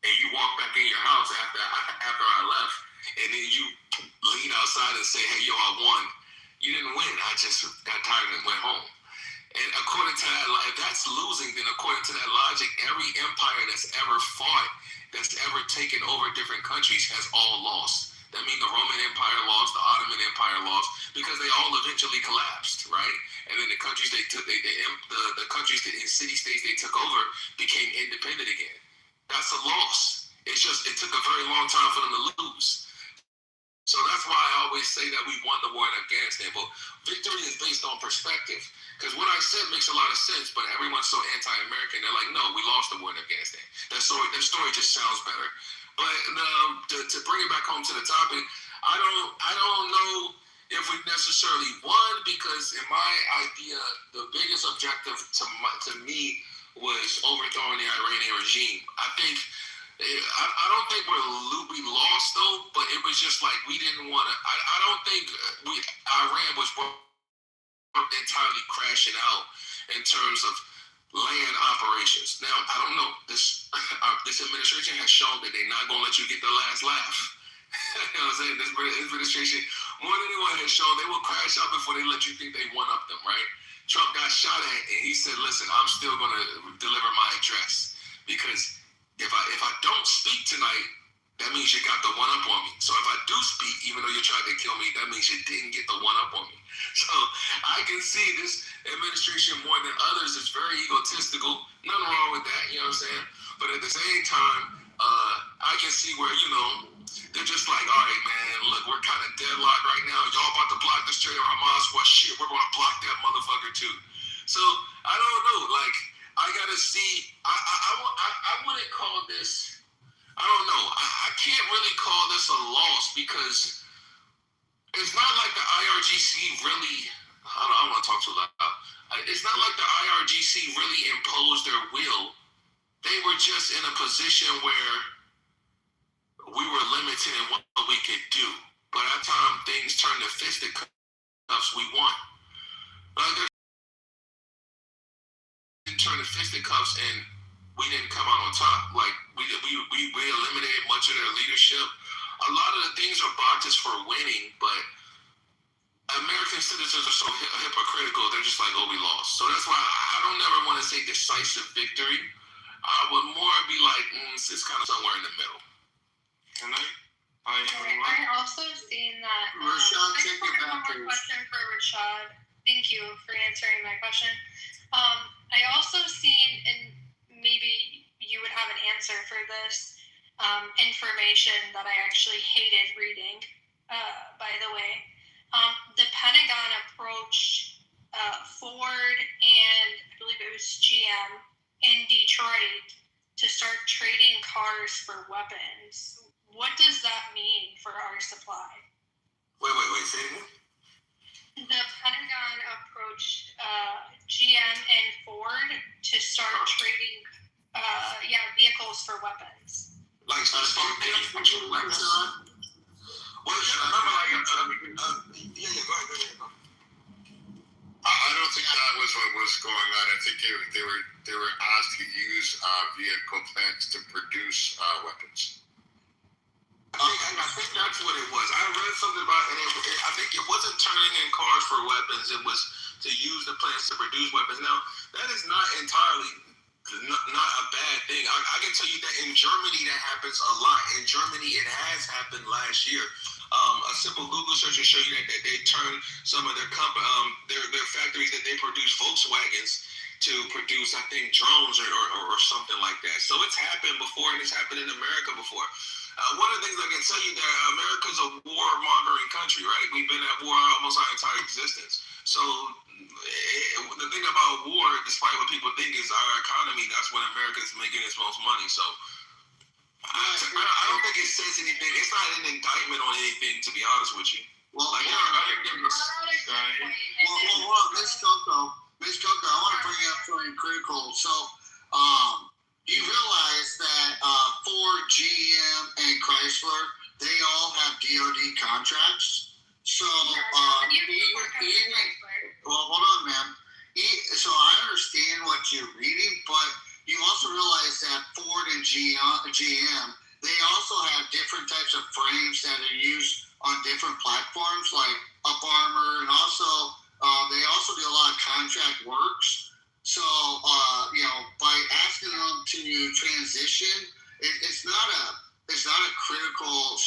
and you walk back in your house after I left, and then you lean outside and say, "Hey, yo, I won." You didn't win. I just got tired and went home. And according to that, if that's losing, then according to that logic, every empire that's ever fought, that's ever taken over different countries, has all lost. That means the Roman Empire lost, the Ottoman Empire lost, because they all eventually collapsed, right? And then the countries the countries in city-states they took over became independent again. That's a loss. It's just, it took a very long time for them to lose. So that's why I always say that we won the war in Afghanistan. But victory is based on perspective. Because what I said makes a lot of sense, but everyone's so anti-American. They're like, no, we lost the war in Afghanistan. That story just sounds better. But to bring it back home to the topic, I don't know if we necessarily won, because in my idea, the biggest objective to me was overthrowing the Iranian regime. I don't think we lost though, but it was just like we didn't want to. I don't think Iran was entirely crashing out in terms of land operations. Now I don't know. This administration has shown that they're not going to let you get the last laugh. You know what I'm saying? This administration, more than anyone, has shown they will crash out before they let you think they one up them. Right? Trump got shot at, and he said, "Listen, I'm still going to deliver my address because." If I don't speak tonight, that means you got the one up on me. So if I do speak, even though you tried to kill me, that means you didn't get the one up on me. So I can see this administration more than others is very egotistical. Nothing wrong with that, you know what I'm saying? But at the same time, I can see where, they're just like, all right, man, look, we're kind of deadlocked right now. Y'all about to block the Strait of Hamas. Well, shit, we're going to block that motherfucker too. So I don't know, like, I gotta see. I wouldn't call this. I don't know. I can't really call this a loss because it's not like the IRGC really. I don't want to talk too loud. It's not like the IRGC really imposed their will. They were just in a position where we were limited in what we could do. But at time things turned to fisticuffs, we won. Turn to fisticuffs and we didn't come out on top. Like we eliminated much of their leadership. A lot of the things are boxes for winning, but American citizens are so hypocritical. They're just like, oh, we lost. So that's why I don't never want to say decisive victory. I would more be like, it's kind of somewhere in the middle. And I also seen that. Rashad, check your one more question for Rashad. Thank you for answering my question. I also seen, and maybe you would have an answer for this, information that I actually hated reading, by the way. The Pentagon approached Ford and I believe it was GM in Detroit to start trading cars for weapons. What does that mean for our supply? Wait, say it again? The Pentagon approached GM and Ford to start trading vehicles for weapons. Like manufacturing weapons? Well, remember, go ahead. I don't think that was what was going on. I think they were asked to use vehicle plants to produce weapons. I think that's what it was. I read something about it. I think it wasn't turning in cars for weapons. It was to use the plants to produce weapons. Now, that is not entirely not a bad thing. I can tell you that in Germany that happens a lot. In Germany, it has happened last year. A simple Google search will show you that they turn some of their factories that they produce Volkswagens to produce, I think, drones or something like that. So it's happened before, and it's happened in America before. One of the things I can tell you that America's a war-mongering country, right? We've been at war almost our entire existence. So the thing about war, despite what people think is our economy, that's when America is making its most money. So I don't think it says anything. It's not an indictment on anything, to be honest with you. Well, Miss Coco, I want to bring up something critical. So, you realize that Ford, GM, and Chrysler, they all have DoD contracts. So, well, hold on, ma'am.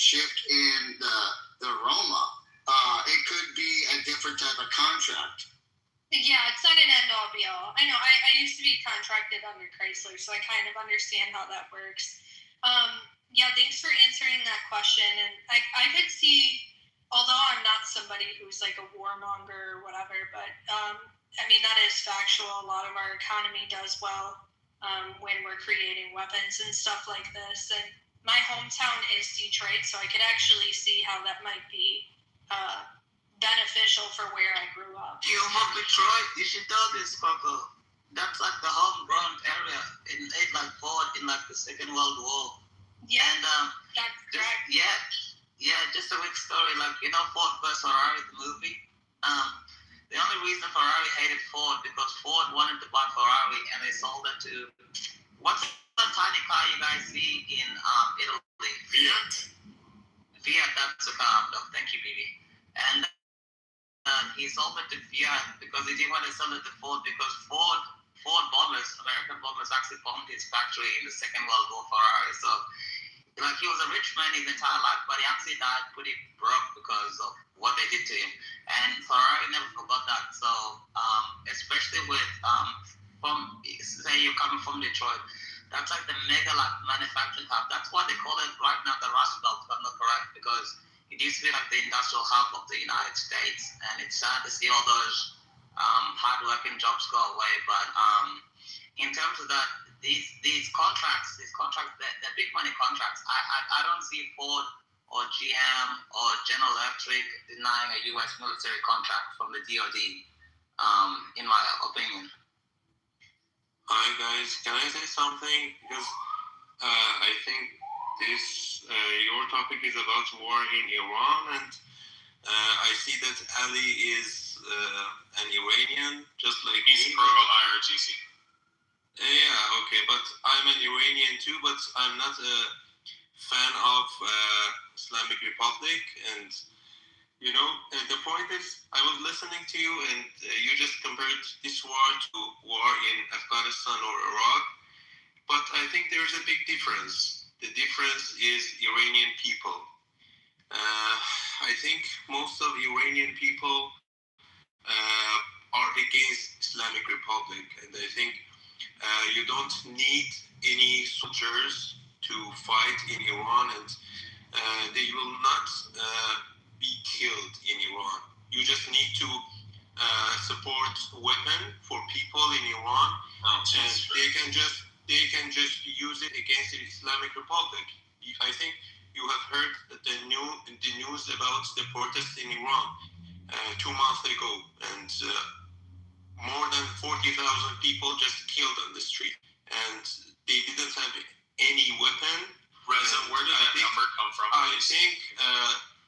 shift in the Roma, it could be a different type of contract. Yeah, it's not an end all be all. I know. I used to be contracted under Chrysler, so I kind of understand how that works. Yeah, thanks for answering that question. And I could see, although I'm not somebody who's like a warmonger or whatever, but I mean, that is factual. A lot of our economy does well when we're creating weapons and stuff like this. And my hometown is Detroit, so I could actually see how that might be beneficial for where I grew up. You're from Detroit, you should know this, Coco. That's like the homegrown area in like fought in like the Second World War. Yeah, and that's correct. Yeah, just a quick story. Like, you know, Ford vs. Ferrari, the movie. The only reason Ferrari hated Ford because Ford wanted to buy Ferrari and they sold it to what's the tiny car you guys see in Italy? Fiat. That's a car. No, thank you, Bibi. And he sold it to Fiat because he didn't want to sell it to Ford because Ford bombers, American bombers, actually bombed his factory in the Second World War Ferrari. So, like, he was a rich man his entire life, but he actually died pretty broke because of what they did to him. And Ferrari never forgot that. So, especially with, say you're coming from Detroit, that's like the mega like manufacturing hub. That's why they call it right now the Rust Belt, if I'm not correct, because it used to be like the industrial hub of the United States. And it's sad to see all those hard-working jobs go away. But in terms of that, these contracts, they're big money contracts. I don't see Ford or GM or General Electric denying a U.S. military contract from the DoD, in my opinion. Hi guys, can I say something? Because I think your topic is about war in Iran, and I see that Ali is an Iranian, just like he's me. pro IRGC. Yeah, okay, but I'm an Iranian too, but I'm not a fan of Islamic Republic, and you know, the point is, I was listening to you, and you just compared this war to war in Afghanistan or Iraq, but I think there's a big difference. The difference is Iranian people. I think most of Iranian people are against Islamic Republic, and I think you don't need any soldiers to fight in Iran, and they will not be killed in Iran. You just need to support weapon for people in Iran, and they can just use it against the Islamic Republic. I think you have heard the news about the protests in Iran 2 months ago, and more than 40,000 people just killed on the street, and they didn't have any weapon. Reza, where did that number come from? I think,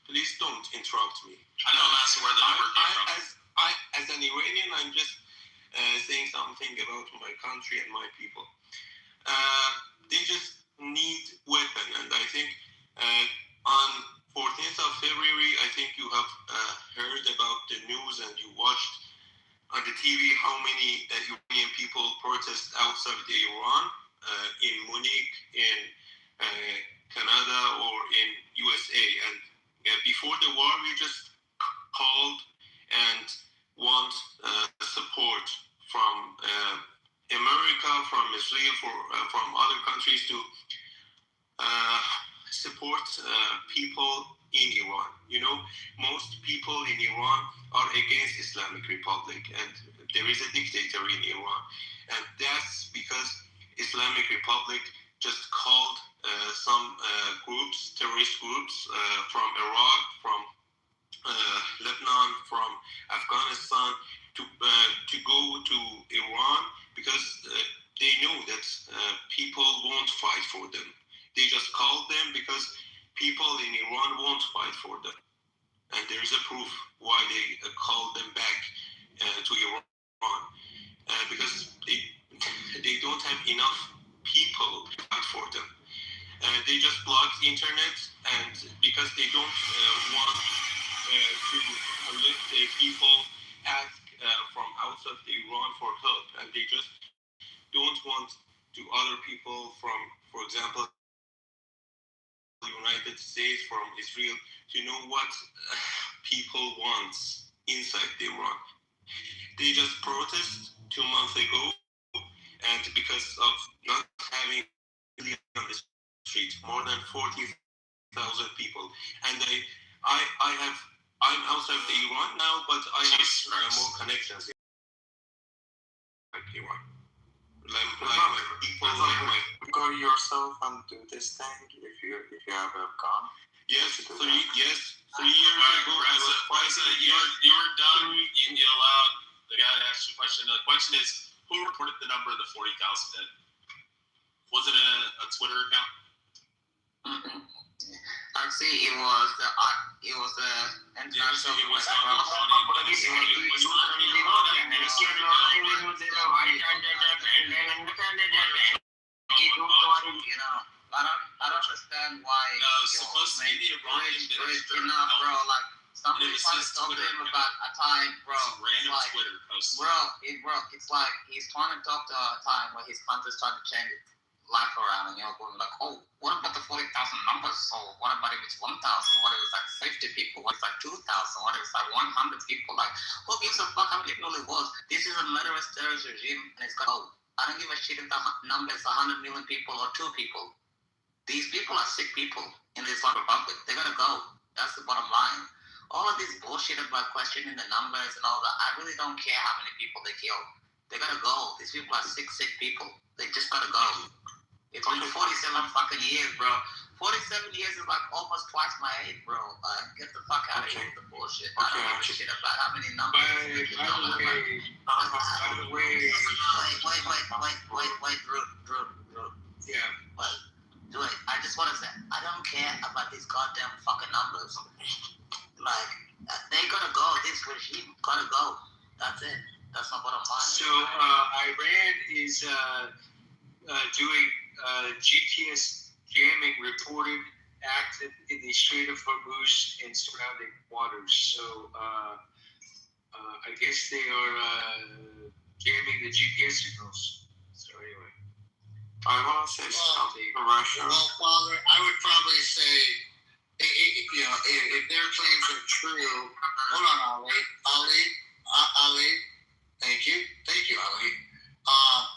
please don't interrupt me. I know, I'm asking where the number came from. As an Iranian, I'm just saying something about my country and my people. They just need weapon, and I think on 14th of February, I think you have heard about the news and you watched on the TV how many Iranian people protest outside Iran, in Munich, in Canada, or in USA. And before the war, we just called and want support from America, from Israel, from other countries to support people in Iran. You know, most people in Iran are against Islamic Republic, and there is a dictator in Iran, and that's because Islamic Republic just called some groups, terrorist groups from Iraq, from Lebanon, from Afghanistan to go to Iran because they know that people won't fight for them. They just called them because people in Iran won't fight for them. And there is a proof why they called them back to Iran. Because they don't have enough people to fight for them. They just blocked internet, and because they don't want to let people ask from outside Iran for help, and they just don't want to other people from, for example, the United States, from Israel to know what people want inside Iran. They just protest 2 months ago, and because of not having on the street, more than 40,000 people. And I'm outside Iran now, but I have more connections in Iran. Like people, go yourself and do this thing if you have a gun. Yes, 3 years ago. Reza, you're done. You allowed the guy to ask you a question. The question is, who reported the number of the 40,000 dead? Was it a Twitter account? Actually, it was the international. I don't understand why. No, it's supposed to be the Iranian minister. Bro, like somebody tried to talk to him about a time, bro. Random like, Twitter post. Bro, it's like he's trying to talk to a time where his country's trying to change life around, and you're going like, oh, what about the 40,000 numbers? So what about if it's 1,000? What if it's like 50 people? What if it's like 2,000? What if it's like 100 people? Like, who gives a fuck how many people it was? This is a murderous terrorist regime, and it's got, I don't give a shit if the number is 100 million people or 2 people. These people are sick people in the Islamic Republic. They're gonna go. That's the bottom line. All of this bullshit about questioning the numbers and all that, I really don't care how many people they kill. They're gonna go. These people are sick people. They just gotta go. It's been 47 fucking years, bro. 47 years is like almost twice my age, bro. Get the fuck out of here with the bullshit. I don't give a shit about how many numbers. Wait, Drew. Yeah. But, dude, I just want to say, I don't care about these goddamn fucking numbers. Like, they gotta go. This regime gotta go. That's it. That's not bottom line. So, Iran is doing GPS jamming reported active in the Strait of Hormuz and surrounding waters. So, I guess they are jamming the GPS signals. So, anyway. I want to say something to Russia. Well, Father, I would probably say, if their claims are true, hold on, Ali, thank you, Ali.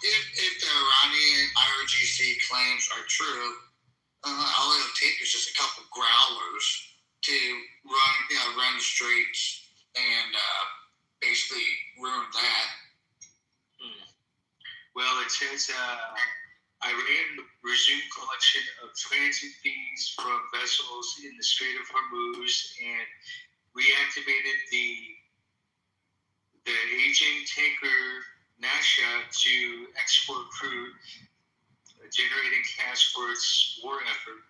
If the Iranian IRGC claims are true, all it'll take is just a couple growlers to run the streets and basically ruin that. Well, it says Iran resumed collection of transit fees from vessels in the Strait of Hormuz and reactivated the aging tanker Nasha to export crude, generating cash for its war effort.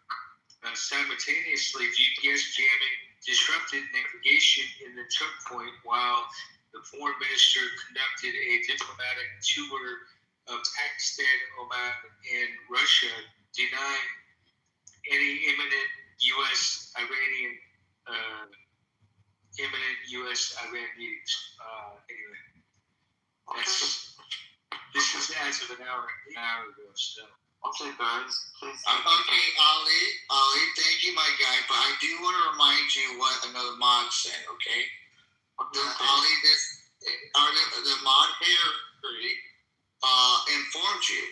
Simultaneously, GPS jamming disrupted navigation in the choke point while the foreign minister conducted a diplomatic tour of Pakistan, Oman, and Russia, denying any imminent U.S.-Iranian meetings. Anyway, this was as of an hour ago. So. Okay, guys, please. Okay, Ali, thank you, my guy. But I do want to remind you what another mod said. Okay. Ali, the mod here informed you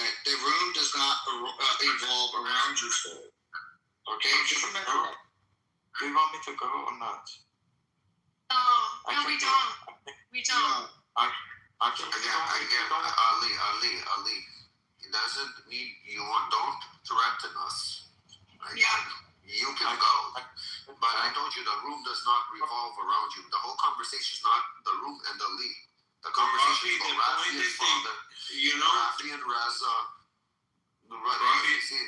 that the room does not evolve around you, sir. Okay, just remember that. Do you want me to go or not? No, we don't. We don't. Ali. It doesn't mean you don't threaten us. Right? Yeah. You can go, but I told you the room does not revolve around you. The whole conversation is not the room and the lead. The conversation is for Rafi and Father, Rafi and Raza. Rafi,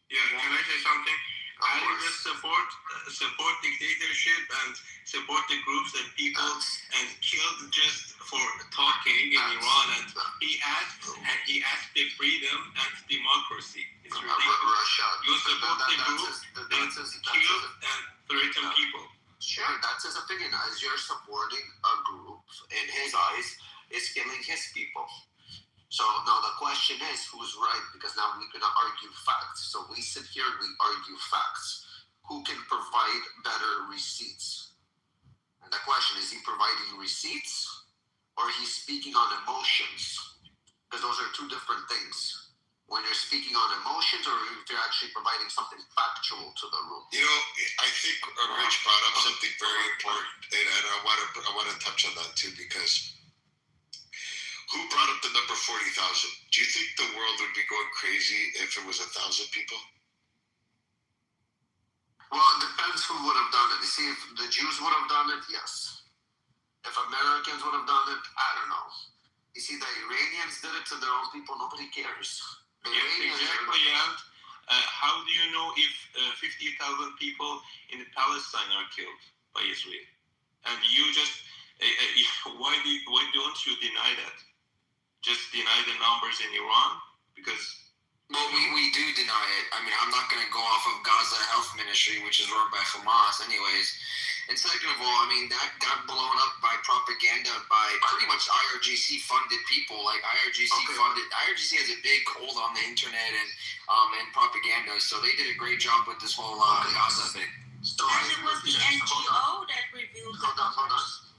can I say something? I just support dictatorship and support the groups and people and killed just for talking in Iran, and he asked the freedom and democracy. It's ridiculous. You support the group that killed and threatened people. Sure, that's his opinion. As you're supporting a group, in his eyes, is killing his people. So now the question is, who's right? Because now we're going to argue facts. So we sit here, we argue facts. who can provide better receipts. And the question is he providing receipts or he's speaking on emotions? Because those are two different things. When you're speaking on emotions or if you're actually providing something factual to the room. You know, I think Rich brought up something very important, and I want to touch on that too, because who brought up the number 40,000? Do you think the world would be going crazy if it was 1,000 people? Well, it depends who would have done it. You see, if the Jews would have done it, yes. If Americans would have done it, I don't know. You see, the Iranians did it to their own people. Nobody cares. Exactly, and how do you know if 50,000 people in Palestine are killed by Israel? And you just, why don't you deny that? Just deny the numbers in Iran? Because... Well, we do deny it. I mean, I'm not going to go off of Gaza Health Ministry, which is run by Hamas anyways. And second of all, I mean, that got blown up by propaganda by pretty much IRGC funded people. Like IRGC has a big hold on the internet and propaganda. So they did a great job with this whole Gaza thing. So it was the NGO that revealed the numbers.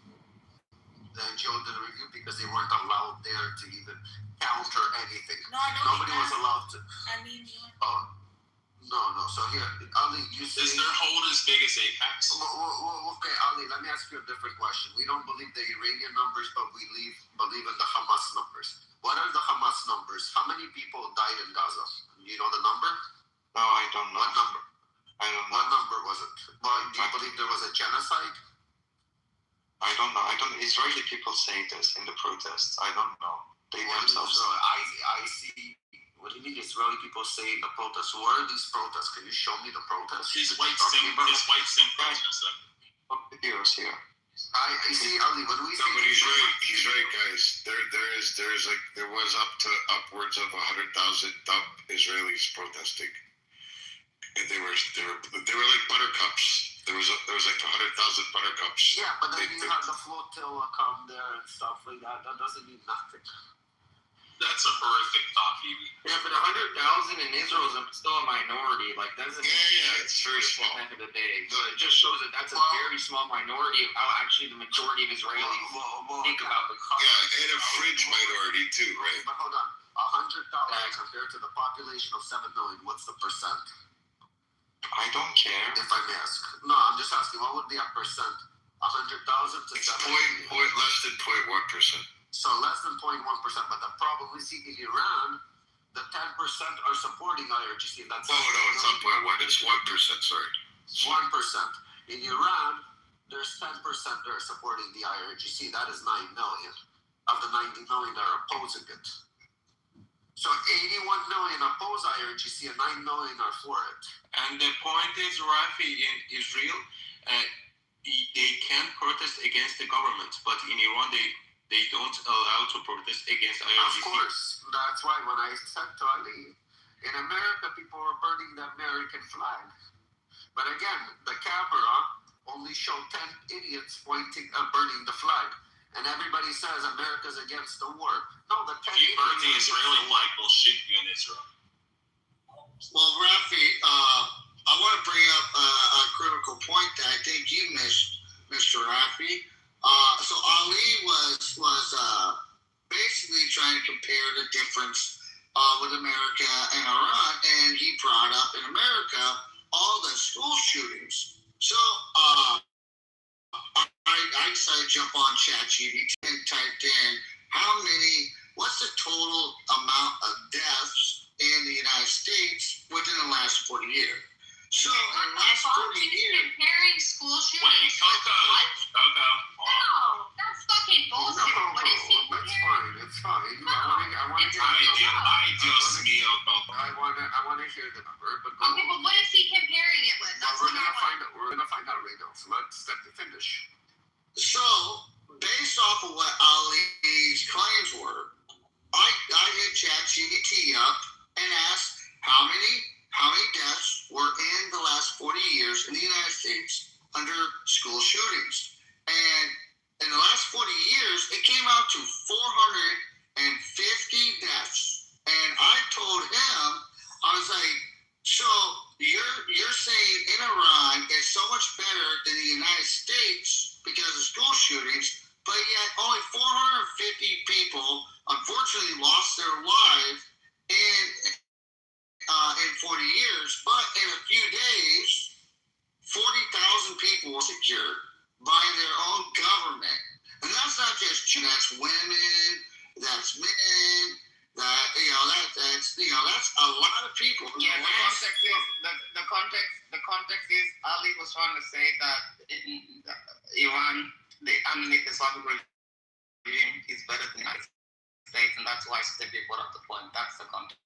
The NGO didn't review because they weren't allowed there to even counter anything. No, I don't Nobody was allowed to. I mean, No. So here, Ali, you say... Is their hold as big as Apex? Okay, Ali, let me ask you a different question. We don't believe the Iranian numbers, but we believe in the Hamas numbers. What are the Hamas numbers? How many people died in Gaza? Do you know the number? No, I don't know. What number? I don't know. What number was it? Well, do you believe there was a genocide? I don't know. Israeli people say this in the protests. I don't know. They themselves... I see... What do you mean Israeli people say in the protests? Where are these protests? Can you show me the protests? His white symbol. Videos here. I see, Ali, when we No, but he's right, guys. There was upwards of 100,000 Israelis protesting, and they were like buttercups. There was like 100,000 buttercups. Yeah, but then you have the flotilla come there and stuff like that. That doesn't mean nothing. That's a horrific thought, Phoebe. Yeah, but 100,000 in Israel is still a minority. Like, that's it's very small. At the end of the day. So it just shows that that's a very small minority of how actually the majority of Israelis think about the country. Yeah, and a fringe minority too, right? But hold on. 100,000 compared to the population of 7 million, what's the percent? I don't care. If I may ask. No, I'm just asking, what would be a percent? 100,000 to 7 million? Less than 0.1%. So less than 0.1%. But the problem we see in Iran, the 10% are supporting IRGC. That's no, it's not 0.1. It's 1%. Sorry, 1%. In Iran, there's 10% that are supporting the IRGC. That is 9 million of the 90 million that are opposing it. So 81 million oppose IRGC and 9 million are for it. And the point is, Rafi, in Israel, they can protest against the government, but in Iran, they don't allow to protest against IRGC. Of course. That's why when I said to Ali, in America, people were burning the American flag. But again, the camera only showed 10 idiots pointing, burning the flag. And everybody says America's against the war. No, the 10 If you burn the Israeli flag, we'll shoot you in Israel. Well, Rafi, I want to bring up a critical point that I think you missed, Mr. Rafi. So Ali was basically trying to compare the difference with America and Iran, and he brought up in America all the school shootings. So I decided to jump on ChatGPT and typed in what's the total amount of deaths in the United States within the last 40 years. So in the last 40 years, comparing school shootings Wait, Coco. No, that's fucking bullshit. What is he comparing? It's fine. No, I want to hear the number. But okay, but what is he comparing it with? That's we're gonna find out right now. So let's let me finish. So based off of what Ali's claims were, I hit ChatGPT up and asked how many deaths were in the last 40 years in the United States under school shootings. And in the last 40 years, it came out to 450 deaths. And I told him, I was like, so you're saying in Iran but yet only 450 people unfortunately lost their lives in 40 years. But in a few days, 40,000 people were secured by their own government. And that's not just children, that's women, that's men, that's a lot of people. Yeah, the context is Ali was trying to say that Iran, underneath the Islamic regime, is better than the United States, and that's why Stevie brought up the point. That's the context.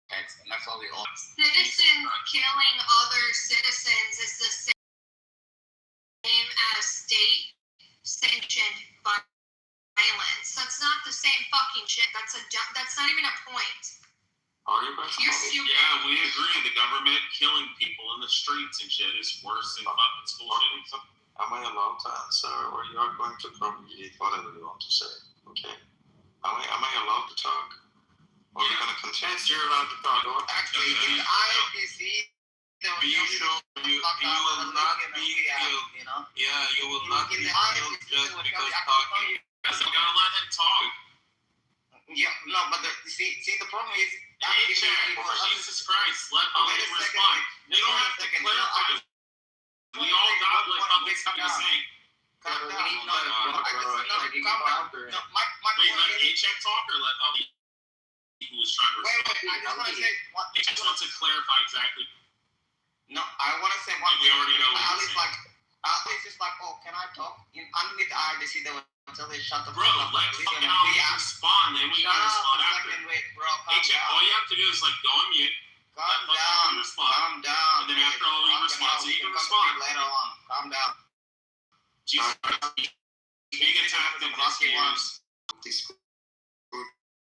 And that's all we all. Citizens killing other citizens is the same as state-sanctioned violence. That's not the same fucking shit. That's not even a point. You're stupid. Yeah, we agree. The government killing people in the streets and shit is worse than fucking school shootings. Am I allowed to answer, or you are going to propagate whatever you want to say? Okay. Am I allowed to talk? Or are you going to continue? Yes, you're allowed to talk. Actually, in the IPC, you will not be killed. Yeah, you will not be killed just because talking. You gotta let him talk. Yeah, no, but see, the problem is. Jesus Christ, let him respond. You don't have to clarify. We all got like fucking something to say. Calm down. Wait, let A-Check talk or let Ali, who was trying to respond? Wait, I just want to say. I just want to clarify exactly. No, I want to say one thing. We already know. Ali's just like, oh, can I talk? Underneath the IDC, they were until they shut the fuck up. Bro, let fucking Ali respond, then we can respond after. Wait, bro, A-Check, all you have to do is like go on mute. Calm down. And then after Ali responds, so you can respond. Later on. Calm down. Jesus Christ. Being attacked in these games. This group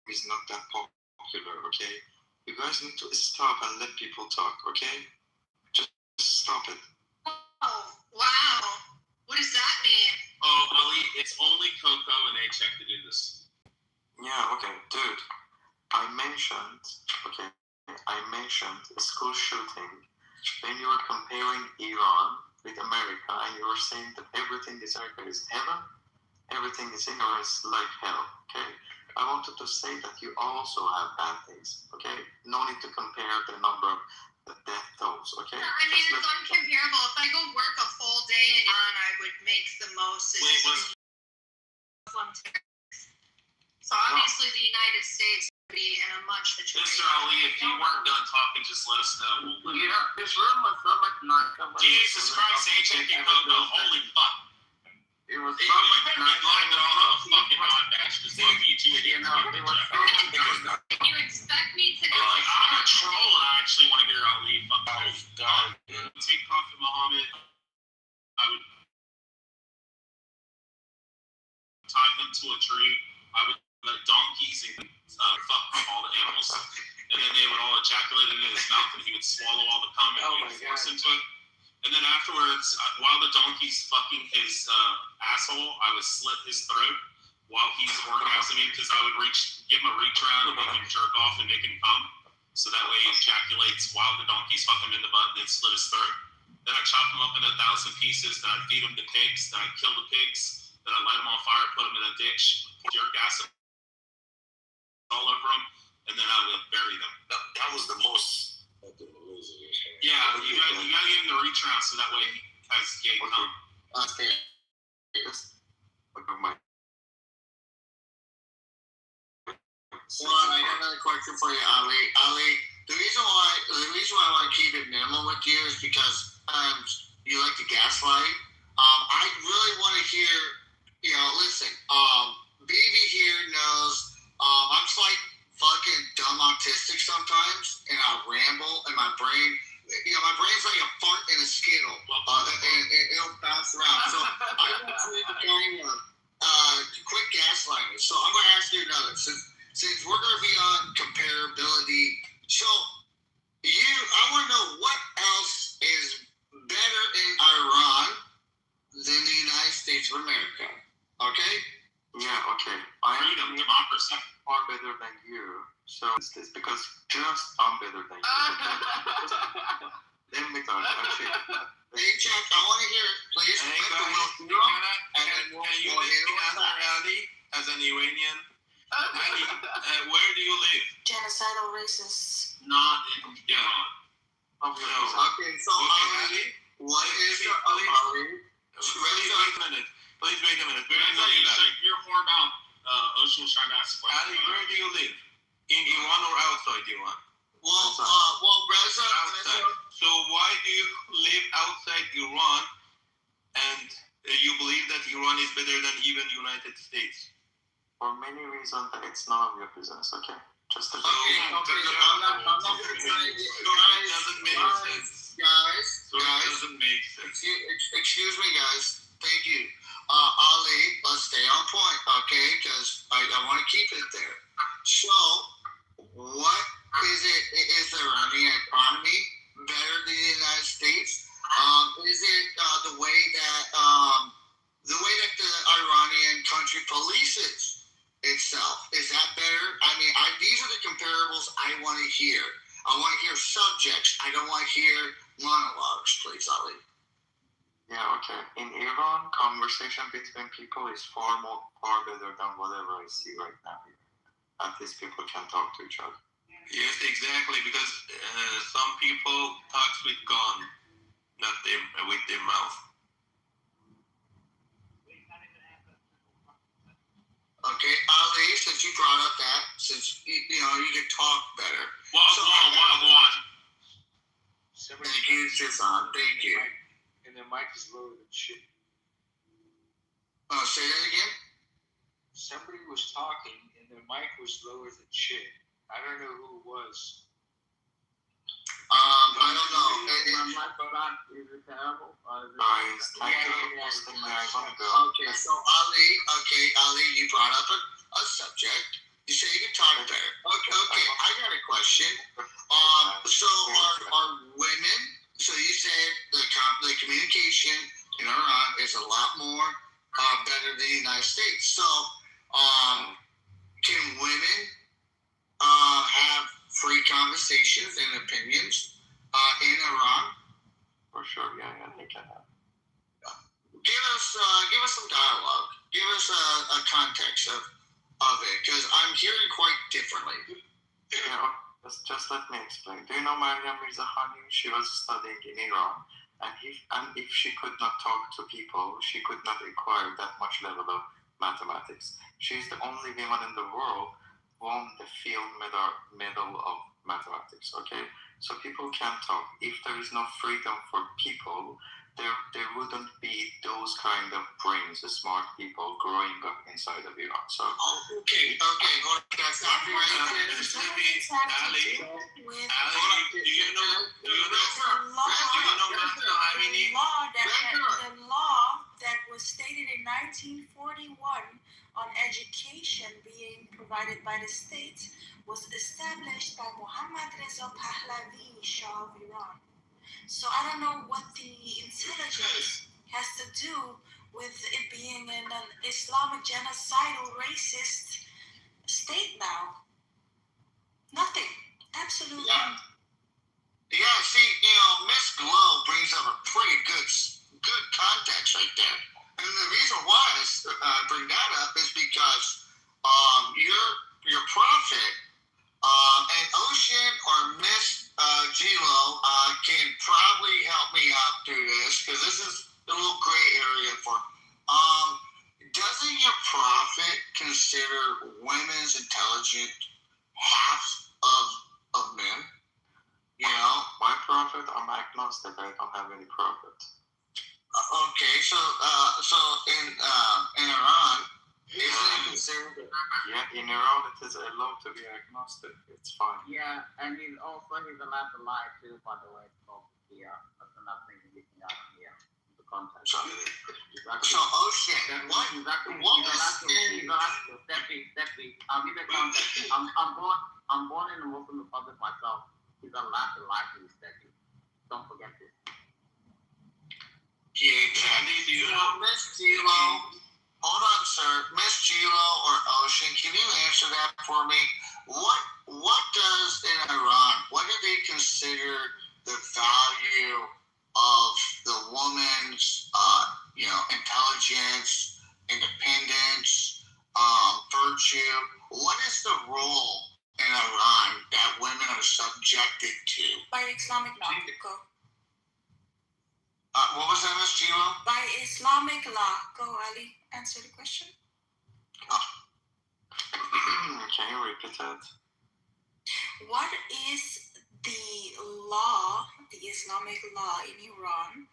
is not that popular, okay? You guys need to stop and let people talk, okay? Just stop it. Oh, wow. What does that mean? Oh, Ali, it's only Coco and A-Check to do this. Yeah, okay, dude. I mentioned a school shooting. Then you were comparing Iran with America, and you were saying that everything in America is heaven, everything is ignorance like hell, okay? I wanted to say that you also have bad things, okay? No need to compare the number of the death tolls, okay? I mean, it's uncomparable. If I go work a full day in Iran, I would make the most. So obviously the United States would be in a much situation. Mr. Ali, if you weren't done talking, just let us know. This room was so much nice. Jesus Christ, A-Check and Coco, holy fuck. It was so much nice. Blame it on a fucking odd-dash, because both of you two idiots. You expect me to... I'm a troll, and I actually want to hear Ali fucking God. Take Prophet Muhammad. I would tie them to a tree. I would let donkeys and fuck all the animals, and then they would all ejaculate into his mouth, and he would swallow all the common force into it. And then afterwards, while the donkey's fucking his asshole, I would slit his throat while he's orgasming, because I would give him a reach around and make him jerk off and make him come, so that way he ejaculates while the donkey's fucking him in the butt, and then slit his throat. Then I chop him up into 1,000 pieces. Then I feed him to pigs. Then I kill the pigs. Then I light them on fire, put them in a ditch, pour gas all over them, and then I would bury them. That was the most. Yeah, but you gotta give him the reach around so that way he has gay cum. Okay. Well, I got another question for you, Ali. Ali, the reason why I want to keep it minimal with you is because you like to gaslight. I really want to hear. Listen. BB here knows. I'm just like fucking dumb autistic sometimes, and I ramble, and my brain. My brain's like a fart in a Skittle, and it'll bounce around. So I want to kind of quick gaslighting. So I'm going to ask you another. Since we're going to be on comparability, so I want to know what else is better in Iran than the United States of America. Okay? Yeah, okay. Freedom, democracy. Far better than you. So it's because just I'm better than you. Let me talk. Hey, Chuck, I want to hear it, please. Hey, guys, Ali, where do you live? Genocidal racists. Not in Iran. Okay, so Ali, what is the Ali? Please wait a minute. Where do you live, Ali? You're more about Ocean was trying to ask a question. Ali, where do you live? In Iran or outside Iran? Well, Reza, outside. So why do you live outside Iran and you believe that Iran is better than even United States? For many reasons that it's none of your business, okay? Just a I'm not trying to. It doesn't make sense. Guys, It doesn't make sense. Excuse me, guys. Thank you. Ali, let's stay on point, okay? Because I want to keep it there. So, what is it? Is the Iranian economy better than the United States? Is it the way that the Iranian country polices itself? Is that better? I mean, these are the comparables I want to hear. I want to hear subjects. I don't want to hear monologues, please, Ali. Yeah, okay. In Iran, conversation between people is far better than whatever I see right now here. At least people can talk to each other. Yes, exactly. Because some people talk with gun, not with their mouth. Okay, Ali, since you brought up that, since you can talk better. Thank you, Jason. Thank you. And their mic is lower than shit. Say that again? Somebody was talking and their mic was lower than shit. I don't know who it was. I don't know. Is it terrible? Guys, thank you for posting there. I want to go. Okay, so Ali, you brought up a subject. You say you can talk better. Okay, I got a question. So are women? So you said the communication in Iran is a lot more better than the United States. So, can women have free conversations and opinions in Iran? For sure, yeah, they can have. Give us some dialogue. Give us a context of it, because I'm hearing quite differently. Yeah, just let me explain. Do you know Maryam Mirzakhani? She was studying in Iran, and if she could not talk to people, she could not acquire that much level of mathematics. She's the only woman in the world who won the field medal of mathematics. Okay, so people can talk. If there is no freedom for people, there wouldn't be those kind of brains, the smart people growing up inside of Iran. So okay, hold on. Stop you right there. Ali, do you know The law that was stated in 1941 on education being provided by the state was established by Muhammad Reza Pahlavi, Shah of Iran. So I don't know what the intelligence has to do with it being in an Islamic genocidal racist state now. Nothing. Absolutely. Yeah, see, Miss Glow brings up a pretty good context right there. And the reason why I bring that up is because your prophet and Ocean or Miss G-Lo can probably help me out through this, because this is a little gray area for doesn't your prophet consider women's intelligence half of men? My prophet, I'm agnostic. I don't have any prophet. Okay, so in Iran, isn't it considered? Yeah, in Iran it is allowed to be agnostic. It's fine. Yeah, and he's allowed to lie too, by the way. That's another thing that you can out here. The context. So Ocean, what is Steffi, I'll give you context. I'm born in the Muslim Republic myself. He's allowed to lie to you, Steffi. Don't forget this. Miss G-Lo, hold on, sir. Miss G-Lo or Ocean, can you answer that for me? What does in Iran, what do they consider the value of the woman's, intelligence, independence, virtue? what is the rule in Iran that women are subjected to? By Islamic law. Go. What was that, Ms. Gilo? By Islamic law. Go, Ali. Answer the question. Can you repeat it? What is the law, the Islamic law in Iran,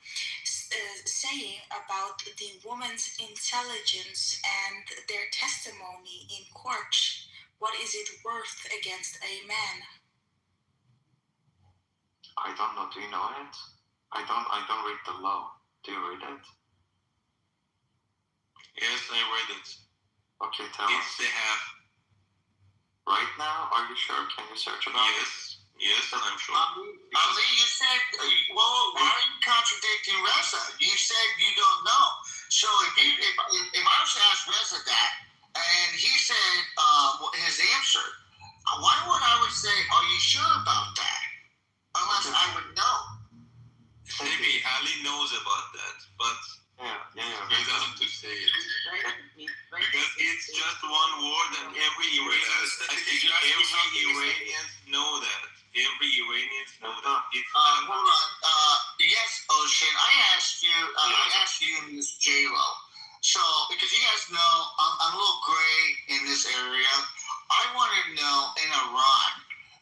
saying about the woman's intelligence and their testimony in court? What is it worth against a man? I don't know. Do you know it? I don't read the law. Do you read it? Yes, I read it. Okay, tell us. They have. Right now? Are you sure? Can you search about it? Yes, I'm sure. Ali, you said, well, why are you contradicting Reza? You said you don't know. So if I was to ask Reza that, and he said his answer, why would I would say, are you sure about that? Unless I would know. Maybe Ali knows about that, but he doesn't to say it. Because it's just one word and every Iranian, I think every Iranian know that. Every Iranian know that. Hold on. Yes, Ocean, I asked you, Ms. J-Lo. So, because you guys know, I'm a little gray in this area. I want to know in Iran,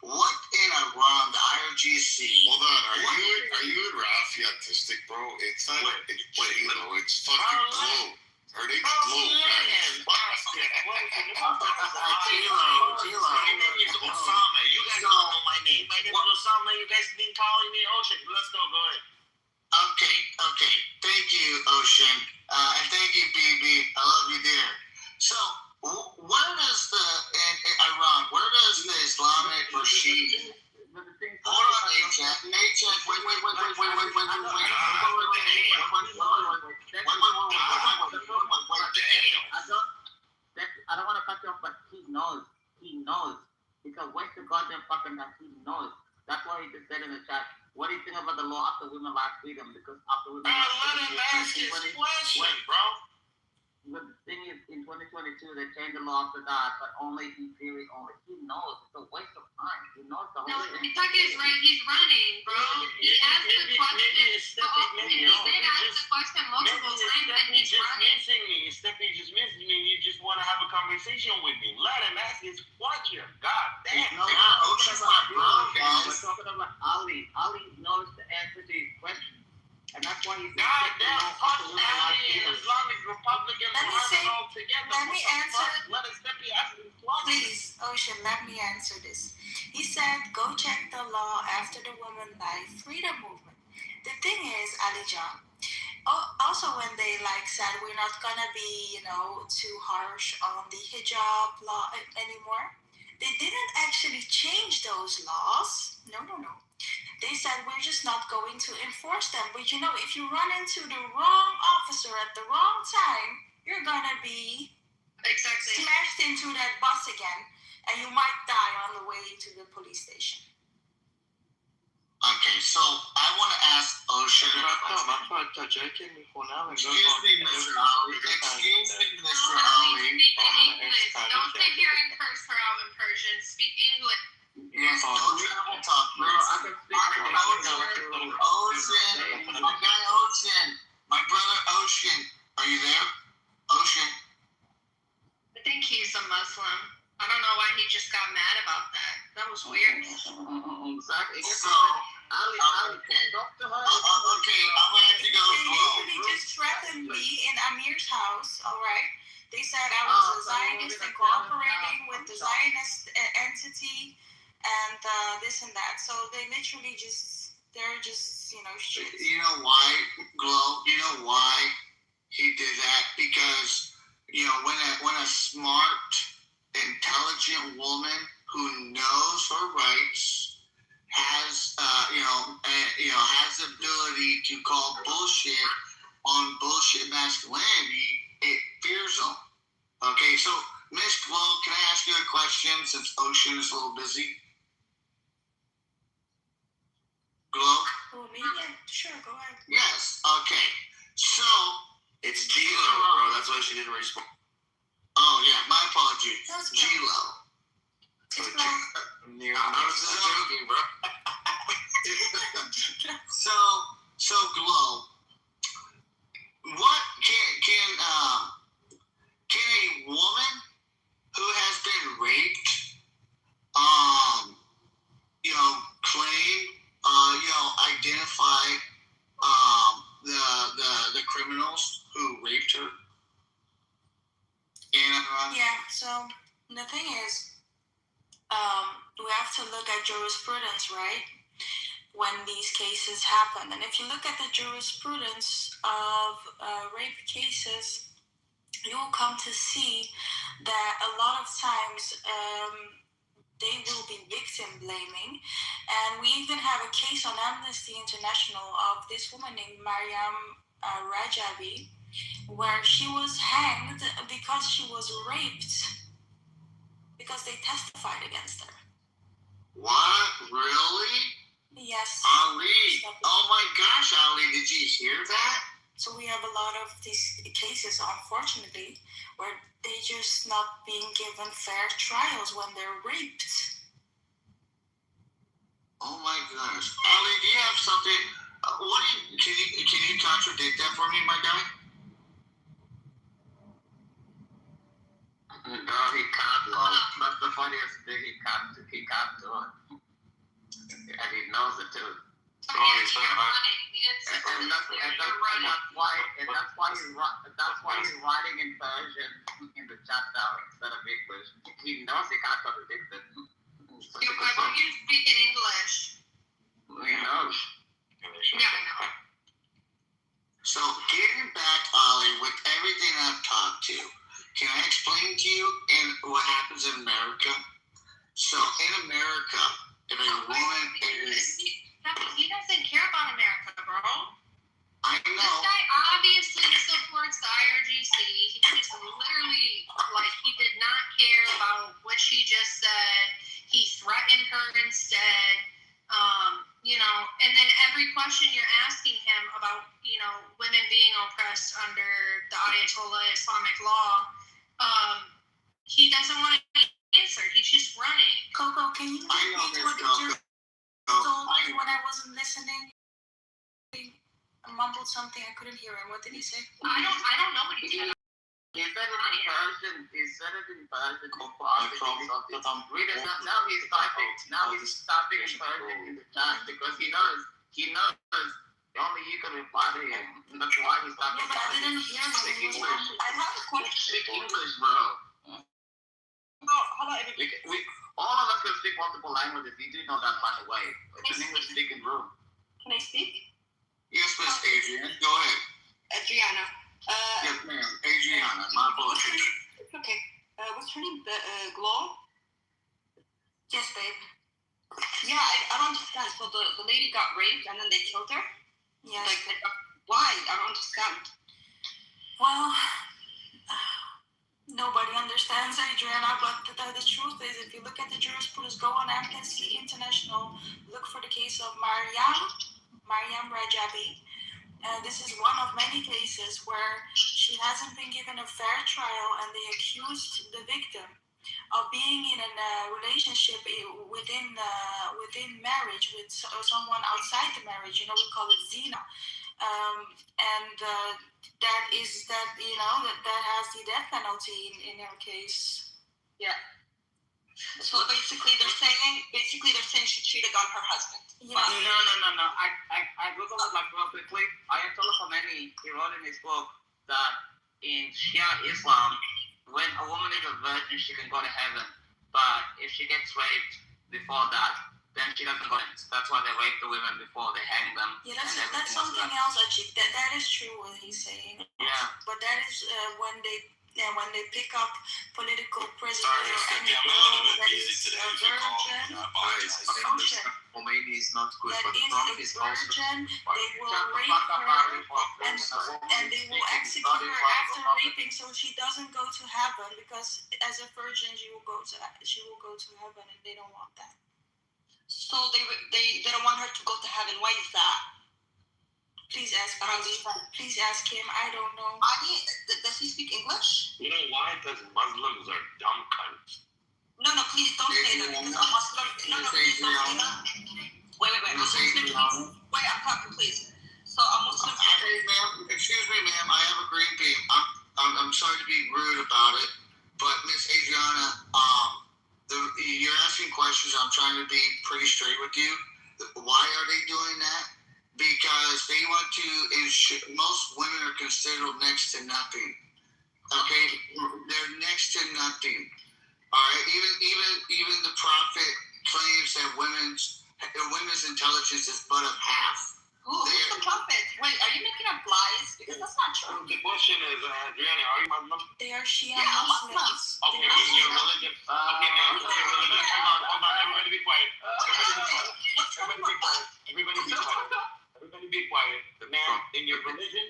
what in Iran, the IRGC. Hold on, are you Rafiatistic, bro? It's not, it's fucking glue. Her name's Glue, guys. Tilo. My name is Osama. You guys don't know my name. My name is Osama. You guys been calling me Ocean. Let's go ahead. Okay. Thank you, Ocean. And thank you, BB. I love you, dear. So, where does in Iran, where does the Islamic regime... Hold on, A-Check. Wait. I don't want to cut you off, but he knows. It's a waste of goddamn fucking that he knows. That's why he just said in the chat, what do you think about the law after women lost freedom? Because after women lost freedom... Let him ask his question, bro. But the thing is, in 2022, they changed the law after that, but only in theory only. He knows. It's a waste of time. He knows the whole thing. Kentucky is right. He's running, bro. He asked the question. He did ask the question multiple times, and he's running. Stephanie just missed me. You just want to have a conversation with me. Let him ask his question. God damn. Ocean's my bro, guys. We're talking about Ali. Ali knows the answer to his question. And that's why he's goddamn fuck Ali and Islamic Republican all together. Let me answer. Let us be asking questions. Please, Ocean, let me answer this. He said, go check the law after the Women Life Freedom Movement. The thing is, Ali John, also when they said we're not gonna be, too harsh on the hijab law anymore, they didn't actually change those laws. No. They said we're just not going to enforce them. But if you run into the wrong officer at the wrong time, you're gonna be smashed into that bus again, and you might die on the way to the police station. Okay, so I want to ask Ocean a question. Excuse me, Mr. Ali. Speak English. Don't sit here and curse her out in Persian. Speak English. Yes, no travel talk, bro. I can speak Ocean, my guy Ocean, my brother Ocean. Are you there? Ocean. I think he's a Muslim. I don't know why he just got mad about that. That was weird. Exactly. So, okay. Okay, I'm gonna have to go slow. They just threatened me in Amir's house, alright? They said I was a Zionist and cooperating with the Zionist entity and this and that. So they literally they're just, shit. You know why, Glow? You know why he did that? Because, when a smart, intelligent woman who knows her rights has, has the ability to call bullshit on bullshit masculinity, it fears them. Okay, so Miss Glow, can I ask you a question since Ocean is a little busy? Glow? Oh, me? Yeah, sure, go ahead. Yes, okay. So, it's Gilo, bro. That's why she didn't respond. Oh, yeah, my apologies. G-Lo. I was just joking, bro. So Glow, what can a woman who has been raped, claim, identify the criminals who raped her? And yeah. So the thing is, we have to look at jurisprudence, right? When these cases happen, and if you look at the jurisprudence of rape cases, you will come to see that a lot of times they will be victim blaming. And we even have a case on Amnesty International of this woman named Mariam Rajabi, where she was hanged because she was raped because they testified against her. What? Really? Yes. Ali. Oh my gosh, Ali, did you hear that? So we have a lot of these cases, unfortunately, where they just not being given fair trials when they're raped. Oh my gosh. Ali, do you have something? Can you contradict that for me, my guy? No, he can't, love. That's the funniest thing. He can't do it. And he knows it too. And that's why he's writing in Persian in the chat now instead of English. He knows he can't contradict it. Why don't you speak in English? He knows. Yeah, I know. So getting back, Ali, with everything I've talked to, can I explain to you what happens in America? So in America, if a woman is... He doesn't care about America, bro. I know. This guy obviously supports the IRGC. He just literally, he did not care about what she just said. He threatened her instead. And then every question you're asking him about, women being oppressed under the Ayatollah Islamic law, he doesn't want to answer. He's just running. Coco, can you repeat what you told me when I wasn't listening? I mumbled something. I couldn't hear him. What did he say? I don't know what he said. He said it in Persian. Now he's typing in Persian in the chat because he knows only you can reply to him. That's why he's typing. Yeah, but I didn't hear him. I have a question. Speak English, bro. How about all of us can speak multiple languages. You do know that, by the way. It's an English-speaking room. Can I speak? Yes, Miss Adrian. Go ahead. Adriana. Yes, ma'am. Adriana. My apologies. It's okay. What's her name? Glow? Yes, babe. Yeah, I don't understand. So the lady got raped and then they killed her? Yes. Why? I don't understand. Well, nobody understands Adriana, but the truth is, if you look at the jurisprudence, go on Amnesty International, look for the case of Mariam Rajabi. This is one of many cases where she hasn't been given a fair trial and they accused the victim of being in a relationship within marriage with someone outside the marriage. We call it zina. That has the death penalty in her case. Yeah. So basically they're saying she cheated on her husband. Yeah. No. I googled it real quickly. Ayatollah Khomeini, he wrote in his book that in Shia Islam, when a woman is a virgin, she can go to heaven. But if she gets raped before that, then she doesn't go. That's why they rape the women before they hang them. Yeah, that's something else, Achik. That is true what he's saying. Yeah. But that is when they pick up political prisoners or any girl that is a virgin. Khomeini is not good, that but is Trump a is also virgin, they will rape her and they will execute her after raping, so she doesn't go to heaven because as a virgin she will go to heaven, and they don't want that. So they don't want her to go to heaven. Why is that? Please ask him. I don't know. Does he speak English? You know why? because Muslims are dumb cunts. No, please don't say that because a Muslim. No, please don't say that. Wait. A Muslim. Wait, I'm talking, please. So a Muslim. Hey, ma'am. Excuse me, ma'am. I have a green bean. I'm sorry to be rude about it, but Miss Adriana, you're asking questions. I'm trying to be pretty straight with you. Why are they doing that? Because they want to ensure most women are considered next to nothing. Okay, they're next to nothing. All right, even the prophet claims that women's intelligence is but of half. Who's the prophet? Wait, are you making up lies? Because that's not true. The question is, Adriana, are you Muslim? They are Shia Muslims. Okay, in your religion. Okay, now, in your religion. Hold on. Everybody be quiet. Everybody be quiet. Now, in your religion,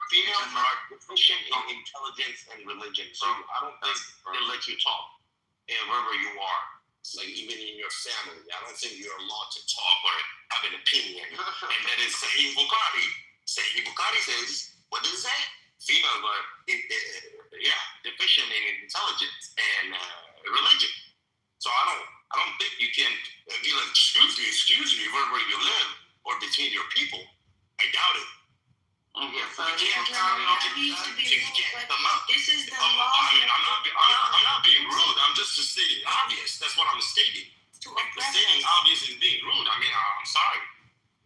females are deficient in intelligence and religion. So I don't think they'll let you talk wherever you are. Like even in your family, I don't think you're allowed to talk or have an opinion. And that is Sahih Bukhari. Sahih Bukhari says, what does it say? Females are deficient in intelligence and religion. So I don't think you can be like, excuse me, wherever you live or between your people. I doubt it. This is the law. I'm not being rude. I'm just stating obvious. That's what I'm stating. Stating obvious is being rude. I mean, I'm sorry.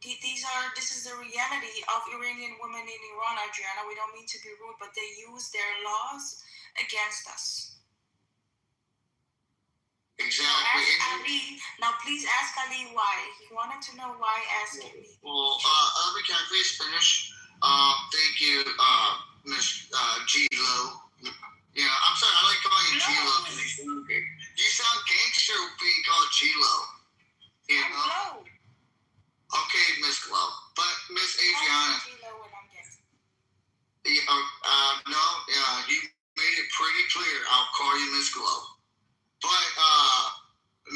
This is the reality of Iranian women in Iran, Adriana. We don't mean to be rude, but they use their laws against us. Exactly. Now, please ask Ali why. He wanted to know why. Ask him. Well, can I please finish? Thank you, Miss G-Lo. Yeah, I'm sorry, I like calling you G-Lo. You sound gangster being called G-Lo. You know? Okay, Miss Glow. But Miss Adriana. You made it pretty clear. I'll call you Miss Glow. But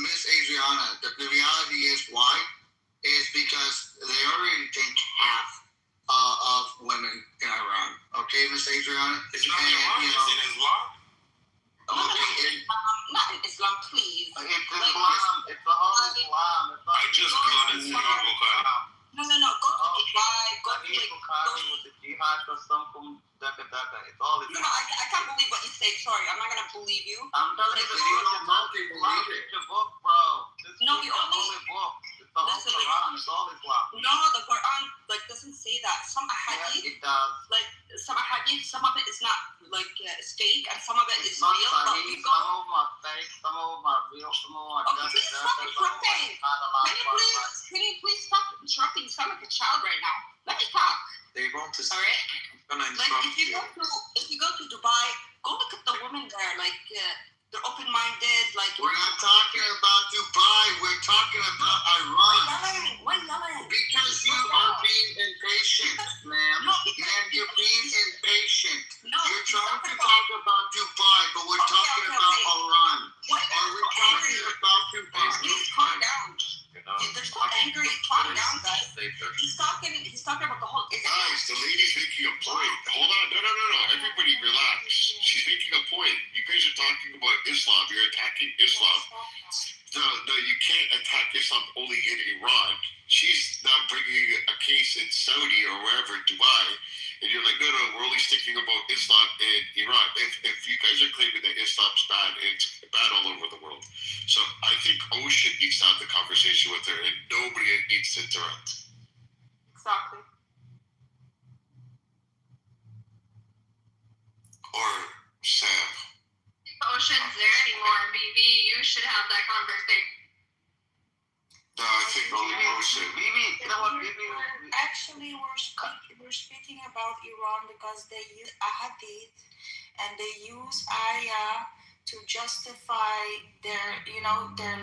Miss Adriana, the reality is why? Is because they already think half of women in Iran. Okay, Miss Adriana? It's not Iran, it's in Islam. Not in Islam, please. It's Islam. It's the whole Islam. I just got into Bukhari. No. Go to Dubai. Go to with the jihad or something. It's all Islam. No, I can't believe what you say. Sorry, I'm not gonna believe you. I'm telling you, it's the book, bro. No, you only book. It's the whole Quran. It's all Islam. No, the Quran doesn't say that. Some ahadith, it does. Some ahadith, some of it is not it's fake, and some of it is not real. But we go. Some of them are fake. Some of them are real. Some of them are okay, please stop interrupting. Can you please stop interrupting? You sound like a child right now. Let me talk. They want to. All right. If you go to Dubai, go look at the women there. They're open-minded. We're not talking about Dubai. We're talking about Iran. Why yelling? Because you are being impatient, ma'am. Ma'am, you're being impatient. You're trying to talk about Dubai, but we're talking about Iran. Are we talking about Dubai? Please calm down. They're so angry. Calm down, guys. He's talking about the whole. Guys, the lady's making a point. Hold on. No. Everybody relax. She's making a point. You guys are talking about Islam. You're attacking Islam. No, you can't attack Islam only in Iran. She's not bringing a case in Saudi or wherever, Dubai. And you're like, no, we're only sticking about Islam in Iran. If you guys are claiming that Islam's bad, it's bad all over the world. So I think Ocean needs to have the conversation with her, and nobody needs to interrupt. Exactly. Or Sam. Ocean's there anymore, BB. You should have that conversation. No, I think only Ocean. Actually, we're speaking about Iran because they use ahadith and they use ayah to justify their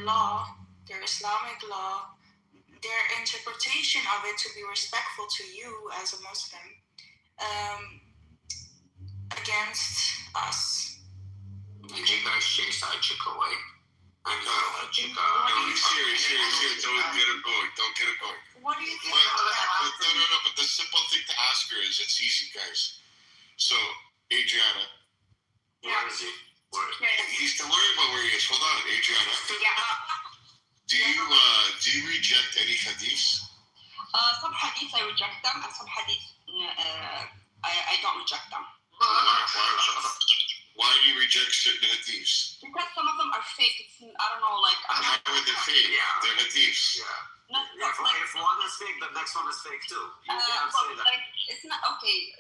law, their Islamic law, their interpretation of it to be respectful to you as a Muslim, against us. Did you guys chase that chick away? I know that chick. Serious. Don't get it going. What do you think? But the simple thing to ask her is, it's easy, guys. So, Adriana, Where is he? He's still worried about where he is. Hold on, Adriana. Do you reject any hadiths? Some hadiths I reject them, and some hadiths I don't reject them. Why do you reject certain hadiths? Because some of them are fake. I don't know, like. How are they fake? They're hadiths. If one is fake, the next one is fake too. You can't say that. Like, it's not okay.